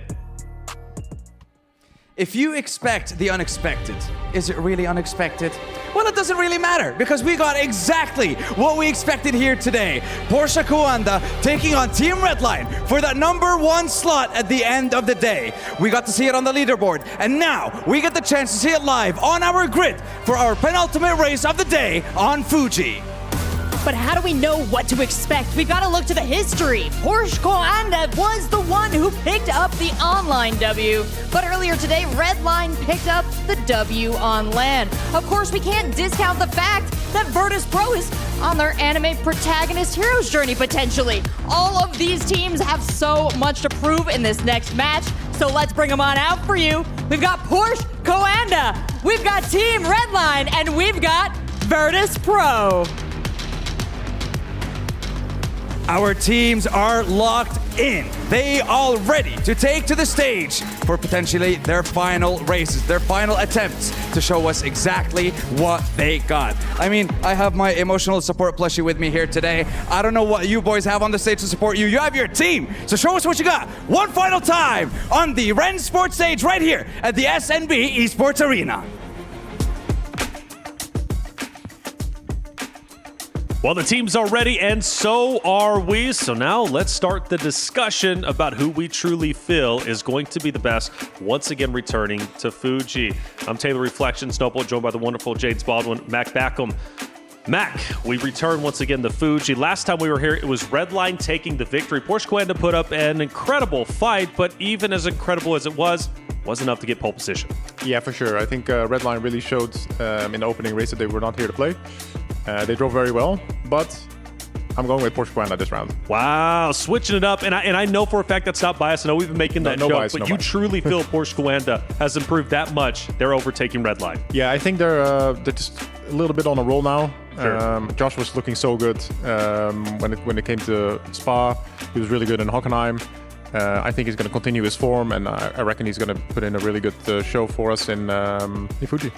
W: If you expect the unexpected, is it really unexpected? Well, it doesn't really matter, because we got exactly what we expected here today. Porsche Coanda taking on Team Redline for that number 1 slot at the end of the day. We got to see it on the leaderboard, and now we get the chance to see it live on our grid for our penultimate race of the day on Fuji.
V: But how do we know what to expect? We've got to look to the history. Porsche Coanda was the one who picked up the online W. But earlier today, Redline picked up the W on land. Of course, we can't discount the fact that Virtus.pro is on their anime protagonist hero's journey, potentially. All of these teams have so much to prove in this next match, so let's bring them on out for you. We've got Porsche Coanda, we've got Team Redline, and we've got Virtus.pro.
W: Our teams are locked in. They all ready to take to the stage for potentially their final races, their final attempts to show us exactly what they got. I mean, I have my emotional support plushie with me here today. I don't know what you boys have on the stage to support you. You have your team, so show us what you got. One final time on the Rennsport stage right here at the SNB Esports Arena.
F: Well, the teams are ready, and so are we. So now let's start the discussion about who we truly feel is going to be the best, once again returning to Fuji. I'm Taylor Reflection Snowball, joined by the wonderful James Baldwin, Mac Backham. Mac, we return once again to Fuji. Last time we were here, it was Redline taking the victory. Porsche Coanda put up an incredible fight, but even as incredible as it was enough to get pole position.
G: Yeah, for sure. I think Redline really showed in the opening race that they were not here to play. They drove very well, but I'm going with Porsche Coanda this round.
F: Wow, switching it up. And I know for a fact that's not biased. I know we've been making that joke,
G: bias,
F: but
G: no
F: you
G: bias.
F: truly feel Porsche Coanda has improved that much. They're overtaking Redline.
G: Yeah, I think they're just a little bit on a roll now.
F: Sure.
G: Josh was looking so good when it came to Spa. He was really good in Hockenheim. I think he's going to continue his form, and I reckon he's going to put in a really good show for us in Fuji.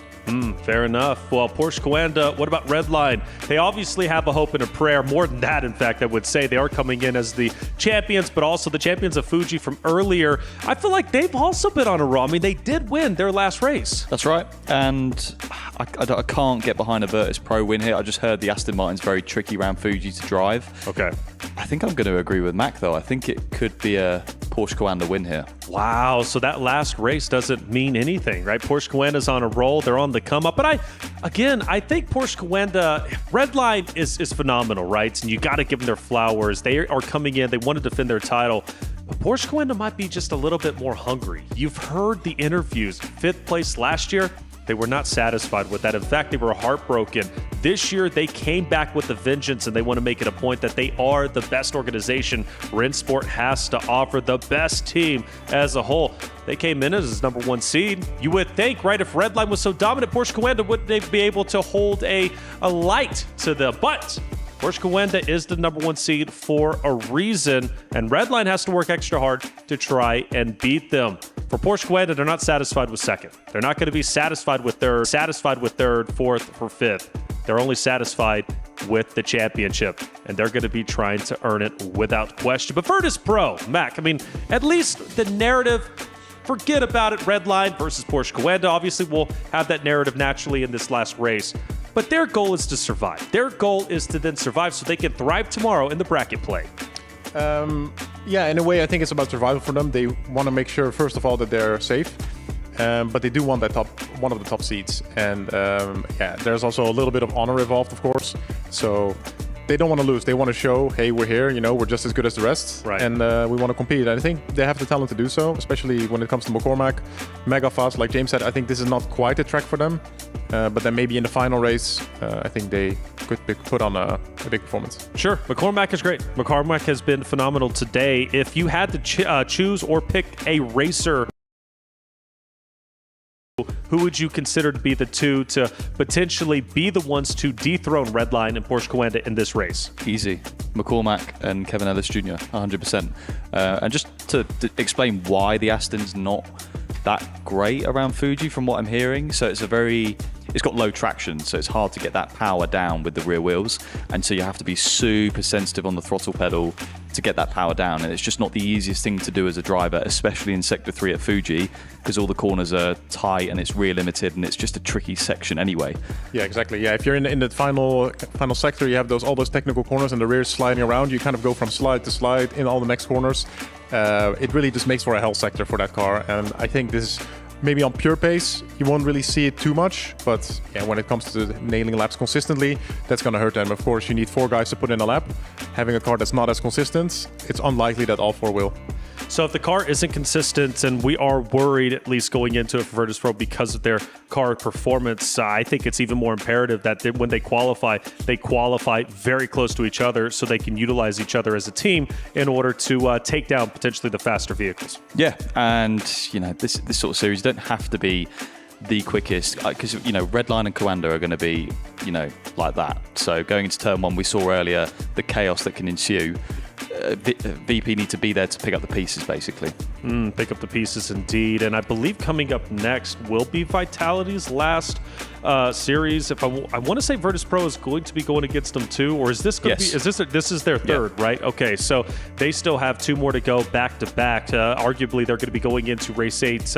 F: Fair enough. Well, Porsche Coanda, what about Redline? They obviously have a hope and a prayer. More than that, in fact, I would say. They are coming in as the champions, but also the champions of Fuji from earlier. I feel like they've also been on a roll. I mean, they did win their last race.
C: That's right. And I can't get behind a Virtus.pro win here. I just heard the Aston Martin's very tricky around Fuji to drive.
F: Okay.
C: I think I'm going to agree with Mac, though. I think it could be a Porsche Coanda win here.
F: Wow, so that last race doesn't mean anything, right? Porsche Coanda's on a roll. They're on the come up. But I think Porsche Coanda, Redline is phenomenal, right? And you got to give them their flowers. They are coming in. They want to defend their title. But Porsche Coanda might be just a little bit more hungry. You've heard the interviews. 5th place last year. They were not satisfied with that. In fact, they were heartbroken. This year, they came back with a vengeance, and they want to make it a point that they are the best organization Rennsport has to offer, the best team as a whole. They came in as #1 seed. You would think, right, if Redline was so dominant, Porsche Coanda, wouldn't they be able to hold a light to them? But Porsche Coanda is the #1 seed for a reason, and Redline has to work extra hard to try and beat them. For Porsche Coanda, they're not satisfied with 2nd. They're not going to be satisfied with 3rd, 4th, or 5th. They're only satisfied with the championship, and they're going to be trying to earn it without question. But Virtus.pro, Mac, I mean, at least the narrative, forget about it, Redline versus Porsche Coanda. Obviously, we'll have that narrative naturally in this last race. But their goal is to survive. Their goal is to then survive so they can thrive tomorrow in the bracket play.
G: Yeah, in a way, I think it's about survival for them. They want to make sure, first of all, that they're safe. But they do want that one of the top seeds. And yeah, there's also a little bit of honor involved, of course. So they don't want to lose. They want to show, hey, we're here, we're just as good as the rest.
F: Right.
G: And we want to compete. And I think they have the talent to do so, especially when it comes to McCormack. Mega fast, like James said, I think this is not quite a track for them. But then maybe in the final race, I think they could put on a big performance.
F: Sure, McCormack is great. McCormack has been phenomenal today. If you had to choose or pick a racer, who would you consider to be the two to potentially be the ones to dethrone Redline and Porsche Coanda in this race?
C: Easy. McCormack and Kevin Ellis Jr., 100%. And just to explain why the Aston's not that great around Fuji from what I'm hearing. So it's got low traction, so it's hard to get that power down with the rear wheels. And so you have to be super sensitive on the throttle pedal to get that power down. And it's just not the easiest thing to do as a driver, especially in Sector 3 at Fuji, because all the corners are tight and it's rear limited and it's just a tricky section anyway.
G: Yeah, exactly. Yeah, if you're in the final sector, you have all those technical corners and the rear sliding around. You kind of go from slide to slide in all the next corners. It really just makes for a hell sector for that car. And I think this is maybe on pure pace, you won't really see it too much. But yeah, when it comes to nailing laps consistently, that's going to hurt them. Of course, you need 4 guys to put in a lap. Having a car that's not as consistent, it's unlikely that all 4 will.
F: So if the car isn't consistent, and we are worried at least going into it for Virtus.pro because of their car performance, I think it's even more imperative that when they qualify very close to each other so they can utilize each other as a team in order to take down potentially the faster vehicles.
C: Yeah, and this sort of series don't have to be the quickest, because Redline and Coanda are going to be like that. So going into turn 1, we saw earlier the chaos that can ensue. VP need to be there to pick up the pieces, basically.
F: Pick up the pieces indeed. And I believe coming up next will be Vitality's last series. If I want to say Virtus.pro is going to be going against them too, or is this going to be? This is their third, right? Okay, so they still have 2 more to go back to back. Arguably, they're going to be going into race 8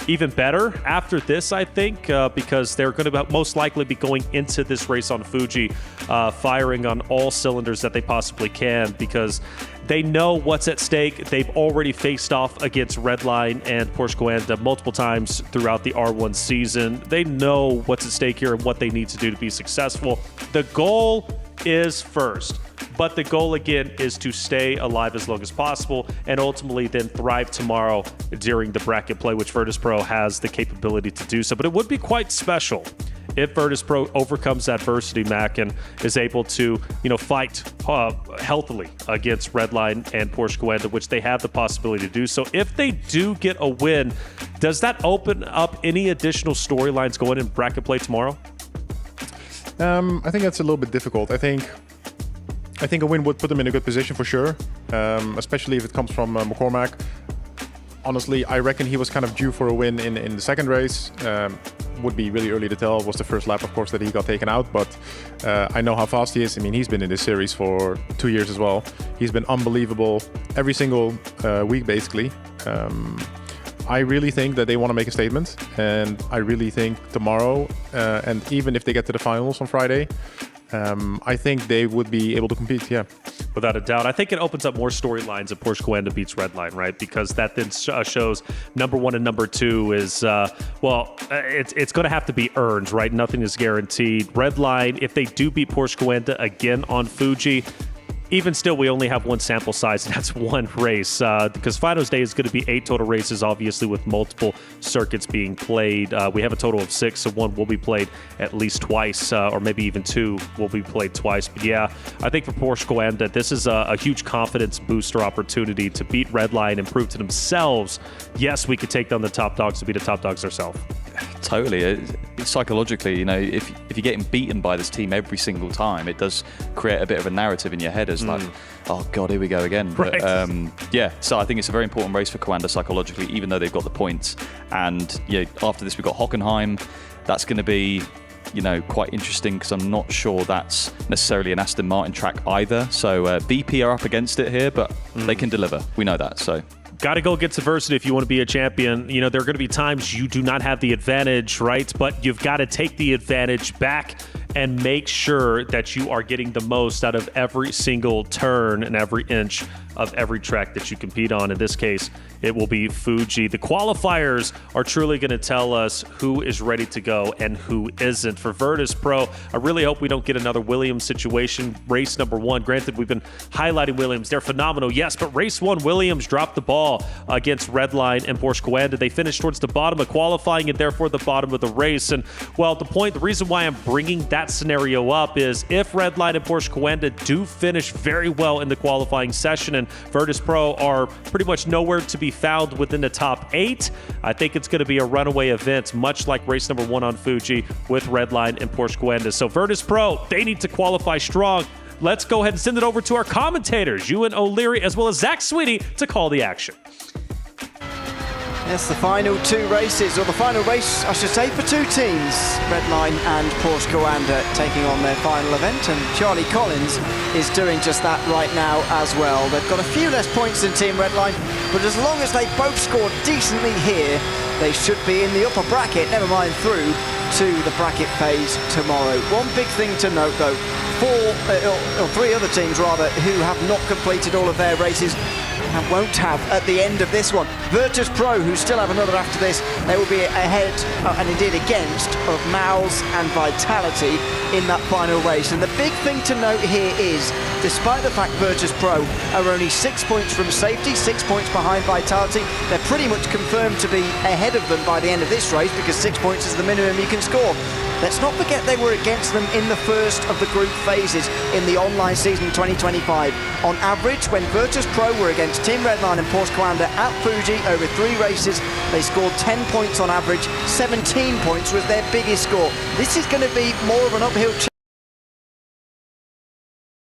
F: even better after this, I think, because they're going to most likely be going into this race on Fuji, firing on all cylinders that they possibly can, because they know what's at stake. They've already faced off against Redline and Porsche Coanda multiple times throughout the R1 season. They know what's at stake here and what they need to do to be successful. The goal is first, but the goal again is to stay alive as long as possible and ultimately then thrive tomorrow during the bracket play, which Virtus.pro has the capability to do so. But it would be quite special if Virtus.pro overcomes adversity, Mac, and is able to, fight healthily against Redline and Porsche Coanda, which they have the possibility to do. So if they do get a win, does that open up any additional storylines going in bracket play tomorrow?
G: I think that's a little bit difficult. I think a win would put them in a good position for sure, especially if it comes from McCormack. Honestly, I reckon he was kind of due for a win in the second race. Would be really early to tell. It was the first lap, of course, that he got taken out, but I know how fast he is. I mean, he's been in this series for 2 years as well. He's been unbelievable every single week, basically. I really think that they want to make a statement, and I really think tomorrow, and even if they get to the finals on Friday, I think they would be able to compete, yeah.
F: Without a doubt. I think it opens up more storylines if Porsche Coanda beats Redline, right? Because that then shows number 1 and number 2 is, it's going to have to be earned, right? Nothing is guaranteed. Redline, if they do beat Porsche Coanda again on Fuji, even still, we only have one sample size, and that's one race, because Finals Day is going to be 8 total races, obviously, with multiple circuits being played. We have a total of 6, so one will be played at least twice, or maybe even 2 will be played twice. But yeah, I think for Porsche Coanda, this is a huge confidence booster opportunity to beat Redline and prove to themselves, yes, we could take down the top dogs to be the top dogs ourselves.
C: Totally. Psychologically, if you're getting beaten by this team every single time, it does create a bit of a narrative in your head as like, oh God, here we go again.
F: Right.
C: But so I think it's a very important race for Coanda psychologically, even though they've got the points. And after this, we've got Hockenheim. That's going to be quite interesting, because I'm not sure that's necessarily an Aston Martin track either. So BP are up against it here, but they can deliver. We know that. So.
F: Got to go against adversity if you want to be a champion. There are going to be times you do not have the advantage, right? But you've got to take the advantage back and make sure that you are getting the most out of every single turn and every inch of every track that you compete on. In this case, it will be Fuji. The qualifiers are truly going to tell us who is ready to go and who isn't. For Virtus.pro, I really hope we don't get another Williams situation. Race number 1, granted, we've been highlighting Williams. They're phenomenal, yes, but race 1, Williams dropped the ball against Redline and Porsche Coanda. They finished towards the bottom of qualifying and therefore the bottom of the race. And, the reason why I'm bringing that scenario up is if Redline and Porsche Coanda do finish very well in the qualifying session and Virtus.pro are pretty much nowhere to be found within the top 8, I think it's going to be a runaway event, much like race number 1 on Fuji with Redline and Porsche Coanda. So Virtus.pro, they need to qualify strong. Let's go ahead and send it over to our commentators, Ewan O'Leary as well as Zach Sweeney, to call the action.
A: Yes, the final 2 races, or the final race, I should say, for 2 teams. Redline and Porsche Coanda taking on their final event, and Charlie Collins is doing just that right now as well. They've got a few less points than Team Redline, but as long as they both score decently here, they should be in the upper bracket, never mind through to the bracket phase tomorrow. One big thing to note, though, 3 other teams, rather, who have not completed all of their races and won't have at the end of this one. Virtus.pro, who still have another after this, they will be ahead, and indeed against, of Mouz and Vitality in that final race. And the big thing to note here is, despite the fact Virtus.pro are only 6 points from safety, 6 points behind Vitality, they're pretty much confirmed to be ahead of them by the end of this race, because 6 points is the minimum you can score. Let's not forget they were against them in the first of the group phases in the online season 2025. On average, when Virtus.pro were against Team Redline and Porsche Coanda at Fuji over 3 races, they scored 10 points on average. 17 points was their biggest score. This is going to be more of an uphill challenge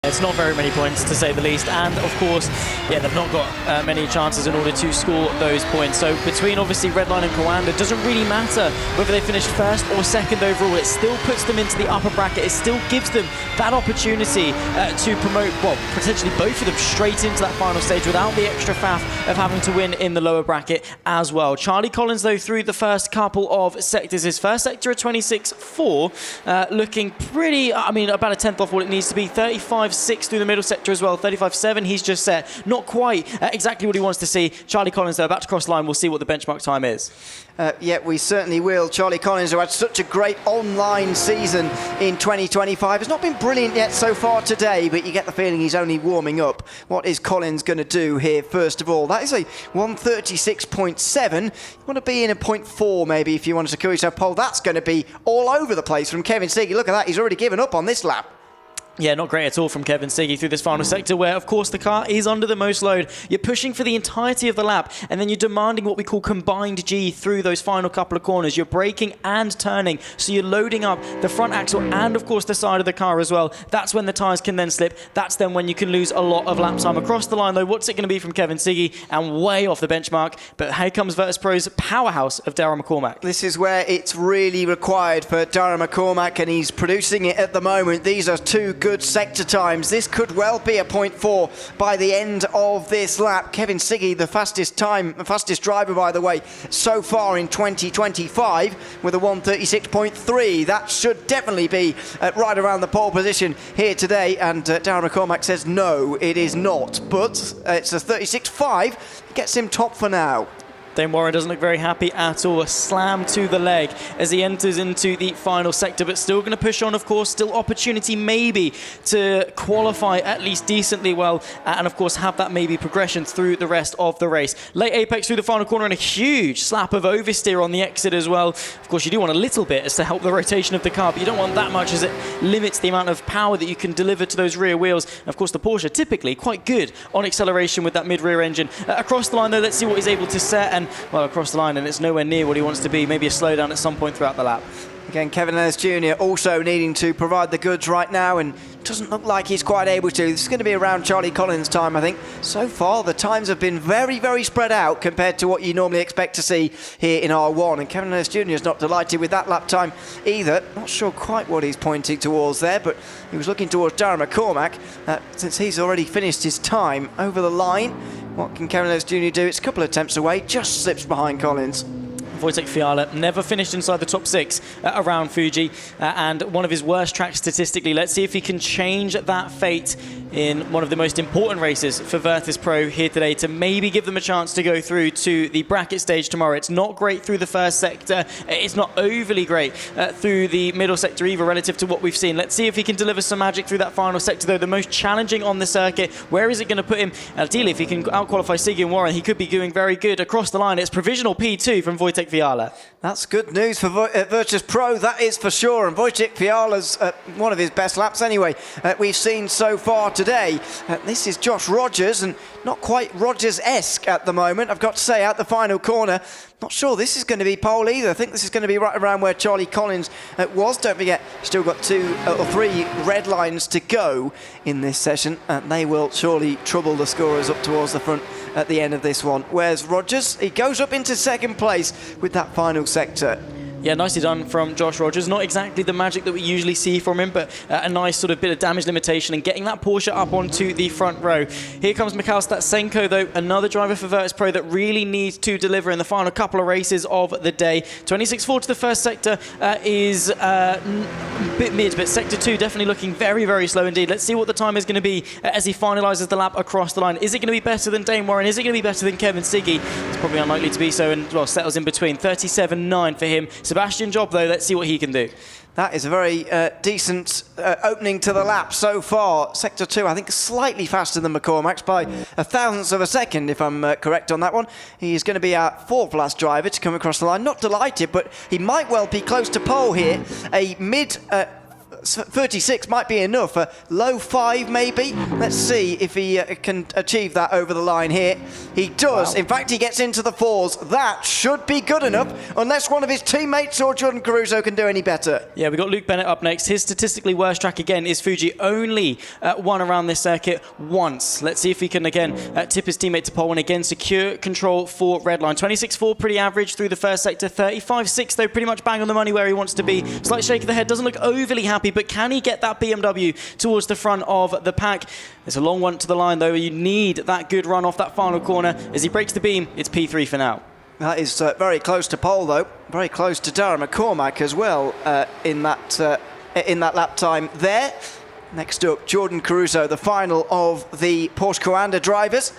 J: It's not very many points, to say the least, and of course, yeah, they've not got many chances in order to score those points. So between obviously Redline and Coanda, it doesn't really matter whether they finish first or second overall. It still puts them into the upper bracket. It still gives them that opportunity to promote, well, potentially both of them straight into that final stage without the extra faff of having to win in the lower bracket as well. Charlie Collins, though, through the first couple of sectors, his first sector at 26.4, looking pretty, I mean, about a tenth off what it needs to be. 35.6 through the middle sector as well. 35.7 he's just set. Not quite exactly what he wants to see. Charlie Collins, though, about to cross the line. We'll see what the benchmark time is.
A: Yeah, we certainly will. Charlie Collins, who had such a great online season in 2025, has not been brilliant yet so far today, but you get the feeling he's only warming up. What is Collins going to do here, first of all? That is a 136.7. You want to be in a 0.4 maybe if you want to secure yourself pole. That's going to be all over the place from Kevin Siggy. Look at that. He's already given up on this lap.
J: Yeah, not great at all from Kevin Siggy through this final sector where, of course, the car is under the most load. You're pushing for the entirety of the lap, and then you're demanding what we call combined G through those final couple of corners. You're braking and turning, so you're loading up the front axle and, of course, the side of the car as well. That's when the tyres can then slip. That's then when you can lose a lot of lap time. Across the line, though, what's it going to be from Kevin Siggy? And way off the benchmark. But here comes Virtus.pro's powerhouse of Darragh McCormack.
A: This is where it's really required for Darragh McCormack, and he's producing it at the moment. These are two good sector times. This could well be a 0.4 by the end of this lap. Kevin Siggy, the fastest driver, by the way, so far in 2025 with a 136.3. That should definitely be right around the pole position here today. And Darragh McCormack says no, it is not. But it's a 36.5. Gets him top for now.
J: Dane Warren doesn't look very happy at all. A slam to the leg as he enters into the final sector, but still going to push on, of course. Still opportunity maybe to qualify at least decently well, and of course have that maybe progression through the rest of the race. Late apex through the final corner and a huge slap of oversteer on the exit as well. Of course, you do want a little bit as to help the rotation of the car, but you don't want that much as it limits the amount of power that you can deliver to those rear wheels. And of course, the Porsche typically quite good on acceleration with that mid-rear engine. Across the line, though, let's see what he's able to set. And well, across the line, and it's nowhere near what he wants to be. Maybe a slowdown at some point throughout the lap.
A: Again, Kevin Ellis Jr. also needing to provide the goods right now, and doesn't look like he's quite able to. This is going to be around Charlie Collins' time, I think. So far, the times have been very, very spread out compared to what you normally expect to see here in R1. And Kevin Ellis Jr. is not delighted with that lap time either. Not sure quite what he's pointing towards there, but he was looking towards Darragh McCormack since he's already finished his time over the line. What can Kevin Ellis Jr. do? It's a couple of attempts away, just slips behind Collins.
J: Wojtek Fiala never finished inside the top 6 around Fuji, and one of his worst tracks statistically. Let's see if he can change that fate in one of the most important races for Virtus.pro here today to maybe give them a chance to go through to the bracket stage tomorrow. It's not great through the first sector. It's not overly great through the middle sector either relative to what we've seen. Let's see if he can deliver some magic through that final sector, though, the most challenging on the circuit. Where is it going to put him? Ideally, if he can out-qualify Siggy and Warren, he could be doing very good across the line. It's provisional P2 from Wojtek Fiala.
A: That's good news for Virtus.pro, that is for sure. And Wojtek Fiala's one of his best laps anyway we've seen so far today. This is Josh Rogers, and not quite Rogers-esque at the moment, I've got to say, out the final corner. Not sure this is going to be pole either. I think this is going to be right around where Charlie Collins was. Don't forget, still got 2 or 3 red lines to go in this session, and they will surely trouble the scorers up towards the front at the end of this one. Where's Rogers? He goes up into second place with that final sector.
J: Yeah, nicely done from Josh Rogers. Not exactly the magic that we usually see from him, but a nice sort of bit of damage limitation and getting that Porsche up onto the front row. Here comes Mikhail Statsenko, though, another driver for Virtus.pro that really needs to deliver in the final couple of races of the day. 26.4 to the first sector is a bit mid, but sector 2 definitely looking very, very slow indeed. Let's see what the time is going to be as he finalises the lap across the line. Is it going to be better than Dane Warren? Is it going to be better than Kevin Siggy? It's probably unlikely to be so, and well, settles in between. 37.9 for him. Sebastian Job, though, let's see what he can do.
A: That is a very decent opening to the lap so far. Sector 2, I think, slightly faster than McCormack's by a thousandth of a second, if I'm correct on that one. He is going to be our 4th last driver to come across the line. Not delighted, but he might well be close to pole here. A mid 36 might be enough. A low 5 maybe. Let's see if he can achieve that over the line here. He does. Wow. In fact, he gets into the 4s. That should be good enough, unless one of his teammates or Jordan Caruso can do any better.
J: Yeah, we've got Luke Bennett up next. His statistically worst track again is Fuji. Only won around this circuit once. Let's see if he can again tip his teammate to pole and again secure control for Redline. 26.4, pretty average through the first sector. 35.6 though, pretty much bang on the money where he wants to be. Slight shake of the head, doesn't look overly happy, but can he get that BMW towards the front of the pack? It's a long one to the line though. You need that good run off that final corner. As he breaks the beam, it's P3 for now.
A: That is very close to pole though. Very close to Darren McCormack as well in that lap time there. Next up, Jordan Caruso, the final of the Porsche Coanda drivers.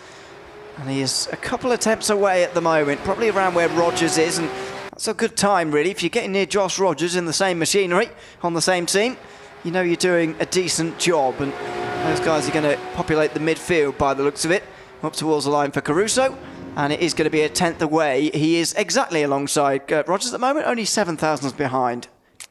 A: And he is a couple attempts away at the moment, probably around where Rogers is, and that's a good time really. If you're getting near Josh Rogers in the same machinery, on the same team, you know you're doing a decent job, and those guys are going to populate the midfield by the looks of it, up towards the line for Caruso, and it is going to be a 10th away. He is exactly alongside Rogers at the moment, only 7 thousandths behind.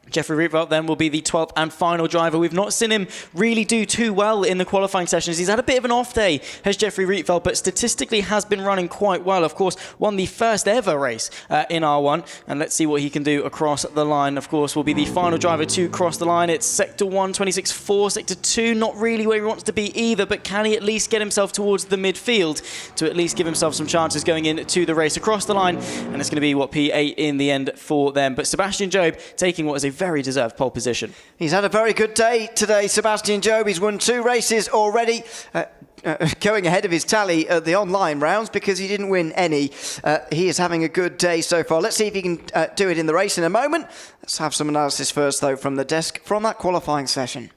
J: Jeffrey Rietveld then will be the 12th and final driver. We've not seen him really do too well in the qualifying sessions. He's had a bit of an off day, has Jeffrey Rietveld, but statistically has been running quite well. Of course, won the first ever race in R1, and let's see what he can do across the line. Of course, will be the final driver to cross the line. It's Sector 1, 26.4, Sector 2, not really where he wants to be either, but can he at least get himself towards the midfield to at least give himself some chances going into the race across the line? And it's going to be, what, P8 in the end for them. But Sebastian Job taking what is a very deserved pole position.
A: He's had a very good day today, Sebastian Job. He's won 2 races already, going ahead of his tally at the online rounds because he didn't win any. He is having a good day so far. Let's see if he can do it in the race in a moment. Let's have some analysis first, though, from the desk from that qualifying session.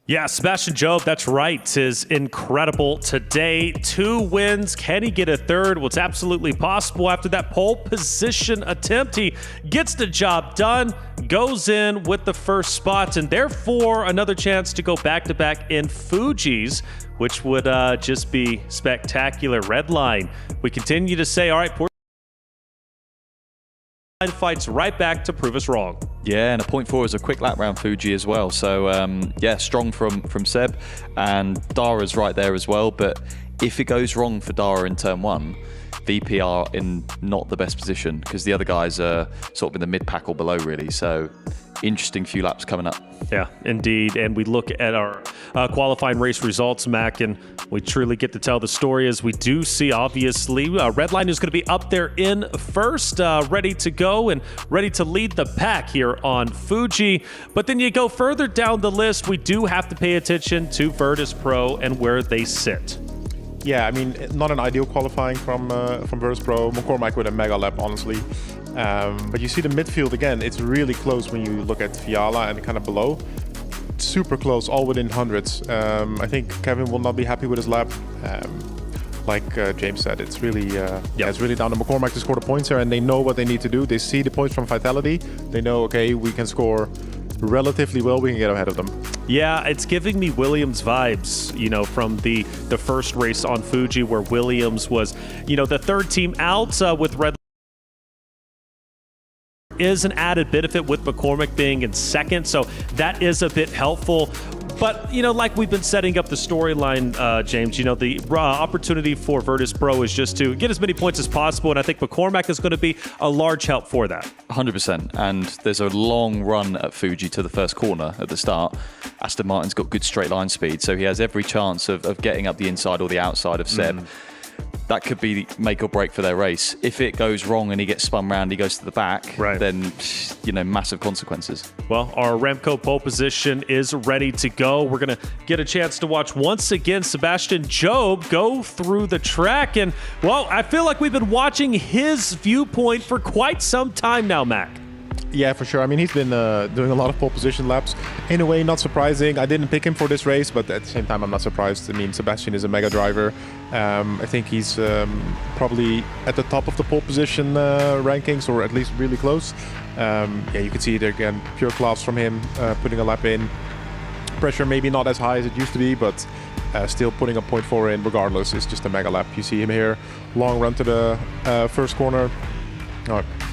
F: Yeah, Sebastian Job, that's right, is incredible today. 2 wins. Can he get a 3rd? Well, it's absolutely possible. After that pole position attempt, he gets the job done, goes in with the 1st spot, and therefore another chance to go back-to-back in Fuji's, which would just be spectacular. Redline, we continue to say, all right, fights right back to prove us wrong.
C: Yeah, and a 0.4 is a quick lap round Fuji as well. So yeah, strong from Seb, and Dara's right there as well. But if it goes wrong for Dara in turn 1, VP are in not the best position because the other guys are sort of in the mid pack or below really. So interesting few laps coming up.
F: Yeah, indeed. And we look at our qualifying race results, Mac, and we truly get to tell the story as we do see, obviously, Redline is going to be up there in first, ready to go and ready to lead the pack here on Fuji. But then you go further down the list, we do have to pay attention to Virtus.pro and where they sit.
G: Yeah, I mean, not an ideal qualifying from Virtus.pro. McCormack with a mega lap, honestly. But you see the midfield again, it's really close when you look at Fiala and kind of below. Super close, all within hundreds. I think Kevin will not be happy with his lap. Like James said, it's really it's really down to McCormack to score the points here, and they know what they need to do. They see the points from Vitality. They know, okay, we can score relatively well, we can get ahead of them.
F: Yeah, it's giving me Williams vibes, you know, from the first race on Fuji where Williams was, you know, the 3rd team out with Red. Is an added benefit with McCormack being in 2nd, so that is a bit helpful. But, you know, like we've been setting up the storyline, James, you know, the opportunity for Virtus.pro is just to get as many points as possible, and I think McCormack is going to be a large help for that.
C: 100%, and there's a long run at Fuji to the first corner at the start. Aston Martin's got good straight line speed, so he has every chance of getting up the inside or the outside of Seb. That could be make or break for their race. If it goes wrong and he gets spun round, he goes to the back, then, you know, massive consequences.
F: Well, our Aramco pole position is ready to go. We're going to get a chance to watch once again Sebastian Job go through the track. And, well, I feel like we've been watching his viewpoint for quite some time now, Mac.
G: Yeah, for sure. I mean, he's been doing a lot of pole position laps. In a way, not surprising. I didn't pick him for this race, but at the same time, I'm not surprised. I mean, Sebastian is a mega driver. I think he's probably at the top of the pole position rankings, or at least really close. Yeah, you can see it again, pure class from him, putting a lap in. Pressure maybe not as high as it used to be, but still putting a 0.4 in regardless. It's just a mega lap. You see him here, long run to the first corner.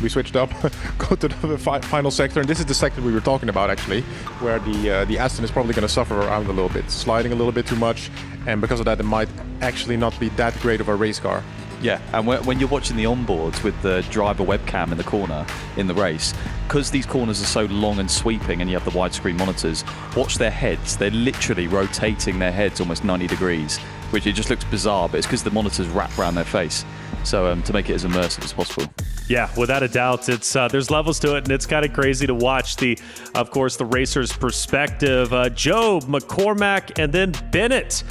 G: we switched up, go to the final sector, and this is the sector we were talking about actually, where the Aston is probably going to suffer around a little bit, sliding a little bit too much, and because of that, it might actually not be that great of a race car.
C: Yeah, and when you're watching the onboards with the driver webcam in the corner in the race, because these corners are so long and sweeping and you have the widescreen monitors, watch their heads. They're literally rotating their heads almost 90 degrees, which it just looks bizarre, but it's because the monitors wrap around their face. So to make it as immersive as possible.
F: Yeah, without a doubt, it's there's levels to it, and it's kind of crazy to watch of course, the racer's perspective. Job, McCormack, and then Bennett.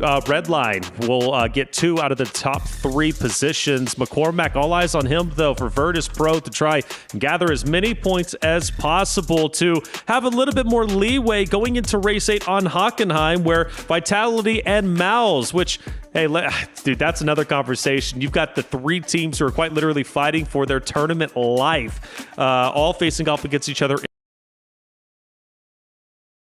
F: Redline will get 2 out of the top 3 positions. McCormack, all eyes on him, though, for Virtus.pro to try and gather as many points as possible to have a little bit more leeway going into race 8 on Hockenheim, where Vitality and Mouz, which, hey, dude, that's another conversation. You've got the 3 teams who are quite literally fighting for their tournament life, all facing off against each other.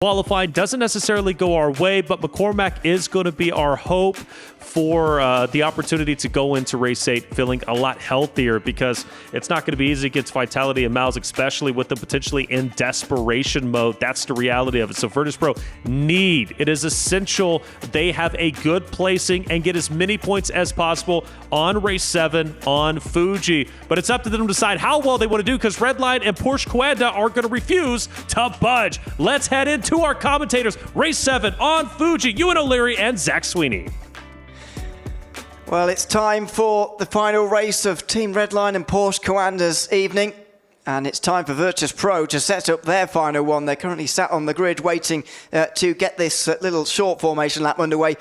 F: Qualifying doesn't necessarily go our way, but McCormack is going to be our hope for the opportunity to go into race 8 feeling a lot healthier, because it's not going to be easy against Vitality and Mouz, especially with them potentially in desperation mode. That's the reality of it. So Virtus.pro it is essential they have a good placing and get as many points as possible on race 7 on Fuji. But it's up to them to decide how well they want to do, because Redline and Porsche Coanda are going to refuse to budge. Let's head into our commentators. Race 7 on Fuji, Ewan O'Leary and Zach Sweeney.
A: Well, it's time for the final race of Team Redline and Porsche Coanda's evening. And it's time for Virtus.pro to set up their final one. They're currently sat on the grid waiting to get this little short formation lap underway.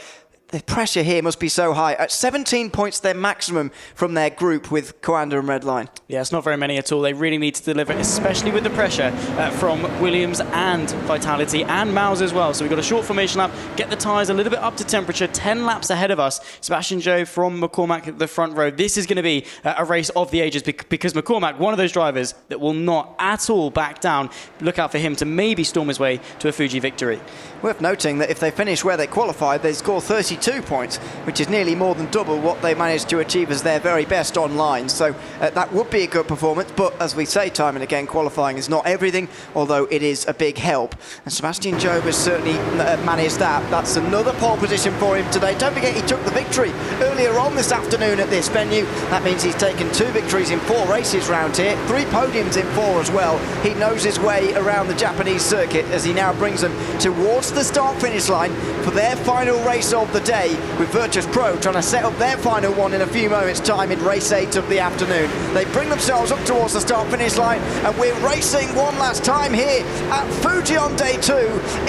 A: The pressure here must be so high. At 17 points, their maximum from their group with Coanda and Redline.
J: Yeah, it's not very many at all. They really need to deliver, especially with the pressure from Williams and Vitality and Mouz as well. So we've got a short formation lap, get the tyres a little bit up to temperature, 10 laps ahead of us. Sebastian Joe from McCormack at the front row. This is going to be a race of the ages, because McCormack, one of those drivers that will not at all back down. Look out for him to maybe storm his way to a Fuji victory.
A: Worth noting that if they finish where they qualified, they score 32 points, which is nearly more than double what they managed to achieve as their very best online. So that would be a good performance, but as we say time and again, qualifying is not everything, although it is a big help. And Sebastian Job has certainly managed that. That's another pole position for him today. Don't forget, he took the victory earlier on this afternoon at this venue. That means he's taken 2 victories in 4 races round here, 3 podiums in 4 as well. He knows his way around the Japanese circuit as he now brings them towards the start-finish line for their final race of the day, with Virtus.pro trying to set up their final one in a few moments' time in race 8 of the afternoon. They bring themselves up towards the start-finish line, and we're racing one last time here at Fuji on day 2.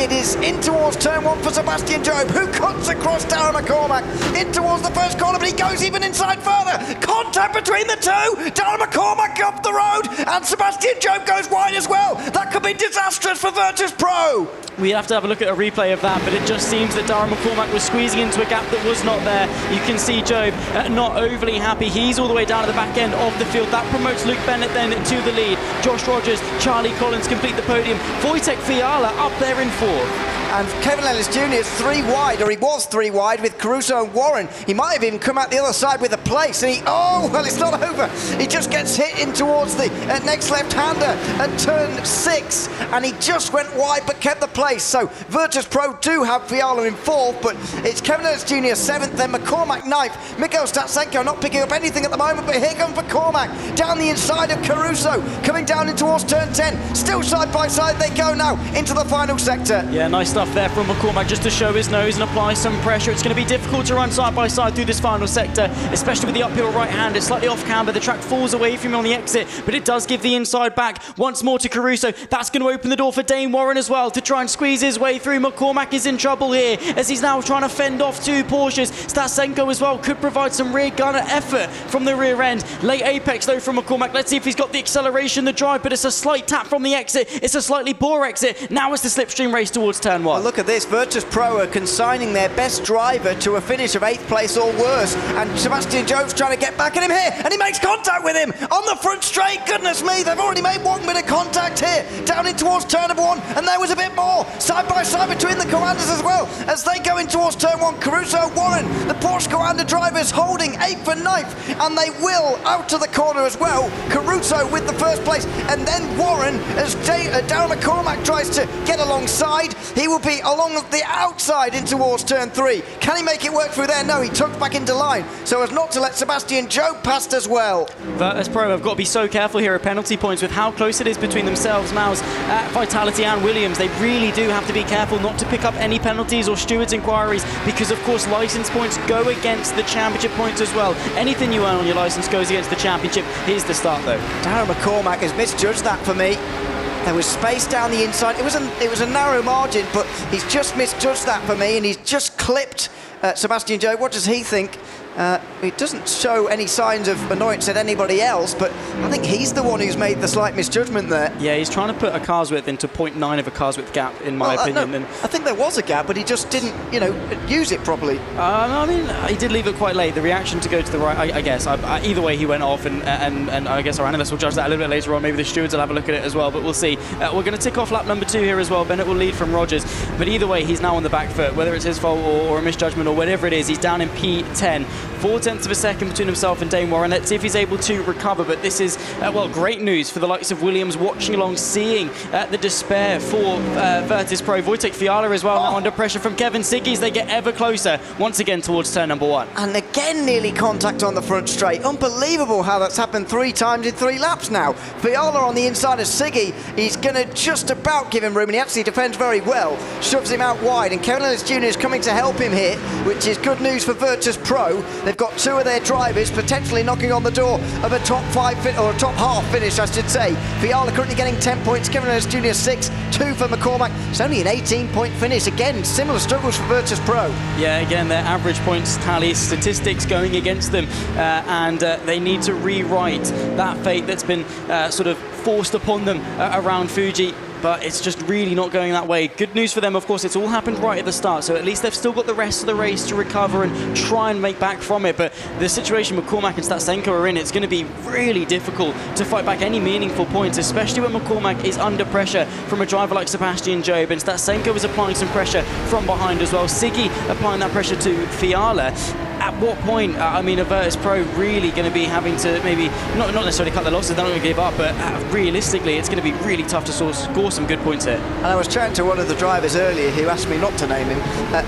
A: It is in towards turn 1 for Sebastian Job, who cuts across Darren McCormack in towards the first corner, but he goes even inside further. Contact between the two. Darren McCormack up the road, and Sebastian Job goes wide as well. That could be disastrous for Virtus.pro.
J: We have to have a look at a replay of that, but it just seems that Darren McCormack was squeezing into a gap that was not there. You can see Job not overly happy. He's all the way down at the back end of the field. That promotes Luke Bennett then to the lead. Josh Rogers, Charlie Collins complete the podium. Wojtek Fiala up there in 4th.
A: And Kevin Ellis Jr. is 3 wide, or he was 3 wide with Caruso and Warren. He might have even come out the other side with a place, and well, it's not over. He just gets hit in towards the next left-hander at turn 6, and he just went wide but kept the place. So Virtus.pro do have Fiala in 4th, but it's Kevin Ellis Jr. 7th, then McCormack 9th. Mikhail Statsenko not picking up anything at the moment, but here comes McCormack down the inside of Caruso, coming down in towards turn 10. Still side by side they go now into the final sector.
J: Yeah, nice stuff there from McCormack, just to show his nose and apply some pressure. It's going to be difficult to run side by side through this final sector, especially with the uphill right hand. It's slightly off camber. The track falls away from him on the exit, but it does give the inside back once more to Caruso. That's going to open the door for Dane Warren as well to try and squeeze his way through. McCormack is in trouble here as he's now trying to fend off 2 Porsches. Statsenko as well could provide some rear gunner effort from the rear end. Late apex though from McCormack. Let's see if he's got the acceleration, the drive, but it's a slight tap from the exit. It's a slightly poor exit. Now it's the slipstream race towards turn 1. one.
A: Well, look at this. Virtus.pro are consigning their best driver to a finish of 8th place or worse. And Sebastian Job's trying to get back at him here. And he makes contact with him on the front straight. Goodness me, they've already made one bit of contact here. Down in towards turn number 1. And there was a bit more. Side by side between the Coandas as well. As they go in towards turn 1. Caruso, Warren, the Porsche Coanda drivers holding 8th and 9th. And they will out to the corner as well. Caruso with the first place. And then Warren, as Darren McCormack tries to get alongside, he will be along the outside in towards turn 3. Can he make it work through there? No, he tucked back into line so as not to let Sebastian Job past as well.
J: Virtus.pro have got to be so careful here at penalty points with how close it is between themselves, Mouz, Vitality and Williams. They really do have to be careful not to pick up any penalties or stewards' inquiries because, of course, license points go against the championship points as well. Anything you earn on your license goes against the championship. Here's the start, though.
A: Darren McCormack has misjudged that for me. There was space down the inside. It was a narrow margin, but he's just misjudged that for me, and he's just clipped Sebastian Job. What does he think? It doesn't show any signs of annoyance at anybody else, but I think he's the one who's made the slight misjudgment there.
J: Yeah, he's trying to put a car's width into 0.9 of a car's width gap, in my opinion.
A: No, I think there was a gap, but he just didn't, use it properly.
J: I mean, he did leave it quite late. The reaction to go to the right, I guess. Either way, he went off, and I guess our analysts will judge that a little bit later on. Maybe the stewards will have a look at it as well, but we'll see. We're going to tick off lap number 2 here as well. Bennett will lead from Rogers, but either way, he's now on the back foot. Whether it's his fault or a misjudgment or whatever it is, he's down in P10. 0.4 of a second between himself and Dane Warren. Let's see if he's able to recover, but this is, great news for the likes of Williams watching along, seeing the despair for Virtus.pro. Wojtek Fiala as well, now under pressure from Kevin Siggy as they get ever closer once again towards turn number 1.
A: And again, nearly contact on the front straight. Unbelievable how that's happened 3 times in 3 laps now. Fiala on the inside of Siggy. He's going to just about give him room, and he actually defends very well. Shoves him out wide, and Kevin Ellis Jr. is coming to help him here, which is good news for Virtus.pro. They've got 2 of their drivers potentially knocking on the door of a top 5 or a top half finish, I should say. Fiala currently getting 10 points, Kevin Ellis Jr. 6, 2 for McCormack. It's only an 18-point finish. Again, similar struggles for Virtus.pro.
J: Yeah, again, their average points tally statistics going against them, and they need to rewrite that fate that's been sort of forced upon them around Fuji. But it's just really not going that way. Good news for them, of course, it's all happened right at the start, so at least they've still got the rest of the race to recover and try and make back from it. But the situation McCormack and Statsenko are in, it's going to be really difficult to fight back any meaningful points, especially when McCormack is under pressure from a driver like Sebastian Job, and Statsenko is applying some pressure from behind as well. Siggy applying that pressure to Fiala. At what point, are Virtus.pro really going to be having to maybe, not necessarily cut their losses, they're not going to give up, but realistically, it's going to be really tough to score some good points here.
A: And I was chatting to one of the drivers earlier who asked me not to name him, that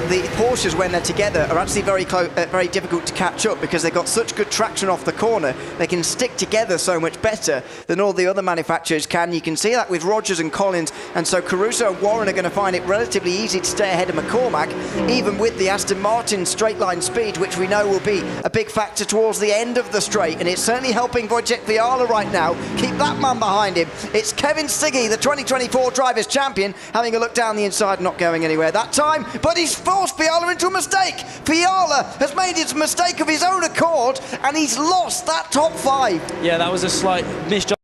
A: the Porsches, when they're together, are actually very difficult to catch up because they've got such good traction off the corner. They can stick together so much better than all the other manufacturers can. You can see that with Rogers and Collins, and so Caruso and Warren are going to find it relatively easy to stay ahead of McCormack, even with the Aston Martin straight line speed, which we know will be a big factor towards the end of the straight, and it's certainly helping Wojtek Fiala right now. Keep that man behind him. It's Kevin Siggy, the 2024 Drivers' Champion, having a look down the inside, not going anywhere that time, but he's forced Fiala into a mistake. Fiala has made his mistake of his own accord, and he's lost that top 5.
J: Yeah, that was a slight misjudgment.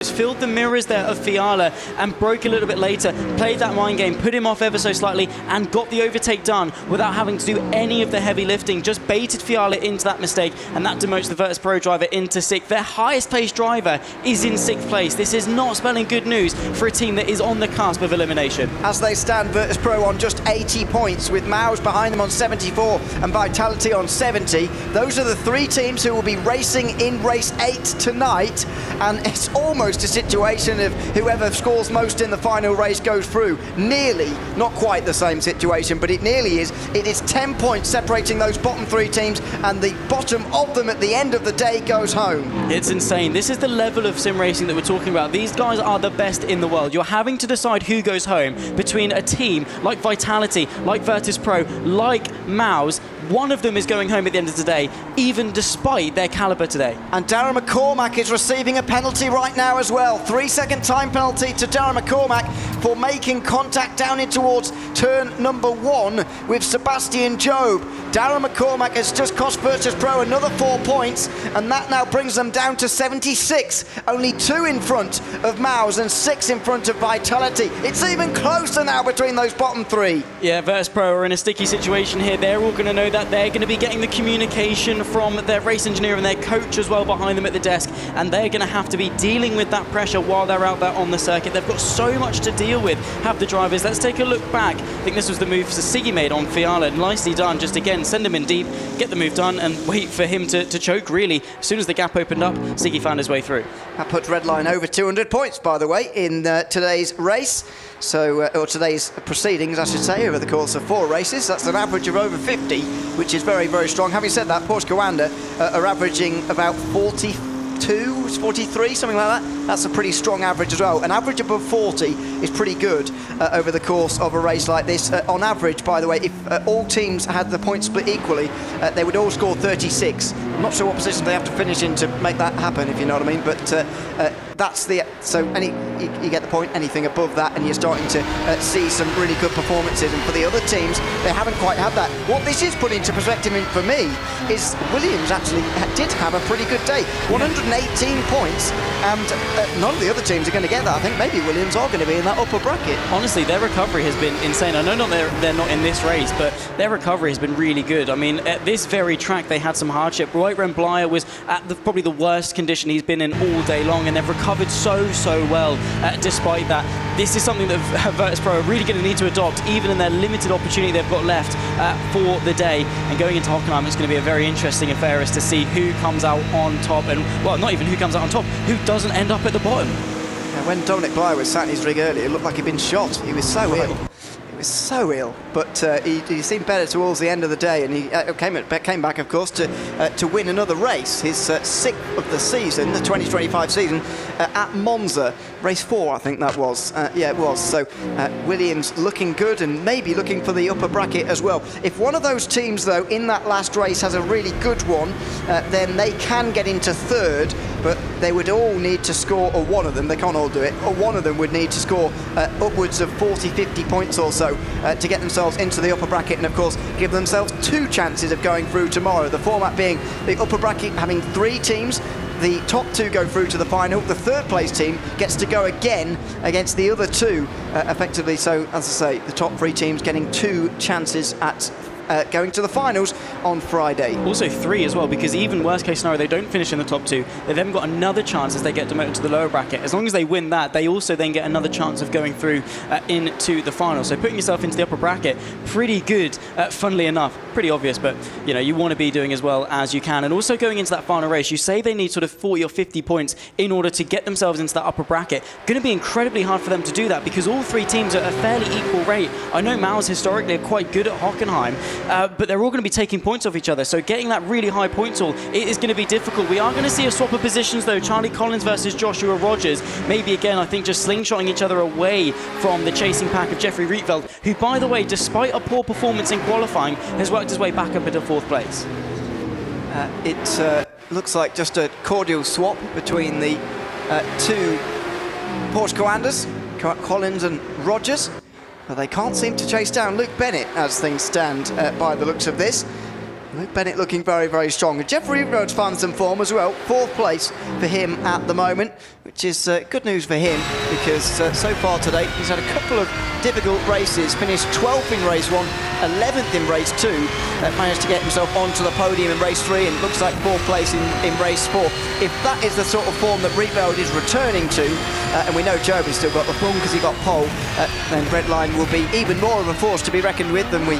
J: Filled the mirrors there of Fiala and broke a little bit later, played that mind game, put him off ever so slightly and got the overtake done without having to do any of the heavy lifting, just baited Fiala into that mistake, and that demotes the Virtus.pro driver into 6th. Their highest placed driver is in 6th place. This is not spelling good news for a team that is on the cusp of elimination.
A: As they stand, Virtus.pro on just 80 points with Mouz behind them on 74 and Vitality on 70. Those are the 3 teams who will be racing in race 8 tonight, and it's almost a situation of whoever scores most in the final race goes through. Nearly, not quite the same situation, but it nearly is. It is 10 points separating those bottom 3 teams, and the bottom of them at the end of the day goes home.
J: It's insane. This is the level of sim racing that we're talking about. These guys are the best in the world. You're having to decide who goes home between a team like Vitality, like Virtus.pro, like Mouz. One of them is going home at the end of the day, even despite their caliber today.
A: And Darren McCormack is receiving a penalty right now as well. 3-second time penalty to Darren McCormack for making contact down in towards turn number 1 with Sebastian Job. Darren McCormack has just cost Virtus.pro another 4 points, and that now brings them down to 76. Only 2 in front of Mouz and 6 in front of Vitality. It's even closer now between those bottom 3.
J: Yeah, Virtus.pro are in a sticky situation here. They're all going to know that they're going to be getting the communication from their race engineer and their coach as well behind them at the desk, and they're going to have to be dealing with that pressure while they're out there on the circuit. They've got so much to deal with, have the drivers. Let's take a look back. I think this was the move Siggy made on Fiala. Nicely done. Just again, send him in deep, get the move done, and wait for him to choke, really. As soon as the gap opened up, Siggy found his way through.
A: That puts Redline over 200 points, by the way, in today's race. So, or today's proceedings, I should say, over the course of 4 races. That's an average of over 50, which is very, very strong. Having said that, Porsche Coanda are averaging about 42, 43, something like that. That's a pretty strong average as well. An average above 40 is pretty good over the course of a race like this. On average, by the way, if all teams had the points split equally, they would all score 36. I'm not sure what position they have to finish in to make that happen, if you know what I mean, but that's the... So you get the point, anything above that, and you're starting to see some really good performances. And for the other teams, they haven't quite had that. What this is putting into perspective for me is Williams actually did have a pretty good day. 118 points, and none of the other teams are going to get that. I think maybe Williams are going to be in that upper bracket.
J: Honestly, their recovery has been insane. I know they're not in this race, but their recovery has been really good. I mean, at this very track, they had some hardship. White Rennblyer was at probably the worst condition he's been in all day long, and they've recovered so well despite that. This is something that Virtus.pro are really going to need to adopt, even in their limited opportunity they've got left for the day. And going into Hockenheim, it's going to be a very interesting affair as to see who comes out on top, and, well, not even who comes out on top, who doesn't end up at the bottom.
A: When Dominic Blyer was sat in his rig earlier, it looked like he'd been shot. He was so ill. He was so ill, but he seemed better towards the end of the day, and he came back, of course, to win another race, his 6th of the season, the 2025 season, at Monza. Race 4, I think that was. Yeah, it was. So Williams looking good and maybe looking for the upper bracket as well. If one of those teams, though, in that last race has a really good one, then they can get into 3rd, but they would all need to score, or one of them, they can't all do it, or one of them would need to score upwards of 40, 50 points or so to get themselves into the upper bracket, and of course give themselves 2 chances of going through tomorrow. The format being the upper bracket having 3 teams. The top 2 go through to the final. The 3rd place team gets to go again against the other 2, effectively. So, as I say, the top 3 teams getting 2 chances at going to the finals on Friday.
J: Also 3 as well, because even worst case scenario, they don't finish in the top 2. They've then got another chance as they get demoted to the lower bracket. As long as they win that, they also then get another chance of going through into the final. So putting yourself into the upper bracket, pretty good, funnily enough. Pretty obvious, but you know, you want to be doing as well as you can. And also going into that final race, you say they need sort of 40 or 50 points in order to get themselves into that upper bracket. Going to be incredibly hard for them to do that because all 3 teams are at a fairly equal rate. I know Mouz historically are quite good at Hockenheim, but they're all going to be taking points off each other. So getting that really high point total, it is going to be difficult. We are going to see a swap of positions though. Charlie Collins versus Joshua Rogers. Maybe again, I think just slingshotting each other away from the chasing pack of Jeffrey Rietveld, who, by the way, despite a poor performance in qualifying, has worked his way back up into 4th place.
A: It looks like just a cordial swap between the 2 Porsche Coandas, Collins and Rogers. But they can't seem to chase down Luke Bennett as things stand by the looks of this. Luke Bennett looking very, very strong. Jeffrey Rietveld found some form as well. 4th place for him at the moment, which is good news for him because so far today he's had a couple of difficult races. Finished 12th in race 1, 11th in race 2. Managed to get himself onto the podium in race 3 and looks like 4th place in race 4. If that is the sort of form that Rietveld is returning to, and we know Joby's still got the form because he got pole, then Redline will be even more of a force to be reckoned with than we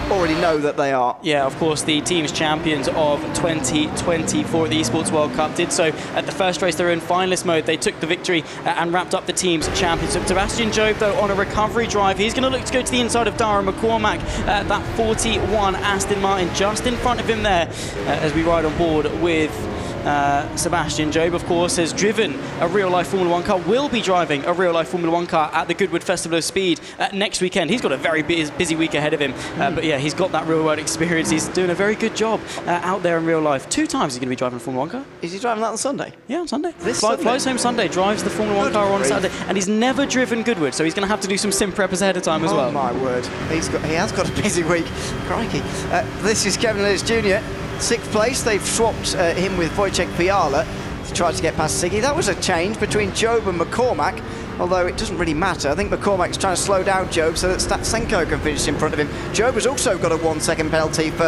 A: already know that they are.
J: Yeah, of course, the team's champions of 2024 at the Esports World Cup did so at the first race. They were in finalist mode. They took the victory and wrapped up the team's championship. Sebastian Job, though, on a recovery drive. He's going to look to go to the inside of Darren McCormack. That 41 Aston Martin just in front of him there as we ride on board with Sebastian. Job, of course, has driven a real-life Formula 1 car, will be driving a real-life Formula 1 car at the Goodwood Festival of Speed next weekend. He's got a very busy week ahead of him, but yeah, he's got that real-world experience. He's doing a very good job out there in real life. 2 times he's going to be driving a Formula 1 car.
A: Is he driving that on Sunday?
J: Yeah, on Sunday.
A: Sunday?
J: Flies home Sunday, drives the Formula 1 car on Saturday, and he's never driven Goodwood, so he's going to have to do some sim prep ahead of time as well.
A: Oh my word, he has got a busy week. Crikey. This is Kevin Lewis Jr., 6th place. They've swapped him with Wojciech Fiala to try to get past Siggy. That was a change between Job and McCormack, although it doesn't really matter. I think McCormack's trying to slow down Job so that Statsenko can finish in front of him. Job has also got a 1-second penalty for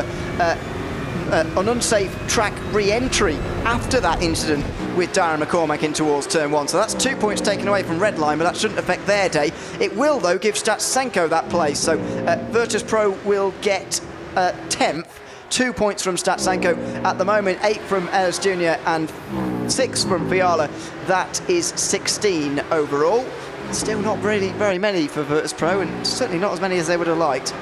A: an unsafe track re-entry after that incident with Darren McCormack in towards turn 1. So that's 2 points taken away from Redline, but that shouldn't affect their day. It will, though, give Statsenko that place. So Virtus.pro will get 10th. 2 points from Statsenko at the moment, 8 from Ellis Jr. and 6 from Fiala. That is 16 overall. Still not really very many for Virtus.pro, and certainly not as many as they would have liked.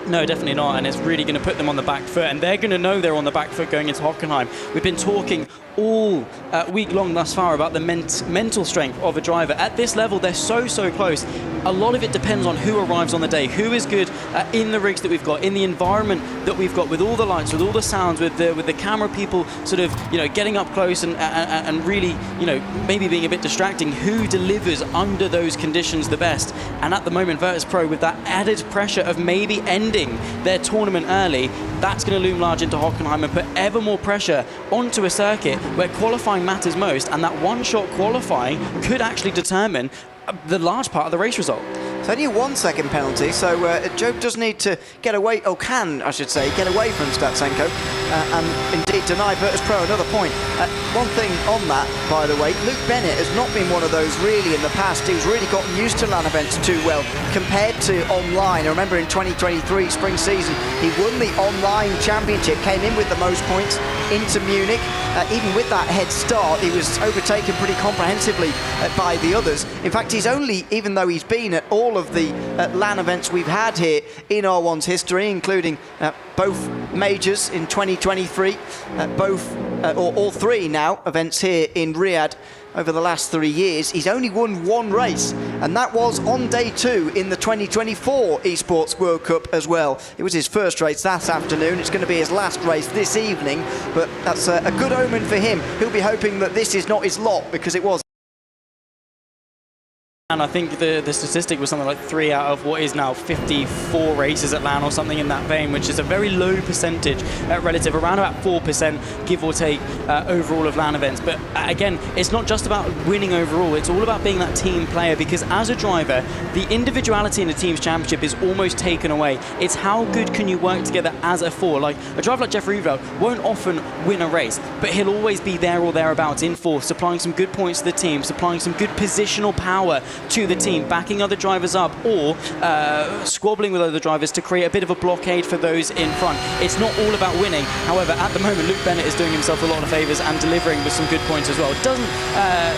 J: No, definitely not, and it's really going to put them on the back foot, and they're going to know they're on the back foot going into Hockenheim. We've been talking all week long thus far about the mental strength of a driver. At this level, they're so close. A lot of it depends on who arrives on the day, who is good in the rigs that we've got, in the environment that we've got, with all the lights, with all the sounds, with the camera people sort of, you know, getting up close and really, you know, maybe being a bit distracting. Who delivers under those conditions the best? And at the moment, Virtus.pro, with that added pressure of maybe ending their tournament early, that's going to loom large into Hockenheim and put ever more pressure onto a circuit where qualifying matters most, and that one-shot qualifying could actually determine the large part of the race result.
A: It's only a 1-second penalty, so Job does need to get away, or can, I should say, get away from Statsenko and indeed deny Virtus.pro another point. One thing on that, by the way, Luke Bennett has not been one of those really in the past. He's really gotten used to LAN events too well compared to online. I remember in 2023 spring season, he won the online championship, came in with the most points into Munich. Even with that head start, he was overtaken pretty comprehensively by the others. In fact, he's only, even though he's been at all of the LAN events we've had here in R1's history, including both majors in 2023, all 3 now events here in Riyadh over the last 3 years, he's only won 1 race, and that was on day 2 in the 2024 Esports World Cup as well. It was his first race that afternoon. It's going to be his last race this evening, but that's a good omen for him. He'll be hoping that this is not his lot, because it was.
J: And I think the statistic was something like 3 out of what is now 54 races at LAN or something in that vein, which is a very low percentage relative, around about 4%, give or take, overall of LAN events. But again, it's not just about winning overall, it's all about being that team player, because as a driver, the individuality in the team's championship is almost taken away. It's how good can you work together as a 4. Like a driver like Jeffrey Rivell won't often win a race, but he'll always be there or thereabouts in 4th, supplying some good points to the team, supplying some good positional power to the team, backing other drivers up, or squabbling with other drivers to create a bit of a blockade for those in front. It's not all about winning. However, at the moment, Luke Bennett is doing himself a lot of favours and delivering with some good points as well. Doesn't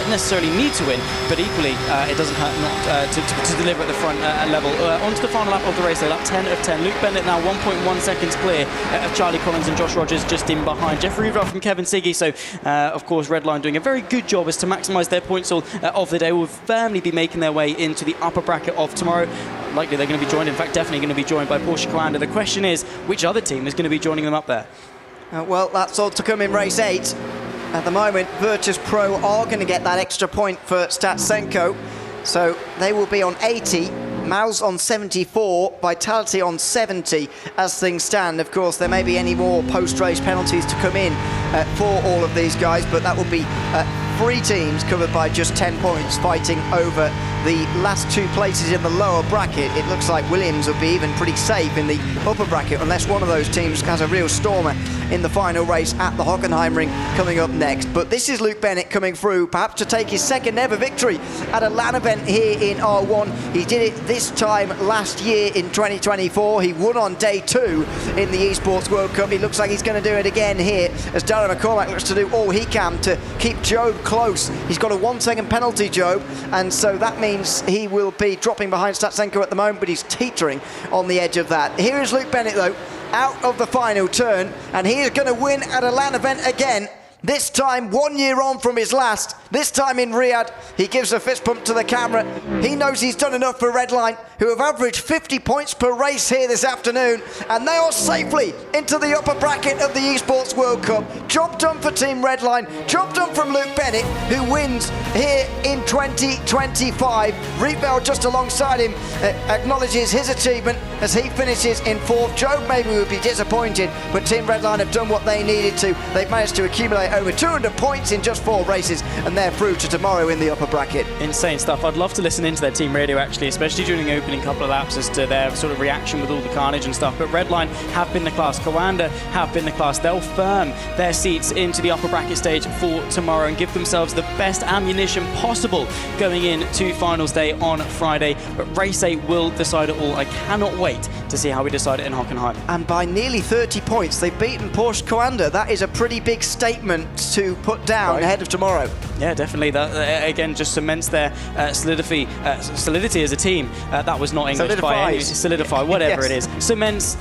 J: necessarily need to win, but equally it doesn't hurt not to deliver at the front level. Onto the final lap of the race, though, lap 10 of 10. Luke Bennett now 1.1 seconds clear of Charlie Collins and Josh Rogers just in behind. Jeffrey Rivell from Kevin Siggy. So, of course, Redline doing a very good job as to maximise their points all of the day. Will firmly be making their way into the upper bracket of tomorrow. Likely they're going to be joined, in fact definitely going to be joined by Porsche Coanda. The question is, which other team is going to be joining them up there?
A: Well, that's all to come in race 8. At the moment, Virtus.pro are going to get that extra point for Statsenko, so they will be on 80. Mouz on 74, Vitality on 70 as things stand. Of course, there may be any more post-race penalties to come in for all of these guys, but that will be 3 teams covered by just 10 points fighting over the last 2 places in the lower bracket. It looks like Williams will be even pretty safe in the upper bracket unless one of those teams has a real stormer in the final race at the Hockenheim ring coming up next. But this is Luke Bennett coming through, perhaps to take his 2nd ever victory at a LAN event here in R1. He did it this time last year in 2024. He won on day 2 in the Esports World Cup. He looks like he's going to do it again here as Darren McCormack looks to do all he can to keep Job close. He's got a 1-second penalty, Job, and so that means he will be dropping behind Statsenko at the moment, but he's teetering on the edge of that. Here is Luke Bennett, though, out of the final turn, and he is going to win at a LAN event again. This time 1 year on from his last. This time in Riyadh, he gives a fist pump to the camera. He knows he's done enough for Redline, who have averaged 50 points per race here this afternoon, and they are safely into the upper bracket of the Esports World Cup. Job done for Team Redline, job done from Luke Bennett, who wins here in 2025. Rietveld just alongside him acknowledges his achievement as he finishes in 4th. Job maybe would be disappointed, but Team Redline have done what they needed to. They've managed to accumulate over 200 points in just 4 races, and they're through to tomorrow in the upper bracket.
J: Insane stuff. I'd love to listen into their team radio actually, especially during the opening couple of laps as to their sort of reaction with all the carnage and stuff. But Redline have been the class. Coanda have been the class. They'll firm their seats into the upper bracket stage for tomorrow and give themselves the best ammunition possible going into finals day on Friday. But race 8 will decide it all. I cannot wait to see how we decide it in Hockenheim.
A: And by nearly 30 points, they've beaten Porsche Coanda. That is a pretty big statement to put down ahead of tomorrow.
J: Yeah, definitely. That again just cements their solidity as a team. That was not English by any solidify, whatever
A: Yes.
J: it is. Cements.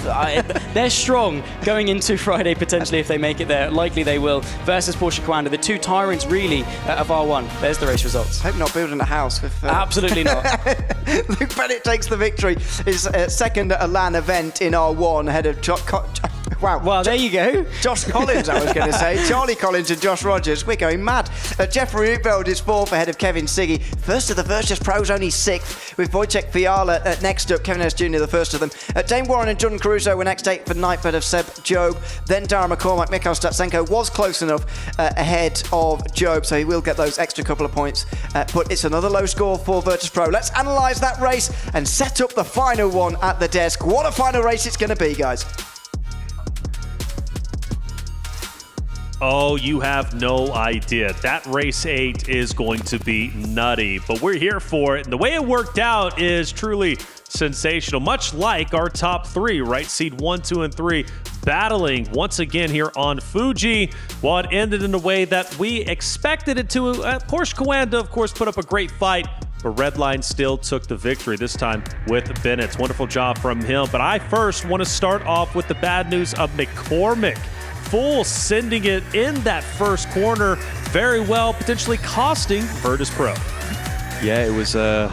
J: They're strong going into Friday potentially if they make it there. Likely they will. Versus Porsche Coanda, the two tyrants really of R1. There's the race results.
A: Hope not building a house with.
J: Absolutely not.
A: Luke Bennett takes the victory. His second at a LAN event in R1 ahead of wow.
J: Well, there you go.
A: Josh Collins, I was going to say. Charlie Collins and Josh Rogers. We're going mad. Jeffrey Rietveld is 4th ahead of Kevin Siggy. First of the Virtus.pros, only 6th, with Wojciech Fiala next up. Kevin S. Jr., the first of them. Dane Warren and Jordan Caruso were next 8 for ninth ahead of Seb Job. Then Dara McCormack, Mikhail Statsenko was close enough ahead of Job, so he will get those extra couple of points. But it's another low score for Virtus.pro. Let's analyse that race and set up the final one at the desk. What a final race it's going to be, guys.
F: Oh, you have no idea. That race 8 is going to be nutty, but we're here for it. And the way it worked out is truly sensational, much like our top 3, right? Seed 1, 2, and 3 battling once again here on Fuji. Well, it ended in a way that we expected it to. Porsche Coanda, of course, put up a great fight, but Redline still took the victory, this time with Bennett. Wonderful job from him. But I first want to start off with the bad news of McCormack. Full sending it in that first corner very well, potentially costing Virtus.pro.
C: Yeah, it was a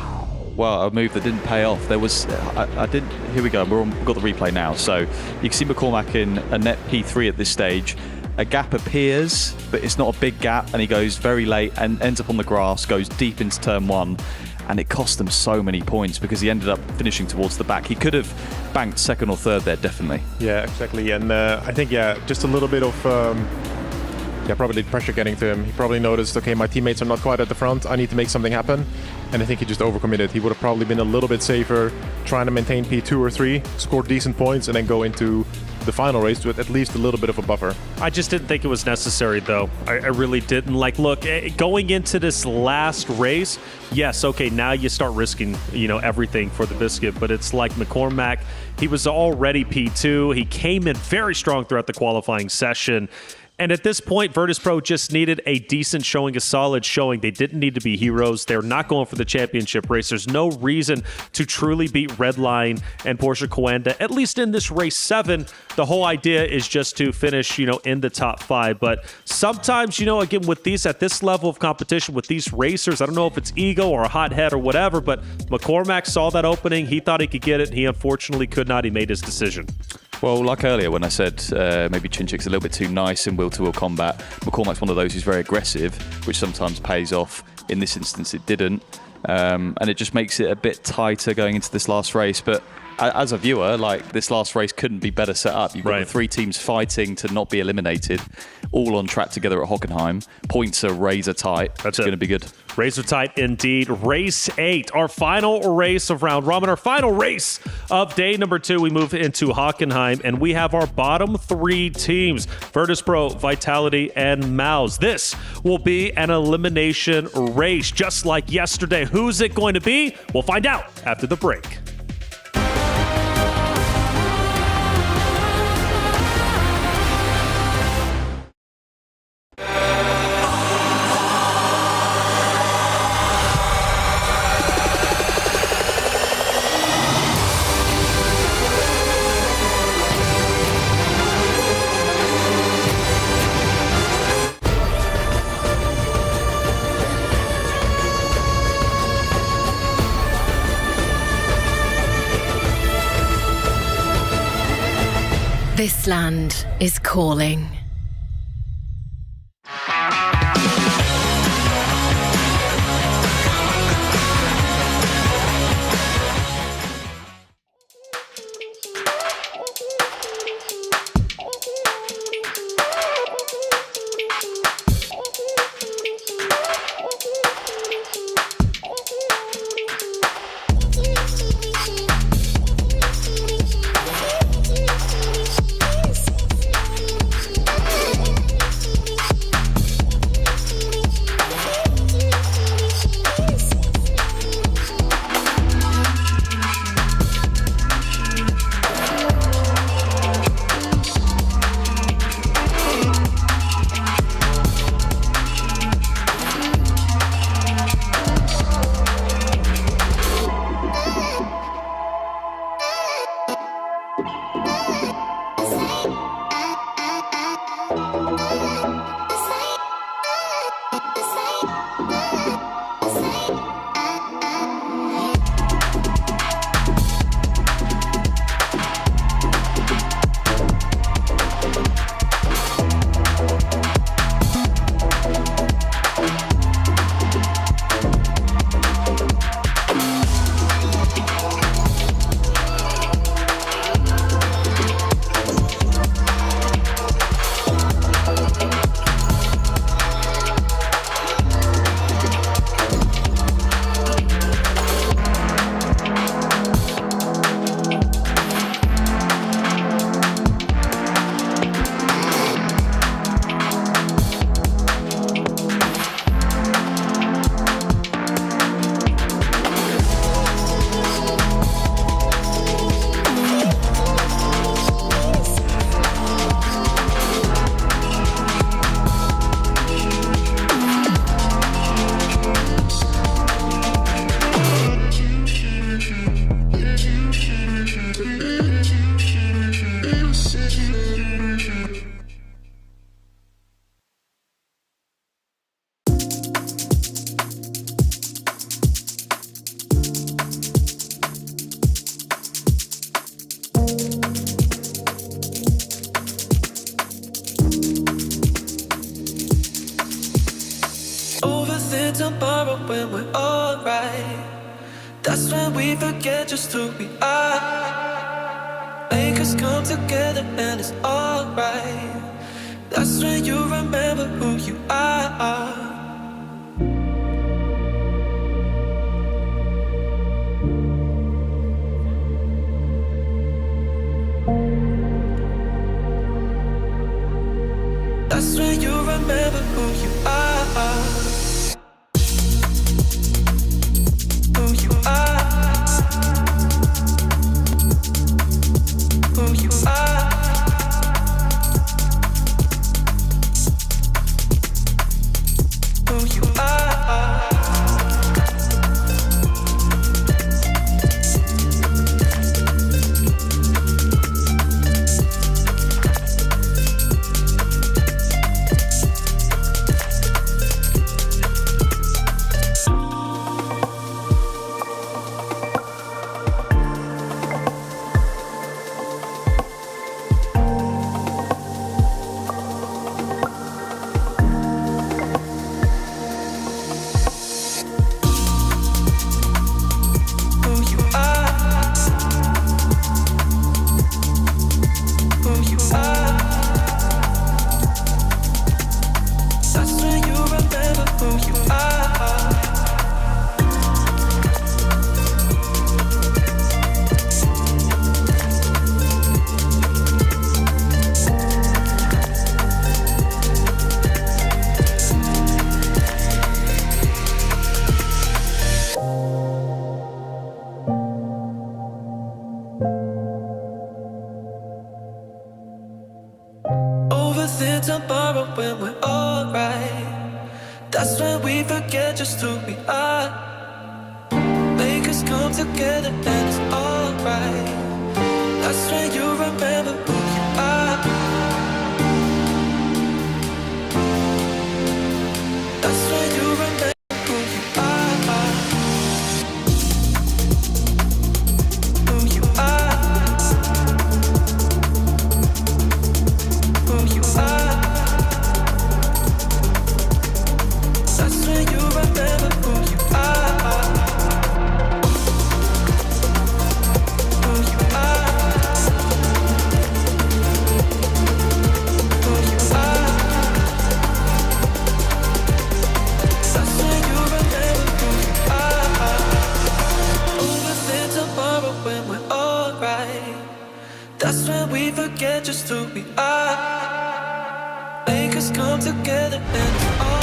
C: move that didn't pay off. There was, here we go, we've got the replay now. So you can see McCormack in a net P3 at this stage. A gap appears, but it's not a big gap, and he goes very late and ends up on the grass, goes deep into turn 1. And it cost them so many points because he ended up finishing towards the back. He could have banked 2nd or 3rd there, definitely.
G: Yeah, exactly. And I think, just a little bit of, probably pressure getting to him. He probably noticed, okay, my teammates are not quite at the front. I need to make something happen. And I think he just overcommitted. He would have probably been a little bit safer trying to maintain P2 or 3, score decent points, and then go into the final race with at least a little bit of a buffer.
F: I just didn't think it was necessary, though. I really didn't. Look, going into this last race, yes, okay, now you start risking, everything for the biscuit, but it's like McCormack, he was already P2. He came in very strong throughout the qualifying session. And at this point, Virtus.pro just needed a decent showing, a solid showing. They didn't need to be heroes. They're not going for the championship race. There's no reason to truly beat Redline and Porsche Coanda, at least in this race 7. The whole idea is just to finish, in the top 5. But sometimes, again, with these, at this level of competition, with these racers, I don't know if it's ego or a hot head or whatever, but McCormack saw that opening. He thought he could get it, and he unfortunately could not. He made his decision.
C: Well, like earlier when I said maybe Chinchik's a little bit too nice in will-to-will combat, McCormack's one of those who's very aggressive, which sometimes pays off. In this instance, it didn't. And it just makes it a bit tighter going into this last race. But as a viewer, this last race couldn't be better set up. You've got the 3 teams fighting to not be eliminated, all on track together at Hockenheim. Points are razor tight. That's going to be good.
F: Razor tight indeed. Race 8, our final race of round robin, our final race of day number 2. We move into Hockenheim, and we have our bottom 3 teams, Virtus.pro, Vitality, and Mouz. This will be an elimination race, just like yesterday. Who's it going to be? We'll find out after the break.
D: This land is calling.
R: tomorrow when we're alright. That's when we forget just who we are. Make us come together and it's alright. That's when you remember who you are. That's when you remember who you are. Who you are. Who you are. Who you are. Overthink tomorrow when we're alright. That's when we forget just who we are. Make us come together and it's alright. That's when you remember who you are. That's when you remember who you are. Who you are. forget just who we are. Make us come together and all.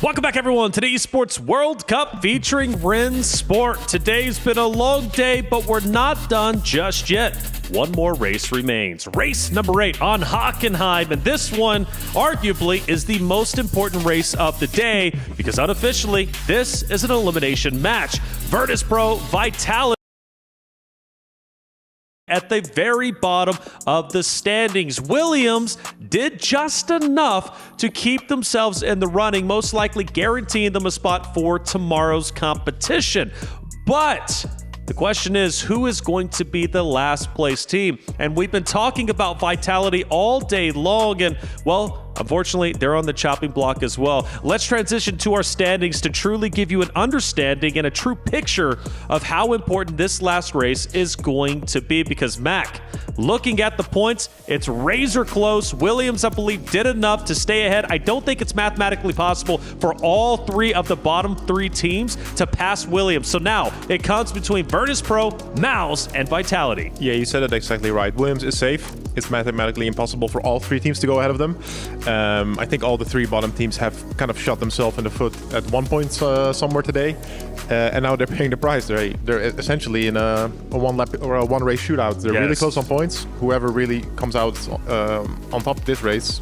F: Welcome back, everyone, to the Esports World Cup featuring Rennsport. Today's been a long day, but we're not done just yet. One more race remains. Race number 8 on Hockenheim, and this one arguably is the most important race of the day because unofficially, this is an elimination match. Virtus.pro Vitality at the very bottom of the standings. Williams did just enough to keep themselves in the running, most likely guaranteeing them a spot for tomorrow's competition. But the question is, who is going to be the last place team? And we've been talking about Vitality all day long, and well, unfortunately, they're on the chopping block as well. Let's transition to our standings to truly give you an understanding and a true picture of how important this last race is going to be. Because Mac, looking at the points, it's razor close. Williams, I believe, did enough to stay ahead. I don't think it's mathematically possible for all 3 of the bottom 3 teams to pass Williams. So now it comes between Virtus.pro, Mouz, and Vitality.
G: Yeah, you said it exactly right. Williams is safe. It's mathematically impossible for all 3 teams to go ahead of them. I think all the 3 bottom teams have kind of shot themselves in the foot at one point somewhere today, and now they're paying the price. They're essentially in a one-lap or a one-race shootout. They're really close on points. Whoever really comes out on top of this race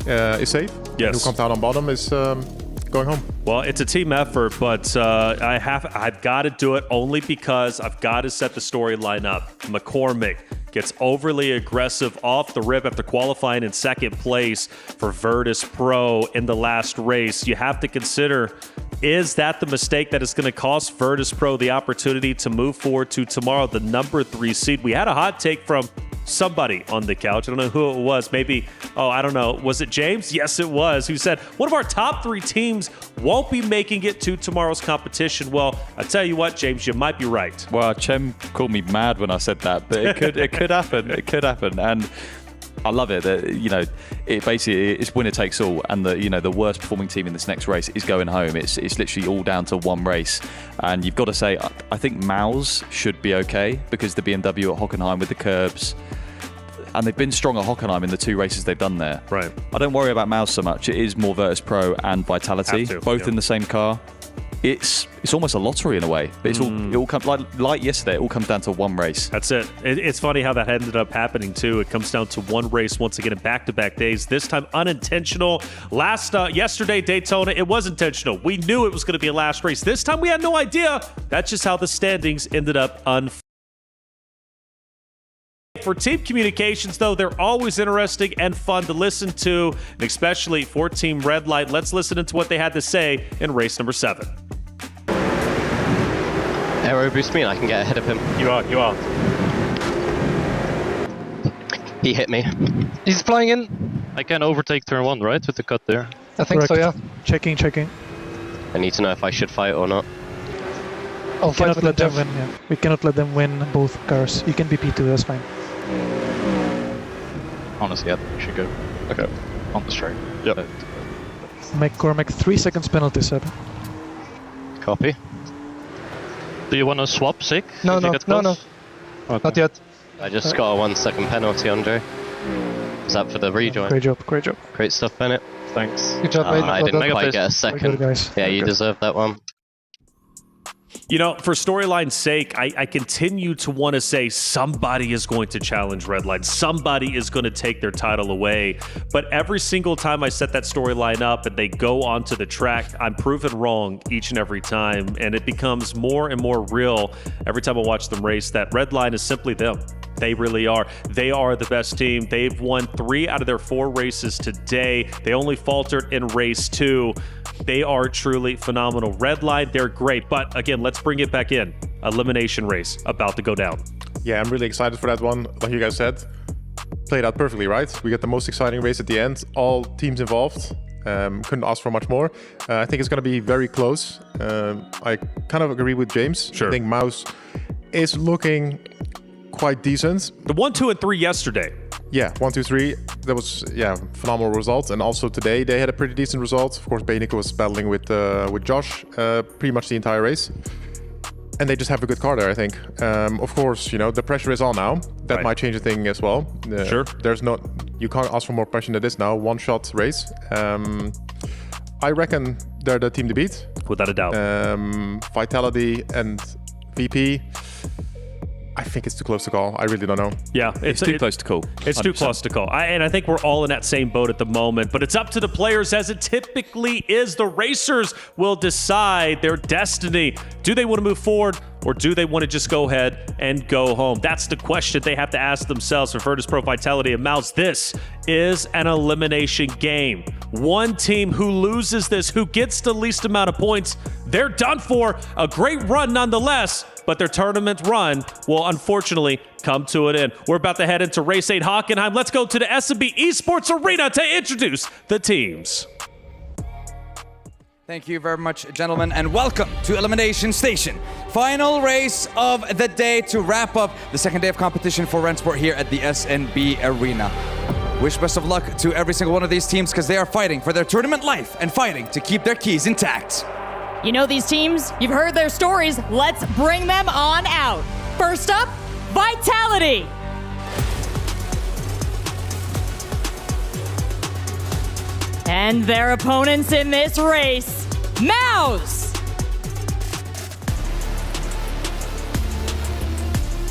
G: is safe.
F: Yes.
G: Who comes out on bottom is going home.
F: Well, it's a team effort, but I've got to do it only because I've got to set the storyline up. McCormick gets overly aggressive off the rip after qualifying in second place for Virtus.pro in the last race. You have to consider, is that the mistake that is going to cost Virtus.pro the opportunity to move forward to tomorrow, the number 3 seed? We had a hot take from somebody on the couch. I don't know who it was. Maybe, I don't know. Was it James? Yes, it was. Who said one of our top 3 teams won't be making it to tomorrow's competition. Well, I tell you what, James, you might be right.
C: Well, Chem called me mad when I said that, but it could happen. It could happen. And I love it that, it basically it's winner takes all, and the worst performing team in this next race is going home. It's literally all down to one race, and you've got to say I think Mouz should be okay because the BMW at Hockenheim with the curbs, and they've been strong at Hockenheim in the 2 races they've done there.
F: Right.
C: I don't worry about Mouz so much. It is more Virtus.pro and Vitality, both in the same car. It's almost a lottery in a way. But it all comes like yesterday. It all comes down to one race.
F: That's it. It's funny how that ended up happening too. It comes down to one race once again in back-to-back days. This time unintentional. Yesterday Daytona, it was intentional. We knew it was going to be a last race. This time we had no idea. That's just how the standings ended up unfolding. For team communications, though, they're always interesting and fun to listen to, and especially for Team Red Light. Let's listen into what they had to say in race number 7.
H: Aero boost me and I can get ahead of him.
Q: You are.
H: He hit me.
Q: He's flying in. I can overtake turn 1, right? With the cut there.
I: I think so, yeah. Checking.
H: I need to know if I should fight or not.
I: We cannot let them win, yeah. We cannot let them win both cars. You can be P2, that's fine.
T: Honestly, I think we should go. Okay. On the straight.
Q: Yep.
I: McCormick, 3 seconds penalty, Seb.
H: Copy.
Q: Do you want to swap, Sick?
I: No. Okay. Not yet.
H: I just got a 1 second penalty, Andre. Is that for the rejoin?
I: Great job.
H: Great stuff, Bennett.
Q: Thanks.
I: Good job, mate.
H: I didn't quite get a second.
I: Good, guys.
H: Yeah, you deserved that one.
F: For storyline's sake, I continue to want to say somebody is going to challenge Red Light. Somebody is going to take their title away. But every single time I set that storyline up and they go onto the track, I'm proven wrong each and every time. And it becomes more and more real every time I watch them race that Red Line is simply them. They really are. They are the best team. They've won 3 out of their 4 races today. They only faltered in race 2. They are truly phenomenal. Red Line, they're great. But again, let's bring it back in. Elimination race about to go down.
G: Yeah, I'm really excited for that one. Like you guys said, played out perfectly, right? We get the most exciting race at the end. All teams involved. Couldn't ask for much more. I think it's going to be very close. I kind of agree with James.
F: Sure.
G: I think Mouz is looking quite decent.
F: The 1, 2, and 3 yesterday
G: Yeah, 1, 2, 3. That was phenomenal result. And also today they had a pretty decent result. Of course, Beinecke was battling with Josh pretty much the entire race. And they just have a good car there, I think. Of course, the pressure is on now. That might change the thing as well.
F: Sure.
G: You can't ask for more pressure than this now. One-shot race. I reckon they're the team to beat.
F: Without a doubt.
G: Vitality and VP. I think it's too close to call. I really don't know.
F: Yeah,
C: it's too close to call.
F: It's 100%. Too close to call. And I think we're all in that same boat at the moment, but it's up to the players as it typically is. The racers will decide their destiny. Do they want to move forward or do they want to just go ahead and go home? That's the question they have to ask themselves for Virtus.pro, Vitality, and Mouz. This is an elimination game. One team who loses this, who gets the least amount of points, they're done for. A great run nonetheless, but their tournament run will unfortunately come to an end. We're about to head into Race 8 Hockenheim. Let's go to the S&B Esports Arena to introduce the teams.
W: Thank you very much, gentlemen, and welcome to Elimination Station. Final race of the day to wrap up the second day of competition for Rennsport here at the S&B Arena. Wish best of luck to every single one of these teams because they are fighting for their tournament life and fighting to keep their keys intact.
V: You know these teams, you've heard their stories, let's bring them on out. First up, Vitality. And their opponents in this race, Mouz.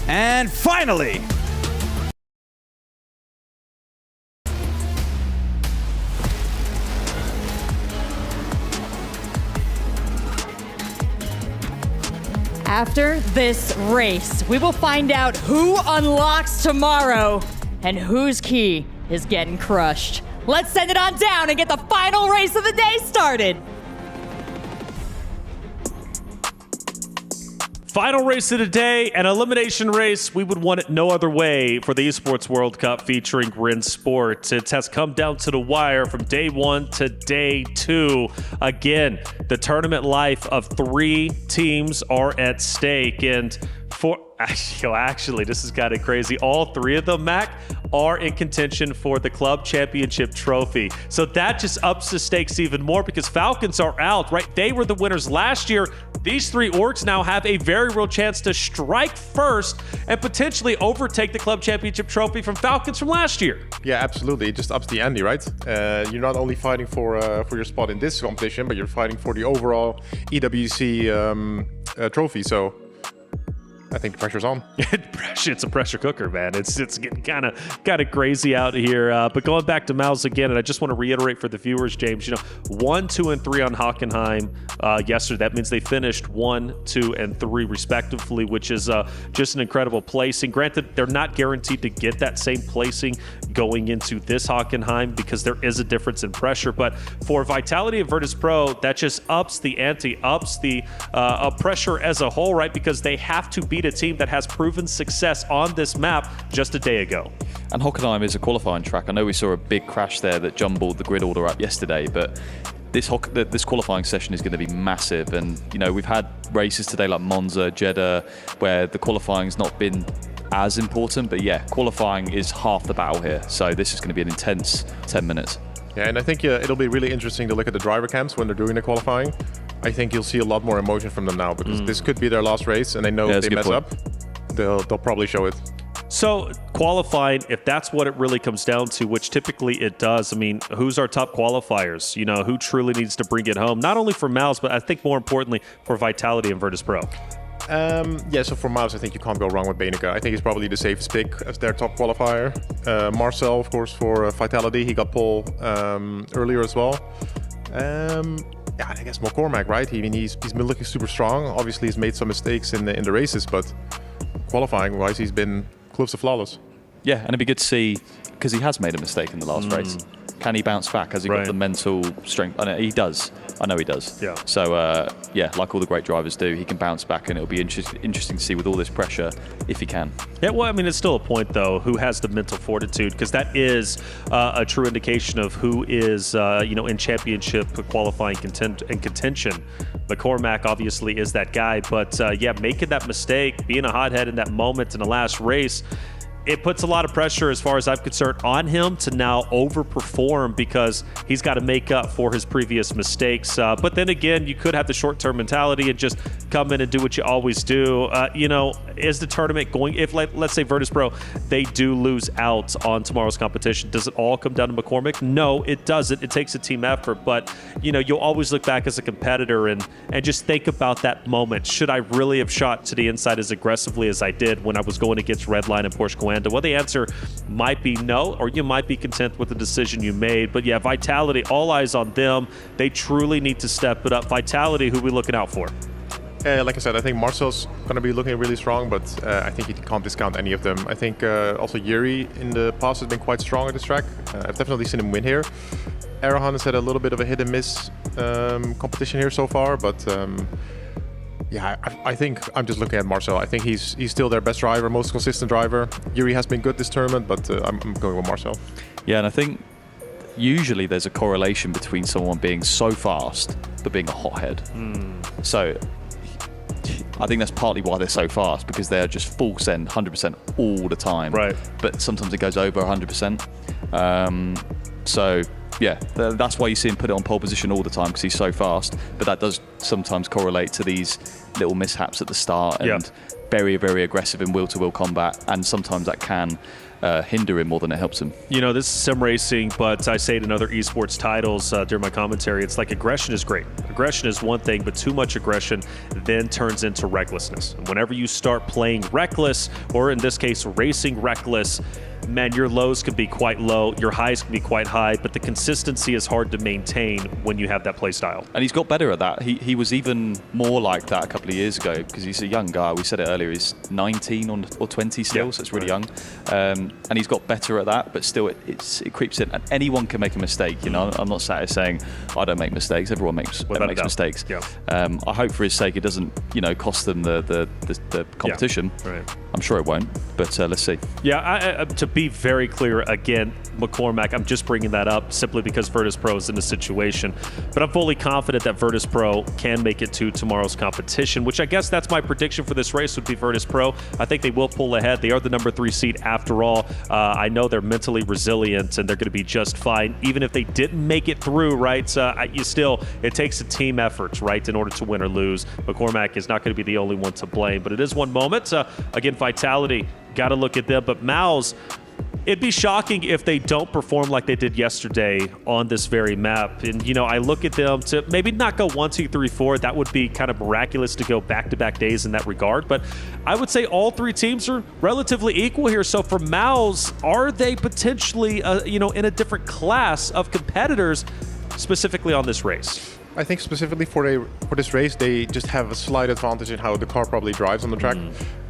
W: And finally,
V: after this race, we will find out who unlocks tomorrow and whose key is getting crushed. Let's send it on down and get the final race of the day started.
F: Final race of the day, an elimination race. We would want it no other way for the Esports World Cup featuring Rennsport. It has come down to the wire from day 1 to day 2. Again, the tournament life of 3 teams are at stake. And actually, this is kind of crazy. All 3 of them, Mac, are in contention for the Club Championship trophy. So that just ups the stakes even more because Falcons are out, right? They were the winners last year. These 3 orgs now have a very real chance to strike first and potentially overtake the Club Championship trophy from Falcons from last year.
G: Yeah, absolutely. It just ups the ante, right? You're not only fighting for your spot in this competition, but you're fighting for the overall EWC trophy. So I think the pressure's on.
F: It's a pressure cooker, man. It's getting kind of crazy out here. But going back to Mouz again, and I just want to reiterate for the viewers, James, 1, 2, and 3 on Hockenheim yesterday. That means they finished 1, 2, and 3 respectively, which is just an incredible placing. Granted, they're not guaranteed to get that same placing going into this Hockenheim because there is a difference in pressure. But for Vitality and Virtus.pro, that just ups the ante, ups the pressure as a whole, right? Because they have to beat a team that has proven success on this map just a day ago.
C: And Hockenheim is a qualifying track. I know we saw a big crash there that jumbled the grid order up yesterday, but this qualifying session is going to be massive. And, we've had races today like Monza, Jedha, where the qualifying's not been as important, but yeah, qualifying is half the battle here. So this is going to be an intense 10 minutes.
G: Yeah, and I think it'll be really interesting to look at the driver camps when they're doing the qualifying. I think you'll see a lot more emotion from them now because this could be their last race, and they know if they mess up, they'll probably show it.
F: So qualifying, if that's what it really comes down to, which typically it does, I mean, who's our top qualifiers? Who truly needs to bring it home? Not only for Mouz, but I think more importantly for Vitality and Virtus.pro.
G: So for Mouz, I think you can't go wrong with Beinecke. I think he's probably the safest pick as their top qualifier. Marcel, of course, for Vitality. He got pole earlier as well. I guess McCormack, right? He's been looking super strong. Obviously, he's made some mistakes in the races, but qualifying-wise, he's been close to flawless.
C: Yeah, and it'd be good to see, because he has made a mistake in the last race. Can he bounce back? Has he got the mental strength? I know he does. Yeah. So, like all the great drivers do, he can bounce back, and it'll be interesting to see with all this pressure if he can.
F: Yeah, well, I mean, it's still a point, though, who has the mental fortitude, because that is a true indication of who is, in championship qualifying and contention. McCormack obviously is that guy, but making that mistake, being a hothead in that moment in the last race, it puts a lot of pressure, as far as I'm concerned, on him to now overperform because he's got to make up for his previous mistakes. But then again, you could have the short-term mentality and just come in and do what you always do. Is the tournament going, if let's say Virtus.pro, they do lose out on tomorrow's competition, does it all come down to McCormick? No, it doesn't. It takes a team effort, but you'll always look back as a competitor and just think about that moment. Should I really have shot to the inside as aggressively as I did when I was going against Redline and Porsche Coanda? Well, the answer might be no, or you might be content with the decision you made. But yeah, Vitality, all eyes on them. They truly need to step it up. Vitality, who are we looking out for?
G: Like I said, I think Marcel's going to be looking really strong, but I think you can't discount any of them. I think also Yuri in the past has been quite strong at this track. I've definitely seen him win here. Arahan has had a little bit of a hit and miss competition here so far, but yeah, I think I'm just looking at Marcel. I think he's still their best driver, most consistent driver. Yuri has been good this tournament, but I'm going with Marcel.
C: Yeah, and I think usually there's a correlation between someone being so fast but being a hothead. So I think that's partly why they're so fast, because they're just full send 100% all the time.
F: Right.
C: But sometimes it goes over 100%. So yeah, that's why you see him put it on pole position all the time, because he's so fast. But that does sometimes correlate to these little mishaps at the start and very, very aggressive in wheel-to-wheel combat. And sometimes that can hinder him more than it helps him.
F: This is sim racing, but I say it in other esports titles during my commentary. It's like aggression is great. Aggression is one thing, but too much aggression then turns into recklessness. And whenever you start playing reckless, or in this case, racing reckless, man, your lows can be quite low, your highs can be quite high, but the consistency is hard to maintain when you have that play style.
C: And he's got better at that. He was even more like that a couple of years ago, because he's a young guy. We said it earlier, he's 19 or 20 still, so it's really young. And he's got better at that, but still it creeps in. And anyone can make a mistake, I'm not sat here saying I don't make mistakes. Everyone makes mistakes. I hope for his sake it doesn't, cost them the competition.
F: Right.
C: I'm sure it won't, but let's see.
F: Yeah, to be very clear, again, McCormack, I'm just bringing that up simply because Virtus.pro is in a situation. But I'm fully confident that Virtus.pro can make it to tomorrow's competition, which I guess that's my prediction for this race would be Virtus.pro. I think they will pull ahead. They are the number 3 seed after all. I know they're mentally resilient and they're going to be just fine. Even if they didn't make it through, right, it takes a team effort, right, in order to win or lose. McCormack is not going to be the only one to blame, but it is one moment. Again, Vitality, got to look at them. But Mouz, it'd be shocking if they don't perform like they did yesterday on this very map. And, I look at them to maybe not go 1, 2, 3, 4. That would be kind of miraculous to go back-to-back days in that regard. But I would say all 3 teams are relatively equal here. So for Mouz, are they potentially, in a different class of competitors specifically on this race?
G: I think specifically for this race, they just have a slight advantage in how the car probably drives on the track.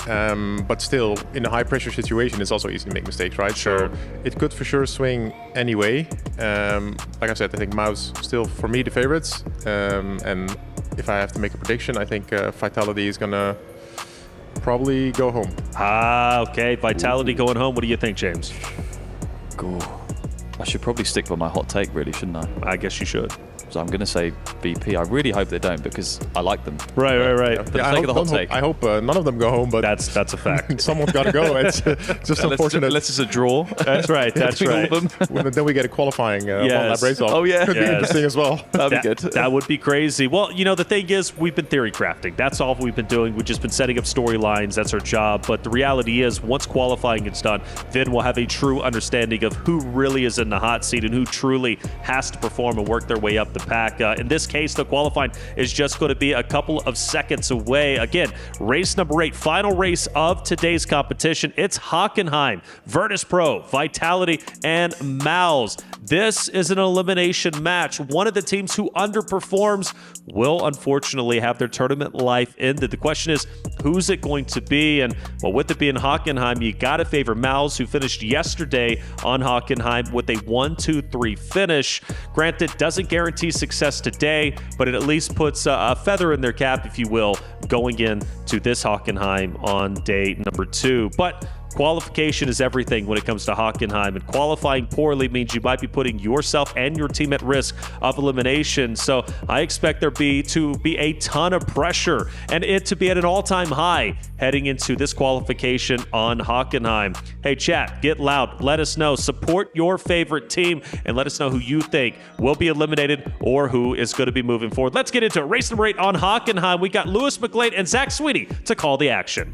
G: But still, in a high-pressure situation, it's also easy to make mistakes, right?
F: Sure.
G: So it could for sure swing anyway. Like I said, I think Mouz still, for me, the favorites. And if I have to make a prediction, I think Vitality is going to probably go home.
F: Okay. Vitality going home. What do you think, James?
C: I should probably stick by my hot take, really, shouldn't I?
F: I guess you should.
C: So I'm going to say VP. I really hope they don't, because I like them.
F: Right.
C: For the sake of the hot take.
G: I hope none of them go home, but
F: that's a fact.
G: Someone's got to go. It's just unfortunate.
C: Unless it's a draw.
F: That's right. That's right.
C: All of them.
G: Then we get a qualifying one-lap race off.
C: Oh, yeah.
G: Could be interesting as well.
C: That'd be good.
F: That would be crazy. Well, the thing is, we've been theory crafting. That's all we've been doing. We've just been setting up storylines. That's our job. But the reality is, once qualifying is done, then we'll have a true understanding of who really is in the hot seat and who truly has to perform and work their way up the pack. In this case, the qualifying is just going to be a couple of seconds away. Again, race number 8, final race of today's competition. It's Hockenheim, Virtus.pro, Vitality, and Mouz. This is an elimination match. One of the teams who underperforms will unfortunately have their tournament life ended. The question is, who's it going to be? And well, with it being Hockenheim, you got to favor Mouz, who finished yesterday on Hockenheim with a 1-2-3 finish. Granted, doesn't guarantee success today, but it at least puts a feather in their cap, if you will, going into this Hockenheim on day number 2. But qualification is everything when it comes to Hockenheim, and qualifying poorly means you might be putting yourself and your team at risk of elimination. So I expect there to be a ton of pressure and it to be at an all-time high heading into this qualification on Hockenheim. Hey chat, get loud, let us know, support your favorite team, and let us know who you think will be eliminated or who is going to be moving forward. Let's get into it. Race number 8 on Hockenheim. We got Lewis McGlade and Zach Sweeney to call the action.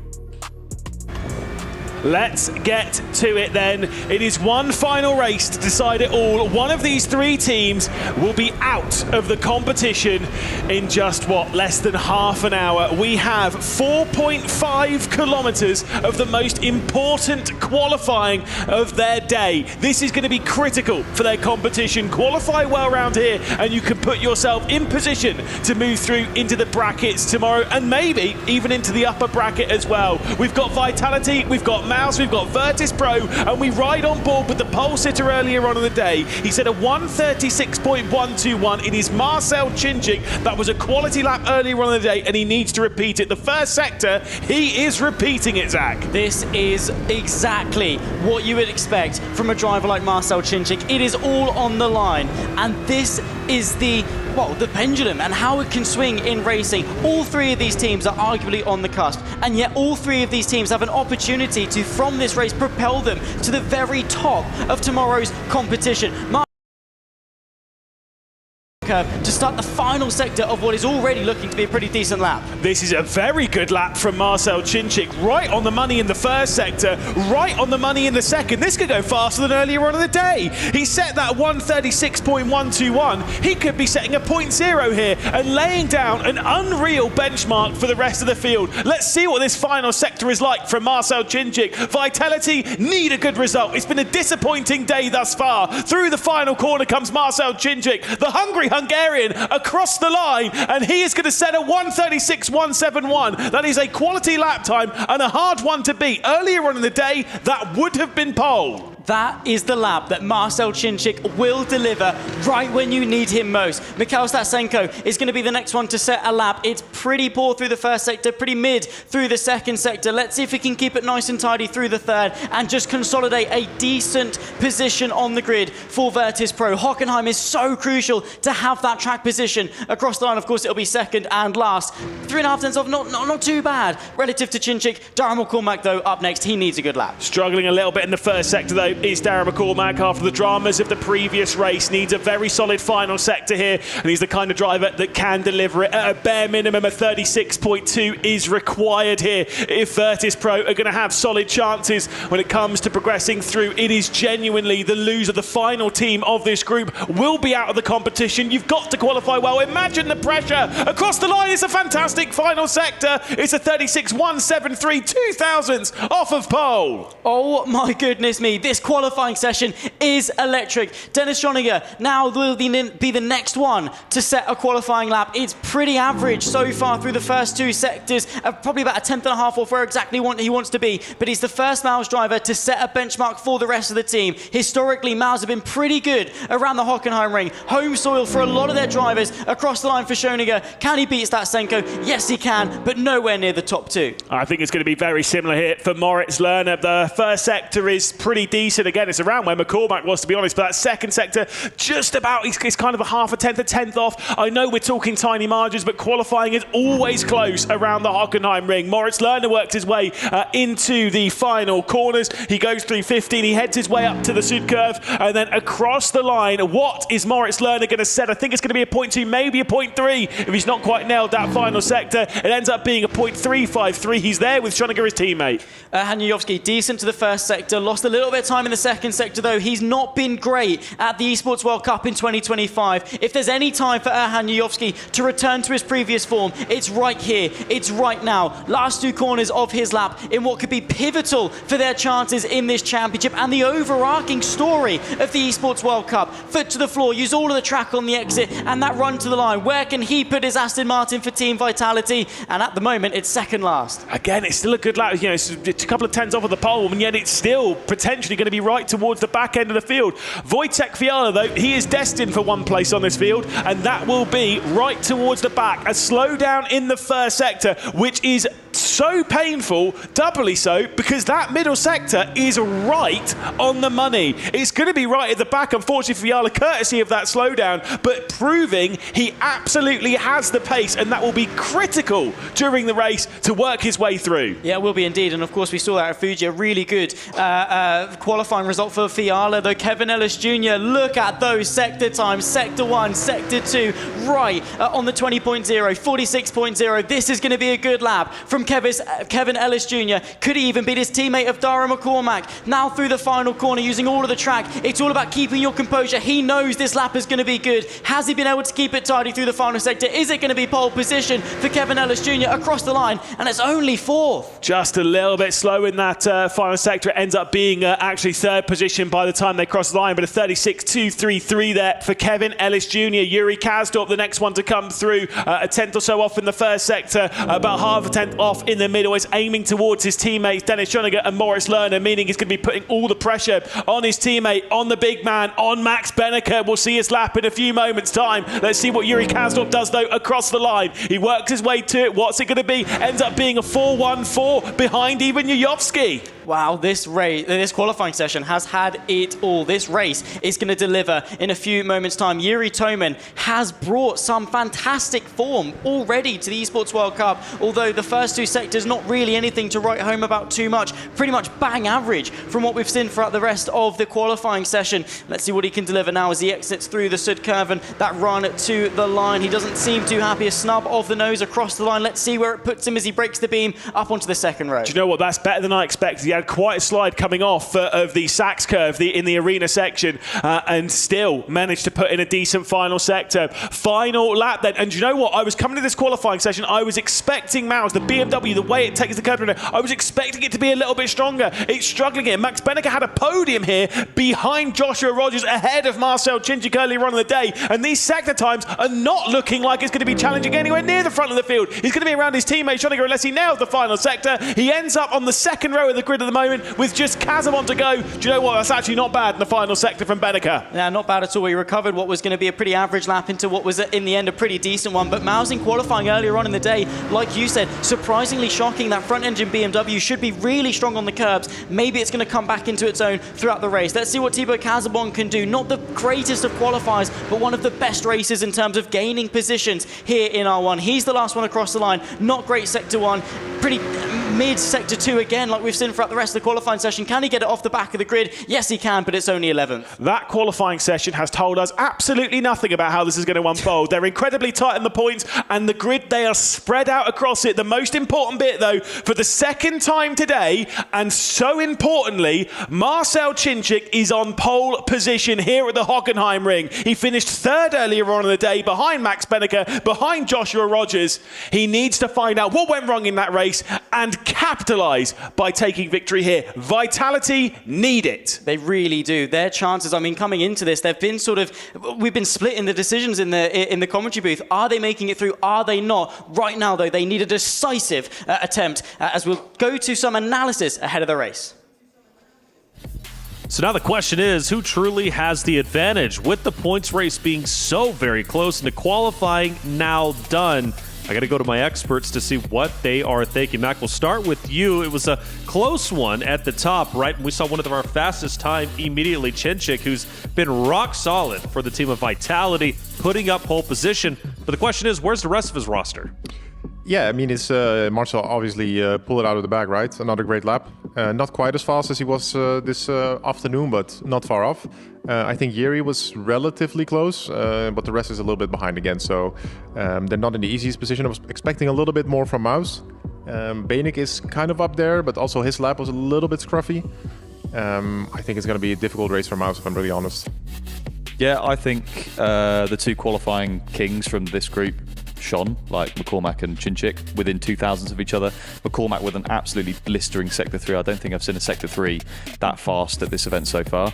S: Let's get to it then. It is one final race to decide it all. One of these 3 teams will be out of the competition in just, less than half an hour. We have 4.5 kilometers of the most important qualifying of their day. This is going to be critical for their competition. Qualify well around here and you can put yourself in position to move through into the brackets tomorrow and maybe even into the upper bracket as well. We've got Vitality, we've got Mouz, we've got Virtus.pro, and we ride on board with the pole sitter earlier on in the day. He said a 1:36.121. It is Marcel Chinchik. That was a quality lap earlier on in the day, and he needs to repeat it. The first sector, he is repeating it, Zach.
J: This is exactly what you would expect from a driver like Marcel Chinchik. It is all on the line, and this is the pendulum and how it can swing in racing. All 3 of these teams are arguably on the cusp, and yet all 3 of these teams have an opportunity to, from this race, propel them to the very top of tomorrow's competition. To start the final sector of what is already looking to be a pretty decent lap.
S: This is a very good lap from Marcel Chinchik, right on the money in the first sector, right on the money in the second. This could go faster than earlier on in the day. He set that 1:36.121. He could be setting a 0.0 here and laying down an unreal benchmark for the rest of the field. Let's see what this final sector is like from Marcel Chinchik. Vitality need a good result. It's been a disappointing day thus far. Through the final corner comes Marcel Chinchik, the hungry Hungarian, across the line, and he is going to set a 1:36.171. That is a quality lap time and a hard one to beat. Earlier on in the day, that would have been pole.
J: That is the lap that Marcel Chinchik will deliver right when you need him most. Mikhail Statsenko is going to be the next one to set a lap. It's pretty poor through the first sector, pretty mid through the second sector. Let's see if we can keep it nice and tidy through the third and just consolidate a decent position on the grid for Virtus.pro. Hockenheim is so crucial to have that track position across the line. Of course, it'll be second and last. 3.5 tenths off, not too bad relative to Chinchik. Darren McCormack, though, up next. He needs a good lap.
S: Struggling a little bit in the first sector, though, is Darren McCormack after the dramas of the previous race. Needs a very solid final sector here, and he's the kind of driver that can deliver it. At a bare minimum, a 36.2 is required here if Virtus.pro are going to have solid chances when it comes to progressing through. It is genuinely the loser, the final team of this group will be out of the competition. You've got to qualify well. Imagine the pressure across the line. It's a fantastic final sector. It's a 36.173, 2,000ths off of pole.
J: Oh my goodness me, this qualifying session is electric. Dennis Schoninger now will be the next one to set a qualifying lap. It's pretty average so far through the first 2 sectors, probably about a 1/10.5 off where exactly he wants to be, but he's the first Mouz driver to set a benchmark for the rest of the team. Historically, Mouz have been pretty good around the Hockenheim ring. Home soil for a lot of their drivers across the line for Schoninger. Can he beat Statsenko? Yes, he can, but nowhere near the top 2.
S: I think it's going to be very similar here for Moritz Lerner. The first sector is pretty decent. Again, it's around where McCormack was, to be honest, but that second sector, just about, it's kind of a 1/10, a 10th off. I know we're talking tiny margins, but qualifying is always close around the Hockenheim ring. Moritz Lerner works his way into the final corners. He goes through 15, he heads his way up to the Sud curve, and then across the line, what is Moritz Lerner going to set? I think it's going to be a 0.2, maybe a 0.3, if he's not quite nailed that final sector. It ends up being a 0.353. He's there with Schoninger, his teammate.
J: Hanyovski, decent to the first sector, lost a little bit of time in the second sector, though. He's not been great at the Esports World Cup in 2025. If there's any time for Erhan Yovski to return to his previous form, it's right here. It's right now. Last 2 corners of his lap in what could be pivotal for their chances in this championship and the overarching story of the Esports World Cup. Foot to the floor, use all of the track on the exit, and that run to the line. Where can he put his Aston Martin for Team Vitality? And at the moment, it's second last.
S: Again, it's still a good lap. You know, it's a couple of 10s off of the pole, and yet it's still potentially going to be right towards the back end of the field. Wojtek Fiala, though, he is destined for one place on this field, and that will be right towards the back. A slowdown in the first sector, which is so painful, doubly so, because that middle sector is right on the money. It's going to be right at the back, unfortunately for Fiala, courtesy of that slowdown, but proving he absolutely has the pace, and that will be critical during the race to work his way through.
J: Yeah, it will be indeed, and of course we saw that at Fuji, a really good qualifying result for Fiala, though Kevin Ellis Jr., look at those sector times, Sector 1, Sector 2, right on the 20.0, 46.0. This is going to be a good lap from Kevin Ellis Jr. Could he even beat his teammate of Dara McCormack? Now through the final corner, using all of the track, it's all about keeping your composure. He knows this lap is going to be good. Has he been able to keep it tidy through the final sector? Is it going to be pole position for Kevin Ellis Jr. across the line? And it's only 4th.
S: Just a little bit slow in that final sector. It ends up being actually 3rd position by the time they cross the line, but a 36.233 there for Kevin Ellis Jr. Yuri Kazdorp, the next one to come through, a 10th or so off in the first sector, about half a 10th off in the middle. Is aiming towards his teammates, Dennis Schoeniger and Moritz Lerner, meaning he's going to be putting all the pressure on his teammate, on the big man, on Max Benneker. We'll see his lap in a few moments' time. Let's see what Yuri Kazdorp does, though, across the line. He works his way to it. What's it going to be? Ends up being a 4.14 behind even Yuyovsky.
J: Wow, this qualifying session has had it all. This race is going to deliver in a few moments' time. Yuri Toman has brought some fantastic form already to the Esports World Cup, although the first 2 sectors not really anything to write home about too much. Pretty much bang average from what we've seen throughout the rest of the qualifying session. Let's see what he can deliver now as he exits through the Sud curve and that run to the line. He doesn't seem too happy. A snub of the nose across the line. Let's see where it puts him as he breaks the beam up onto the second row.
S: Do you know what? That's better than I expected. He had quite a slide coming off of the Sachs curve in the arena section and still managed to put in a decent final sector. Final lap then. And do you know what? I was coming to this qualifying session, I was expecting Mouz, the BMW, the way it takes the curve, I was expecting it to be a little bit stronger. It's struggling here. Max Benneker had a podium here behind Joshua Rogers, ahead of Marcel Chinchik earlier on in the day, and these sector times are not looking like it's going to be challenging anywhere near the front of the field. He's going to be around his teammate Schoeniger unless he nails the final sector. He ends up on the second row of the grid at the moment with just Kazamon to go. Do you know what? That's actually not bad in the final sector from Benneker.
J: Yeah, not bad at all. He recovered what was going to be a pretty average lap into what was in the end a pretty decent one. But Mouz in qualifying earlier on in the day, like you said, surprisingly shocking. That front engine BMW should be really strong on the curbs. Maybe it's going to come back into its own throughout the race. Let's see what Thibaut Kazabon can do. Not the greatest of qualifiers, but one of the best races in terms of gaining positions here in R1. He's the last one across the line. Not great sector 1. Pretty mid sector 2 again, like we've seen throughout the rest of the qualifying session. Can he get it off the back of the grid? Yes, he can, but it's only 11th.
S: That qualifying session has told us absolutely nothing about how this is going to unfold. They're incredibly tight in the points, and the grid, they are spread out across it. The most important bit, though, for the second time today, and so importantly, Marcel Chinchik is on pole position here at the Hockenheim ring. He finished 3rd earlier on in the day, behind Max Benneker, behind Joshua Rogers. He needs to find out what went wrong in that race and capitalise by taking victory here. Vitality need it.
J: They really do. Their chances, I mean, coming into this, they've been we've been split in the decisions in the commentary booth. Are they making it through? Are they not? Right now, though, they need a decisive attempt, as we'll go to some analysis ahead of the race.
F: So now the question is, who truly has the advantage? With the points race being so very close and the qualifying now done, I got to go to my experts to see what they are thinking. Mac, we'll start with you. It was a close one at the top, right? And we saw one of our fastest time immediately, Chinchik, who's been rock solid for the team of Vitality, putting up pole position. But the question is, where's the rest of his roster?
G: Yeah, I mean, it's Marcel obviously pulled it out of the bag, right? Another great lap. Not quite as fast as he was this afternoon, but not far off. I think Yuri was relatively close, but the rest is a little bit behind again. So they're not in the easiest position. I was expecting a little bit more from Mouz. Bainik is kind of up there, but also his lap was a little bit scruffy. I think it's going to be a difficult race for Mouz, if I'm really honest.
C: Yeah, I think the two qualifying kings from this group shone, like McCormack and Chinchik, within 2,000ths of each other. McCormack with an absolutely blistering Sector 3. I don't think I've seen a Sector 3 that fast at this event so far.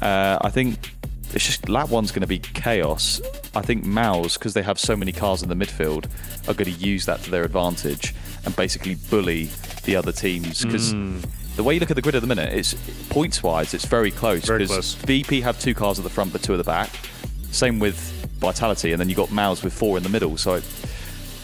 C: I think it's just lap one's going to be chaos. I think Mouz, because they have so many cars in the midfield, are going to use that to their advantage and basically bully the other teams. Because the way you look at the grid at the minute, it's points-wise, it's very close. Because VP have 2 cars at the front but 2 at the back. Same with Vitality, and then you got Mouz with 4 in the middle. So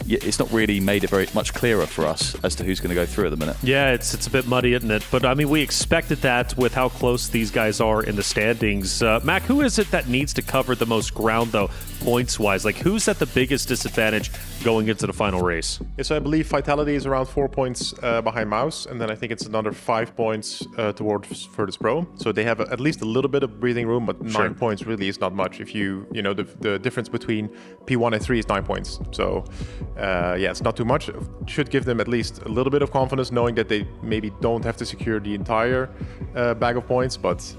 C: it's not really made it very much clearer for us as to who's going to go through at the minute.
F: Yeah, it's a bit muddy, isn't it? But I mean, we expected that with how close these guys are in the standings. Mac, who is it that needs to cover the most ground, though, points-wise? Like, who's at the biggest disadvantage going into the final race?
G: Yes, I believe Vitality is around 4 points behind Mouz, and then I think it's another 5 points towards Virtus.pro. So they have at least a little bit of breathing room, but 9 points really is not much. If you know, the difference between P1 and 3 is 9 points. So yeah, it's not too much. Should give them at least a little bit of confidence, knowing that they maybe don't have to secure the entire bag of points, but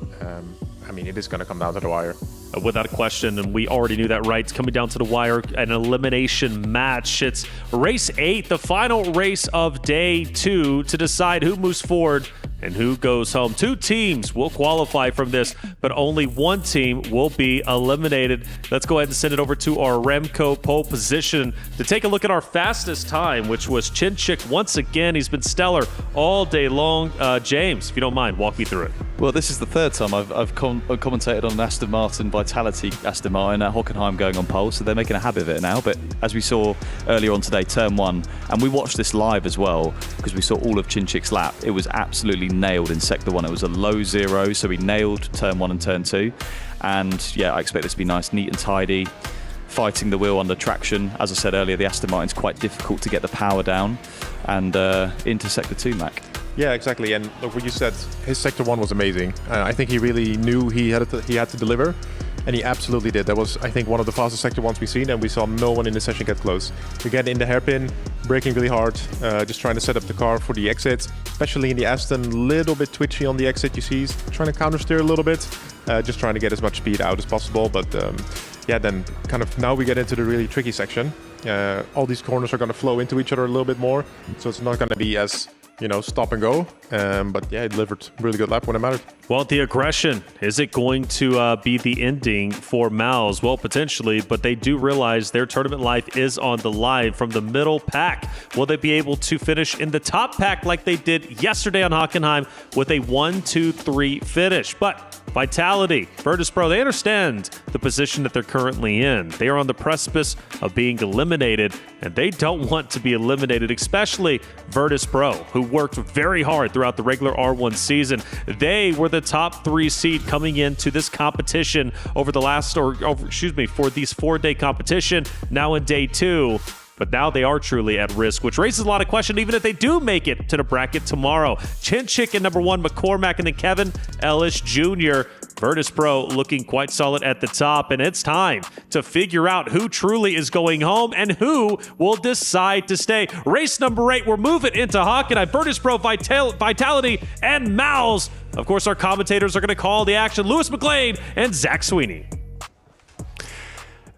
G: I mean, it is going to come down to the wire.
F: Without a question, and we already knew that, right? It's coming down to the wire, an elimination match. It's race 8, the final race of day 2, to decide who moves forward and who goes home. 2 teams will qualify from this, but only 1 team will be eliminated. Let's go ahead and send it over to our Remco pole position to take a look at our fastest time, which was Chinchik once again. He's been stellar all day long. James, if you don't mind, walk me through it.
C: Well, this is the 3rd time I've commentated on an Aston Martin Vitality Aston Martin at Hockenheim going on pole, so they're making a habit of it now. But as we saw earlier on today, turn 1, and we watched this live as well because we saw all of Chinchik's lap. It was absolutely nailed in sector 1. It was a low 0, so he nailed turn 1 and turn 2. And yeah, I expect this to be nice, neat and tidy. Fighting the wheel under traction. As I said earlier, the Aston Martin's quite difficult to get the power down. And into sector 2, Mac.
G: Yeah, exactly. And look, what you said, his sector 1 was amazing. I think he really knew he had to deliver, and he absolutely did. That was, I think, one of the fastest sector 1s we've seen, and we saw no one in the session get close. Again, in the hairpin, braking really hard, just trying to set up the car for the exit, especially in the Aston, little bit twitchy on the exit. You see he's trying to counter steer a little bit, just trying to get as much speed out as possible. But yeah, then kind of now we get into the really tricky section. All these corners are going to flow into each other a little bit more, so it's not going to be as, you know, stop and go. But yeah, he delivered a really good lap when it mattered.
F: Well, the aggression, is it going to be the ending for Mouz? Well, potentially, but they do realize their tournament life is on the line. From the middle pack, will they be able to finish in the top pack like they did yesterday on Hockenheim with a 1-2-3 finish? But Vitality, Virtus.pro, they understand the position that they're currently in. They are on the precipice of being eliminated, and they don't want to be eliminated, especially Virtus.pro, who worked very hard throughout the regular R1 season. They were the top 3 seed coming into this competition over the last, for these 4-day competition, now in day 2. But now they are truly at risk, which raises a lot of questions even if they do make it to the bracket tomorrow. Chinchik in number 1, McCormack, and then Kevin Ellis Jr. Virtus.pro looking quite solid at the top, and it's time to figure out who truly is going home and who will decide to stay. Race number 8, we're moving into Hockenheim. Virtus.pro, Vitality, and Mouz. Of course, our commentators are going to call the action. Lewis McLean and Zach Sweeney.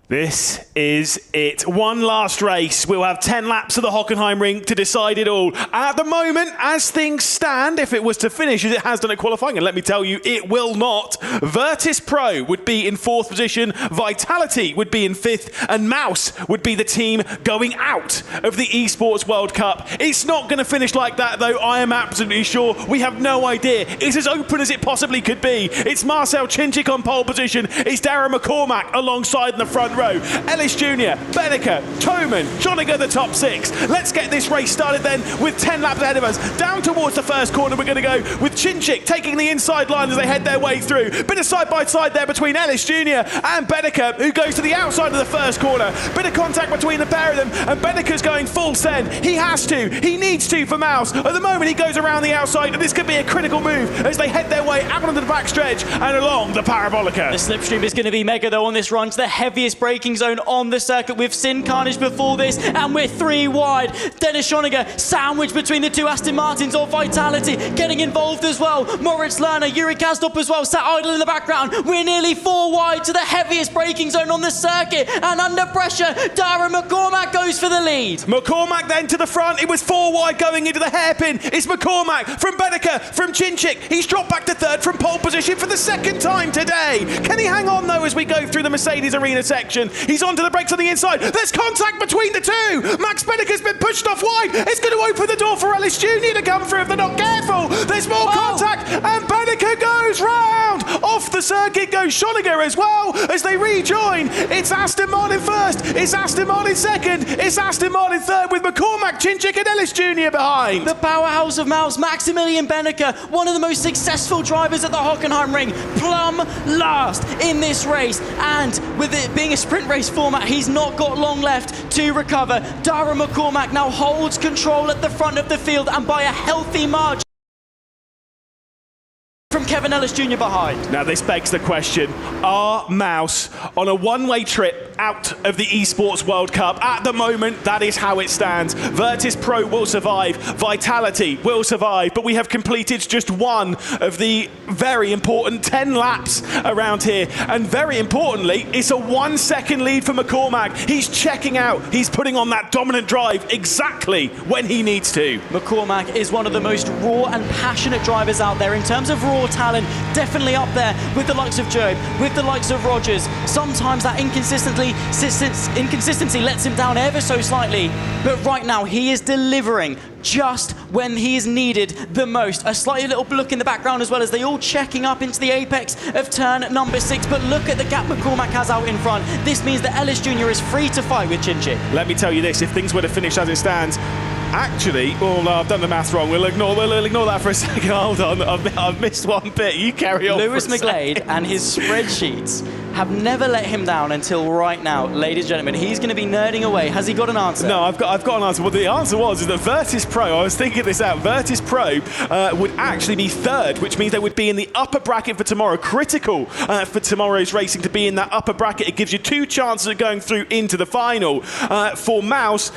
B: This is it. One last race. We'll have 10 laps of the Hockenheim ring to decide it all. At the moment, as things stand, if it was to finish as it has done at qualifying, and let me tell you, it will not, Virtus.pro would be in 4th position, Vitality would be in 5th, and Mouz would be the team going out of the Esports World Cup. It's not going to finish like that, though. I am absolutely sure. We have no idea. It's as open as it possibly could be. It's Marcel Chinchik on pole position. It's Darren McCormack alongside in the front row. Ellis Jr., Beneker, Toman, Joniger the top 6. Let's get this race started then with 10 laps ahead of us. Down towards the first corner we're going to go with Chinchik taking the inside line as they head their way through. Bit of side by side there between Ellis Jr. and Beneker, who goes to the outside of the first corner. Bit of contact between the pair of them, and Beneker's going full send. He has to, he needs to for Mouz. At the moment he goes around the outside, and this could be a critical move as they head their way out onto the backstretch and along the Parabolica.
J: The slipstream is going to be mega though on this run to the heaviest braking zone on the circuit. We've seen carnage before this, and we're 3 wide. Dennis Joniger sandwiched between the 2 Aston Martins or Vitality, getting involved as well. Moritz Lerner, Yuri Kazdorp as well, sat idle in the background. We're nearly 4 wide to the heaviest braking zone on the circuit, and under pressure, Darren McCormack goes for the lead.
B: McCormack then to the front. It was 4 wide going into the hairpin. It's McCormack from Beneker, from Chinchik. He's dropped back to 3rd from pole position for the 2nd time today. Can he hang on though as we go through the Mercedes arena section? He's onto the brakes on the inside. There's contact between the 2. Max Beneker's been pushed off wide. It's going to open the door for Ellis Jr. to come through if they're not careful. There's more contact, and Beneker goes round off the circuit goes Schoninger as well as they rejoin. It's Aston Martin first, it's Aston Martin second, it's Aston Martin third with McCormack, Chinchik and Ellis Jr. behind.
J: The powerhouse of Mouz, Maximilian Benneker, one of the most successful drivers at the Hockenheim ring, plumb last in this race. And with it being a sprint race format, he's not got long left to recover. Dara McCormack now holds control at the front of the field and by a healthy margin from Kevin Ellis Jr. behind.
B: Now this begs the question, are Mouz on a one-way trip out of the Esports World Cup? At the moment, that is how it stands. Virtus.pro will survive, Vitality will survive, but we have completed just one of the very important 10 laps around here. And very importantly, it's a 1 second lead for McCormack. He's checking out, he's putting on that dominant drive exactly when he needs to.
J: McCormack is one of the most raw and passionate drivers out there in terms of raw talent, definitely up there with the likes of Job, with the likes of Rogers. Sometimes that inconsistency lets him down ever so slightly, but right now he is delivering just when he is needed the most. A slightly little look in the background as well as they all checking up into the apex of turn number 6, but look at the gap McCormack has out in front. This means that Ellis Jr. is free to fight with Chinchik.
B: Let me tell you this, if things were to finish as it stands, actually, oh no, I've done the math wrong. We'll ignore that for a second. Hold on, I've missed one bit. You carry on.
J: Lewis McGlade and his spreadsheets have never let him down until right now. Ladies and gentlemen, he's going to be nerding away. Has he got an answer?
B: No, I've got an answer. Well, the answer is that Virtus.pro, I was thinking this out, Virtus.pro would actually be third, which means they would be in the upper bracket for tomorrow. Critical for tomorrow's racing to be in that upper bracket. It gives you 2 chances of going through into the final. For Mouz,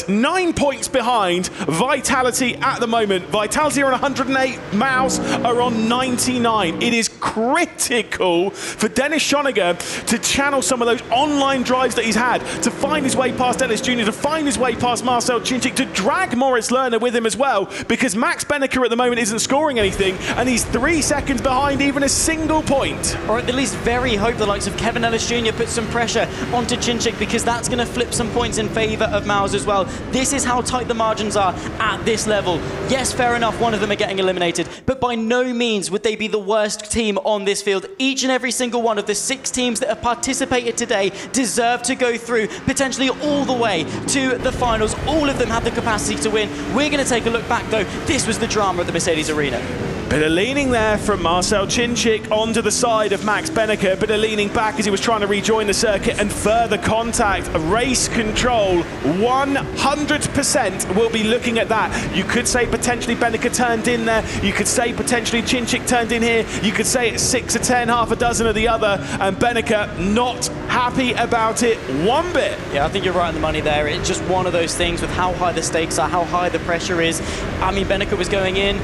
B: 9 points behind Vitality at the moment. Vitality are on 108, Mouz are on 99. It is critical for Dennis Schoninger to channel some of those online drives that he's had, to find his way past Ellis Jr., to find his way past Marcel Chinchik, to drag Moritz Lerner with him as well, because Max Benneker at the moment isn't scoring anything, and he's 3 seconds behind even a single point.
J: Or at the least very hope the likes of Kevin Ellis Jr. put some pressure onto Chinchik, because that's going to flip some points in favour of Mouz as well. This is how tight the margins are at this level. Yes, fair enough, one of them are getting eliminated, but by no means would they be the worst team on this field. Each and every single one of the 6 teams that have participated today deserve to go through, potentially all the way to the finals. All of them have the capacity to win. We're going to take a look back though. This was the drama at the Mercedes Arena.
B: Bit of leaning there from Marcel Chinchik onto the side of Max Benneker. Bit of leaning back as he was trying to rejoin the circuit, and further contact. Race control, 100% will be looking at that. You could say potentially Benneker turned in there. You could say potentially Chinchik turned in here. You could say it's 6 or 10, half a dozen of the other, and Benneker not happy about it one bit.
J: Yeah, I think you're right on the money there. It's just one of those things with how high the stakes are, how high the pressure is. I mean, Benneker was going in.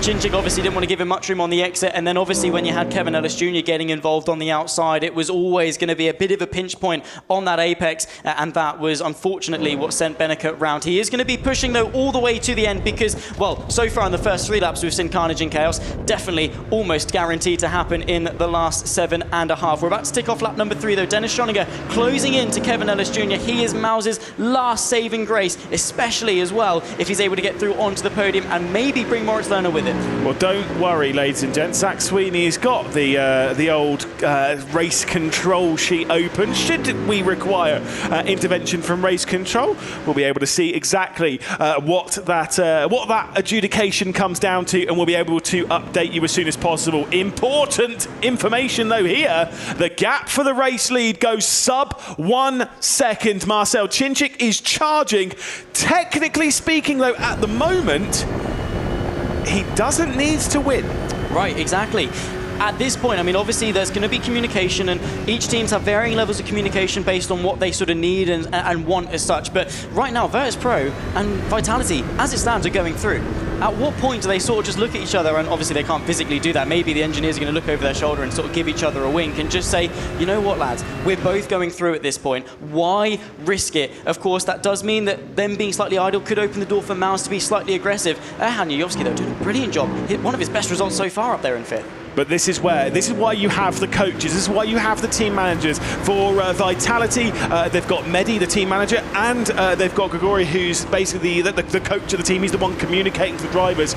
J: Chinchik obviously didn't want to give him much room on the exit, and then obviously when you had Kevin Ellis Jr. getting involved on the outside, it was always going to be a bit of a pinch point on that apex, and that was unfortunately what sent Benneker round. He is going to be pushing though all the way to the end because, well, so far in the first 3 laps we've seen carnage and chaos, definitely almost guaranteed to happen in the last 7.5. We're about to tick off lap number 3 though. Dennis Schoninger closing in to Kevin Ellis Jr. He is Mouz's last saving grace, especially as well if he's able to get through onto the podium and maybe bring Moritz Lerner with him.
B: Well, don't worry, ladies and gents. Zach Sweeney's got the old race control sheet open. Should we require intervention from race control, we'll be able to see exactly what that adjudication comes down to, and we'll be able to update you as soon as possible. Important information though here: the gap for the race lead goes sub 1 second. Marcel Chinchik is charging. Technically speaking though, at the moment, he doesn't need to win.
J: Right, exactly. At this point, I mean, obviously there's going to be communication, and each teams have varying levels of communication based on what they sort of need and want as such. But right now, Virtus.pro and Vitality, as it stands, are going through. At what point do they sort of just look at each other, and obviously they can't physically do that. Maybe the engineers are going to look over their shoulder and sort of give each other a wink and just say, you know what, lads, we're both going through at this point. Why risk it? Of course, that does mean that them being slightly idle could open the door for Mouz to be slightly aggressive. Erhan Yovsky, though, doing a brilliant job. One of his best results so far up there in 5th.
B: But this is why you have the coaches, this is why you have the team managers. For Vitality, they've got Mehdi, the team manager, and they've got Grigori, who's basically the coach of the team. He's the one communicating to the drivers.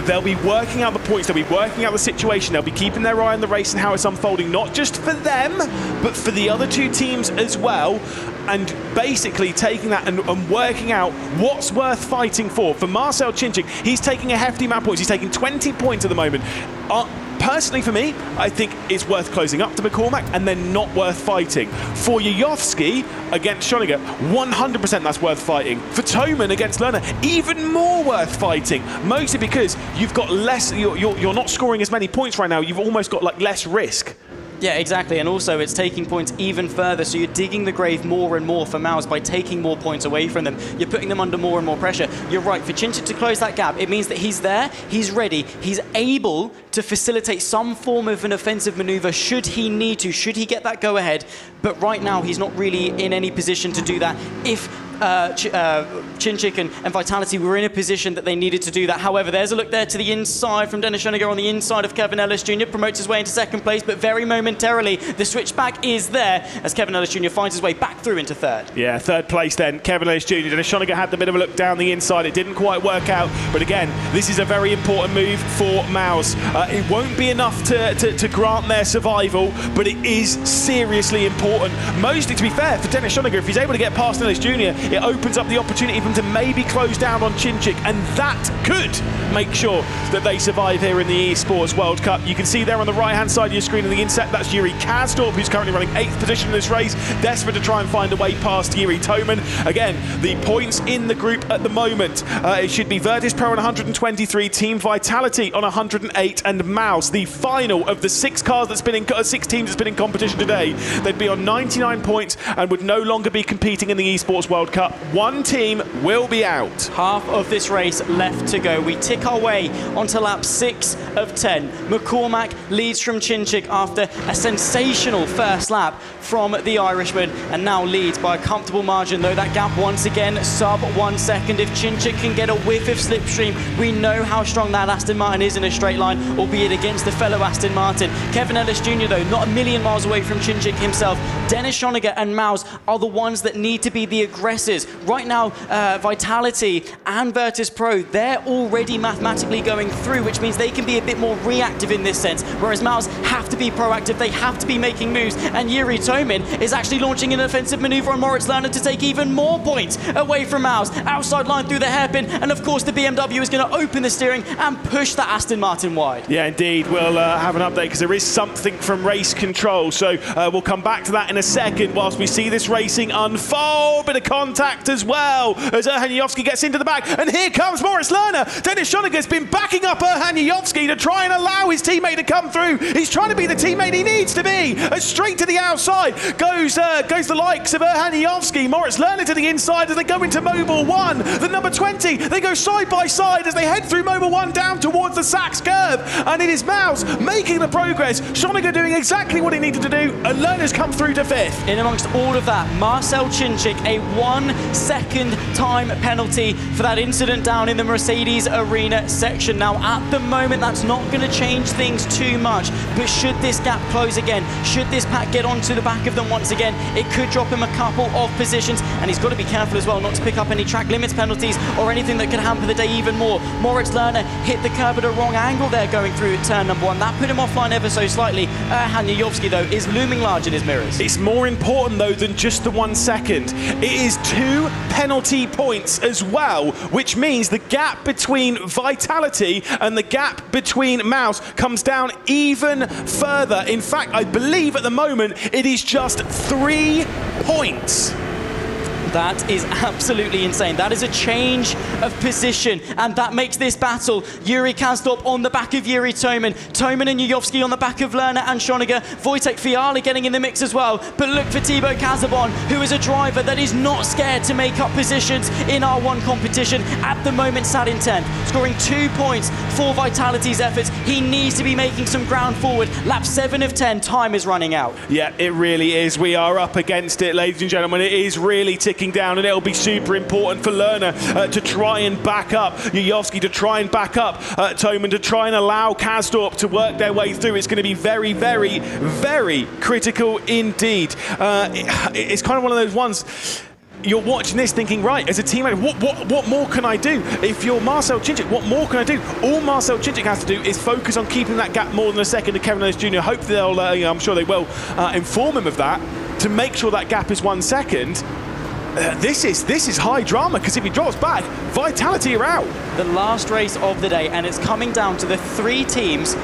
B: They'll be working out the points, they'll be working out the situation, they'll be keeping their eye on the race and how it's unfolding, not just for them, but for the other two teams as well. And basically taking that and working out what's worth fighting for. For Marcel Chinchik, he's taking a hefty amount of points. He's taking 20 points at the moment. Personally, for me, I think it's worth closing up to McCormack and then not worth fighting. For Yayovsky against Schoeniger, 100% that's worth fighting. For Toman against Lerner, even more worth fighting. Mostly because you've got less, you're not scoring as many points right now. You've almost got like less risk.
J: Yeah, exactly, and also it's taking points even further, so you're digging the grave more and more for Mouz by taking more points away from them. You're putting them under more and more pressure. You're right, for Chinchik to close that gap, it means that he's there, he's ready, he's able to facilitate some form of an offensive maneuver should he need to, should he get that go-ahead. But right now, he's not really in any position to do that. If Chinchik and Vitality were in a position that they needed to do that. However, there's a look there to the inside from Dennis Schoeniger on the inside of Kevin Ellis Jr. Promotes his way into second place, but very momentarily, the switchback is there as Kevin Ellis Jr. finds his way back through into third.
B: Yeah, third place then, Kevin Ellis Jr. Dennis Schoeniger had a bit of a look down the inside. It didn't quite work out, but again, this is a very important move for Mouz. It won't be enough to grant their survival, but it is seriously important. Mostly, to be fair, for Dennis Schoeniger, if he's able to get past Ellis Jr., it opens up the opportunity for him to maybe close down on Chinchik, and that could make sure that they survive here in the Esports World Cup. You can see there on the right-hand side of your screen in the inset, that's Yuri Kasdorp, who's currently running 8th position in this race, desperate to try and find a way past Yuri Toman. Again, the points in the group at the moment, it should be Virtus.pro on 123, Team Vitality on 108, and Mouz, the final of the 6 teams that's been in competition today. They'd be on 99 points and would no longer be competing in the Esports World Cup. One team will be out.
J: Half of this race left to go. We tick our way onto lap 6 of 10. McCormack leads from Chinchik after a sensational first lap from the Irishman, and now leads by a comfortable margin, though that gap once again sub 1 second. If Chinchik can get a whiff of slipstream, we know how strong that Aston Martin is in a straight line, albeit against the fellow Aston Martin. Kevin Ellis Jr., though, not a million miles away from Chinchik himself. Dennis Schoeniger and Mouz are the ones that need to be the aggressors. Right now, Vitality and Virtus.pro, they're already mathematically going through, which means they can be a bit more reactive in this sense, whereas Mouz have to be proactive, they have to be making moves, and Yuri Toman is actually launching an offensive maneuver on Moritz Lerner to take even more points away from Mouz. Outside line through the hairpin, and of course the BMW is going to open the steering and push that Aston Martin wide.
B: Yeah, indeed. We'll have an update because there is something from race control, so we'll come back to that in a second whilst we see this racing unfold. Bit of contact as well as Erhan Yayovsky gets into the back, and here comes Moritz Lerner. Dennis Schoeniger's been backing up Erhan Yayovsky to try and allow his teammate to come through. He's trying to be the teammate he needs to be. Straight to the outside goes the likes of Erhan Yayovsky. Moritz Lerner to the inside as they go into Mobile 1. The number 20, they go side by side as they head through Mobile 1 down towards the Sachs curve, and it is Mouz making the progress. Schoeniger doing exactly what he needed to do, and Lerner's come through to 5th.
J: In amongst all of that, Marcel Chinchik, a 1 second time penalty for that incident down in the Mercedes Arena section. Now, at the moment, that's not going to change things too much, but should this gap close again, should this pack get onto the back of them once again, it could drop him a couple of positions, and he's got to be careful as well not to pick up any track limits penalties or anything that could hamper the day even more. Moritz Lerner hit the curb at a wrong angle there going through turn number 1. That put him offline ever so slightly. Erhan Yayovsky, though, is looming large in his mirrors.
B: It's more important, though, than just the 1 second. It is 2 penalty points as well, which means the gap between Vitality and the gap between Mouz comes down even further. In fact, I believe at the moment it is just 3 points.
J: That is absolutely insane. That is a change of position, and that makes this battle. Yuri Kasdorp on the back of Yuri Toman. Toman and Yayovsky on the back of Lerner and Schoeniger. Wojtek Fiala getting in the mix as well. But look for Thibaut Casabon, who is a driver that is not scared to make up positions in R1 competition. At the moment, sat in 10th, scoring 2 points for Vitality's efforts. He needs to be making some ground forward. Lap 7 of 10, time is running out.
B: Yeah, it really is. We are up against it, ladies and gentlemen. It is really ticking ticking down, and it'll be super important for Lerner to try and back up Jajowski, to try and back up Toman, to try and allow Kasdorp to work their way through. It's going to be very, very, very critical indeed. It's kind of one of those ones. You're watching this thinking, right, as a teammate, what more can I do? If you're Marcel Chinchik, what more can I do? All Marcel Chinchik has to do is focus on keeping that gap more than a second to Kevin Owens Jr. Hopefully they'll, I'm sure they will, inform him of that to make sure that gap is 1 second. This is high drama, because if he drops back, Vitality are out.
J: The last race of the day, and it's coming down to the 3 teams.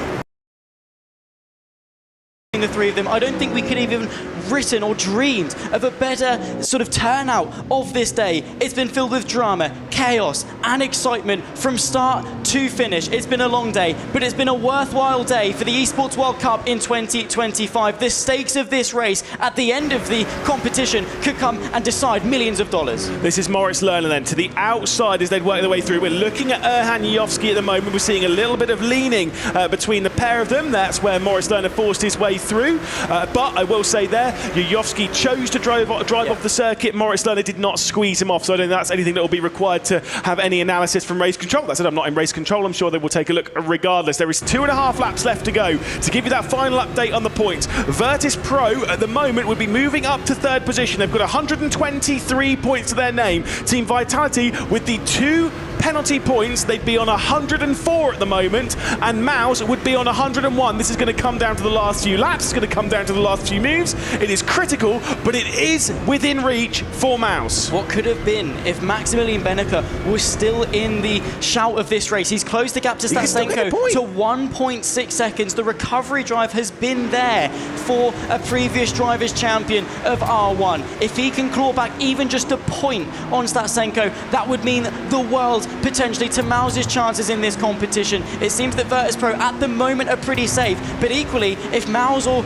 J: The 3 of them, I don't think we could even written or dreamed of a better sort of turnout of this day. It's been filled with drama, chaos, and excitement from start to finish. It's been a long day, but it's been a worthwhile day for the Esports World Cup in 2025. The stakes of this race at the end of the competition could come and decide millions of dollars.
B: This is Moritz Lerner then to the outside as they'd work their way through. We're looking at Erhan Jajowski at the moment. We're seeing a little bit of leaning between the pair of them. That's where Moritz Lerner forced his way through. But I will say there, Jajowski chose to drive off the circuit. Moritz Lerner did not squeeze him off, so I don't think that's anything that will be required to have any analysis from race control. That said, I'm not in race control. I'm sure they will take a look regardless. There is 2.5 laps left to go to give you that final update on the points. Virtus.pro at the moment would be moving up to 3rd position. They've got 123 points to their name. Team Vitality with the 2 penalty points, they'd be on 104 at the moment, and Mouz would be on 101. This is going to come down to the last few laps. It's going to come down to the last few moves. It is critical, but it is within reach for Mouz.
J: What could have been if Maximilian Benneker was still in the shout of this race? He's closed the gap to Stasenko to 1.6 seconds. The recovery drive has been there for a previous Drivers' Champion of R1. If he can claw back even just a point on Stasenko, that would mean the world potentially to Mouz's chances in this competition. It seems that Virtus.pro at the moment are pretty safe, but equally, if Mouz or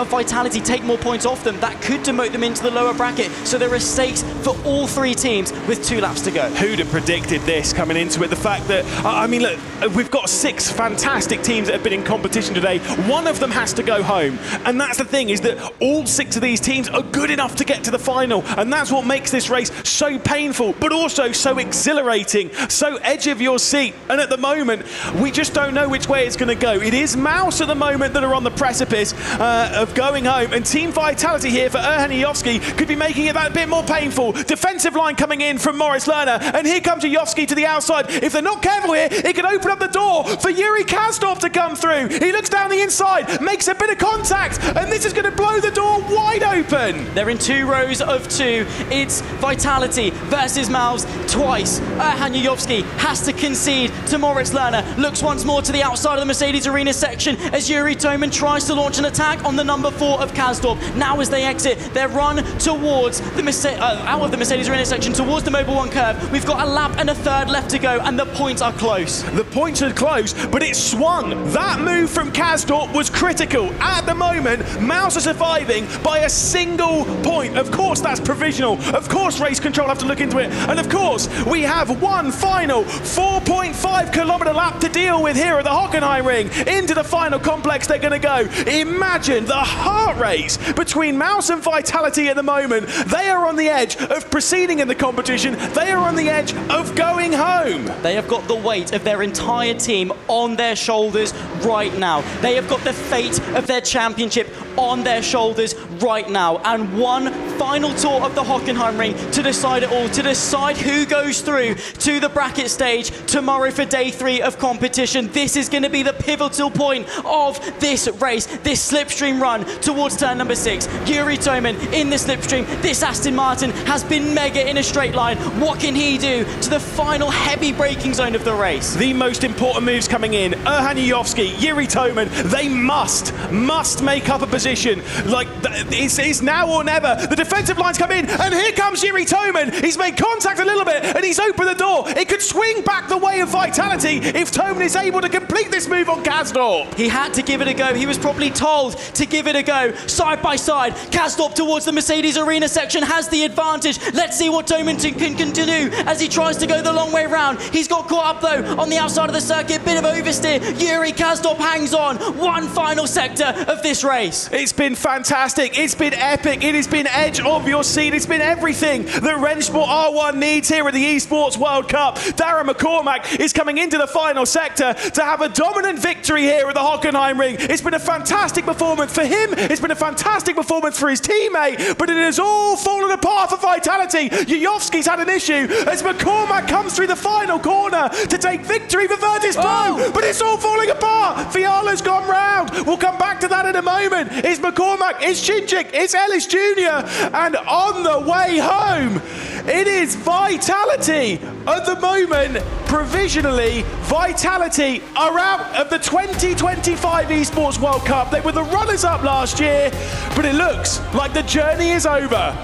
J: Vitality take more points off them, that could demote them into the lower bracket. So there are stakes for all 3 teams with 2 laps to go.
B: Who'd have predicted this coming into it? The fact that, I mean, look, we've got 6 fantastic teams that have been in competition today. One of them has to go home. And that's the thing, is that all 6 of these teams are good enough to get to the final. And that's what makes this race so painful, but also so exhilarating, so edge of your seat. And at the moment, we just don't know which way it's going to go. It is Mouz at the moment that are on the precipice of going home. And Team Vitality here for Erhan Jajowski could be making it that bit more painful. Defensive line coming in from Moritz Lerner. And here comes Jajowski to the outside. If they're not careful here, it could open up the door for Yuri Kasdorp to come through. He looks down the inside, makes a bit of contact, and this is going to blow the door wide open.
J: They're in 2 rows of 2. It's Vitality versus Mouz twice. Erhan Jajowski has to concede to Moritz Lerner. Looks once more to the outside of the Mercedes arena section as Yuri Toman tries to launch an attack on the number 4 of Kasdorp. Now as they exit their run towards the out of the Mercedes arena section towards the Mobile 1 curve, we've got a lap and a third left to go, and the points are close.
B: The points are close, but it swung. That move from Kasdorp was critical. At the moment, Mouz are surviving by a single point. Of course, that's provisional. Of course, race control have to look into it. And of course, we have one final 4.5 kilometer lap to deal with here at the Hockenheim ring. Into the final complex they're going to go. Imagine the heart race between Mouz and Vitality at the moment. They are on the edge of proceeding in the competition. They are on the edge of going home.
J: They have got the weight of their entire team on their shoulders right now. They have got the fate of their championship on their shoulders right now. And one final tour of the Hockenheim ring to decide it all, to decide who goes through to the bracket stage tomorrow for day 3 of competition. This is going to be the pivotal point of this race, this slipstream run towards turn number 6. Yuri Toman in the slipstream. This Aston Martin has been mega in a straight line. What can he do to the final heavy braking zone of the race?
B: The most important moves coming in. Erhan Jajowski, Yuri Toman, they must make up a position. Like, it's now or never. The defensive lines come in, and here comes Yuri Toman. He's made contact a little bit, and he's opened the door. It could swing back the way of Vitality if Toman is able to complete this move on Kasdorp.
J: He had to give it a go. He was probably told to give it a go. Side by side, Kasdorp towards the Mercedes arena section has the advantage. Let's see what Toman can do as he tries to go the long way round. He's got caught up though on the outside of the circuit. Bit of oversteer. Yuri Kasdorp hangs on. One final sector of this race.
B: It's been fantastic. It's been epic. It has been edge of your seat. It's been everything that Rennsport R1 needs here at the Esports World Cup. Darren McCormack is coming into the final sector to have a dominant victory here at the Hockenheim ring. It's been a fantastic performance for him. It's been a fantastic performance for his teammate, but it has all fallen apart for Vitality. Yuyovski's had an issue as McCormack comes through the final corner to take victory for Virtus.pro, but it's all falling apart. Fiala's gone round. We'll come back to that in a moment. It's McCormack, it's Chinchik, it's Ellis Jr. And on the way home, it is Vitality. At the moment, provisionally, Vitality are out of the 2025 Esports World Cup. They were the runners-up last year, but it looks like the journey is over.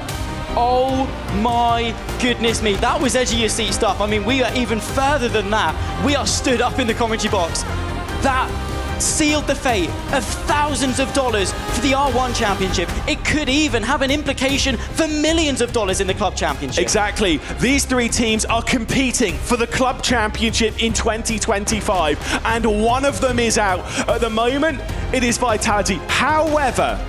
J: Oh my goodness me, that was edge of your seat stuff. I mean, we are even further than that. We are stood up in the commentary box. That sealed the fate of thousands of dollars for the R1 Championship. It could even have an implication for millions of dollars in the Club Championship.
B: Exactly. These three teams are competing for the Club Championship in 2025, and one of them is out. At the moment, it is Vitality. However,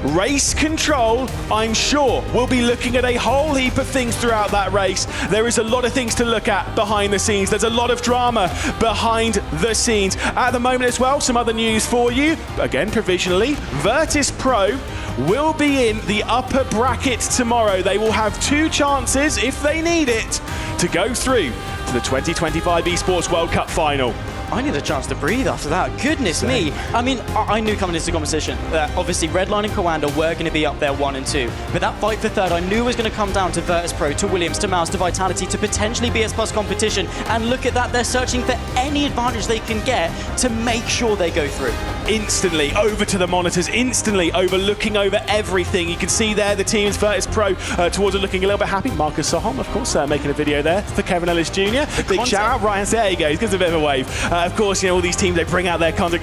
B: Race Control, I'm sure, will be looking at a whole heap of things throughout that race. There is a lot of things to look at behind the scenes. There's a lot of drama behind the scenes. At the moment as well, some other news for you. Again, provisionally, Virtus.pro will be in the upper bracket tomorrow. They will have 2 chances, if they need it, to go through to the 2025 Esports World Cup final.
J: I need a chance to breathe after that. Goodness me. I mean, I knew coming into the competition that obviously Redline and Coanda were going to be up there 1 and 2. But that fight for third, I knew was going to come down to Virtus.pro, to Williams, to Mouz, to Vitality, to potentially BS+COMPETITION. And look at that, they're searching for any advantage they can get to make sure they go through.
B: Instantly over to the monitors, instantly looking over everything. You can see there the team's Virtus.pro towards it looking a little bit happy. Marcus Sohom, of course, making a video there for Kevin Ellis Jr. Big shout out, Ryan. There you go, he gives a bit of a wave. Of course, you know, all these teams, they bring out their content.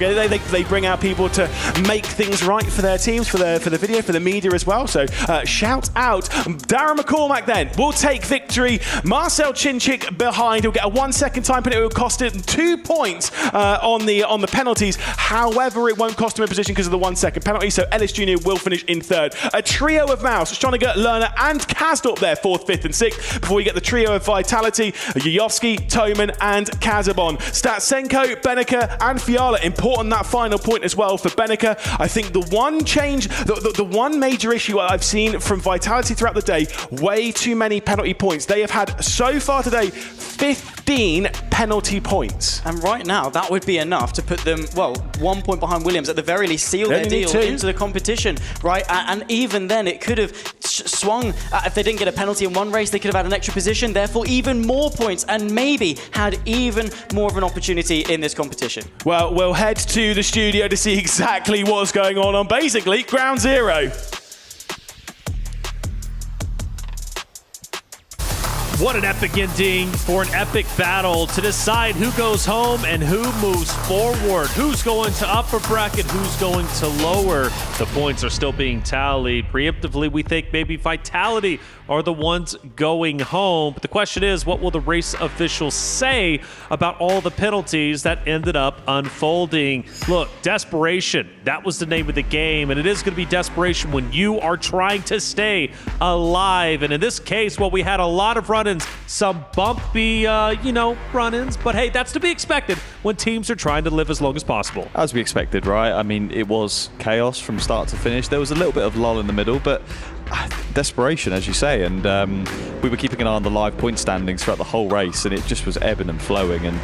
B: They bring out people to make things right for their teams, for the video, for the media as well. So shout out. Darren McCormack then will take victory. Marcel Chinchik behind. He'll get a 1 second time penalty. It will cost him 2 points on the penalties. However, it won't cost him a position because of the 1 second penalty. So Ellis Jr. will finish in third. A trio of Mouz, Stronniger, Lerner and Kazdorp there, 4th, 5th and 6th. Before we get the trio of Vitality, Yuyovski, Toman and Kazabon. Statsenko, Beneka and Fiala. Important that final point as well for Beneka. I think the one change, the one major issue I've seen from Vitality throughout the day, way too many penalty points. They have had so far today 15 penalty points.
J: And right now, that would be enough to put them, well, 1 point behind Williams, at the very least seal their deal into the competition, right? And even then, it could have swung. If they didn't get a penalty in one race, they could have had an extra position, therefore even more points, and maybe had even more of an opportunity in this competition.
B: Well, we'll head to the studio to see exactly what's going on basically ground zero.
F: What an epic ending for an epic battle to decide who goes home and who moves forward. Who's going to upper bracket, who's going to lower. The points are still being tallied. Preemptively, we think maybe Vitality are the ones going home. But the question is, what will the race officials say about all the penalties that ended up unfolding? Look, desperation, that was the name of the game. And it is going to be desperation when you are trying to stay alive. And in this case, well, we had a lot of run-ins, some bumpy, run-ins. But hey, that's to be expected when teams are trying to live as long as possible.
C: As we expected, right? I mean, it was chaos from start to finish. There was a little bit of lull in the middle, but desperation, as you say, and we were keeping an eye on the live point standings throughout the whole race, and it just was ebbing and flowing, and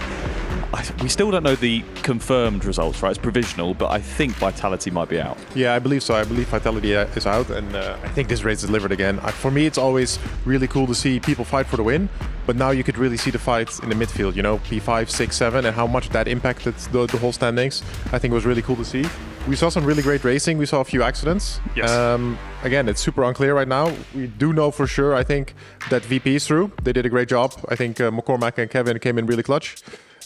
C: we still don't know the confirmed results, right? It's provisional, but I think Vitality might be out.
G: Yeah, I believe so. I believe Vitality is out, and I think this race is delivered again. For me, it's always really cool to see people fight for the win, but now you could really see the fight in the midfield, you know, P5, 6, 7, and how much that impacted the whole standings. I think it was really cool to see. We saw some really great racing. We saw a few accidents.
F: Yes.
G: Again, it's super unclear right now. We do know for sure, I think, that VP is through. They did a great job. I think McCormack and Kevin came in really clutch.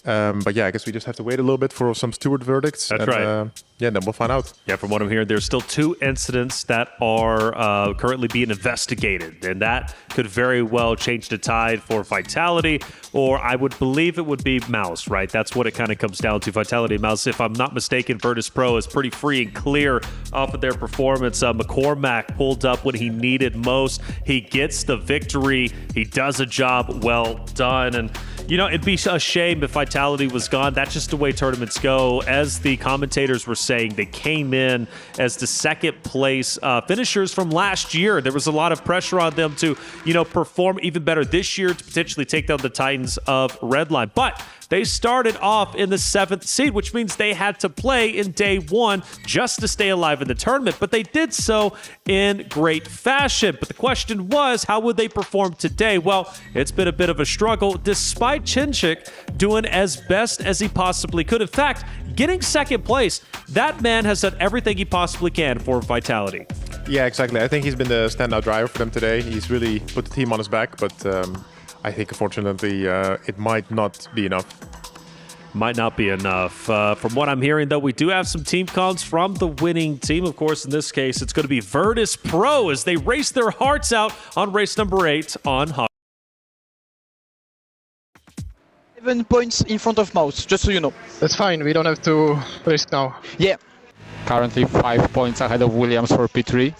G: But yeah, I guess we just have to wait a little bit for some steward verdicts.
F: That's right.
G: Yeah, then we'll find out.
F: Yeah, from what I'm hearing, there's still 2 incidents that are currently being investigated, and that could very well change the tide for Vitality, or I would believe it would be Mouz, right? That's what it kind of comes down to, Vitality and Mouz. If I'm not mistaken, Virtus.pro is pretty free and clear off of their performance. McCormack pulled up when he needed most. He gets the victory. He does a job well done, and you know, it'd be a shame if Vitality was gone. That's just the way tournaments go. As the commentators were saying, they came in as the second place finishers from last year. There was a lot of pressure on them to, you know, perform even better this year to potentially take down the Titans of Redline. But they started off in the 7th seed, which means they had to play in day 1 just to stay alive in the tournament. But they did so in great fashion. But the question was, how would they perform today? Well, it's been a bit of a struggle, despite Chinchik doing as best as he possibly could. In fact, getting 2nd place, that man has done everything he possibly can for Vitality.
G: Yeah, exactly. I think he's been the standout driver for them today. He's really put the team on his back, but I think, unfortunately, it might not be enough.
F: Might not be enough. From what I'm hearing, though, we do have some team cons from the winning team. Of course, in this case, it's going to be Virtus.pro as they race their hearts out on race number 8 on Hockenheim.
K: 7 points in front of Mouz, just so you know.
E: That's fine, we don't have to risk now.
K: Yeah.
P: Currently 5 points ahead of Williams for P3,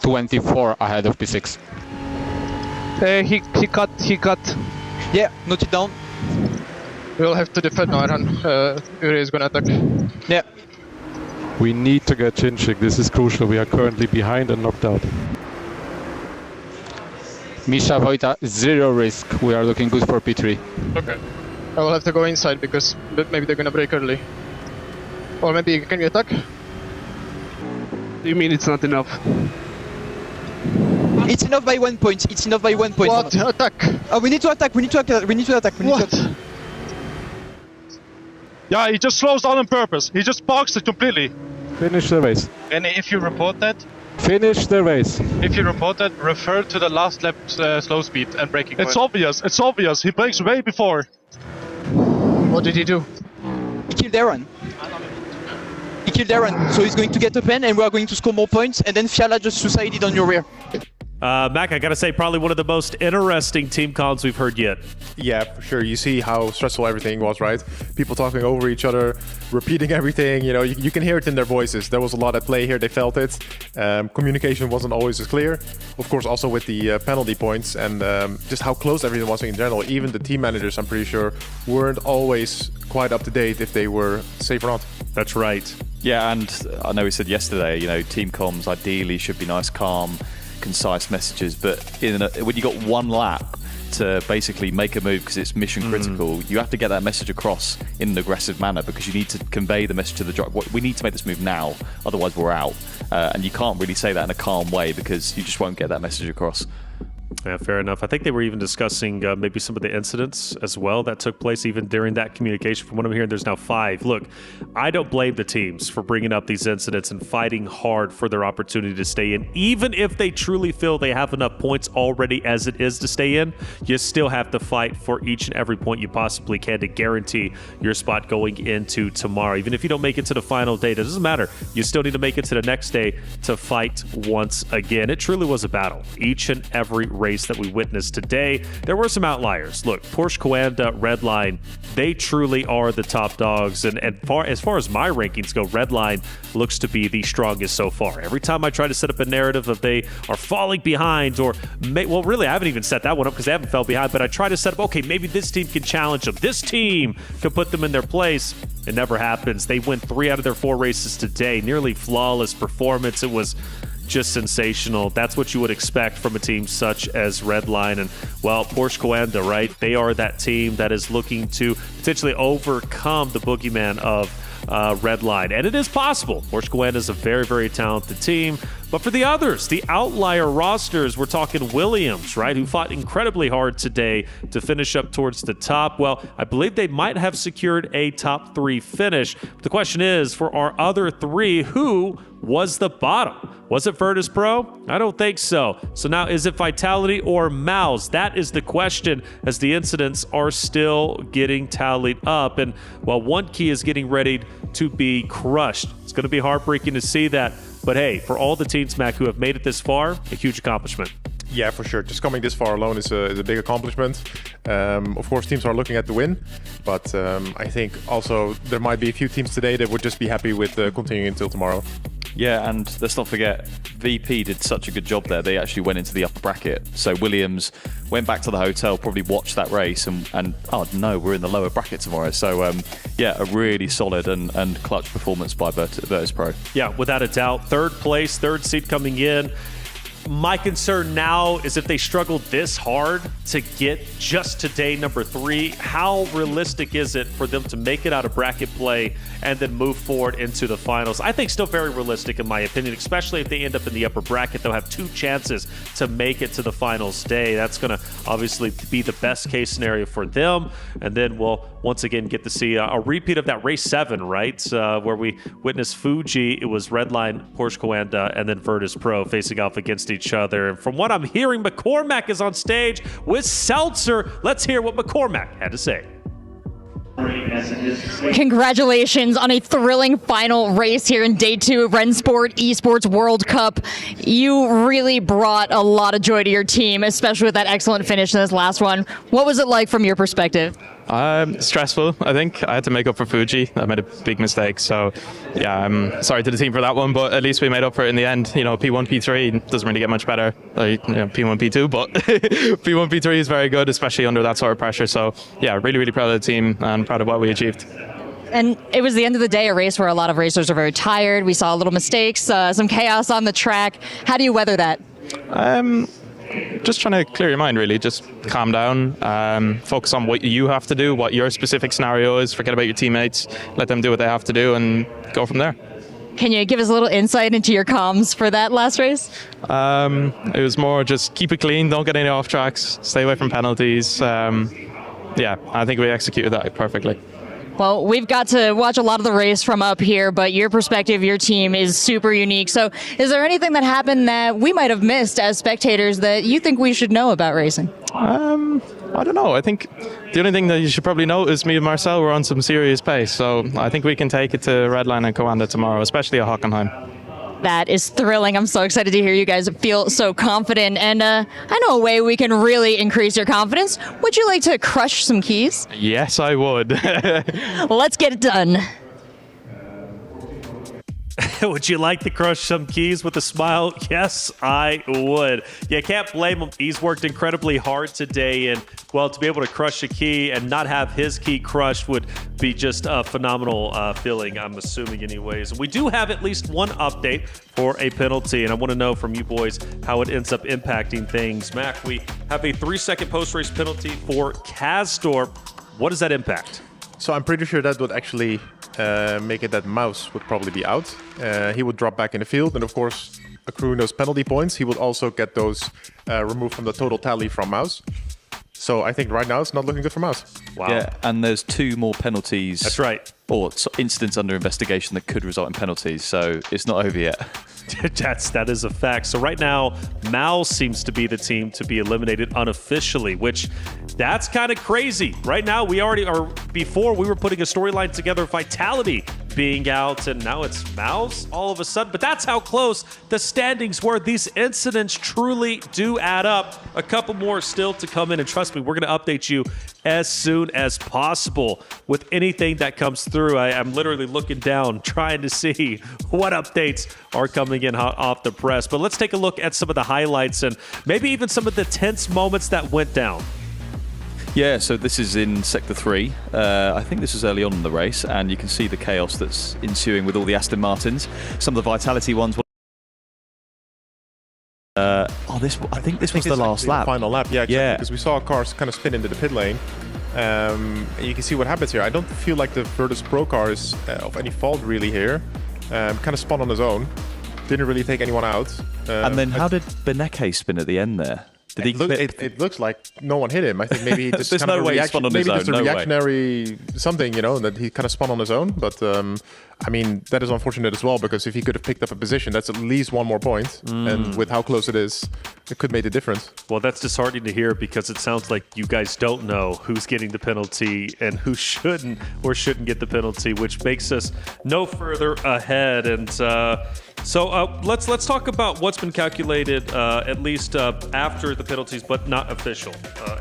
P: 24 ahead of P6.
E: He cut.
K: Yeah, note it down.
E: We'll have to defend now, Uri is gonna attack.
K: Yeah.
L: We need to get Chinchik. This is crucial. We are currently behind and knocked out.
P: Misha, Vojta, 0 risk. We are looking good for P3.
E: Okay. I will have to go inside because maybe they're gonna break early. Or maybe can you attack?
O: You mean it's not enough?
K: It's enough by 1 point. It's enough by 1 point.
E: What? Attack!
K: Oh, we need to attack. We need to attack. We need to attack.
E: What?
O: Yeah, he just slows down on purpose. He just parks it completely.
L: Finish the race.
O: And if you report that,
L: Finish the race.
O: if you report that, refer to the last lap slow speed and braking point. It's obvious. It's obvious. He brakes way before.
E: What did he do?
K: He killed Aaron. He killed Aaron, so he's going to get a pen and we are going to score more points, and then Fiala just suicided on your rear.
F: Mac, I gotta say, probably one of the most interesting team cons we've heard yet.
G: Yeah, for sure. You see how stressful everything was, right? People talking over each other, repeating everything. You know, you can hear it in their voices. There was a lot at play here. They felt it. Communication wasn't always as clear. Of course, also with the penalty points and just how close everything was in general. Even the team managers, I'm pretty sure, weren't always quite up to date if they were safe or not.
F: That's right.
C: Yeah, and I know we said yesterday, you know, team comms ideally should be nice, calm, concise messages, but when you got 1 lap to basically make a move because it's mission critical, you have to get that message across in an aggressive manner because you need to convey the message to the driver. We need to make this move now, otherwise we're out. And you can't really say that in a calm way because you just won't get that message across.
F: Yeah, fair enough. I think they were even discussing maybe some of the incidents as well that took place even during that communication. From what I'm hearing, there's now 5. Look, I don't blame the teams for bringing up these incidents and fighting hard for their opportunity to stay in. Even if they truly feel they have enough points already as it is to stay in, you still have to fight for each and every point you possibly can to guarantee your spot going into tomorrow. Even if you don't make it to the final day, it doesn't matter. You still need to make it to the next day to fight once again. It truly was a battle. Each and every race that we witnessed today, there were some outliers. Look, Porsche Coanda, Redline, they truly are the top dogs. And as far as my rankings go, Redline looks to be the strongest so far. Every time I try to set up a narrative of they are falling behind or, well, really, I haven't even set that one up because they haven't fell behind, but I try to set up, okay, maybe this team can challenge them. This team can put them in their place. It never happens. They win 3 out of their 4 races today. Nearly flawless performance. It was just sensational. That's what you would expect from a team such as Redline. And, well, Porsche Coanda, right? They are that team that is looking to potentially overcome the boogeyman of Redline. And it is possible. Porsche Coanda is a very, very talented team. But for the others, the outlier rosters, we're talking Williams, right, who fought incredibly hard today to finish up towards the top. Well, I believe they might have secured a top 3 finish. But the question is, for our other 3, who was the bottom? Was it Virtus.pro? I don't think so. So now, is it Vitality or Mouz? That is the question, as the incidents are still getting tallied up. And while one key is getting ready to be crushed, it's going to be heartbreaking to see that. But hey, for all the teams, Mac, who have made it this far, a huge accomplishment.
G: Yeah, for sure. Just coming this far alone is a big accomplishment. Of course, teams are looking at the win, but I think also there might be a few teams today that would just be happy with continuing until tomorrow.
C: Yeah, and let's not forget, VP did such a good job there. They actually went into the upper bracket. So Williams went back to the hotel, probably watched that race, and oh no, we're in the lower bracket tomorrow. So yeah, a really solid and clutch performance by Virtus.pro.
F: Yeah, without a doubt. 3rd place, 3rd seed coming in. My concern now is if they struggle this hard to get just today number 3, how realistic is it for them to make it out of bracket play and then move forward into the finals? I think still very realistic in my opinion, especially if they end up in the upper bracket. They'll have 2 chances to make it to the finals day. That's going to obviously be the best case scenario for them. And then we'll once again get to see a repeat of that race 7, right? Where we witnessed Fuji. It was Redline, Porsche Coanda, and then Virtus.pro facing off against each other. And from what I'm hearing, McCormack is on stage with Seltzer. Let's hear what McCormack had to say.
V: Congratulations on a thrilling final race here in day 2 of Rennsport Esports World Cup. You really brought a lot of joy to your team, especially with that excellent finish in this last one. What was it like from your perspective?
M: Stressful, I think. I had to make up for Fuji. I made a big mistake. So, yeah, I'm sorry to the team for that one, but at least we made up for it in the end. You know, P1, P3 doesn't really get much better. Like, you know, P1, P2, but P1, P3 is very good, especially under that sort of pressure. So, yeah, really, really proud of the team and proud of what we achieved.
V: And it was the end of the day, a race where a lot of racers are very tired. We saw little mistakes, some chaos on the track. How do you weather that?
M: Just trying to clear your mind, really. Just calm down, focus on what you have to do, what your specific scenario is, forget about your teammates, let them do what they have to do and go from there.
V: Can you give us a little insight into your comms for that last race?
M: It was more just keep it clean, don't get any off tracks, stay away from penalties. Yeah, I think we executed that perfectly.
V: Well, we've got to watch a lot of the race from up here, but your perspective, your team is super unique. So is there anything that happened that we might have missed as spectators that you think we should know about racing?
M: I don't know. I think the only thing that you should probably know is me and Marcel were on some serious pace. So I think we can take it to Redline and Coanda tomorrow, especially at Hockenheim.
V: That is thrilling. I'm so excited to hear you guys feel so confident. And I know a way we can really increase your confidence. Would you like to crush some keys?
M: Yes, I would.
V: Let's get it done.
F: Would you like to crush some keys with a smile? Yes, I would. You can't blame him. He's worked incredibly hard today, and well, to be able to crush a key and not have his key crushed would be just a phenomenal feeling, I'm assuming anyways. We do have at least one update for a penalty, and I want to know from you boys how it ends up impacting things. Mac, we have a 3-second post-race penalty for Castor. What does that impact?
G: So I'm pretty sure that would actually make it that Mouz would probably be out. He would drop back in the field, and of course, accruing those penalty points, he would also get those removed from the total tally from Mouz. So I think right now it's not looking good for Mouz.
F: Wow.
C: Yeah, and there's 2 more penalties.
F: That's right.
C: Or incidents under investigation that could result in penalties, so it's not over yet.
F: That is a fact. So right now, Mouz seems to be the team to be eliminated unofficially, which that's kind of crazy. Right now, we already are. Before we were putting a storyline together, Vitality being out, and now it's Mouz all of a sudden. But that's how close the standings were. These incidents truly do add up. A couple more still to come in, and trust me, we're going to update you as soon as possible with anything that comes through. I'm literally looking down, trying to see what updates are coming in hot off the press. But let's take a look at some of the highlights and maybe even some of the tense moments that went down.
C: Yeah, so this is in Sector 3. I think this was early on in the race, and you can see the chaos that's ensuing with all the Aston Martins. Some of the Vitality ones. I think this was the last lap.
G: The final lap, yeah, exactly, because we saw cars kind of spin into the pit lane. And you can see what happens here. I don't feel like the Virtus.pro car is of any fault really here. Kind of spun on his own. didn't really take anyone out.
C: And then how did Beneke spin at the end there? Did he
G: it looks like no one hit him. I think maybe he just
C: There's
G: kind of
C: no way he spun on his own.
G: just a
C: No way.
G: reactionary something, you know, that he kind of spun on his own. But I mean, that is unfortunate as well, because if he could have picked up a position, that's at least one more point. And with how close it is, it could make the difference.
F: Well, that's disheartening to hear, because it sounds like you guys don't know who's getting the penalty and who shouldn't or shouldn't get the penalty, which makes us no further ahead. And so let's talk about what's been calculated, at least after the penalties, but not official,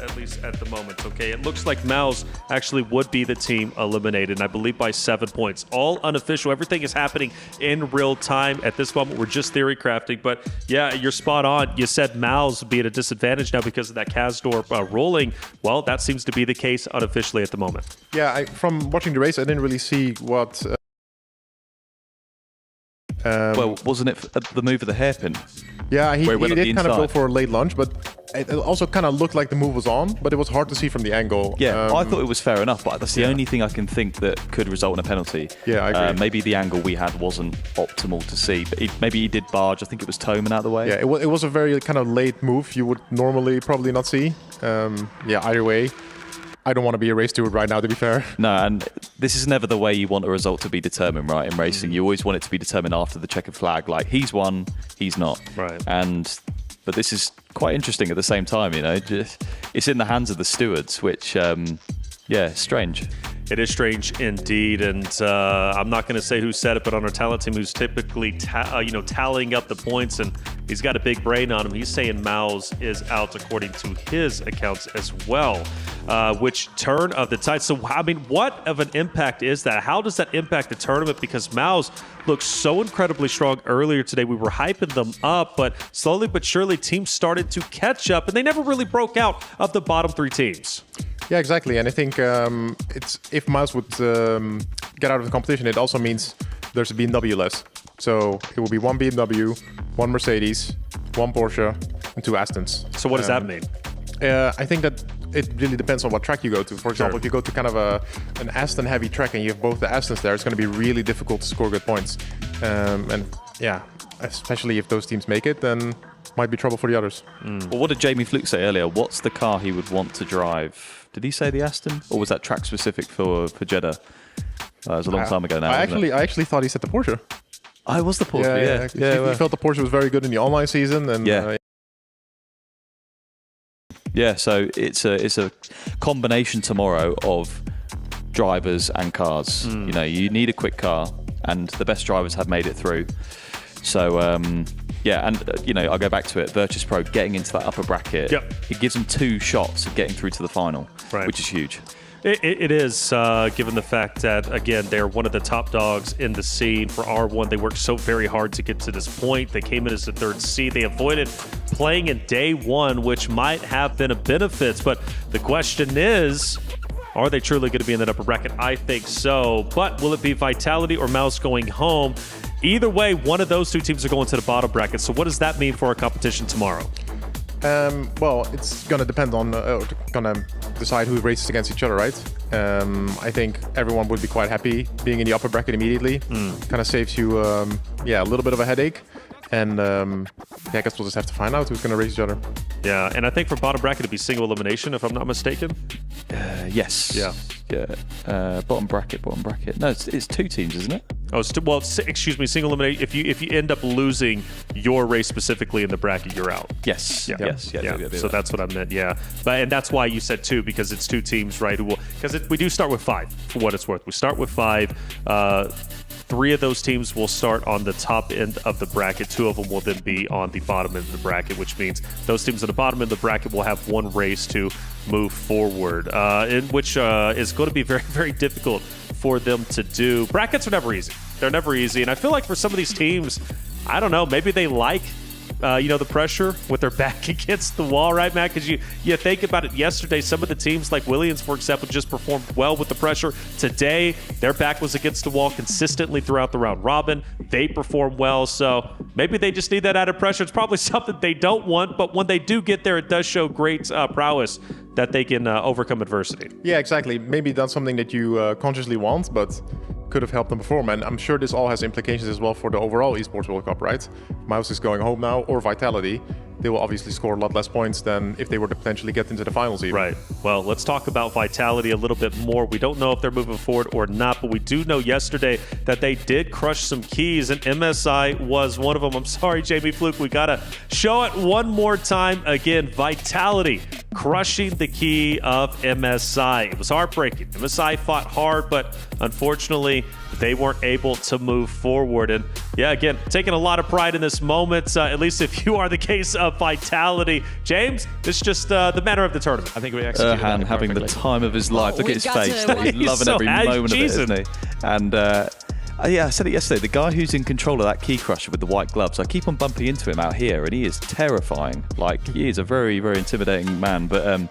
F: at least at the moment. Okay, it looks like Mouz actually would be the team eliminated, and I believe by 7 points. All unofficial. Everything is happening in real time at this moment. We're just theory crafting, but yeah, you're spot on. You said Mouz would be at a disadvantage now because of that Kasdorp ruling. Well, that seems to be the case unofficially at the moment.
G: Yeah, from watching the race, I didn't really see what.
C: Well, wasn't it the move of the hairpin?
G: Yeah, he
C: went
G: did kind of go for a late lunge, but it also kind of looked like the move was on, but it was hard to see from the angle.
C: Yeah, I thought it was fair enough, but that's the only thing I can think that could result in a penalty.
G: Yeah, I agree.
C: Maybe the angle we had wasn't optimal to see, but maybe he did barge. I think it was Toman out of the way.
G: Yeah, it was a very kind of late move you would normally probably not see. Yeah, either way. I don't want to be a race steward right now, to be fair.
C: No, and this is never the way you want a result to be determined, right? In racing, you always want it to be determined after the checkered flag. Like, he's won, he's not.
F: Right.
C: But this is quite interesting at the same time, you know. It's in the hands of the stewards, which, yeah, strange.
F: It is strange indeed, and I'm not going to say who said it, but on our talent team, who's typically tallying up the points, and he's got a big brain on him. He's saying Mouz is out according to his accounts as well. Which turn of the tide? So I mean, what of an impact is that? How does that impact the tournament? Because Mouz looked so incredibly strong earlier today. We were hyping them up, but slowly but surely, teams started to catch up, and they never really broke out of the bottom three teams.
G: Yeah, exactly. And I think if Mouz would get out of the competition, it also means there's a BMW less. So it will be one BMW, one Mercedes, one Porsche, and two Astons.
F: So what does that mean?
G: I think that it really depends on what track you go to. For example, if you go to kind of an Aston heavy track and you have both the Astons there, it's going to be really difficult to score good points. And yeah, especially if those teams make it, then might be trouble for the others.
C: Well, what did Jamie Fluke say earlier? What's the car he would want to drive? Did he say the Aston, or was that track specific for Jedha? It was a long time ago now.
G: I actually thought he said the Porsche.
C: I was the Porsche. Yeah.
G: He felt the Porsche was very good in the online season, and
C: yeah. So it's a combination tomorrow of drivers and cars. You know, you need a quick car, and the best drivers have made it through. So yeah, and I'll go back to it. Virtus.pro getting into that upper bracket.
F: Yep.
C: It gives them 2 shots of getting through to the final, which is huge.
F: It is, given the fact that, again, they're one of the top dogs in the scene for R1. They worked so very hard to get to this point. They came in as the 3rd seed. They avoided playing in day 1, which might have been a benefit. But the question is, are they truly going to be in that upper bracket? I think so. But will it be Vitality or Mouz going home? Either way, one of those 2 teams are going to the bottom bracket. So what does that mean for our competition tomorrow?
G: Well, it's going to depend on, going to decide who races against each other, right? I think everyone would be quite happy being in the upper bracket immediately. Kind of saves you, a little bit of a headache. And I guess we'll just have to find out who's going to race each other.
F: Yeah, and I think for bottom bracket, it'd be single elimination, if I'm not mistaken.
C: Yes.
F: Yeah.
C: Bottom bracket. No, it's 2 teams, isn't it?
F: Oh, excuse me, single elimination. If you end up losing your race specifically in the bracket, you're out.
C: Yes.
F: Yeah. So that's what I meant. Yeah, and that's why you said 2, because it's 2 teams, right? Because we do start with 5 for what it's worth. We start with 5. 3 of those teams will start on the top end of the bracket. 2 of them will then be on the bottom end of the bracket, which means those teams at the bottom end of the bracket will have 1 race to move forward, which is going to be very, very difficult for them to do. Brackets are never easy. They're never easy. And I feel like for some of these teams, I don't know, maybe they like the pressure with their back against the wall, right, Matt? Because you think about it yesterday, some of the teams like Williams, for example, just performed well with the pressure. Today, their back was against the wall consistently throughout the round robin. They performed well, so maybe they just need that added pressure. It's probably something they don't want, but when they do get there, it does show great prowess that they can overcome adversity.
G: Yeah, exactly. Maybe that's something that you consciously want, but could have helped them perform. And I'm sure this all has implications as well for the overall Esports World Cup, right? Mouz is going home now, or Vitality. They will obviously score a lot less points than if they were to potentially get into the finals even.
F: Right. Well, let's talk about Vitality a little bit more. We don't know if they're moving forward or not, but we do know yesterday that they did crush some keys, and MSI was one of them. I'm sorry, Jamie Fluke, we got to show it one more time. Again, Vitality crushing the key of MSI. It was heartbreaking. MSI fought hard, but unfortunately, they weren't able to move forward. And yeah, again, taking a lot of pride in this moment, at least if you are the case of Vitality. James, it's just the manner of the tournament.
C: I think we executed that having the time of his life. Look at his face. He's loving every moment of it, isn't he? And yeah, I said it yesterday. The guy who's in control of that key crusher with the white gloves, I keep on bumping into him out here, and he is terrifying. Like, he is a very, very intimidating man. But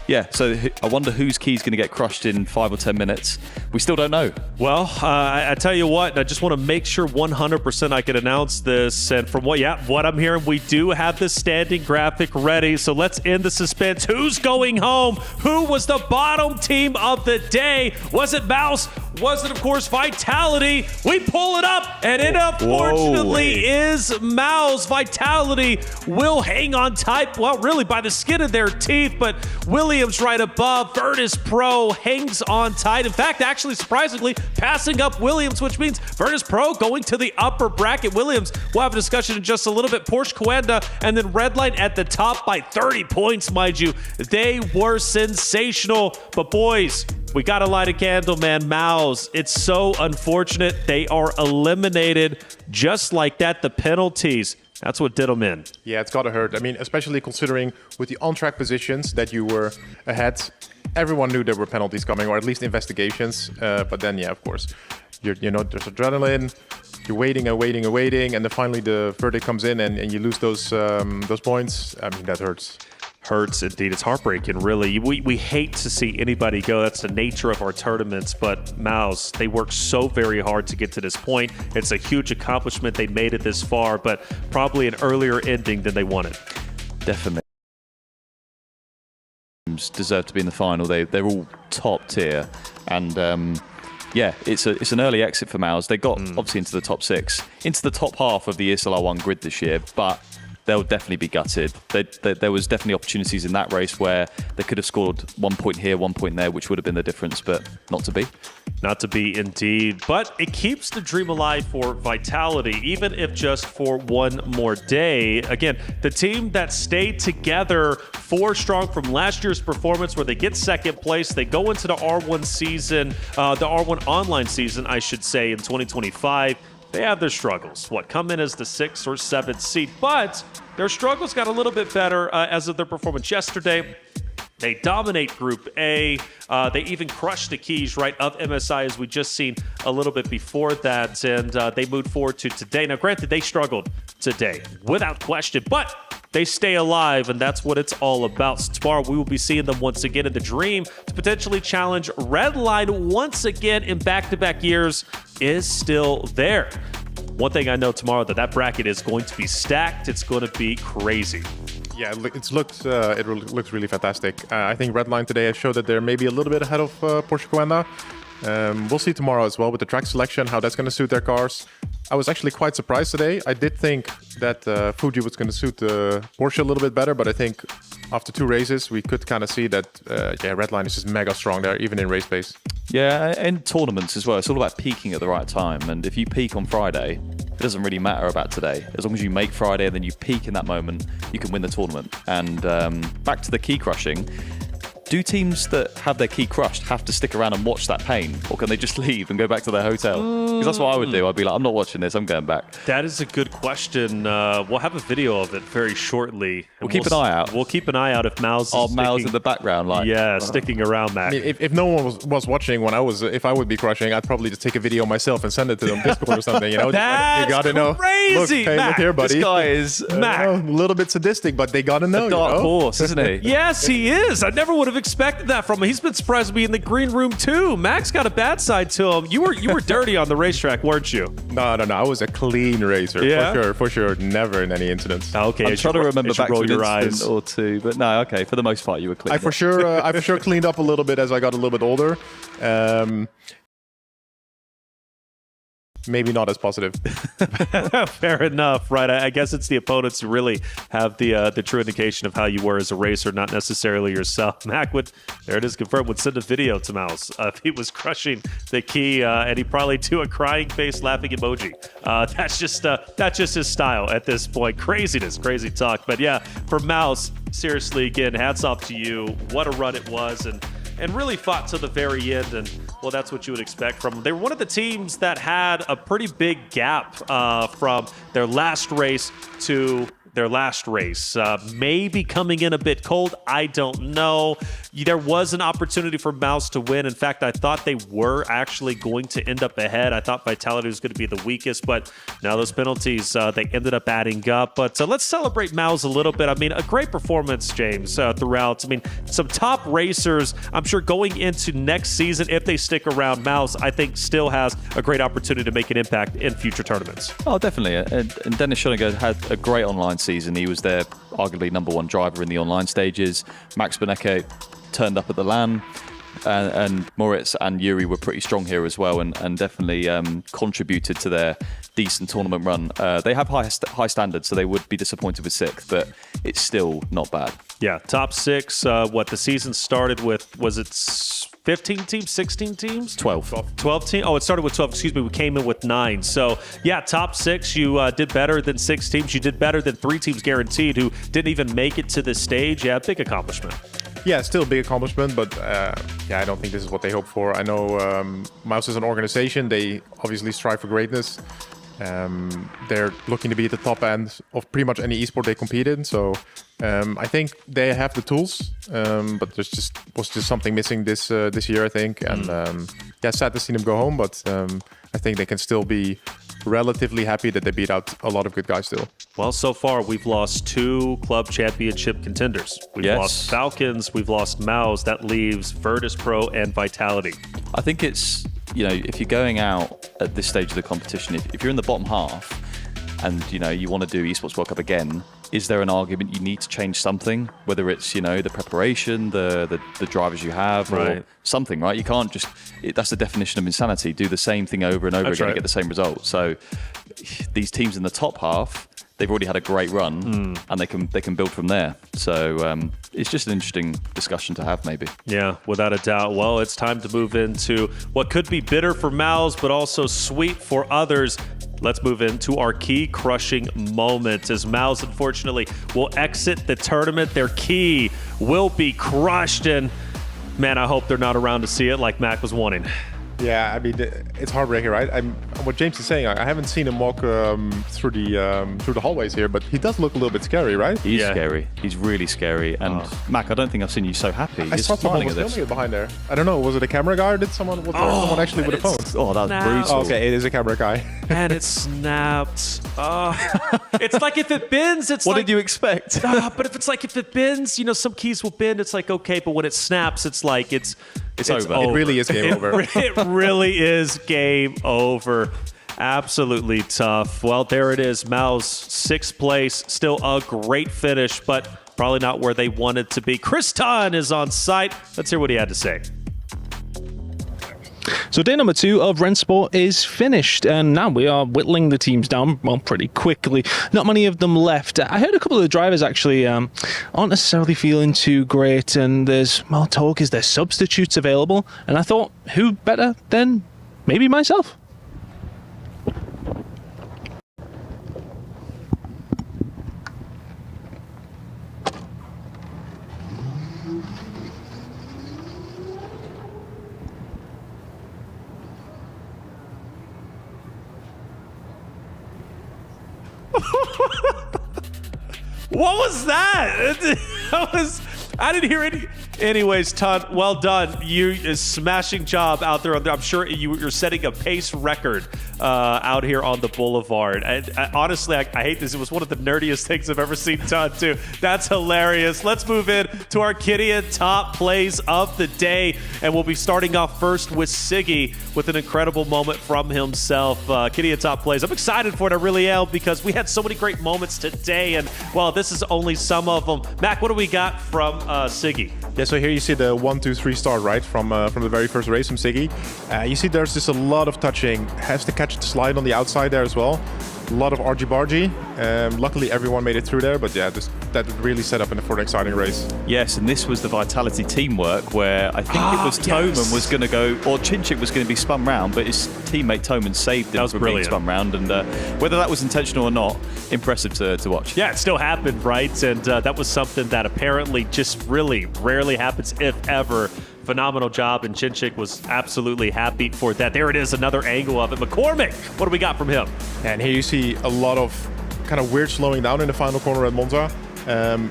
C: yeah, so I wonder whose key's going to get crushed in 5 or 10 minutes. We still don't know.
F: Well, I tell you what, I just want to make sure 100% I can announce this. And from what I'm hearing, we do have the standing graphic ready. So let's end the suspense. Who's going home? Who was the bottom team of the day? Was it Mouz? Was it, of course, Vitality? We pull it up, and it unfortunately is Mouz. Vitality will hang on tight, well, really by the skin of their teeth, but Williams right above. Virtus.pro hangs on tight. In fact, actually, surprisingly, passing up Williams, which means Virtus.pro going to the upper bracket. Williams, we'll have a discussion in just a little bit. Porsche Coanda, and then Redline at the top by 30 points, mind you. They were sensational, but boys, we got to light a candle, man. Mouz, it's so unfortunate. They are eliminated just like that. The penalties, that's what did them in.
G: Yeah, it's got to hurt. I mean, especially considering with the on-track positions that you were ahead, everyone knew there were penalties coming, or at least investigations. But then, yeah, of course, you know, there's adrenaline. You're waiting and waiting and waiting, and then finally the verdict comes in, and you lose those points. I mean, that hurts.
F: Hurts indeed. It's heartbreaking, really. We hate to see anybody go. That's the nature of our tournaments. But Mouz, they worked so very hard to get to this point. It's a huge accomplishment. They made it this far, but probably an earlier ending than they wanted.
C: Definitely. Deserve to be in the final. They're all top tier, and yeah, it's an early exit for Mouz. They got obviously into the top 6, into the top half of the ESLR 1 grid this year, but they'll definitely be gutted. There was definitely opportunities in that race where they could have scored 1 point here, 1 point there, which would have been the difference, but not to be.
F: Not to be indeed, but it keeps the dream alive for Vitality, even if just for one more day. Again, the team that stayed together 4 strong from last year's performance, where they get second place, they go into the R1 season, the R1 online season, I should say, in 2025. They have their struggles. Come in as the 6th or 7th seed, but their struggles got a little bit better as of their performance yesterday. They dominate Group A. They even crushed the keys, right, of MSI, as we just seen a little bit before that, and they moved forward to today. Now, granted, they struggled today, without question, but they stay alive, and that's what it's all about. So tomorrow, we will be seeing them once again in the dream to potentially challenge Redline once again in back-to-back years is still there. One thing I know tomorrow, that bracket is going to be stacked. It's going to be crazy.
G: Yeah, it looks really fantastic. I think Redline today has showed that they're maybe a little bit ahead of Porsche Coanda. We'll see tomorrow as well with the track selection, how that's going to suit their cars. I was actually quite surprised today. I did think that Fuji was going to suit Porsche a little bit better, but I think after 2 races, we could kind of see that, yeah, Redline is just mega strong there, even in race pace.
C: Yeah, and tournaments as well. It's all about peaking at the right time. And if you peak on Friday, it doesn't really matter about today. As long as you make Friday and then you peak in that moment, you can win the tournament. And back to the key crushing. Do teams that have their key crushed have to stick around and watch that pain? Or can they just leave and go back to their hotel? Because that's what I would do. I'd be like, I'm not watching this, I'm going back.
F: That is a good question. We'll have a video of it very shortly.
C: We'll keep an eye out.
F: We'll keep an eye out if Mouz is
C: Mouz in the background. Like,
F: yeah, sticking around, Mac.
G: I mean, if no one was watching if I would be crushing, I'd probably just take a video myself and send it to them, Discord or something. You know,
F: that's
G: you gotta know.
F: Crazy,
G: look, hey, look here, buddy.
C: This guy is
G: a little bit sadistic, but they gotta know.
C: A dark horse, isn't he?
F: Yes, he is. I never would have expected that from him. He's been surprised to be in the green room too. Max got a bad side to him. You were dirty on the racetrack, weren't you?
G: No. I was a clean racer.
F: Yeah?
G: For sure. Never in any incidents.
F: Okay,
C: I'm trying to remember back to an
F: your
C: incident
F: eyes.
C: or 2, but no, okay. For the most part, you were clean.
G: I for sure cleaned up a little bit as I got a little bit older. maybe not as positive.
F: Fair enough, right? I guess it's the opponents who really have the true indication of how you were as a racer, not necessarily yourself. Mac there it is confirmed, would send a video to Mouz if he was crushing the key, and he probably do a crying face laughing emoji. That's just his style at this point. Craziness, crazy talk. But yeah, for Mouz, seriously, again, hats off to you. What a run it was, and really fought to the very end, and well, that's what you would expect from them. They were one of the teams that had a pretty big gap from their last race to their last race. Maybe coming in a bit cold, I don't know. There was an opportunity for Mouz to win. In fact, I thought they were actually going to end up ahead. I thought Vitality was going to be the weakest, but now those penalties, they ended up adding up. But let's celebrate Mouz a little bit. I mean, a great performance, James, throughout. I mean, some top racers, I'm sure going into next season, if they stick around, Mouz, I think, still has a great opportunity to make an impact in future tournaments.
C: Oh, definitely. And Dennis Schoeniger had a great online season. He was their arguably #1 driver in the online stages. Max Benecke turned up at the LAN, and Moritz and Yuri were pretty strong here as well, and definitely contributed to their decent tournament run. They have high standards, so they would be disappointed with 6th, but it's still not bad.
F: Yeah, top 6. What the season started with, was it 15 teams, 16 teams? 12 teams? Oh, it started with 12. Excuse me, we came in with 9. So, yeah, top 6. You did better than 6 teams. You did better than 3 teams guaranteed who didn't even make it to this stage. Yeah, big accomplishment.
G: Yeah, still a big accomplishment, but I don't think this is what they hope for. I know Mouz is an organization. They obviously strive for greatness. They're looking to be at the top end of pretty much any esport they compete in. So I think they have the tools, but was just something missing this year, I think. And sad to see them go home, but I think they can still be relatively happy that they beat out a lot of good guys still.
F: Well, so far we've lost 2 club championship contenders. We've lost Falcons, we've lost Mouz. That leaves Virtus.pro and Vitality.
C: I think it's, if you're going out at this stage of the competition, if you're in the bottom half and, you want to do Esports World Cup again, is there an argument you need to change something? Whether it's, the preparation, the drivers you have, or something, right? You can't just, that's the definition of insanity, do the same thing over and over again and get the same result. So these teams in the top half, they've already had a great run, and they can build from there. So it's just an interesting discussion to have, maybe.
F: Yeah, without a doubt. Well, it's time to move into what could be bitter for Mouz, but also sweet for others. Let's move into our key crushing moment, as Mouz, unfortunately, will exit the tournament. Their key will be crushed, and man, I hope they're not around to see it like Mac was wanting.
G: Yeah, I mean, it's heartbreaking, right? What James is saying, I haven't seen him walk through the hallways here, but he does look a little bit scary, right?
C: He's scary. He's really scary. And Mac, I don't think I've seen you so happy.
G: I saw someone was filming it behind there. I don't know, was it a camera guy or did someone actually with a phone?
C: Oh, that's brutal.
G: Oh, okay, it is a camera guy.
F: And it snapped. It's like if it bends, it's
C: what did you expect?
F: But if it bends, some keys will bend. It's like, okay, but when it snaps, it's like it's over.
G: It really is game over.
F: It really is game over. Absolutely tough. Well, there it is. Mouz, 6th place. Still a great finish, but probably not where they wanted to be. Chris Tunn is on site. Let's hear what he had to say.
A: So day number 2 of Rennsport is finished, and now we are whittling the teams down, pretty quickly. Not many of them left. I heard a couple of the drivers actually aren't necessarily feeling too great, and there's talk is there substitutes available, and I thought, who better than maybe myself?
F: What was that? I didn't hear any. Anyways, Todd, well done. You smashing job out there. I'm sure you're setting a pace record out here on the Boulevard. Honestly, I hate this. It was one of the nerdiest things I've ever seen Todd do. That's hilarious. Let's move in to our Arcadia top plays of the day. And we'll be starting off first with Siggy with an incredible moment from himself. Arcadia top plays. I'm excited for it. I really am, because we had so many great moments today. And, well, this is only some of them. Mac, what do we got from Siggy?
G: Yeah, so here you see the 1, 2, 3 start, right, from the very first race from Siggy. You see there's just a lot of touching. Has to catch the slide on the outside there as well. A lot of argy-bargy. Luckily, everyone made it through there, but yeah, that really set up for an exciting race.
C: Yes, and this was the Vitality teamwork where I think it was Toman was going to go, or Chinchik was going to be spun round, but his teammate Toman saved him from being spun round. And whether that was intentional or not, impressive to watch.
F: Yeah, it still happened, right? And that was something that apparently just really rarely happens, if ever. Phenomenal job, and Chinchik was absolutely happy for that. There it is, another angle of it. McCormick, what do we got from him?
G: And here you see a lot of kind of weird slowing down in the final corner at Monza.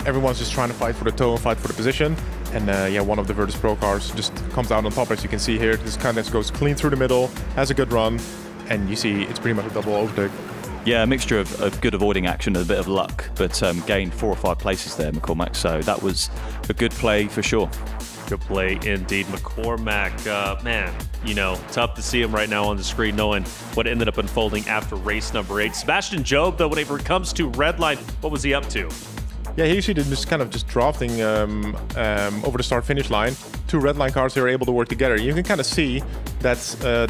G: Everyone's just trying to fight for the toe and fight for the position. And yeah, one of the Virtus.pro cars just comes out on top, as you can see here. This kind of goes clean through the middle, has a good run, and you see it's pretty much a double overtake.
C: Yeah, a mixture of good avoiding action and a bit of luck, but gained 4 or 5 places there, McCormack. So that was a good play for sure.
F: Good play indeed. McCormack, man, you know, tough to see him right now on the screen knowing what ended up unfolding after race number 8. Sebastian Job, though, whenever it comes to Redline, what was he up to?
G: Yeah, here you see them just kind of drafting over the start-finish line. 2 Redline cars, they were able to work together. You can kind of see that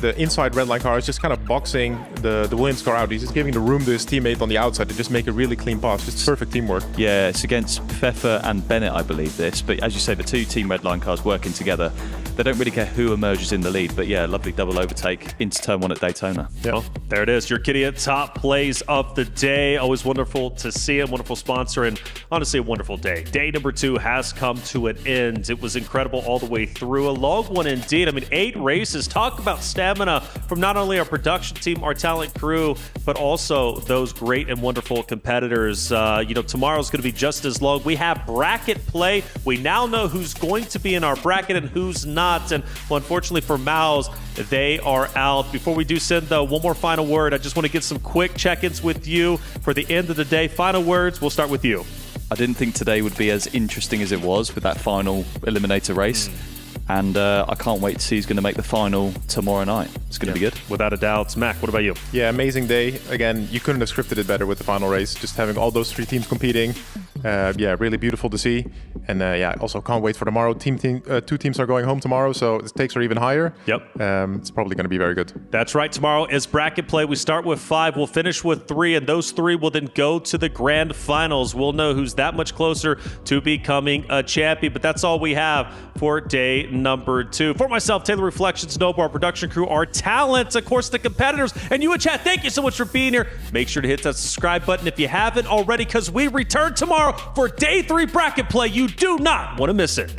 G: the inside Redline car is just kind of boxing the Williams car out. He's just giving the room to his teammate on the outside to just make a really clean pass. Just perfect teamwork.
C: Yeah, it's against Pfeffer and Bennett, I believe this. But as you say, the 2 Team Redline cars working together. They don't really care who emerges in the lead. But yeah, lovely double overtake into turn 1 at Daytona.
F: Yep. Well, there it is. Your Kitty top plays of the day. Always wonderful to see him. Wonderful sponsor, and honestly a wonderful day. Day number 2 has come to an end. It was incredible all the way through. A long one indeed. I mean, 8 races. Talk about stamina from not only our production team, our talent crew, but also those great and wonderful competitors. You know, tomorrow's going to be just as long. We have bracket play. We now know who's going to be in our bracket and who's not. And well, unfortunately for Mouz, they are out. Before we do send, though, one more final word. I just want to get some quick check-ins with you for the end of the day. Final words. We'll start with you.
C: I didn't think today would be as interesting as it was with that final eliminator race. And I can't wait to see who's going to make the final tomorrow night. It's going to be good.
F: Without a doubt. Mac, what about you?
G: Yeah, amazing day. Again, you couldn't have scripted it better with the final race. Just having all those 3 teams competing. Yeah, really beautiful to see. And yeah, also can't wait for tomorrow. 2 teams are going home tomorrow, so the stakes are even higher.
F: Yep.
G: It's probably going to be very good.
F: That's right. Tomorrow is bracket play. We start with 5. We'll finish with 3, and those 3 will then go to the grand finals. We'll know who's that much closer to becoming a champion. But that's all we have for day number 2. For myself, Taylor Reflections, Noble, our production crew, our talent, of course, the competitors, and you in chat, thank you so much for being here. Make sure to hit that subscribe button if you haven't already, because we return tomorrow for day 3 bracket play. You do not want to miss it.